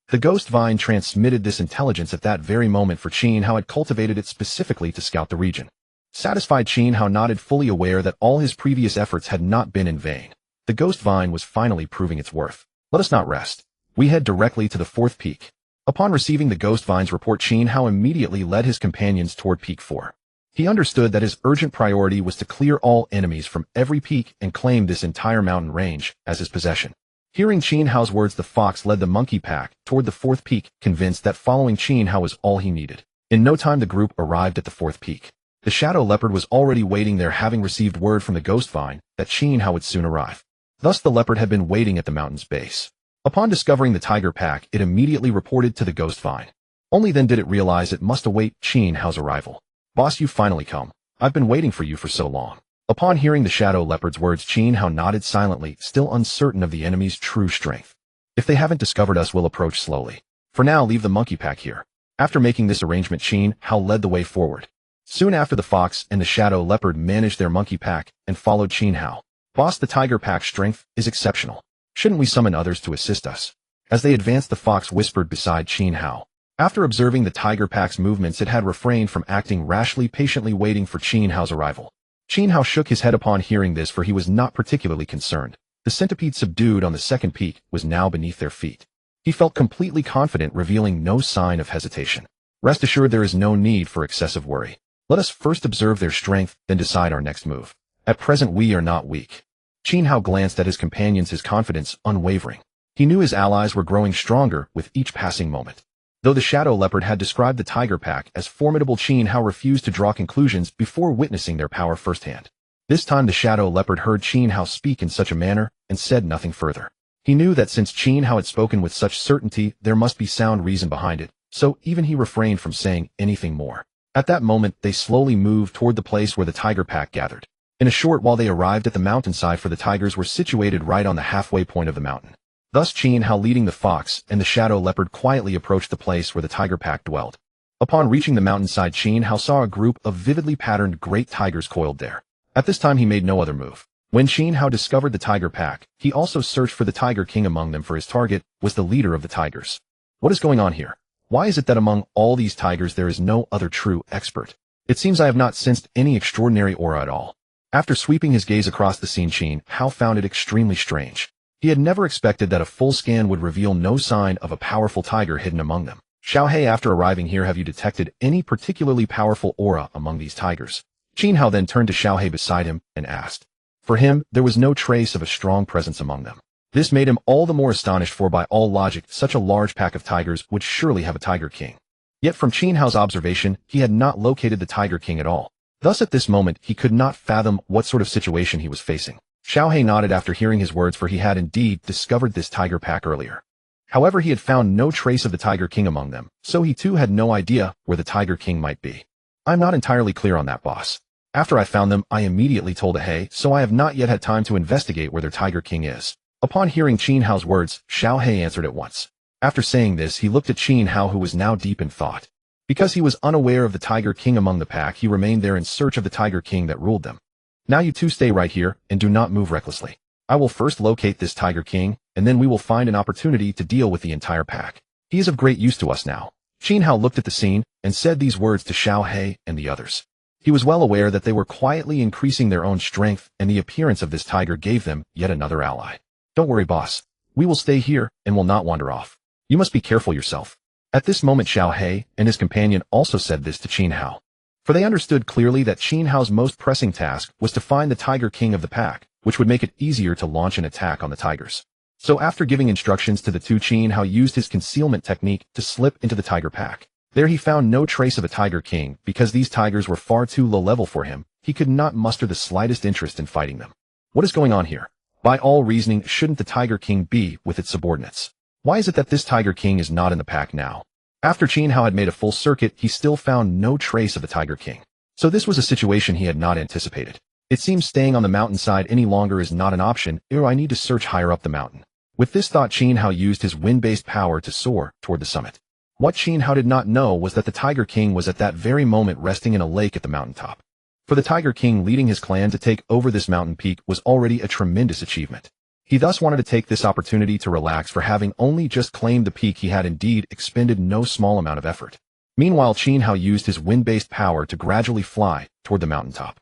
The ghost vine transmitted this intelligence at that very moment, for Qin Hao had cultivated it specifically to scout the region. Satisfied, Qin Hao nodded, fully aware that all his previous efforts had not been in vain. The ghost vine was finally proving its worth. Let us not rest. We head directly to the 4th peak. Upon receiving the ghost vine's report, Qin Hao immediately led his companions toward peak 4. He understood that his urgent priority was to clear all enemies from every peak and claim this entire mountain range as his possession. Hearing Qin Hao's words, the fox led the monkey pack toward the 4th peak, convinced that following Qin Hao was all he needed. In no time the group arrived at the 4th peak. The shadow leopard was already waiting there, having received word from the ghost vine that Qin Hao would soon arrive. Thus the leopard had been waiting at the mountain's base. Upon discovering the tiger pack, it immediately reported to the ghost vine. Only then did it realize it must await Qin Hao's arrival. Boss, you've finally come. I've been waiting for you for so long. Upon hearing the shadow leopard's words, Qin Hao nodded silently, still uncertain of the enemy's true strength. If they haven't discovered us, we'll approach slowly. For now, leave the monkey pack here. After making this arrangement, Qin Hao led the way forward. Soon after, the fox and the shadow leopard managed their monkey pack and followed Qin Hao. Boss, the tiger pack's strength is exceptional. Shouldn't we summon others to assist us? As they advanced, the fox whispered beside Qin Hao. After observing the tiger pack's movements, it had refrained from acting rashly, patiently waiting for Qin Hao's arrival. Qin Hao shook his head upon hearing this, for he was not particularly concerned. The centipede subdued on the 2nd peak was now beneath their feet. He felt completely confident, revealing no sign of hesitation. Rest assured, there is no need for excessive worry. Let us first observe their strength, then decide our next move. At present, we are not weak. Qin Hao glanced at his companions, his confidence unwavering. He knew his allies were growing stronger with each passing moment. Though the shadow leopard had described the tiger pack as formidable, Qin Hao refused to draw conclusions before witnessing their power firsthand. This time the shadow leopard heard Qin Hao speak in such a manner and said nothing further. He knew that since Qin Hao had spoken with such certainty, there must be sound reason behind it, so even he refrained from saying anything more. At that moment, they slowly moved toward the place where the tiger pack gathered. In a short while they arrived at the mountainside, for the tigers were situated right on the halfway point of the mountain. Thus Qin Hao, leading the fox and the shadow leopard, quietly approached the place where the tiger pack dwelled. Upon reaching the mountainside, Qin Hao saw a group of vividly patterned great tigers coiled there. At this time he made no other move. When Qin Hao discovered the tiger pack, he also searched for the tiger king among them, for his target was the leader of the tigers. What is going on here? Why is it that among all these tigers there is no other true expert? It seems I have not sensed any extraordinary aura at all. After sweeping his gaze across the scene, Qin Hao found it extremely strange. He had never expected that a full scan would reveal no sign of a powerful tiger hidden among them. Xiaohei, after arriving here, have you detected any particularly powerful aura among these tigers? Qin Hao then turned to Xiaohei beside him and asked. For him, there was no trace of a strong presence among them. This made him all the more astonished, for by all logic, such a large pack of tigers would surely have a tiger king. Yet from Qin Hao's observation, he had not located the tiger king at all. Thus at this moment, he could not fathom what sort of situation he was facing. Xiaohei nodded after hearing his words, for he had indeed discovered this tiger pack earlier. However, he had found no trace of the tiger king among them, so he too had no idea where the tiger king might be. I'm not entirely clear on that, boss. After I found them, I immediately told Ahei, so I have not yet had time to investigate where their tiger king is. Upon hearing Qin Hao's words, Xiaohei answered at once. After saying this, he looked at Qin Hao, who was now deep in thought. Because he was unaware of the tiger king among the pack, he remained there in search of the tiger king that ruled them. Now you two stay right here, and do not move recklessly. I will first locate this tiger king, and then we will find an opportunity to deal with the entire pack. He is of great use to us now. Qin Hao looked at the scene, and said these words to Xiaohei and the others. He was well aware that they were quietly increasing their own strength, and the appearance of this tiger gave them yet another ally. Don't worry, boss. We will stay here, and will not wander off. You must be careful yourself. At this moment, Xiaohei and his companion also said this to Qin Hao. For they understood clearly that Qin Hao's most pressing task was to find the tiger king of the pack, which would make it easier to launch an attack on the tigers. So after giving instructions to the two, Qin Hao used his concealment technique to slip into the tiger pack. There he found no trace of a tiger king, because these tigers were far too low level for him. He could not muster the slightest interest in fighting them. What is going on here? By all reasoning, shouldn't the tiger king be with its subordinates? Why is it that this tiger king is not in the pack now? After Qin Hao had made a full circuit, he still found no trace of the tiger king. So this was a situation he had not anticipated. It seems staying on the mountainside any longer is not an option, or I need to search higher up the mountain. With this thought, Qin Hao used his wind-based power to soar toward the summit. What Qin Hao did not know was that the tiger king was at that very moment resting in a lake at the mountaintop. For the tiger king leading his clan to take over this mountain peak was already a tremendous achievement. He thus wanted to take this opportunity to relax, for having only just claimed the peak he had indeed expended no small amount of effort. Meanwhile, Qin Hao used his wind-based power to gradually fly toward the mountaintop.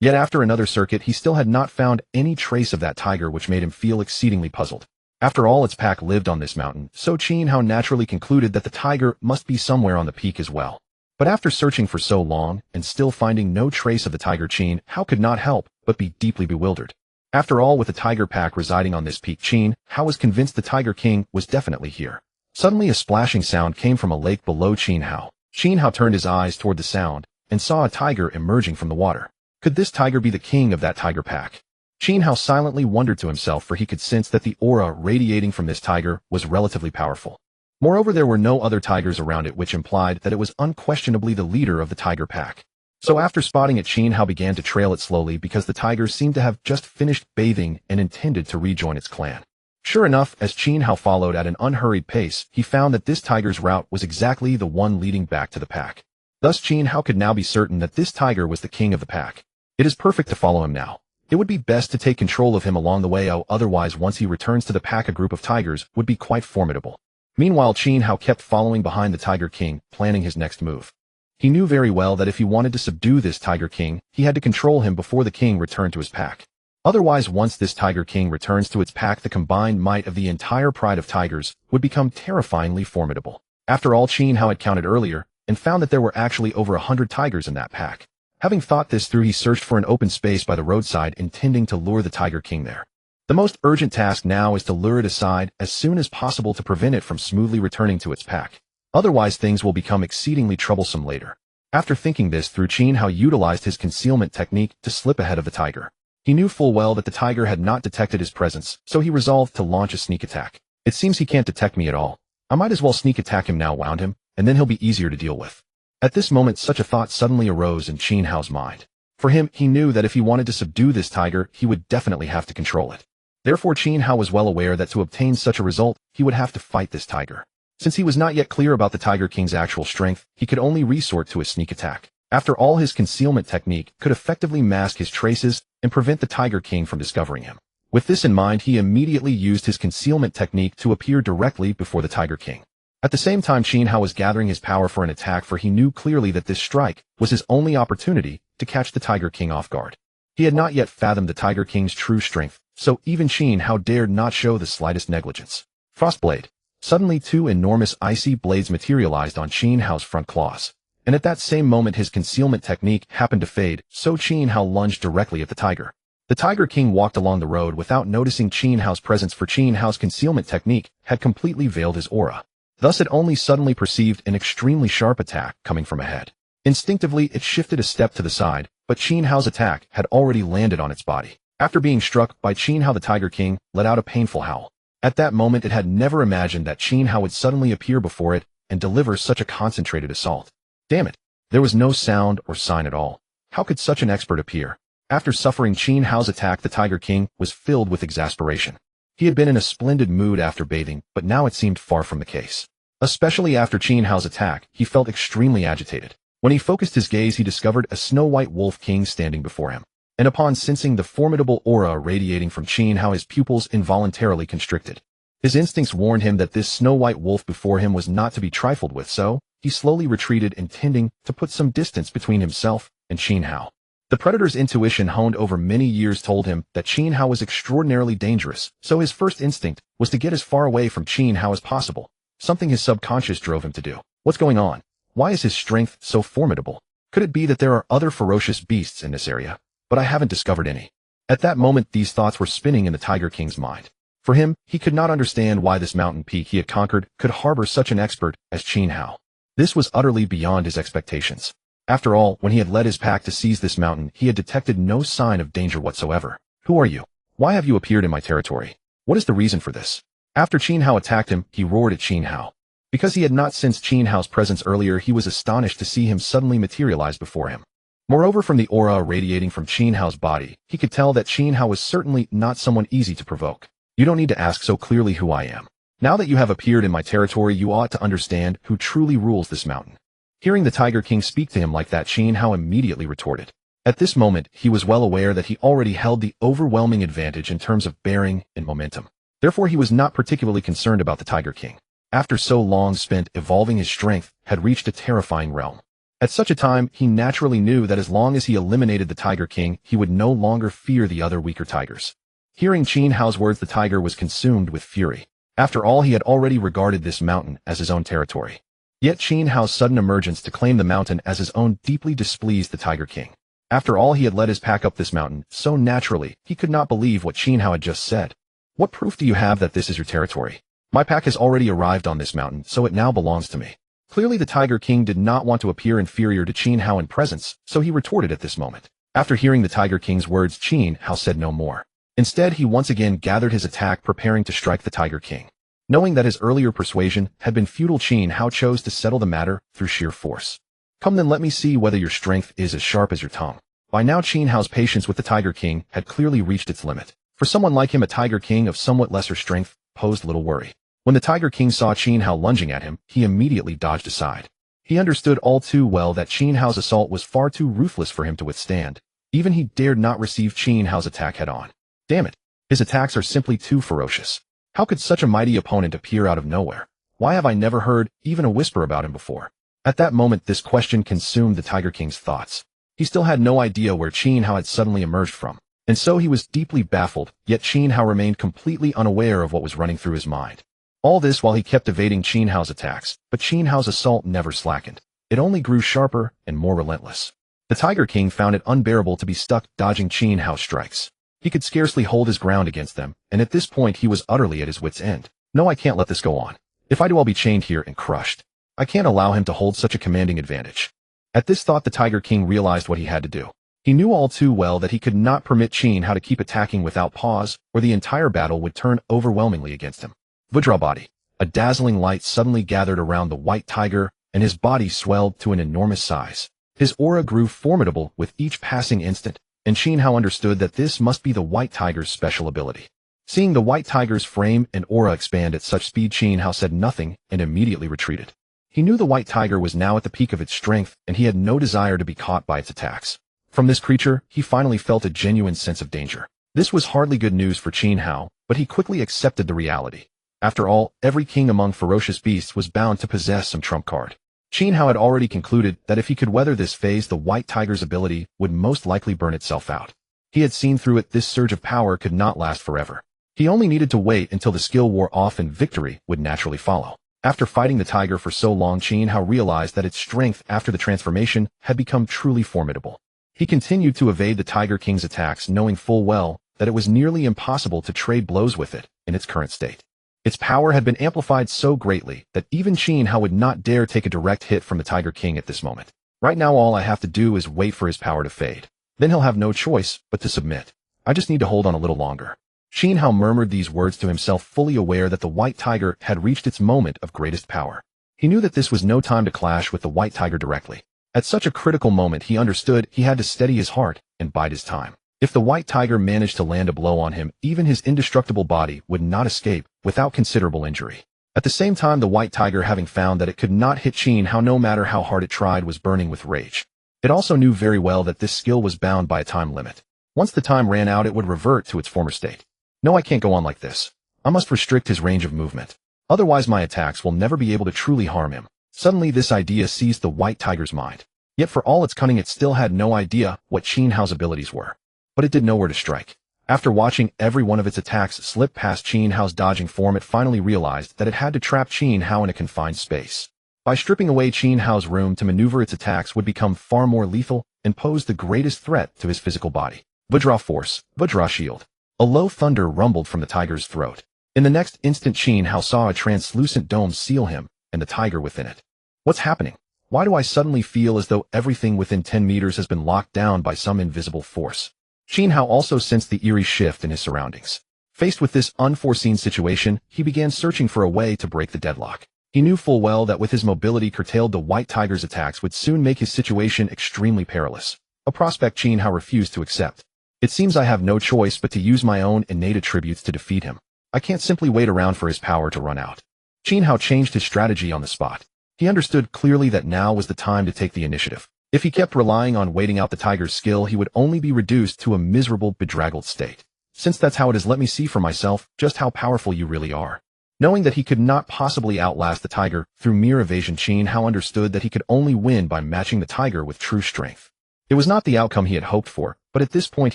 Yet after another circuit, he still had not found any trace of that tiger, which made him feel exceedingly puzzled. After all, its pack lived on this mountain, so Qin Hao naturally concluded that the tiger must be somewhere on the peak as well. But after searching for so long and still finding no trace of the tiger, Qin Hao could not help but be deeply bewildered. After all, with the tiger pack residing on this peak, Qin Hao was convinced the tiger king was definitely here. Suddenly a splashing sound came from a lake below Qin Hao. Qin Hao turned his eyes toward the sound and saw a tiger emerging from the water. Could this tiger be the king of that tiger pack? Qin Hao silently wondered to himself, for he could sense that the aura radiating from this tiger was relatively powerful. Moreover, there were no other tigers around it, which implied that it was unquestionably the leader of the tiger pack. So after spotting it, Qin Hao began to trail it slowly, because the tiger seemed to have just finished bathing and intended to rejoin its clan. Sure enough, as Qin Hao followed at an unhurried pace, he found that this tiger's route was exactly the one leading back to the pack. Thus Qin Hao could now be certain that this tiger was the king of the pack. It is perfect to follow him now. It would be best to take control of him along the way, otherwise once he returns to the pack, a group of tigers would be quite formidable. Meanwhile, Qin Hao kept following behind the tiger king, planning his next move. He knew very well that if he wanted to subdue this tiger king, he had to control him before the king returned to his pack. Otherwise, once this tiger king returns to its pack, the combined might of the entire pride of tigers would become terrifyingly formidable. After all, Qin Hao had counted earlier and found that there were actually over 100 tigers in that pack. Having thought this through, he searched for an open space by the roadside, intending to lure the tiger king there. The most urgent task now is to lure it aside as soon as possible to prevent it from smoothly returning to its pack. Otherwise, things will become exceedingly troublesome later. After thinking this through, Qin Hao utilized his concealment technique to slip ahead of the tiger. He knew full well that the tiger had not detected his presence, so he resolved to launch a sneak attack. It seems he can't detect me at all. I might as well sneak attack him now, wound him, and then he'll be easier to deal with. At this moment, such a thought suddenly arose in Qin Hao's mind. For him, he knew that if he wanted to subdue this tiger, he would definitely have to control it. Therefore, Qin Hao was well aware that to obtain such a result, he would have to fight this tiger. Since he was not yet clear about the Tiger King's actual strength, he could only resort to a sneak attack. After all, his concealment technique could effectively mask his traces and prevent the Tiger King from discovering him. With this in mind, he immediately used his concealment technique to appear directly before the Tiger King. At the same time, Qin Hao was gathering his power for an attack, for he knew clearly that this strike was his only opportunity to catch the Tiger King off guard. He had not yet fathomed the Tiger King's true strength, so even Qin Hao dared not show the slightest negligence. Frostblade. Suddenly, two enormous icy blades materialized on Qin Hao's front claws. And at that same moment, his concealment technique happened to fade, so Qin Hao lunged directly at the tiger. The Tiger King walked along the road without noticing Qin Hao's presence, for Qin Hao's concealment technique had completely veiled his aura. Thus, it only suddenly perceived an extremely sharp attack coming from ahead. Instinctively, it shifted a step to the side, but Qin Hao's attack had already landed on its body. After being struck by Qin Hao, the Tiger King let out a painful howl. At that moment, it had never imagined that Qin Hao would suddenly appear before it and deliver such a concentrated assault. Damn it! There was no sound or sign at all. How could such an expert appear? After suffering Qin Hao's attack, the Tiger King was filled with exasperation. He had been in a splendid mood after bathing, but now it seemed far from the case. Especially after Qin Hao's attack, he felt extremely agitated. When he focused his gaze, he discovered a snow-white wolf king standing before him. And upon sensing the formidable aura radiating from Qin Hao, his pupils involuntarily constricted. His instincts warned him that this snow-white wolf before him was not to be trifled with, so he slowly retreated, intending to put some distance between himself and Qin Hao. The predator's intuition, honed over many years, told him that Qin Hao was extraordinarily dangerous, so his first instinct was to get as far away from Qin Hao as possible, something his subconscious drove him to do. What's going on? Why is his strength so formidable? Could it be that there are other ferocious beasts in this area? But I haven't discovered any. At that moment, these thoughts were spinning in the Tiger King's mind. For him, he could not understand why this mountain peak he had conquered could harbor such an expert as Qin Hao. This was utterly beyond his expectations. After all, when he had led his pack to seize this mountain, he had detected no sign of danger whatsoever. Who are you? Why have you appeared in my territory? What is the reason for this? After Qin Hao attacked him, he roared at Qin Hao. Because he had not sensed Qin Hao's presence earlier, he was astonished to see him suddenly materialize before him. Moreover, from the aura radiating from Qin Hao's body, he could tell that Qin Hao was certainly not someone easy to provoke. You don't need to ask so clearly who I am. Now that you have appeared in my territory, you ought to understand who truly rules this mountain. Hearing the Tiger King speak to him like that, Qin Hao immediately retorted. At this moment, he was well aware that he already held the overwhelming advantage in terms of bearing and momentum. Therefore, he was not particularly concerned about the Tiger King. After so long spent evolving, his strength had reached a terrifying realm. At such a time, he naturally knew that as long as he eliminated the Tiger King, he would no longer fear the other weaker tigers. Hearing Qin Hao's words, the tiger was consumed with fury. After all, he had already regarded this mountain as his own territory. Yet Qin Hao's sudden emergence to claim the mountain as his own deeply displeased the Tiger King. After all, he had led his pack up this mountain so naturally, he could not believe what Qin Hao had just said. What proof do you have that this is your territory? My pack has already arrived on this mountain, so it now belongs to me. Clearly, the Tiger King did not want to appear inferior to Qin Hao in presence, so he retorted at this moment. After hearing the Tiger King's words, Qin Hao said no more. Instead, he once again gathered his attack, preparing to strike the Tiger King. Knowing that his earlier persuasion had been futile, Qin Hao chose to settle the matter through sheer force. Come then, let me see whether your strength is as sharp as your tongue. By now, Qin Hao's patience with the Tiger King had clearly reached its limit. For someone like him, a Tiger King of somewhat lesser strength posed little worry. When the Tiger King saw Qin Hao lunging at him, he immediately dodged aside. He understood all too well that Qin Hao's assault was far too ruthless for him to withstand. Even he dared not receive Qin Hao's attack head-on. Damn it! His attacks are simply too ferocious. How could such a mighty opponent appear out of nowhere? Why have I never heard even a whisper about him before? At that moment, this question consumed the Tiger King's thoughts. He still had no idea where Qin Hao had suddenly emerged from, and so he was deeply baffled, yet Qin Hao remained completely unaware of what was running through his mind. All this while he kept evading Qin Hao's attacks, but Qin Hao's assault never slackened. It only grew sharper and more relentless. The Tiger King found it unbearable to be stuck dodging Qin Hao's strikes. He could scarcely hold his ground against them, and at this point he was utterly at his wit's end. No, I can't let this go on. If I do, I'll be chained here and crushed. I can't allow him to hold such a commanding advantage. At this thought, the Tiger King realized what he had to do. He knew all too well that he could not permit Qin Hao to keep attacking without pause, or the entire battle would turn overwhelmingly against him. Vajra body. A dazzling light suddenly gathered around the white tiger, and his body swelled to an enormous size. His aura grew formidable with each passing instant, and Qin Hao understood that this must be the white tiger's special ability. Seeing the white tiger's frame and aura expand at such speed, Qin Hao said nothing and immediately retreated. He knew the white tiger was now at the peak of its strength, and he had no desire to be caught by its attacks. From this creature, he finally felt a genuine sense of danger. This was hardly good news for Qin Hao, but he quickly accepted the reality. After all, every king among ferocious beasts was bound to possess some trump card. Qin Hao had already concluded that if he could weather this phase, the white tiger's ability would most likely burn itself out. He had seen through it. This surge of power could not last forever. He only needed to wait until the skill wore off and victory would naturally follow. After fighting the tiger for so long, Qin Hao realized that its strength after the transformation had become truly formidable. He continued to evade the Tiger King's attacks, knowing full well that it was nearly impossible to trade blows with it in its current state. Its power had been amplified so greatly that even Qin Hao would not dare take a direct hit from the Tiger King at this moment. Right now, all I have to do is wait for his power to fade. Then he'll have no choice but to submit. I just need to hold on a little longer. Qin Hao murmured these words to himself, fully aware that the white tiger had reached its moment of greatest power. He knew that this was no time to clash with the white tiger directly. At such a critical moment, he understood he had to steady his heart and bide his time. If the white tiger managed to land a blow on him, even his indestructible body would not escape without considerable injury. At the same time, the white tiger, having found that it could not hit Qin Hao no matter how hard it tried, was burning with rage. It also knew very well that this skill was bound by a time limit. Once the time ran out, it would revert to its former state. No, I can't go on like this. I must restrict his range of movement. Otherwise my attacks will never be able to truly harm him. Suddenly this idea seized the white tiger's mind. Yet for all its cunning, it still had no idea what Qin Hao's abilities were. But it did know where to strike. After watching every one of its attacks slip past Qin Hao's dodging form, it finally realized that it had to trap Qin Hao in a confined space. By stripping away Qin Hao's room to maneuver, its attacks would become far more lethal and pose the greatest threat to his physical body. Vajra force, Vajra shield. A low thunder rumbled from the tiger's throat. In the next instant, Qin Hao saw a translucent dome seal him and the tiger within it. What's happening? Why do I suddenly feel as though everything within 10 meters has been locked down by some invisible force? Qin Hao also sensed the eerie shift in his surroundings. Faced with this unforeseen situation, he began searching for a way to break the deadlock. He knew full well that with his mobility curtailed, the white tiger's attacks would soon make his situation extremely perilous, a prospect Qin Hao refused to accept. It seems I have no choice but to use my own innate attributes to defeat him. I can't simply wait around for his power to run out. Qin Hao changed his strategy on the spot. He understood clearly that now was the time to take the initiative. If he kept relying on waiting out the tiger's skill, he would only be reduced to a miserable, bedraggled state. Since that's how it is, let me see for myself just how powerful you really are. Knowing that he could not possibly outlast the tiger through mere evasion, Qin Hao understood that he could only win by matching the tiger with true strength. It was not the outcome he had hoped for, but at this point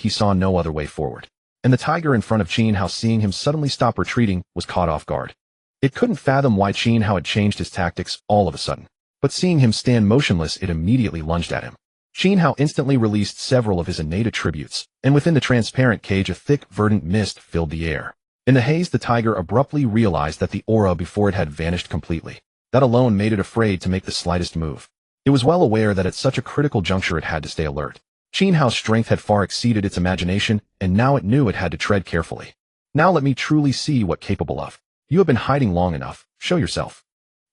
he saw no other way forward. And the tiger in front of Qin Hao, seeing him suddenly stop retreating, was caught off guard. It couldn't fathom why Qin Hao had changed his tactics all of a sudden. But seeing him stand motionless, it immediately lunged at him. Qin Hao instantly released several of his innate attributes, and within the transparent cage a thick, verdant mist filled the air. In the haze, the tiger abruptly realized that the aura before it had vanished completely. That alone made it afraid to make the slightest move. It was well aware that at such a critical juncture it had to stay alert. Qin Hao's strength had far exceeded its imagination, and now it knew it had to tread carefully. Now let me truly see what capable of. You have been hiding long enough. Show yourself.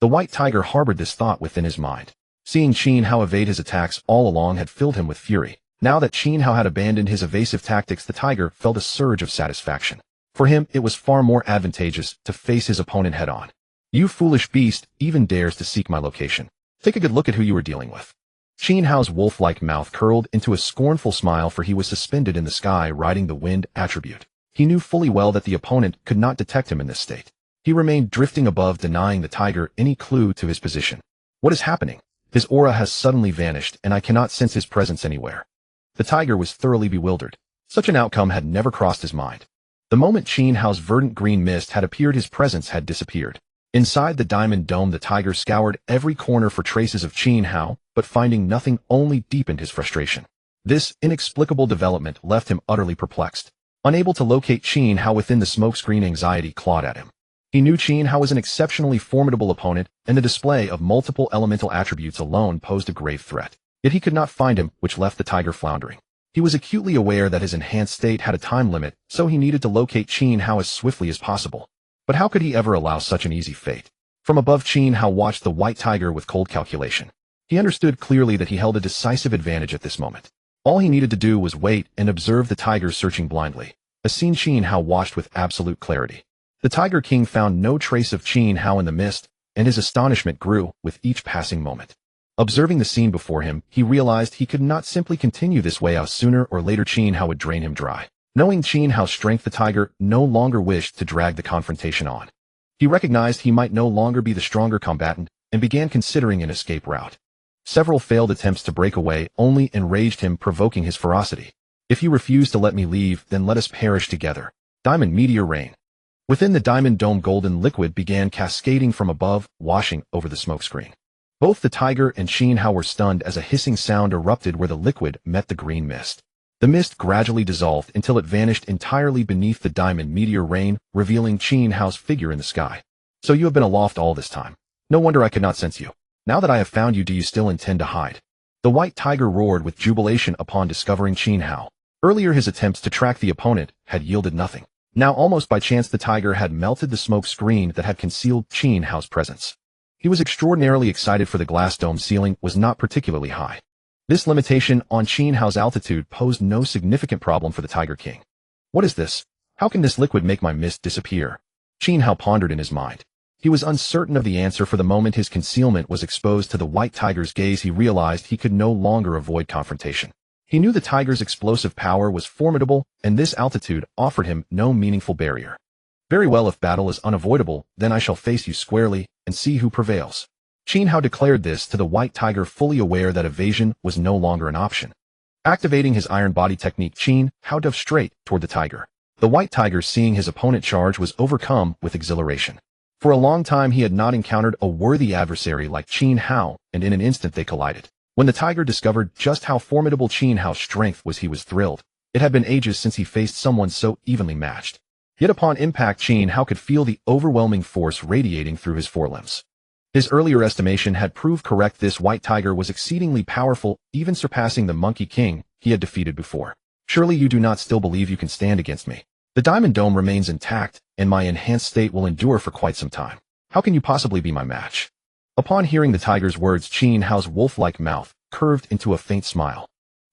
The white tiger harbored this thought within his mind. Seeing Qin Hao evade his attacks all along had filled him with fury. Now that Qin Hao had abandoned his evasive tactics, the tiger felt a surge of satisfaction. For him, it was far more advantageous to face his opponent head-on. You foolish beast even dares to seek my location. Take a good look at who you are dealing with. Qin Hao's wolf-like mouth curled into a scornful smile, for he was suspended in the sky riding the wind attribute. He knew fully well that the opponent could not detect him in this state. He remained drifting above, denying the tiger any clue to his position. What is happening? His aura has suddenly vanished, and I cannot sense his presence anywhere. The tiger was thoroughly bewildered. Such an outcome had never crossed his mind. The moment Qin Hao's verdant green mist had appeared, his presence had disappeared. Inside the diamond dome, the tiger scoured every corner for traces of Qin Hao, but finding nothing only deepened his frustration. This inexplicable development left him utterly perplexed. Unable to locate Qin Hao within the smokescreen, anxiety clawed at him. He knew Qin Hao was an exceptionally formidable opponent, and the display of multiple elemental attributes alone posed a grave threat. Yet he could not find him, which left the tiger floundering. He was acutely aware that his enhanced state had a time limit, so he needed to locate Qin Hao as swiftly as possible. But how could he ever allow such an easy fate? From above, Qin Hao watched the white tiger with cold calculation. He understood clearly that he held a decisive advantage at this moment. All he needed to do was wait and observe the tiger searching blindly, a scene Qin Hao watched with absolute clarity. The Tiger King found no trace of Qin Hao in the mist, and his astonishment grew with each passing moment. Observing the scene before him, he realized he could not simply continue this way out. Sooner or later Qin Hao would drain him dry. Knowing Qin Hao's strength, the tiger no longer wished to drag the confrontation on. He recognized he might no longer be the stronger combatant and began considering an escape route. Several failed attempts to break away only enraged him, provoking his ferocity. If you refuse to let me leave, then let us perish together. Diamond meteor rain. Within the diamond dome, golden liquid began cascading from above, washing over the smokescreen. Both the tiger and Qin Hao were stunned as a hissing sound erupted where the liquid met the green mist. The mist gradually dissolved until it vanished entirely beneath the diamond meteor rain, revealing Qin Hao's figure in the sky. So you have been aloft all this time. No wonder I could not sense you. Now that I have found you, do you still intend to hide? The white tiger roared with jubilation upon discovering Qin Hao. Earlier his attempts to track the opponent had yielded nothing. Now almost by chance the tiger had melted the smoke screen that had concealed Qin Hao's presence. He was extraordinarily excited, for the glass dome ceiling was not particularly high. This limitation on Qin Hao's altitude posed no significant problem for the Tiger King. What is this? How can this liquid make my mist disappear? Qin Hao pondered in his mind. He was uncertain of the answer, for the moment his concealment was exposed to the white tiger's gaze. He realized he could no longer avoid confrontation. He knew the tiger's explosive power was formidable, and this altitude offered him no meaningful barrier. Very well, if battle is unavoidable, then I shall face you squarely and see who prevails. Qin Hao declared this to the white tiger, fully aware that evasion was no longer an option. Activating his iron body technique, Qin Hao dove straight toward the tiger. The white tiger, seeing his opponent charge, was overcome with exhilaration. For a long time he had not encountered a worthy adversary like Qin Hao, and in an instant they collided. When the tiger discovered just how formidable Qin Hao's strength was, he was thrilled. It had been ages since he faced someone so evenly matched. Yet upon impact, Qin Hao could feel the overwhelming force radiating through his forelimbs. His earlier estimation had proved correct. This white tiger was exceedingly powerful, even surpassing the Monkey King he had defeated before. Surely you do not still believe you can stand against me? The diamond dome remains intact, and my enhanced state will endure for quite some time. How can you possibly be my match? Upon hearing the tiger's words, Qin Hao's wolf-like mouth curved into a faint smile.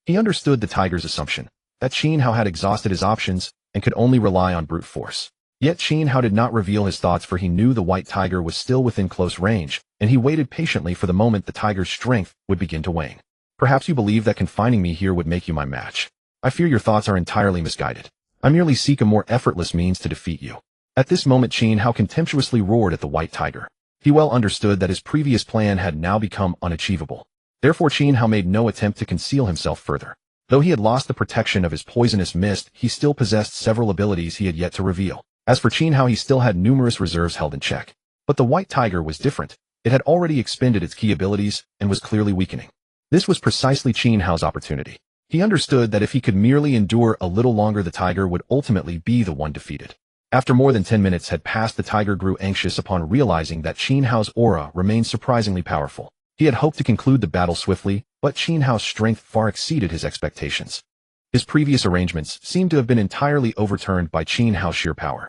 He understood the tiger's assumption, that Qin Hao had exhausted his options and could only rely on brute force. Yet Qin Hao did not reveal his thoughts, for he knew the white tiger was still within close range, and he waited patiently for the moment the tiger's strength would begin to wane. Perhaps you believe that confining me here would make you my match. I fear your thoughts are entirely misguided. I merely seek a more effortless means to defeat you. At this moment Qin Hao contemptuously roared at the white tiger. He well understood that his previous plan had now become unachievable. Therefore Qin Hao made no attempt to conceal himself further. Though he had lost the protection of his poisonous mist, he still possessed several abilities he had yet to reveal. As for Qin Hao, he still had numerous reserves held in check. But the white tiger was different. It had already expended its key abilities and was clearly weakening. This was precisely Qin Hao's opportunity. He understood that if he could merely endure a little longer, the tiger would ultimately be the one defeated. After more than 10 minutes had passed, the tiger grew anxious upon realizing that Qin Hao's aura remained surprisingly powerful. He had hoped to conclude the battle swiftly, but Qin Hao's strength far exceeded his expectations. His previous arrangements seemed to have been entirely overturned by Qin Hao's sheer power.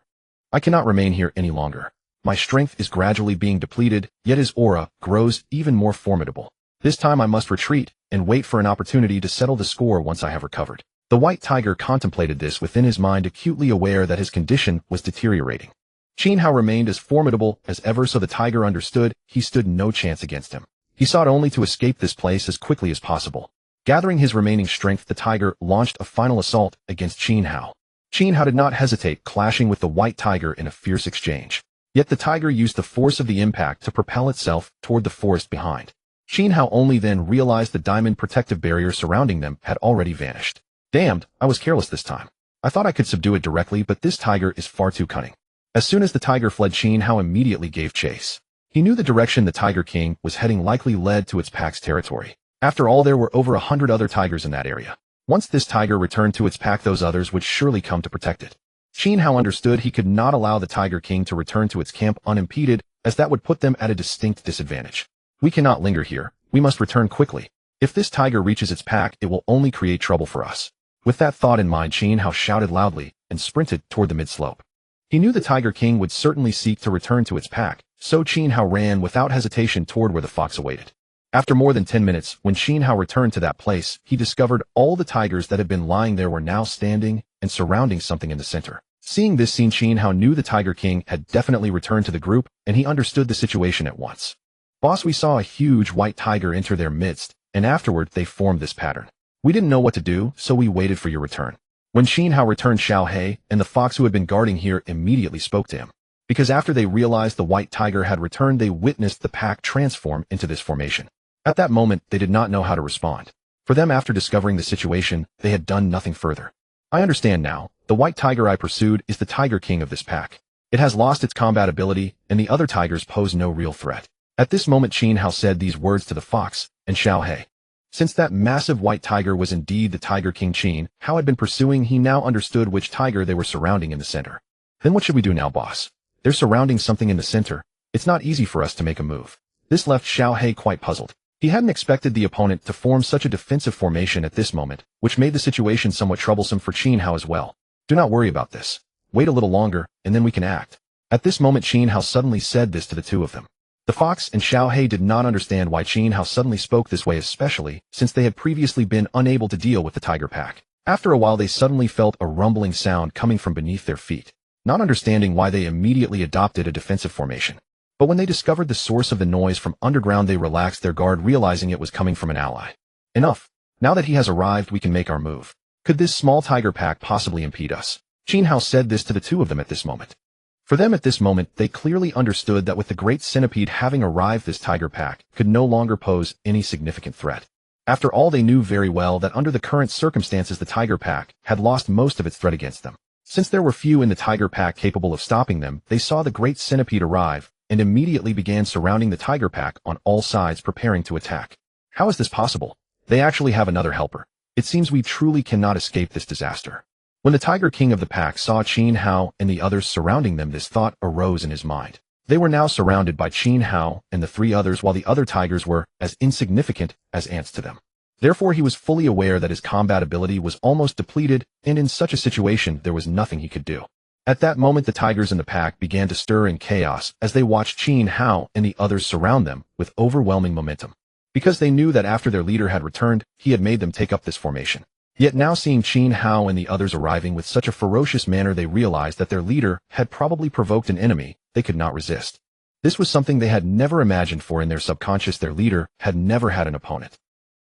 I cannot remain here any longer. My strength is gradually being depleted, yet his aura grows even more formidable. This time I must retreat and wait for an opportunity to settle the score once I have recovered. The white tiger contemplated this within his mind, acutely aware that his condition was deteriorating. Qin Hao remained as formidable as ever, so the tiger understood he stood no chance against him. He sought only to escape this place as quickly as possible. Gathering his remaining strength, the tiger launched a final assault against Qin Hao. Qin Hao did not hesitate, clashing with the white tiger in a fierce exchange. Yet the tiger used the force of the impact to propel itself toward the forest behind. Qin Hao only then realized the diamond protective barrier surrounding them had already vanished. Damned, I was careless this time. I thought I could subdue it directly, but this tiger is far too cunning. As soon as the tiger fled, Qin Hao immediately gave chase. He knew the direction the Tiger King was heading likely led to its pack's territory. After all, there were over 100 other tigers in that area. Once this tiger returned to its pack, those others would surely come to protect it. Qin Hao understood he could not allow the Tiger King to return to its camp unimpeded, as that would put them at a distinct disadvantage. We cannot linger here. We must return quickly. If this tiger reaches its pack, it will only create trouble for us. With that thought in mind, Qin Hao shouted loudly and sprinted toward the mid-slope. He knew the Tiger King would certainly seek to return to its pack, so Qin Hao ran without hesitation toward where the fox awaited. After more than 10 minutes, when Qin Hao returned to that place, he discovered all the tigers that had been lying there were now standing and surrounding something in the center. Seeing this scene, Qin Hao knew the Tiger King had definitely returned to the group, and he understood the situation at once. "Boss, we saw a huge white tiger enter their midst, and afterward they formed this pattern. We didn't know what to do, so we waited for your return." When Qin Hao returned, Xiao He and the fox who had been guarding here immediately spoke to him. Because after they realized the white tiger had returned, they witnessed the pack transform into this formation. At that moment, they did not know how to respond. For them, after discovering the situation, they had done nothing further. "I understand now. The white tiger I pursued is the Tiger King of this pack. It has lost its combat ability, and the other tigers pose no real threat." At this moment, Qin Hao said these words to the fox and Xiao He. Since that massive white tiger was indeed the Tiger King Qin Hao had been pursuing, he now understood which tiger they were surrounding in the center. "Then what should we do now, boss? They're surrounding something in the center. It's not easy for us to make a move." This left Xiao He quite puzzled. He hadn't expected the opponent to form such a defensive formation at this moment, which made the situation somewhat troublesome for Qin Hao as well. "Do not worry about this. Wait a little longer, and then we can act." At this moment, Qin Hao suddenly said this to the two of them. The fox and Xiao He did not understand why Qin Hao suddenly spoke this way, especially since they had previously been unable to deal with the tiger pack. After a while, they suddenly felt a rumbling sound coming from beneath their feet. Not understanding why, they immediately adopted a defensive formation. But when they discovered the source of the noise from underground, they relaxed their guard, realizing it was coming from an ally. "Enough. Now that he has arrived, we can make our move. Could this small tiger pack possibly impede us?" Qin Hao said this to the two of them at this moment. For them at this moment, they clearly understood that with the great centipede having arrived, this tiger pack could no longer pose any significant threat. After all, they knew very well that under the current circumstances, the tiger pack had lost most of its threat against them. Since there were few in the tiger pack capable of stopping them, they saw the great centipede arrive and immediately began surrounding the tiger pack on all sides, preparing to attack. "How is this possible? They actually have another helper. It seems we truly cannot escape this disaster." When the Tiger King of the pack saw Qin Hao and the others surrounding them, this thought arose in his mind. They were now surrounded by Qin Hao and the three others, while the other tigers were as insignificant as ants to them. Therefore, he was fully aware that his combat ability was almost depleted, and in such a situation, there was nothing he could do. At that moment, the tigers in the pack began to stir in chaos as they watched Qin Hao and the others surround them with overwhelming momentum. Because they knew that after their leader had returned, he had made them take up this formation. Yet now, seeing Qin Hao and the others arriving with such a ferocious manner, they realized that their leader had probably provoked an enemy they could not resist. This was something they had never imagined, for in their subconscious, their leader had never had an opponent.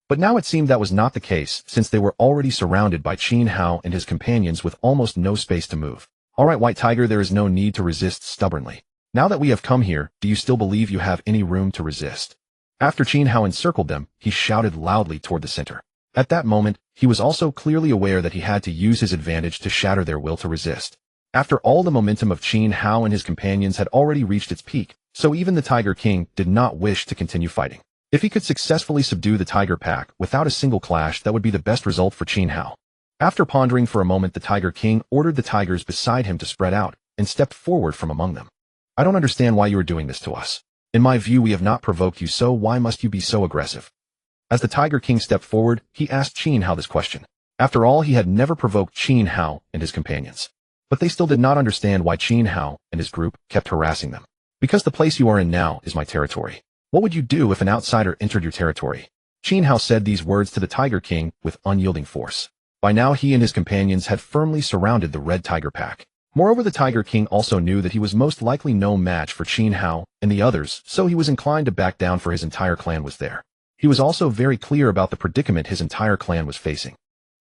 But now it seemed that was not the case, since they were already surrounded by Qin Hao and his companions with almost no space to move. "All right, White Tiger, there is no need to resist stubbornly. Now that we have come here, do you still believe you have any room to resist?" After Qin Hao encircled them, he shouted loudly toward the center. At that moment, he was also clearly aware that he had to use his advantage to shatter their will to resist. After all, the momentum of Qin Hao and his companions had already reached its peak, so even the Tiger King did not wish to continue fighting. If he could successfully subdue the tiger pack without a single clash, that would be the best result for Qin Hao. After pondering for a moment, the Tiger King ordered the tigers beside him to spread out and stepped forward from among them. "I don't understand why you are doing this to us. In my view, we have not provoked you, so why must you be so aggressive?" As the Tiger King stepped forward, he asked Qin Hao this question. After all, he had never provoked Qin Hao and his companions. But they still did not understand why Qin Hao and his group kept harassing them. "Because the place you are in now is my territory. What would you do if an outsider entered your territory?" Qin Hao said these words to the Tiger King with unyielding force. By now, he and his companions had firmly surrounded the red tiger pack. Moreover, the Tiger King also knew that he was most likely no match for Qin Hao and the others, so he was inclined to back down, for his entire clan was there. He was also very clear about the predicament his entire clan was facing.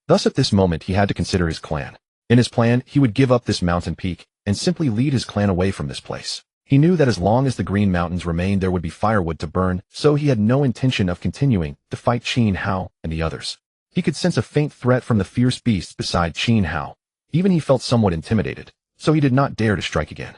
Thus, at this moment, he had to consider his clan. In his plan, he would give up this mountain peak and simply lead his clan away from this place. He knew that as long as the Green Mountains remained, there would be firewood to burn, so he had no intention of continuing to fight Qin Hao and the others. He could sense a faint threat from the fierce beasts beside Qin Hao. Even he felt somewhat intimidated, so he did not dare to strike again.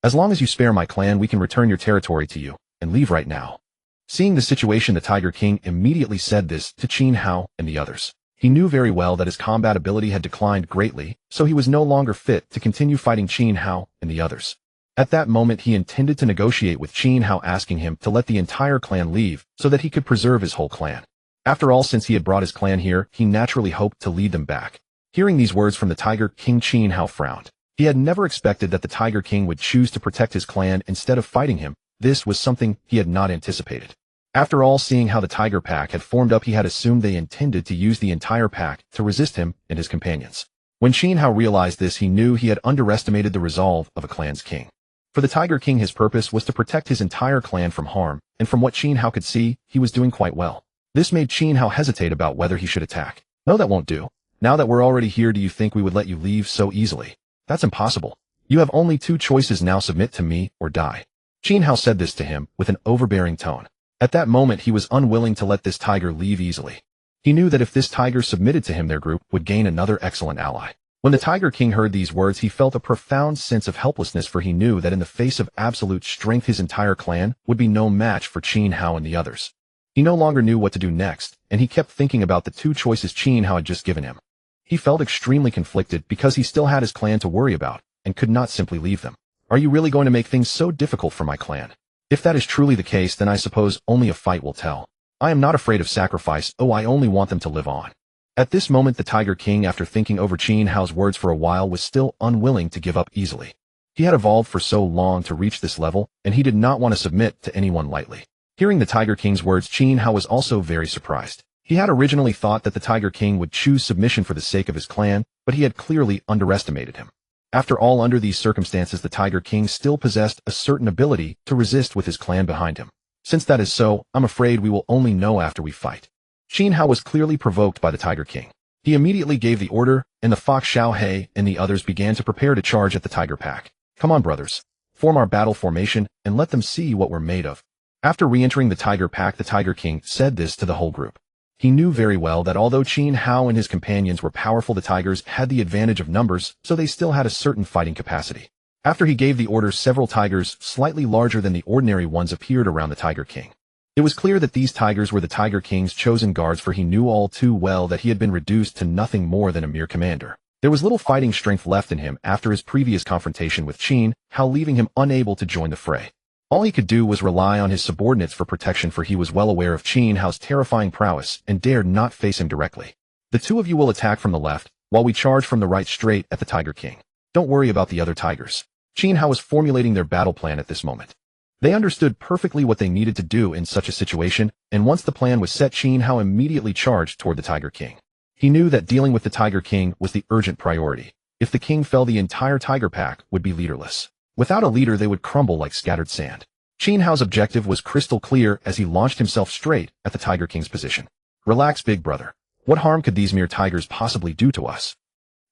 "As long as you spare my clan, we can return your territory to you, and leave right now." Seeing the situation, the Tiger King immediately said this to Qin Hao and the others. He knew very well that his combat ability had declined greatly, so he was no longer fit to continue fighting Qin Hao and the others. At that moment, he intended to negotiate with Qin Hao, asking him to let the entire clan leave so that he could preserve his whole clan. After all, since he had brought his clan here, he naturally hoped to lead them back. Hearing these words from the Tiger King, Qin Hao frowned. He had never expected that the Tiger King would choose to protect his clan instead of fighting him, This was something he had not anticipated. After all, seeing how the tiger pack had formed up, he had assumed they intended to use the entire pack to resist him and his companions. When Qin Hao realized this, he knew he had underestimated the resolve of a clan's king. For the Tiger King, his purpose was to protect his entire clan from harm, and from what Qin Hao could see, he was doing quite well. This made Qin Hao hesitate about whether he should attack. No, that won't do. Now that we're already here, do you think we would let you leave so easily? That's impossible. You have only two choices now: submit to me or die. Qin Hao said this to him with an overbearing tone. At that moment, he was unwilling to let this tiger leave easily. He knew that if this tiger submitted to him, their group would gain another excellent ally. When the Tiger King heard these words, he felt a profound sense of helplessness, for he knew that in the face of absolute strength, his entire clan would be no match for Qin Hao and the others. He no longer knew what to do next, and he kept thinking about the two choices Qin Hao had just given him. He felt extremely conflicted because he still had his clan to worry about, and could not simply leave them. Are you really going to make things so difficult for my clan? If that is truly the case, then I suppose only a fight will tell. I am not afraid of sacrifice. Oh, I only want them to live on. At this moment, the Tiger King, after thinking over Qin Hao's words for a while, was still unwilling to give up easily. He had evolved for so long to reach this level, and he did not want to submit to anyone lightly. Hearing the Tiger King's words, Qin Hao was also very surprised. He had originally thought that the Tiger King would choose submission for the sake of his clan, but he had clearly underestimated him. After all, under these circumstances, the Tiger King still possessed a certain ability to resist with his clan behind him. Since that is so, I'm afraid we will only know after we fight. Qin Hao was clearly provoked by the Tiger King. He immediately gave the order, and the fox Xiaohe and the others began to prepare to charge at the tiger pack. Come on, brothers. Form our battle formation, and let them see what we're made of. After re-entering the tiger pack, the Tiger King said this to the whole group. He knew very well that although Qin Hao and his companions were powerful, the tigers had the advantage of numbers, so they still had a certain fighting capacity. After he gave the order, several tigers, slightly larger than the ordinary ones, appeared around the Tiger King. It was clear that these tigers were the Tiger King's chosen guards, for he knew all too well that he had been reduced to nothing more than a mere commander. There was little fighting strength left in him after his previous confrontation with Qin Hao, leaving him unable to join the fray. All he could do was rely on his subordinates for protection, for he was well aware of Qin Hao's terrifying prowess and dared not face him directly. The two of you will attack from the left, while we charge from the right straight at the Tiger King. Don't worry about the other tigers. Qin Hao was formulating their battle plan at this moment. They understood perfectly what they needed to do in such a situation, and once the plan was set, Qin Hao immediately charged toward the Tiger King. He knew that dealing with the Tiger King was the urgent priority. If the king fell, the entire tiger pack would be leaderless. Without a leader, they would crumble like scattered sand. Qin Hao's objective was crystal clear as he launched himself straight at the Tiger King's position. Relax, big brother. What harm could these mere tigers possibly do to us?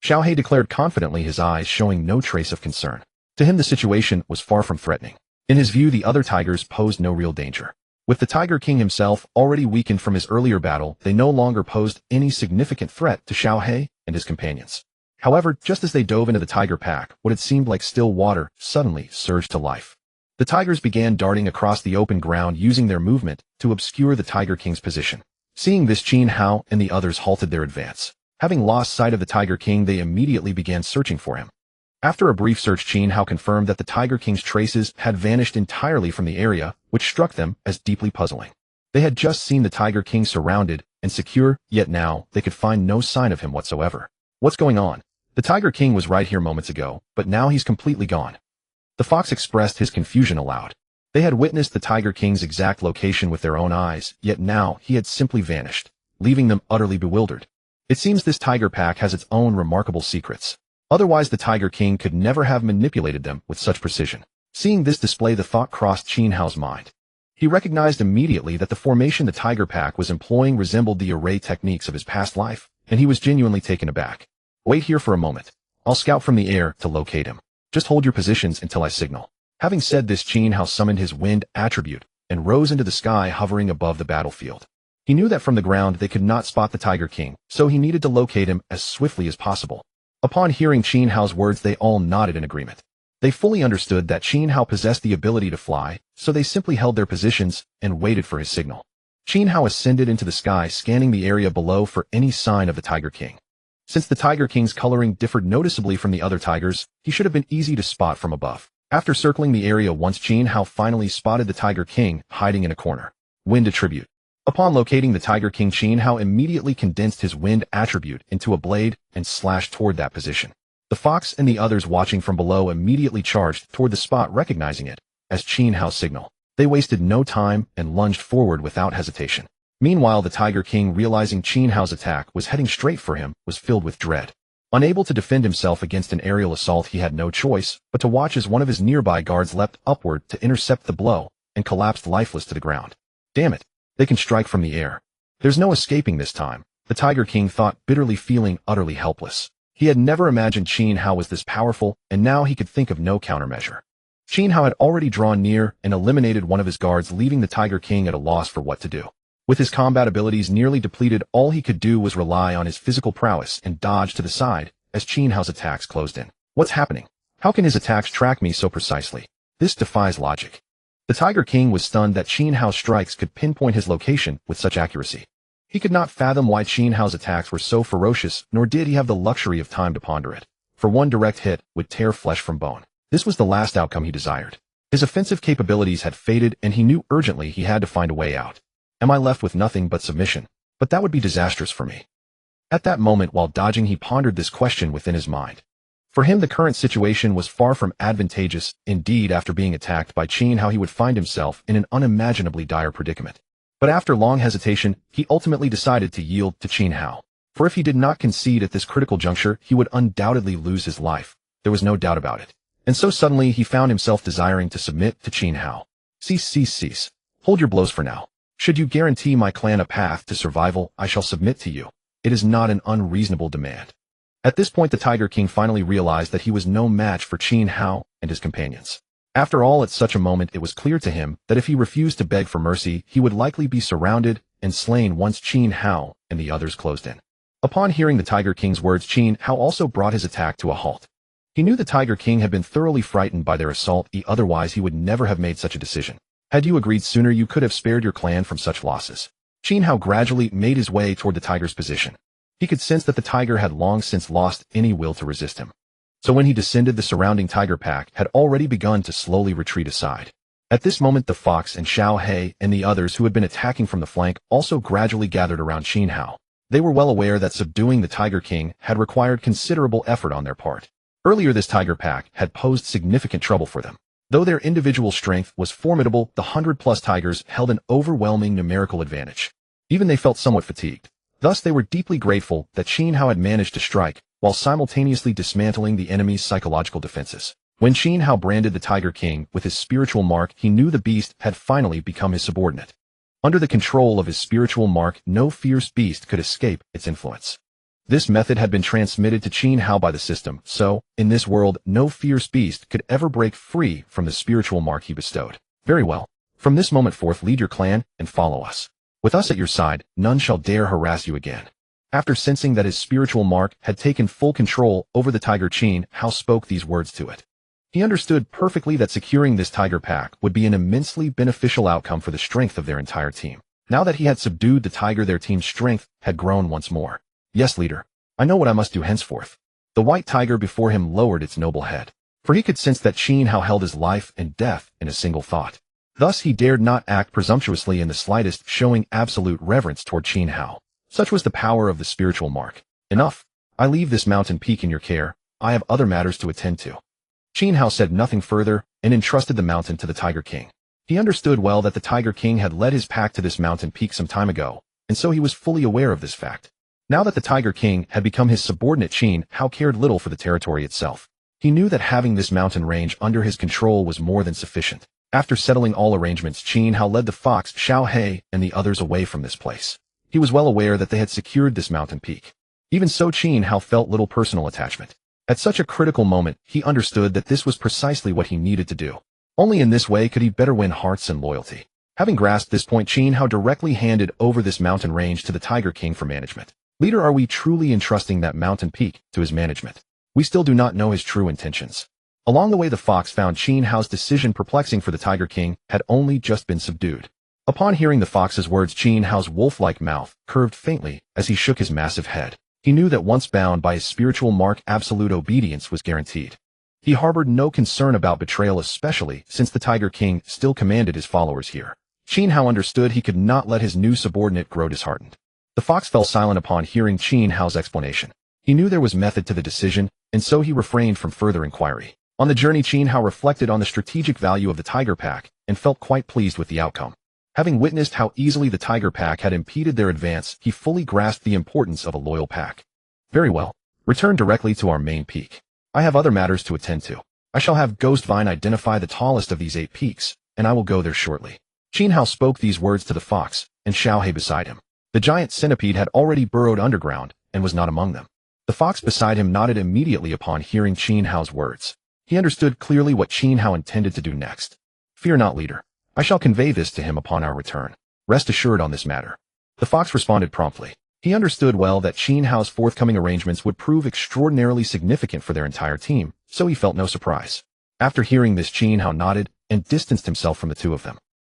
Xiaohe declared confidently, his eyes showing no trace of concern. To him, the situation was far from threatening. In his view, the other tigers posed no real danger. With the Tiger King himself already weakened from his earlier battle, they no longer posed any significant threat to Xiaohe and his companions. However, just as they dove into the tiger pack, what had seemed like still water suddenly surged to life. The tigers began darting across the open ground, using their movement to obscure the Tiger King's position. Seeing this, Qin Hao and the others halted their advance. Having lost sight of the Tiger King, they immediately began searching for him. After a brief search, Qin Hao confirmed that the Tiger King's traces had vanished entirely from the area, which struck them as deeply puzzling. They had just seen the Tiger King surrounded and secure, yet now they could find no sign of him whatsoever. What's going on? The Tiger King was right here moments ago, but now he's completely gone. The fox expressed his confusion aloud. They had witnessed the Tiger King's exact location with their own eyes, yet now he had simply vanished, leaving them utterly bewildered. It seems this tiger pack has its own remarkable secrets. Otherwise, the Tiger King could never have manipulated them with such precision. Seeing this display, the thought crossed Qin Hao's mind. He recognized immediately that the formation the tiger pack was employing resembled the array techniques of his past life, and he was genuinely taken aback. Wait here for a moment. I'll scout from the air to locate him. Just hold your positions until I signal. Having said this, Qin Hao summoned his wind attribute and rose into the sky, hovering above the battlefield. He knew that from the ground they could not spot the Tiger King, so he needed to locate him as swiftly as possible. Upon hearing Qin Hao's words, they all nodded in agreement. They fully understood that Qin Hao possessed the ability to fly, so they simply held their positions and waited for his signal. Qin Hao ascended into the sky, scanning the area below for any sign of the Tiger King. Since the Tiger King's coloring differed noticeably from the other tigers, he should have been easy to spot from above. After circling the area once, Qin Hao finally spotted the Tiger King hiding in a corner. Wind attribute. Upon locating the Tiger King, Qin Hao immediately condensed his wind attribute into a blade and slashed toward that position. The fox and the others watching from below immediately charged toward the spot, recognizing it as Qin Hao's signal. They wasted no time and lunged forward without hesitation. Meanwhile, the Tiger King, realizing Qin Hao's attack was heading straight for him, was filled with dread. Unable to defend himself against an aerial assault, he had no choice but to watch as one of his nearby guards leapt upward to intercept the blow and collapsed lifeless to the ground. Damn it! They can strike from the air. There's no escaping this time, the Tiger King thought, bitterly, feeling utterly helpless. He had never imagined Qin Hao was this powerful, and now he could think of no countermeasure. Qin Hao had already drawn near and eliminated one of his guards, leaving the Tiger King at a loss for what to do. With his combat abilities nearly depleted, all he could do was rely on his physical prowess and dodge to the side as Qin Hao's attacks closed in. What's happening? How can his attacks track me so precisely? This defies logic. The Tiger King was stunned that Qin Hao's strikes could pinpoint his location with such accuracy. He could not fathom why Qin Hao's attacks were so ferocious, nor did he have the luxury of time to ponder it. For one direct hit would tear flesh from bone. This was the last outcome he desired. His offensive capabilities had faded, and he knew urgently he had to find a way out. Am I left with nothing but submission? But that would be disastrous for me. At that moment, while dodging, he pondered this question within his mind. For him, the current situation was far from advantageous. Indeed, after being attacked by Qin Hao, he would find himself in an unimaginably dire predicament. But after long hesitation, he ultimately decided to yield to Qin Hao. For if he did not concede at this critical juncture, he would undoubtedly lose his life. There was no doubt about it. And so suddenly he found himself desiring to submit to Qin Hao. Cease. Hold your blows for now. Should you guarantee my clan a path to survival, I shall submit to you. It is not an unreasonable demand. At this point, the Tiger King finally realized that he was no match for Qin Hao and his companions. After all, at such a moment, it was clear to him that if he refused to beg for mercy, he would likely be surrounded and slain once Qin Hao and the others closed in. Upon hearing the Tiger King's words, Qin Hao also brought his attack to a halt. He knew the Tiger King had been thoroughly frightened by their assault, otherwise he would never have made such a decision. Had you agreed sooner, you could have spared your clan from such losses. Qin Hao gradually made his way toward the tiger's position. He could sense that the tiger had long since lost any will to resist him. So when he descended, the surrounding tiger pack had already begun to slowly retreat aside. At this moment, the fox and Xiao He and the others who had been attacking from the flank also gradually gathered around Qin Hao. They were well aware that subduing the Tiger King had required considerable effort on their part. Earlier, this tiger pack had posed significant trouble for them. Though their individual strength was formidable, the 100-plus tigers held an overwhelming numerical advantage. Even they felt somewhat fatigued. Thus, they were deeply grateful that Qin Hao had managed to strike, while simultaneously dismantling the enemy's psychological defenses. When Qin Hao branded the Tiger King with his spiritual mark, he knew the beast had finally become his subordinate. Under the control of his spiritual mark, no fierce beast could escape its influence. This method had been transmitted to Qin Hao by the system, so, in this world, no fierce beast could ever break free from the spiritual mark he bestowed. Very well. From this moment forth, lead your clan and follow us. With us at your side, none shall dare harass you again. After sensing that his spiritual mark had taken full control over the tiger, Qin Hao spoke these words to it. He understood perfectly that securing this tiger pack would be an immensely beneficial outcome for the strength of their entire team. Now that he had subdued the tiger, their team's strength had grown once more. Yes, leader. I know what I must do henceforth. The white tiger before him lowered its noble head, for he could sense that Qin Hao held his life and death in a single thought. Thus he dared not act presumptuously in the slightest, showing absolute reverence toward Qin Hao. Such was the power of the spiritual mark. Enough. I leave this mountain peak in your care. I have other matters to attend to. Qin Hao said nothing further and entrusted the mountain to the Tiger King. He understood well that the Tiger King had led his pack to this mountain peak some time ago, and so he was fully aware of this fact. Now that the Tiger King had become his subordinate, Qin Hao cared little for the territory itself. He knew that having this mountain range under his control was more than sufficient. After settling all arrangements, Qin Hao led the fox, Xiao He, and the others away from this place. He was well aware that they had secured this mountain peak. Even so, Qin Hao felt little personal attachment. At such a critical moment, he understood that this was precisely what he needed to do. Only in this way could he better win hearts and loyalty. Having grasped this point, Qin Hao directly handed over this mountain range to the Tiger King for management. Leader, are we truly entrusting that mountain peak to his management? We still do not know his true intentions. Along the way, the fox found Qin Hao's decision perplexing, for the Tiger King had only just been subdued. Upon hearing the fox's words, Qin Hao's wolf-like mouth curved faintly as he shook his massive head. He knew that once bound by his spiritual mark, absolute obedience was guaranteed. He harbored no concern about betrayal, especially since the Tiger King still commanded his followers here. Qin Hao understood he could not let his new subordinate grow disheartened. The fox fell silent upon hearing Qin Hao's explanation. He knew there was method to the decision, and so he refrained from further inquiry. On the journey, Qin Hao reflected on the strategic value of the tiger pack and felt quite pleased with the outcome. Having witnessed how easily the tiger pack had impeded their advance, he fully grasped the importance of a loyal pack. Very well. Return directly to our main peak. I have other matters to attend to. I shall have Ghostvine identify the tallest of these 8 peaks, and I will go there shortly. Qin Hao spoke these words to the fox, and Xiaohe beside him. The giant centipede had already burrowed underground, and was not among them. The fox beside him nodded immediately upon hearing Qin Hao's words. He understood clearly what Qin Hao intended to do next. Fear not, leader. I shall convey this to him upon our return. Rest assured on this matter. The fox responded promptly. He understood well that Qin Hao's forthcoming arrangements would prove extraordinarily significant for their entire team, so he felt no surprise. After hearing this, Qin Hao nodded and distanced himself from the two of them.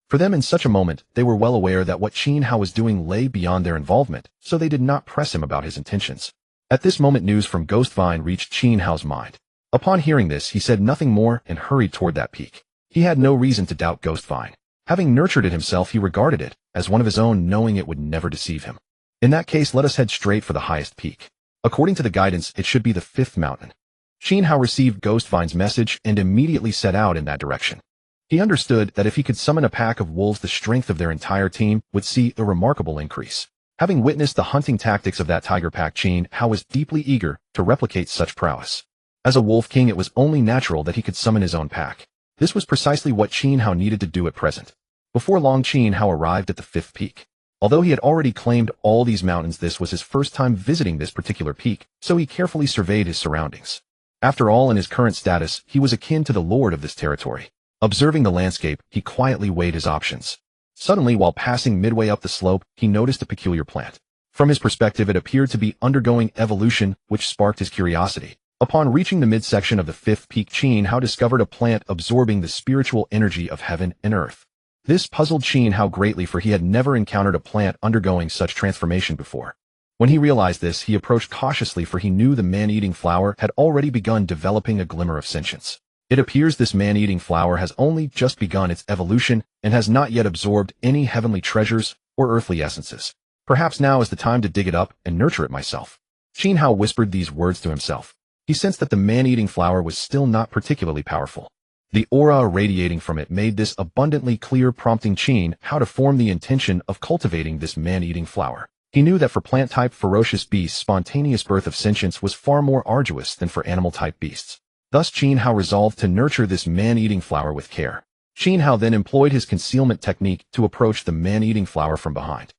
For them in such a moment, they were well aware that what Qin Hao was doing lay beyond their involvement, so they did not press him about his intentions. At this moment, news from Ghostvine reached Qin Hao's mind. Upon hearing this, he said nothing more and hurried toward that peak. He had no reason to doubt Ghostvine. Having nurtured it himself, he regarded it as one of his own, knowing it would never deceive him. In that case, let us head straight for the highest peak. According to the guidance, it should be the 5th mountain. Qin Hao received Ghostvine's message and immediately set out in that direction. He understood that if he could summon a pack of wolves, the strength of their entire team would see a remarkable increase. Having witnessed the hunting tactics of that tiger pack, Qin Hao was deeply eager to replicate such prowess. As a wolf king, it was only natural that he could summon his own pack. This was precisely what Qin Hao needed to do at present. Before long, Qin Hao arrived at the 5th peak. Although he had already claimed all these mountains, this was his first time visiting this particular peak, so he carefully surveyed his surroundings. After all, in his current status, he was akin to the lord of this territory. Observing the landscape, he quietly weighed his options. Suddenly, while passing midway up the slope, he noticed a peculiar plant. From his perspective, it appeared to be undergoing evolution, which sparked his curiosity. Upon reaching the midsection of the 5th peak, Qin Hao discovered a plant absorbing the spiritual energy of heaven and earth. This puzzled Qin Hao greatly, for he had never encountered a plant undergoing such transformation before. When he realized this, he approached cautiously, for he knew the man-eating flower had already begun developing a glimmer of sentience. It appears this man-eating flower has only just begun its evolution and has not yet absorbed any heavenly treasures or earthly essences. Perhaps now is the time to dig it up and nurture it myself. Qin Hao whispered these words to himself. He sensed that the man-eating flower was still not particularly powerful. The aura radiating from it made this abundantly clear, prompting Qin Hao to form the intention of cultivating this man-eating flower. He knew that for plant-type ferocious beasts, spontaneous birth of sentience was far more arduous than for animal-type beasts. Thus, Qin Hao resolved to nurture this man-eating flower with care. Qin Hao then employed his concealment technique to approach the man-eating flower from behind.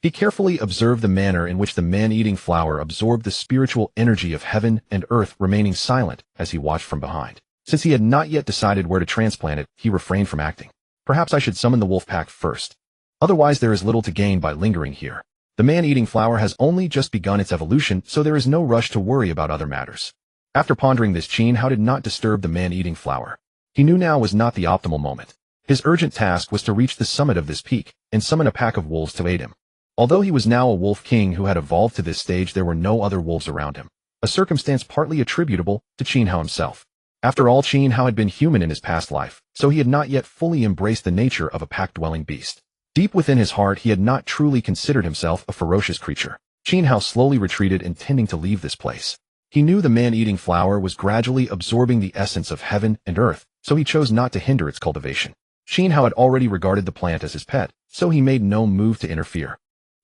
He carefully observed the manner in which the man-eating flower absorbed the spiritual energy of heaven and earth, remaining silent as he watched from behind. Since he had not yet decided where to transplant it, he refrained from acting. Perhaps I should summon the wolf pack first. Otherwise, there is little to gain by lingering here. The man-eating flower has only just begun its evolution, so there is no rush to worry about other matters. After pondering this, Qin Hao did not disturb the man-eating flower. He knew now was not the optimal moment. His urgent task was to reach the summit of this peak and summon a pack of wolves to aid him. Although he was now a wolf king who had evolved to this stage, there were no other wolves around him, a circumstance partly attributable to Qin Hao himself. After all, Qin Hao had been human in his past life, so he had not yet fully embraced the nature of a pack-dwelling beast. Deep within his heart, he had not truly considered himself a ferocious creature. Qin Hao slowly retreated, intending to leave this place. He knew the man-eating flower was gradually absorbing the essence of heaven and earth, so he chose not to hinder its cultivation. Qin Hao had already regarded the plant as his pet, so he made no move to interfere.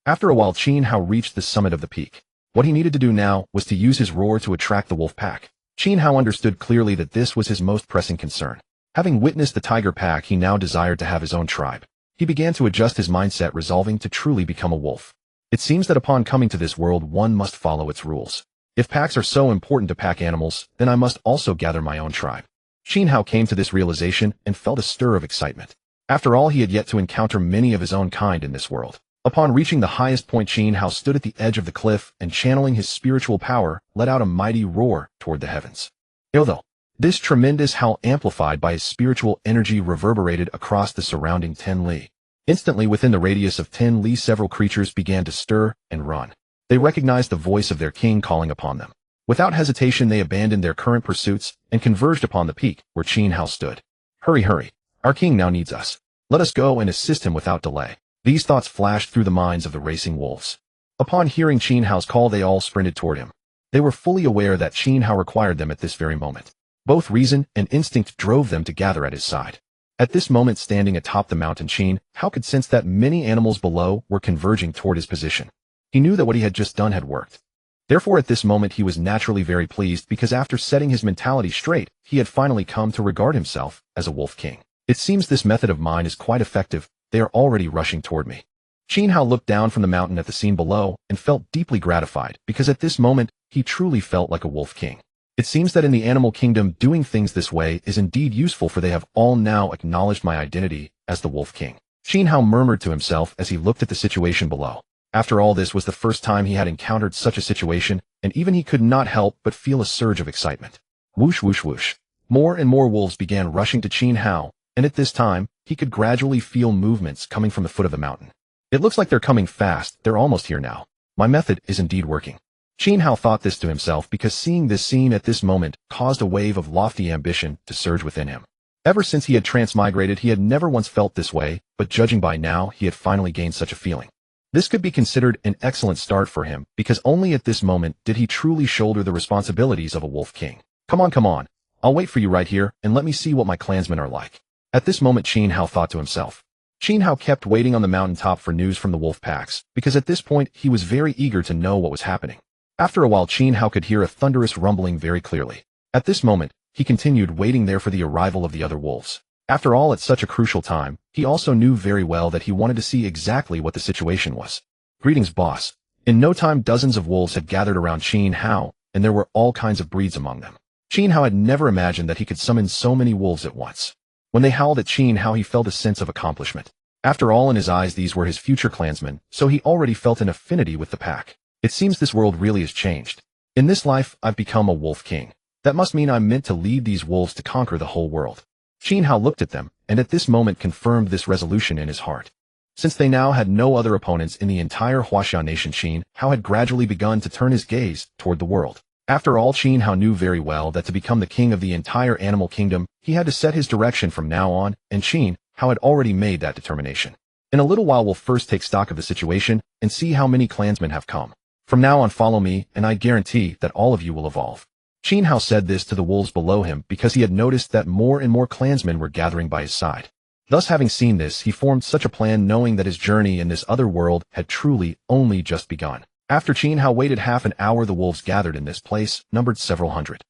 After a while, Qin Hao reached the summit of the peak. What he needed to do now was to use his roar to attract the wolf pack. Qin Hao understood clearly that this was his most pressing concern. Having witnessed the tiger pack, he now desired to have his own tribe. He began to adjust his mindset, resolving to truly become a wolf. It seems that upon coming to this world, one must follow its rules. If packs are so important to pack animals, then I must also gather my own tribe. Qin Hao came to this realization and felt a stir of excitement. After all, he had yet to encounter many of his own kind in this world. Upon reaching the highest point, Qin Hao stood at the edge of the cliff and, channeling his spiritual power, let out a mighty roar toward the heavens. Although this tremendous howl, amplified by his spiritual energy, reverberated across the surrounding 10 li. Instantly, within the radius of 10 li, several creatures began to stir and run. They recognized the voice of their king calling upon them. Without hesitation, they abandoned their current pursuits and converged upon the peak where Qin Hao stood. Hurry, hurry. Our king now needs us. Let us go and assist him without delay. These thoughts flashed through the minds of the racing wolves. Upon hearing Qin Hao's call, they all sprinted toward him. They were fully aware that Qin Hao required them at this very moment. Both reason and instinct drove them to gather at his side. At this moment, standing atop the mountain, Qin Hao could sense that many animals below were converging toward his position. He knew that what he had just done had worked. Therefore, at this moment, he was naturally very pleased because after setting his mentality straight, he had finally come to regard himself as a wolf king. It seems this method of mine is quite effective. They are already rushing toward me. Qin Hao looked down from the mountain at the scene below and felt deeply gratified because at this moment, he truly felt like a wolf king. It seems that in the animal kingdom, doing things this way is indeed useful, for they have all now acknowledged my identity as the wolf king. Qin Hao murmured to himself as he looked at the situation below. After all, this was the first time he had encountered such a situation, and even he could not help but feel a surge of excitement. Whoosh, whoosh, whoosh. More and more wolves began rushing to Qin Hao, and at this time, he could gradually feel movements coming from the foot of the mountain. It looks like they're coming fast. They're almost here now. My method is indeed working. Qin Hao thought this to himself because seeing this scene at this moment caused a wave of lofty ambition to surge within him. Ever since he had transmigrated, he had never once felt this way, but judging by now, he had finally gained such a feeling. This could be considered an excellent start for him, because only at this moment did he truly shoulder the responsibilities of a wolf king. Come on. I'll wait for you right here, and let me see what my clansmen are like. At this moment, Qin Hao thought to himself. Qin Hao kept waiting on the mountaintop for news from the wolf packs, because at this point he was very eager to know what was happening. After a while, Qin Hao could hear a thunderous rumbling very clearly. At this moment, he continued waiting there for the arrival of the other wolves. After all, at such a crucial time, he also knew very well that he wanted to see exactly what the situation was. Greetings, boss. In no time, dozens of wolves had gathered around Qin Hao, and there were all kinds of breeds among them. Qin Hao had never imagined that he could summon so many wolves at once. When they howled at Qin Hao, he felt a sense of accomplishment. After all, in his eyes, these were his future clansmen, so he already felt an affinity with the pack. It seems this world really has changed. In this life, I've become a wolf king. That must mean I'm meant to lead these wolves to conquer the whole world. Qin Hao looked at them, and at this moment confirmed this resolution in his heart. Since they now had no other opponents in the entire Huaxia nation, Qin Hao had gradually begun to turn his gaze toward the world. After all, Qin Hao knew very well that to become the king of the entire animal kingdom, he had to set his direction from now on, and Qin Hao had already made that determination. In a little while, we'll first take stock of the situation and see how many clansmen have come. From now on, follow me, and I guarantee that all of you will evolve. Qin Hao said this to the wolves below him because he had noticed that more and more clansmen were gathering by his side. Thus, having seen this, he formed such a plan, knowing that his journey in this other world had truly only just begun. After Qin Hao waited half an hour, the wolves gathered in this place numbered several hundred.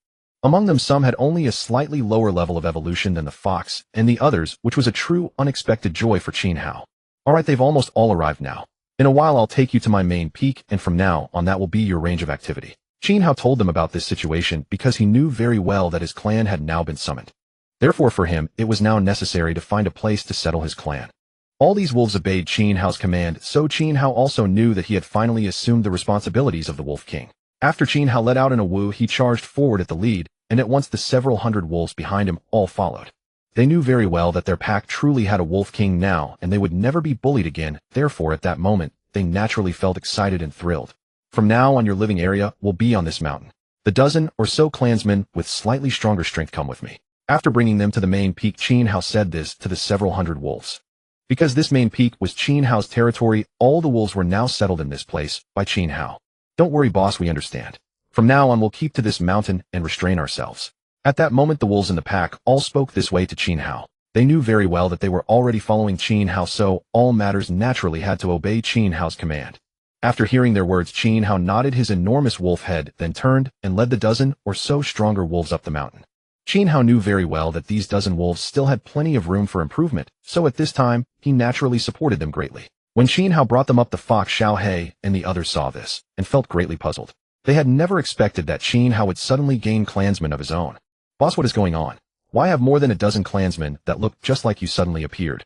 Among them, some had only a slightly lower level of evolution than the fox, and the others, which was a true unexpected joy for Qin Hao. Alright, they've almost all arrived now. In a while, I'll take you to my main peak, and from now on that will be your range of activity. Qin Hao told them about this situation because he knew very well that his clan had now been summoned. Therefore, for him, it was now necessary to find a place to settle his clan. All these wolves obeyed Qin Hao's command, so Qin Hao also knew that he had finally assumed the responsibilities of the Wolf King. After Qin Hao let out in a woo, he charged forward at the lead, and at once the several hundred wolves behind him all followed. They knew very well that their pack truly had a Wolf King now, and they would never be bullied again. Therefore, at that moment, they naturally felt excited and thrilled. From now on, your living area will be on this mountain. The dozen or so clansmen with slightly stronger strength come with me. After bringing them to the main peak, Qin Hao said this to the several hundred wolves. Because this main peak was Qin Hao's territory, all the wolves were now settled in this place by Qin Hao. Don't worry, boss, we understand. From now on, we'll keep to this mountain and restrain ourselves. At that moment, the wolves in the pack all spoke this way to Qin Hao. They knew very well that they were already following Qin Hao, so all matters naturally had to obey Qin Hao's command. After hearing their words, Qin Hao nodded his enormous wolf head, then turned and led the dozen or so stronger wolves up the mountain. Qin Hao knew very well that these dozen wolves still had plenty of room for improvement, so at this time, he naturally supported them greatly. When Qin Hao brought them up, the fox Xiao He and the others saw this, and felt greatly puzzled. They had never expected that Qin Hao would suddenly gain clansmen of his own. Boss, what is going on? Why have more than a dozen clansmen that looked just like you suddenly appeared?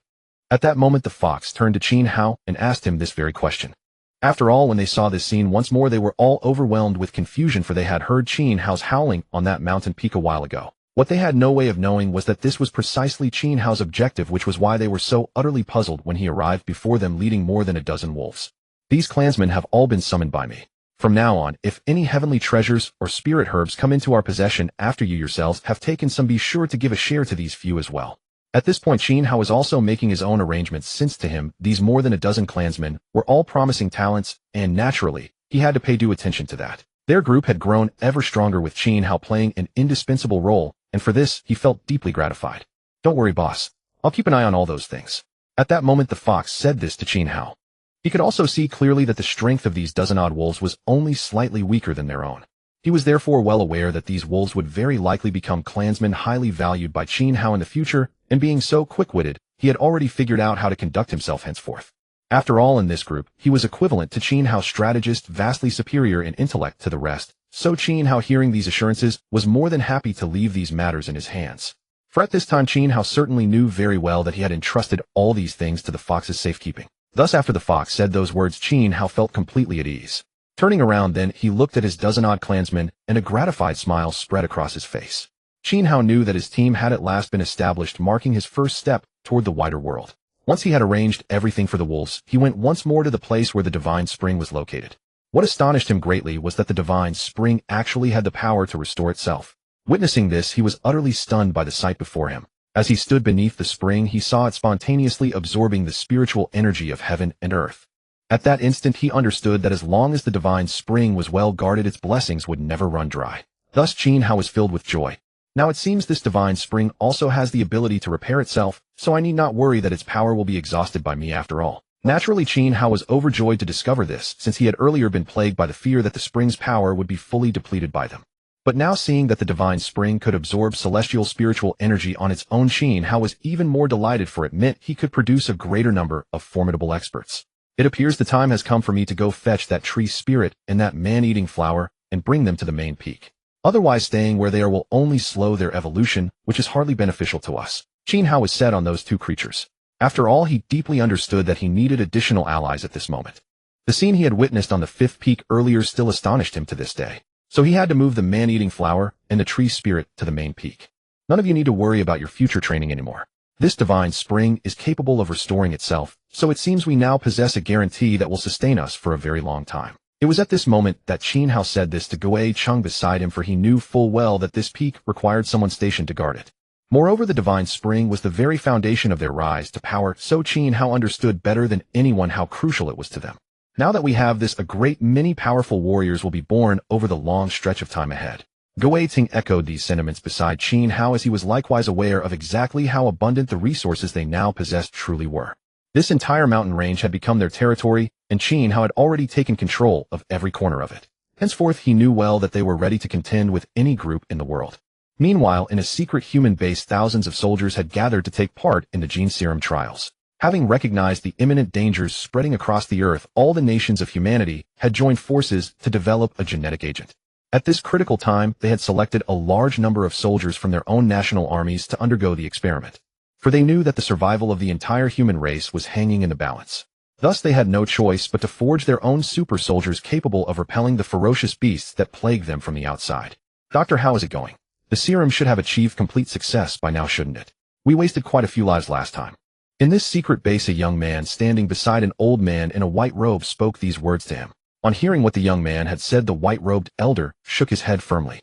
At that moment, the fox turned to Qin Hao and asked him this very question. After all, when they saw this scene once more, they were all overwhelmed with confusion, for they had heard Qin Hao's howling on that mountain peak a while ago. What they had no way of knowing was that this was precisely Qin Hao's objective, which was why they were so utterly puzzled when he arrived before them leading more than a dozen wolves. These clansmen have all been summoned by me. From now on, if any heavenly treasures or spirit herbs come into our possession after you yourselves have taken some, be sure to give a share to these few as well. At this point, Qin Hao was also making his own arrangements, since to him, these more than a dozen clansmen were all promising talents, and naturally, he had to pay due attention to that. Their group had grown ever stronger with Qin Hao playing an indispensable role, and for this, he felt deeply gratified. Don't worry, boss. I'll keep an eye on all those things. At that moment, the fox said this to Qin Hao. He could also see clearly that the strength of these dozen-odd wolves was only slightly weaker than their own. He was therefore well aware that these wolves would very likely become clansmen highly valued by Qin Hao in the future, and being so quick-witted, he had already figured out how to conduct himself henceforth. After all, in this group, he was equivalent to Qin Hao's strategist, vastly superior in intellect to the rest, so Qin Hao, hearing these assurances, was more than happy to leave these matters in his hands. For at this time Qin Hao certainly knew very well that he had entrusted all these things to the fox's safekeeping. Thus after the fox said those words, Qin Hao felt completely at ease. Turning around then, he looked at his dozen-odd clansmen, and a gratified smile spread across his face. Qin Hao knew that his team had at last been established, marking his first step toward the wider world. Once he had arranged everything for the wolves, he went once more to the place where the divine spring was located. What astonished him greatly was that the divine spring actually had the power to restore itself. Witnessing this, he was utterly stunned by the sight before him. As he stood beneath the spring, he saw it spontaneously absorbing the spiritual energy of heaven and earth. At that instant, he understood that as long as the divine spring was well guarded, its blessings would never run dry. Thus Qin Hao was filled with joy. Now it seems this divine spring also has the ability to repair itself, so I need not worry that its power will be exhausted by me after all. Naturally, Qin Hao was overjoyed to discover this, since he had earlier been plagued by the fear that the spring's power would be fully depleted by them. But now seeing that the divine spring could absorb celestial spiritual energy on its own, Qin Hao was even more delighted, for it meant he could produce a greater number of formidable experts. It appears the time has come for me to go fetch that tree spirit and that man-eating flower and bring them to the main peak. Otherwise, staying where they are will only slow their evolution, which is hardly beneficial to us. Qin Hao was set on those two creatures. After all, he deeply understood that he needed additional allies at this moment. The scene he had witnessed on the fifth peak earlier still astonished him to this day. So he had to move the man-eating flower and the tree spirit to the main peak. None of you need to worry about your future training anymore. This divine spring is capable of restoring itself, so it seems we now possess a guarantee that will sustain us for a very long time. It was at this moment that Qin Hao said this to Gui Cheng beside him, for he knew full well that this peak required someone stationed to guard it. Moreover, the divine spring was the very foundation of their rise to power, so Qin Hao understood better than anyone how crucial it was to them. Now that we have this, a great many powerful warriors will be born over the long stretch of time ahead. Gui Ting echoed these sentiments beside Qin Hao, as he was likewise aware of exactly how abundant the resources they now possessed truly were. This entire mountain range had become their territory, and Qin Hao had already taken control of every corner of it. Henceforth, he knew well that they were ready to contend with any group in the world. Meanwhile, in a secret human base, thousands of soldiers had gathered to take part in the gene serum trials. Having recognized the imminent dangers spreading across the earth, all the nations of humanity had joined forces to develop a genetic agent. At this critical time, they had selected a large number of soldiers from their own national armies to undergo the experiment. For they knew that the survival of the entire human race was hanging in the balance. Thus they had no choice but to forge their own super soldiers capable of repelling the ferocious beasts that plague them from the outside. Doctor, how is it going? The serum should have achieved complete success by now, shouldn't it? We wasted quite a few lives last time. In this secret base, a young man standing beside an old man in a white robe spoke these words to him. On hearing what the young man had said, the white-robed elder shook his head firmly.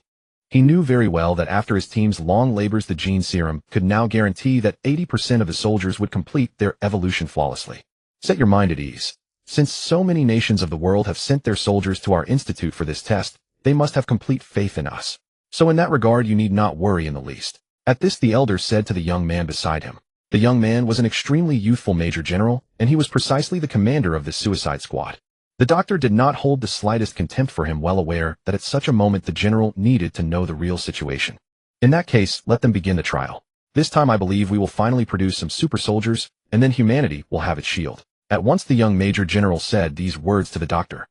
He knew very well that after his team's long labors, the gene serum could now guarantee that 80% of the soldiers would complete their evolution flawlessly. Set your mind at ease. Since so many nations of the world have sent their soldiers to our institute for this test, they must have complete faith in us. So in that regard, you need not worry in the least. At this, the elder said to the young man beside him. The young man was an extremely youthful major general, and he was precisely the commander of this suicide squad. The doctor did not hold the slightest contempt for him, well aware that at such a moment the general needed to know the real situation. In that case, let them begin the trial. This time I believe we will finally produce some super soldiers, and then humanity will have its shield. At once the young major general said these words to the doctor.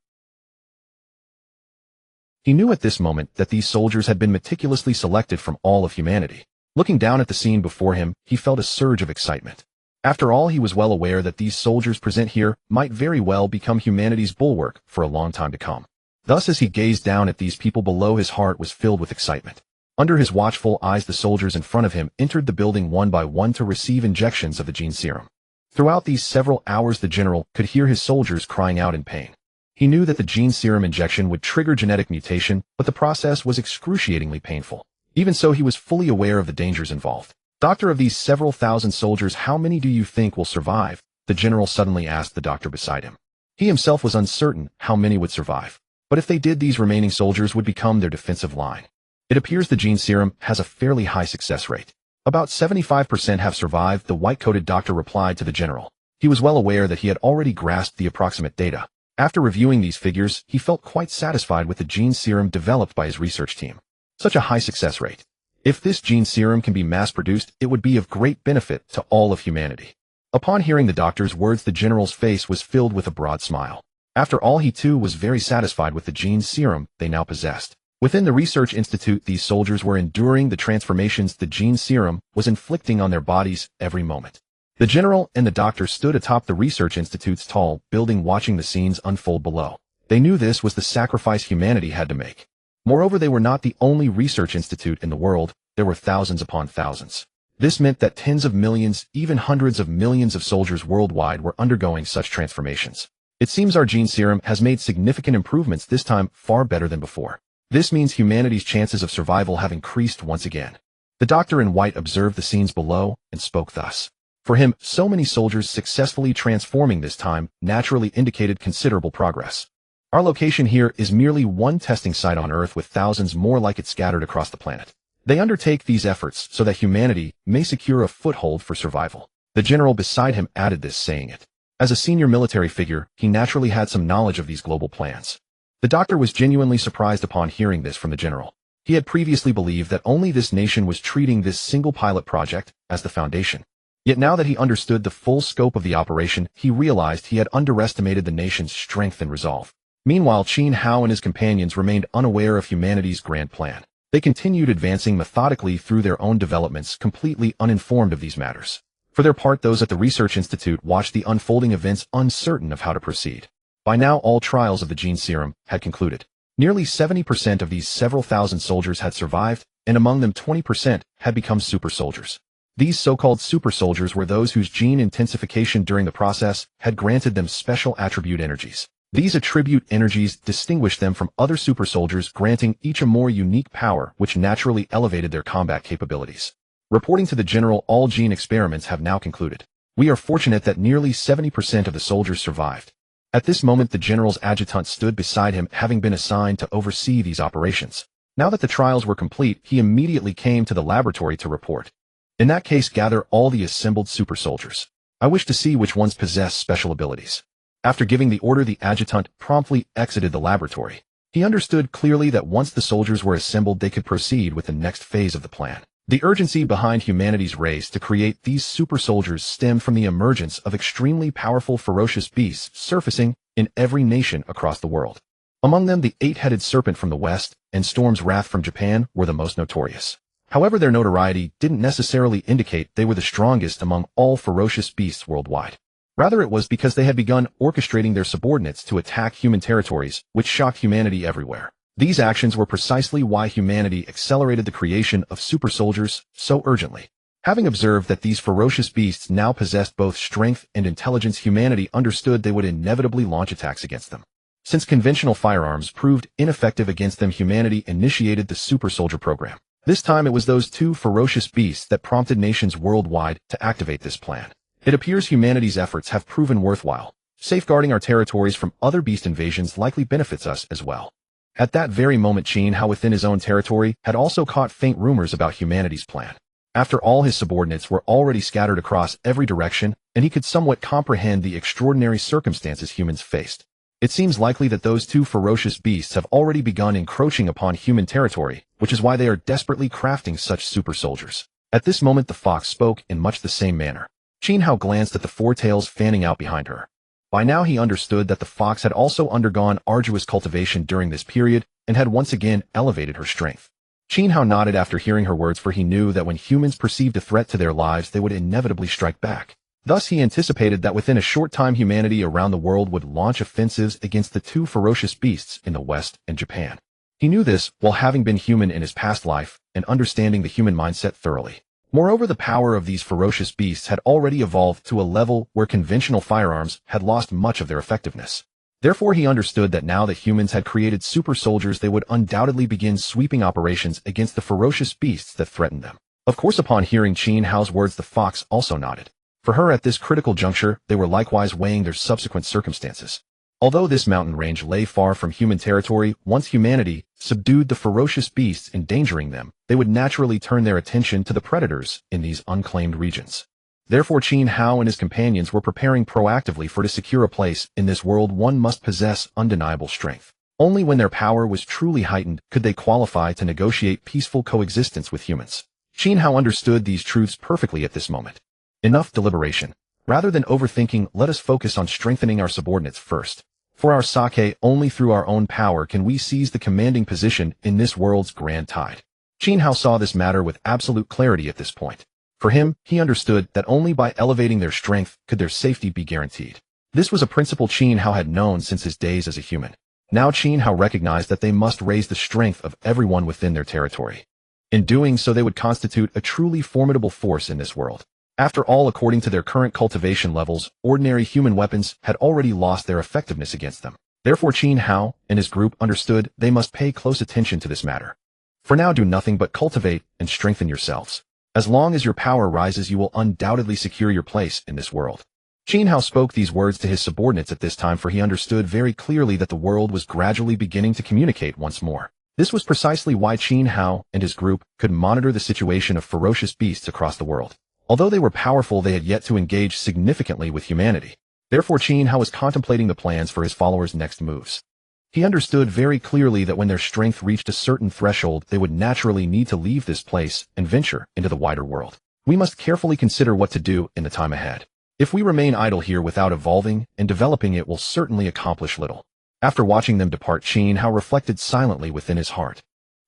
He knew at this moment that these soldiers had been meticulously selected from all of humanity. Looking down at the scene before him, he felt a surge of excitement. After all, he was well aware that these soldiers present here might very well become humanity's bulwark for a long time to come. Thus, as he gazed down at these people below, his heart was filled with excitement. Under his watchful eyes, the soldiers in front of him entered the building one by one to receive injections of the gene serum. Throughout these several hours, the general could hear his soldiers crying out in pain. He knew that the gene serum injection would trigger genetic mutation, but the process was excruciatingly painful. Even so, he was fully aware of the dangers involved. Doctor, of these several thousand soldiers, how many do you think will survive? The general suddenly asked the doctor beside him. He himself was uncertain how many would survive. But if they did, these remaining soldiers would become their defensive line. It appears the gene serum has a fairly high success rate. About 75% have survived, the white-coated doctor replied to the general. He was well aware that he had already grasped the approximate data. After reviewing these figures, he felt quite satisfied with the gene serum developed by his research team. Such a high success rate. If this gene serum can be mass-produced, it would be of great benefit to all of humanity. Upon hearing the doctor's words, the general's face was filled with a broad smile. After all, he too was very satisfied with the gene serum they now possessed. Within the research institute, these soldiers were enduring the transformations the gene serum was inflicting on their bodies every moment. The general and the doctor stood atop the research institute's tall building, watching the scenes unfold below. They knew this was the sacrifice humanity had to make. Moreover, they were not the only research institute in the world. There were thousands upon thousands. This meant that tens of millions, even hundreds of millions of soldiers worldwide were undergoing such transformations. It seems our gene serum has made significant improvements, this time far better than before. This means humanity's chances of survival have increased once again. The doctor in white observed the scenes below and spoke thus. For him, so many soldiers successfully transforming this time naturally indicated considerable progress. Our location here is merely one testing site on Earth with thousands more like it scattered across the planet. They undertake these efforts so that humanity may secure a foothold for survival. The general beside him added this, saying it. As a senior military figure, he naturally had some knowledge of these global plans. The doctor was genuinely surprised upon hearing this from the general. He had previously believed that only this nation was treating this single pilot project as the foundation. Yet now that he understood the full scope of the operation, he realized he had underestimated the nation's strength and resolve. Meanwhile, Qin Hao and his companions remained unaware of humanity's grand plan. They continued advancing methodically through their own developments, completely uninformed of these matters. For their part, those at the Research Institute watched the unfolding events, uncertain of how to proceed. By now, all trials of the gene serum had concluded. Nearly 70% of these several thousand soldiers had survived, and among them 20% had become super soldiers. These so-called super soldiers were those whose gene intensification during the process had granted them special attribute energies. These attribute energies distinguished them from other super soldiers, granting each a more unique power which naturally elevated their combat capabilities. Reporting to the general, all gene experiments have now concluded. We are fortunate that nearly 70% of the soldiers survived. At this moment, the general's adjutant stood beside him, having been assigned to oversee these operations. Now that the trials were complete, he immediately came to the laboratory to report. In that case, gather all the assembled super soldiers. I wish to see which ones possess special abilities. After giving the order, the adjutant promptly exited the laboratory. He understood clearly that once the soldiers were assembled, they could proceed with the next phase of the plan. The urgency behind humanity's race to create these super soldiers stemmed from the emergence of extremely powerful ferocious beasts surfacing in every nation across the world. Among them, the eight-headed serpent from the west and Storm's Wrath from Japan were the most notorious. However, their notoriety didn't necessarily indicate they were the strongest among all ferocious beasts worldwide. Rather, it was because they had begun orchestrating their subordinates to attack human territories, which shocked humanity everywhere. These actions were precisely why humanity accelerated the creation of super soldiers so urgently. Having observed that these ferocious beasts now possessed both strength and intelligence, humanity understood they would inevitably launch attacks against them. Since conventional firearms proved ineffective against them, humanity initiated the super soldier program. This time it was those two ferocious beasts that prompted nations worldwide to activate this plan. It appears humanity's efforts have proven worthwhile. Safeguarding our territories from other beast invasions likely benefits us as well. At that very moment, Qin Hao within his own territory had also caught faint rumors about humanity's plan. After all, his subordinates were already scattered across every direction, and he could somewhat comprehend the extraordinary circumstances humans faced. It seems likely that those two ferocious beasts have already begun encroaching upon human territory, which is why they are desperately crafting such super soldiers. At this moment, the fox spoke in much the same manner. Qin Hao glanced at the four tails fanning out behind her. By now he understood that the fox had also undergone arduous cultivation during this period and had once again elevated her strength. Qin Hao nodded after hearing her words, for he knew that when humans perceived a threat to their lives, they would inevitably strike back. Thus he anticipated that within a short time humanity around the world would launch offensives against the two ferocious beasts in the West and Japan. He knew this while having been human in his past life and understanding the human mindset thoroughly. Moreover, the power of these ferocious beasts had already evolved to a level where conventional firearms had lost much of their effectiveness. Therefore, he understood that now that humans had created super soldiers, they would undoubtedly begin sweeping operations against the ferocious beasts that threatened them. Of course, upon hearing Qin Hao's words, the fox also nodded. For her, at this critical juncture, they were likewise weighing their subsequent circumstances. Although this mountain range lay far from human territory, once humanity subdued the ferocious beasts endangering them, they would naturally turn their attention to the predators in these unclaimed regions. Therefore Qin Hao and his companions were preparing proactively for to secure a place in this world. One must possess undeniable strength. Only when their power was truly heightened could they qualify to negotiate peaceful coexistence with humans. Qin Hao understood these truths perfectly at this moment. Enough deliberation. Rather than overthinking, let us focus on strengthening our subordinates first. For our sake, only through our own power can we seize the commanding position in this world's grand tide. Qin Hao saw this matter with absolute clarity at this point. For him, he understood that only by elevating their strength could their safety be guaranteed. This was a principle Qin Hao had known since his days as a human. Now Qin Hao recognized that they must raise the strength of everyone within their territory. In doing so, they would constitute a truly formidable force in this world. After all, according to their current cultivation levels, ordinary human weapons had already lost their effectiveness against them. Therefore Qin Hao and his group understood they must pay close attention to this matter. For now, do nothing but cultivate and strengthen yourselves. As long as your power rises, you will undoubtedly secure your place in this world. Qin Hao spoke these words to his subordinates at this time, for he understood very clearly that the world was gradually beginning to communicate once more. This was precisely why Qin Hao and his group could monitor the situation of ferocious beasts across the world. Although they were powerful, they had yet to engage significantly with humanity. Therefore Qin Hao was contemplating the plans for his followers' next moves. He understood very clearly that when their strength reached a certain threshold, they would naturally need to leave this place and venture into the wider world. We must carefully consider what to do in the time ahead. If we remain idle here without evolving and developing, it will certainly accomplish little. After watching them depart, Qin Hao reflected silently within his heart.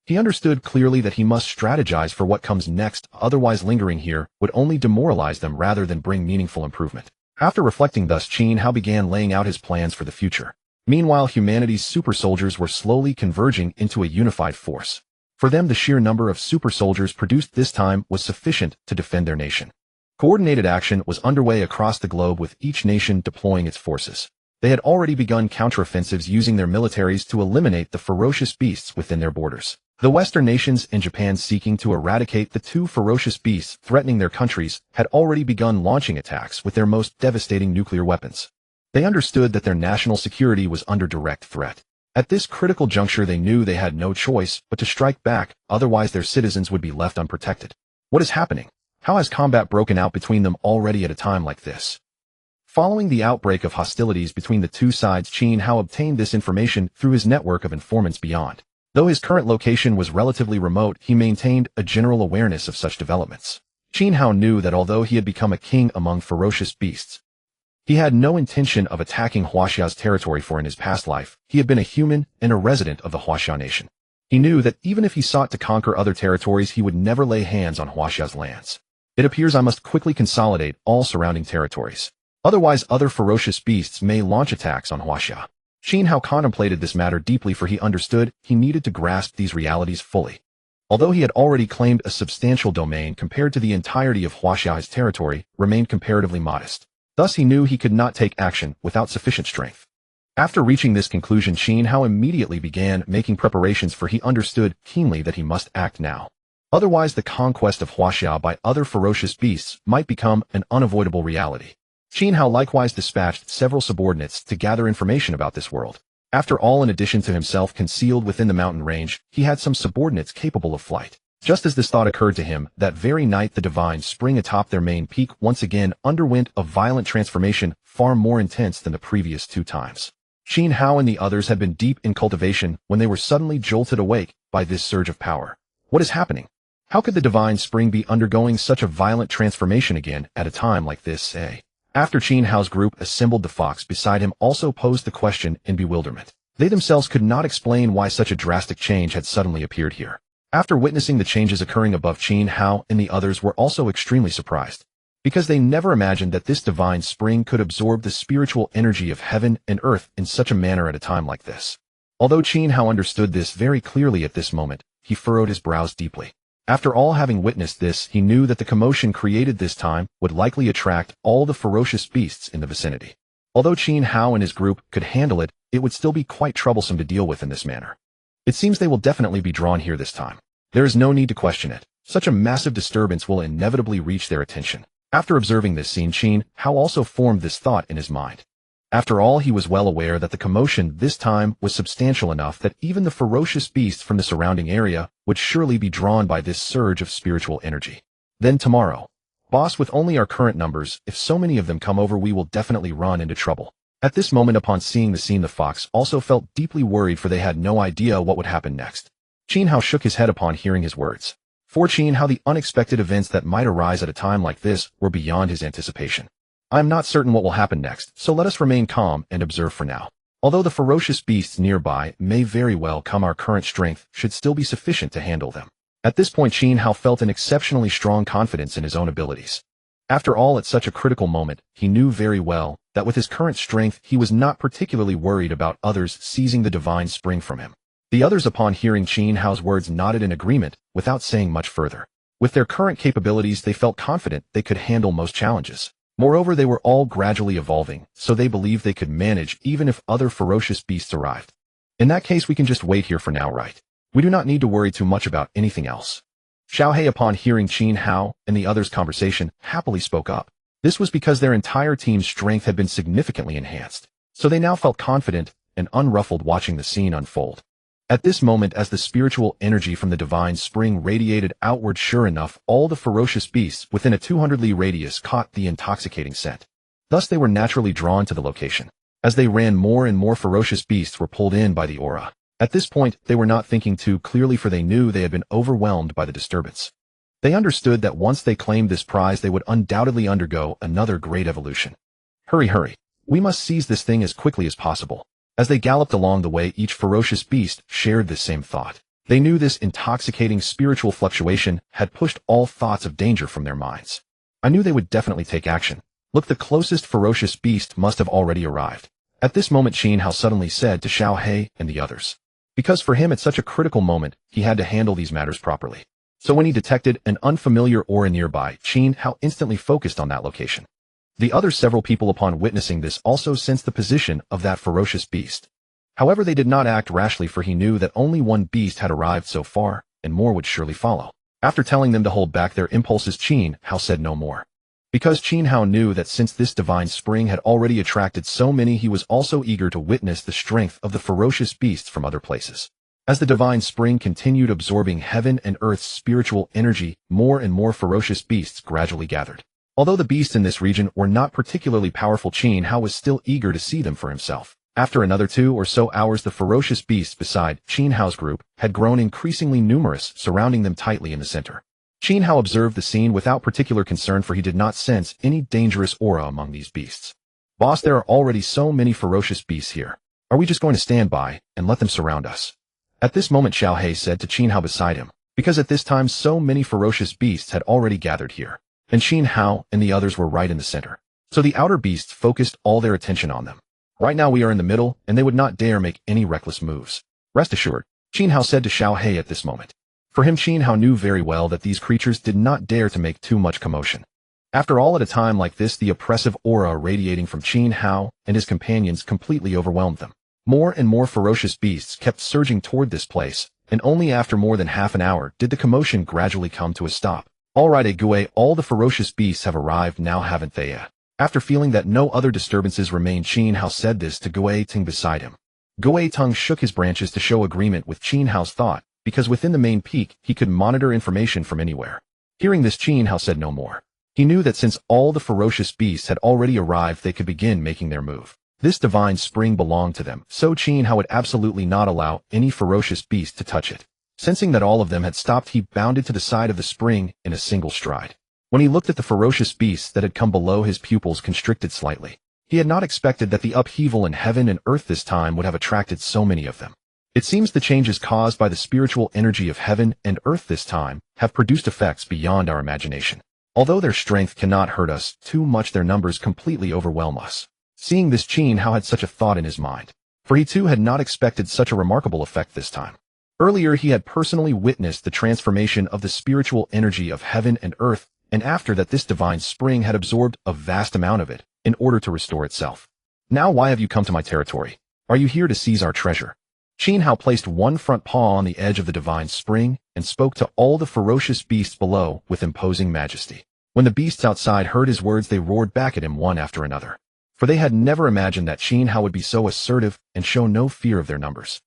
He understood clearly that he must strategize for what comes next, otherwise lingering here would only demoralize them rather than bring meaningful improvement. After reflecting thus, Qin Hao began laying out his plans for the future. Meanwhile, humanity's super soldiers were slowly converging into a unified force. For them, the sheer number of super soldiers produced this time was sufficient to defend their nation. Coordinated action was underway across the globe, with each nation deploying its forces. They had already begun counteroffensives using their militaries to eliminate the ferocious beasts within their borders. The Western nations and Japan, seeking to eradicate the two ferocious beasts threatening their countries, had already begun launching attacks with their most devastating nuclear weapons. They understood that their national security was under direct threat. At this critical juncture, they knew they had no choice but to strike back, otherwise their citizens would be left unprotected. What is happening? How has combat broken out between them already at a time like this? Following the outbreak of hostilities between the two sides, Qin Hao obtained this information through his network of informants beyond. Though his current location was relatively remote, he maintained a general awareness of such developments. Qin Hao knew that although he had become a king among ferocious beasts, he had no intention of attacking Huaxia's territory, for in his past life, he had been a human and a resident of the Huaxia nation. He knew that even if he sought to conquer other territories, he would never lay hands on Huaxia's lands. It appears I must quickly consolidate all surrounding territories. Otherwise, other ferocious beasts may launch attacks on Huaxia. Qin Hao contemplated this matter deeply, for he understood he needed to grasp these realities fully. Although he had already claimed a substantial domain, compared to the entirety of Huaxia, his territory remained comparatively modest. Thus he knew he could not take action without sufficient strength. After reaching this conclusion, Qin Hao immediately began making preparations, for he understood keenly that he must act now. Otherwise, the conquest of Huaxia by other ferocious beasts might become an unavoidable reality. Qin Hao likewise dispatched several subordinates to gather information about this world. After all, in addition to himself concealed within the mountain range, he had some subordinates capable of flight. Just as this thought occurred to him, that very night the divine spring atop their main peak once again underwent a violent transformation, far more intense than the previous two times. Qin Hao and the others had been deep in cultivation when they were suddenly jolted awake by this surge of power. What is happening? How could the divine spring be undergoing such a violent transformation again at a time like this, eh? After Qin Hao's group assembled, the fox beside him also posed the question in bewilderment. They themselves could not explain why such a drastic change had suddenly appeared here. After witnessing the changes occurring above, Qin Hao and the others were also extremely surprised, because they never imagined that this divine spring could absorb the spiritual energy of heaven and earth in such a manner at a time like this. Although Qin Hao understood this very clearly at this moment, he furrowed his brows deeply. After all, having witnessed this, he knew that the commotion created this time would likely attract all the ferocious beasts in the vicinity. Although Qin Hao and his group could handle it, it would still be quite troublesome to deal with in this manner. It seems they will definitely be drawn here this time. There is no need to question it. Such a massive disturbance will inevitably reach their attention. After observing this scene, Qin Hao also formed this thought in his mind. After all, he was well aware that the commotion this time was substantial enough that even the ferocious beasts from the surrounding area would surely be drawn by this surge of spiritual energy. Then tomorrow, boss, with only our current numbers, if so many of them come over, we will definitely run into trouble. At this moment, upon seeing the scene, the fox also felt deeply worried, for they had no idea what would happen next. Qin Hao shook his head upon hearing his words. For Qin Hao, the unexpected events that might arise at a time like this were beyond his anticipation. I am not certain what will happen next, so let us remain calm and observe for now. Although the ferocious beasts nearby may very well come, our current strength should still be sufficient to handle them. At this point, Qin Hao felt an exceptionally strong confidence in his own abilities. After all, at such a critical moment, he knew very well that with his current strength, he was not particularly worried about others seizing the divine spring from him. The others, upon hearing Qin Hao's words, nodded in agreement without saying much further. With their current capabilities, they felt confident they could handle most challenges. Moreover, they were all gradually evolving, so they believed they could manage even if other ferocious beasts arrived. In that case, we can just wait here for now, right? We do not need to worry too much about anything else. Xiao He, upon hearing Qin Hao and the others' conversation, happily spoke up. This was because their entire team's strength had been significantly enhanced, so they now felt confident and unruffled watching the scene unfold. At this moment, as the spiritual energy from the divine spring radiated outward, sure enough, all the ferocious beasts within a 200-li radius caught the intoxicating scent. Thus they were naturally drawn to the location. As they ran, more and more ferocious beasts were pulled in by the aura. At this point, they were not thinking too clearly, for they knew they had been overwhelmed by the disturbance. They understood that once they claimed this prize, they would undoubtedly undergo another great evolution. Hurry, hurry. We must seize this thing as quickly as possible. As they galloped along the way, each ferocious beast shared this same thought. They knew this intoxicating spiritual fluctuation had pushed all thoughts of danger from their minds. I knew they would definitely take action. Look, the closest ferocious beast must have already arrived. At this moment, Qin Hao suddenly said to Xiao He and the others. Because for him, at such a critical moment, he had to handle these matters properly. So when he detected an unfamiliar aura nearby, Qin Hao instantly focused on that location. The other several people, upon witnessing this, also sensed the position of that ferocious beast. However, they did not act rashly, for he knew that only one beast had arrived so far, and more would surely follow. After telling them to hold back their impulses, Qin Hao said no more. Because Qin Hao knew that since this divine spring had already attracted so many, he was also eager to witness the strength of the ferocious beasts from other places. As the divine spring continued absorbing heaven and earth's spiritual energy, more and more ferocious beasts gradually gathered. Although the beasts in this region were not particularly powerful, Qin Hao was still eager to see them for himself. After another 2 or so hours, the ferocious beasts beside Qin Hao's group had grown increasingly numerous, surrounding them tightly in the center. Qin Hao observed the scene without particular concern, for he did not sense any dangerous aura among these beasts. Boss, there are already so many ferocious beasts here. Are we just going to stand by and let them surround us? At this moment, Xiao He said to Qin Hao beside him, because at this time so many ferocious beasts had already gathered here. And Qin Hao and the others were right in the center. So the outer beasts focused all their attention on them. Right now we are in the middle, and they would not dare make any reckless moves. Rest assured, Qin Hao said to Xiao He at this moment. For him, Qin Hao knew very well that these creatures did not dare to make too much commotion. After all, at a time like this, the oppressive aura radiating from Qin Hao and his companions completely overwhelmed them. More and more ferocious beasts kept surging toward this place, and only after more than half an hour did the commotion gradually come to a stop. All right, Gue, all the ferocious beasts have arrived now, haven't they? After feeling that no other disturbances remained, Qin Hao said this to Gue Ting beside him. Gue Ting shook his branches to show agreement with Qin Hao's thought, because within the main peak he could monitor information from anywhere. Hearing this, Qin Hao said no more. He knew that since all the ferocious beasts had already arrived, they could begin making their move. This divine spring belonged to them, so Qin Hao would absolutely not allow any ferocious beast to touch it. Sensing that all of them had stopped, he bounded to the side of the spring in a single stride. When he looked at the ferocious beasts that had come below, his pupils constricted slightly. He had not expected that the upheaval in heaven and earth this time would have attracted so many of them. It seems the changes caused by the spiritual energy of heaven and earth this time have produced effects beyond our imagination. Although their strength cannot hurt us too much, their numbers completely overwhelm us. Seeing this, Qin Hao had such a thought in his mind, for he too had not expected such a remarkable effect this time. Earlier, he had personally witnessed the transformation of the spiritual energy of heaven and earth, and after that this divine spring had absorbed a vast amount of it in order to restore itself. Now why have you come to my territory? Are you here to seize our treasure? Qin Hao placed one front paw on the edge of the divine spring and spoke to all the ferocious beasts below with imposing majesty. When the beasts outside heard his words, they roared back at him one after another. for they had never imagined that Qin Hao would be so assertive and show no fear of their numbers.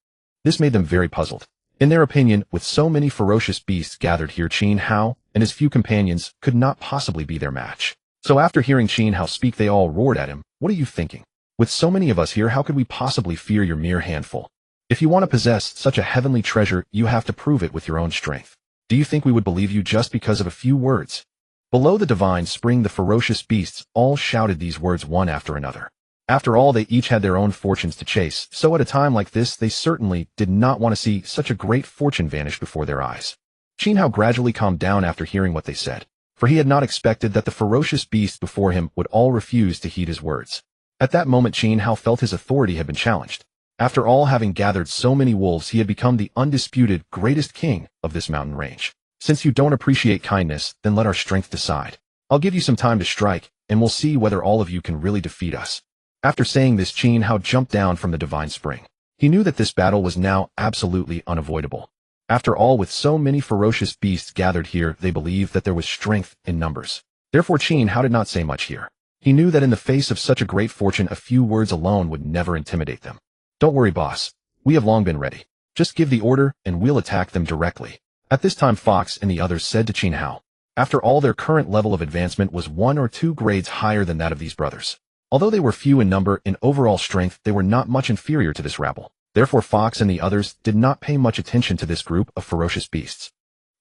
This made them very puzzled. In their opinion, with so many ferocious beasts gathered here, Qin Hao and his few companions could not possibly be their match. So after hearing Qin Hao speak, they all roared at him. "What are you thinking? With so many of us here, how could we possibly fear your mere handful? If you want to possess such a heavenly treasure, you have to prove it with your own strength. Do you think we would believe you just because of a few words?" Below the divine spring, the ferocious beasts all shouted these words one after another. After all, they each had their own fortunes to chase, so at a time like this, they certainly did not want to see such a great fortune vanish before their eyes. Qin Hao gradually calmed down after hearing what they said, for he had not expected that the ferocious beasts before him would all refuse to heed his words. At that moment, Qin Hao felt his authority had been challenged. After all, having gathered so many wolves, he had become the undisputed greatest king of this mountain range. "Since you don't appreciate kindness, then let our strength decide. I'll give you some time to strike, and we'll see whether all of you can really defeat us." After saying this, Qin Hao jumped down from the divine spring. He knew that this battle was now absolutely unavoidable. After all, with so many ferocious beasts gathered here, they believed that there was strength in numbers. Therefore, Qin Hao did not say much here. He knew that in the face of such a great fortune, a few words alone would never intimidate them. "Don't worry, boss. We have long been ready. Just give the order, and we'll attack them directly." At this time, Fox and the others said to Qin Hao. After all, their current level of advancement was 1 or 2 grades higher than that of these brothers. Although they were few in number, in overall strength, they were not much inferior to this rabble. Therefore, Fox and the others did not pay much attention to this group of ferocious beasts.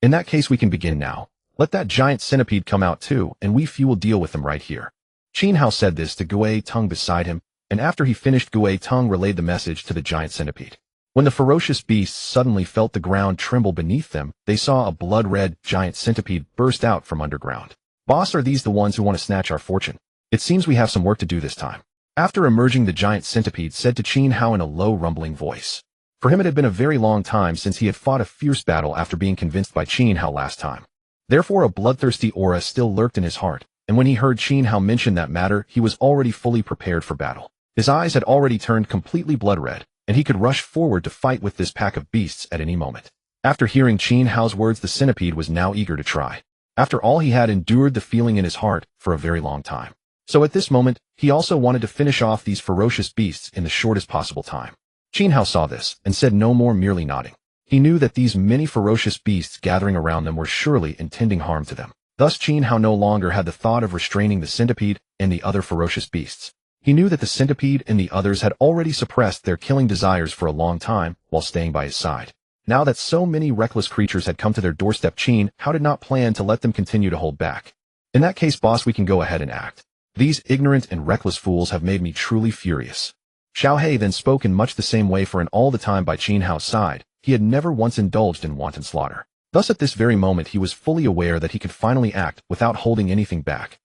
"In that case, we can begin now. Let that giant centipede come out too, and we few will deal with them right here." Qin Hao said this to Gui Tung beside him, and after he finished, Gui Tung relayed the message to the giant centipede. When the ferocious beasts suddenly felt the ground tremble beneath them, they saw a blood-red giant centipede burst out from underground. "Boss, are these the ones who want to snatch our fortune? It seems we have some work to do this time." After emerging, the giant centipede said to Qin Hao in a low, rumbling voice. For him, it had been a very long time since he had fought a fierce battle after being convinced by Qin Hao last time. Therefore, a bloodthirsty aura still lurked in his heart, and when he heard Qin Hao mention that matter, he was already fully prepared for battle. His eyes had already turned completely blood-red, and he could rush forward to fight with this pack of beasts at any moment. After hearing Qin Hao's words, the centipede was now eager to try. After all, he had endured the feeling in his heart for a very long time. So at this moment, he also wanted to finish off these ferocious beasts in the shortest possible time. Qin Hao saw this and said no more, merely nodding. He knew that these many ferocious beasts gathering around them were surely intending harm to them. Thus, Qin Hao no longer had the thought of restraining the centipede and the other ferocious beasts. He knew that the centipede and the others had already suppressed their killing desires for a long time while staying by his side. Now that so many reckless creatures had come to their doorstep, Qin Hao did not plan to let them continue to hold back. "In that case, boss, we can go ahead and act. These ignorant and reckless fools have made me truly furious." Xiao He then spoke in much the same way, for in all the time by Qin Hao's side, he had never once indulged in wanton slaughter. Thus at this very moment he was fully aware that he could finally act without holding anything back.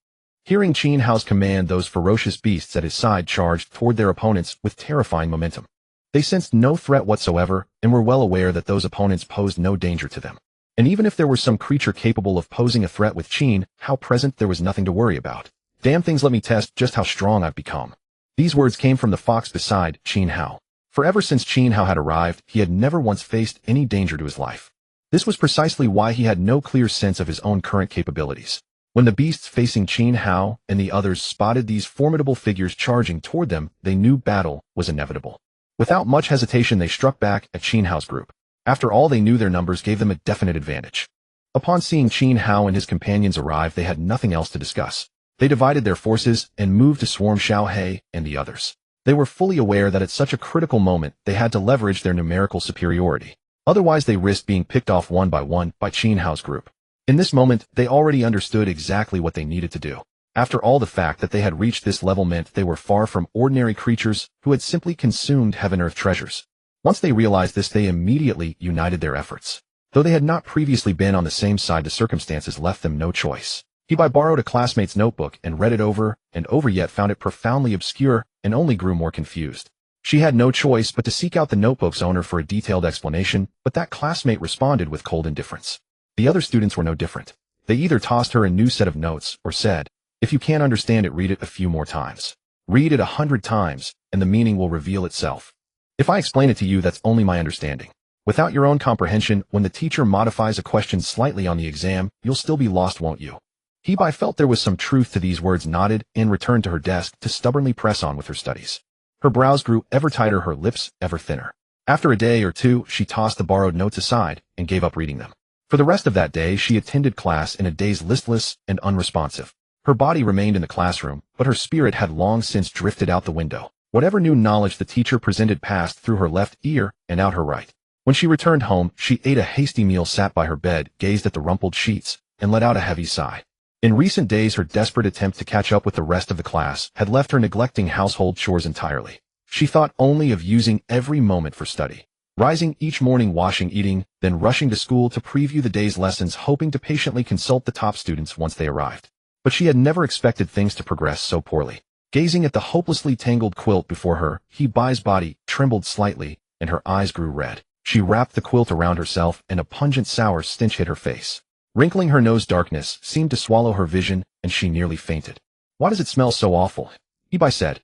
Hearing Qin Hao's command, those ferocious beasts at his side charged toward their opponents with terrifying momentum. They sensed no threat whatsoever and were well aware that those opponents posed no danger to them. And even if there were some creature capable of posing a threat with Qin Hao present, there was nothing to worry about. "Damn things, let me test just how strong I've become." These words came from the fox beside Qin Hao. For ever since Qin Hao had arrived, he had never once faced any danger to his life. This was precisely why he had no clear sense of his own current capabilities. When the beasts facing Qin Hao and the others spotted these formidable figures charging toward them, they knew battle was inevitable. Without much hesitation, they struck back at Qin Hao's group. After all, they knew their numbers gave them a definite advantage. Upon seeing Qin Hao and his companions arrive, they had nothing else to discuss. They divided their forces and moved to swarm Xiao He and the others. They were fully aware that at such a critical moment, they had to leverage their numerical superiority. Otherwise, they risked being picked off one by Qin Hao's group. In this moment, they already understood exactly what they needed to do. After all, the fact that they had reached this level meant they were far from ordinary creatures who had simply consumed heaven-earth treasures. Once they realized this, they immediately united their efforts. Though they had not previously been on the same side, the circumstances left them no choice. He borrowed a classmate's notebook and read it over and over, yet found it profoundly obscure and only grew more confused. She had no choice but to seek out the notebook's owner for a detailed explanation, but that classmate responded with cold indifference. The other students were no different. They either tossed her a new set of notes or said, "If you can't understand it, read it a few more times. Read it 100 times, and the meaning will reveal itself. If I explain it to you, that's only my understanding. Without your own comprehension, when the teacher modifies a question slightly on the exam, you'll still be lost, won't you?" Hebai felt there was some truth to these words, nodded, and returned to her desk to stubbornly press on with her studies. Her brows grew ever tighter, her lips ever thinner. After a day or two, she tossed the borrowed notes aside and gave up reading them. For the rest of that day, she attended class in a daze, listless and unresponsive. Her body remained in the classroom, but her spirit had long since drifted out the window. Whatever new knowledge the teacher presented passed through her left ear and out her right. When she returned home, she ate a hasty meal, sat by her bed, gazed at the rumpled sheets, and let out a heavy sigh. In recent days, her desperate attempt to catch up with the rest of the class had left her neglecting household chores entirely. She thought only of using every moment for study. Rising each morning, washing, eating, then rushing to school to preview the day's lessons, hoping to patiently consult the top students once they arrived. But she had never expected things to progress so poorly. Gazing at the hopelessly tangled quilt before her, Hebai's body trembled slightly, and her eyes grew red. She wrapped the quilt around herself, and a pungent sour stench hit her face. Wrinkling her nose, darkness seemed to swallow her vision, and she nearly fainted. "Why does it smell so awful?" Hebai said.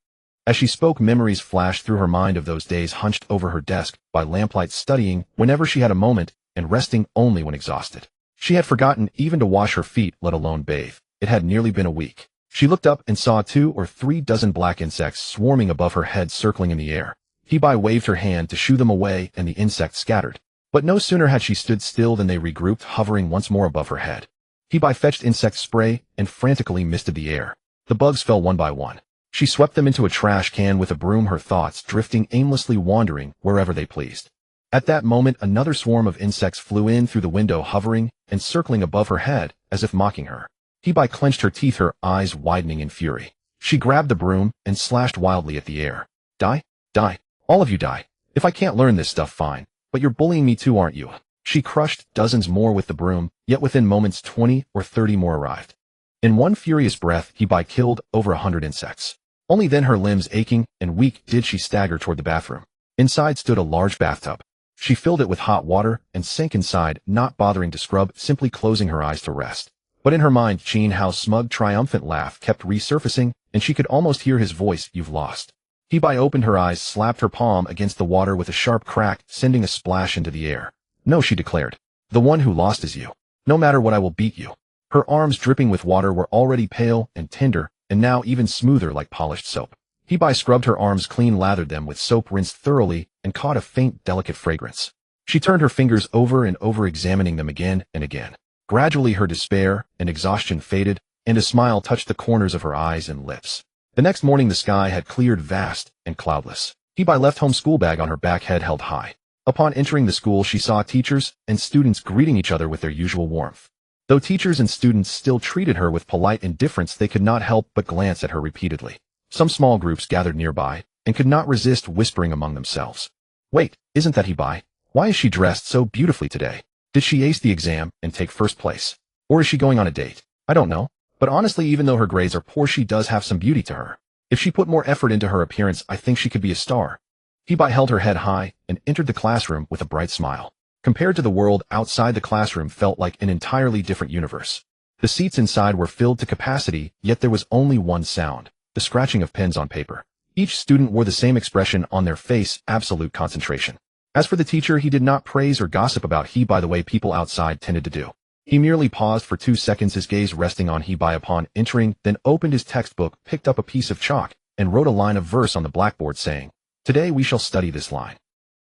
As she spoke, memories flashed through her mind of those days hunched over her desk by lamplight, studying whenever she had a moment and resting only when exhausted. She had forgotten even to wash her feet, let alone bathe. It had nearly been a week. She looked up and saw 2 or 3 dozen black insects swarming above her head, circling in the air. Hebai waved her hand to shoo them away, and the insects scattered. But no sooner had she stood still than they regrouped, hovering once more above her head. Hebai fetched insect spray and frantically misted the air. The bugs fell one by one. She swept them into a trash can with a broom, her thoughts drifting aimlessly, wandering wherever they pleased. At that moment, another swarm of insects flew in through the window, hovering and circling above her head as if mocking her. Hebai clenched her teeth, her eyes widening in fury. She grabbed the broom and slashed wildly at the air. "Die, die, all of you die. If I can't learn this stuff, fine. But you're bullying me too, aren't you?" She crushed dozens more with the broom, yet within moments 20 or 30 more arrived. In one furious breath, Hebai killed over 100 insects. Only then, her limbs aching and weak, did she stagger toward the bathroom. Inside stood a large bathtub. She filled it with hot water and sank inside, not bothering to scrub, simply closing her eyes to rest. But in her mind, Qin Hao's smug, triumphant laugh kept resurfacing, and she could almost hear his voice. "You've lost." Hebai opened her eyes, slapped her palm against the water with a sharp crack, sending a splash into the air. "No," she declared. "The one who lost is you. No matter what, I will beat you." Her arms, dripping with water, were already pale and tender, and now even smoother like polished soap. Hebai scrubbed her arms clean, lathered them with soap, rinsed thoroughly, and caught a faint, delicate fragrance. She turned her fingers over and over, examining them again and again. Gradually, her despair and exhaustion faded, and a smile touched the corners of her eyes and lips. The next morning, the sky had cleared, vast and cloudless. Hebai left home, school bag on her back, head held high. Upon entering the school, she saw teachers and students greeting each other with their usual warmth. Though teachers and students still treated her with polite indifference, they could not help but glance at her repeatedly. Some small groups gathered nearby and could not resist whispering among themselves. "Wait, isn't that Hebai? Why is she dressed so beautifully today? Did she ace the exam and take first place? Or is she going on a date? I don't know. But honestly, even though her grades are poor, she does have some beauty to her. If she put more effort into her appearance, I think she could be a star." Hebai held her head high and entered the classroom with a bright smile. Compared to the world outside, the classroom felt like an entirely different universe. The seats inside were filled to capacity, yet there was only one sound: the scratching of pens on paper. Each student wore the same expression on their face: absolute concentration. As for the teacher, he did not praise or gossip about Hebai the way people outside tended to do. He merely paused for 2 seconds, his gaze resting on Hebai upon entering, then opened his textbook, picked up a piece of chalk, and wrote a line of verse on the blackboard, saying, "Today we shall study this line."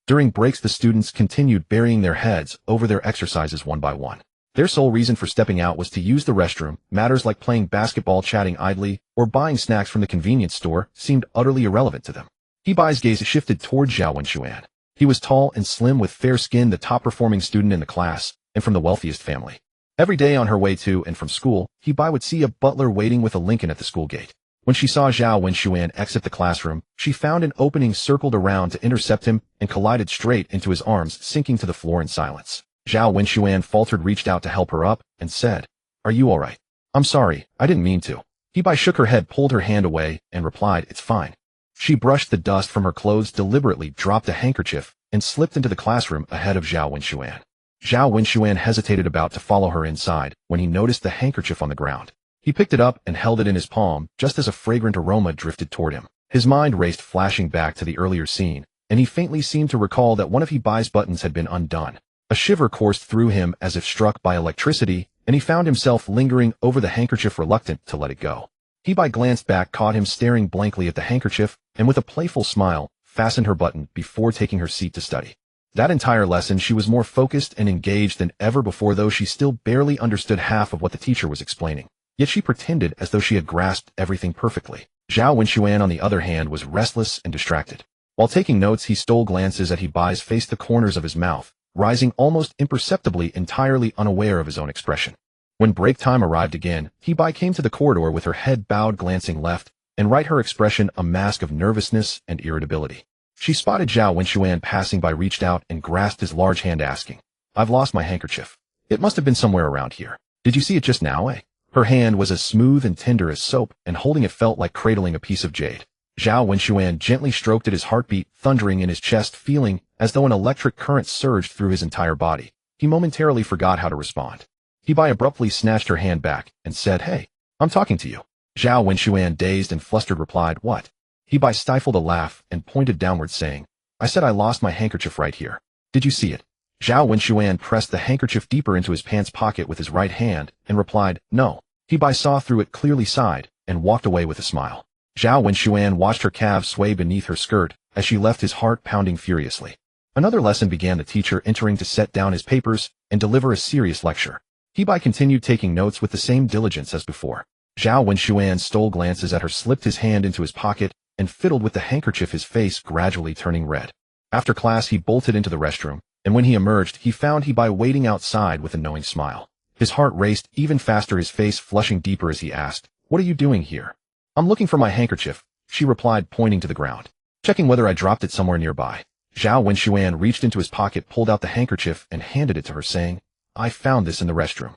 During breaks, the students continued burying their heads over their exercises one by one. Their sole reason for stepping out was to use the restroom. Matters like playing basketball, chatting idly, or buying snacks from the convenience store seemed utterly irrelevant to them. Hebai's gaze shifted toward Zhao Wenxuan. He was tall and slim, with fair skin, the top-performing student in the class, and from the wealthiest family. Every day on her way to and from school, Hebai would see a butler waiting with a Lincoln at the school gate. When she saw Zhao Wenxuan exit the classroom, she found an opening, circled around to intercept him, and collided straight into his arms, sinking to the floor in silence. Zhao Wenxuan faltered, reached out to help her up, and said, "Are you all right?" "I'm sorry, I didn't mean to." Hebai shook her head, pulled her hand away, and replied, "It's fine." She brushed the dust from her clothes, deliberately dropped a handkerchief, and slipped into the classroom ahead of Zhao Wenxuan. Zhao Wenxuan hesitated, about to follow her inside, when he noticed the handkerchief on the ground. He picked it up and held it in his palm, just as a fragrant aroma drifted toward him. His mind raced, flashing back to the earlier scene, and he faintly seemed to recall that one of Hebai's buttons had been undone. A shiver coursed through him as if struck by electricity, and he found himself lingering over the handkerchief, reluctant to let it go. Hebai glanced back, caught him staring blankly at the handkerchief, and with a playful smile, fastened her button before taking her seat to study. That entire lesson she was more focused and engaged than ever before, though she still barely understood half of what the teacher was explaining. Yet she pretended as though she had grasped everything perfectly. Zhao Wenxuan, on the other hand, was restless and distracted. While taking notes, he stole glances at Hebai's face, the corners of his mouth rising almost imperceptibly, entirely unaware of his own expression. When break time arrived again, Hebai came to the corridor with her head bowed, glancing left and right, her expression a mask of nervousness and irritability. She spotted Zhao Wenxuan passing by, reached out and grasped his large hand, asking, "I've lost my handkerchief. It must have been somewhere around here. Did you see it just now, eh?" Her hand was as smooth and tender as soap, and holding it felt like cradling a piece of jade. Zhao Wenxuan gently stroked at his heartbeat, thundering in his chest, feeling as though an electric current surged through his entire body. He momentarily forgot how to respond. Hebai abruptly snatched her hand back and said, "Hey, I'm talking to you." Zhao Wenxuan, dazed and flustered, replied, "What?" Hebai stifled a laugh and pointed downward, saying, "I said I lost my handkerchief right here. Did you see it?" Zhao Wenxuan pressed the handkerchief deeper into his pants pocket with his right hand and replied, "No." Hebai saw through it, clearly sighed, and walked away with a smile. Zhao Wenxuan watched her calves sway beneath her skirt as she left, his heart pounding furiously. Another lesson began, the teacher entering to set down his papers and deliver a serious lecture. Hebai continued taking notes with the same diligence as before. Zhao Wenxuan stole glances at her, slipped his hand into his pocket, and fiddled with the handkerchief, his face gradually turning red. After class, he bolted into the restroom, and when he emerged, he found Hebai waiting outside with a knowing smile. His heart raced even faster, his face flushing deeper as he asked, "What are you doing here?" "I'm looking for my handkerchief," she replied, pointing to the ground. "Checking whether I dropped it somewhere nearby." Zhao Wenxuan reached into his pocket, pulled out the handkerchief, and handed it to her, saying, "I found this in the restroom.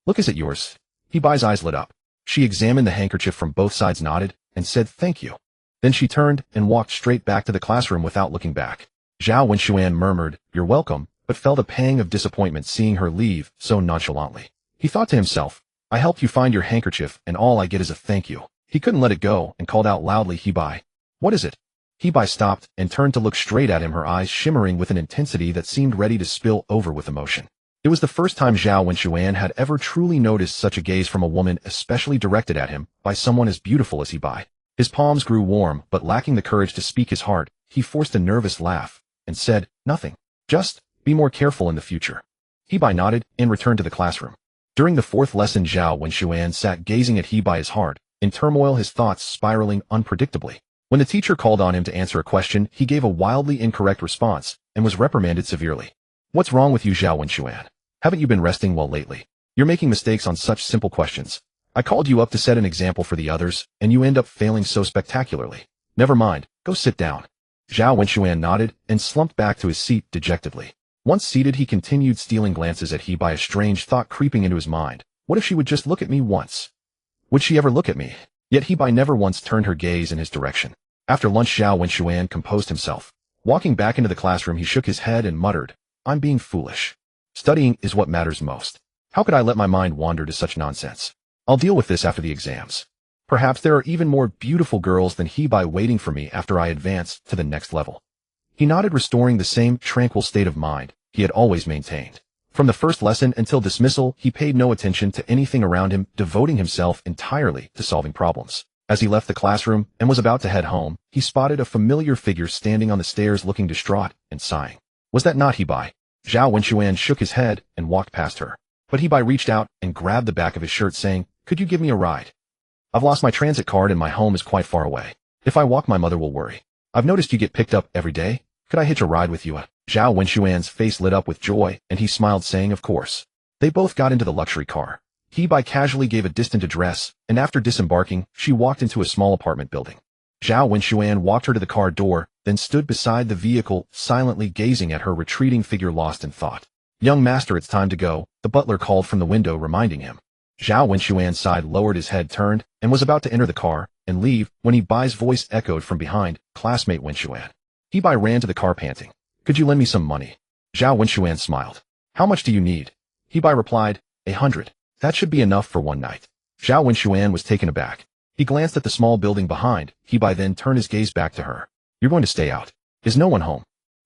Look, is it yours?" Hebai's eyes lit up. She examined the handkerchief from both sides, nodded, and said, "Thank you." Then she turned and walked straight back to the classroom without looking back. Zhao Wenxuan murmured, "You're welcome," but felt a pang of disappointment seeing her leave so nonchalantly. He thought to himself, "I helped you find your handkerchief, and all I get is a thank you." He couldn't let it go and called out loudly, "Hebai, what is it?" Hebai stopped and turned to look straight at him, her eyes shimmering with an intensity that seemed ready to spill over with emotion. It was the first time Zhao Wenxuan had ever truly noticed such a gaze from a woman, especially directed at him by someone as beautiful as Hebai. His palms grew warm, but lacking the courage to speak his heart, he forced a nervous laugh and said, "Nothing. Just be more careful in the future." Hebai nodded and returned to the classroom. During the fourth lesson, Zhao Wenxuan sat gazing at Hebai, his heart in turmoil, his thoughts spiraling unpredictably. When the teacher called on him to answer a question, he gave a wildly incorrect response and was reprimanded severely. "What's wrong with you, Zhao Wenxuan? Haven't you been resting well lately? You're making mistakes on such simple questions. I called you up to set an example for the others, and you end up failing so spectacularly. Never mind, go sit down." Zhao Wenxuan nodded and slumped back to his seat dejectedly. Once seated, he continued stealing glances at Hebai, a strange thought creeping into his mind. What if she would just look at me once? Would she ever look at me? Yet Hebai never once turned her gaze in his direction. After lunch, Zhao Wenxuan composed himself. Walking back into the classroom, he shook his head and muttered, "I'm being foolish. Studying is what matters most. How could I let my mind wander to such nonsense? I'll deal with this after the exams. Perhaps there are even more beautiful girls than Hebai waiting for me after I advance to the next level." He nodded, restoring the same tranquil state of mind he had always maintained. From the first lesson until dismissal, he paid no attention to anything around him, devoting himself entirely to solving problems. As he left the classroom and was about to head home, he spotted a familiar figure standing on the stairs, looking distraught and sighing. Was that not Hebai? Zhao Wenxuan shook his head and walked past her. But Hebai reached out and grabbed the back of his shirt, saying, "Could you give me a ride? I've lost my transit card and my home is quite far away. If I walk, my mother will worry. I've noticed you get picked up every day. Could I hitch a ride with you?" Zhao Wenxuan's face lit up with joy, and he smiled, saying, "Of course." They both got into the luxury car. Hebai casually gave a distant address, and after disembarking, she walked into a small apartment building. Zhao Wenxuan walked her to the car door, then stood beside the vehicle, silently gazing at her retreating figure, lost in thought. "Young master, it's time to go," the butler called from the window, reminding him. Zhao Wenxuan sighed, lowered his head, turned, and was about to enter the car and leave when Hebai's voice echoed from behind, "Classmate Wenxuan." Hebai ran to the car, panting, "Could you lend me some money?" Zhao Wenxuan smiled. "How much do you need?" Hebai replied, 100. That should be enough for one night." Zhao Wenxuan was taken aback. He glanced at the small building behind Hebai, then turned his gaze back to her. "You're going to stay out? Is no one home?"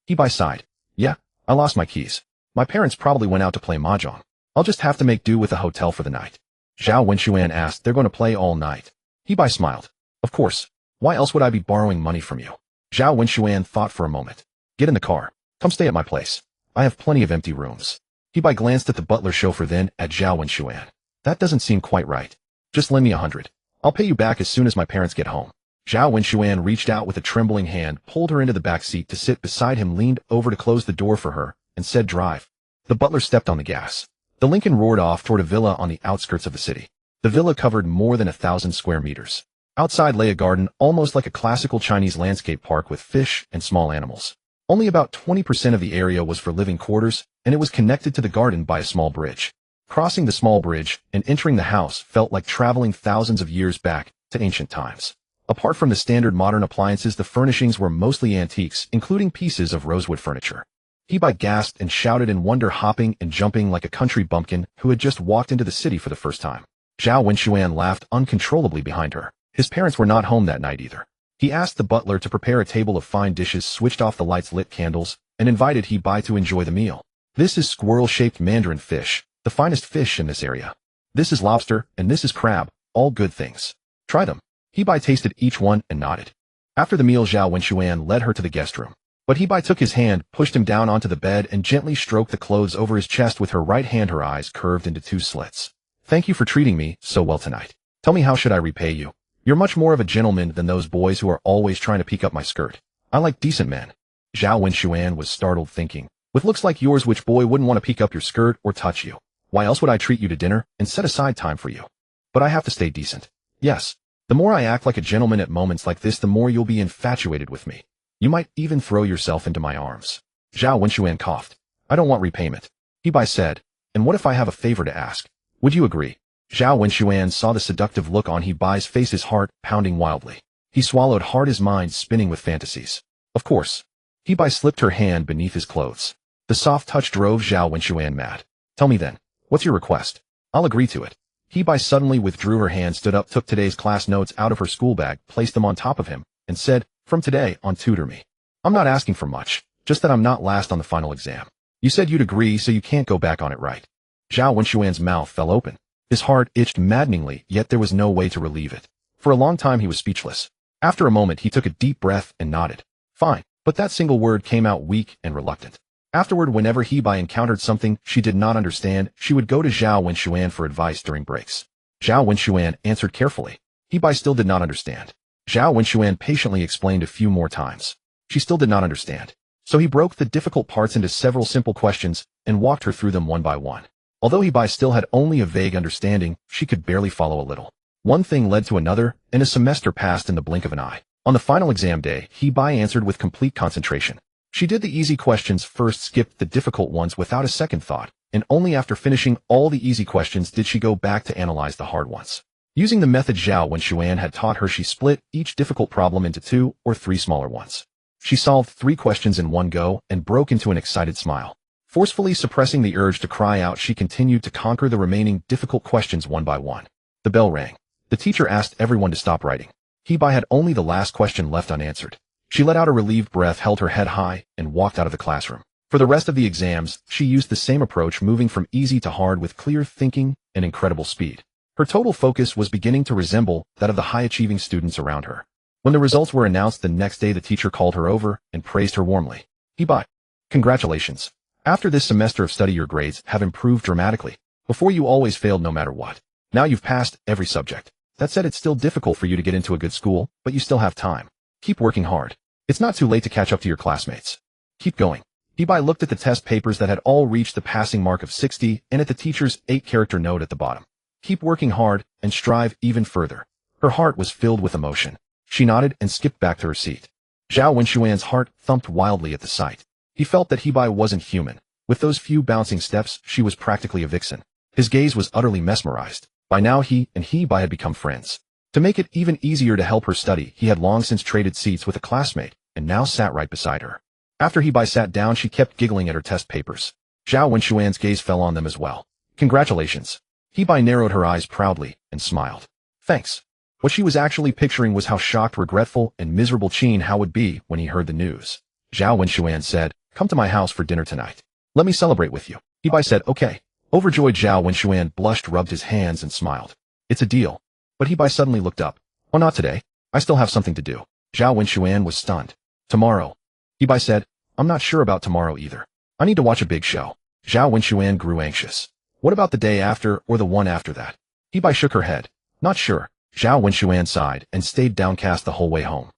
Hebai sighed. "Yeah, I lost my keys. My parents probably went out to play mahjong. I'll just have to make do with a hotel for the night. Zhao Wenxuan asked, they're going to play all night. Hebai smiled. Of course. Why else would I be borrowing money from you? Zhao Wenxuan thought for a moment. Get in the car. Come stay at my place. I have plenty of empty rooms. Hebai glanced at the butler chauffeur, then at Zhao Wenxuan. That doesn't seem quite right. Just lend me 100. I'll pay you back as soon as my parents get home. Zhao Wenxuan reached out with a trembling hand, pulled her into the back seat to sit beside him, leaned over to close the door for her, and said, drive. The butler stepped on the gas. The Lincoln roared off toward a villa on the outskirts of the city. The villa covered more than 1,000 square meters. Outside lay a garden, almost like a classical Chinese landscape park with fish and small animals. Only about 20% of the area was for living quarters, and it was connected to the garden by a small bridge. Crossing the small bridge and entering the house felt like traveling thousands of years back to ancient times. Apart from the standard modern appliances, the furnishings were mostly antiques, including pieces of rosewood furniture. Hebai gasped and shouted in wonder, hopping and jumping like a country bumpkin who had just walked into the city for the first time. Zhao Wenxuan laughed uncontrollably behind her. His parents were not home that night either. He asked the butler to prepare a table of fine dishes, switched off the lights, lit candles, and invited Hebai to enjoy the meal. This is squirrel-shaped mandarin fish, the finest fish in this area. This is lobster, and this is crab, all good things. Try them. Hebai tasted each one and nodded. After the meal, Zhao Wenxuan led her to the guest room. But Hebai took his hand, pushed him down onto the bed, and gently stroked the clothes over his chest with her right hand, her eyes curved into two slits. Thank you for treating me so well tonight. Tell me, how should I repay you? You're much more of a gentleman than those boys who are always trying to peek up my skirt. I like decent men. Zhao Wenxuan was startled, thinking, with looks like yours, which boy wouldn't want to peek up your skirt or touch you? Why else would I treat you to dinner and set aside time for you? But I have to stay decent. Yes. The more I act like a gentleman at moments like this, the more you'll be infatuated with me. You might even throw yourself into my arms. Zhao Wenxuan coughed. I don't want repayment. Hebai said, and what if I have a favor to ask? Would you agree? Zhao Wenxuan saw the seductive look on Hebai's face, his heart pounding wildly. He swallowed hard, his mind spinning with fantasies. Of course. Hebai slipped her hand beneath his clothes. The soft touch drove Zhao Wenxuan mad. Tell me then, what's your request? I'll agree to it. Hebai suddenly withdrew her hand, stood up, took today's class notes out of her school bag, placed them on top of him, and said, from today on, tutor me. I'm not asking for much, just that I'm not last on the final exam. You said you'd agree, so you can't go back on it, right? Zhao Wenxuan's mouth fell open. His heart itched maddeningly, yet there was no way to relieve it. For a long time he was speechless. After a moment he took a deep breath and nodded. Fine, but that single word came out weak and reluctant. Afterward, whenever Hebai encountered something she did not understand, she would go to Zhao Wenxuan for advice during breaks. Zhao Wenxuan answered carefully. Hebai still did not understand. Zhao Wenxuan patiently explained a few more times. She still did not understand. So he broke the difficult parts into several simple questions and walked her through them one by one. Although Hebai still had only a vague understanding, she could barely follow a little. One thing led to another, and a semester passed in the blink of an eye. On the final exam day, Hebai answered with complete concentration. She did the easy questions first, skipped the difficult ones without a second thought, and only after finishing all the easy questions did she go back to analyze the hard ones. Using the method Zhao Wenxuan had taught her, she split each difficult problem into 2 or 3 smaller ones. She solved 3 questions in one go and broke into an excited smile. Forcefully suppressing the urge to cry out, she continued to conquer the remaining difficult questions one by one. The bell rang. The teacher asked everyone to stop writing. Hebai had only the last question left unanswered. She let out a relieved breath, held her head high, and walked out of the classroom. For the rest of the exams, she used the same approach, moving from easy to hard with clear thinking and incredible speed. Her total focus was beginning to resemble that of the high-achieving students around her. When the results were announced the next day, the teacher called her over and praised her warmly. Hebai, congratulations. After this semester of study, your grades have improved dramatically. Before, you always failed no matter what. Now you've passed every subject. That said, it's still difficult for you to get into a good school, but you still have time. Keep working hard. It's not too late to catch up to your classmates. Keep going. Hebai looked at the test papers that had all reached the passing mark of 60 and at the teacher's 8-character note at the bottom. Keep working hard and strive even further. Her heart was filled with emotion. She nodded and skipped back to her seat. Zhao Wenxuan's heart thumped wildly at the sight. He felt that Hebai wasn't human. With those few bouncing steps, she was practically a vixen. His gaze was utterly mesmerized. By now he and Hebai had become friends. To make it even easier to help her study, he had long since traded seats with a classmate, and now sat right beside her. After Hebai sat down, she kept giggling at her test papers. Zhao Wenxuan's gaze fell on them as well. Congratulations. Hebai narrowed her eyes proudly and smiled. Thanks. What she was actually picturing was how shocked, regretful, and miserable Qin Hao would be when he heard the news. Zhao Wenxuan said, come to my house for dinner tonight. Let me celebrate with you. Hebai said, okay. Overjoyed, Zhao Wenxuan blushed, rubbed his hands, and smiled. It's a deal. But Hebai suddenly looked up. Oh, not today. I still have something to do. Zhao Wenxuan was stunned. Tomorrow. Hebai said, I'm not sure about tomorrow either. I need to watch a big show. Zhao Wenxuan grew anxious. What about the day after or the one after that? Hebai shook her head. Not sure. Zhao Wenxuan sighed and stayed downcast the whole way home.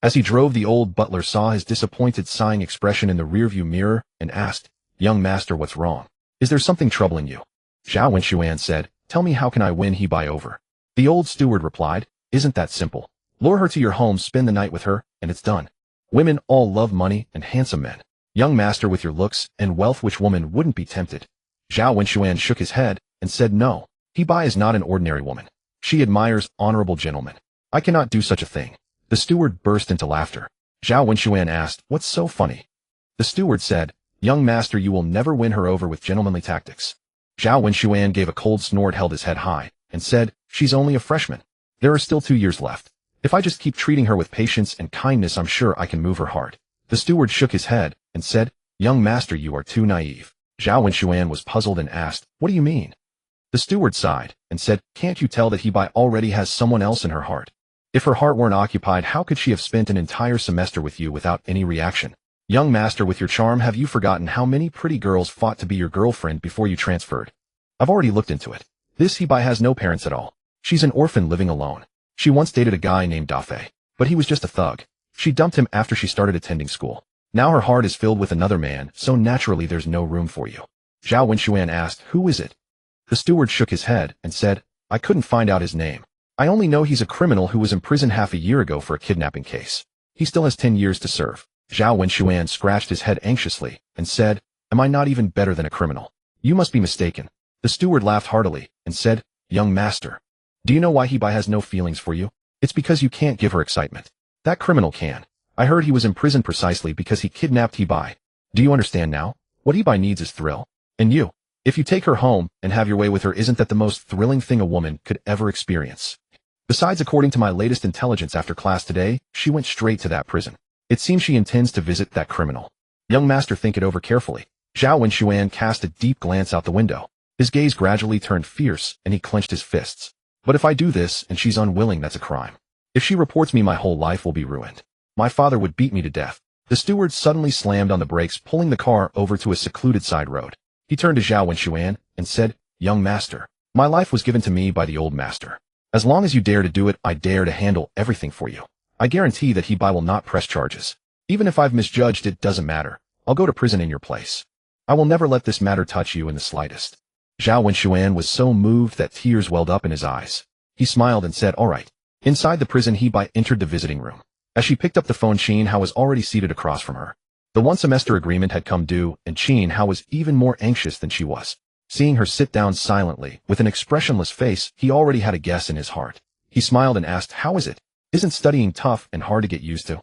As he drove, the old butler saw his disappointed, sighing expression in the rearview mirror and asked, Young master, what's wrong? Is there something troubling you? Zhao Wenxuan said, Tell me, how can I win Hebai over? The old steward replied, Isn't that simple? Lure her to your home, spend the night with her, and it's done. Women all love money and handsome men. Young master, with your looks and wealth, which woman wouldn't be tempted? Zhao Wenxuan shook his head and said, No, Hebai is not an ordinary woman. She admires honorable gentlemen. I cannot do such a thing. The steward burst into laughter. Zhao Wenxuan asked, What's so funny? The steward said, Young master, you will never win her over with gentlemanly tactics. Zhao Wenxuan gave a cold snort, held his head high, and said, She's only a freshman. There are still 2 years left. If I just keep treating her with patience and kindness, I'm sure I can move her heart. The steward shook his head and said, Young master, you are too naive. Zhao Wenxuan was puzzled and asked, What do you mean? The steward sighed and said, Can't you tell that Hebai already has someone else in her heart? If her heart weren't occupied, how could she have spent an entire semester with you without any reaction? Young master, with your charm, have you forgotten how many pretty girls fought to be your girlfriend before you transferred? I've already looked into it. This Hebai has no parents at all. She's an orphan living alone. She once dated a guy named Dafei, but he was just a thug. She dumped him after she started attending school. Now her heart is filled with another man, so naturally there's no room for you. Zhao Wenxuan asked, Who is it? The steward shook his head and said, I couldn't find out his name. I only know he's a criminal who was imprisoned half a year ago for a kidnapping case. He still has 10 years to serve. Zhao Wenxuan scratched his head anxiously and said, Am I not even better than a criminal? You must be mistaken. The steward laughed heartily and said, Young master, do you know why Hebai has no feelings for you? It's because you can't give her excitement. That criminal can. I heard he was imprisoned precisely because he kidnapped Hebai. Do you understand now? What Hebai needs is thrill. And you, if you take her home and have your way with her, isn't that the most thrilling thing a woman could ever experience? Besides, according to my latest intelligence after class today, she went straight to that prison. It seems she intends to visit that criminal. Young master, think it over carefully. Zhao Wenxuan cast a deep glance out the window. His gaze gradually turned fierce, and he clenched his fists. But if I do this and she's unwilling, that's a crime. If she reports me, my whole life will be ruined. My father would beat me to death. The steward suddenly slammed on the brakes, pulling the car over to a secluded side road. He turned to Zhao Wenxuan and said, Young master, my life was given to me by the old master. As long as you dare to do it, I dare to handle everything for you. I guarantee that Hebai will not press charges. Even if I've misjudged, it doesn't matter. I'll go to prison in your place. I will never let this matter touch you in the slightest. Zhao Wenxuan was so moved that tears welled up in his eyes. He smiled and said, All right. Inside the prison, Hebai entered the visiting room. As she picked up the phone, Qin Hao was already seated across from her. The one-semester agreement had come due, and Qin Hao was even more anxious than she was. Seeing her sit down silently, with an expressionless face, he already had a guess in his heart. He smiled and asked, How is it? Isn't studying tough and hard to get used to?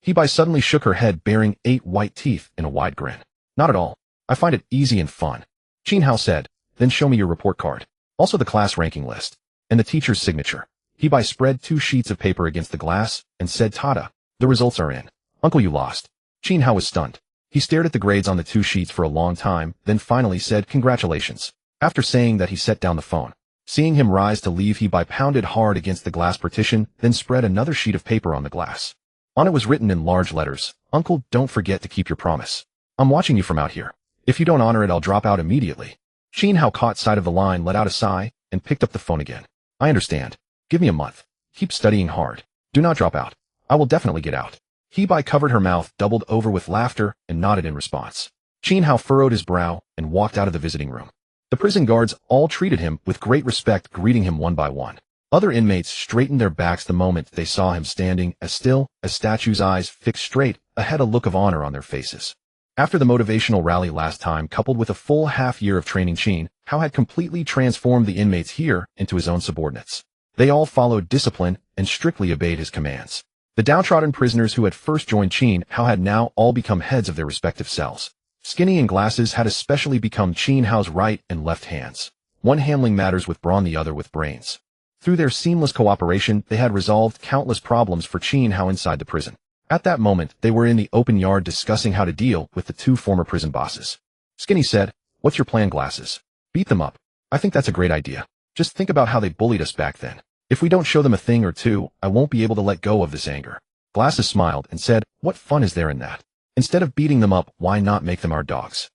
Hebai suddenly shook her head, baring 8 white teeth in a wide grin. Not at all. I find it easy and fun. Qin Hao said, Then show me your report card. Also the class ranking list. And the teacher's signature. Hebai spread 2 sheets of paper against the glass and said, Tada, the results are in. Uncle, you lost. Qin Hao was stunned. He stared at the grades on the 2 sheets for a long time, then finally said, Congratulations. After saying that, he set down the phone. Seeing him rise to leave, Hebai pounded hard against the glass partition, then spread another sheet of paper on the glass. On it was written in large letters, Uncle, don't forget to keep your promise. I'm watching you from out here. If you don't honor it, I'll drop out immediately. Qin Hao caught sight of the line, let out a sigh, and picked up the phone again. I understand. Give me a month. Keep studying hard. Do not drop out. I will definitely get out. Hebai covered her mouth, doubled over with laughter, and nodded in response. Qin Hao furrowed his brow and walked out of the visiting room. The prison guards all treated him with great respect, greeting him one by one. Other inmates straightened their backs the moment they saw him, standing as still as statues, eyes fixed straight ahead, a look of honor on their faces. After the motivational rally last time, coupled with a full half-year of training, Qin Hao had completely transformed the inmates here into his own subordinates. They all followed discipline and strictly obeyed his commands. The downtrodden prisoners who had first joined Qin Hao had now all become heads of their respective cells. Skinny and Glasses had especially become Qin Hao's right and left hands, one handling matters with brawn, the other with brains. Through their seamless cooperation, they had resolved countless problems for Qin Hao inside the prison. At that moment, they were in the open yard discussing how to deal with the 2 former prison bosses. Skinny said, What's your plan, Glasses? Beat them up. I think that's a great idea. Just think about how they bullied us back then. If we don't show them a thing or two, I won't be able to let go of this anger. Glasses smiled and said, what fun is there in that? Instead of beating them up, why not make them our dogs?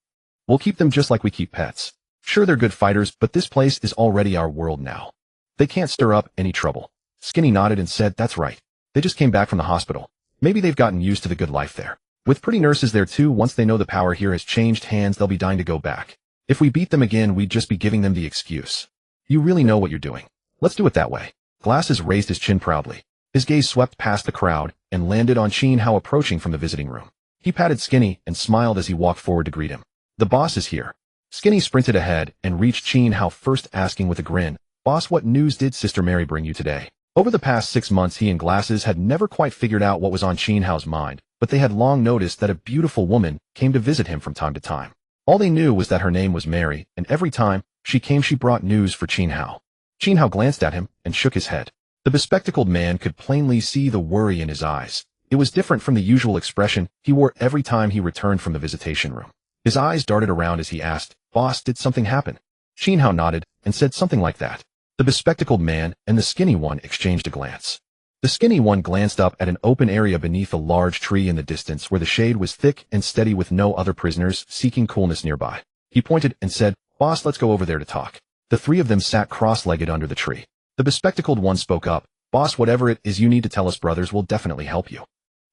We'll keep them just like we keep pets. Sure, they're good fighters, but this place is already our world now. They can't stir up any trouble. Skinny nodded and said, that's right. They just came back from the hospital. Maybe they've gotten used to the good life there. With pretty nurses there too, once they know the power here has changed hands, they'll be dying to go back. If we beat them again, we'd just be giving them the excuse. You really know what you're doing. Let's do it that way. Glasses raised his chin proudly. His gaze swept past the crowd and landed on Qin Hao approaching from the visiting room. He patted Skinny and smiled as he walked forward to greet him. The boss is here. Skinny sprinted ahead and reached Qin Hao first, asking with a grin, Boss, what news did Sister Mary bring you today? Over the past 6 months, he and Glasses had never quite figured out what was on Qin Hao's mind, but they had long noticed that a beautiful woman came to visit him from time to time. All they knew was that her name was Mary, and every time she came, she brought news for Qin Hao. Qin Hao glanced at him and shook his head. The bespectacled man could plainly see the worry in his eyes. It was different from the usual expression he wore every time he returned from the visitation room. His eyes darted around as he asked, Boss, did something happen? Qin Hao nodded and said something like that. The bespectacled man and the skinny one exchanged a glance. The skinny one glanced up at an open area beneath a large tree in the distance where the shade was thick and steady with no other prisoners seeking coolness nearby. He pointed and said, Boss, let's go over there to talk. The three of them sat cross-legged under the tree. The bespectacled one spoke up, Boss, whatever it is you need to tell us, brothers will definitely help you.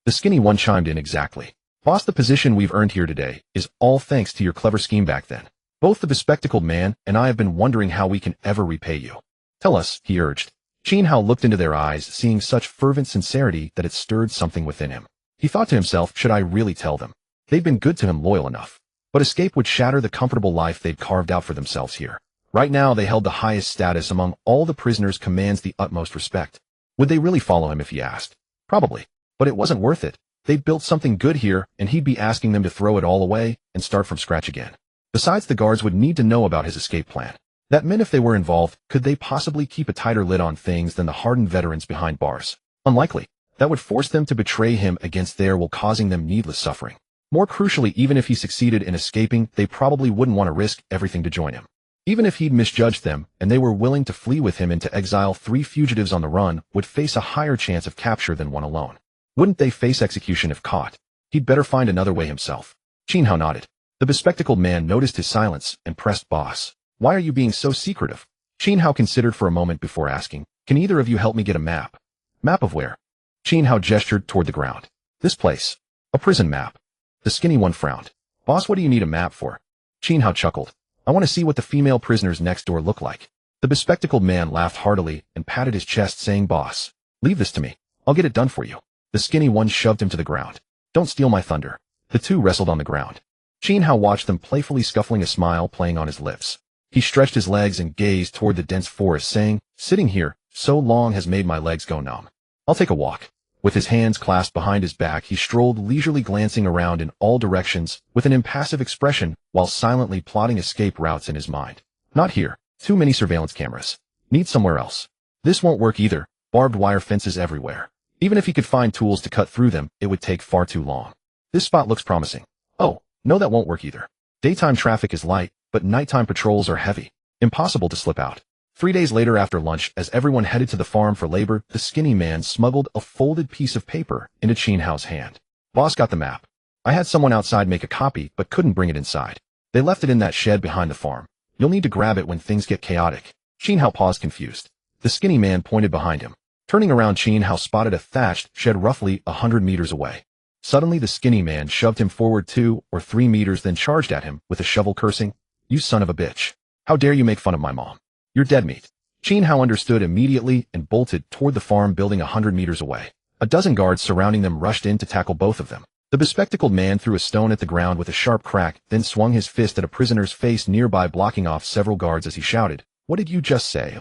The skinny one chimed in, exactly. Boss, the position we've earned here today is all thanks to your clever scheme back then. Both the bespectacled man and I have been wondering how we can ever repay you. Tell us, he urged. Qin Hao looked into their eyes, seeing such fervent sincerity that it stirred something within him. He thought to himself, should I really tell them? They'd been good to him, loyal enough. But escape would shatter the comfortable life they'd carved out for themselves here. Right now, they held the highest status among all the prisoners, commands the utmost respect. Would they really follow him if he asked? Probably. But it wasn't worth it. They'd built something good here, and he'd be asking them to throw it all away and start from scratch again. Besides, the guards would need to know about his escape plan. That meant if they were involved, could they possibly keep a tighter lid on things than the hardened veterans behind bars? Unlikely. That would force them to betray him against their will, causing them needless suffering. More crucially, even if he succeeded in escaping, they probably wouldn't want to risk everything to join him. Even if he'd misjudged them and they were willing to flee with him into exile, 3 fugitives on the run would face a higher chance of capture than one alone. Wouldn't they face execution if caught? He'd better find another way himself. Qin Hao nodded. The bespectacled man noticed his silence and pressed, Boss, why are you being so secretive? Qin Hao considered for a moment before asking, can either of you help me get a map? Map of where? Qin Hao gestured toward the ground. This place. A prison map. The skinny one frowned. Boss, what do you need a map for? Qin Hao chuckled. I want to see what the female prisoners next door look like. The bespectacled man laughed heartily and patted his chest, saying, Boss, leave this to me. I'll get it done for you. The skinny one shoved him to the ground. Don't steal my thunder. The two wrestled on the ground. Qin Hao watched them playfully, scuffling, a smile playing on his lips. He stretched his legs and gazed toward the dense forest, saying, sitting here so long has made my legs go numb. I'll take a walk. With his hands clasped behind his back, he strolled leisurely, glancing around in all directions with an impassive expression while silently plotting escape routes in his mind. Not here. Too many surveillance cameras. Need somewhere else. This won't work either. Barbed wire fences everywhere. Even if he could find tools to cut through them, it would take far too long. This spot looks promising. Oh, no, that won't work either. Daytime traffic is light, but nighttime patrols are heavy. Impossible to slip out. 3 days later, after lunch, as everyone headed to the farm for labor, the skinny man smuggled a folded piece of paper into Qin Hao's hand. Boss, got the map. I had someone outside make a copy, but couldn't bring it inside. They left it in that shed behind the farm. You'll need to grab it when things get chaotic. Qin Hao paused, confused. The skinny man pointed behind him. Turning around, Qin Hao spotted a thatched shed roughly 100 meters away. Suddenly, the skinny man shoved him forward 2 or 3 meters, then charged at him with a shovel, cursing, You son of a bitch. How dare you make fun of my mom? You're dead meat. Qin Hao understood immediately and bolted toward the farm building 100 meters away. A dozen guards surrounding them rushed in to tackle both of them. The bespectacled man threw a stone at the ground with a sharp crack, then swung his fist at a prisoner's face nearby, blocking off several guards as he shouted, What did you just say?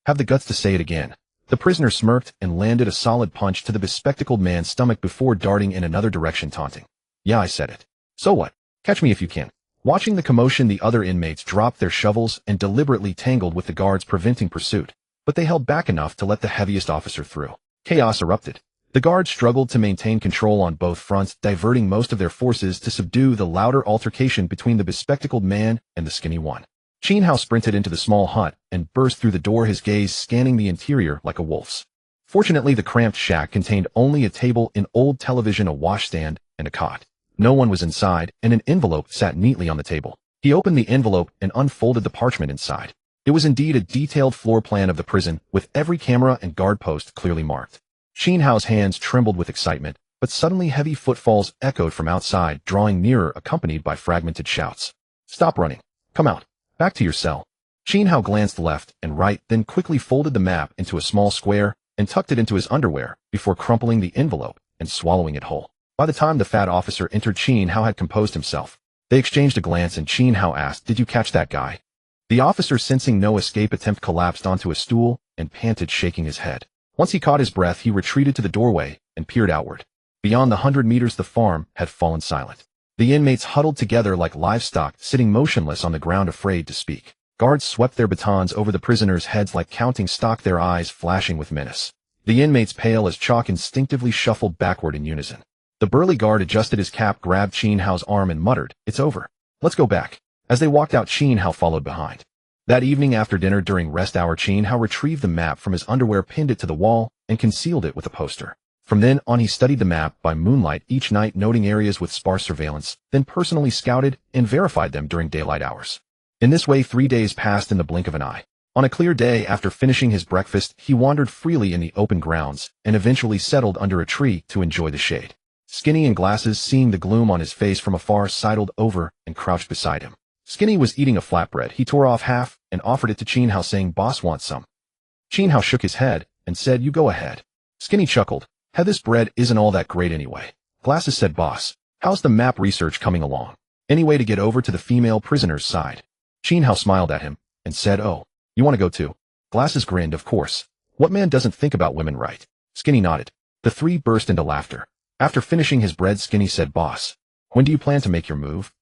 Have the guts to say it again. The prisoner smirked and landed a solid punch to the bespectacled man's stomach before darting in another direction, taunting, Yeah, I said it. So what? Catch me if you can. Watching the commotion, the other inmates dropped their shovels and deliberately tangled with the guards, preventing pursuit, but they held back enough to let the heaviest officer through. Chaos erupted. The guards struggled to maintain control on both fronts, diverting most of their forces to subdue the louder altercation between the bespectacled man and the skinny one. Qin Hao sprinted into the small hut and burst through the door, his gaze scanning the interior like a wolf's. Fortunately, the cramped shack contained only a table, an old television, a washstand, and a cot. No one was inside, and an envelope sat neatly on the table. He opened the envelope and unfolded the parchment inside. It was indeed a detailed floor plan of the prison, with every camera and guard post clearly marked. Qin Hao's hands trembled with excitement, but suddenly heavy footfalls echoed from outside, drawing nearer, accompanied by fragmented shouts. "Stop running. Come out. Back to your cell." Qin Hao glanced left and right, then quickly folded the map into a small square and tucked it into his underwear before crumpling the envelope and swallowing it whole. By the time the fat officer entered, Qin Hao had composed himself. They exchanged a glance and Qin Hao asked, "Did you catch that guy?" The officer, sensing no escape attempt, collapsed onto a stool and panted, shaking his head. Once he caught his breath, he retreated to the doorway and peered outward. Beyond the 100 meters, the farm had fallen silent. The inmates huddled together like livestock, sitting motionless on the ground, afraid to speak. Guards swept their batons over the prisoners' heads like counting stock, their eyes flashing with menace. The inmates, pale as chalk, instinctively shuffled backward in unison. The burly guard adjusted his cap, grabbed Qin Hao's arm and muttered, "It's over. Let's go back." As they walked out, Qin Hao followed behind. That evening after dinner during rest hour, Qin Hao retrieved the map from his underwear, pinned it to the wall, and concealed it with a poster. From then on, he studied the map by moonlight each night, noting areas with sparse surveillance, then personally scouted and verified them during daylight hours. In this way, 3 days passed in the blink of an eye. On a clear day, after finishing his breakfast, he wandered freely in the open grounds and eventually settled under a tree to enjoy the shade. Skinny and Glasses, seeing the gloom on his face from afar, sidled over and crouched beside him. Skinny was eating a flatbread. He tore off half and offered it to Qin Hao, saying, "Boss wants some." Qin Hao shook his head and said, "You go ahead." Skinny chuckled. "This bread isn't all that great anyway." Glasses said, "Boss, how's the map research coming along? Any way to get over to the female prisoner's side?" Qin Hao smiled at him and said, "Oh, you want to go too?" Glasses grinned. "Of course. What man doesn't think about women, right?" Skinny nodded. The three burst into laughter. After finishing his bread, Skinny said, "Boss, when do you plan to make your move?"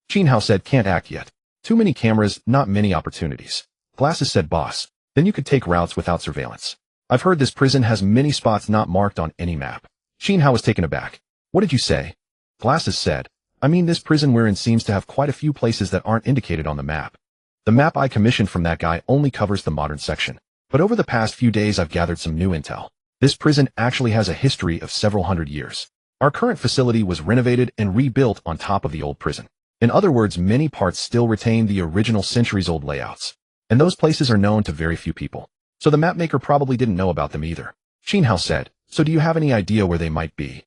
Qin Hao said, "Can't act yet. Too many cameras, not many opportunities." Glasses said, "Boss, then you could take routes without surveillance. I've heard this prison has many spots not marked on any map." Qin Hao was taken aback. "What did you say?" Glasses said, "I mean, this prison we're in seems to have quite a few places that aren't indicated on the map. The map I commissioned from that guy only covers the modern section. But over the past few days, I've gathered some new intel. This prison actually has a history of several hundred years. Our current facility was renovated and rebuilt on top of the old prison. In other words, many parts still retain the original centuries-old layouts. And those places are known to very few people. So the mapmaker probably didn't know about them either." Qin Hao said, "So do you have any idea where they might be?"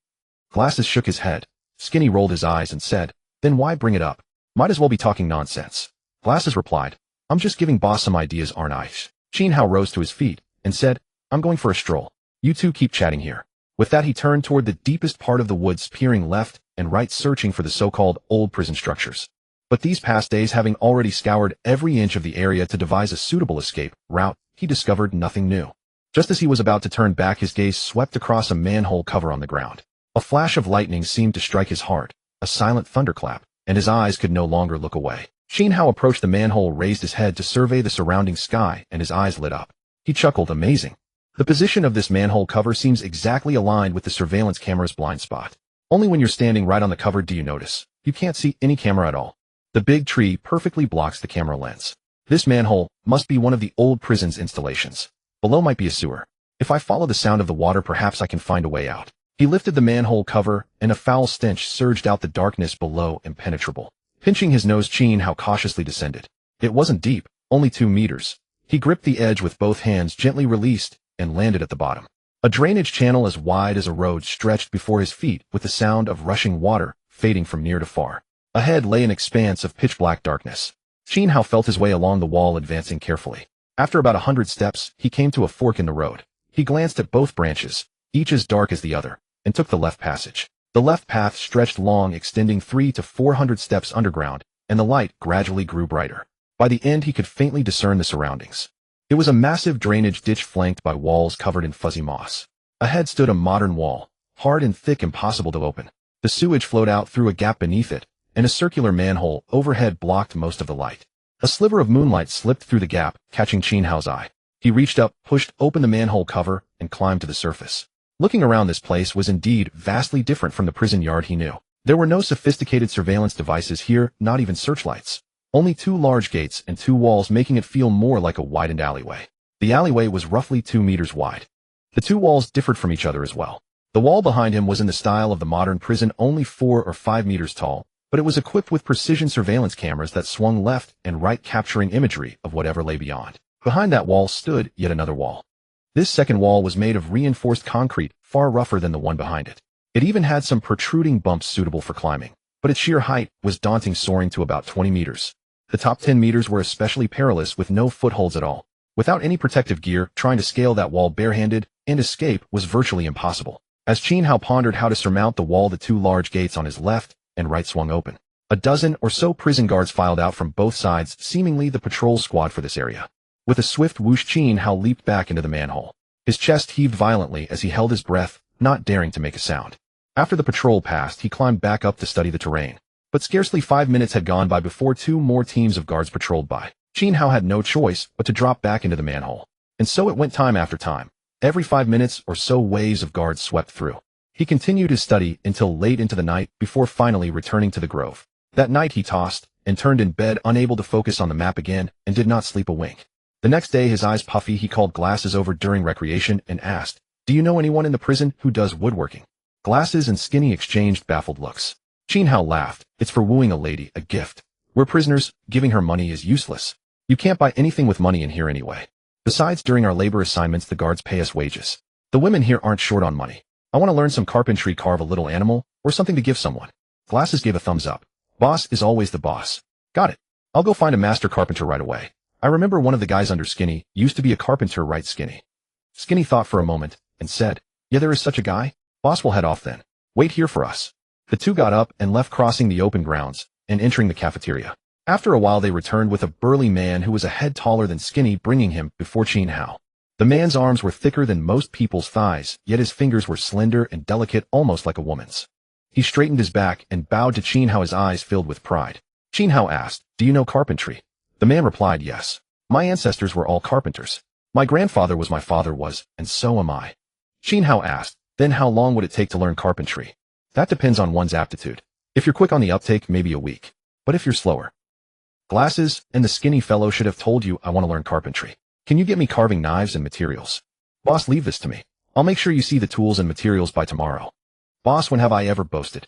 Glasses shook his head. Skinny rolled his eyes and said, "Then why bring it up? Might as well be talking nonsense." Glasses replied, "I'm just giving boss some ideas, aren't I?" Qin Hao rose to his feet and said, "I'm going for a stroll. You two keep chatting here." With that, he turned toward the deepest part of the woods, peering left and right, searching for the so-called old prison structures. But these past days, having already scoured every inch of the area to devise a suitable escape route, he discovered nothing new. Just as he was about to turn back, his gaze swept across a manhole cover on the ground. A flash of lightning seemed to strike his heart, a silent thunderclap, and his eyes could no longer look away. Qin Hao approached the manhole, raised his head to survey the surrounding sky, and his eyes lit up. He chuckled, "Amazing. The position of this manhole cover seems exactly aligned with the surveillance camera's blind spot. Only when you're standing right on the cover do you notice. You can't see any camera at all. The big tree perfectly blocks the camera lens. This manhole must be one of the old prison's installations. Below might be a sewer. If I follow the sound of the water, perhaps I can find a way out." He lifted the manhole cover, and a foul stench surged out, the darkness below impenetrable. Pinching his nose, Qin Hao cautiously descended. It wasn't deep, only 2 meters. He gripped the edge with both hands, gently released, and landed at the bottom. A drainage channel as wide as a road stretched before his feet, with the sound of rushing water fading from near to far. Ahead lay an expanse of pitch-black darkness. Qin Hao felt his way along the wall, advancing carefully. After about 100 steps, he came to a fork in the road. He glanced at both branches, each as dark as the other, and took the left passage. The left path stretched long, extending 300 to 400 steps underground, and the light gradually grew brighter. By the end, he could faintly discern the surroundings. It was a massive drainage ditch flanked by walls covered in fuzzy moss. Ahead stood a modern wall, hard and thick, impossible to open. The sewage flowed out through a gap beneath it, and a circular manhole overhead blocked most of the light. A sliver of moonlight slipped through the gap, catching Qin Hao's eye. He reached up, pushed open the manhole cover, and climbed to the surface. Looking around, this place was indeed vastly different from the prison yard he knew. There were no sophisticated surveillance devices here, not even searchlights. Only 2 large gates and 2 walls, making it feel more like a widened alleyway. The alleyway was roughly 2 meters wide. The 2 walls differed from each other as well. The wall behind him was in the style of the modern prison, only 4 or 5 meters tall, but it was equipped with precision surveillance cameras that swung left and right, capturing imagery of whatever lay beyond. Behind that wall stood yet another wall. This second wall was made of reinforced concrete, far rougher than the one behind it. It even had some protruding bumps suitable for climbing, but its sheer height was daunting, soaring to about 20 meters. The top 10 meters were especially perilous, with no footholds at all. Without any protective gear, trying to scale that wall barehanded and escape was virtually impossible. As Qin Hao pondered how to surmount the wall, the 2 large gates on his left and right swung open. A dozen or so prison guards filed out from both sides, seemingly the patrol squad for this area. With a swift whoosh, Qin Hao leaped back into the manhole. His chest heaved violently as he held his breath, not daring to make a sound. After the patrol passed, he climbed back up to study the terrain. But scarcely 5 minutes had gone by before 2 more teams of guards patrolled by. Qin Hao had no choice but to drop back into the manhole. And so it went, time after time. Every 5 minutes or so, waves of guards swept through. He continued his study until late into the night before finally returning to the grove. That night he tossed and turned in bed, unable to focus on the map again, and did not sleep a wink. The next day, his eyes puffy, he called Glasses over during recreation and asked, "Do you know anyone in the prison who does woodworking?" Glasses and Skinny exchanged baffled looks. Qin Hao laughed. "It's for wooing a lady, a gift. We're prisoners, giving her money is useless. You can't buy anything with money in here anyway. Besides, during our labor assignments, the guards pay us wages. The women here aren't short on money. I want to learn some carpentry, carve a little animal, or something to give someone." Glasses gave a thumbs up. Boss is always the boss. "Got it. I'll go find a master carpenter right away. I remember one of the guys under Skinny used to be a carpenter, right, Skinny?" Skinny thought for a moment and said, "Yeah, there is such a guy. Boss will head off then. Wait here for us." The 2 got up and left, crossing the open grounds and entering the cafeteria. After a while, they returned with a burly man who was a head taller than Skinny, bringing him before Qin Hao. The man's arms were thicker than most people's thighs, yet his fingers were slender and delicate, almost like a woman's. He straightened his back and bowed to Qin Hao, his eyes filled with pride. Qin Hao asked, "Do you know carpentry?" The man replied, "Yes. My ancestors were all carpenters. My grandfather was, my father was, and so am I." Qin Hao asked, "Then how long would it take to learn carpentry?" "That depends on one's aptitude. If you're quick on the uptake, maybe a week. But if you're slower..." Glasses and the Skinny fellow should have told you, "I want to learn carpentry. Can you get me carving knives and materials?" "Boss, leave this to me. I'll make sure you see the tools and materials by tomorrow." "Boss, when have I ever boasted?"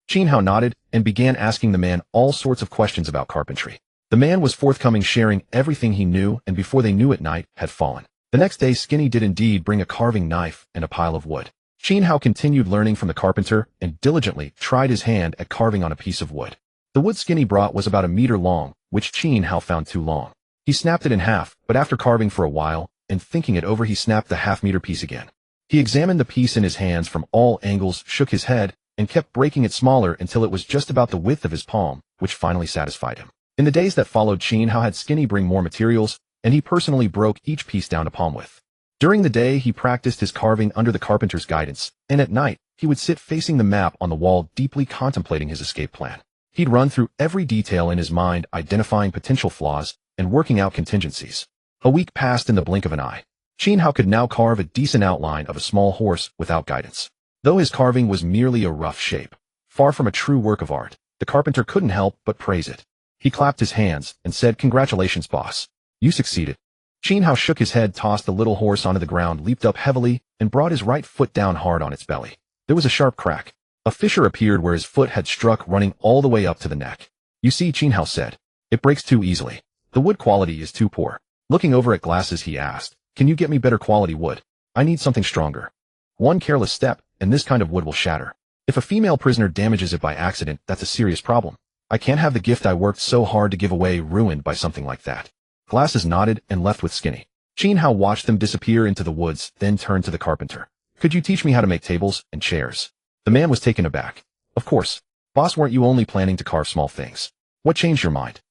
Qin Hao nodded and began asking the man all sorts of questions about carpentry. The man was forthcoming, sharing everything he knew, and before they knew it, night had fallen. The next day, Skinny did indeed bring a carving knife and a pile of wood. Qin Hao continued learning from the carpenter and diligently tried his hand at carving on a piece of wood. The wood Skinny brought was about 1 meter long, which Qin Hao found too long. He snapped it in half, but after carving for a while and thinking it over, he snapped the half-meter piece again. He examined the piece in his hands from all angles, shook his head, and kept breaking it smaller until it was just about the width of his palm, which finally satisfied him. In the days that followed, Qin Hao had Skinny bring more materials, and he personally broke each piece down to palm width. During the day, he practiced his carving under the carpenter's guidance, and at night, he would sit facing the map on the wall, deeply contemplating his escape plan. He'd run through every detail in his mind, identifying potential flaws and working out contingencies. A week passed in the blink of an eye. Qin Hao could now carve a decent outline of a small horse without guidance. Though his carving was merely a rough shape, far from a true work of art, the carpenter couldn't help but praise it. He clapped his hands and said, "Congratulations, boss. You succeeded." Qin Hao shook his head, tossed the little horse onto the ground, leaped up heavily, and brought his right foot down hard on its belly. There was a sharp crack. A fissure appeared where his foot had struck, running all the way up to the neck. "You see," Qin Hao said, "it breaks too easily. The wood quality is too poor." Looking over at Glasses, he asked, "Can you get me better quality wood? I need something stronger. One careless step, and this kind of wood will shatter. If a female prisoner damages it by accident, that's a serious problem. I can't have the gift I worked so hard to give away ruined by something like that." Glasses nodded and left with Skinny. Qin Hao watched them disappear into the woods, then turned to the carpenter. "Could you teach me how to make tables and chairs?" The man was taken aback. "Of course. Boss, weren't you only planning to carve small things? What changed your mind?"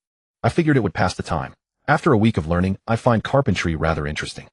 "I figured it would pass the time. After a week of learning, I find carpentry rather interesting.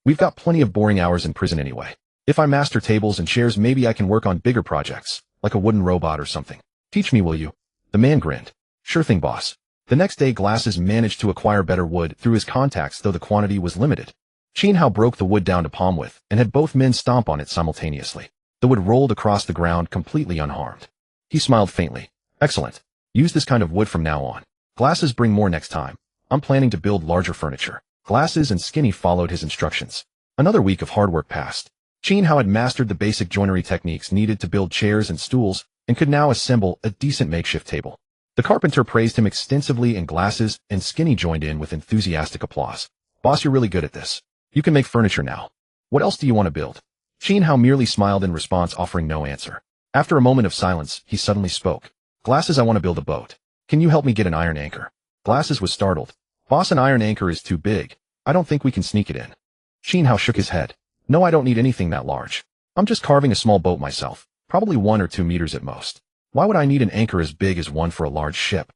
We've got plenty of boring hours in prison anyway. If I master tables and chairs, maybe I can work on bigger projects, like a wooden robot or something. Teach me, will you?" The man grinned. "Sure thing, boss." The next day, Glasses managed to acquire better wood through his contacts, though the quantity was limited. Qin Hao broke the wood down to palm width and had both men stomp on it simultaneously. The wood rolled across the ground completely unharmed. He smiled faintly. "Excellent. Use this kind of wood from now on." Glasses bring more next time. I'm planning to build larger furniture. Glasses and Skinny followed his instructions. Another week of hard work passed. Qin Hao had mastered the basic joinery techniques needed to build chairs and stools and could now assemble a decent makeshift table. The carpenter praised him extensively, and Glasses and Skinny joined in with enthusiastic applause. Boss, you're really good at this. You can make furniture now. What else do you want to build? Qin Hao merely smiled in response, offering no answer. After a moment of silence, he suddenly spoke. Glasses, I want to build a boat. Can you help me get an iron anchor? Glasses was startled. Boss, an iron anchor is too big. I don't think we can sneak it in. Qin Hao shook his head. No, I don't need anything that large. I'm just carving a small boat myself, probably 1 or 2 meters at most. Why would I need an anchor as big as one for a large ship?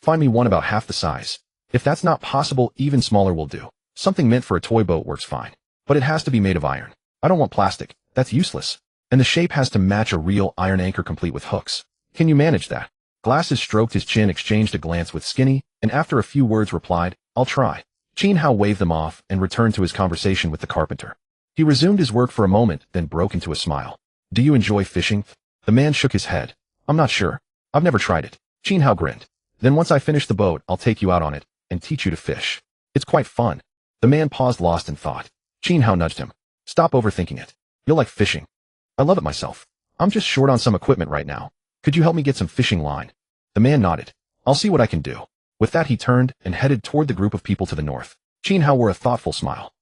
Find me one about half the size. If that's not possible, even smaller will do. Something meant for a toy boat works fine. But it has to be made of iron. I don't want plastic. That's useless. And the shape has to match a real iron anchor complete with hooks. Can you manage that? Glasses stroked his chin, exchanged a glance with Skinny, and after a few words replied, I'll try. Qin Hao waved them off and returned to his conversation with the carpenter. He resumed his work for a moment, then broke into a smile. Do you enjoy fishing? The man shook his head. I'm not sure. I've never tried it. Qin Hao grinned. Then once I finish the boat, I'll take you out on it and teach you to fish. It's quite fun. The man paused, lost in thought. Qin Hao nudged him. Stop overthinking it. You'll like fishing. I love it myself. I'm just short on some equipment right now. Could you help me get some fishing line? The man nodded. I'll see what I can do. With that, he turned and headed toward the group of people to the north. Qin Hao wore a thoughtful smile.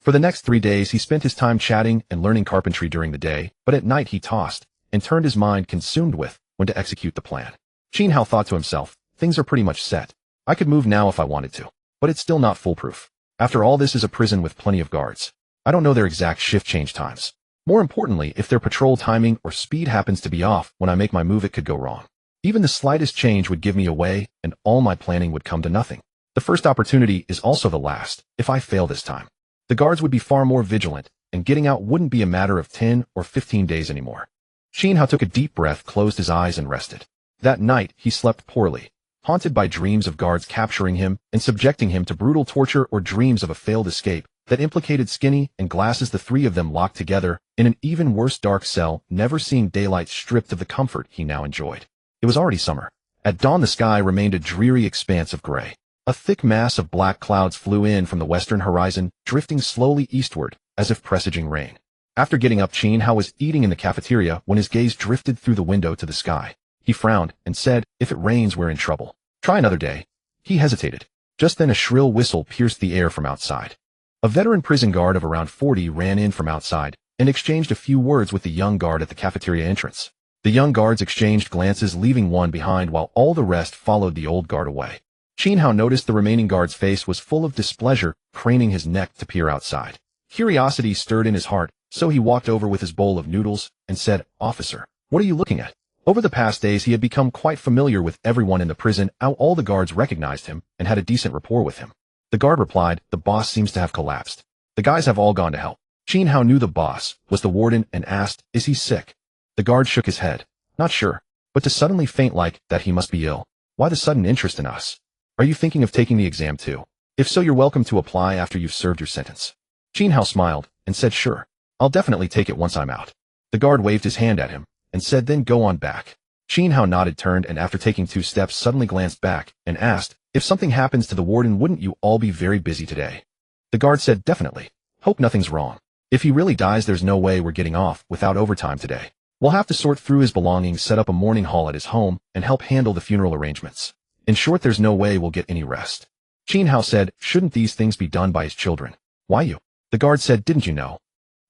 For the next 3 days, he spent his time chatting and learning carpentry during the day, but at night he tossed and turned, his mind consumed with when to execute the plan. Qin Hao thought to himself, things are pretty much set. I could move now if I wanted to, but it's still not foolproof. After all, this is a prison with plenty of guards. I don't know their exact shift change times. More importantly, if their patrol timing or speed happens to be off when I make my move, it could go wrong. Even the slightest change would give me away, and all my planning would come to nothing. The first opportunity is also the last. If I fail this time, the guards would be far more vigilant, and getting out wouldn't be a matter of 10 or 15 days anymore. Qin Hao took a deep breath, closed his eyes, and rested. That night, he slept poorly, haunted by dreams of guards capturing him and subjecting him to brutal torture, or dreams of a failed escape that implicated Skinny and Glasses, the 3 of them locked together in an even worse dark cell, never seeing daylight, stripped of the comfort he now enjoyed. It was already summer. At dawn, the sky remained a dreary expanse of gray. A thick mass of black clouds flew in from the western horizon, drifting slowly eastward, as if presaging rain. After getting up, Qin Hao was eating in the cafeteria when his gaze drifted through the window to the sky. He frowned and said, if it rains, we're in trouble. Try another day. He hesitated. Just then a shrill whistle pierced the air from outside. A veteran prison guard of around 40 ran in from outside and exchanged a few words with the young guard at the cafeteria entrance. The young guards exchanged glances, leaving one behind while all the rest followed the old guard away. Qin Hao noticed the remaining guard's face was full of displeasure, craning his neck to peer outside. Curiosity stirred in his heart, so he walked over with his bowl of noodles and said, Officer, what are you looking at? Over the past days, he had become quite familiar with everyone in the prison. All the guards recognized him and had a decent rapport with him. The guard replied, the boss seems to have collapsed. The guys have all gone to hell. Qin Hao knew the boss was the warden and asked, is he sick? The guard shook his head. Not sure, but to suddenly faint like that, he must be ill. Why the sudden interest in us? Are you thinking of taking the exam too? If so, you're welcome to apply after you've served your sentence. Qin Hao smiled and said, sure, I'll definitely take it once I'm out. The guard waved his hand at him and said, then go on back. Qin Hao nodded, turned, and after taking 2 steps, suddenly glanced back and asked, if something happens to the warden, wouldn't you all be very busy today? The guard said, definitely. Hope nothing's wrong. If he really dies, there's no way we're getting off without overtime today. We'll have to sort through his belongings, set up a mourning hall at his home, and help handle the funeral arrangements. In short, there's no way we'll get any rest. Qin Hao said, shouldn't these things be done by his children? Why you? The guard said, didn't you know?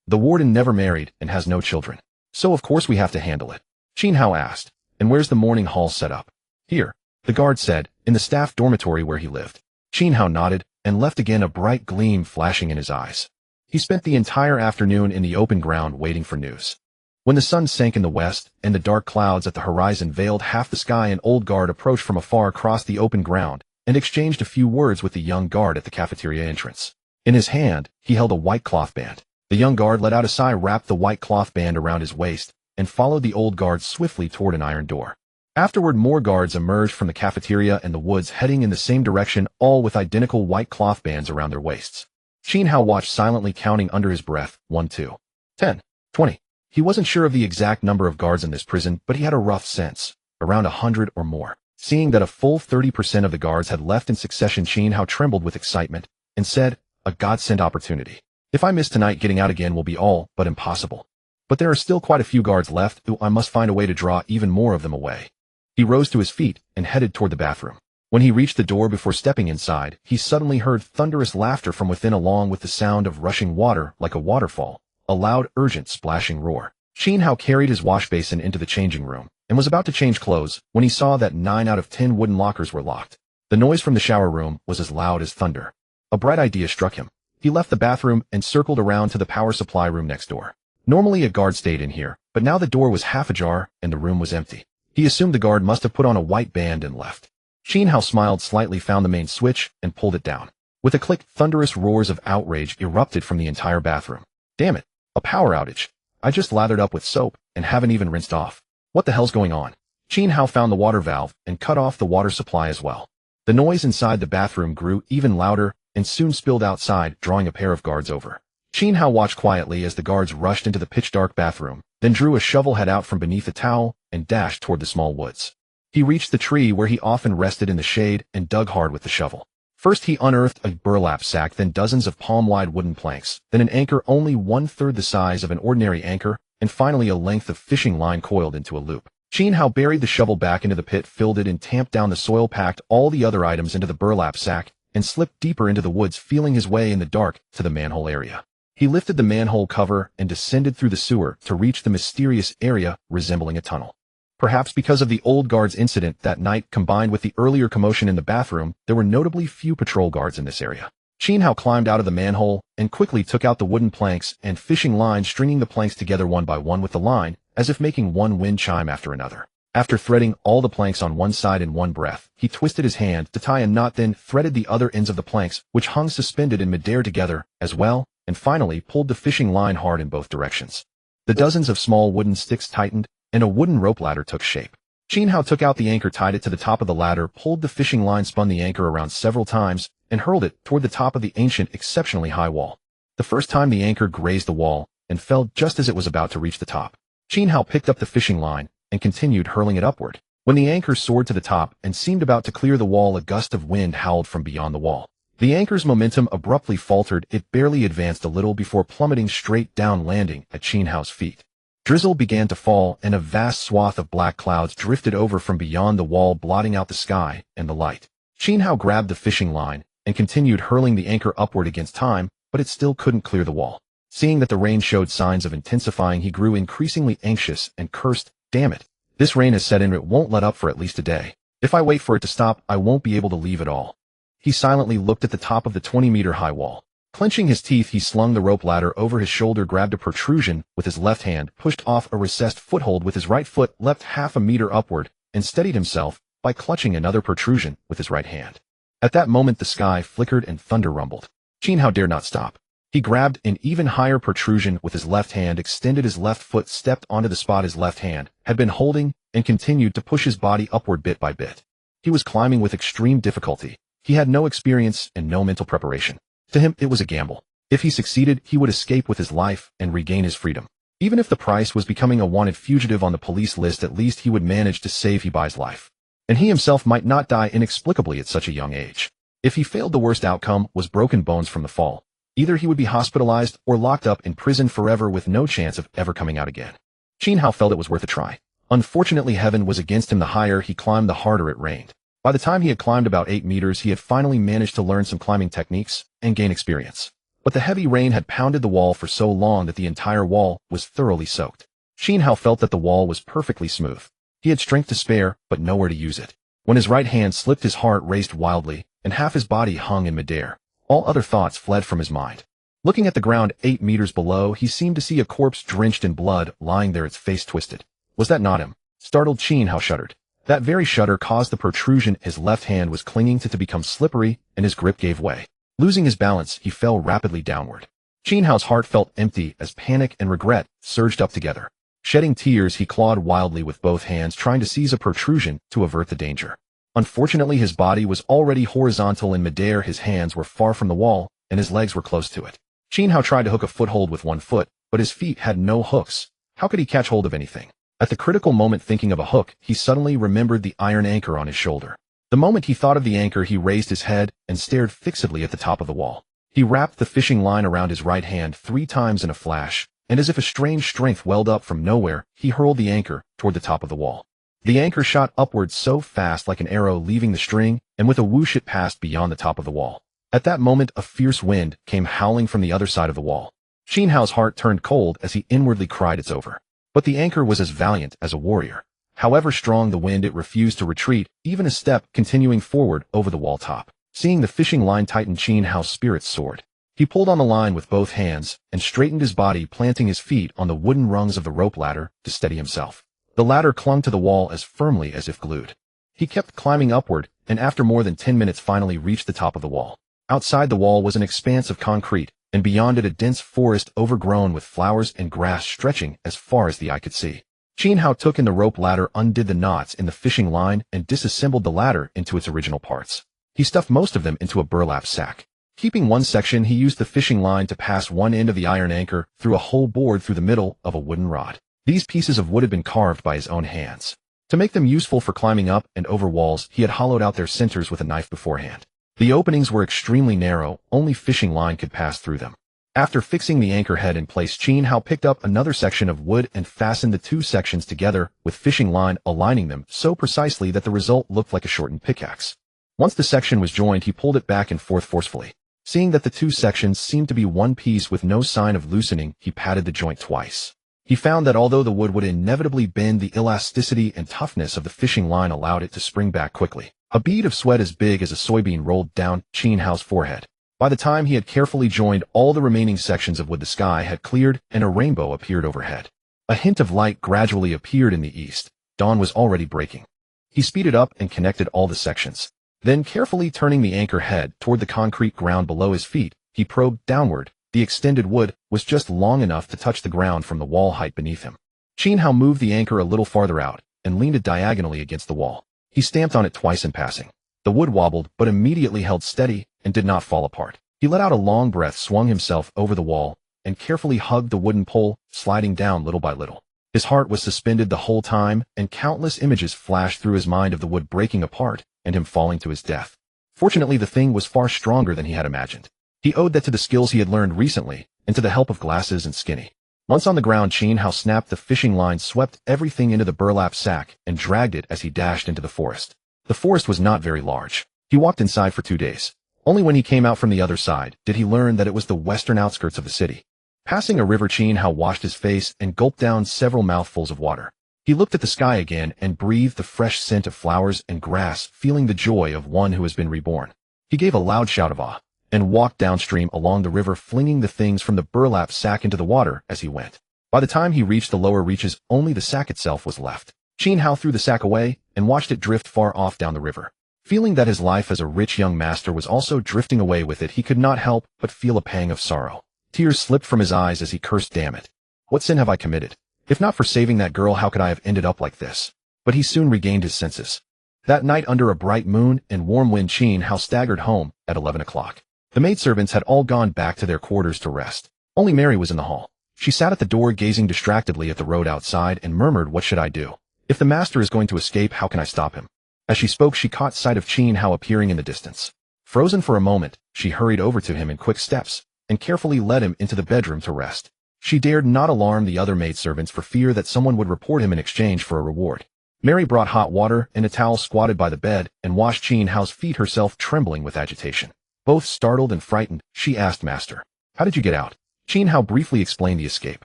The warden never married and has no children. So of course we have to handle it. Qin Hao asked, and where's the mourning hall set up? Here. The guard said, in the staff dormitory where he lived. Qin Hao nodded and left, again a bright gleam flashing in his eyes. He spent the entire afternoon in the open ground waiting for news. When the sun sank in the west and the dark clouds at the horizon veiled half the sky, an old guard approached from afar across the open ground and exchanged a few words with the young guard at the cafeteria entrance. In his hand, he held a white cloth band. The young guard let out a sigh, wrapped the white cloth band around his waist, and followed the old guard swiftly toward an iron door. Afterward, more guards emerged from the cafeteria and the woods, heading in the same direction, all with identical white cloth bands around their waists. Qin Hao watched silently, counting under his breath, 1, 2, 10, 20. He wasn't sure of the exact number of guards in this prison, but he had a rough sense, around 100 or more. Seeing that a full 30% of the guards had left in succession, Qin Hao trembled with excitement and said, "A godsend opportunity. If I miss tonight, getting out again will be all but impossible. But there are still quite a few guards left, who I must find a way to draw even more of them away." He rose to his feet and headed toward the bathroom. When he reached the door before stepping inside, he suddenly heard thunderous laughter from within, along with the sound of rushing water like a waterfall, a loud, urgent, splashing roar. Qin Hao carried his wash basin into the changing room and was about to change clothes when he saw that 9 out of 10 wooden lockers were locked. The noise from the shower room was as loud as thunder. A bright idea struck him. He left the bathroom and circled around to the power supply room next door. Normally a guard stayed in here, but now the door was half ajar and the room was empty. He assumed the guard must have put on a white band and left. Qin Hao smiled slightly, found the main switch, and pulled it down. With a click, thunderous roars of outrage erupted from the entire bathroom. "Damn it! A power outage! I just lathered up with soap and haven't even rinsed off. What the hell's going on?" Qin Hao found the water valve and cut off the water supply as well. The noise inside the bathroom grew even louder and soon spilled outside, drawing a pair of guards over. Qin Hao watched quietly as the guards rushed into the pitch-dark bathroom, then drew a shovel head out from beneath a towel and dashed toward the small woods. He reached the tree where he often rested in the shade and dug hard with the shovel. First he unearthed a burlap sack, then dozens of palm-wide wooden planks, then an anchor only 1/3 the size of an ordinary anchor, and finally a length of fishing line coiled into a loop. Qin Hao buried the shovel back into the pit, filled it and tamped down the soil, packed all the other items into the burlap sack, and slipped deeper into the woods, feeling his way in the dark to the manhole area. He lifted the manhole cover and descended through the sewer to reach the mysterious area resembling a tunnel. Perhaps because of the old guard's incident that night combined with the earlier commotion in the bathroom, there were notably few patrol guards in this area. Qin Hao climbed out of the manhole and quickly took out the wooden planks and fishing line, stringing the planks together one by one with the line, as if making one wind chime after another. After threading all the planks on one side in one breath, he twisted his hand to tie a knot, then threaded the other ends of the planks, which hung suspended in midair, together as well, and finally pulled the fishing line hard in both directions. The dozens of small wooden sticks tightened, and a wooden rope ladder took shape. Qin Hao took out the anchor, tied it to the top of the ladder, pulled the fishing line, spun the anchor around several times, and hurled it toward the top of the ancient, exceptionally high wall. The first time the anchor grazed the wall and fell just as it was about to reach the top. Qin Hao picked up the fishing line and continued hurling it upward. When the anchor soared to the top and seemed about to clear the wall, a gust of wind howled from beyond the wall. The anchor's momentum abruptly faltered. It barely advanced a little before plummeting straight down, landing at Qin Hao's feet. Drizzle began to fall, and a vast swath of black clouds drifted over from beyond the wall, blotting out the sky and the light. Qin Hao grabbed the fishing line and continued hurling the anchor upward against time, but it still couldn't clear the wall. Seeing that the rain showed signs of intensifying, he grew increasingly anxious and cursed, "Damn it. This rain has set in. It won't let up for at least a day. If I wait for it to stop, I won't be able to leave at all." He silently looked at the top of the 20-meter-high wall. Clenching his teeth, he slung the rope ladder over his shoulder, grabbed a protrusion with his left hand, pushed off a recessed foothold with his right foot, leapt half a meter upward, and steadied himself by clutching another protrusion with his right hand. At that moment the sky flickered and thunder rumbled. Qin Hao dared not stop. He grabbed an even higher protrusion with his left hand, extended his left foot, stepped onto the spot his left hand had been holding, and continued to push his body upward bit by bit. He was climbing with extreme difficulty. He had no experience and no mental preparation. To him, it was a gamble. If he succeeded, he would escape with his life and regain his freedom. Even if the price was becoming a wanted fugitive on the police list, at least he would manage to save Hibai's life. And he himself might not die inexplicably at such a young age. If he failed, the worst outcome was broken bones from the fall. Either he would be hospitalized or locked up in prison forever with no chance of ever coming out again. Qin Hao felt it was worth a try. Unfortunately, heaven was against him. The higher he climbed, the harder it rained. By the time he had climbed about 8 meters, he had finally managed to learn some climbing techniques and gain experience. But the heavy rain had pounded the wall for so long that the entire wall was thoroughly soaked. Qin Hao felt that the wall was perfectly smooth. He had strength to spare, but nowhere to use it. When his right hand slipped, his heart raced wildly, and half his body hung in midair. All other thoughts fled from his mind. Looking at the ground 8 meters below, he seemed to see a corpse drenched in blood, lying there, its face twisted. Was that not him? Startled, Qin Hao shuddered. That very shudder caused the protrusion his left hand was clinging to become slippery, and his grip gave way. Losing his balance, he fell rapidly downward. Qin Hao's heart felt empty as panic and regret surged up together. Shedding tears, he clawed wildly with both hands, trying to seize a protrusion to avert the danger. Unfortunately, his body was already horizontal in midair, his hands were far from the wall, and his legs were close to it. Qin Hao tried to hook a foothold with one foot, but his feet had no hooks. How could he catch hold of anything? At the critical moment thinking of a hook, he suddenly remembered the iron anchor on his shoulder. The moment he thought of the anchor, he raised his head and stared fixedly at the top of the wall. He wrapped the fishing line around his right hand 3 times in a flash, and as if a strange strength welled up from nowhere, he hurled the anchor toward the top of the wall. The anchor shot upwards so fast like an arrow leaving the string, and with a whoosh it passed beyond the top of the wall. At that moment, a fierce wind came howling from the other side of the wall. Qin Hao's heart turned cold as he inwardly cried, "It's over." But the anchor was as valiant as a warrior. However strong the wind, it refused to retreat, even a step, continuing forward over the wall top. Seeing the fishing line tighten, Qin Hao's spirits soared. He pulled on the line with both hands and straightened his body, planting his feet on the wooden rungs of the rope ladder to steady himself. The ladder clung to the wall as firmly as if glued. He kept climbing upward, and after more than 10 minutes finally reached the top of the wall. Outside the wall was an expanse of concrete, and beyond it a dense forest overgrown with flowers and grass stretching as far as the eye could see. Qin Hao took in the rope ladder, undid the knots in the fishing line, and disassembled the ladder into its original parts. He stuffed most of them into a burlap sack. Keeping one section, he used the fishing line to pass one end of the iron anchor through a hole bored through the middle of a wooden rod. These pieces of wood had been carved by his own hands. To make them useful for climbing up and over walls, he had hollowed out their centers with a knife beforehand. The openings were extremely narrow, only fishing line could pass through them. After fixing the anchor head in place, Qin Hao picked up another section of wood and fastened the 2 sections together, with fishing line aligning them so precisely that the result looked like a shortened pickaxe. Once the section was joined, he pulled it back and forth forcefully. Seeing that the 2 sections seemed to be one piece with no sign of loosening, he patted the joint twice. He found that although the wood would inevitably bend, the elasticity and toughness of the fishing line allowed it to spring back quickly. A bead of sweat as big as a soybean rolled down Qin Hao's forehead. By the time he had carefully joined all the remaining sections of wood, the sky had cleared and a rainbow appeared overhead. A hint of light gradually appeared in the east. Dawn was already breaking. He speeded up and connected all the sections. Then, carefully turning the anchor head toward the concrete ground below his feet, he probed downward. The extended wood was just long enough to touch the ground from the wall height beneath him. Qin Hao moved the anchor a little farther out and leaned it diagonally against the wall. He stamped on it twice in passing. The wood wobbled, but immediately held steady and did not fall apart. He let out a long breath, swung himself over the wall, and carefully hugged the wooden pole, sliding down little by little. His heart was suspended the whole time, and countless images flashed through his mind of the wood breaking apart and him falling to his death. Fortunately, the thing was far stronger than he had imagined. He owed that to the skills he had learned recently, and to the help of glasses and Skinny. Once on the ground, Qin Hao snapped the fishing line, swept everything into the burlap sack, and dragged it as he dashed into the forest. The forest was not very large. He walked inside for 2 days. Only when he came out from the other side did he learn that it was the western outskirts of the city. Passing a river, Qin Hao washed his face and gulped down several mouthfuls of water. He looked at the sky again and breathed the fresh scent of flowers and grass, feeling the joy of one who has been reborn. He gave a loud shout of awe and walked downstream along the river, flinging the things from the burlap sack into the water as he went. By the time he reached the lower reaches, only the sack itself was left. Qin Hao threw the sack away and watched it drift far off down the river. Feeling that his life as a rich young master was also drifting away with it, he could not help but feel a pang of sorrow. Tears slipped from his eyes as he cursed, "Damn it. What sin have I committed? If not for saving that girl, how could I have ended up like this?" But he soon regained his senses. That night, under a bright moon and warm wind, Qin Hao staggered home at 11 o'clock. The maidservants had all gone back to their quarters to rest. Only Mary was in the hall. She sat at the door, gazing distractedly at the road outside, and murmured, "What should I do? If the master is going to escape, how can I stop him?" As she spoke, she caught sight of Qin Hao appearing in the distance. Frozen for a moment, she hurried over to him in quick steps and carefully led him into the bedroom to rest. She dared not alarm the other maidservants for fear that someone would report him in exchange for a reward. Mary brought hot water and a towel, squatted by the bed, and washed Qin Hao's feet, herself trembling with agitation. Both startled and frightened, she asked, "Master, how did you get out?" Qin Hao briefly explained the escape.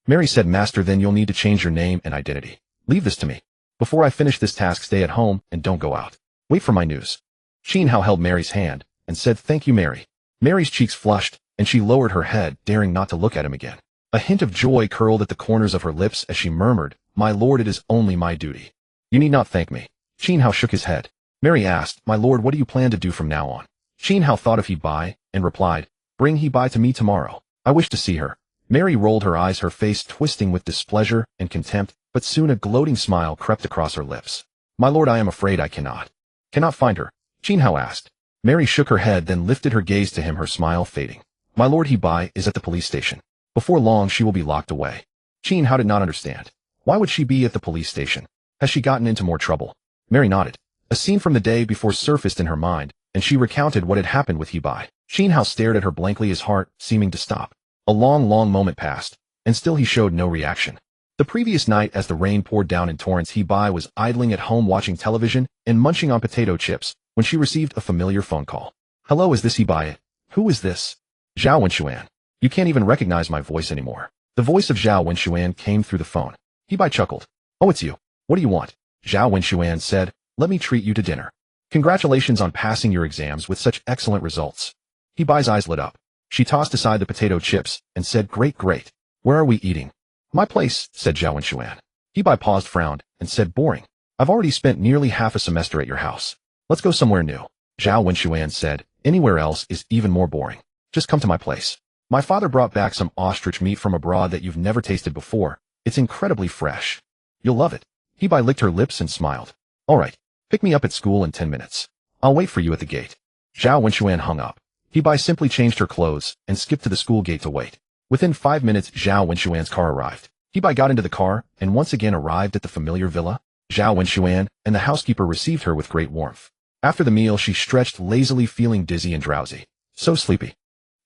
Mary said, "Master, then you'll need to change your name and identity. Leave this to me. Before I finish this task, stay at home and don't go out. Wait for my news." Qin Hao held Mary's hand and said, "Thank you, Mary." Mary's cheeks flushed, and she lowered her head, daring not to look at him again. A hint of joy curled at the corners of her lips as she murmured, "My lord, it is only my duty. You need not thank me." Qin Hao shook his head. Mary asked, "My lord, what do you plan to do from now on?" Qin Hao thought of He-Bai and replied, "Bring He-Bai to me tomorrow. I wish to see her." Mary rolled her eyes, her face twisting with displeasure and contempt, but soon a gloating smile crept across her lips. "My lord, I am afraid I cannot." "Cannot find her?" Qin Hao asked. Mary shook her head, then lifted her gaze to him, her smile fading. "My lord, He-Bai is at the police station. Before long she will be locked away." Qin Hao did not understand. Why would she be at the police station? Has she gotten into more trouble? Mary nodded. A scene from the day before surfaced in her mind, and she recounted what had happened with Qin. Qin Hao stared at her blankly, his heart seeming to stop. A long moment passed, and still he showed no reaction. The previous night, as the rain poured down in torrents, Qin was idling at home watching television and munching on potato chips when she received a familiar phone call. Hello, is this Qin? Who is this? Zhao Wenxuan. You can't even recognize my voice anymore. The voice of Zhao Wenxuan came through the phone. Qin chuckled. Oh, it's you. What do you want? Zhao Wenxuan said, let me treat you to dinner. Congratulations on passing your exams with such excellent results. Qin's eyes lit up. She tossed aside the potato chips and said, great. Where are we eating? My place, said Zhao Wenxuan. Qin paused, frowned, and said, boring. I've already spent nearly half a semester at your house. Let's go somewhere new. Zhao Wenxuan said, anywhere else is even more boring. Just come to my place. My father brought back some ostrich meat from abroad that you've never tasted before. It's incredibly fresh. You'll love it. Qin licked her lips and smiled. All right, pick me up at school in 10 minutes. I'll wait for you at the gate. Zhao Wenxuan hung up. Qin simply changed her clothes and skipped to the school gate to wait. Within 5 minutes, Zhao Wenxuan's car arrived. Qin got into the car and once again arrived at the familiar villa. Zhao Wenxuan and the housekeeper received her with great warmth. After the meal, she stretched lazily, feeling dizzy and drowsy. So sleepy.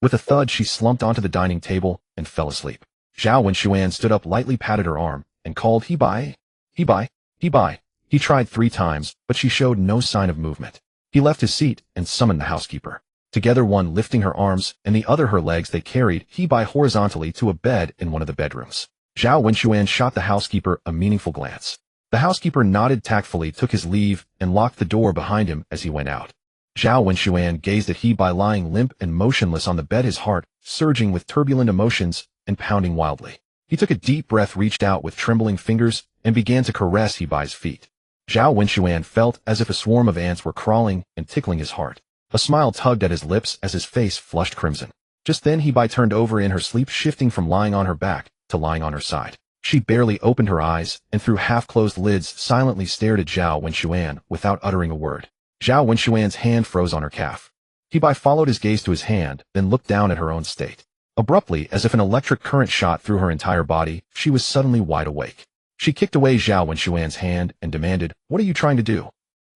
With a thud, she slumped onto the dining table and fell asleep. Zhao Wenxuan stood up, lightly patted her arm, and called, Qin. Qin. He tried 3 times, but she showed no sign of movement. He left his seat and summoned the housekeeper. Together, one lifting her arms and the other her legs, they carried Qin horizontally to a bed in one of the bedrooms. Zhao Wenxuan shot the housekeeper a meaningful glance. The housekeeper nodded tactfully, took his leave, and locked the door behind him as he went out. Zhao Wenxuan gazed at Qin lying limp and motionless on the bed, his heart surging with turbulent emotions and pounding wildly. He took a deep breath, reached out with trembling fingers, and began to caress Qin's feet. Zhao Wenxuan felt as if a swarm of ants were crawling and tickling his heart. A smile tugged at his lips as his face flushed crimson. Just then Qin turned over in her sleep, shifting from lying on her back to lying on her side. She barely opened her eyes, and through half-closed lids silently stared at Zhao Wenxuan without uttering a word. Zhao Wenxuan's hand froze on her calf. Qin followed his gaze to his hand, then looked down at her own state. Abruptly, as if an electric current shot through her entire body, she was suddenly wide awake. She kicked away Zhao Wenxuan's hand and demanded, what are you trying to do?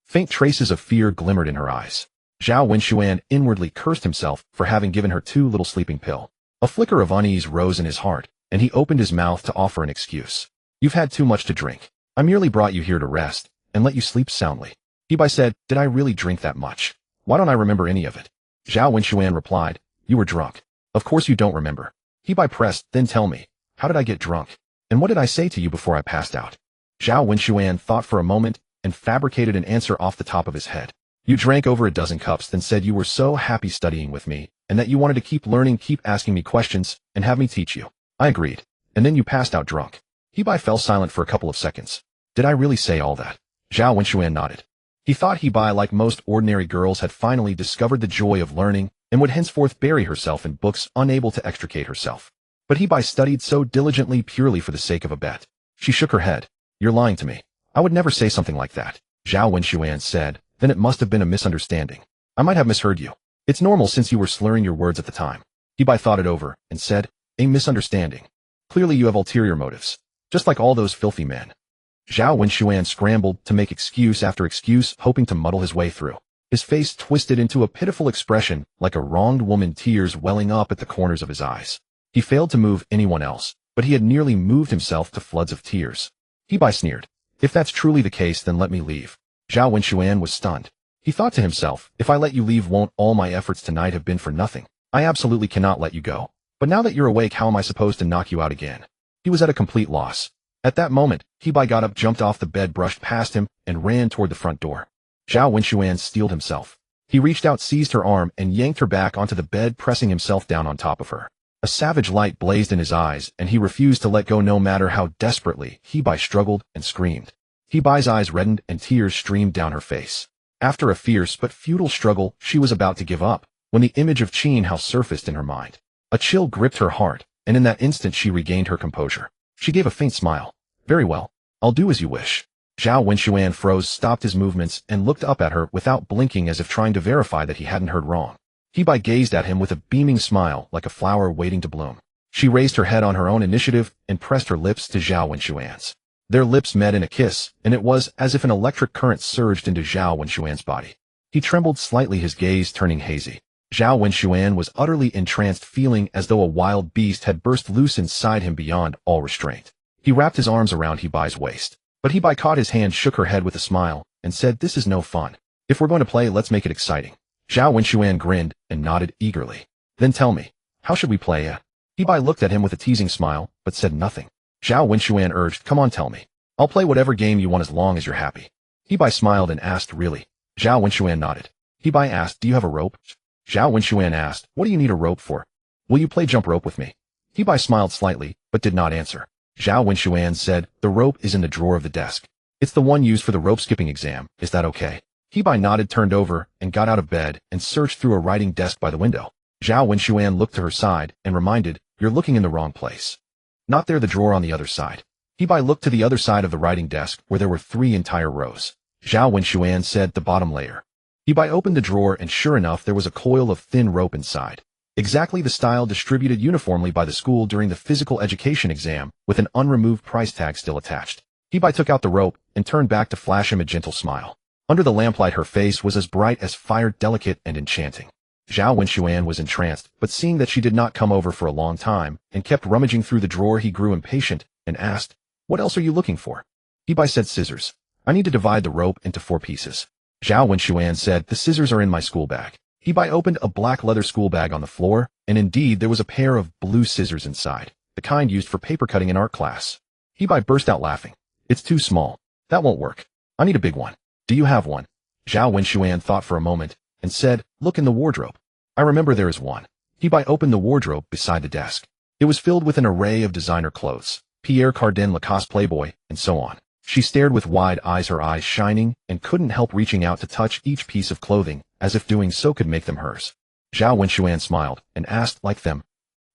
Faint traces of fear glimmered in her eyes. Zhao Wenxuan inwardly cursed himself for having given her too little sleeping pill. A flicker of unease rose in his heart, and he opened his mouth to offer an excuse. You've had too much to drink. I merely brought you here to rest and let you sleep soundly. Qin said, did I really drink that much? Why don't I remember any of it? Zhao Wenxuan replied, you were drunk. Of course you don't remember. Qin pressed, then tell me, how did I get drunk? And what did I say to you before I passed out? Zhao Wenxuan thought for a moment and fabricated an answer off the top of his head. You drank over a dozen cups, then said you were so happy studying with me, and that you wanted to keep learning, keep asking me questions, and have me teach you. I agreed. And then you passed out drunk. Qin fell silent for a couple of seconds. Did I really say all that? Zhao Wenxuan nodded. He thought Qin, like most ordinary girls, had finally discovered the joy of learning and would henceforth bury herself in books, unable to extricate herself. But Qin studied so diligently purely for the sake of a bet. She shook her head. You're lying to me. I would never say something like that. Zhao Wenxuan said, then it must have been a misunderstanding. I might have misheard you. It's normal since you were slurring your words at the time. Qin thought it over and said, a misunderstanding. Clearly you have ulterior motives, just like all those filthy men. Zhao Wenxuan scrambled to make excuse after excuse, hoping to muddle his way through. His face twisted into a pitiful expression, like a wronged woman, tears welling up at the corners of his eyes. He failed to move anyone else, but he had nearly moved himself to floods of tears. Qin sneered. If that's truly the case, then let me leave. Zhao Wenxuan was stunned. He thought to himself, if I let you leave, won't all my efforts tonight have been for nothing? I absolutely cannot let you go. But now that you're awake, how am I supposed to knock you out again? He was at a complete loss. At that moment, Qin got up, jumped off the bed, brushed past him, and ran toward the front door. Zhao Wenxuan steeled himself. He reached out, seized her arm, and yanked her back onto the bed, pressing himself down on top of her. A savage light blazed in his eyes, and he refused to let go no matter how desperately Qin struggled and screamed. Qin's eyes reddened and tears streamed down her face. After a fierce but futile struggle, she was about to give up, when the image of Qin Hao surfaced in her mind. A chill gripped her heart, and in that instant she regained her composure. She gave a faint smile. Very well. I'll do as you wish. Zhao Wenxuan froze, stopped his movements, and looked up at her without blinking, as if trying to verify that he hadn't heard wrong. Qin gazed at him with a beaming smile, like a flower waiting to bloom. She raised her head on her own initiative and pressed her lips to Zhao Wenxuan's. Their lips met in a kiss, and it was as if an electric current surged into Zhao Wenxuan's body. He trembled slightly, his gaze turning hazy. Zhao Wenxuan was utterly entranced, feeling as though a wild beast had burst loose inside him beyond all restraint. He wrapped his arms around Hebai's waist, but Hebai caught his hand, shook her head with a smile, and said, "This is no fun. If we're going to play, let's make it exciting." Zhao Wenxuan grinned and nodded eagerly. "Then tell me, how should we play?" Hebai looked at him with a teasing smile, but said nothing. Zhao Wenxuan urged, "Come on, tell me. I'll play whatever game you want as long as you're happy." Hebai smiled and asked, "Really?" Zhao Wenxuan nodded. Hebai asked, "Do you have a rope?" Zhao Wenxuan asked, "What do you need a rope for?" "Will you play jump rope with me?" Hebai smiled slightly, but did not answer. Zhao Wenxuan said, "The rope is in the drawer of the desk. It's the one used for the rope skipping exam. Is that okay?" Hebai nodded, turned over, and got out of bed and searched through a writing desk by the window. Zhao Wenxuan looked to her side and reminded, "You're looking in the wrong place. Not there, the drawer on the other side." Hebai looked to the other side of the writing desk where there were 3 entire rows. Zhao Wenxuan said, "The bottom layer." Hebai opened the drawer and sure enough there was a coil of thin rope inside. Exactly the style distributed uniformly by the school during the physical education exam, with an unremoved price tag still attached. Hebai took out the rope and turned back to flash him a gentle smile. Under the lamplight her face was as bright as fire, delicate and enchanting. Zhao Wenxuan was entranced, but seeing that she did not come over for a long time and kept rummaging through the drawer, he grew impatient and asked, "What else are you looking for?" Hebai said, "Scissors. I need to divide the rope into 4 pieces." Zhao Wenxuan said, "The scissors are in my school bag." Hebai opened a black leather school bag on the floor, and indeed there was a pair of blue scissors inside, the kind used for paper cutting in art class. Hebai burst out laughing. "It's too small. That won't work. I need a big one. Do you have one?" Zhao Wenxuan thought for a moment and said, "Look in the wardrobe. I remember there is one." Hebai opened the wardrobe beside the desk. It was filled with an array of designer clothes, Pierre Cardin, Lacoste, Playboy, and so on. She stared with wide eyes, her eyes shining, and couldn't help reaching out to touch each piece of clothing, as if doing so could make them hers. Zhao Wenxuan smiled and asked, "Like them?"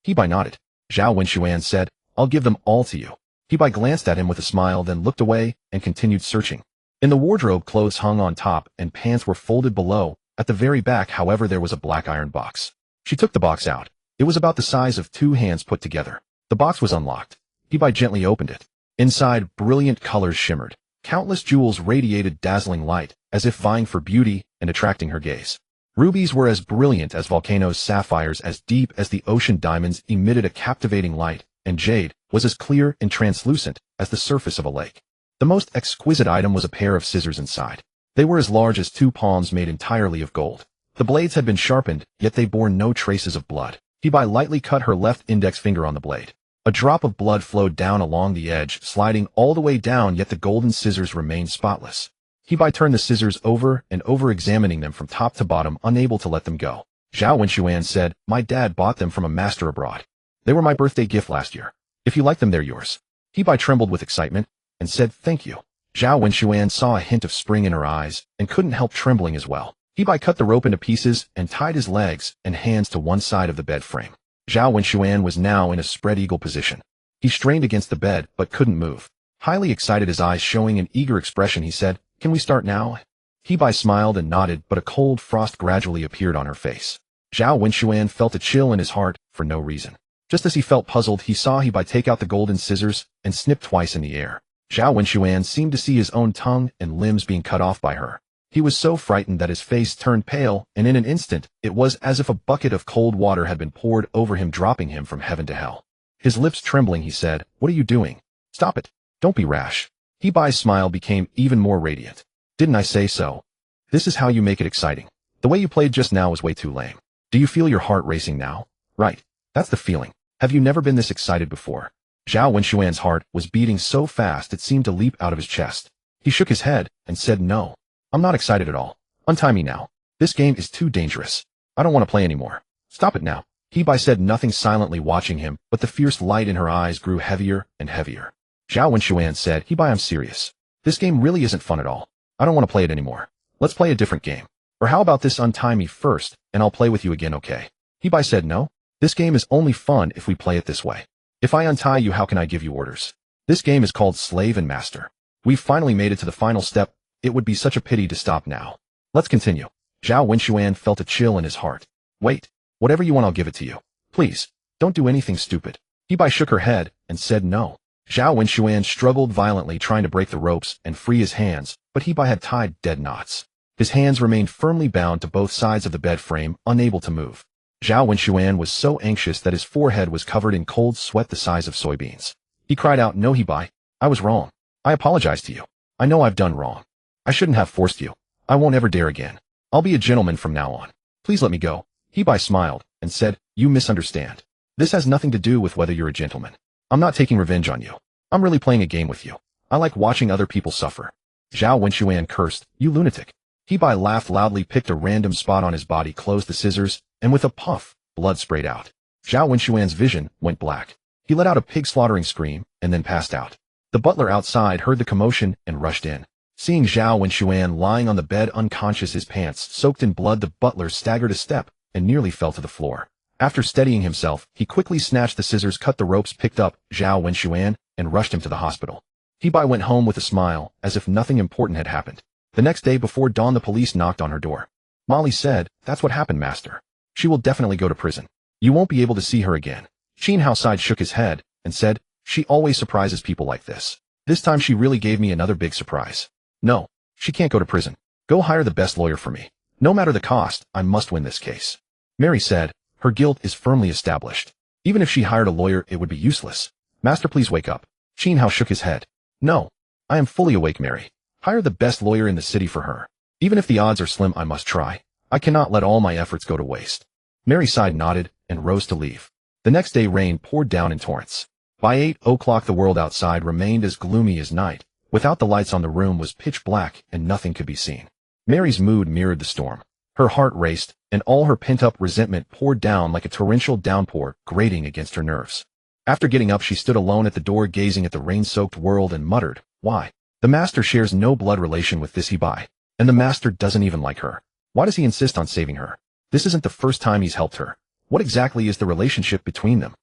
Hebai nodded. Zhao Wenxuan said, "I'll give them all to you." Hebai glanced at him with a smile, then looked away and continued searching. In the wardrobe, clothes hung on top and pants were folded below. At the very back, however, there was a black iron box. She took the box out. It was about the size of 2 hands put together. The box was unlocked. Hebai gently opened it. Inside, brilliant colors shimmered. Countless jewels radiated dazzling light, as if vying for beauty and attracting her gaze. Rubies were as brilliant as volcanoes, sapphires as deep as the ocean, diamonds emitted a captivating light, and jade was as clear and translucent as the surface of a lake. The most exquisite item was a pair of scissors inside. They were as large as 2 palms, made entirely of gold. The blades had been sharpened, yet they bore no traces of blood. Hebai lightly cut her left index finger on the blade. A drop of blood flowed down along the edge, sliding all the way down, yet the golden scissors remained spotless. Hebai turned the scissors over and over, examining them from top to bottom, unable to let them go. Zhao Wenxuan said, "My dad bought them from a master abroad. They were my birthday gift last year. If you like them, they're yours." Hebai trembled with excitement and said, "Thank you." Zhao Wenxuan saw a hint of spring in her eyes and couldn't help trembling as well. Hebai cut the rope into pieces and tied his legs and hands to one side of the bed frame. Zhao Wenxuan was now in a spread eagle position. He strained against the bed but couldn't move. Highly excited, his eyes showing an eager expression, he said, "Can we start now?" Hebai smiled and nodded, but a cold frost gradually appeared on her face. Zhao Wenxuan felt a chill in his heart for no reason. Just as he felt puzzled, he saw Hebai take out the golden scissors and snip twice in the air. Zhao Wenxuan seemed to see his own tongue and limbs being cut off by her. He was so frightened that his face turned pale, and in an instant, it was as if a bucket of cold water had been poured over him, dropping him from heaven to hell. His lips trembling, he said, "What are you doing? Stop it. Don't be rash." Hebai's smile became even more radiant. "Didn't I say so? This is how you make it exciting. The way you played just now was way too lame. Do you feel your heart racing now? Right. That's the feeling. Have you never been this excited before?" Zhao Wenxuan's heart was beating so fast it seemed to leap out of his chest. He shook his head and said, "No. I'm not excited at all. Untie me now. This game is too dangerous. I don't want to play anymore. Stop it now." Hebai said nothing, silently watching him, but the fierce light in her eyes grew heavier and heavier. Zhao Wenxuan said, "Hebai, I'm serious. This game really isn't fun at all. I don't want to play it anymore. Let's play a different game. Or how about this, untie me first, and I'll play with you again, okay?" Hebai said, "No. This game is only fun if we play it this way. If I untie you, how can I give you orders? This game is called Slave and Master. We've finally made it to the final step. It would be such a pity to stop now. Let's continue." Zhao Wenxuan felt a chill in his heart. "Wait. Whatever you want, I'll give it to you. Please, don't do anything stupid." Hebai shook her head and said no. Zhao Wenxuan struggled violently trying to break the ropes and free his hands, but He Bai had tied dead knots. His hands remained firmly bound to both sides of the bed frame, unable to move. Zhao Wenxuan was so anxious that his forehead was covered in cold sweat the size of soybeans. He cried out, "No, He Bai, I was wrong. I apologize to you. I know I've done wrong. I shouldn't have forced you. I won't ever dare again. I'll be a gentleman from now on. Please let me go." He Bai smiled and said, "You misunderstand. This has nothing to do with whether you're a gentleman. I'm not taking revenge on you. I'm really playing a game with you. I like watching other people suffer." Zhao Wenxuan cursed, "You lunatic." He Bai laughed loudly, picked a random spot on his body, closed the scissors, and with a puff, blood sprayed out. Zhao Wenxuan's vision went black. He let out a pig-slaughtering scream and then passed out. The butler outside heard the commotion and rushed in. Seeing Zhao Wenxuan lying on the bed unconscious, his pants soaked in blood, the butler staggered a step and nearly fell to the floor. After steadying himself, he quickly snatched the scissors, cut the ropes, picked up Zhao Wenxuan, and rushed him to the hospital. He Bai went home with a smile, as if nothing important had happened. The next day before dawn, the police knocked on her door. Molly said, "That's what happened, master. She will definitely go to prison. You won't be able to see her again." Qin Hao shook his head and said, "She always surprises people like this. This time she really gave me another big surprise. No, she can't go to prison. Go hire the best lawyer for me. No matter the cost, I must win this case." Mary said, "Her guilt is firmly established. Even if she hired a lawyer, it would be useless. Master, please wake up." Qin Hao shook his head. "No, I am fully awake, Mary. Hire the best lawyer in the city for her. Even if the odds are slim, I must try. I cannot let all my efforts go to waste." Mary sighed, nodded, and rose to leave. The next day rain poured down in torrents. By 8 o'clock the world outside remained as gloomy as night. Without the lights on, the room was pitch black and nothing could be seen. Mary's mood mirrored the storm. Her heart raced, and all her pent-up resentment poured down like a torrential downpour, grating against her nerves. After getting up, she stood alone at the door, gazing at the rain-soaked world, and muttered, "Why? The master shares no blood relation with this He Bai, and the master doesn't even like her. Why does he insist on saving her? This isn't the first time he's helped her. What exactly is the relationship between them?"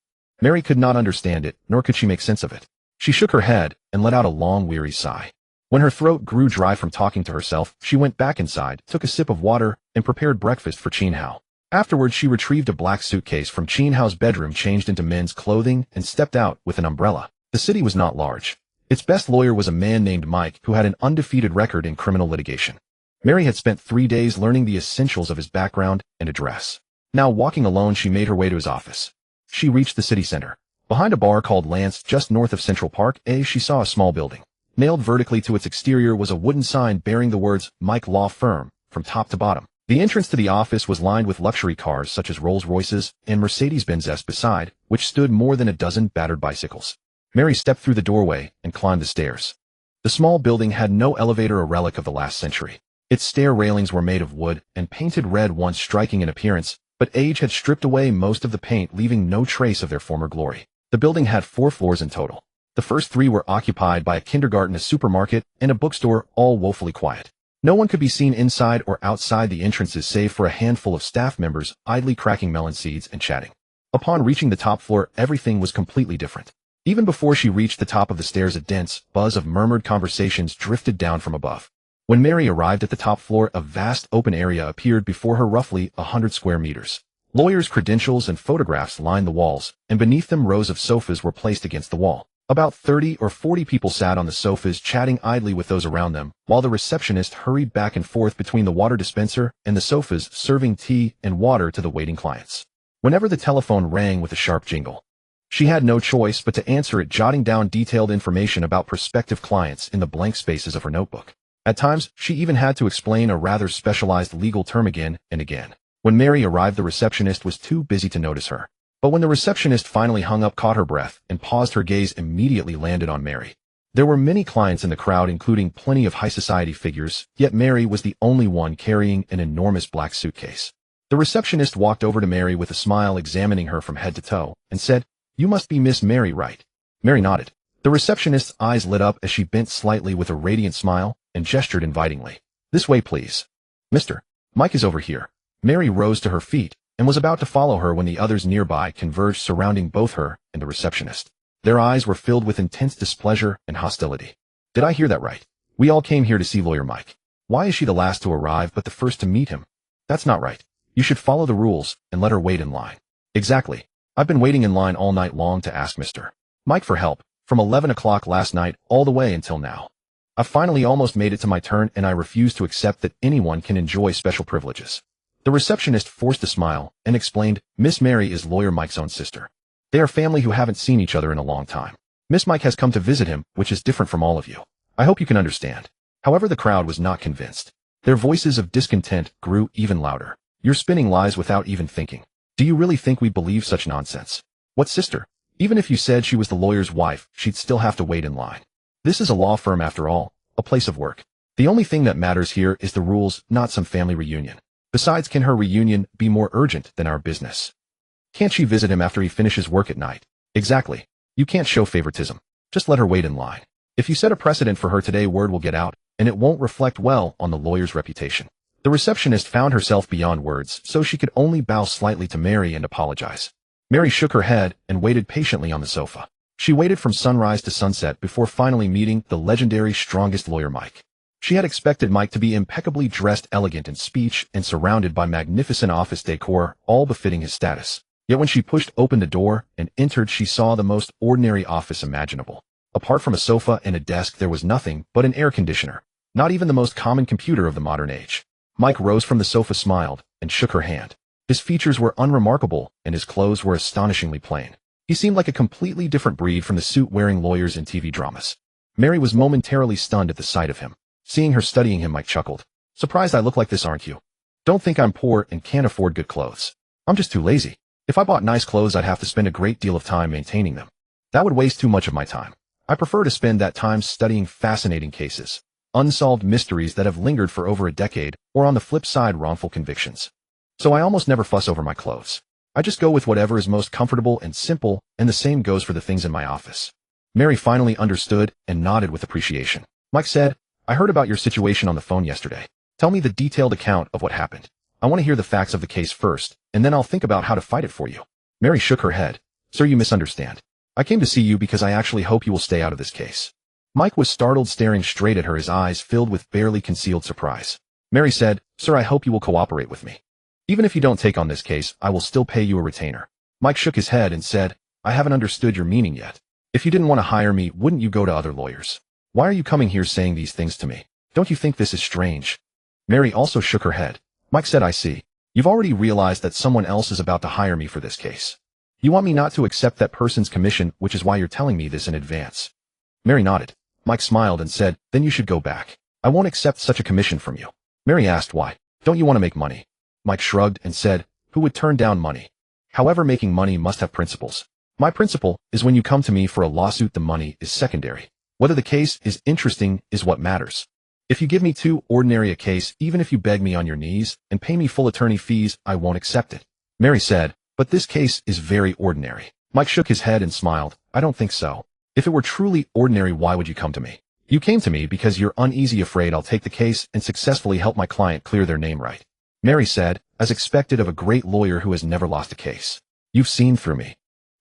Mary could not understand it, nor could she make sense of it. She shook her head and let out a long, weary sigh. When her throat grew dry from talking to herself, she went back inside, took a sip of water, and prepared breakfast for Qin Hao. Afterwards, she retrieved a black suitcase from Qin Hao's bedroom, changed into men's clothing, and stepped out with an umbrella. The city was not large. Its best lawyer was a man named Mike, who had an undefeated record in criminal litigation. Mary had spent 3 days learning the essentials of his background and address. Now, walking alone, she made her way to his office. She reached the city center. Behind a bar called Lance, just north of Central Park, she saw a small building. Nailed vertically to its exterior was a wooden sign bearing the words, "Mike Law Firm," from top to bottom. The entrance to the office was lined with luxury cars such as Rolls-Royces and Mercedes-Benz beside, which stood more than a dozen battered bicycles. Mary stepped through the doorway and climbed the stairs. The small building had no elevator, a relic of the last century. Its stair railings were made of wood and painted red, once striking in appearance, but age had stripped away most of the paint, leaving no trace of their former glory. The building had 4 floors in total. The first 3 were occupied by a kindergarten, a supermarket, and a bookstore, all woefully quiet. No one could be seen inside or outside the entrances save for a handful of staff members idly cracking melon seeds and chatting. Upon reaching the top floor, everything was completely different. Even before she reached the top of the stairs, a dense buzz of murmured conversations drifted down from above. When Mary arrived at the top floor, a vast open area appeared before her, roughly 100 square meters. Lawyers' credentials and photographs lined the walls, and beneath them rows of sofas were placed against the wall. About 30 or 40 people sat on the sofas, chatting idly with those around them, while the receptionist hurried back and forth between the water dispenser and the sofas, serving tea and water to the waiting clients. Whenever the telephone rang with a sharp jingle, she had no choice but to answer it, jotting down detailed information about prospective clients in the blank spaces of her notebook. At times, she even had to explain a rather specialized legal term again and again. When Mary arrived, the receptionist was too busy to notice her. But when the receptionist finally hung up, caught her breath, and paused, her gaze immediately landed on Mary. There were many clients in the crowd, including plenty of high society figures, yet Mary was the only one carrying an enormous black suitcase. The receptionist walked over to Mary with a smile, examining her from head to toe, and said, "You must be Miss Mary, right?" Mary nodded. The receptionist's eyes lit up as she bent slightly with a radiant smile and gestured invitingly. "This way, please. Mr. Mike is over here." Mary rose to her feet and was about to follow her when the others nearby converged, surrounding both her and the receptionist. Their eyes were filled with intense displeasure and hostility. "Did I hear that right? We all came here to see Lawyer Mike. Why is she the last to arrive but the first to meet him? That's not right. You should follow the rules and let her wait in line." "Exactly. I've been waiting in line all night long to ask Mr. Mike for help. From 11 o'clock last night all the way until now. I finally almost made it to my turn and I refuse to accept that anyone can enjoy special privileges. The receptionist forced a smile and explained, Miss Mary is lawyer Mike's own sister. They are family who haven't seen each other in a long time. Miss Mike has come to visit him, which is different from all of you. I hope you can understand. However, the crowd was not convinced. Their voices of discontent grew even louder. You're spinning lies without even thinking. Do you really think we believe such nonsense? What sister? Even if you said she was the lawyer's wife, she'd still have to wait in line. This is a law firm after all, a place of work. The only thing that matters here is the rules, not some family reunion. Besides, can her reunion be more urgent than our business? Can't she visit him after he finishes work at night? Exactly. You can't show favoritism. Just let her wait in line. If you set a precedent for her today, word will get out, and it won't reflect well on the lawyer's reputation. The receptionist found herself beyond words, so she could only bow slightly to Mary and apologize. Mary shook her head and waited patiently on the sofa. She waited from sunrise to sunset before finally meeting the legendary strongest lawyer Mike. She had expected Mike to be impeccably dressed, elegant in speech, and surrounded by magnificent office decor, all befitting his status. Yet when she pushed open the door and entered, she saw the most ordinary office imaginable. Apart from a sofa and a desk, there was nothing but an air conditioner, not even the most common computer of the modern age. Mike rose from the sofa, smiled, and shook her hand. His features were unremarkable, and his clothes were astonishingly plain. He seemed like a completely different breed from the suit-wearing lawyers in TV dramas. Mary was momentarily stunned at the sight of him. Seeing her studying him, Mike chuckled. Surprised I look like this, aren't you? Don't think I'm poor and can't afford good clothes. I'm just too lazy. If I bought nice clothes, I'd have to spend a great deal of time maintaining them. That would waste too much of my time. I prefer to spend that time studying fascinating cases, unsolved mysteries that have lingered for over a decade, or on the flip side, wrongful convictions. So I almost never fuss over my clothes. I just go with whatever is most comfortable and simple, and the same goes for the things in my office. Mary finally understood and nodded with appreciation. Mike said, I heard about your situation on the phone yesterday. Tell me the detailed account of what happened. I want to hear the facts of the case first, and then I'll think about how to fight it for you. Mary shook her head. Sir, you misunderstand. I came to see you because I actually hope you will stay out of this case. Mike was startled, staring straight at her, his eyes filled with barely concealed surprise. Mary said, Sir, I hope you will cooperate with me. Even if you don't take on this case, I will still pay you a retainer. Mike shook his head and said, I haven't understood your meaning yet. If you didn't want to hire me, wouldn't you go to other lawyers? Why are you coming here saying these things to me? Don't you think this is strange? Mary also shook her head. Mike said, I see. You've already realized that someone else is about to hire me for this case. You want me not to accept that person's commission, which is why you're telling me this in advance. Mary nodded. Mike smiled and said, then you should go back. I won't accept such a commission from you. Mary asked why. Don't you want to make money? Mike shrugged and said, who would turn down money? However, making money must have principles. My principle is when you come to me for a lawsuit, the money is secondary. Whether the case is interesting is what matters. If you give me too ordinary a case, even if you beg me on your knees and pay me full attorney fees, I won't accept it. Mary said, but this case is very ordinary. Mike shook his head and smiled. I don't think so. If it were truly ordinary, why would you come to me? You came to me because you're uneasy, afraid I'll take the case and successfully help my client clear their name right. Mary said, as expected of a great lawyer who has never lost a case. You've seen through me.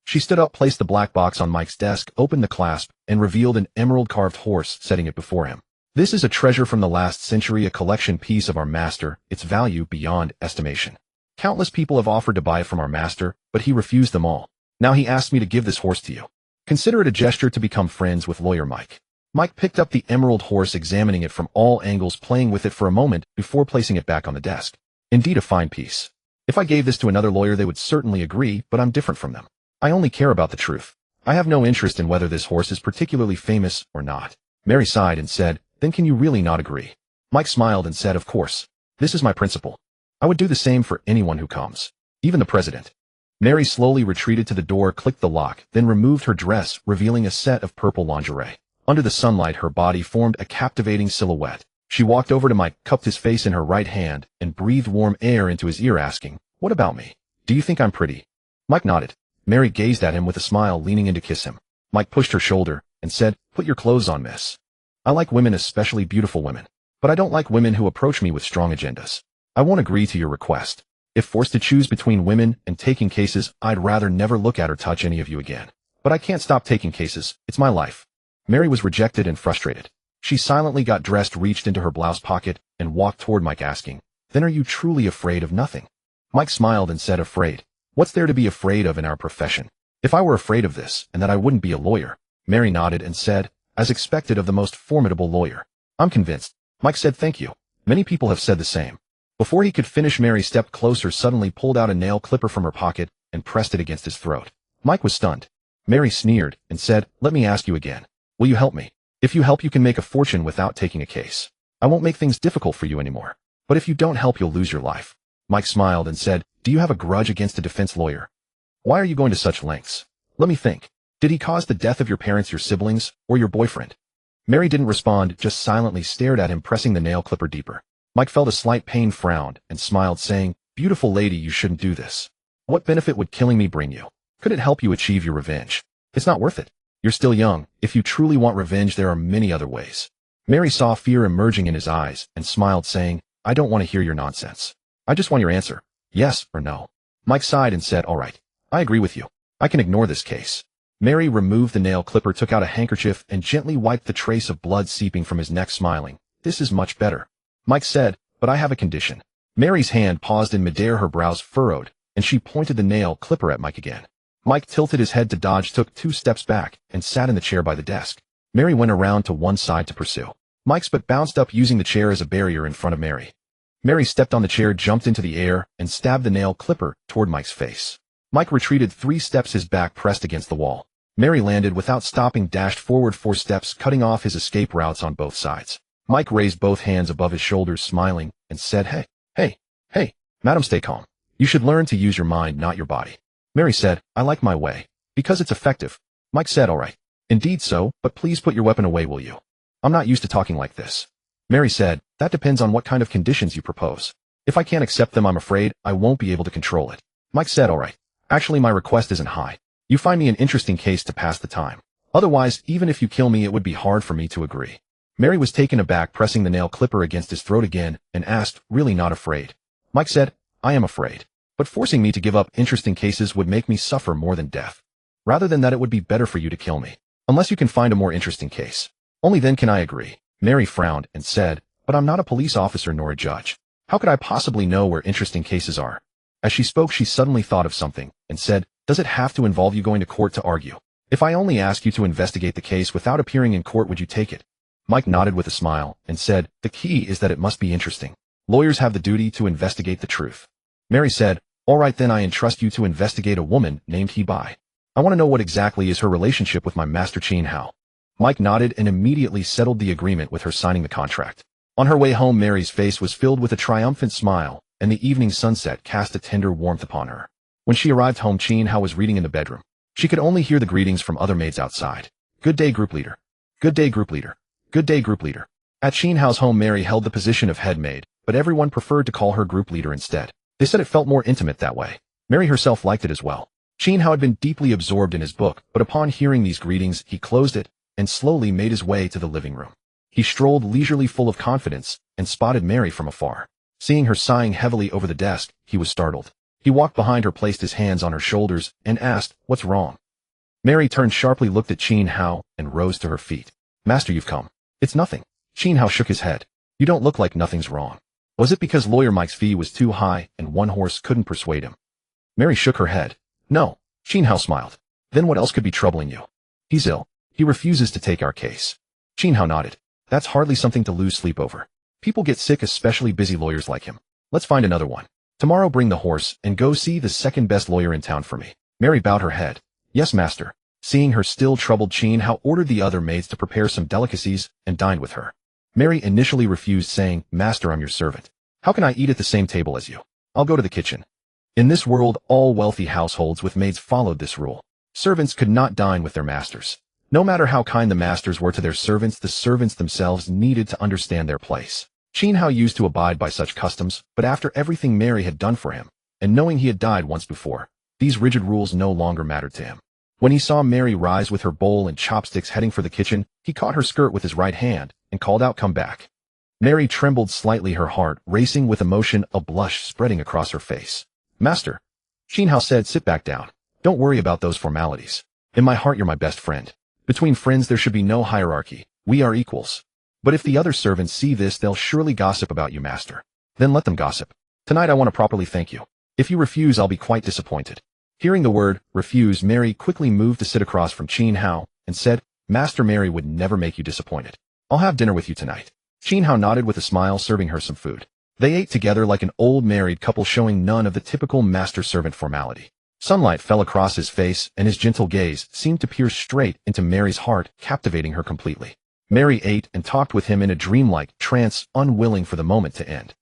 She stood up, placed the black box on Mike's desk, opened the clasp, and revealed an emerald-carved horse, setting it before him. This is a treasure from the last century, a collection piece of our master, its value beyond estimation. Countless people have offered to buy it from our master, but he refused them all. Now he asked me to give this horse to you. Consider it a gesture to become friends with lawyer Mike. Mike picked up the emerald horse, examining it from all angles, playing with it for a moment before placing it back on the desk. Indeed, a fine piece. If I gave this to another lawyer, they would certainly agree, but I'm different from them. I only care about the truth. I have no interest in whether this horse is particularly famous or not. Mary sighed and said, then can you really not agree? Mike smiled and said, of course. This is my principle. I would do the same for anyone who comes, even the president. Mary slowly retreated to the door, clicked the lock, then removed her dress, revealing a set of purple lingerie. Under the sunlight, her body formed a captivating silhouette. She walked over to Mike, cupped his face in her right hand, and breathed warm air into his ear, asking, what about me? Do you think I'm pretty? Mike nodded. Mary gazed at him with a smile, leaning in to kiss him. Mike pushed her shoulder and said, put your clothes on, miss. I like women, especially beautiful women. But I don't like women who approach me with strong agendas. I won't agree to your request. If forced to choose between women and taking cases, I'd rather never look at or touch any of you again. But I can't stop taking cases. It's my life. Mary was rejected and frustrated. She silently got dressed, reached into her blouse pocket, and walked toward Mike, asking, then are you truly afraid of nothing? Mike smiled and said, afraid? What's there to be afraid of in our profession? If I were afraid of this, and that I wouldn't be a lawyer. Mary nodded and said, as expected of the most formidable lawyer. I'm convinced. Mike said thank you. Many people have said the same. Before he could finish, Mary stepped closer, suddenly pulled out a nail clipper from her pocket and pressed it against his throat. Mike was stunned. Mary sneered and said, let me ask you again. Will you help me? If you help, you can make a fortune without taking a case. I won't make things difficult for you anymore. But if you don't help, you'll lose your life. Mike smiled and said, do you have a grudge against a defense lawyer? Why are you going to such lengths? Let me think. Did he cause the death of your parents, your siblings, or your boyfriend? Mary didn't respond, just silently stared at him, pressing the nail clipper deeper. Mike felt a slight pain, frowned, and smiled, saying, beautiful lady, you shouldn't do this. What benefit would killing me bring you? Could it help you achieve your revenge? It's not worth it. You're still young. If you truly want revenge, there are many other ways. Mary saw fear emerging in his eyes and smiled, saying, I don't want to hear your nonsense. I just want your answer. Yes or no. Mike sighed and said, all right. I agree with you. I can ignore this case. Mary removed the nail clipper, took out a handkerchief, and gently wiped the trace of blood seeping from his neck, smiling. This is much better. Mike said, but I have a condition. Mary's hand paused in midair, her brows furrowed, and she pointed the nail clipper at Mike again. Mike tilted his head to dodge, took 2 steps back, and sat in the chair by the desk. Mary went around to one side to pursue Mike's, but bounced up, using the chair as a barrier in front of Mary. Mary stepped on the chair, jumped into the air, and stabbed the nail clipper toward Mike's face. Mike retreated 3 steps, his back pressed against the wall. Mary landed without stopping, dashed forward 4 steps, cutting off his escape routes on both sides. Mike raised both hands above his shoulders, smiling, and said, Hey, madam, stay calm. You should learn to use your mind, not your body. Mary said, I like my way. Because it's effective. Mike said, all right. Indeed so, but please put your weapon away, will you? I'm not used to talking like this. Mary said, that depends on what kind of conditions you propose. If I can't accept them, I'm afraid I won't be able to control it. Mike said, all right. Actually, my request isn't high. You find me an interesting case to pass the time. Otherwise, even if you kill me, it would be hard for me to agree. Mary was taken aback, pressing the nail clipper against his throat again, and asked, really not afraid? Mike said, I am afraid. But forcing me to give up interesting cases would make me suffer more than death. Rather than that, it would be better for you to kill me. Unless you can find a more interesting case. Only then can I agree. Mary frowned and said, but I'm not a police officer nor a judge. How could I possibly know where interesting cases are? As she spoke, she suddenly thought of something and said, does it have to involve you going to court to argue? If I only ask you to investigate the case without appearing in court, would you take it? Mike nodded with a smile and said, the key is that it must be interesting. Lawyers have the duty to investigate the truth. Mary said, all right then, I entrust you to investigate a woman named Hebai. I want to know what exactly is her relationship with my master Qin Hao. Mike nodded and immediately settled the agreement with her signing the contract. On her way home, Mary's face was filled with a triumphant smile, and the evening sunset cast a tender warmth upon her. When she arrived home, Qin Hao was reading in the bedroom. She could only hear the greetings from other maids outside. Good day, group leader. Good day, group leader. Good day, group leader. At Qin Hao's home, Mary held the position of head maid, but everyone preferred to call her group leader instead. They said it felt more intimate that way. Mary herself liked it as well. Qin Hao had been deeply absorbed in his book, but upon hearing these greetings, he closed it and slowly made his way to the living room. He strolled leisurely, full of confidence, and spotted Mary from afar. Seeing her sighing heavily over the desk, he was startled. He walked behind her, placed his hands on her shoulders, and asked, what's wrong? Mary turned sharply, looked at Qin Hao, and rose to her feet. Master, you've come. It's nothing. Qin Hao shook his head. You don't look like nothing's wrong. Was it because lawyer Mike's fee was too high and one horse couldn't persuade him? Mary shook her head. No. Qin Hao smiled. Then what else could be troubling you? He's ill. He refuses to take our case. Qin Hao nodded. That's hardly something to lose sleep over. People get sick, especially busy lawyers like him. Let's find another one. Tomorrow bring the horse and go see the second best lawyer in town for me. Mary bowed her head. Yes, master. Seeing her still troubled, Qin Hao ordered the other maids to prepare some delicacies and dined with her. Mary initially refused, saying, Master, I'm your servant. How can I eat at the same table as you? I'll go to the kitchen. In this world, all wealthy households with maids followed this rule. Servants could not dine with their masters. No matter how kind the masters were to their servants, the servants themselves needed to understand their place. Qin Hao used to abide by such customs, but after everything Mary had done for him, and knowing he had died once before, these rigid rules no longer mattered to him. When he saw Mary rise with her bowl and chopsticks heading for the kitchen, he caught her skirt with his right hand and called out, come back. Mary trembled slightly, her heart racing with emotion, a blush spreading across her face. Master, Qin Hao said, sit back down. Don't worry about those formalities. In my heart, you're my best friend. Between friends, there should be no hierarchy. We are equals. But if the other servants see this, they'll surely gossip about you, master. Then let them gossip. Tonight I want to properly thank you. If you refuse, I'll be quite disappointed. Hearing the word refuse, Mary quickly moved to sit across from Qin Hao and said, Master Mary would never make you disappointed. I'll have dinner with you tonight. Qin Hao nodded with a smile, serving her some food. They ate together like an old married couple, showing none of the typical master-servant formality. Sunlight fell across his face, and his gentle gaze seemed to pierce straight into Mary's heart, captivating her completely. Mary ate and talked with him in a dreamlike trance, unwilling for the moment to end.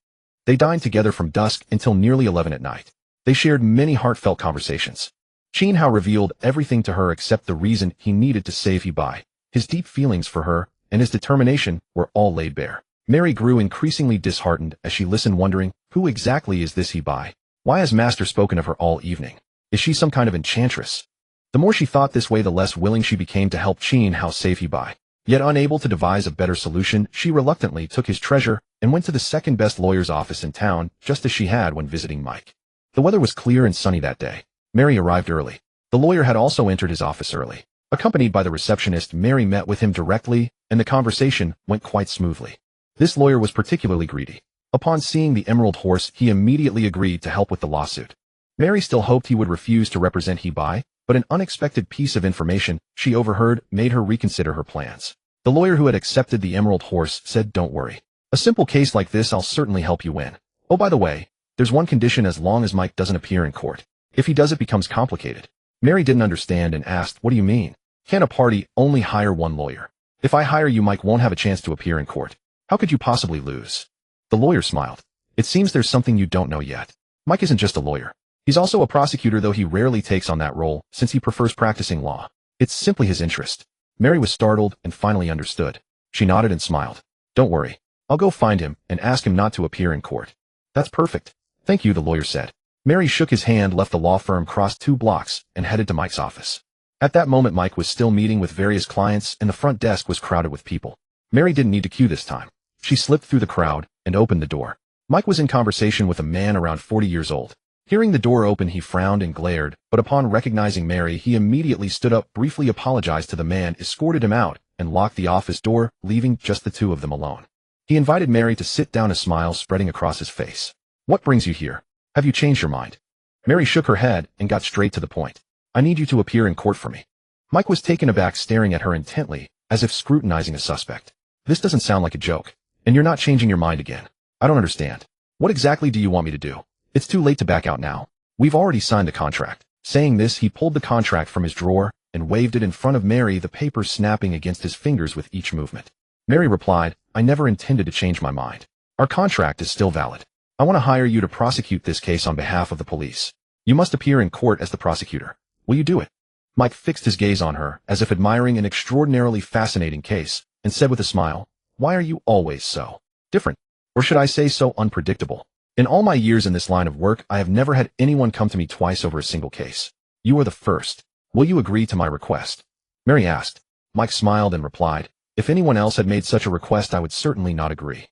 They dined together from dusk until nearly 11 at night. They shared many heartfelt conversations. Qin Hao revealed everything to her except the reason he needed to save He-Bai. His deep feelings for her and his determination were all laid bare. Mary grew increasingly disheartened as she listened, wondering, who exactly is this He-Bai? Why has Master spoken of her all evening? Is she some kind of enchantress? The more she thought this way, the less willing she became to help Qin Hao save He-Bai. Yet unable to devise a better solution, she reluctantly took his treasure and went to the second-best lawyer's office in town, just as she had when visiting Mike. The weather was clear and sunny that day. Mary arrived early. The lawyer had also entered his office early. Accompanied by the receptionist, Mary met with him directly, and the conversation went quite smoothly. This lawyer was particularly greedy. Upon seeing the emerald horse, he immediately agreed to help with the lawsuit. Mary still hoped he would refuse to represent He-Bai, but an unexpected piece of information she overheard made her reconsider her plans. The lawyer who had accepted the emerald horse said, "Don't worry. A simple case like this, I'll certainly help you win. Oh, by the way, there's one condition: as long as Mike doesn't appear in court. If he does, it becomes complicated." Mary didn't understand and asked, "What do you mean? Can a party only hire one lawyer? If I hire you, Mike won't have a chance to appear in court. How could you possibly lose?" The lawyer smiled. "It seems there's something you don't know yet. Mike isn't just a lawyer. He's also a prosecutor, though he rarely takes on that role since he prefers practicing law. It's simply his interest." Mary was startled and finally understood. She nodded and smiled. "Don't worry. I'll go find him and ask him not to appear in court." "That's perfect. Thank you," the lawyer said. Mary shook his hand, left the law firm, crossed 2 blocks, and headed to Mike's office. At that moment, Mike was still meeting with various clients, and the front desk was crowded with people. Mary didn't need to queue this time. She slipped through the crowd and opened the door. Mike was in conversation with a man around 40 years old. Hearing the door open, he frowned and glared, but upon recognizing Mary, he immediately stood up, briefly apologized to the man, escorted him out, and locked the office door, leaving just the two of them alone. He invited Mary to sit down, a smile spreading across his face. "What brings you here? Have you changed your mind?" Mary shook her head and got straight to the point. "I need you to appear in court for me." Mike was taken aback, staring at her intently, as if scrutinizing a suspect. "This doesn't sound like a joke. And you're not changing your mind again. I don't understand. What exactly do you want me to do? It's too late to back out now. We've already signed the contract." Saying this, he pulled the contract from his drawer and waved it in front of Mary, the papers snapping against his fingers with each movement. Mary replied, "I never intended to change my mind. Our contract is still valid. I want to hire you to prosecute this case on behalf of the police. You must appear in court as the prosecutor. Will you do it?" Mike fixed his gaze on her, as if admiring an extraordinarily fascinating case, and said with a smile, "Why are you always so different? Or should I say so unpredictable? In all my years in this line of work, I have never had anyone come to me twice over a single case. You are the first. Will you agree to my request?" Mary asked. Mike smiled and replied, "If anyone else had made such a request, I would certainly not agree.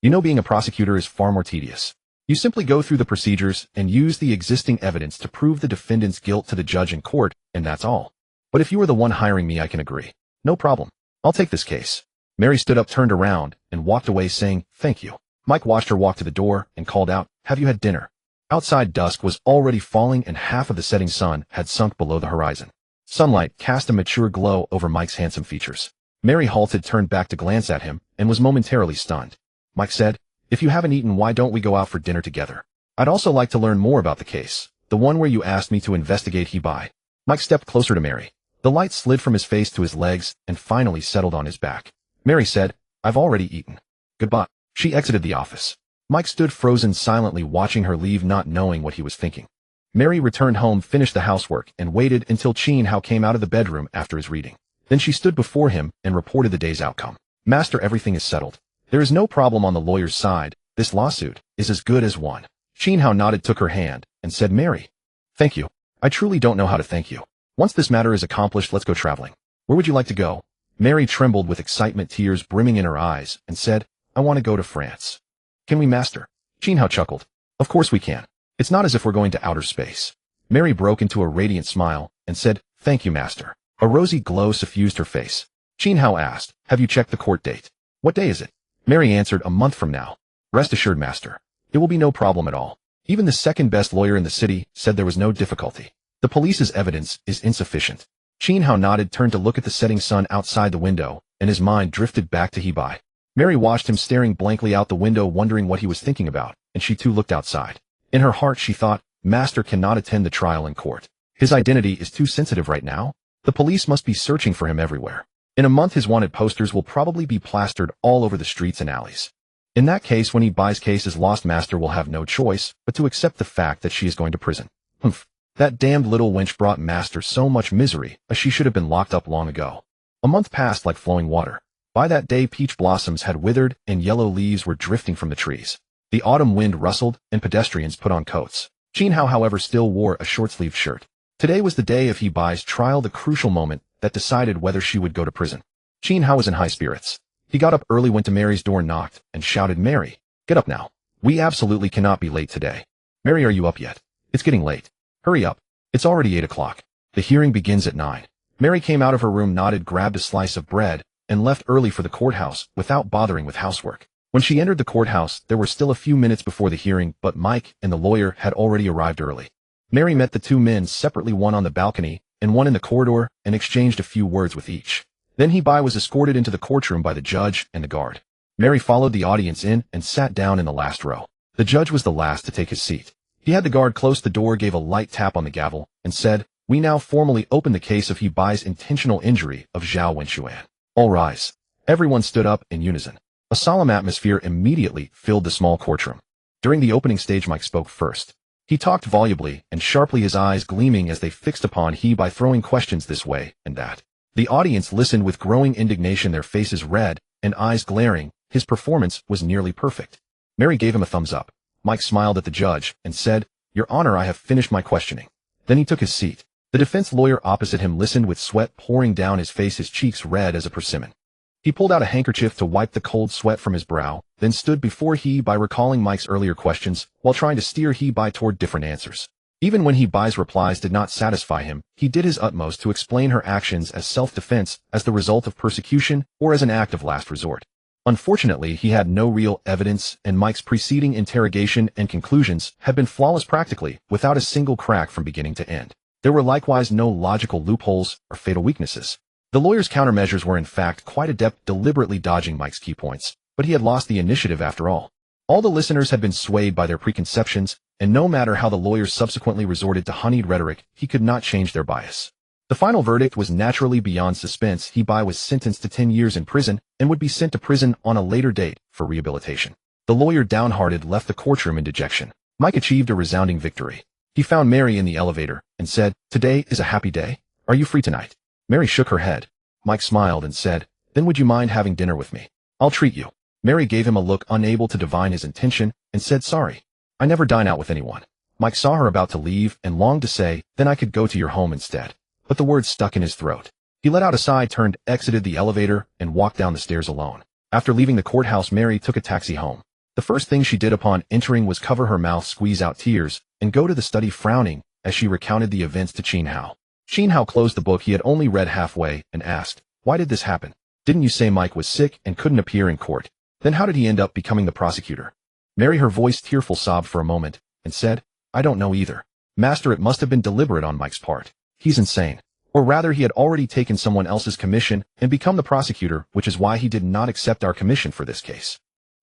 You know, being a prosecutor is far more tedious. You simply go through the procedures and use the existing evidence to prove the defendant's guilt to the judge in court, and that's all. But if you are the one hiring me, I can agree. No problem. I'll take this case." Mary stood up, turned around, and walked away, saying, "Thank you." Mike watched her walk to the door and called out, "Have you had dinner?" Outside, dusk was already falling and half of the setting sun had sunk below the horizon. Sunlight cast a mature glow over Mike's handsome features. Mary halted, turned back to glance at him, and was momentarily stunned. Mike said, "If you haven't eaten, why don't we go out for dinner together? I'd also like to learn more about the case, the one where you asked me to investigate He-Bai." Mike stepped closer to Mary. The light slid from his face to his legs and finally settled on his back. Mary said, "I've already eaten. Goodbye." She exited the office. Mike stood frozen, silently watching her leave, not knowing what he was thinking. Mary returned home, finished the housework, and waited until Qin Hao came out of the bedroom after his reading. Then she stood before him and reported the day's outcome. "Master, everything is settled. There is no problem on the lawyer's side. This lawsuit is as good as won." Qin Hao nodded, took her hand, and said, "Mary, thank you. I truly don't know how to thank you. Once this matter is accomplished, let's go traveling. Where would you like to go?" Mary trembled with excitement, tears brimming in her eyes, and said, "I want to go to France." "Can we, Master?" Qin Hao chuckled. "Of course we can. It's not as if we're going to outer space." Mary broke into a radiant smile and said, "Thank you, Master." A rosy glow suffused her face. Qin Hao asked, "Have you checked the court date?" "What day is it?" Mary answered, "A month from now." "Rest assured, Master. It will be no problem at all. Even the second best lawyer in the city said there was no difficulty. The police's evidence is insufficient." Qin Hao nodded, turned to look at the setting sun outside the window, and his mind drifted back to He-Bai. Mary watched him staring blankly out the window, wondering what he was thinking about, and she too looked outside. In her heart she thought, Master cannot attend the trial in court. His identity is too sensitive right now. The police must be searching for him everywhere. In a month his wanted posters will probably be plastered all over the streets and alleys. In that case, when He-Bai's case is lost, Master will have no choice but to accept the fact that she is going to prison. Humph. That damned little wench brought Master so much misery, as she should have been locked up long ago. A month passed like flowing water. By that day peach blossoms had withered and yellow leaves were drifting from the trees. The autumn wind rustled and pedestrians put on coats. Qin Hao, however, still wore a short-sleeved shirt. Today was the day of He-Bai's trial, the crucial moment that decided whether she would go to prison. Qin Hao was in high spirits. He got up early, went to Mary's door, knocked, and shouted, "Mary, get up now. We absolutely cannot be late today." "Mary, are you up yet? It's getting late. Hurry up. It's already 8 o'clock. The hearing begins at 9. Mary came out of her room, nodded, grabbed a slice of bread, and left early for the courthouse without bothering with housework. When she entered the courthouse, there were still a few minutes before the hearing, but Mike and the lawyer had already arrived early. Mary met the two men separately, one on the balcony and one in the corridor, and exchanged a few words with each. Then He-Bai was escorted into the courtroom by the judge and the guard. Mary followed the audience in and sat down in the last row. The judge was the last to take his seat. He had the guard close the door, gave a light tap on the gavel, and said, "We now formally open the case of He-Bai's intentional injury of Zhao Wenxuan. All rise." Everyone stood up in unison. A solemn atmosphere immediately filled the small courtroom. During the opening stage, Mike spoke first. He talked volubly and sharply, his eyes gleaming as they fixed upon He-Bai, throwing questions this way and that. The audience listened with growing indignation, their faces red and eyes glaring. His performance was nearly perfect. Mary gave him a thumbs up. Mike smiled at the judge and said, "Your Honor, I have finished my questioning." Then he took his seat. The defense lawyer opposite him listened with sweat pouring down his face, his cheeks red as a persimmon. He pulled out a handkerchief to wipe the cold sweat from his brow, then stood before He-Bai, recalling Mike's earlier questions while trying to steer He-Bai toward different answers. Even when He-Bai's replies did not satisfy him, he did his utmost to explain her actions as self-defense, as the result of persecution, or as an act of last resort. Unfortunately, he had no real evidence, and Mike's preceding interrogation and conclusions had been flawless, practically without a single crack from beginning to end. There were likewise no logical loopholes or fatal weaknesses. The lawyer's countermeasures were in fact quite adept, deliberately dodging Mike's key points, but he had lost the initiative after all. All the listeners had been swayed by their preconceptions, and no matter how the lawyers subsequently resorted to honeyed rhetoric, he could not change their bias. The final verdict was naturally beyond suspense. He-Bai was sentenced to 10 years in prison and would be sent to prison on a later date for rehabilitation. The lawyer, downhearted, left the courtroom in dejection. Mike achieved a resounding victory. He found Mary in the elevator and said, "Today is a happy day. Are you free tonight?" Mary shook her head. Mike smiled and said, "Then would you mind having dinner with me? I'll treat you." Mary gave him a look, unable to divine his intention, and said, "Sorry. I never dine out with anyone." Mike saw her about to leave and longed to say, "Then I could go to your home instead." But the words stuck in his throat. He let out a sigh, turned, exited the elevator, and walked down the stairs alone. After leaving the courthouse, Mary took a taxi home. The first thing she did upon entering was cover her mouth, squeeze out tears, and go to the study frowning as she recounted the events to Qin Hao. Qin Hao closed the book he had only read halfway and asked, "Why did this happen? Didn't you say Mike was sick and couldn't appear in court? Then how did he end up becoming the prosecutor?" Mary, her voice tearful, sobbed for a moment and said, "I don't know either. Master, it must have been deliberate on Mike's part. He's insane. Or rather, he had already taken someone else's commission and become the prosecutor, which is why he did not accept our commission for this case."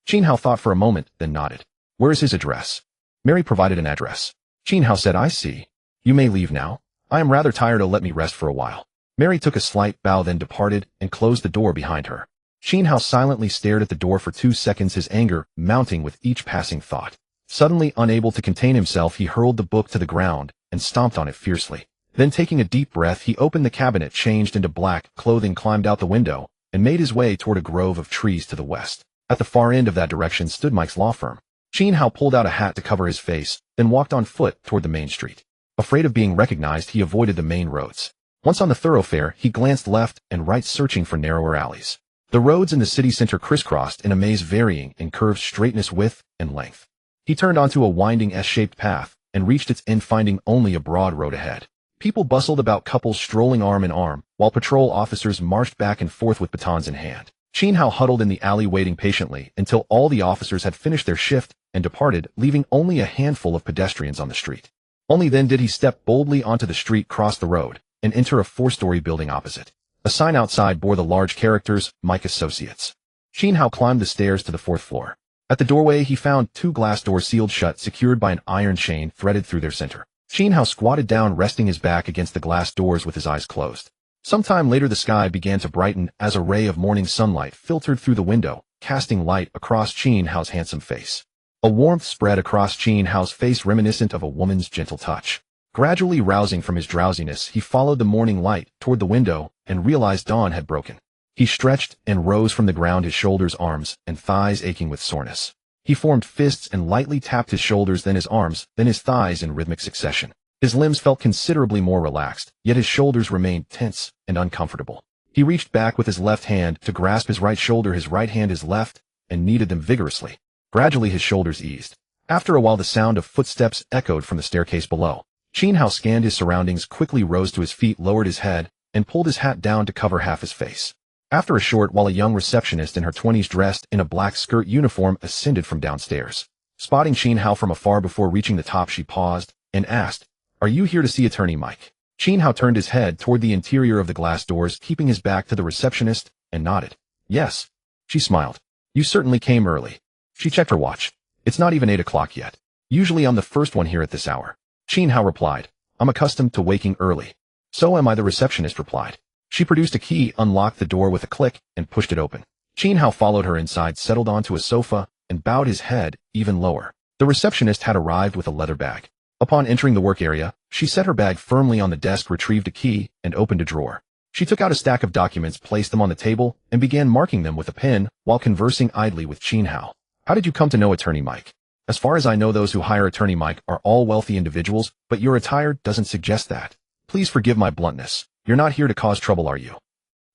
Qin Hao thought for a moment, then nodded. "Where is his address?" Mary provided an address. Qin Hao said, "I see. You may leave now. I am rather tired. Let me rest for a while." Mary took a slight bow, then departed and closed the door behind her. Qin Hao silently stared at the door for 2 seconds, his anger mounting with each passing thought. Suddenly, unable to contain himself, he hurled the book to the ground and stomped on it fiercely. Then, taking a deep breath, he opened the cabinet, changed into black clothing, climbed out the window, and made his way toward a grove of trees to the west. At the far end of that direction stood Mike's law firm. Qin Hao pulled out a hat to cover his face, then walked on foot toward the main street. Afraid of being recognized, he avoided the main roads. Once on the thoroughfare, he glanced left and right, searching for narrower alleys. The roads in the city center crisscrossed in a maze varying in curved straightness, width, and length. He turned onto a winding S-shaped path and reached its end, finding only a broad road ahead. People bustled about, couples strolling arm in arm, while patrol officers marched back and forth with batons in hand. Qin Hao huddled in the alley, waiting patiently until all the officers had finished their shift and departed, leaving only a handful of pedestrians on the street. Only then did he step boldly onto the street, cross the road, and enter a 4-story building opposite. A sign outside bore the large characters, Mike Associates. Qin Hao climbed the stairs to the 4th floor. At the doorway he found 2 glass doors sealed shut, secured by an iron chain threaded through their center. Qin Hao squatted down, resting his back against the glass doors with his eyes closed. Sometime later the sky began to brighten as a ray of morning sunlight filtered through the window, casting light across Qin Hao's handsome face. A warmth spread across Qin Hao's face reminiscent of a woman's gentle touch. Gradually rousing from his drowsiness, he followed the morning light toward the window and realized dawn had broken. He stretched and rose from the ground, his shoulders, arms, and thighs aching with soreness. He formed fists and lightly tapped his shoulders, then his arms, then his thighs in rhythmic succession. His limbs felt considerably more relaxed, yet his shoulders remained tense and uncomfortable. He reached back with his left hand to grasp his right shoulder, his right hand his left, and kneaded them vigorously. Gradually his shoulders eased. After a while the sound of footsteps echoed from the staircase below. Qin Hao scanned his surroundings, quickly rose to his feet, lowered his head, and pulled his hat down to cover half his face. After a short while a young receptionist in her 20s dressed in a black skirt uniform ascended from downstairs. Spotting Qin Hao from afar before reaching the top, she paused and asked, "Are you here to see Attorney Mike?" Qin Hao turned his head toward the interior of the glass doors, keeping his back to the receptionist, and nodded. "Yes." She smiled. "You certainly came early." She checked her watch. "It's not even 8 o'clock yet. Usually I'm the first one here at this hour." Qin Hao replied, "I'm accustomed to waking early." "So am I," the receptionist replied. She produced a key, unlocked the door with a click, and pushed it open. Qin Hao followed her inside, settled onto a sofa, and bowed his head even lower. The receptionist had arrived with a leather bag. Upon entering the work area, she set her bag firmly on the desk, retrieved a key, and opened a drawer. She took out a stack of documents, placed them on the table, and began marking them with a pen while conversing idly with Qin Hao. "How did you come to know Attorney Mike?" "As far as I know, those who hire Attorney Mike are all wealthy individuals, but your attire doesn't suggest that. Please forgive my bluntness. You're not here to cause trouble, are you?"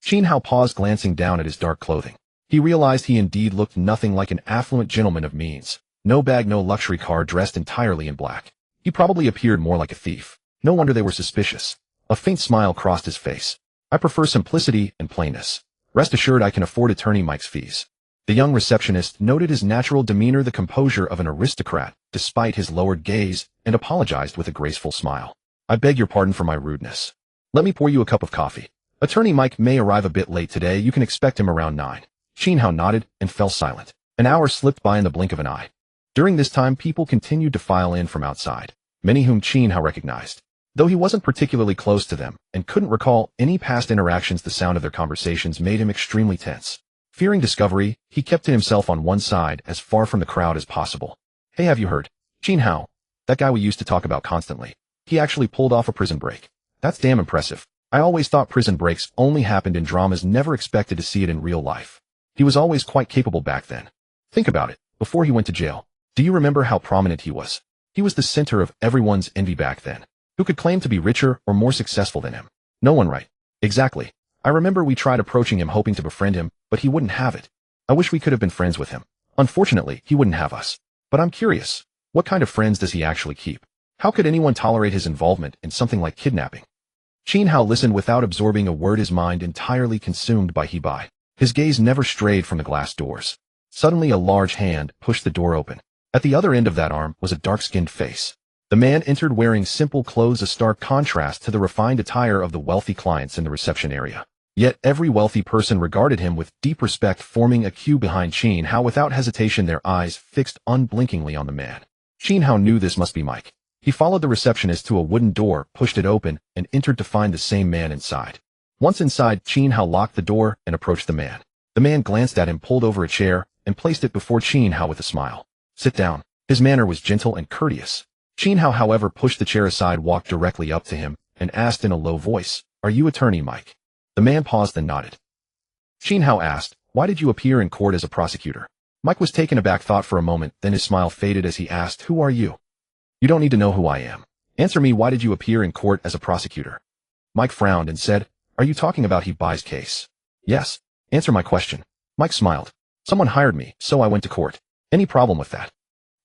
Qin Hao paused, glancing down at his dark clothing. He realized he indeed looked nothing like an affluent gentleman of means. No bag, no luxury car, dressed entirely in black. He probably appeared more like a thief. No wonder they were suspicious. A faint smile crossed his face. "I prefer simplicity and plainness. Rest assured I can afford Attorney Mike's fees." The young receptionist noted his natural demeanor, the composure of an aristocrat, despite his lowered gaze, and apologized with a graceful smile. "I beg your pardon for my rudeness. Let me pour you a cup of coffee. Attorney Mike may arrive a bit late today. You can expect him around 9. Qin Hao nodded and fell silent. An hour slipped by in the blink of an eye. During this time, people continued to file in from outside, many whom Qin Hao recognized. Though he wasn't particularly close to them and couldn't recall any past interactions, the sound of their conversations made him extremely tense. Fearing discovery, he kept to himself on one side, as far from the crowd as possible. "Hey, have you heard? Qin Hao, that guy we used to talk about constantly. He actually pulled off a prison break. That's damn impressive. I always thought prison breaks only happened in dramas, never expected to see it in real life. He was always quite capable back then. Think about it, before he went to jail. Do you remember how prominent he was? He was the center of everyone's envy back then. Who could claim to be richer or more successful than him? No one, right? Exactly. I remember we tried approaching him, hoping to befriend him, but he wouldn't have it. I wish we could have been friends with him. Unfortunately, he wouldn't have us. But I'm curious, what kind of friends does he actually keep? How could anyone tolerate his involvement in something like kidnapping?" Qin Hao listened without absorbing a word, his mind entirely consumed by He-Bai. His gaze never strayed from the glass doors. Suddenly a large hand pushed the door open. At the other end of that arm was a dark-skinned face. The man entered wearing simple clothes, a stark contrast to the refined attire of the wealthy clients in the reception area. Yet every wealthy person regarded him with deep respect, forming a queue behind Qin Hao. Without hesitation, their eyes fixed unblinkingly on the man. Qin Hao knew this must be Mike. He followed the receptionist to a wooden door, pushed it open, and entered to find the same man inside. Once inside, Qin Hao locked the door and approached the man. The man glanced at him, pulled over a chair, and placed it before Qin Hao with a smile. "Sit down." His manner was gentle and courteous. Qin Hao, however, pushed the chair aside, walked directly up to him, and asked in a low voice, "Are you Attorney Mike?" The man paused and nodded. Qin Hao asked, "Why did you appear in court as a prosecutor?" Mike was taken aback, thought for a moment, then his smile faded as he asked, "Who are you?" "You don't need to know who I am. Answer me, why did you appear in court as a prosecutor?" Mike frowned and said, "Are you talking about He-Bai's case?" "Yes. Answer my question." Mike smiled. "Someone hired me, so I went to court. Any problem with that?"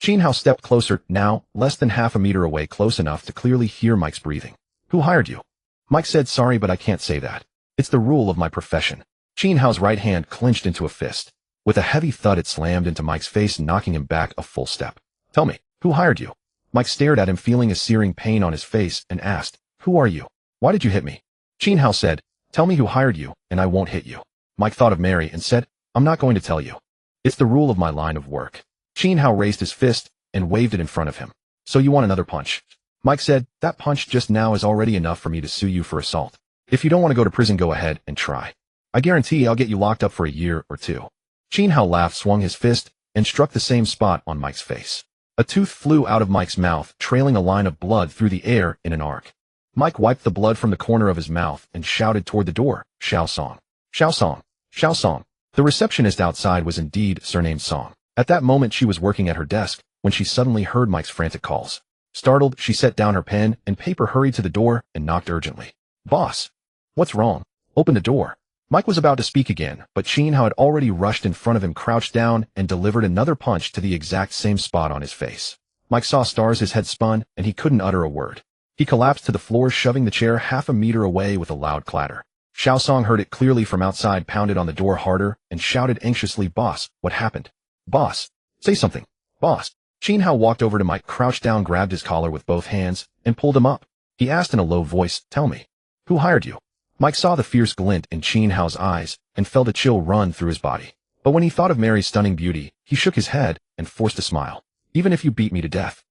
Qin Hao stepped closer, now less than half a meter away, close enough to clearly hear Mike's breathing. "Who hired you?" Mike said, "Sorry, but I can't say that. It's the rule of my profession." Qin Hao's right hand clenched into a fist. With a heavy thud, it slammed into Mike's face, knocking him back a full step. "Tell me, who hired you?" Mike stared at him, feeling a searing pain on his face, and asked, "Who are you? Why did you hit me?" Qin Hao said, "Tell me who hired you, and I won't hit you." Mike thought of Mary and said, "I'm not going to tell you. It's the rule of my line of work." Qin Hao raised his fist and waved it in front of him. "So you want another punch?" Mike said, "That punch just now is already enough for me to sue you for assault. If you don't want to go to prison, go ahead and try. I guarantee I'll get you locked up for a year or two." Qin Hao laughed, swung his fist, and struck the same spot on Mike's face. A tooth flew out of Mike's mouth, trailing a line of blood through the air in an arc. Mike wiped the blood from the corner of his mouth and shouted toward the door, "Xiao Song! Xiao Song! Xiao Song!" The receptionist outside was indeed surnamed Song. At that moment she was working at her desk when she suddenly heard Mike's frantic calls. Startled, she set down her pen and paper, hurried to the door, and knocked urgently. "Boss! What's wrong? Open the door." Mike was about to speak again, but Qin Hao had already rushed in front of him, crouched down, and delivered another punch to the exact same spot on his face. Mike saw stars, his head spun, and he couldn't utter a word. He collapsed to the floor, shoving the chair half a meter away with a loud clatter. Xiao Song heard it clearly from outside, pounded on the door harder, and shouted anxiously, "Boss, what happened? Boss, say something. Boss." Qin Hao walked over to Mike, crouched down, grabbed his collar with both hands, and pulled him up. He asked in a low voice, "Tell me, who hired you?" Mike saw the fierce glint in Qin Hao's eyes and felt a chill run through his body. But when he thought of Mary's stunning beauty, he shook his head and forced a smile. "Even if you beat me to death,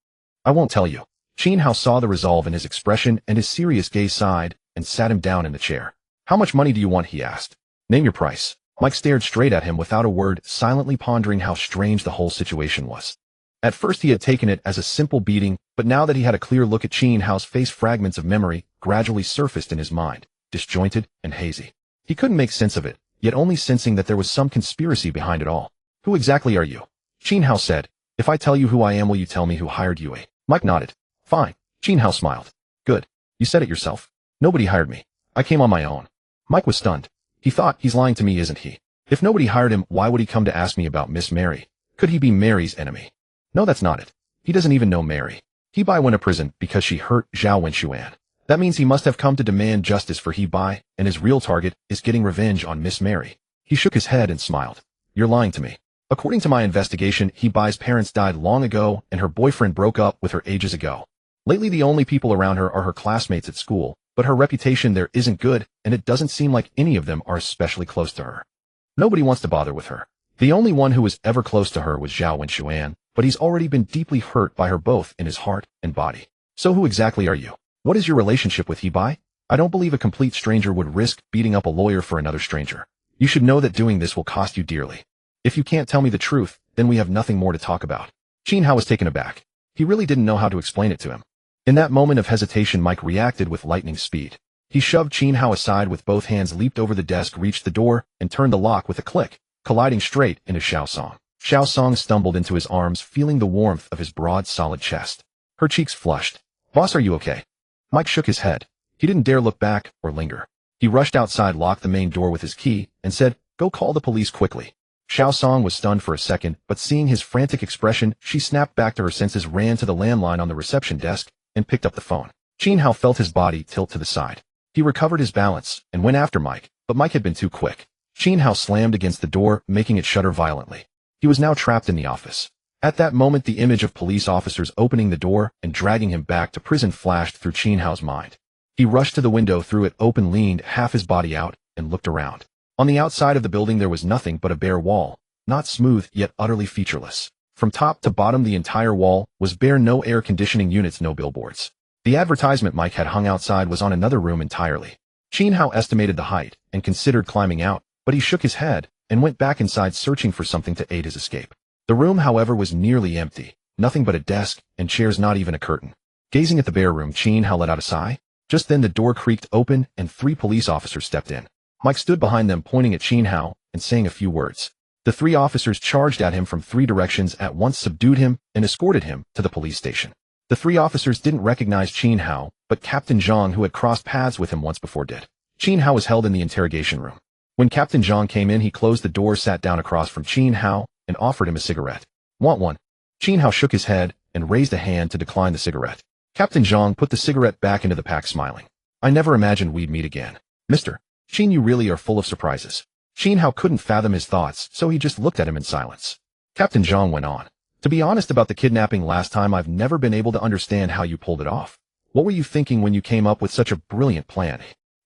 I won't tell you." Qin Hao saw the resolve in his expression, and his serious gaze sighed and sat him down in the chair. "How much money do you want?" he asked. "Name your price." Mike stared straight at him without a word, silently pondering how strange the whole situation was. At first he had taken it as a simple beating, but now that he had a clear look at Qin Hao's face, fragments of memory gradually surfaced in his mind, disjointed and hazy. He couldn't make sense of it, yet only sensing that there was some conspiracy behind it all. "Who exactly are you?" Qin Hao said. "If I tell you who I am, will you tell me who hired you?" Mike nodded. "Fine." Qin Hao smiled. "Good. You said it yourself. Nobody hired me. I came on my own." Mike was stunned. He thought, he's lying to me, isn't he? If nobody hired him, why would he come to ask me about Miss Mary? Could he be Mary's enemy? No, that's not it. He doesn't even know Mary. He Bai went to prison because she hurt Zhao Wenxuan. That means he must have come to demand justice for He Bai, and his real target is getting revenge on Miss Mary. He shook his head and smiled. "You're lying to me. According to my investigation, He Bai's parents died long ago and her boyfriend broke up with her ages ago. Lately the only people around her are her classmates at school, but her reputation there isn't good, and it doesn't seem like any of them are especially close to her. Nobody wants to bother with her. The only one who was ever close to her was Zhao Wenxuan, but he's already been deeply hurt by her both in his heart and body. So who exactly are you? What is your relationship with He Bai? I don't believe a complete stranger would risk beating up a lawyer for another stranger. You should know that doing this will cost you dearly. If you can't tell me the truth, then we have nothing more to talk about." Qin Hao was taken aback. He really didn't know how to explain it to him. In that moment of hesitation, Mike reacted with lightning speed. He shoved Qin Hao aside with both hands, leaped over the desk, reached the door, and turned the lock with a click, colliding straight into Xiao Song. Xiao Song stumbled into his arms, feeling the warmth of his broad, solid chest. Her cheeks flushed. "Boss, are you okay?" Mike shook his head. He didn't dare look back or linger. He rushed outside, locked the main door with his key, and said, "Go call the police quickly." Xiao Song was stunned for a second, but seeing his frantic expression, she snapped back to her senses, ran to the landline on the reception desk, and picked up the phone. Qin Hao felt his body tilt to the side. He recovered his balance and went after Mike, but Mike had been too quick. Qin Hao slammed against the door, making it shudder violently. He was now trapped in the office. At that moment, the image of police officers opening the door and dragging him back to prison flashed through Qin Hao's mind. He rushed to the window, threw it open, leaned half his body out, and looked around. On the outside of the building there was nothing but a bare wall, not smooth yet utterly featureless. From top to bottom the entire wall was bare, no air conditioning units, no billboards. The advertisement Mike had hung outside was on another room entirely. Qin Hao estimated the height and considered climbing out, but he shook his head and went back inside, searching for something to aid his escape. The room, however, was nearly empty, nothing but a desk and chairs, not even a curtain. Gazing at the bare room, Qin Hao let out a sigh. Just then the door creaked open and 3 police officers stepped in. Mike stood behind them, pointing at Qin Hao and saying a few words. The 3 officers charged at him from 3 directions at once, subdued him, and escorted him to the police station. The 3 officers didn't recognize Qin Hao, but Captain Zhang, who had crossed paths with him once before, did. Qin Hao was held in the interrogation room. When Captain Zhang came in, he closed the door, sat down across from Qin Hao, and offered him a cigarette. "Want one?" Qin Hao shook his head and raised a hand to decline the cigarette. Captain Zhang put the cigarette back into the pack, smiling. "I never imagined we'd meet again. Mr. Qin, you really are full of surprises." Qin Hao couldn't fathom his thoughts, so he just looked at him in silence. Captain Zhang went on. "To be honest about the kidnapping last time, I've never been able to understand how you pulled it off. What were you thinking when you came up with such a brilliant plan?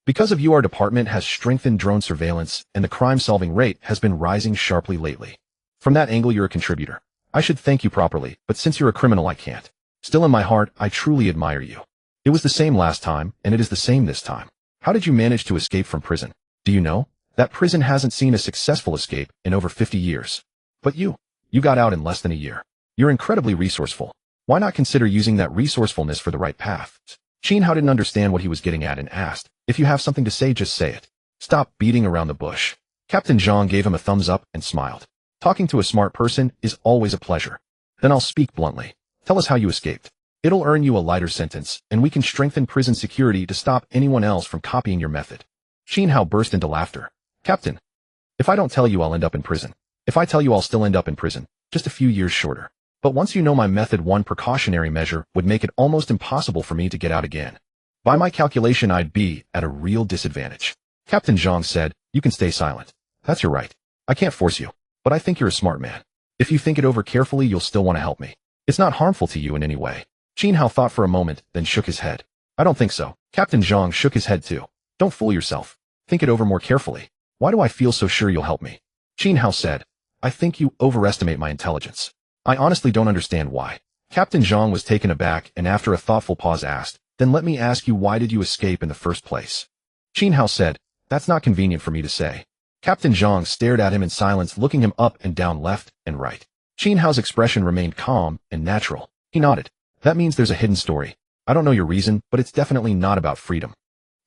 Because of you, our department has strengthened drone surveillance, and the crime-solving rate has been rising sharply lately. From that angle, you're a contributor. I should thank you properly, but since you're a criminal, I can't. Still, in my heart, I truly admire you. It was the same last time, and it is the same this time. How did you manage to escape from prison? Do you know? That prison hasn't seen a successful escape in over 50 years. But you got out in less than a year. You're incredibly resourceful. Why not consider using that resourcefulness for the right path? Qin Hao didn't understand what he was getting at and asked, if you have something to say, just say it. Stop beating around the bush. Captain Zhang gave him a thumbs up and smiled. Talking to a smart person is always a pleasure. Then I'll speak bluntly. Tell us how you escaped. It'll earn you a lighter sentence, and we can strengthen prison security to stop anyone else from copying your method. Qin Hao burst into laughter. Captain, if I don't tell you, I'll end up in prison. If I tell you, I'll still end up in prison, just a few years shorter. But once you know my method, one precautionary measure would make it almost impossible for me to get out again. By my calculation, I'd be at a real disadvantage. Captain Zhang said, you can stay silent. That's your right. I can't force you, but I think you're a smart man. If you think it over carefully, you'll still want to help me. It's not harmful to you in any way. Qin Hao thought for a moment, then shook his head. I don't think so. Captain Zhang shook his head too. Don't fool yourself. Think it over more carefully. Why do I feel so sure you'll help me? Qin Hao said, I think you overestimate my intelligence. I honestly don't understand why. Captain Zhang was taken aback and after a thoughtful pause asked, then let me ask you, why did you escape in the first place? Qin Hao said, that's not convenient for me to say. Captain Zhang stared at him in silence, looking him up and down, left and right. Qin Hao's expression remained calm and natural. He nodded. That means there's a hidden story. I don't know your reason, but it's definitely not about freedom.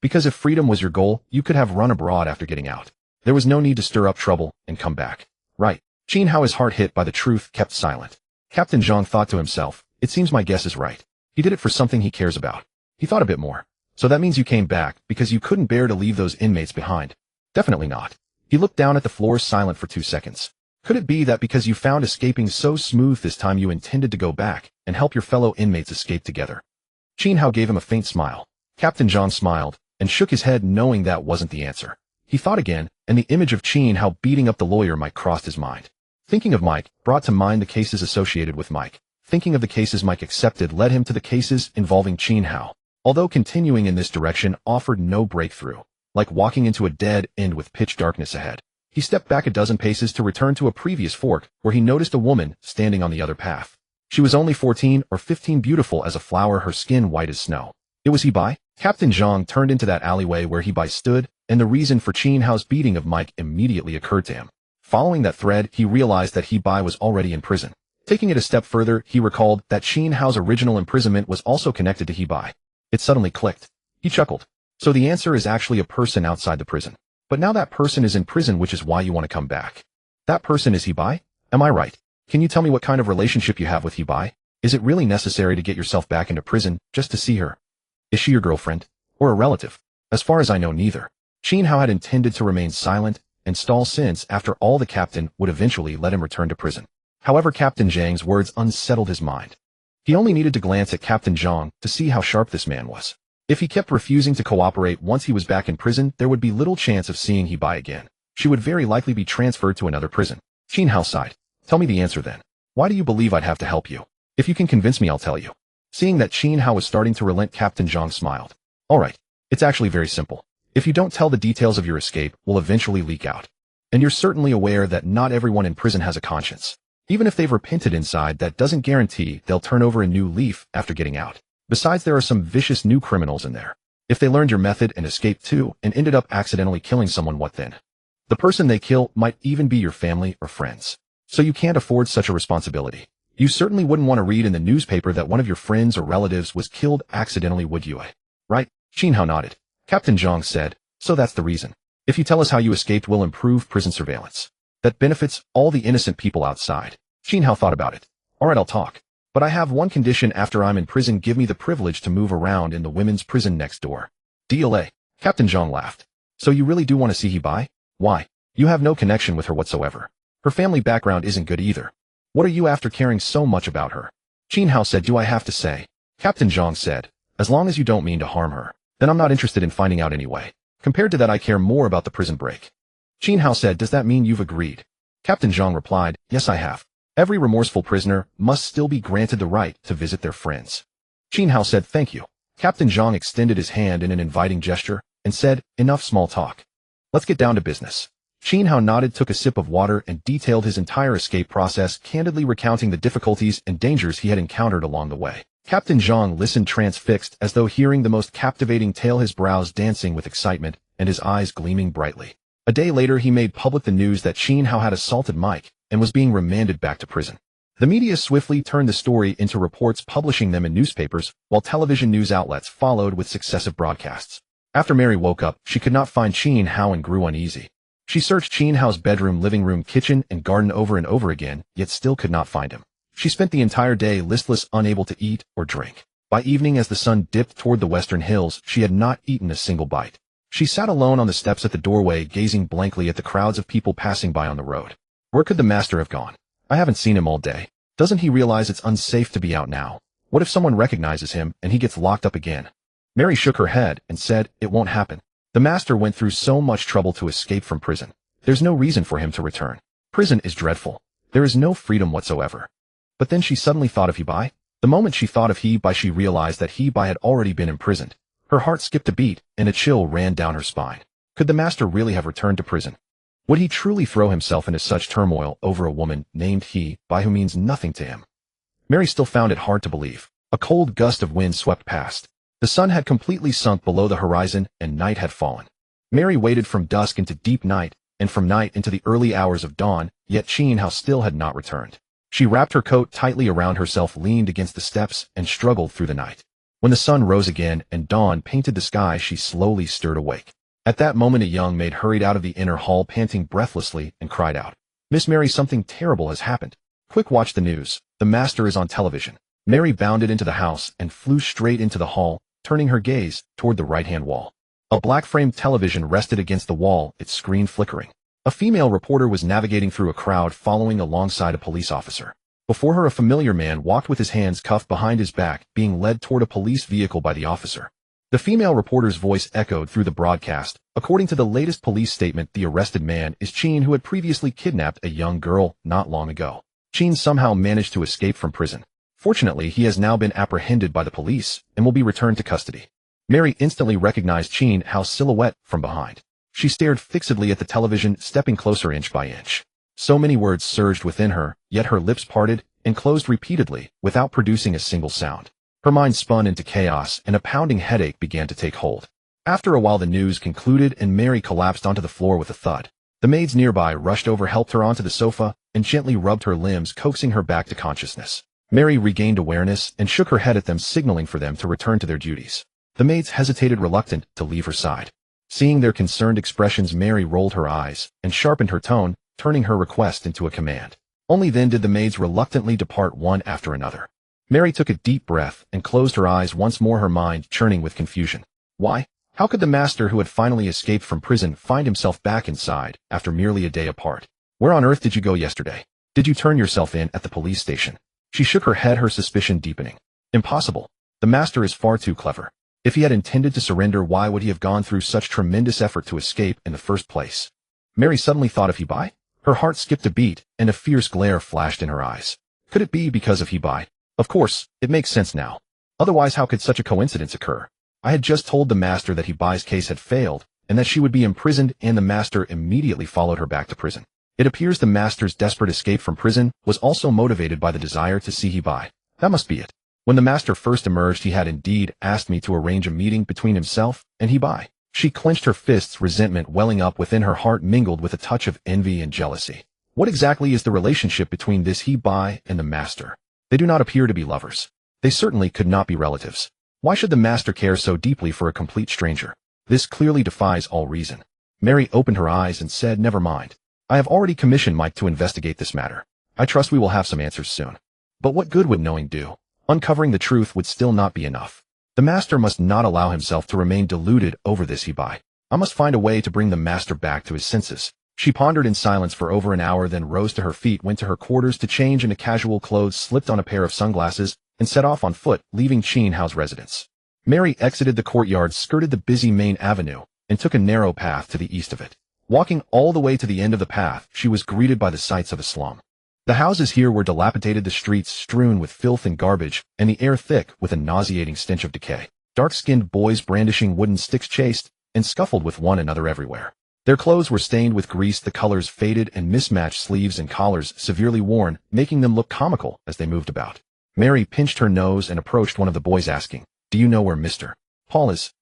Because if freedom was your goal, you could have run abroad after getting out. There was no need to stir up trouble and come back. Right. Qin Hao, his heart hit by the truth, kept silent. Captain Zhang thought to himself, it seems my guess is right. He did it for something he cares about. He thought a bit more. So that means you came back because you couldn't bear to leave those inmates behind. Definitely not. He looked down at the floor, silent for 2 seconds. Could it be that because you found escaping so smooth this time, you intended to go back and help your fellow inmates escape together? Qin Hao gave him a faint smile. Captain Zhang smiled and shook his head, knowing that wasn't the answer. He thought again, and the image of Qin Hao beating up the lawyer Mike crossed his mind. Thinking of Mike brought to mind the cases associated with Mike. Thinking of the cases Mike accepted led him to the cases involving Qin Hao. Although continuing in this direction offered no breakthrough, like walking into a dead end with pitch darkness ahead. He stepped back a dozen paces to return to a previous fork where he noticed a woman standing on the other path. She was only 14 or 15, beautiful as a flower, her skin white as snow. It was Hebai. Captain Zhang turned into that alleyway where Hebai stood, and the reason for Qin Hao's beating of Mike immediately occurred to him. Following that thread, he realized that Hebai was already in prison. Taking it a step further, he recalled that Qin Hao's original imprisonment was also connected to Hebai. It suddenly clicked. He chuckled. So the answer is actually a person outside the prison. But now that person is in prison, which is why you want to come back. That person is Hebai? Am I right? Can you tell me what kind of relationship you have with Hebai? Is it really necessary to get yourself back into prison just to see her? Is she your girlfriend? Or a relative? As far as I know, neither. Qin Hao had intended to remain silent and stall, since after all the captain would eventually let him return to prison. However, Captain Zhang's words unsettled his mind. He only needed to glance at Captain Zhang to see how sharp this man was. If he kept refusing to cooperate once he was back in prison, there would be little chance of seeing Hebai again. She would very likely be transferred to another prison. Qin Hao sighed. Tell me the answer then. Why do you believe I'd have to help you? If you can convince me, I'll tell you. Seeing that Qin Hao was starting to relent, Captain Zhang smiled. All right. It's actually very simple. If you don't tell, the details of your escape will eventually leak out. And you're certainly aware that not everyone in prison has a conscience. Even if they've repented inside, that doesn't guarantee they'll turn over a new leaf after getting out. Besides, there are some vicious new criminals in there. If they learned your method and escaped too, and ended up accidentally killing someone, what then? The person they kill might even be your family or friends. So you can't afford such a responsibility. You certainly wouldn't want to read in the newspaper that one of your friends or relatives was killed accidentally, would you? Right? Qin Hao nodded. Captain Zhang said, so that's the reason. If you tell us how you escaped, we'll improve prison surveillance. That benefits all the innocent people outside. Qin Hao thought about it. All right, I'll talk. But I have one condition: after I'm in prison, give me the privilege to move around in the women's prison next door. DLA. Captain Zhang laughed. So you really do want to see Hebai? Why? You have no connection with her whatsoever. Her family background isn't good either. What are you after, caring so much about her? Qin Hao said. Do I have to say? Captain Zhang said. As long as you don't mean to harm her, then I'm not interested in finding out anyway. Compared to that, I care more about the prison break. Qin Hao said. Does that mean you've agreed? Captain Zhang replied. Yes, I have. Every remorseful prisoner must still be granted the right to visit their friends. Qin Hao said. Thank you. Captain Zhang extended his hand in an inviting gesture. and said, "Enough small talk. Let's get down to business." Qin Hao nodded, took a sip of water, and detailed his entire escape process, candidly recounting the difficulties and dangers he had encountered along the way. Captain Zhang listened transfixed, as though hearing the most captivating tale, his brows dancing with excitement and his eyes gleaming brightly. A day later, he made public the news that Qin Hao had assaulted Mike and was being remanded back to prison. The media swiftly turned the story into reports, publishing them in newspapers, while television news outlets followed with successive broadcasts. After Mary woke up, she could not find Qin Hao and grew uneasy. She searched Qin Hao's bedroom, living room, kitchen, and garden over and over again, yet still could not find him. She spent the entire day listless, unable to eat or drink. By evening, as the sun dipped toward the western hills, she had not eaten a single bite. She sat alone on the steps at the doorway, gazing blankly at the crowds of people passing by on the road. Where could the master have gone? I haven't seen him all day. Doesn't he realize it's unsafe to be out now? What if someone recognizes him and he gets locked up again? Mary shook her head and said, "It won't happen. The master went through so much trouble to escape from prison. There's no reason for him to return. Prison is dreadful. There is no freedom whatsoever." But then she suddenly thought of He-Bai. The moment she thought of He-Bai, she realized that He-Bai had already been imprisoned. Her heart skipped a beat, and a chill ran down her spine. Could the master really have returned to prison? Would he truly throw himself into such turmoil over a woman named He-Bai who means nothing to him? Mary still found it hard to believe. A cold gust of wind swept past. The sun had completely sunk below the horizon, and night had fallen. Mary waited from dusk into deep night, and from night into the early hours of dawn, yet Qin Hao still had not returned. She wrapped her coat tightly around herself, leaned against the steps, and struggled through the night. When the sun rose again and dawn painted the sky, she slowly stirred awake. At that moment, a young maid hurried out of the inner hall, panting breathlessly, and cried out, "Miss Mary, something terrible has happened. Quick, watch the news. The master is on television." Mary bounded into the house and flew straight into the hall, turning her gaze toward the right-hand wall. A black-framed television rested against the wall, its screen flickering. A female reporter was navigating through a crowd, following alongside a police officer. Before her, a familiar man walked with his hands cuffed behind his back, being led toward a police vehicle by the officer. The female reporter's voice echoed through the broadcast. According to the latest police statement, the arrested man is Qin, who had previously kidnapped a young girl not long ago. Qin somehow managed to escape from prison. Fortunately, he has now been apprehended by the police and will be returned to custody. Mary instantly recognized Qin Hao's silhouette from behind. She stared fixedly at the television, stepping closer inch by inch. So many words surged within her, yet her lips parted and closed repeatedly without producing a single sound. Her mind spun into chaos, and a pounding headache began to take hold. After a while, the news concluded, and Mary collapsed onto the floor with a thud. The maids nearby rushed over, helped her onto the sofa, and gently rubbed her limbs, coaxing her back to consciousness. Mary regained awareness and shook her head at them, signaling for them to return to their duties. The maids hesitated, reluctant to leave her side. Seeing their concerned expressions, Mary rolled her eyes and sharpened her tone, turning her request into a command. Only then did the maids reluctantly depart, one after another. Mary took a deep breath and closed her eyes once more, her mind churning with confusion. Why? How could the master, who had finally escaped from prison, find himself back inside after merely a day apart? Where on earth did you go yesterday? Did you turn yourself in at the police station? She shook her head, her suspicion deepening. Impossible. The master is far too clever. If he had intended to surrender, why would he have gone through such tremendous effort to escape in the first place? Mary suddenly thought of He-Bai. Her heart skipped a beat, and a fierce glare flashed in her eyes. Could it be because of He-Bai? Of course, it makes sense now. Otherwise, how could such a coincidence occur? I had just told the master that He-Bai's case had failed, and that she would be imprisoned, and the master immediately followed her back to prison. It appears the master's desperate escape from prison was also motivated by the desire to see He-Bai. That must be it. When the master first emerged, he had indeed asked me to arrange a meeting between himself and He-Bai. She clenched her fists, resentment welling up within her heart mingled with a touch of envy and jealousy. What exactly is the relationship between this He-Bai and the master? They do not appear to be lovers. They certainly could not be relatives. Why should the master care so deeply for a complete stranger? This clearly defies all reason. Mary opened her eyes and said, "Never mind. I have already commissioned Mike to investigate this matter. I trust we will have some answers soon." But what good would knowing do? Uncovering the truth would still not be enough. The master must not allow himself to remain deluded over this He-Bai. I must find a way to bring the master back to his senses. She pondered in silence for over an hour, then rose to her feet, went to her quarters to change into casual clothes, slipped on a pair of sunglasses, and set off on foot, leaving Qin Hao's residence. Mary exited the courtyard, skirted the busy main avenue, and took a narrow path to the east of it. Walking all the way to the end of the path, she was greeted by the sights of a slum. The houses here were dilapidated, the streets strewn with filth and garbage, and the air thick with a nauseating stench of decay. Dark-skinned boys brandishing wooden sticks chased and scuffled with one another everywhere. Their clothes were stained with grease, the colors faded, and mismatched sleeves and collars severely worn, making them look comical as they moved about. Mary pinched her nose and approached one of the boys, asking, "Do you know where Mr. Paul is?"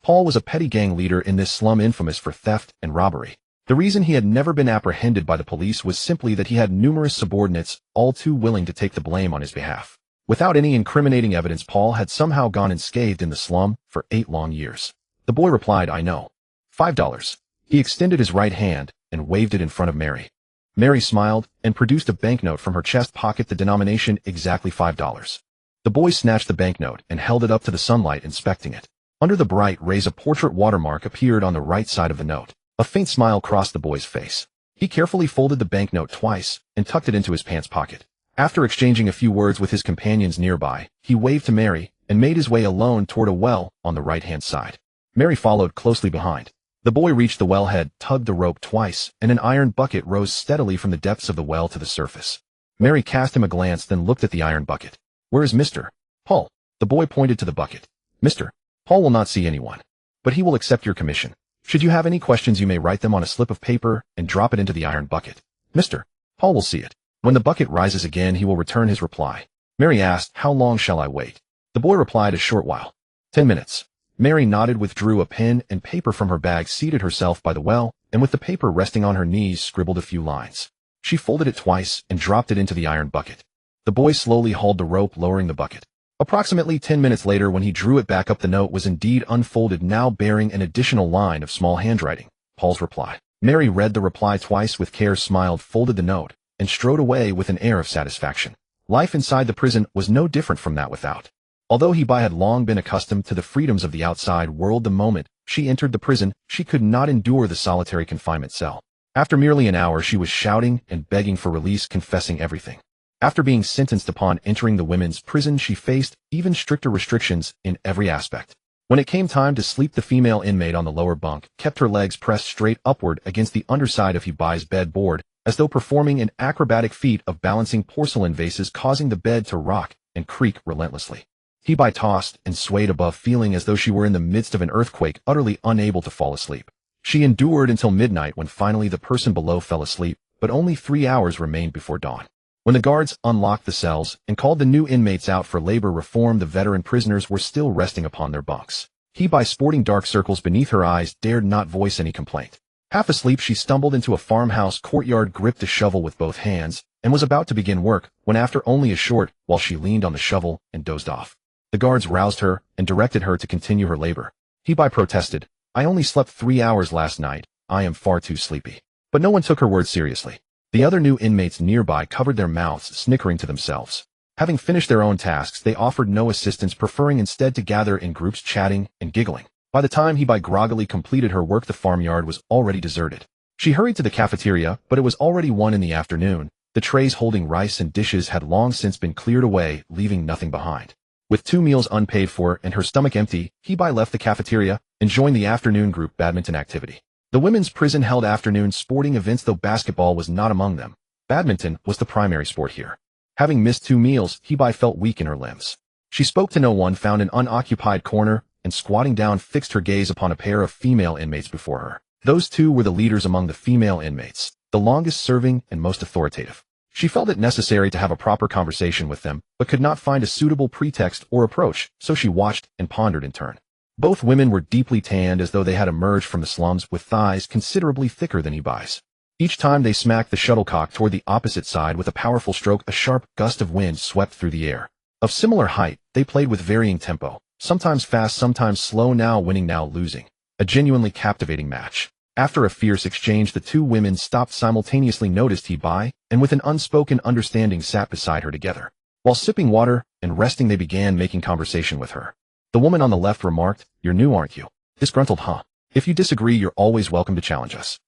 Paul was a petty gang leader in this slum, infamous for theft and robbery. The reason he had never been apprehended by the police was simply that he had numerous subordinates, all too willing to take the blame on his behalf. Without any incriminating evidence, Paul had somehow gone unscathed in the slum for 8 long years. The boy replied, "I know. $5. He extended his right hand and waved it in front of Mary. Mary smiled and produced a banknote from her chest pocket, the denomination exactly $5. The boy snatched the banknote and held it up to the sunlight, inspecting it. Under the bright rays, a portrait watermark appeared on the right side of the note. A faint smile crossed the boy's face. He carefully folded the banknote twice and tucked it into his pants pocket. After exchanging a few words with his companions nearby, he waved to Mary and made his way alone toward a well on the right-hand side. Mary followed closely behind. The boy reached the wellhead, tugged the rope twice, and an iron bucket rose steadily from the depths of the well to the surface. Mary cast him a glance, then looked at the iron bucket. "Where is Mr. Paul?" The boy pointed to the bucket. "Mr. Paul will not see anyone, but he will accept your commission. Should you have any questions, you may write them on a slip of paper and drop it into the iron bucket. Mr. Paul will see it. When the bucket rises again, he will return his reply." Mary asked, "How long shall I wait?" The boy replied, "A short while. 10 minutes. Mary nodded, withdrew a pen and paper from her bag, seated herself by the well, and with the paper resting on her knees, scribbled a few lines. She folded it twice and dropped it into the iron bucket. The boy slowly hauled the rope, lowering the bucket. Approximately 10 minutes later, when he drew it back up, the note was indeed unfolded, now bearing an additional line of small handwriting. Paul's reply. Mary read the reply twice with care, smiled, folded the note, and strode away with an air of satisfaction. Life inside the prison was no different from that without. Although Hebe had long been accustomed to the freedoms of the outside world, the moment she entered the prison, she could not endure the solitary confinement cell. After merely an hour, she was shouting and begging for release, confessing everything. After being sentenced upon entering the women's prison, she faced even stricter restrictions in every aspect. When it came time to sleep, the female inmate on the lower bunk kept her legs pressed straight upward against the underside of Hebe's bed board, as though performing an acrobatic feat of balancing porcelain vases, causing the bed to rock and creak relentlessly. Hebe tossed and swayed above, feeling as though she were in the midst of an earthquake, utterly unable to fall asleep. She endured until midnight, when finally the person below fell asleep, but only 3 hours remained before dawn. When the guards unlocked the cells and called the new inmates out for labor reform, the veteran prisoners were still resting upon their bunks. Hebe, sporting dark circles beneath her eyes, dared not voice any complaint. Half asleep, she stumbled into a farmhouse courtyard, gripped a shovel with both hands, and was about to begin work, when after only a short while she leaned on the shovel and dozed off. The guards roused her and directed her to continue her labor. Hebe protested, "I only slept 3 hours last night. I am far too sleepy." But no one took her words seriously. The other new inmates nearby covered their mouths, snickering to themselves. Having finished their own tasks, they offered no assistance, preferring instead to gather in groups, chatting and giggling. By the time Hebe groggily completed her work, the farmyard was already deserted. She hurried to the cafeteria, but it was already 1 in the afternoon. The trays holding rice and dishes had long since been cleared away, leaving nothing behind. With 2 meals unpaid for and her stomach empty, Hebe left the cafeteria and joined the afternoon group badminton activity. The women's prison held afternoon sporting events, though basketball was not among them. Badminton was the primary sport here. Having missed 2 meals, Hebe felt weak in her limbs. She spoke to no one, found an unoccupied corner, and squatting down, fixed her gaze upon a pair of female inmates before her. Those 2 were the leaders among the female inmates, the longest serving and most authoritative. She felt it necessary to have a proper conversation with them, but could not find a suitable pretext or approach, so she watched and pondered in turn. Both women were deeply tanned, as though they had emerged from the slums, with thighs considerably thicker than Hebe's. Each time they smacked the shuttlecock toward the opposite side with a powerful stroke, a sharp gust of wind swept through the air. Of similar height, they played with varying tempo, sometimes fast, sometimes slow, now winning, now losing. A genuinely captivating match. After a fierce exchange, the 2 women stopped simultaneously, noticed Hebe, and with an unspoken understanding sat beside her together. While sipping water and resting, they began making conversation with her. The woman on the left remarked, "You're new, aren't you? Disgruntled, huh? If you disagree, you're always welcome to challenge us."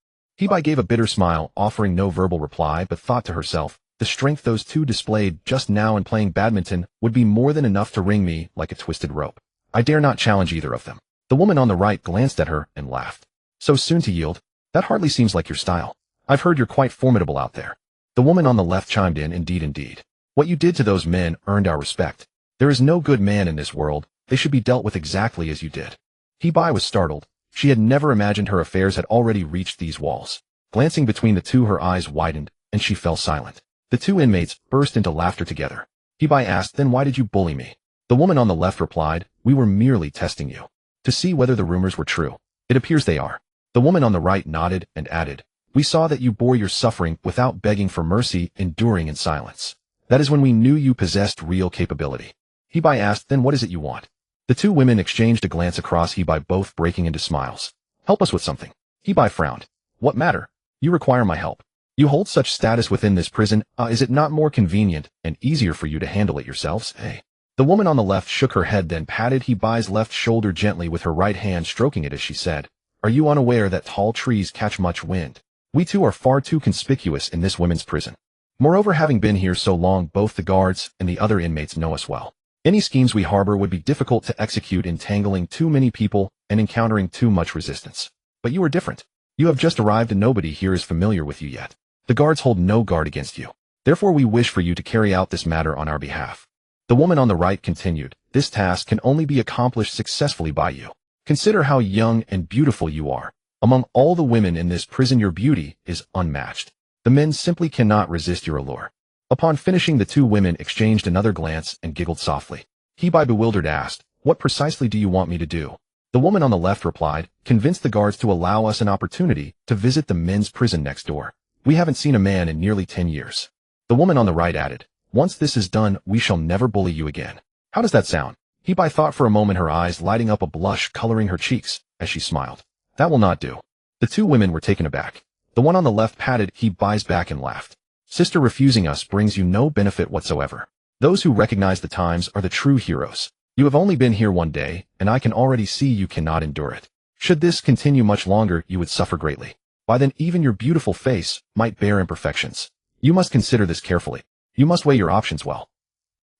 Hebe gave a bitter smile, offering no verbal reply, but thought to herself, the strength those 2 displayed just now in playing badminton would be more than enough to wring me like a twisted rope. I dare not challenge either of them. The woman on the right glanced at her and laughed. "So soon to yield? That hardly seems like your style. I've heard you're quite formidable out there." The woman on the left chimed in, "Indeed, indeed. What you did to those men earned our respect. There is no good man in this world. They should be dealt with exactly as you did." Hebe was startled. She had never imagined her affairs had already reached these walls. Glancing between the two, her eyes widened, and she fell silent. The two inmates burst into laughter together. Hibai asked, "Then why did you bully me?" The woman on the left replied, "We were merely testing you, to see whether the rumors were true. It appears they are." The woman on the right nodded and added, "We saw that you bore your suffering without begging for mercy, enduring in silence. That is when we knew you possessed real capability." Hibai asked, "Then what is it you want?" The two women exchanged a glance across Hibai, both breaking into smiles. "Help us with something." Hibai frowned. "What matter? You require my help. You hold such status within this prison, is it not more convenient and easier for you to handle it yourselves, eh?" The woman on the left shook her head, then patted Hibai's left shoulder gently with her right hand, stroking it as she said, "Are you unaware that tall trees catch much wind? We two are far too conspicuous in this women's prison. Moreover, having been here so long, both the guards and the other inmates know us well. Any schemes we harbor would be difficult to execute, entangling too many people and encountering too much resistance. But you are different. You have just arrived and nobody here is familiar with you yet. The guards hold no guard against you. Therefore we wish for you to carry out this matter on our behalf." The woman on the right continued, "This task can only be accomplished successfully by you. Consider how young and beautiful you are. Among all the women in this prison, your beauty is unmatched. The men simply cannot resist your allure." Upon finishing, the two women exchanged another glance and giggled softly. Hibai, bewildered, asked, "What precisely do you want me to do?" The woman on the left replied, "Convince the guards to allow us an opportunity to visit the men's prison next door. We haven't seen a man in nearly 10 years. The woman on the right added, "Once this is done, we shall never bully you again." How does that sound? Hibai thought for a moment, her eyes lighting up, a blush coloring her cheeks as she smiled. That will not do. The two women were taken aback. The one on the left patted Hibai's back and laughed. "Sister, refusing us brings you no benefit whatsoever. Those who recognize the times are the true heroes. You have only been here one day, and I can already see you cannot endure it. Should this continue much longer, you would suffer greatly. By then even your beautiful face might bear imperfections. You must consider this carefully. You must weigh your options well."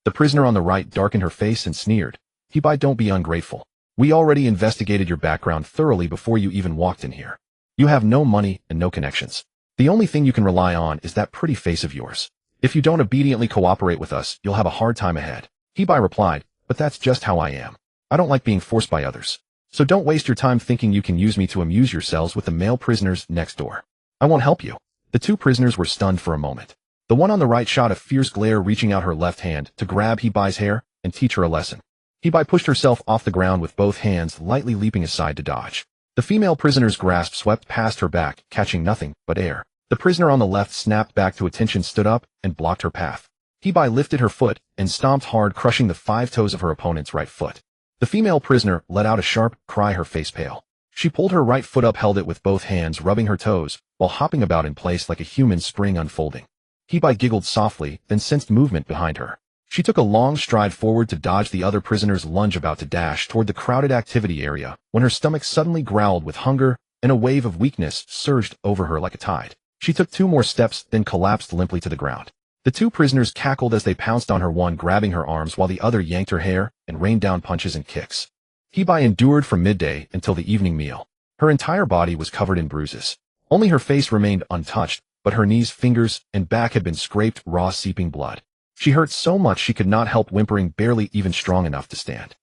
The prisoner on the right darkened her face and sneered, "Hibai, don't be ungrateful. We already investigated your background thoroughly before you even walked in here. You have no money and no connections. The only thing you can rely on is that pretty face of yours. If you don't obediently cooperate with us, you'll have a hard time ahead." Hibai replied, "But that's just how I am. I don't like being forced by others. So don't waste your time thinking you can use me to amuse yourselves with the male prisoners next door. I won't help you." The two prisoners were stunned for a moment. The one on the right shot a fierce glare, reaching out her left hand to grab Hibai's hair and teach her a lesson. Hibai pushed herself off the ground with both hands, lightly leaping aside to dodge. The female prisoner's grasp swept past her back, catching nothing but air. The prisoner on the left snapped back to attention, stood up, and blocked her path. Hibai lifted her foot and stomped hard, crushing the 5 toes of her opponent's right foot. The female prisoner let out a sharp cry, her face pale. She pulled her right foot up, held it with both hands, rubbing her toes, while hopping about in place like a human spring unfolding. Hibai giggled softly, then sensed movement behind her. She took a long stride forward to dodge the other prisoner's lunge, about to dash toward the crowded activity area, when her stomach suddenly growled with hunger, and a wave of weakness surged over her like a tide. She took 2 more steps, then collapsed limply to the ground. The two prisoners cackled as they pounced on her, one grabbing her arms while the other yanked her hair and rained down punches and kicks. Hibai endured from midday until the evening meal. Her entire body was covered in bruises. Only her face remained untouched, but her knees, fingers, and back had been scraped, raw, seeping blood. She hurt so much she could not help whimpering, barely even strong enough to stand.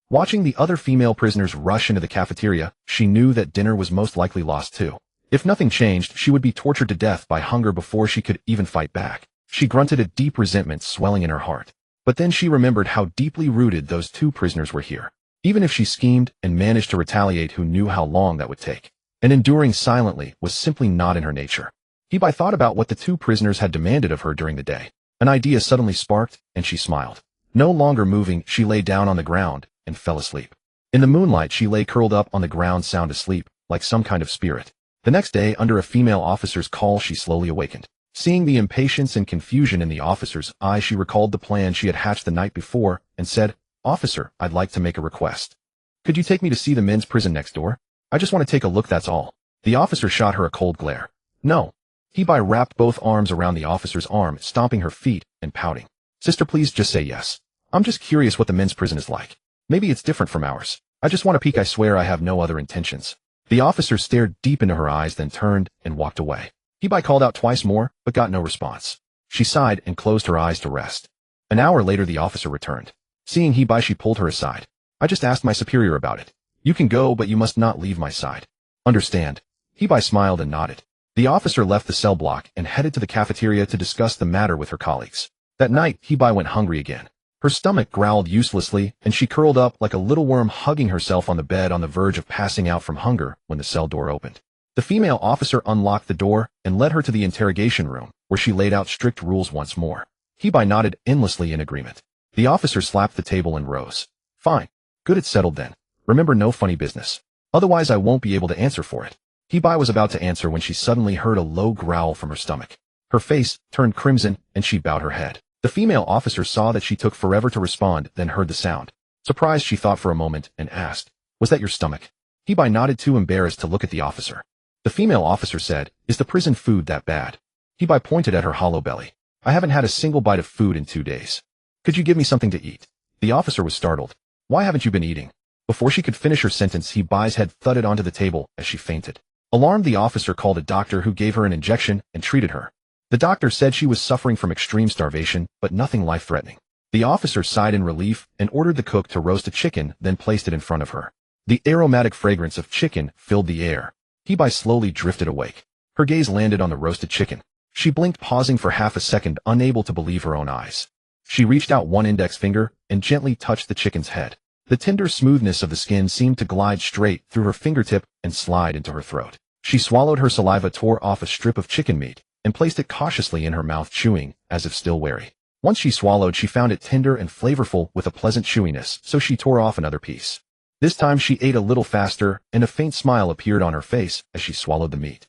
Watching the other female prisoners rush into the cafeteria, she knew that dinner was most likely lost too. If nothing changed, she would be tortured to death by hunger before she could even fight back. She grunted, a deep resentment swelling in her heart. But then she remembered how deeply rooted those two prisoners were here. Even if she schemed and managed to retaliate, who knew how long that would take? And enduring silently was simply not in her nature. Hibai thought about what the two prisoners had demanded of her during the day. An idea suddenly sparked, and she smiled. No longer moving, she lay down on the ground and fell asleep. In the moonlight, she lay curled up on the ground, sound asleep, like some kind of spirit. The next day, under a female officer's call, she slowly awakened. Seeing the impatience and confusion in the officer's eyes, she recalled the plan she had hatched the night before and said, "Officer, I'd like to make a request. Could you take me to see the men's prison next door? I just want to take a look, that's all." The officer shot her a cold glare. "No." Hibai wrapped both arms around the officer's arm, stomping her feet and pouting. "Sister, please just say yes. I'm just curious what the men's prison is like. Maybe it's different from ours. I just want to peek. I swear I have no other intentions." The officer stared deep into her eyes, then turned and walked away. Hibai called out twice more, but got no response. She sighed and closed her eyes to rest. An hour later, the officer returned. Seeing Hibai, she pulled her aside. "I just asked my superior about it. You can go, but you must not leave my side. Understand? Hibai smiled and nodded. The officer left the cell block and headed to the cafeteria to discuss the matter with her colleagues. That night, Hibai went hungry again. Her stomach growled uselessly, and she curled up like a little worm, hugging herself on the bed on the verge of passing out from hunger when the cell door opened. The female officer unlocked the door and led her to the interrogation room, where she laid out strict rules once more. Hibai nodded endlessly in agreement. The officer slapped the table and rose. Fine. Good, it's settled then. Remember, no funny business. Otherwise I won't be able to answer for it. Hibai was about to answer when she suddenly heard a low growl from her stomach. Her face turned crimson and she bowed her head. The female officer saw that she took forever to respond, then heard the sound. Surprised, she thought for a moment and asked, "Was that your stomach?" Hibai nodded, too embarrassed to look at the officer. The female officer said, "Is the prison food that bad?" Hibai pointed at her hollow belly. "I haven't had a single bite of food in 2 days. Could you give me something to eat?" The officer was startled. "Why haven't you been eating?" Before she could finish her sentence, Hibai's head thudded onto the table as she fainted. Alarmed, the officer called a doctor, who gave her an injection and treated her. The doctor said she was suffering from extreme starvation, but nothing life-threatening. The officer sighed in relief and ordered the cook to roast a chicken, then placed it in front of her. The aromatic fragrance of chicken filled the air. Hibai slowly drifted awake. Her gaze landed on the roasted chicken. She blinked, pausing for half a second, unable to believe her own eyes. She reached out one index finger and gently touched the chicken's head. The tender smoothness of the skin seemed to glide straight through her fingertip and slide into her throat. She swallowed her saliva, tore off a strip of chicken meat, and placed it cautiously in her mouth, chewing as if still wary. Once she swallowed, she found it tender and flavorful with a pleasant chewiness, so she tore off another piece. This time she ate a little faster, and a faint smile appeared on her face as she swallowed the meat.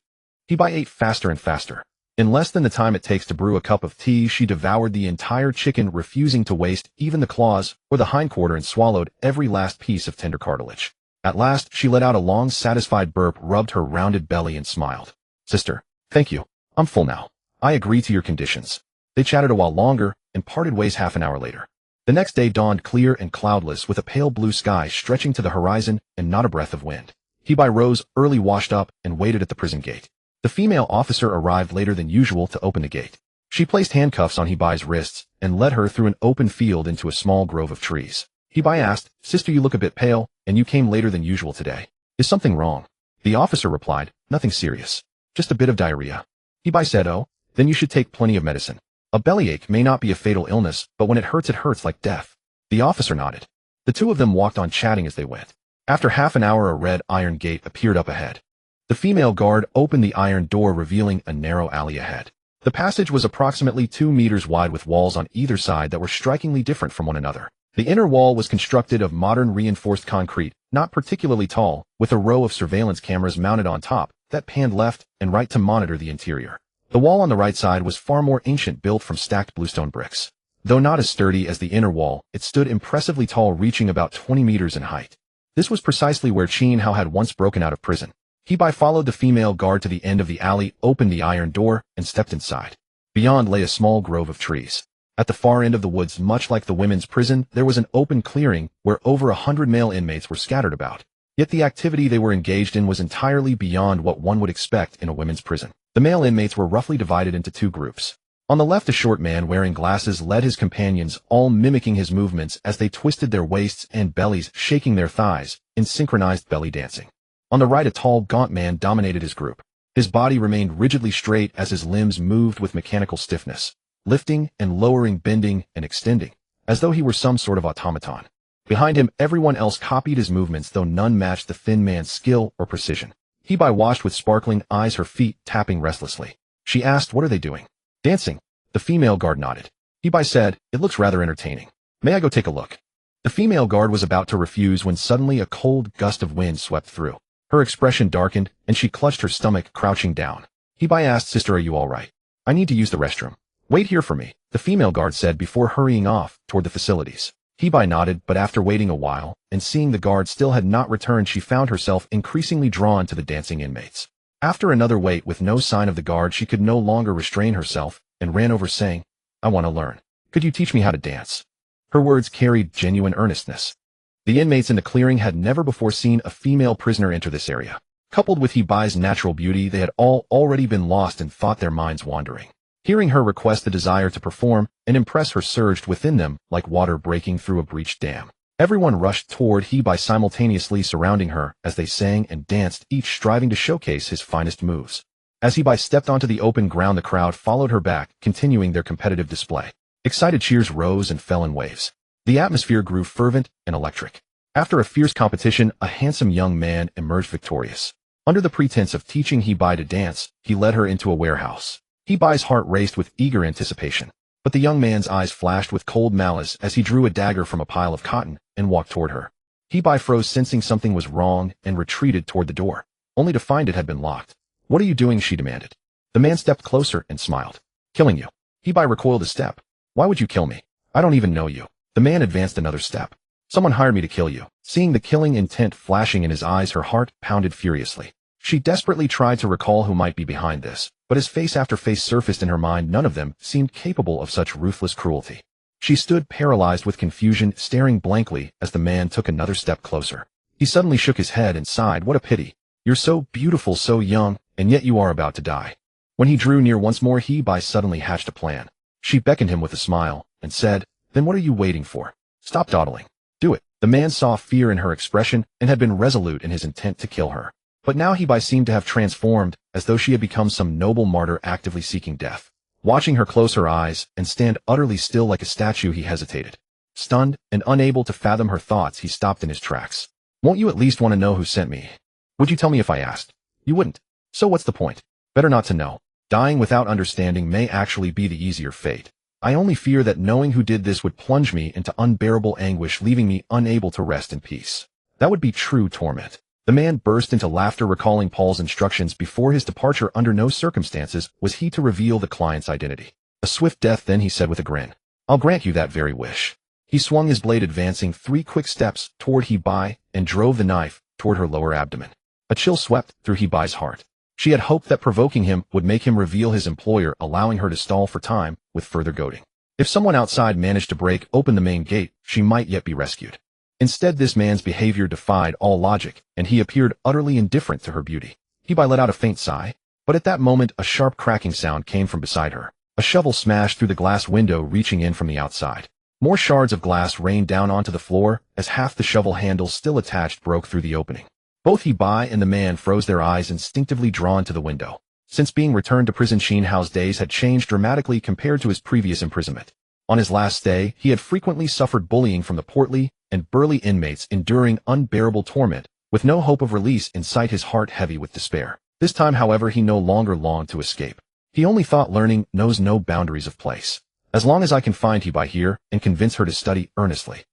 Hibai ate faster and faster. In less than the time it takes to brew a cup of tea, she devoured the entire chicken, refusing to waste even the claws or the hindquarter, and swallowed every last piece of tender cartilage. At last, she let out a long, satisfied burp, rubbed her rounded belly, and smiled. "Sister, thank you. I'm full now. I agree to your conditions." They chatted a while longer and parted ways half an hour later. The next day dawned clear and cloudless, with a pale blue sky stretching to the horizon and not a breath of wind. Hibai rose early, washed up, and waited at the prison gate. The female officer arrived later than usual to open the gate. She placed handcuffs on Hibai's wrists and led her through an open field into a small grove of trees. Hibai asked, "Sister, you look a bit pale, and you came later than usual today. Is something wrong?" The officer replied, "Nothing serious. Just a bit of diarrhea." Hibai said, "Oh, then you should take plenty of medicine. A bellyache may not be a fatal illness, but when it hurts like death." The officer nodded. The two of them walked on, chatting as they went. After half an hour, a red iron gate appeared up ahead. The female guard opened the iron door, revealing a narrow alley ahead. The passage was approximately 2 meters wide, with walls on either side that were strikingly different from one another. The inner wall was constructed of modern reinforced concrete, not particularly tall, with a row of surveillance cameras mounted on top that panned left and right to monitor the interior. The wall on the right side was far more ancient, built from stacked bluestone bricks. Though not as sturdy as the inner wall, it stood impressively tall, reaching about 20 meters in height. This was precisely where Qin Hao had once broken out of prison. Hibai followed the female guard to the end of the alley, opened the iron door, and stepped inside. Beyond lay a small grove of trees. At the far end of the woods, much like the women's prison, there was an open clearing where over 100 male inmates were scattered about. Yet the activity they were engaged in was entirely beyond what one would expect in a women's prison. The male inmates were roughly divided into 2 groups. On the left, a short man wearing glasses led his companions, all mimicking his movements as they twisted their waists and bellies, shaking their thighs in synchronized belly dancing. On the right, a tall, gaunt man dominated his group. His body remained rigidly straight as his limbs moved with mechanical stiffness, lifting and lowering, bending and extending, as though he were some sort of automaton. Behind him, everyone else copied his movements, though none matched the thin man's skill or precision. Hibai watched with sparkling eyes, her feet tapping restlessly. She asked, "What are they doing?" "Dancing." The female guard nodded. Hibai said, "It looks rather entertaining. May I go take a look?" The female guard was about to refuse when suddenly a cold gust of wind swept through. Her expression darkened, and she clutched her stomach, crouching down. Hibai asked, "Sister, are you all right? I need to use the restroom." "Wait here for me," the female guard said before hurrying off toward the facilities. Hibai nodded, but after waiting a while, and seeing the guard still had not returned, she found herself increasingly drawn to the dancing inmates. After another wait with no sign of the guard, she could no longer restrain herself, and ran over, saying, "I want to learn. Could you teach me how to dance?" Her words carried genuine earnestness. The inmates in the clearing had never before seen a female prisoner enter this area. Coupled with Hibai's natural beauty, they had all already been lost and thought, their minds wandering. Hearing her request, the desire to perform and impress her surged within them like water breaking through a breached dam. Everyone rushed toward He-Bai, simultaneously surrounding her as they sang and danced, each striving to showcase his finest moves. As He-Bai stepped onto the open ground, the crowd followed her back, continuing their competitive display. Excited cheers rose and fell in waves. The atmosphere grew fervent and electric. After a fierce competition, a handsome young man emerged victorious. Under the pretense of teaching He-Bai to dance, he led her into a warehouse. He-Bai's heart raced with eager anticipation. But the young man's eyes flashed with cold malice as he drew a dagger from a pile of cotton and walked toward her. He-Bai froze, sensing something was wrong, and retreated toward the door, only to find it had been locked. "What are you doing?" she demanded. The man stepped closer and smiled. "Killing you." He-Bai recoiled a step. "Why would you kill me? I don't even know you." The man advanced another step. "Someone hired me to kill you." Seeing the killing intent flashing in his eyes, her heart pounded furiously. She desperately tried to recall who might be behind this, but as face after face surfaced in her mind, none of them seemed capable of such ruthless cruelty. She stood paralyzed with confusion, staring blankly as the man took another step closer. He suddenly shook his head and sighed. "What a pity. You're so beautiful, so young, and yet you are about to die." When he drew near once more, He-Bai suddenly hatched a plan. She beckoned him with a smile and said, "Then what are you waiting for? Stop dawdling. Do it." The man saw fear in her expression and had been resolute in his intent to kill her. But now He-Bai seemed to have transformed, as though she had become some noble martyr actively seeking death. Watching her close her eyes and stand utterly still like a statue, he hesitated. Stunned and unable to fathom her thoughts, he stopped in his tracks. "Won't you at least want to know who sent me? Would you tell me if I asked?" "You wouldn't. So what's the point? Better not to know. Dying without understanding may actually be the easier fate. I only fear that knowing who did this would plunge me into unbearable anguish, leaving me unable to rest in peace. That would be true torment." The man burst into laughter, recalling Paul's instructions before his departure. Under no circumstances was he to reveal the client's identity. "A swift death, then," he said with a grin. "I'll grant you that very wish." He swung his blade, advancing 3 quick steps toward He-Bai, and drove the knife toward her lower abdomen. A chill swept through He-Bai's heart. She had hoped that provoking him would make him reveal his employer, allowing her to stall for time with further goading. If someone outside managed to break open the main gate, she might yet be rescued. Instead, this man's behavior defied all logic, and he appeared utterly indifferent to her beauty. He-Bai let out a faint sigh, but at that moment a sharp cracking sound came from beside her. A shovel smashed through the glass window, reaching in from the outside. More shards of glass rained down onto the floor as half the shovel handle still attached broke through the opening. Both He-Bai and the man froze, their eyes instinctively drawn to the window. Since being returned to prison, Qin Hao's days had changed dramatically compared to his previous imprisonment. On his last day, he had frequently suffered bullying from the portly and burly inmates, enduring unbearable torment, with no hope of release in sight, his heart heavy with despair. This time, however, he no longer longed to escape. He only thought learning knows no boundaries of place. As long as I can find He-Bai here and convince her to study earnestly,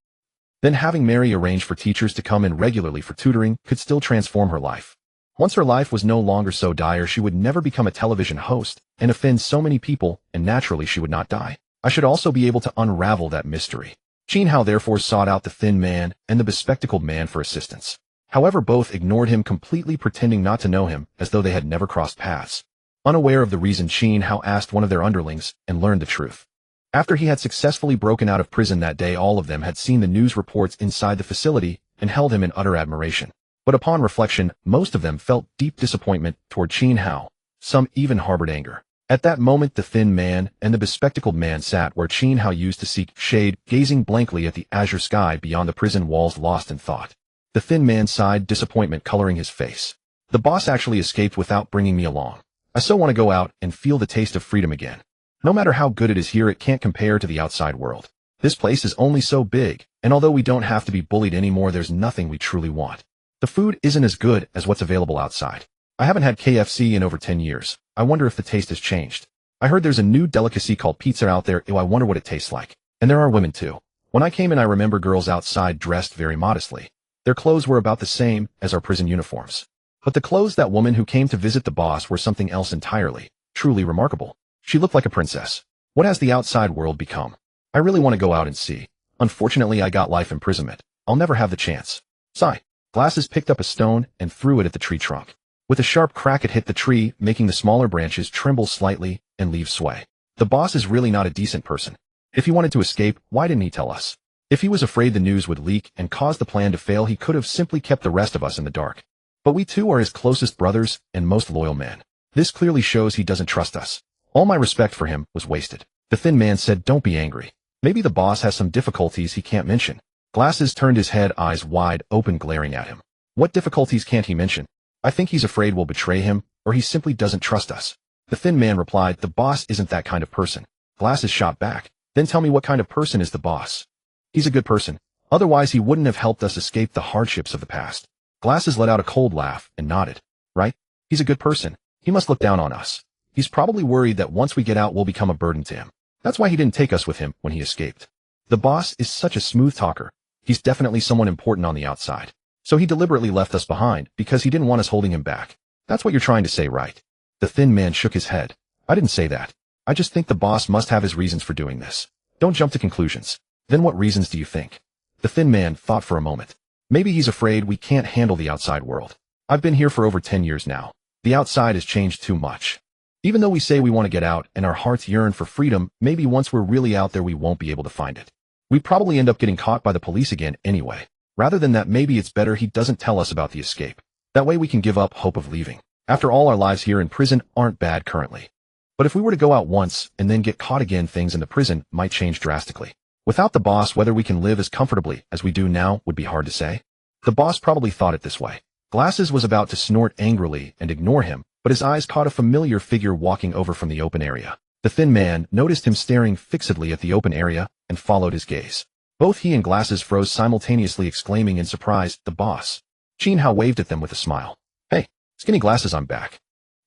then having Mary arrange for teachers to come in regularly for tutoring could still transform her life. Once her life was no longer so dire, she would never become a television host and offend so many people, and naturally she would not die. I should also be able to unravel that mystery. Qin Hao therefore sought out the thin man and the bespectacled man for assistance. However, both ignored him completely, pretending not to know him, as though they had never crossed paths. Unaware of the reason, Qin Hao asked one of their underlings and learned the truth. After he had successfully broken out of prison that day, all of them had seen the news reports inside the facility and held him in utter admiration. But upon reflection, most of them felt deep disappointment toward Qin Hao. Some even harbored anger. At that moment, the thin man and the bespectacled man sat where Qin Hao used to seek shade, gazing blankly at the azure sky beyond the prison walls, lost in thought. The thin man sighed, disappointment coloring his face. "The boss actually escaped without bringing me along. I so want to go out and feel the taste of freedom again. No matter how good it is here, it can't compare to the outside world. This place is only so big, and although we don't have to be bullied anymore, there's nothing we truly want. The food isn't as good as what's available outside. I haven't had KFC in over 10 years. I wonder if the taste has changed. I heard there's a new delicacy called pizza out there. Ew, I wonder what it tastes like. And there are women too. When I came in, I remember girls outside dressed very modestly. Their clothes were about the same as our prison uniforms. But the clothes that woman who came to visit the boss were something else entirely, truly remarkable. She looked like a princess. What has the outside world become? I really want to go out and see. Unfortunately, I got life imprisonment. I'll never have the chance." Sigh. Glasses picked up a stone and threw it at the tree trunk. With a sharp crack, it hit the tree, making the smaller branches tremble slightly and leaves sway. "The boss is really not a decent person. If he wanted to escape, why didn't he tell us? If he was afraid the news would leak and cause the plan to fail, he could have simply kept the rest of us in the dark. But we too are his closest brothers and most loyal men. This clearly shows he doesn't trust us. All my respect for him was wasted." The thin man said, "Don't be angry. Maybe the boss has some difficulties he can't mention. Glasses turned his head, eyes wide open, glaring at him. What difficulties can't he mention? I think he's afraid we'll betray him, or he simply doesn't trust us. The thin man replied, the boss isn't that kind of person. Glasses shot back. Then tell me, what kind of person is the boss? He's a good person. Otherwise he wouldn't have helped us escape the hardships of the past. Glasses let out a cold laugh and nodded. Right? He's a good person. He must look down on us. He's probably worried that once we get out we'll become a burden to him. That's why he didn't take us with him when he escaped. The boss is such a smooth talker. He's definitely someone important on the outside. So he deliberately left us behind because he didn't want us holding him back. That's what you're trying to say, right? The thin man shook his head. I didn't say that. I just think the boss must have his reasons for doing this. Don't jump to conclusions. Then what reasons do you think? The thin man thought for a moment. Maybe he's afraid we can't handle the outside world. I've been here for over 10 years now. The outside has changed too much. Even though we say we want to get out and our hearts yearn for freedom, maybe once we're really out there we won't be able to find it. We'd probably end up getting caught by the police again anyway. Rather than that, maybe it's better he doesn't tell us about the escape. That way we can give up hope of leaving. After all, our lives here in prison aren't bad currently. But if we were to go out once and then get caught again, things in the prison might change drastically. Without the boss, whether we can live as comfortably as we do now would be hard to say. The boss probably thought it this way. Glasses was about to snort angrily and ignore him, but his eyes caught a familiar figure walking over from the open area. The thin man noticed him staring fixedly at the open area and followed his gaze. Both he and Glasses froze simultaneously, exclaiming in surprise, the boss. Qin Hao waved at them with a smile. Hey, Skinny, Glasses, I'm back.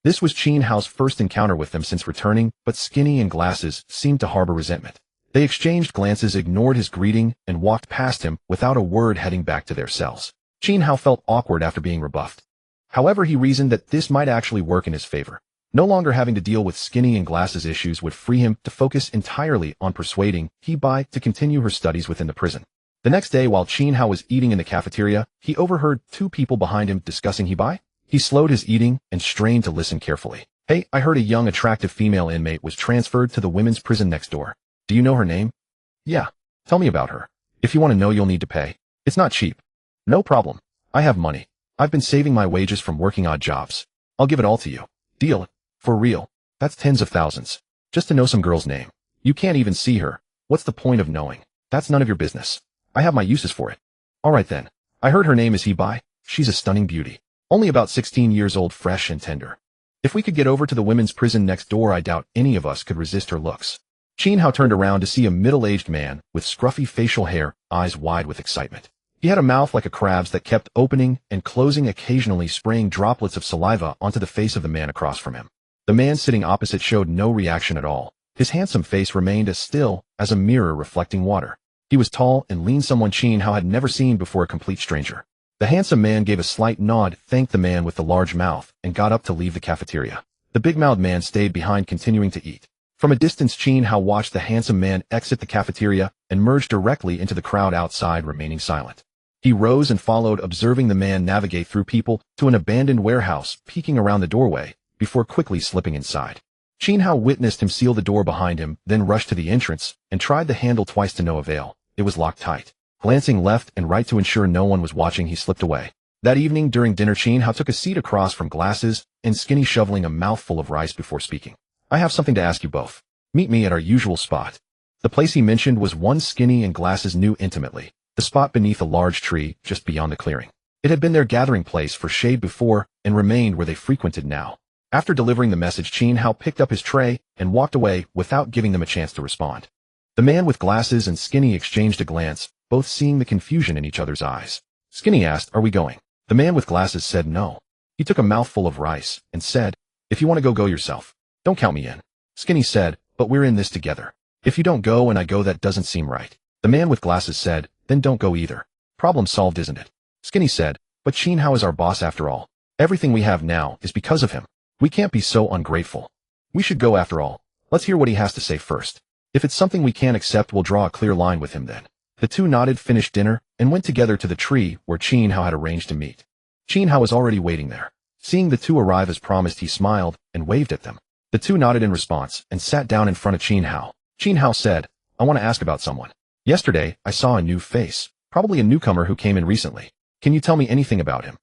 This was Qin Hao's first encounter with them since returning, but Skinny and Glasses seemed to harbor resentment. They exchanged glances, ignored his greeting, and walked past him without a word, heading back to their cells. Qin Hao felt awkward after being rebuffed. However, he reasoned that this might actually work in his favor. No longer having to deal with Skinny and Glasses' issues would free him to focus entirely on persuading He-Bai to continue her studies within the prison. The next day, while Qin Hao was eating in the cafeteria, he overheard two people behind him discussing He-Bai. He slowed his eating and strained to listen carefully. Hey, I heard a young, attractive female inmate was transferred to the women's prison next door. Do you know her name? Yeah. Tell me about her. If you want to know, you'll need to pay. It's not cheap. No problem. I have money. I've been saving my wages from working odd jobs. I'll give it all to you. Deal. For real. That's tens of thousands. Just to know some girl's name. You can't even see her. What's the point of knowing? That's none of your business. I have my uses for it. Alright then. I heard her name is He-Bai. She's a stunning beauty. Only about 16 years old, fresh and tender. If we could get over to the women's prison next door, I doubt any of us could resist her looks. Qin Hao turned around to see a middle-aged man with scruffy facial hair, eyes wide with excitement. He had a mouth like a crab's that kept opening and closing, occasionally spraying droplets of saliva onto the face of the man across from him. The man sitting opposite showed no reaction at all. His handsome face remained as still as a mirror reflecting water. He was tall and lean, someone Qin Hao had never seen before, a complete stranger. The handsome man gave a slight nod, thanked the man with the large mouth, and got up to leave the cafeteria. The big-mouthed man stayed behind, continuing to eat. From a distance, Qin Hao watched the handsome man exit the cafeteria and merge directly into the crowd outside, remaining silent. He rose and followed, observing the man navigate through people to an abandoned warehouse, peeking around the doorway, before quickly slipping inside. Qin Hao witnessed him seal the door behind him, then rushed to the entrance and tried the handle twice to no avail. It was locked tight. Glancing left and right to ensure no one was watching, he slipped away. That evening during dinner, Qin Hao took a seat across from Glasses and Skinny, shoveling a mouthful of rice before speaking. I have something to ask you both. Meet me at our usual spot. The place he mentioned was one Skinny and Glasses knew intimately, the spot beneath a large tree just beyond the clearing. It had been their gathering place for shade before and remained where they frequented now. After delivering the message, Qin Hao picked up his tray and walked away without giving them a chance to respond. The man with Glasses and Skinny exchanged a glance, both seeing the confusion in each other's eyes. Skinny asked, "Are we going?" The man with Glasses said no. He took a mouthful of rice and said, "If you want to go, go yourself. Don't count me in." Skinny said, "But we're in this together. If you don't go and I go, that doesn't seem right." The man with Glasses said, "Then don't go either. Problem solved, isn't it?" Skinny said, "But Qin Hao is our boss after all. Everything we have now is because of him. We can't be so ungrateful. We should go after all. Let's hear what he has to say first. If it's something we can't accept, we'll draw a clear line with him then." The two nodded, finished dinner, and went together to the tree where Qin Hao had arranged to meet. Qin Hao was already waiting there. Seeing the two arrive as promised, he smiled and waved at them. The two nodded in response and sat down in front of Qin Hao. Qin Hao said, "I want to ask about someone. Yesterday, I saw a new face, probably a newcomer who came in recently. Can you tell me anything about him?"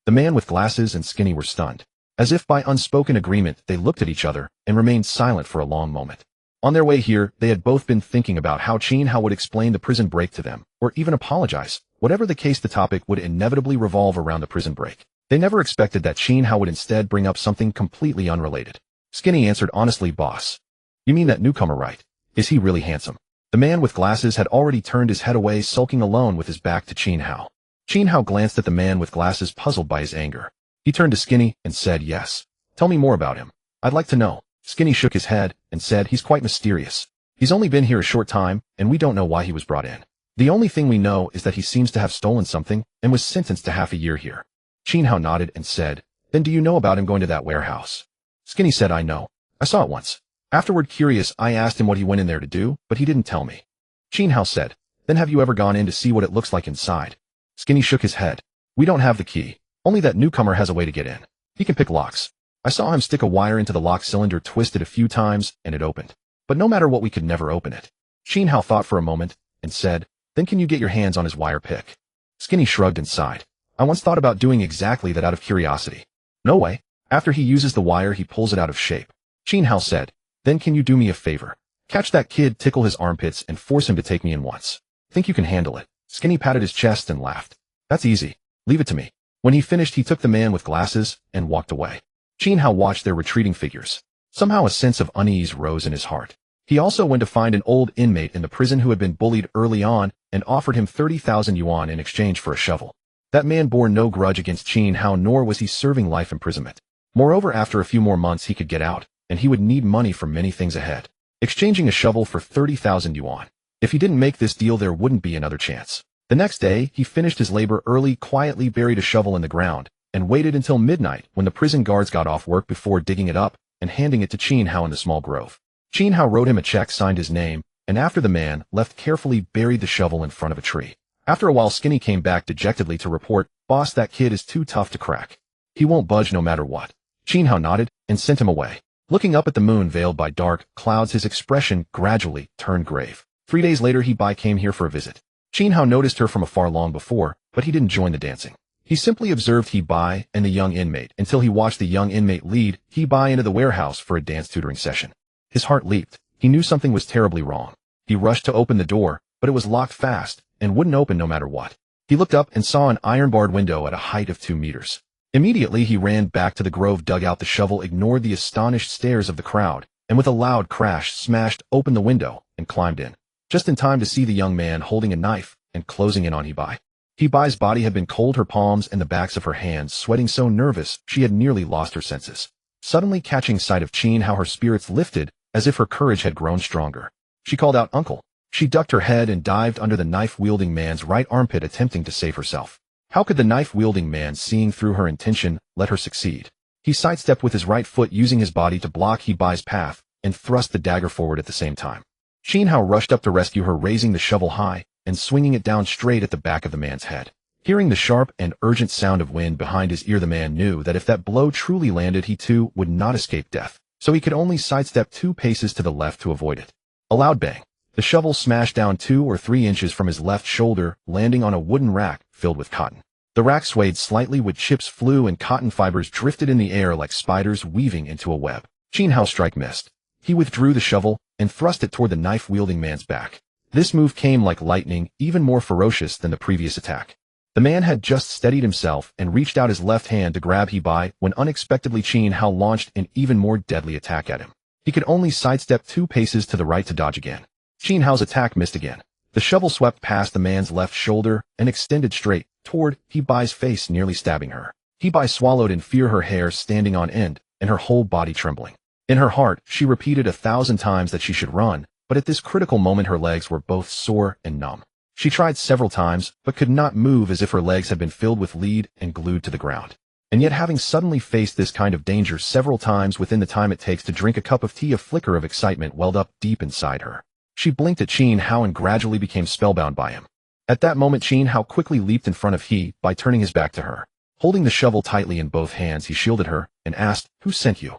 The man with Glasses and Skinny were stunned. As if by unspoken agreement, they looked at each other and remained silent for a long moment. On their way here, they had both been thinking about how Qin Hao would explain the prison break to them, or even apologize. Whatever the case, the topic would inevitably revolve around the prison break. They never expected that Qin Hao would instead bring up something completely unrelated. Skinny answered honestly, boss. You mean that newcomer, right? Is he really handsome? The man with glasses had already turned his head away, sulking alone with his back to Qin Hao. Qin Hao glanced at the man with glasses, puzzled by his anger. He turned to Skinny and said, yes. Tell me more about him. I'd like to know. Skinny shook his head and said, he's quite mysterious. He's only been here a short time, and we don't know why he was brought in. The only thing we know is that he seems to have stolen something and was sentenced to half a year here. Qin Hao nodded and said, then do you know about him going to that warehouse? Skinny said, I know. I saw it once. Afterward, curious, I asked him what he went in there to do, but he didn't tell me. Qin Hao said, then have you ever gone in to see what it looks like inside? Skinny shook his head. We don't have the key. Only that newcomer has a way to get in. He can pick locks. I saw him stick a wire into the lock cylinder, twist it a few times, and it opened. But no matter what, we could never open it. Qin Hao thought for a moment and said, then can you get your hands on his wire pick? Skinny shrugged and sighed. I once thought about doing exactly that out of curiosity. No way. After he uses the wire, he pulls it out of shape. Qin Hao said, then can you do me a favor? Catch that kid, tickle his armpits, and force him to take me in once. Think you can handle it? Skinny patted his chest and laughed. That's easy. Leave it to me. When he finished, he took the man with glasses and walked away. Qin Hao watched their retreating figures. Somehow a sense of unease rose in his heart. He also went to find an old inmate in the prison who had been bullied early on and offered him 30,000 yuan in exchange for a shovel. That man bore no grudge against Qin Hao, nor was he serving life imprisonment. Moreover, after a few more months he could get out, and he would need money for many things ahead. Exchanging a shovel for 30,000 yuan. If he didn't make this deal, there wouldn't be another chance. The next day, he finished his labor early, quietly buried a shovel in the ground, and waited until midnight when the prison guards got off work before digging it up and handing it to Qin Hao in the small grove. Qin Hao wrote him a check, signed his name, and after the man left, carefully buried the shovel in front of a tree. After a while, Skinny came back dejectedly to report, boss, that kid is too tough to crack. He won't budge no matter what. Qin Hao nodded and sent him away. Looking up at the moon veiled by dark clouds, his expression gradually turned grave. 3 days later, He Bai came here for a visit. Qin Hao noticed her from afar long before, but he didn't join the dancing. He simply observed He Bai and the young inmate until he watched the young inmate lead He Bai into the warehouse for a dance tutoring session. His heart leaped. He knew something was terribly wrong. He rushed to open the door, but it was locked fast and wouldn't open no matter what. He looked up and saw an iron-barred window at a height of 2 meters. Immediately, he ran back to the grove, dug out the shovel, ignored the astonished stares of the crowd, and with a loud crash smashed open the window and climbed in. Just in time to see the young man holding a knife and closing in on He Bai. He Bai's body had been cold, her palms and the backs of her hands sweating, so nervous she had nearly lost her senses. Suddenly catching sight of Qin Hao, her spirits lifted as if her courage had grown stronger. She called out, "Uncle." She ducked her head and dived under the knife-wielding man's right armpit, attempting to save herself. How could the knife-wielding man, seeing through her intention, let her succeed? He sidestepped with his right foot, using his body to block He Bai's path, and thrust the dagger forward at the same time. Qin Hao rushed up to rescue her, raising the shovel high and swinging it down straight at the back of the man's head. Hearing the sharp and urgent sound of wind behind his ear, the man knew that if that blow truly landed, he too would not escape death, so he could only sidestep 2 paces to the left to avoid it. A loud bang. The shovel smashed down 2 or 3 inches from his left shoulder, landing on a wooden rack filled with cotton. The rack swayed slightly, with chips flew and cotton fibers drifted in the air like spiders weaving into a web. Qin Hao's strike missed. He withdrew the shovel and thrust it toward the knife-wielding man's back. This move came like lightning, even more ferocious than the previous attack. The man had just steadied himself and reached out his left hand to grab He Bai when unexpectedly Qin Hao launched an even more deadly attack at him. He could only sidestep 2 paces to the right to dodge again. Qin Hao's attack missed again. The shovel swept past the man's left shoulder and extended straight toward He Bai's face, nearly stabbing her. He Bai swallowed in fear, her hair standing on end and her whole body trembling. In her heart, she repeated 1,000 times that she should run, but at this critical moment her legs were both sore and numb. She tried several times, but could not move, as if her legs had been filled with lead and glued to the ground. And yet, having suddenly faced this kind of danger several times within the time it takes to drink a cup of tea, a flicker of excitement welled up deep inside her. She blinked at Qin Hao and gradually became spellbound by him. At that moment, Qin Hao quickly leaped in front of He Bai, turning his back to her. Holding the shovel tightly in both hands, he shielded her and asked, "Who sent you?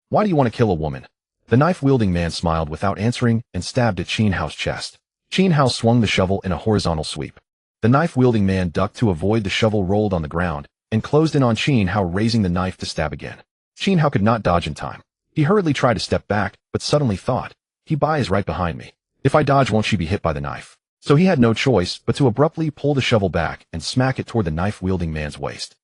Why do you want to kill a woman?" The knife-wielding man smiled without answering and stabbed at Qin Hao's chest. Qin Hao swung the shovel in a horizontal sweep. The knife-wielding man ducked to avoid the shovel, rolled on the ground, and closed in on Qin Hao, raising the knife to stab again. Qin Hao could not dodge in time. He hurriedly tried to step back, but suddenly thought, He Bai is right behind me. If I dodge, won't she be hit by the knife? So he had no choice but to abruptly pull the shovel back and smack it toward the knife-wielding man's waist.